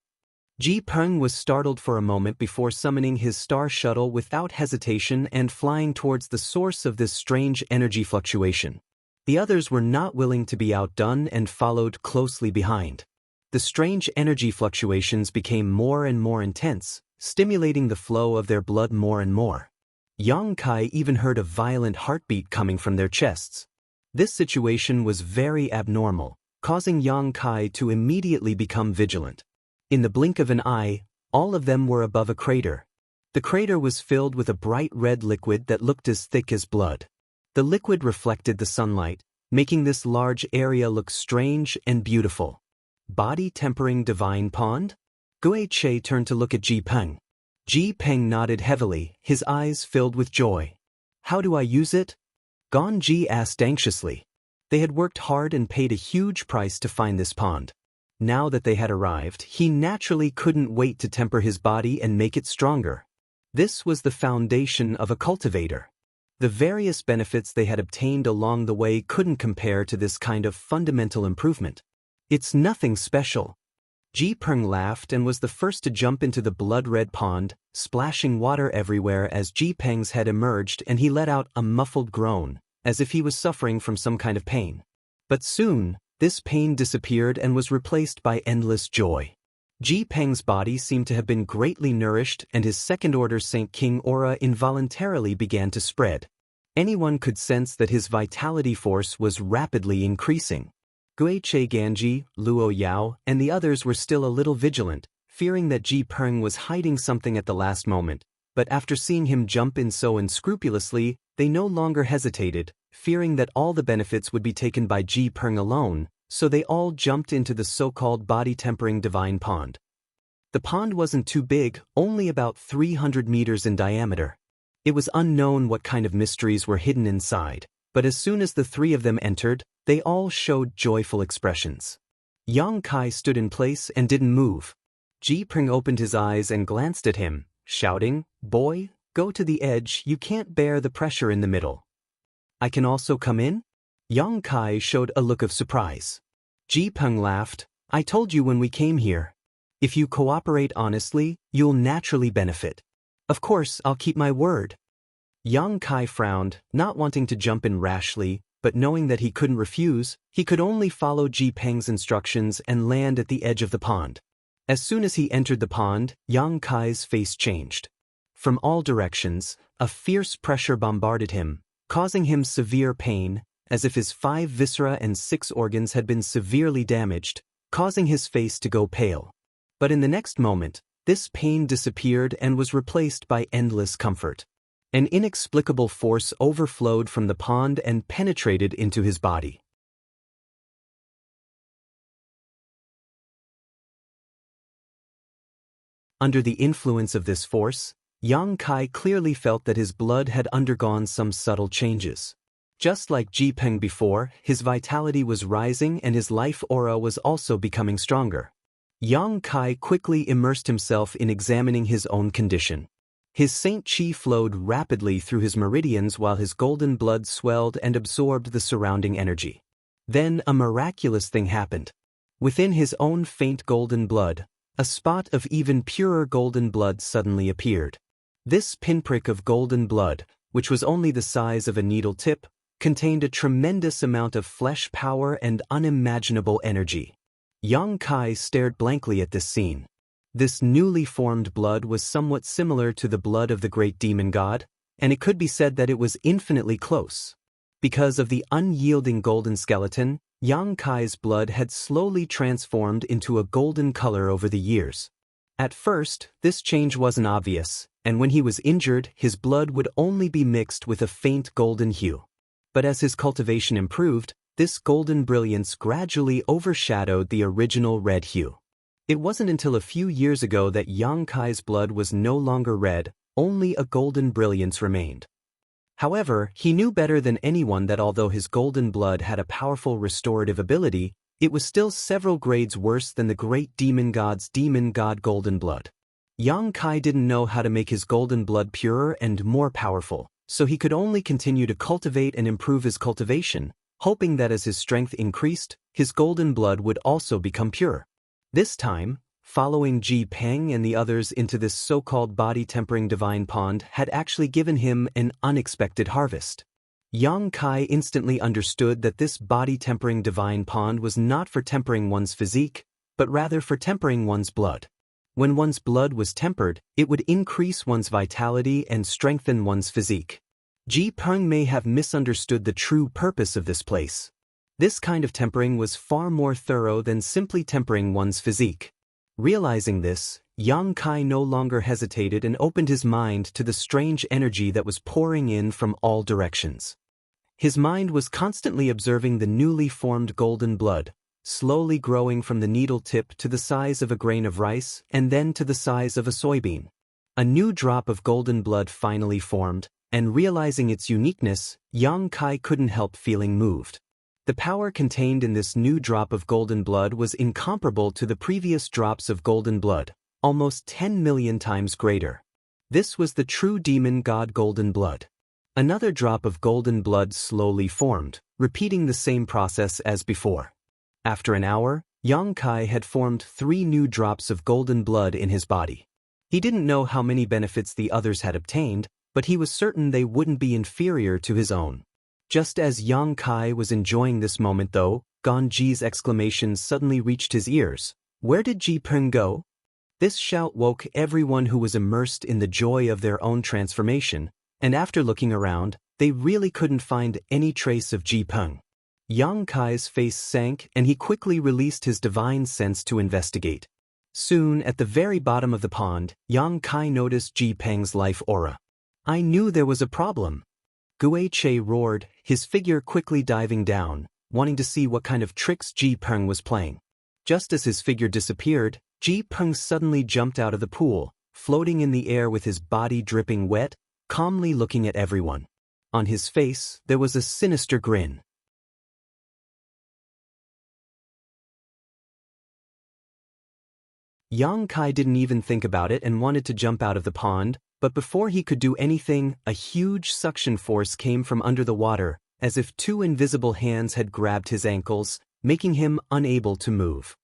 Ji Peng was startled for a moment before summoning his star shuttle without hesitation and flying towards the source of this strange energy fluctuation. The others were not willing to be outdone and followed closely behind. The strange energy fluctuations became more and more intense, stimulating the flow of their blood more and more. Yang Kai even heard a violent heartbeat coming from their chests. This situation was very abnormal, causing Yang Kai to immediately become vigilant. In the blink of an eye, all of them were above a crater. The crater was filled with a bright red liquid that looked as thick as blood. The liquid reflected the sunlight, making this large area look strange and beautiful. Body-tempering divine pond? Gui Che turned to look at Ji Peng. Ji Peng nodded heavily, his eyes filled with joy. How do I use it? Gon Ji asked anxiously. They had worked hard and paid a huge price to find this pond. Now that they had arrived, he naturally couldn't wait to temper his body and make it stronger. This was the foundation of a cultivator. The various benefits they had obtained along the way couldn't compare to this kind of fundamental improvement. It's nothing special. Ji Peng laughed and was the first to jump into the blood-red pond, splashing water everywhere as Ji Peng's head emerged, and he let out a muffled groan, as if he was suffering from some kind of pain. But soon, this pain disappeared and was replaced by endless joy. Ji Peng's body seemed to have been greatly nourished, and his second-order Saint King aura involuntarily began to spread. Anyone could sense that his vitality force was rapidly increasing. Gui Che Ganji, Luo Yao, and the others were still a little vigilant, fearing that Ji Peng was hiding something at the last moment, but after seeing him jump in so unscrupulously, they no longer hesitated, fearing that all the benefits would be taken by Ji Peng alone, so they all jumped into the so-called body-tempering divine pond. The pond wasn't too big, only about 300 meters in diameter. It was unknown what kind of mysteries were hidden inside, but as soon as the three of them entered, they all showed joyful expressions. Yang Kai stood in place and didn't move. Ji Peng opened his eyes and glanced at him, shouting, "Boy, go to the edge, you can't bear the pressure in the middle." "I can also come in?" Yang Kai showed a look of surprise. Ji Peng laughed, "I told you when we came here. If you cooperate honestly, you'll naturally benefit. Of course, I'll keep my word." Yang Kai frowned, not wanting to jump in rashly, but knowing that he couldn't refuse, he could only follow Ji Peng's instructions and land at the edge of the pond. As soon as he entered the pond, Yang Kai's face changed. From all directions, a fierce pressure bombarded him, causing him severe pain, as if his 5 viscera and 6 organs had been severely damaged, causing his face to go pale. But in the next moment, this pain disappeared and was replaced by endless comfort. An inexplicable force overflowed from the pond and penetrated into his body. Under the influence of this force, Yang Kai clearly felt that his blood had undergone some subtle changes. Just like Ji Peng before, his vitality was rising and his life aura was also becoming stronger. Yang Kai quickly immersed himself in examining his own condition. His Saint Qi flowed rapidly through his meridians while his golden blood swelled and absorbed the surrounding energy. Then a miraculous thing happened. Within his own faint golden blood, a spot of even purer golden blood suddenly appeared. This pinprick of golden blood, which was only the size of a needle tip, contained a tremendous amount of flesh power and unimaginable energy. Yang Kai stared blankly at this scene. This newly formed blood was somewhat similar to the blood of the great demon god, and it could be said that it was infinitely close. Because of the unyielding golden skeleton, Yang Kai's blood had slowly transformed into a golden color over the years. At first, this change wasn't obvious, and when he was injured, his blood would only be mixed with a faint golden hue. But as his cultivation improved, this golden brilliance gradually overshadowed the original red hue. It wasn't until a few years ago that Yang Kai's blood was no longer red, only a golden brilliance remained. However, he knew better than anyone that although his golden blood had a powerful restorative ability, it was still several grades worse than the great demon god's demon god golden blood. Yang Kai didn't know how to make his golden blood purer and more powerful, so he could only continue to cultivate and improve his cultivation, hoping that as his strength increased, his golden blood would also become pure. This time, following Ji Peng and the others into this so-called body-tempering divine pond had actually given him an unexpected harvest. Yang Kai instantly understood that this body-tempering divine pond was not for tempering one's physique, but rather for tempering one's blood. When one's blood was tempered, it would increase one's vitality and strengthen one's physique. Ji Peng may have misunderstood the true purpose of this place. This kind of tempering was far more thorough than simply tempering one's physique. Realizing this, Yang Kai no longer hesitated and opened his mind to the strange energy that was pouring in from all directions. His mind was constantly observing the newly formed golden blood, slowly growing from the needle tip to the size of a grain of rice and then to the size of a soybean. A new drop of golden blood finally formed, and realizing its uniqueness, Yang Kai couldn't help feeling moved. The power contained in this new drop of golden blood was incomparable to the previous drops of golden blood, almost 10 million times greater. This was the true demon god golden blood. Another drop of golden blood slowly formed, repeating the same process as before. After an hour, Yang Kai had formed 3 new drops of golden blood in his body. He didn't know how many benefits the others had obtained, but he was certain they wouldn't be inferior to his own. Just as Yang Kai was enjoying this moment though, Ganji's exclamation suddenly reached his ears. Where did Ji Peng go? This shout woke everyone who was immersed in the joy of their own transformation, and after looking around, they really couldn't find any trace of Ji Peng. Yang Kai's face sank and he quickly released his divine sense to investigate. Soon, at the very bottom of the pond, Yang Kai noticed Ji Peng's life aura. I knew there was a problem. Gui Che roared, his figure quickly diving down, wanting to see what kind of tricks Ji Peng was playing. Just as his figure disappeared, Ji Peng suddenly jumped out of the pool, floating in the air with his body dripping wet, calmly looking at everyone. On his face, there was a sinister grin. Yang Kai didn't even think about it and wanted to jump out of the pond, but before he could do anything, a huge suction force came from under the water, as if 2 invisible hands had grabbed his ankles, making him unable to move.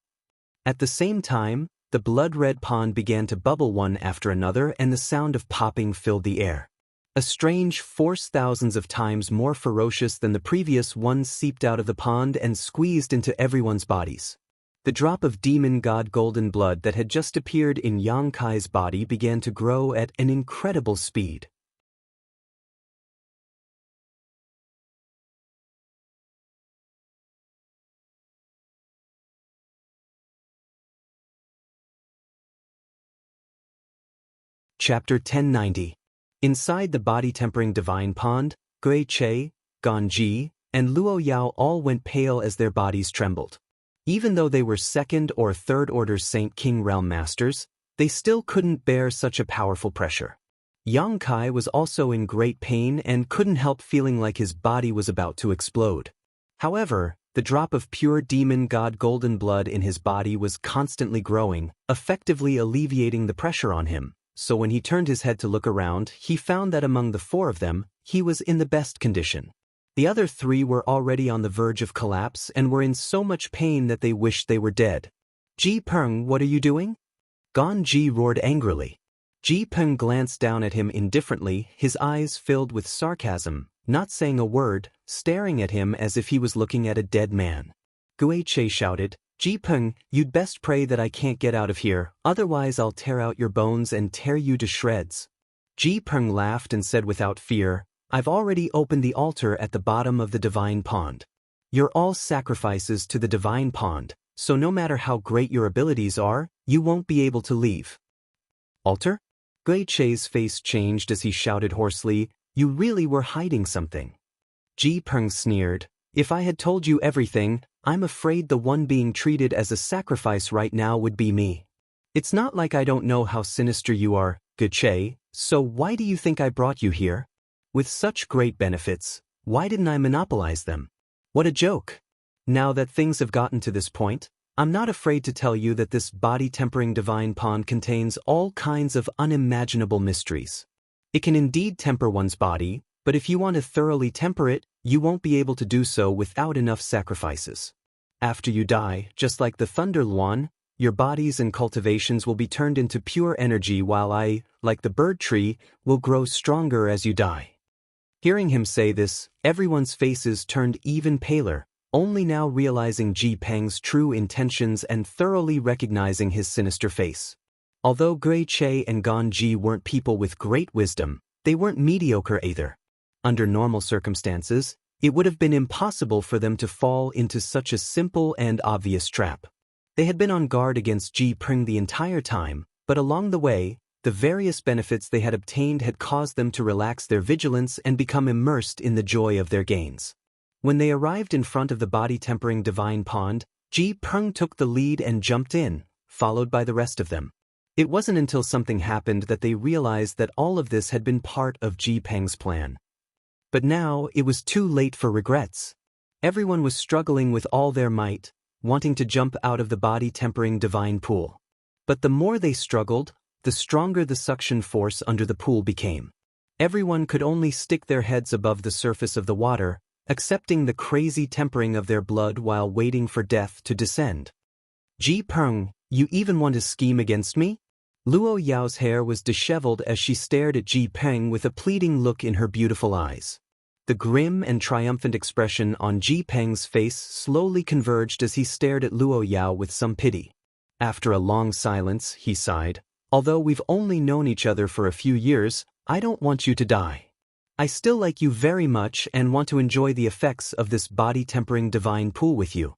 At the same time, the blood-red pond began to bubble one after another and the sound of popping filled the air. A strange force thousands of times more ferocious than the previous one seeped out of the pond and squeezed into everyone's bodies. The drop of demon god golden blood that had just appeared in Yang Kai's body began to grow at an incredible speed. Chapter 1090. Inside the body-tempering divine pond, Gui Che, Ganji, and Luo Yao all went pale as their bodies trembled. Even though they were 2nd or 3rd order Saint King Realm Masters, they still couldn't bear such a powerful pressure. Yang Kai was also in great pain and couldn't help feeling like his body was about to explode. However, the drop of pure demon god golden blood in his body was constantly growing, effectively alleviating the pressure on him, so when he turned his head to look around, he found that among the 4 of them, he was in the best condition. The other 3 were already on the verge of collapse and were in so much pain that they wished they were dead. Ji Peng, what are you doing? Ganji roared angrily. Ji Peng glanced down at him indifferently, his eyes filled with sarcasm, not saying a word, staring at him as if he was looking at a dead man. Gui Che shouted, Ji Peng, you'd best pray that I can't get out of here, otherwise I'll tear out your bones and tear you to shreds. Ji Peng laughed and said without fear, I've already opened the altar at the bottom of the divine pond. You're all sacrifices to the divine pond, so no matter how great your abilities are, you won't be able to leave. Altar? Gui Che's face changed as he shouted hoarsely, you really were hiding something. Ji Peng sneered, if I had told you everything, I'm afraid the one being treated as a sacrifice right now would be me. It's not like I don't know how sinister you are, Gui Che, so why do you think I brought you here? With such great benefits, why didn't I monopolize them? What a joke! Now that things have gotten to this point, I'm not afraid to tell you that this body-tempering divine pond contains all kinds of unimaginable mysteries. It can indeed temper one's body, but if you want to thoroughly temper it, you won't be able to do so without enough sacrifices. After you die, just like the Thunder Luan, your bodies and cultivations will be turned into pure energy while I, like the bird tree, will grow stronger as you die. Hearing him say this, everyone's faces turned even paler, only now realizing Ji Peng's true intentions and thoroughly recognizing his sinister face. Although Gui Che and Gan Ji weren't people with great wisdom, they weren't mediocre either. Under normal circumstances, it would have been impossible for them to fall into such a simple and obvious trap. They had been on guard against Ji Peng the entire time, but along the way, the various benefits they had obtained had caused them to relax their vigilance and become immersed in the joy of their gains. When they arrived in front of the body-tempering divine pond, Ji Peng took the lead and jumped in, followed by the rest of them. It wasn't until something happened that they realized that all of this had been part of Ji Peng's plan. But now it was too late for regrets. Everyone was struggling with all their might, wanting to jump out of the body-tempering divine pool. But the more they struggled, the stronger the suction force under the pool became. Everyone could only stick their heads above the surface of the water, accepting the crazy tempering of their blood while waiting for death to descend. Ji Peng, you even want to scheme against me? Luo Yao's hair was disheveled as she stared at Ji Peng with a pleading look in her beautiful eyes. The grim and triumphant expression on Ji Peng's face slowly converged as he stared at Luo Yao with some pity. After a long silence, he sighed, although we've only known each other for a few years, I don't want you to die. I still like you very much and want to enjoy the effects of this body-tempering divine pool with you.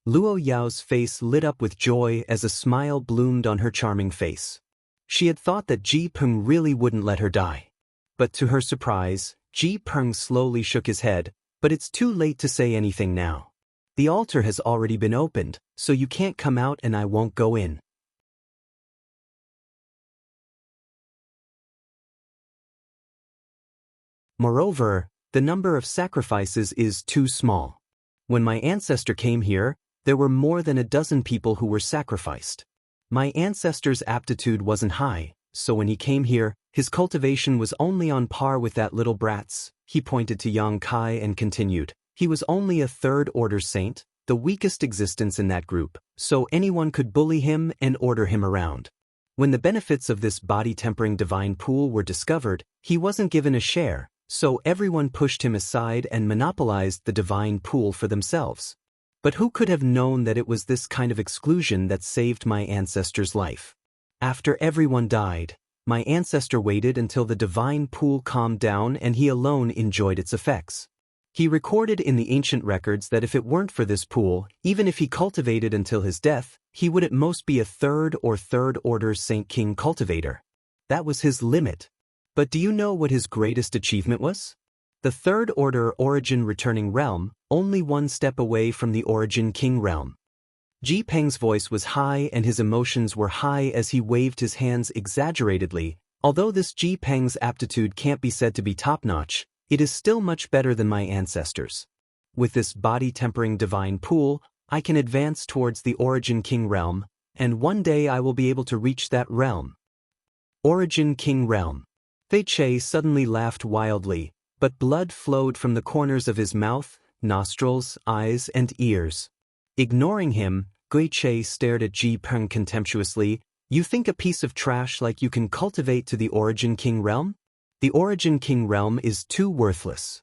Luo Yao's face lit up with joy as a smile bloomed on her charming face. She had thought that Ji Peng really wouldn't let her die. But to her surprise, Ji Peng slowly shook his head, but it's too late to say anything now. The altar has already been opened, so you can't come out and I won't go in. Moreover, the number of sacrifices is too small. When my ancestor came here, there were more than a dozen people who were sacrificed. My ancestor's aptitude wasn't high, so when he came here, his cultivation was only on par with that little brat's. He pointed to Yang Kai and continued, he was only a third-order saint, the weakest existence in that group, so anyone could bully him and order him around. When the benefits of this body-tempering divine pool were discovered, he wasn't given a share, so everyone pushed him aside and monopolized the divine pool for themselves. But who could have known that it was this kind of exclusion that saved my ancestor's life? After everyone died, my ancestor waited until the divine pool calmed down and he alone enjoyed its effects. He recorded in the ancient records that if it weren't for this pool, even if he cultivated until his death, he would at most be a third or third-order Saint King cultivator. That was his limit. But do you know what his greatest achievement was? The third-order Origin Returning Realm, only one step away from the Origin King Realm. Ji Peng's voice was high and his emotions were high as he waved his hands exaggeratedly. Although this Ji Peng's aptitude can't be said to be top-notch, it is still much better than my ancestors. With this body-tempering divine pool, I can advance towards the Origin King Realm, and one day I will be able to reach that realm. Origin King Realm. Fei Che suddenly laughed wildly, but blood flowed from the corners of his mouth, nostrils, eyes, and ears. Ignoring him, Gui Che stared at Ji Peng contemptuously. You think a piece of trash like you can cultivate to the Origin King Realm? The Origin King Realm is too worthless.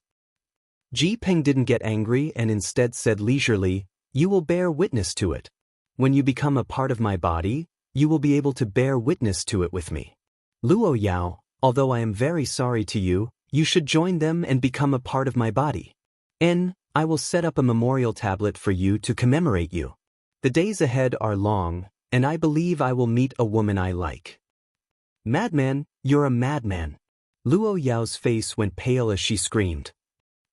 Ji Peng didn't get angry and instead said leisurely, you will bear witness to it. When you become a part of my body, you will be able to bear witness to it with me. Luo Yao, although I am very sorry to you, you should join them and become a part of my body. I will set up a memorial tablet for you to commemorate you. The days ahead are long, and I believe I will meet a woman I like. Madman, you're a madman. Luo Yao's face went pale as she screamed.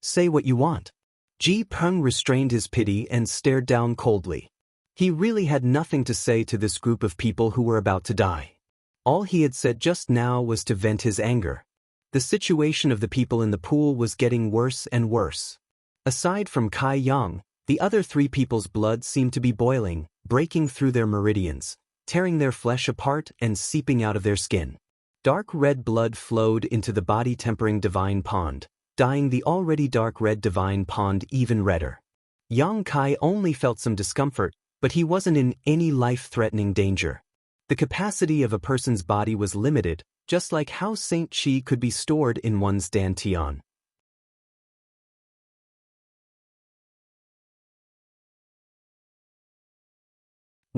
Say what you want. Ji Peng restrained his pity and stared down coldly. He really had nothing to say to this group of people who were about to die. All he had said just now was to vent his anger. The situation of the people in the pool was getting worse and worse. Aside from Kai Yang, the other three people's blood seemed to be boiling, breaking through their meridians, tearing their flesh apart and seeping out of their skin. Dark red blood flowed into the body-tempering divine pond, dyeing the already dark red divine pond even redder. Yang Kai only felt some discomfort, but he wasn't in any life-threatening danger. The capacity of a person's body was limited, just like how Saint Qi could be stored in one's dantian.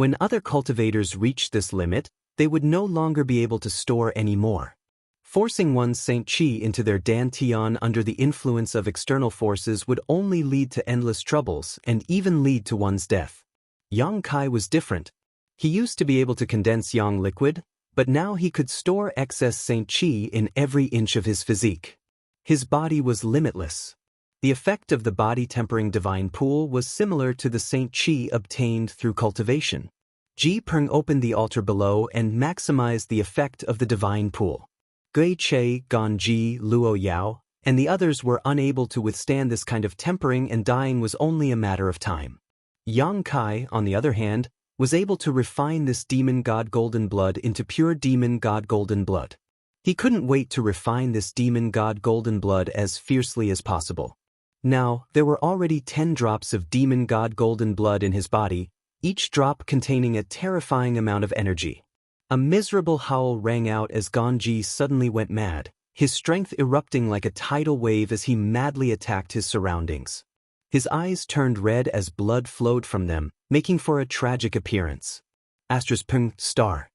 When other cultivators reached this limit, they would no longer be able to store any more. Forcing one's Saint Qi into their dantian under the influence of external forces would only lead to endless troubles and even lead to one's death. Yang Kai was different. He used to be able to condense yang liquid, but now he could store excess Saint Qi in every inch of his physique. His body was limitless. The effect of the body-tempering divine pool was similar to the Saint Qi obtained through cultivation. Ji Peng opened the altar below and maximized the effect of the divine pool. Gui Che, Ganji, Luo Yao, and the others were unable to withstand this kind of tempering, and dying was only a matter of time. Yang Kai, on the other hand, was able to refine this demon god golden blood into pure demon god golden blood. He couldn't wait to refine this demon god golden blood as fiercely as possible. Now, there were already 10 drops of demon god golden blood in his body, each drop containing a terrifying amount of energy. A miserable howl rang out as Ganji suddenly went mad, his strength erupting like a tidal wave as he madly attacked his surroundings. His eyes turned red as blood flowed from them, making for a tragic appearance. Peng star.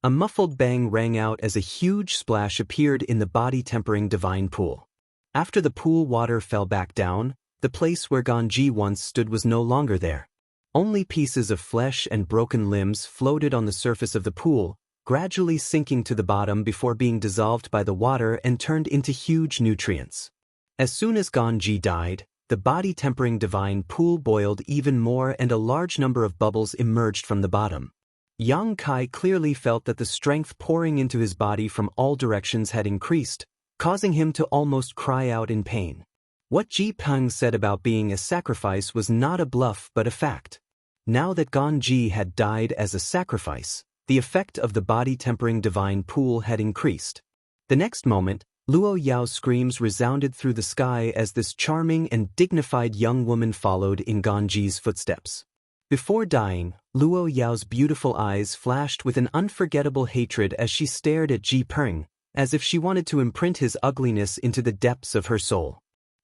A muffled bang rang out as a huge splash appeared in the body-tempering divine pool. After the pool water fell back down, the place where Ganji once stood was no longer there. Only pieces of flesh and broken limbs floated on the surface of the pool, gradually sinking to the bottom before being dissolved by the water and turned into huge nutrients. As soon as Ganji died, the body-tempering divine pool boiled even more and a large number of bubbles emerged from the bottom. Yang Kai clearly felt that the strength pouring into his body from all directions had increased, causing him to almost cry out in pain. What Ji Peng said about being a sacrifice was not a bluff but a fact. Now that Ganji had died as a sacrifice, the effect of the body-tempering divine pool had increased. The next moment, Luo Yao's screams resounded through the sky as this charming and dignified young woman followed in Ganji's footsteps. Before dying, Luo Yao's beautiful eyes flashed with an unforgettable hatred as she stared at Ji Peng, as if she wanted to imprint his ugliness into the depths of her soul.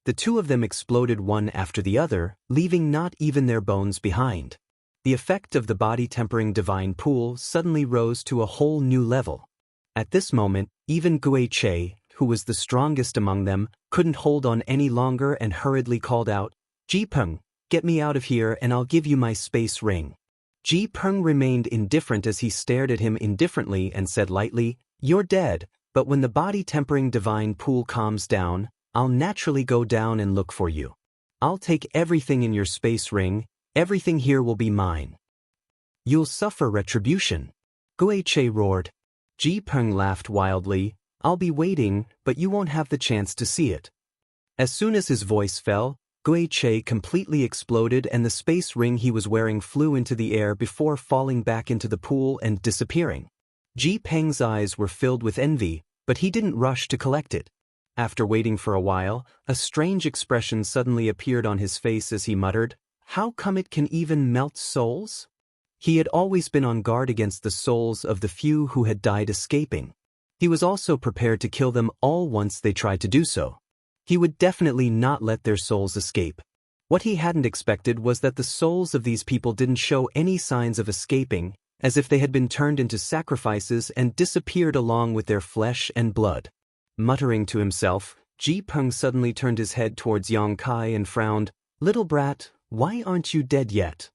The two of them exploded one after the other, leaving not even their bones behind. The effect of the body-tempering divine pool suddenly rose to a whole new level. At this moment, even Gui Che, who was the strongest among them, couldn't hold on any longer and hurriedly called out, "Ji Peng, get me out of here and I'll give you my space ring." Ji Peng remained indifferent as he stared at him indifferently and said lightly, "You're dead, but when the body-tempering divine pool calms down, I'll naturally go down and look for you. I'll take everything in your space ring. Everything here will be mine. You'll suffer retribution." Gui Che roared. Ji Peng laughed wildly, "I'll be waiting, but you won't have the chance to see it." As soon as his voice fell, Gui Che completely exploded and the space ring he was wearing flew into the air before falling back into the pool and disappearing. Ji Peng's eyes were filled with envy, but he didn't rush to collect it. After waiting for a while, a strange expression suddenly appeared on his face as he muttered, "How come it can even melt souls?" He had always been on guard against the souls of the few who had died escaping. He was also prepared to kill them all once they tried to do so. He would definitely not let their souls escape. What he hadn't expected was that the souls of these people didn't show any signs of escaping, as if they had been turned into sacrifices and disappeared along with their flesh and blood. Muttering to himself, Ji Peng suddenly turned his head towards Yang Kai and frowned, "Little brat, why aren't you dead yet?"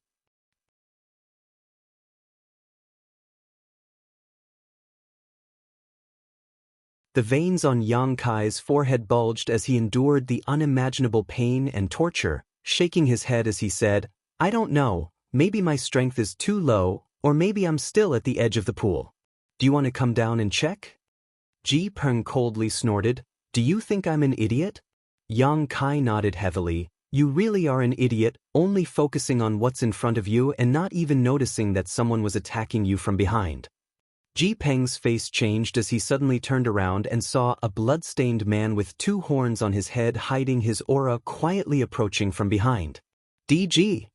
The veins on Yang Kai's forehead bulged as he endured the unimaginable pain and torture, shaking his head as he said, "I don't know, maybe my strength is too low, or maybe I'm still at the edge of the pool. Do you want to come down and check?" Ji Peng coldly snorted, "Do you think I'm an idiot?" Yang Kai nodded heavily. "You really are an idiot, only focusing on what's in front of you and not even noticing that someone was attacking you from behind." Ji Peng's face changed as he suddenly turned around and saw a blood-stained man with 2 horns on his head hiding his aura quietly approaching from behind. DG!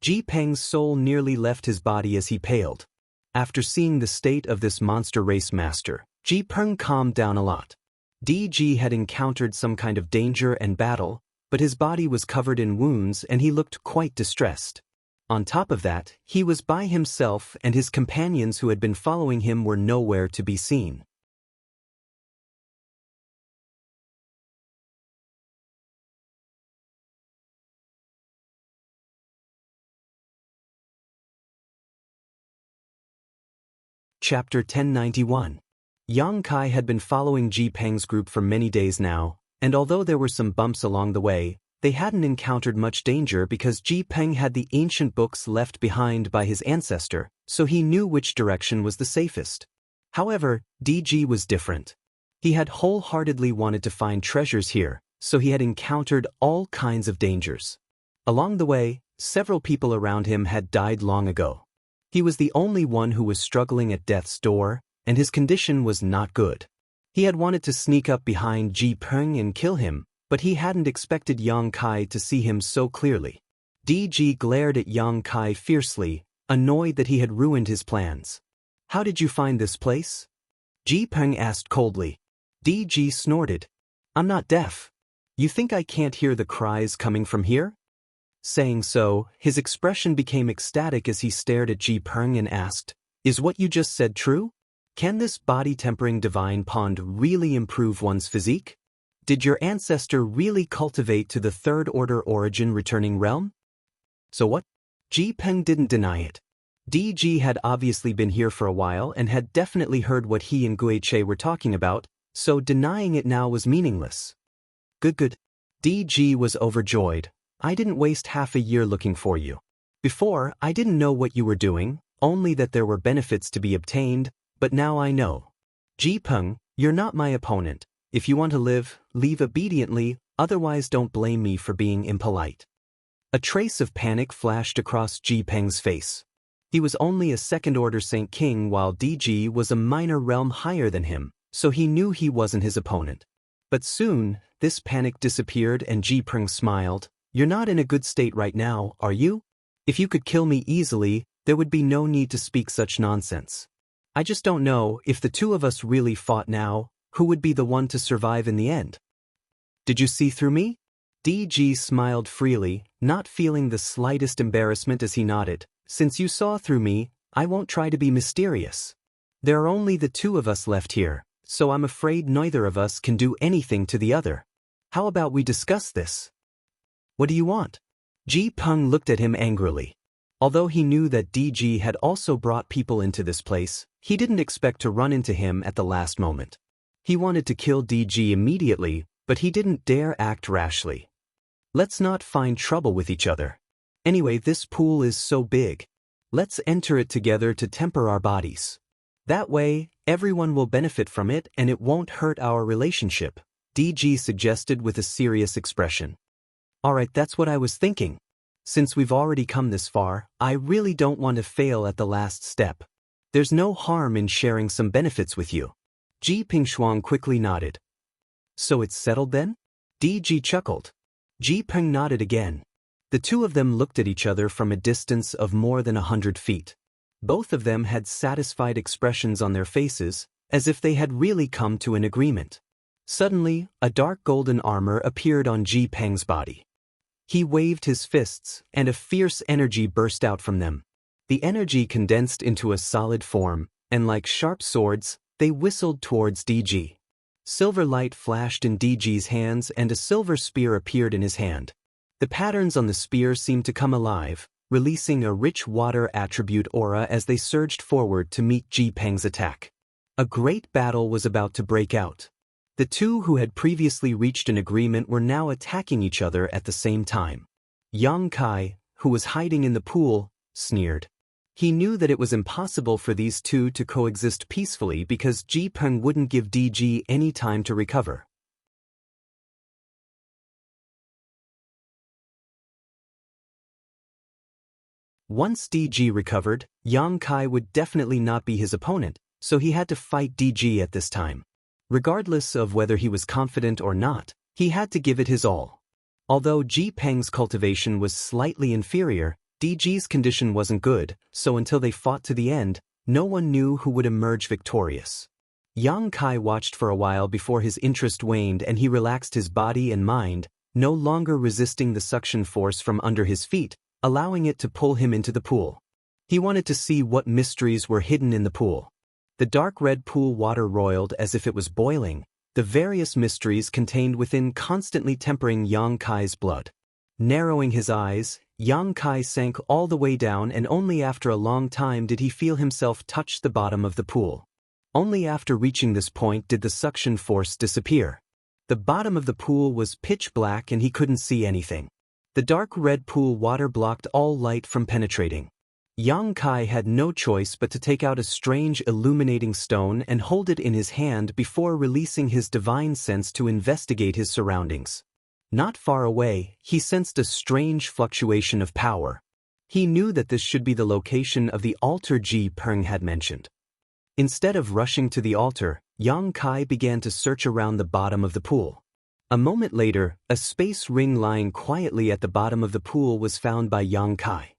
Ji Peng's soul nearly left his body as he paled. After seeing the state of this monster race master, Ji Peng calmed down a lot. DG had encountered some kind of danger and battle, but his body was covered in wounds and he looked quite distressed. On top of that, he was by himself and his companions who had been following him were nowhere to be seen. Chapter 1091. Yang Kai had been following Ji Peng's group for many days now, and although there were some bumps along the way, they hadn't encountered much danger because Ji Peng had the ancient books left behind by his ancestor, so he knew which direction was the safest. However, DG was different. He had wholeheartedly wanted to find treasures here, so he had encountered all kinds of dangers. Along the way, several people around him had died long ago. He was the only one who was struggling at death's door, and his condition was not good. He had wanted to sneak up behind Ji Peng and kill him, but he hadn't expected Yang Kai to see him so clearly. DG glared at Yang Kai fiercely, annoyed that he had ruined his plans. "How did you find this place?" Ji Peng asked coldly. DG snorted. "I'm not deaf. You think I can't hear the cries coming from here?" Saying so, his expression became ecstatic as he stared at Ji Peng and asked, "Is what you just said true? Can this body-tempering divine pond really improve one's physique? Did your ancestor really cultivate to the third-order origin returning realm?" "So what?" Ji Peng didn't deny it. DG had obviously been here for a while and had definitely heard what he and Guiche were talking about, so denying it now was meaningless. Good. DG was overjoyed. "I didn't waste half a year looking for you. Before, I didn't know what you were doing, only that there were benefits to be obtained, but now I know. Ji Peng, you're not my opponent. If you want to live, leave obediently, otherwise don't blame me for being impolite." A trace of panic flashed across Ji Peng's face. He was only a second-order Saint King while DG was a minor realm higher than him, so he knew he wasn't his opponent. But soon, this panic disappeared and Ji Peng smiled. "You're not in a good state right now, are you? If you could kill me easily, there would be no need to speak such nonsense. I just don't know, if the two of us really fought now, who would be the one to survive in the end?" "Did you see through me?" DG smiled freely, not feeling the slightest embarrassment as he nodded. "Since you saw through me, I won't try to be mysterious. There are only the two of us left here, so I'm afraid neither of us can do anything to the other. How about we discuss this?" "What do you want?" Ji Peng looked at him angrily. Although he knew that DG had also brought people into this place, he didn't expect to run into him at the last moment. He wanted to kill DG immediately, but he didn't dare act rashly. "Let's not find trouble with each other. Anyway, this pool is so big. Let's enter it together to temper our bodies. That way, everyone will benefit from it and it won't hurt our relationship," DG suggested with a serious expression. "Alright, that's what I was thinking. Since we've already come this far, I really don't want to fail at the last step. There's no harm in sharing some benefits with you." Ji Pingshuang quickly nodded. "So it's settled then?" DG chuckled. Ji Peng nodded again. The two of them looked at each other from a distance of more than 100 feet. Both of them had satisfied expressions on their faces, as if they had really come to an agreement. Suddenly, a dark golden armor appeared on Ji Peng's body. He waved his fists, and a fierce energy burst out from them. The energy condensed into a solid form, and like sharp swords, they whistled towards DG. Silver light flashed in DG's hands and a silver spear appeared in his hand. The patterns on the spear seemed to come alive, releasing a rich water attribute aura as they surged forward to meet Ji Peng's attack. A great battle was about to break out. The two who had previously reached an agreement were now attacking each other at the same time. Yang Kai, who was hiding in the pool, sneered. He knew that it was impossible for these two to coexist peacefully because Ji Peng wouldn't give DG any time to recover. Once DG recovered, Yang Kai would definitely not be his opponent, so he had to fight DG at this time. Regardless of whether he was confident or not, he had to give it his all. Although Ji Peng's cultivation was slightly inferior, DG's condition wasn't good, so until they fought to the end, no one knew who would emerge victorious. Yang Kai watched for a while before his interest waned and he relaxed his body and mind, no longer resisting the suction force from under his feet, allowing it to pull him into the pool. He wanted to see what mysteries were hidden in the pool. The dark red pool water roiled as if it was boiling, the various mysteries contained within constantly tempering Yang Kai's blood. Narrowing his eyes, Yang Kai sank all the way down, and only after a long time did he feel himself touch the bottom of the pool. Only after reaching this point did the suction force disappear. The bottom of the pool was pitch black and he couldn't see anything. The dark red pool water blocked all light from penetrating. Yang Kai had no choice but to take out a strange illuminating stone and hold it in his hand before releasing his divine sense to investigate his surroundings. Not far away, he sensed a strange fluctuation of power. He knew that this should be the location of the altar Ji Peng had mentioned. Instead of rushing to the altar, Yang Kai began to search around the bottom of the pool. A moment later, a space ring lying quietly at the bottom of the pool was found by Yang Kai.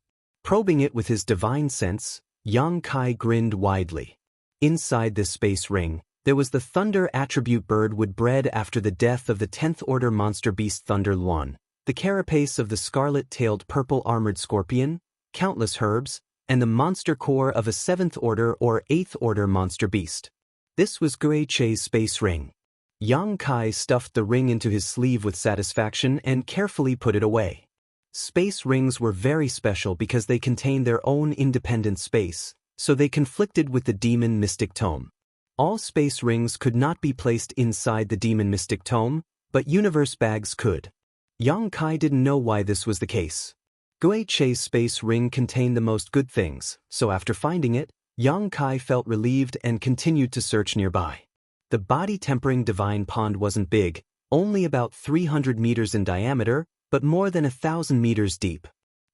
Probing it with his divine sense, Yang Kai grinned widely. Inside this space ring, there was the thunder attribute bird wood bred after the death of the 10th order monster beast Thunder Luan, the carapace of the scarlet-tailed purple-armored scorpion, countless herbs, and the monster core of a 7th order or 8th order monster beast. This was Gui Che's space ring. Yang Kai stuffed the ring into his sleeve with satisfaction and carefully put it away. Space rings were very special because they contained their own independent space, so they conflicted with the demon mystic tome. All space rings could not be placed inside the demon mystic tome, but universe bags could. Yang Kai didn't know why this was the case. Gui Che's space ring contained the most good things, so after finding it, Yang Kai felt relieved and continued to search nearby. The body-tempering divine pond wasn't big, only about 300 meters in diameter, but more than 1,000 meters deep.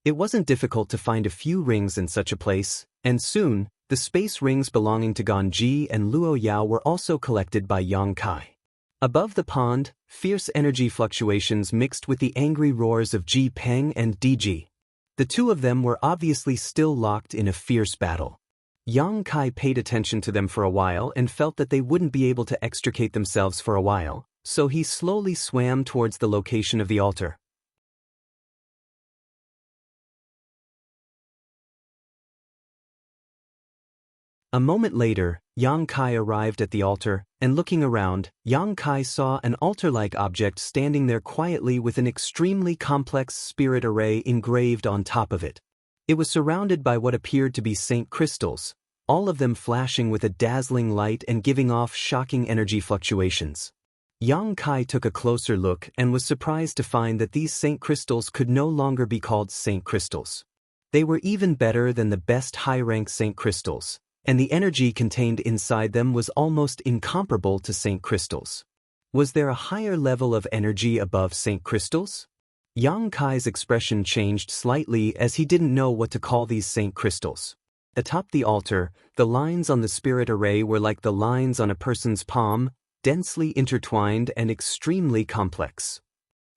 It wasn't difficult to find a few rings in such a place, and soon, the space rings belonging to Ganji and Luo Yao were also collected by Yang Kai. Above the pond, fierce energy fluctuations mixed with the angry roars of Ji Peng and Diji. The two of them were obviously still locked in a fierce battle. Yang Kai paid attention to them for a while and felt that they wouldn't be able to extricate themselves for a while, so he slowly swam towards the location of the altar. A moment later, Yang Kai arrived at the altar, and looking around, Yang Kai saw an altar-like object standing there quietly with an extremely complex spirit array engraved on top of it. It was surrounded by what appeared to be saint crystals, all of them flashing with a dazzling light and giving off shocking energy fluctuations. Yang Kai took a closer look and was surprised to find that these saint crystals could no longer be called saint crystals. They were even better than the best high-rank saint crystals, and the energy contained inside them was almost incomparable to saint crystals. Was there a higher level of energy above saint crystals? Yang Kai's expression changed slightly as he didn't know what to call these saint crystals. Atop the altar, the lines on the spirit array were like the lines on a person's palm, densely intertwined and extremely complex.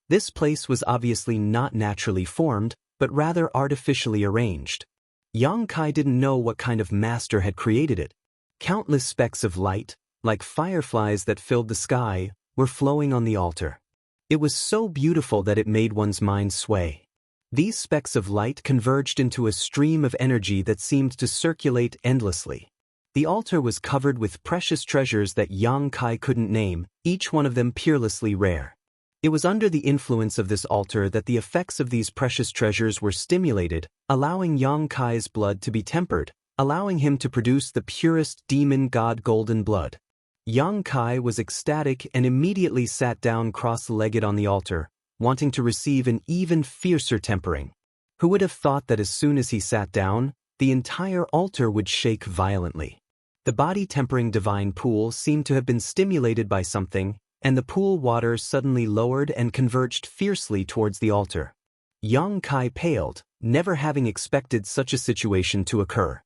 This place was obviously not naturally formed, but rather artificially arranged. Yang Kai didn't know what kind of master had created it. Countless specks of light, like fireflies that filled the sky, were flowing on the altar. It was so beautiful that it made one's mind sway. These specks of light converged into a stream of energy that seemed to circulate endlessly. The altar was covered with precious treasures that Yang Kai couldn't name, each one of them peerlessly rare. It was under the influence of this altar that the effects of these precious treasures were stimulated, allowing Yang Kai's blood to be tempered, allowing him to produce the purest demon god golden blood. Yang Kai was ecstatic and immediately sat down cross-legged on the altar, wanting to receive an even fiercer tempering. Who would have thought that as soon as he sat down, the entire altar would shake violently? The body-tempering divine pool seemed to have been stimulated by something, and the pool water suddenly lowered and converged fiercely towards the altar. Yang Kai paled, never having expected such a situation to occur.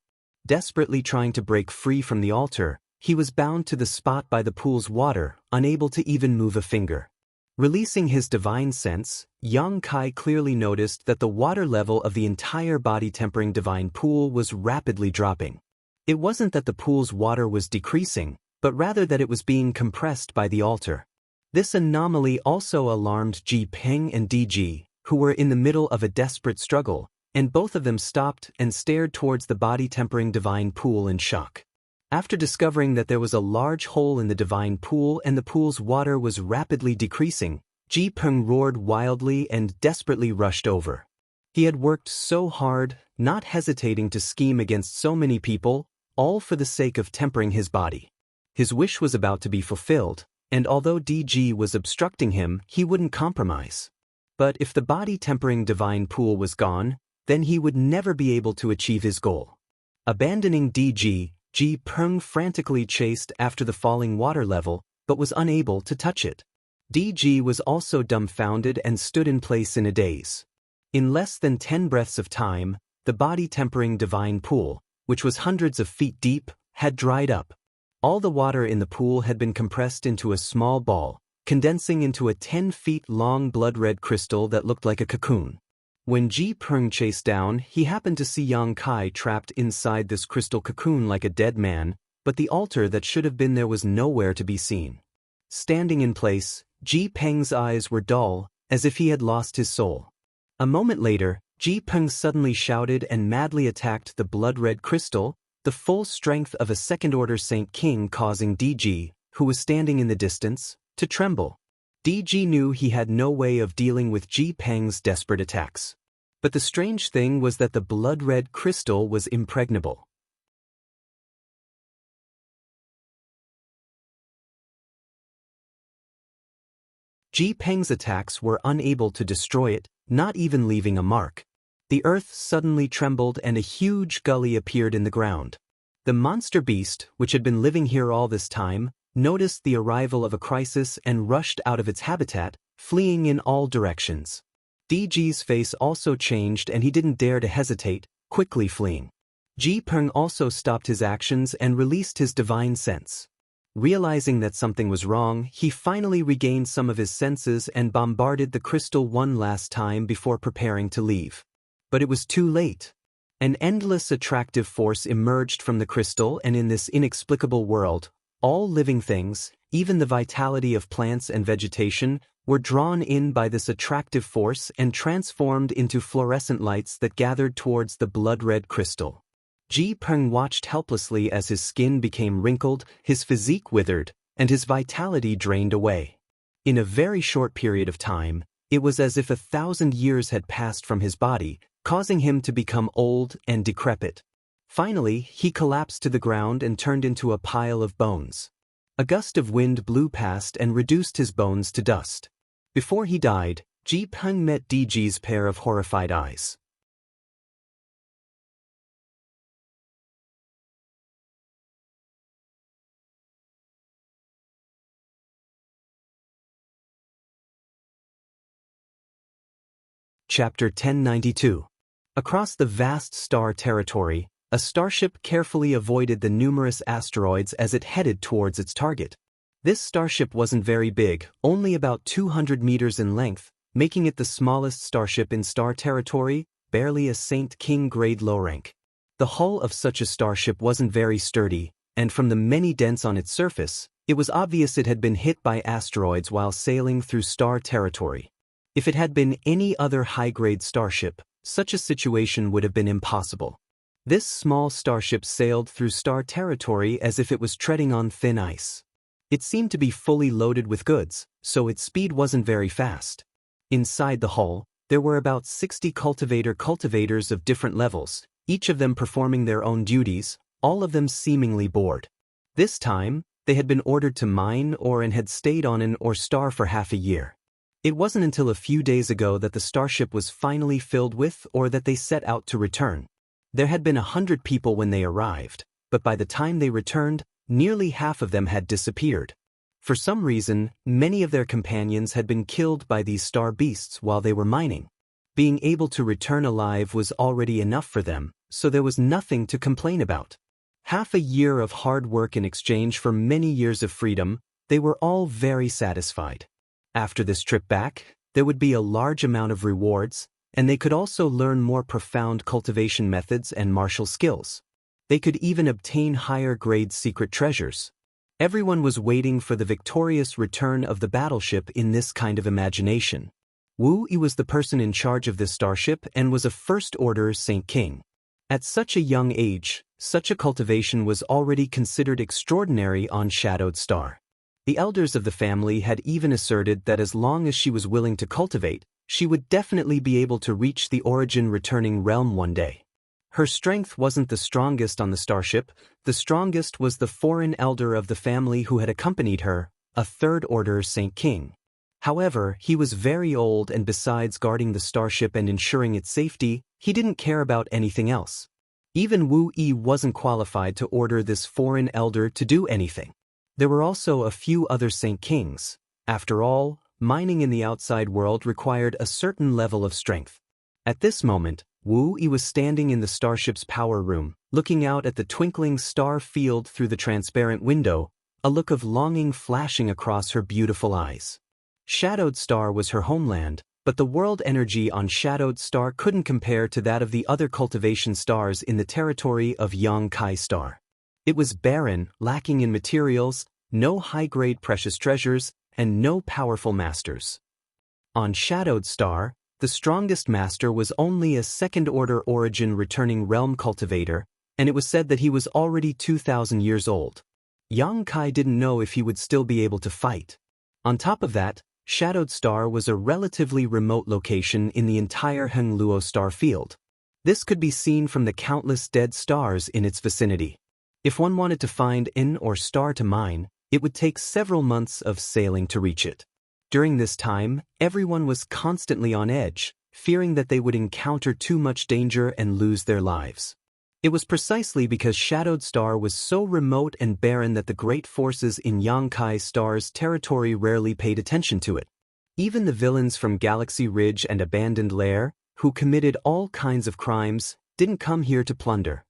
Desperately trying to break free from the altar, he was bound to the spot by the pool's water, unable to even move a finger. Releasing his divine sense, Yang Kai clearly noticed that the water level of the entire body-tempering divine pool was rapidly dropping. It wasn't that the pool's water was decreasing, but rather that it was being compressed by the altar. This anomaly also alarmed Ji Peng and Diji, who were in the middle of a desperate struggle, and both of them stopped and stared towards the body-tempering divine pool in shock. After discovering that there was a large hole in the divine pool and the pool's water was rapidly decreasing, Ji Peng roared wildly and desperately rushed over. He had worked so hard, not hesitating to scheme against so many people, all for the sake of tempering his body. His wish was about to be fulfilled, and although DG was obstructing him, he wouldn't compromise. But if the body-tempering divine pool was gone, then he would never be able to achieve his goal. Abandoning DG, Ji Peng frantically chased after the falling water level, but was unable to touch it. DG was also dumbfounded and stood in place in a daze. In less than 10 breaths of time, the body-tempering divine pool, which was hundreds of feet deep, had dried up. All the water in the pool had been compressed into a small ball, condensing into a 10-feet-long blood-red crystal that looked like a cocoon. When Ji Peng chased down, he happened to see Yang Kai trapped inside this crystal cocoon like a dead man, but the altar that should have been there was nowhere to be seen. Standing in place, Ji Peng's eyes were dull, as if he had lost his soul. A moment later, Ji Peng suddenly shouted and madly attacked the blood-red crystal, the full strength of a second-order Saint King causing DG, who was standing in the distance, to tremble. DG knew he had no way of dealing with Ji Peng's desperate attacks. But the strange thing was that the blood-red crystal was impregnable. Ji Peng's attacks were unable to destroy it, not even leaving a mark. The earth suddenly trembled and a huge gully appeared in the ground. The monster beast, which had been living here all this time, noticed the arrival of a crisis and rushed out of its habitat, fleeing in all directions. DG's face also changed and he didn't dare to hesitate, quickly fleeing. Ji Peng also stopped his actions and released his divine sense. Realizing that something was wrong, he finally regained some of his senses and bombarded the crystal one last time before preparing to leave. But it was too late. An endless attractive force emerged from the crystal, and in this inexplicable world, all living things, even the vitality of plants and vegetation, were drawn in by this attractive force and transformed into fluorescent lights that gathered towards the blood-red crystal. Ji Peng watched helplessly as his skin became wrinkled, his physique withered, and his vitality drained away. In a very short period of time, it was as if 1,000 years had passed from his body, causing him to become old and decrepit. Finally, he collapsed to the ground and turned into a pile of bones. A gust of wind blew past and reduced his bones to dust. Before he died, Ji Peng met DG's pair of horrified eyes. Chapter 1092. Across the vast star territory, a starship carefully avoided the numerous asteroids as it headed towards its target. This starship wasn't very big, only about 200 meters in length, making it the smallest starship in star territory, barely a Saint King grade low rank. The hull of such a starship wasn't very sturdy, and from the many dents on its surface, it was obvious it had been hit by asteroids while sailing through star territory. If it had been any other high-grade starship, such a situation would have been impossible. This small starship sailed through star territory as if it was treading on thin ice. It seemed to be fully loaded with goods, so its speed wasn't very fast. Inside the hull, there were about 60 cultivators of different levels, each of them performing their own duties, all of them seemingly bored. This time, they had been ordered to mine and had stayed on an star for half a year. It wasn't until a few days ago that the starship was finally filled with or that they set out to return. There had been 100 people when they arrived, but by the time they returned, nearly half of them had disappeared. For some reason, many of their companions had been killed by these star beasts while they were mining. Being able to return alive was already enough for them, so there was nothing to complain about. Half a year of hard work in exchange for many years of freedom, they were all very satisfied. After this trip back, there would be a large amount of rewards, and they could also learn more profound cultivation methods and martial skills. They could even obtain higher-grade secret treasures. Everyone was waiting for the victorious return of the battleship in this kind of imagination. Wu Yi was the person in charge of this starship and was a first-order Saint King. At such a young age, such a cultivation was already considered extraordinary on Shadowed Star. The elders of the family had even asserted that as long as she was willing to cultivate, she would definitely be able to reach the origin-returning realm one day. Her strength wasn't the strongest on the starship, the strongest was the foreign elder of the family who had accompanied her, a third-order Saint King. However, he was very old and besides guarding the starship and ensuring its safety, he didn't care about anything else. Even Wu Yi wasn't qualified to order this foreign elder to do anything. There were also a few other Saint Kings. After all, mining in the outside world required a certain level of strength. At this moment, Wu Yi was standing in the starship's power room, looking out at the twinkling star field through the transparent window, a look of longing flashing across her beautiful eyes. Shadowed Star was her homeland, but the world energy on Shadowed Star couldn't compare to that of the other cultivation stars in the territory of Jianghu Star. It was barren, lacking in materials, no high-grade precious treasures, and no powerful masters. On Shadowed Star, the strongest master was only a second-order origin-returning realm cultivator, and it was said that he was already 2,000 years old. Yang Kai didn't know if he would still be able to fight. On top of that, Shadowed Star was a relatively remote location in the entire Hengluo star field. This could be seen from the countless dead stars in its vicinity. If one wanted to find an or star to mine, it would take several months of sailing to reach it. During this time, everyone was constantly on edge, fearing that they would encounter too much danger and lose their lives. It was precisely because Shadowed Star was so remote and barren that the great forces in Yangkai Star's territory rarely paid attention to it. Even the villains from Galaxy Ridge and Abandoned Lair, who committed all kinds of crimes, didn't come here to plunder.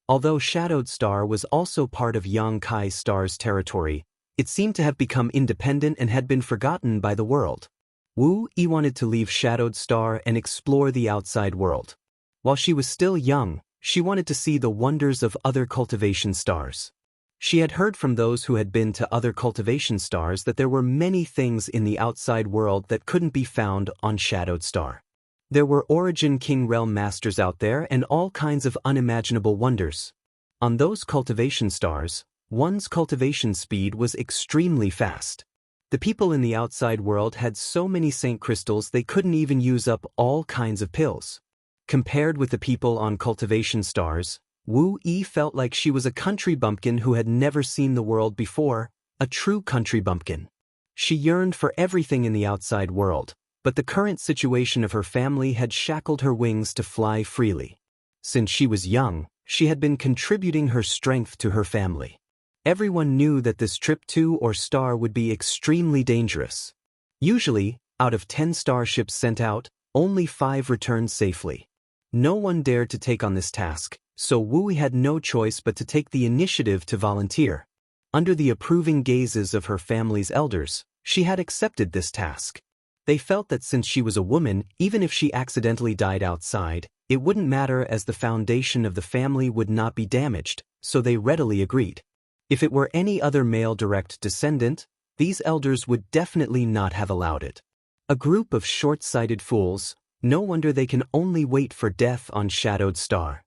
Although Shadowed Star was also part of Yangkai Star's territory, it seemed to have become independent and had been forgotten by the world. Wu Yi wanted to leave Shadowed Star and explore the outside world. While she was still young, she wanted to see the wonders of other cultivation stars. She had heard from those who had been to other cultivation stars that there were many things in the outside world that couldn't be found on Shadowed Star. There were Origin King Realm Masters out there and all kinds of unimaginable wonders. On those cultivation stars, one's cultivation speed was extremely fast. The people in the outside world had so many Saint Crystals they couldn't even use up all kinds of pills. Compared with the people on cultivation stars, Wu Yi felt like she was a country bumpkin who had never seen the world before, a true country bumpkin. She yearned for everything in the outside world, but the current situation of her family had shackled her wings to fly freely. Since she was young, she had been contributing her strength to her family. Everyone knew that this trip to or star would be extremely dangerous. Usually, out of 10 starships sent out, only 5 returned safely. No one dared to take on this task, so Wu Yi had no choice but to take the initiative to volunteer. Under the approving gazes of her family's elders, she had accepted this task. They felt that since she was a woman, even if she accidentally died outside, it wouldn't matter as the foundation of the family would not be damaged, so they readily agreed. If it were any other male direct descendant, these elders would definitely not have allowed it. A group of short-sighted fools, no wonder they can only wait for death on Shadowed Star.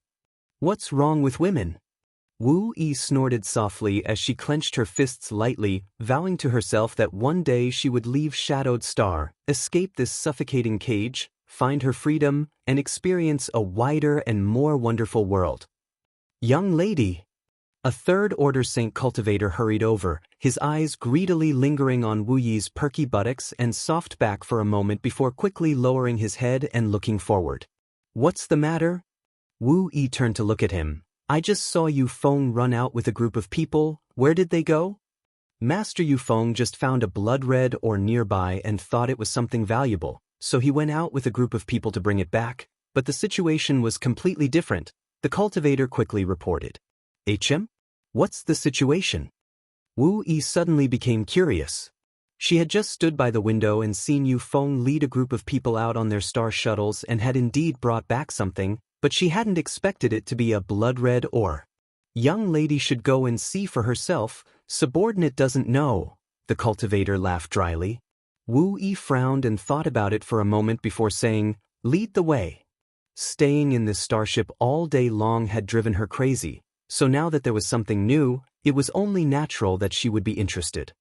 What's wrong with women? Wu Yi snorted softly as she clenched her fists lightly, vowing to herself that one day she would leave Shadowed Star, escape this suffocating cage, find her freedom, and experience a wider and more wonderful world. Young lady! A third-order Saint Cultivator hurried over, his eyes greedily lingering on Wu Yi's perky buttocks and soft back for a moment before quickly lowering his head and looking forward. What's the matter? Wu Yi turned to look at him. I just saw Yu Feng run out with a group of people. Where did they go? Master Yu Feng just found a blood red ore nearby and thought it was something valuable, so he went out with a group of people to bring it back, but the situation was completely different, the cultivator quickly reported. HM? What's the situation? Wu Yi suddenly became curious. She had just stood by the window and seen Yu Feng lead a group of people out on their star shuttles and had indeed brought back something, but she hadn't expected it to be a blood red ore. Young lady should go and see for herself, subordinate doesn't know, the cultivator laughed dryly. Wu Yi frowned and thought about it for a moment before saying, lead the way. Staying in this starship all day long had driven her crazy, so now that there was something new, it was only natural that she would be interested.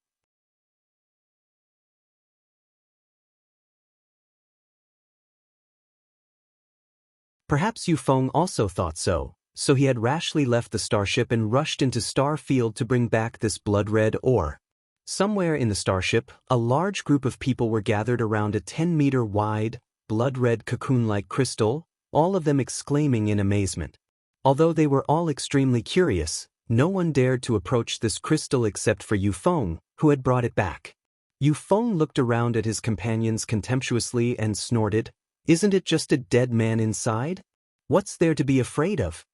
Perhaps Yu Feng also thought so he had rashly left the starship and rushed into Starfield to bring back this blood-red ore. Somewhere in the starship, a large group of people were gathered around a 10-meter-wide, blood-red cocoon-like crystal, all of them exclaiming in amazement. Although they were all extremely curious, no one dared to approach this crystal except for Yu Feng, who had brought it back. Yu Feng looked around at his companions contemptuously and snorted, "Isn't it just a dead man inside? What's there to be afraid of?"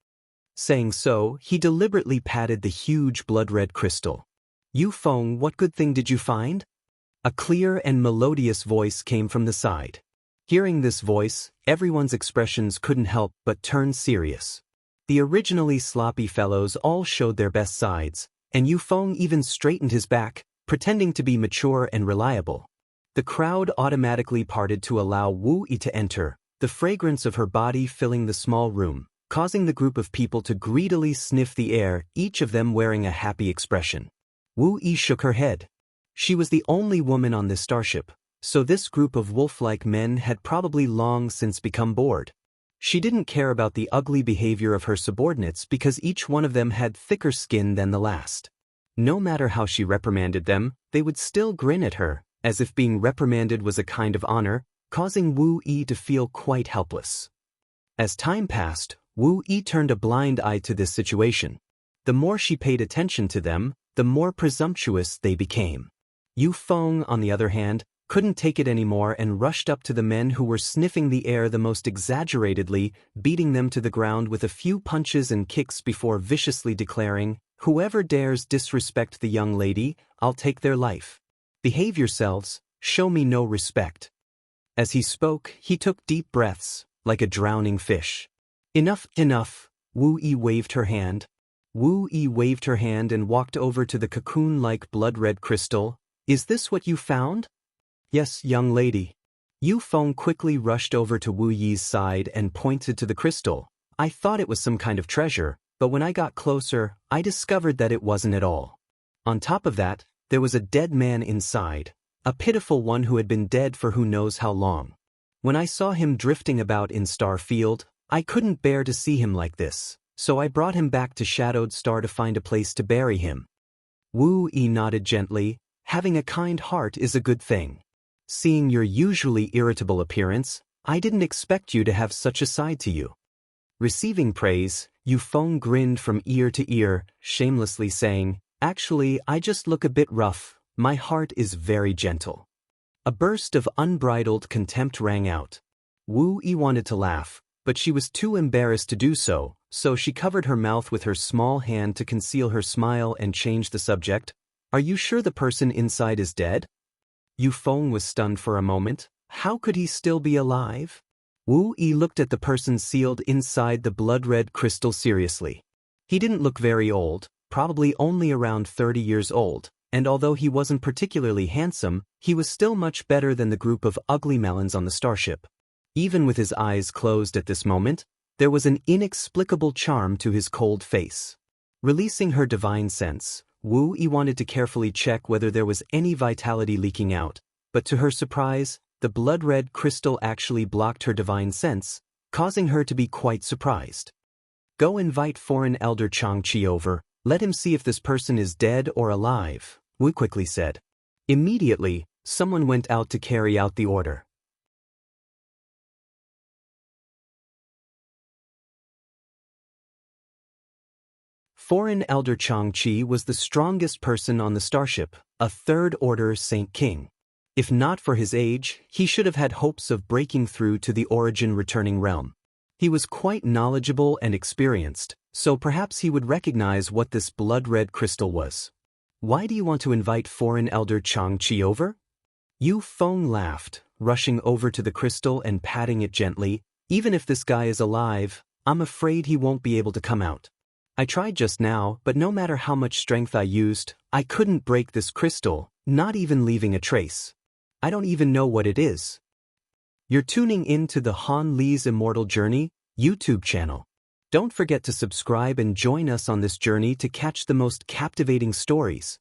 Saying so, he deliberately patted the huge blood-red crystal. "Yu Feng, what good thing did you find?" A clear and melodious voice came from the side. Hearing this voice, everyone's expressions couldn't help but turn serious. The originally sloppy fellows all showed their best sides, and Yu Feng even straightened his back, pretending to be mature and reliable. The crowd automatically parted to allow Wu Yi to enter, the fragrance of her body filling the small room, causing the group of people to greedily sniff the air, each of them wearing a happy expression. Wu Yi shook her head. She was the only woman on this starship, so this group of wolf-like men had probably long since become bored. She didn't care about the ugly behavior of her subordinates because each one of them had thicker skin than the last. No matter how she reprimanded them, they would still grin at her, as if being reprimanded was a kind of honor, causing Wu Yi to feel quite helpless. As time passed, Wu Yi turned a blind eye to this situation. The more she paid attention to them, the more presumptuous they became. Yu Feng, on the other hand, couldn't take it anymore and rushed up to the men who were sniffing the air the most exaggeratedly, beating them to the ground with a few punches and kicks before viciously declaring, "Whoever dares disrespect the young lady, I'll take their life. Behave yourselves, show me no respect." As he spoke, he took deep breaths, like a drowning fish. "Enough, enough," Wu Yi waved her hand. Wu Yi waved her hand and walked over to the cocoon-like blood-red crystal. "Is this what you found?" "Yes, young lady." Yu Feng quickly rushed over to Wu Yi's side and pointed to the crystal. "I thought it was some kind of treasure, but when I got closer, I discovered that it wasn't at all. On top of that, there was a dead man inside, a pitiful one who had been dead for who knows how long. When I saw him drifting about in Starfield, I couldn't bear to see him like this, so I brought him back to Shadowed Star to find a place to bury him." Wu Yi nodded gently. "Having a kind heart is a good thing. Seeing your usually irritable appearance, I didn't expect you to have such a side to you." Receiving praise, Yu Feng grinned from ear to ear, shamelessly saying, "Actually, I just look a bit rough. My heart is very gentle." A burst of unbridled contempt rang out. Wu Yi wanted to laugh, but she was too embarrassed to do so, so she covered her mouth with her small hand to conceal her smile and changed the subject. "Are you sure the person inside is dead?" Yu Feng was stunned for a moment. How could he still be alive? Wu Yi looked at the person sealed inside the blood-red crystal seriously. He didn't look very old, probably only around 30 years old, and although he wasn't particularly handsome, he was still much better than the group of ugly melons on the starship. Even with his eyes closed at this moment, there was an inexplicable charm to his cold face. Releasing her divine sense, Wu Yi wanted to carefully check whether there was any vitality leaking out, but to her surprise, the blood-red crystal actually blocked her divine sense, causing her to be quite surprised. "Go invite foreign elder Changqi over, let him see if this person is dead or alive," Wu quickly said. Immediately, someone went out to carry out the order. Foreign elder Changqi was the strongest person on the starship, a third-order Saint King. If not for his age, he should have had hopes of breaking through to the origin-returning realm. He was quite knowledgeable and experienced, so perhaps he would recognize what this blood-red crystal was. "Why do you want to invite foreign elder Changqi over?" Yu Feng laughed, rushing over to the crystal and patting it gently. "Even if this guy is alive, I'm afraid he won't be able to come out. I tried just now, but no matter how much strength I used, I couldn't break this crystal, not even leaving a trace. I don't even know what it is. You're tuning in to the Han Li's Immortal Journey YouTube channel. Don't forget to subscribe and join us on this journey to catch the most captivating stories.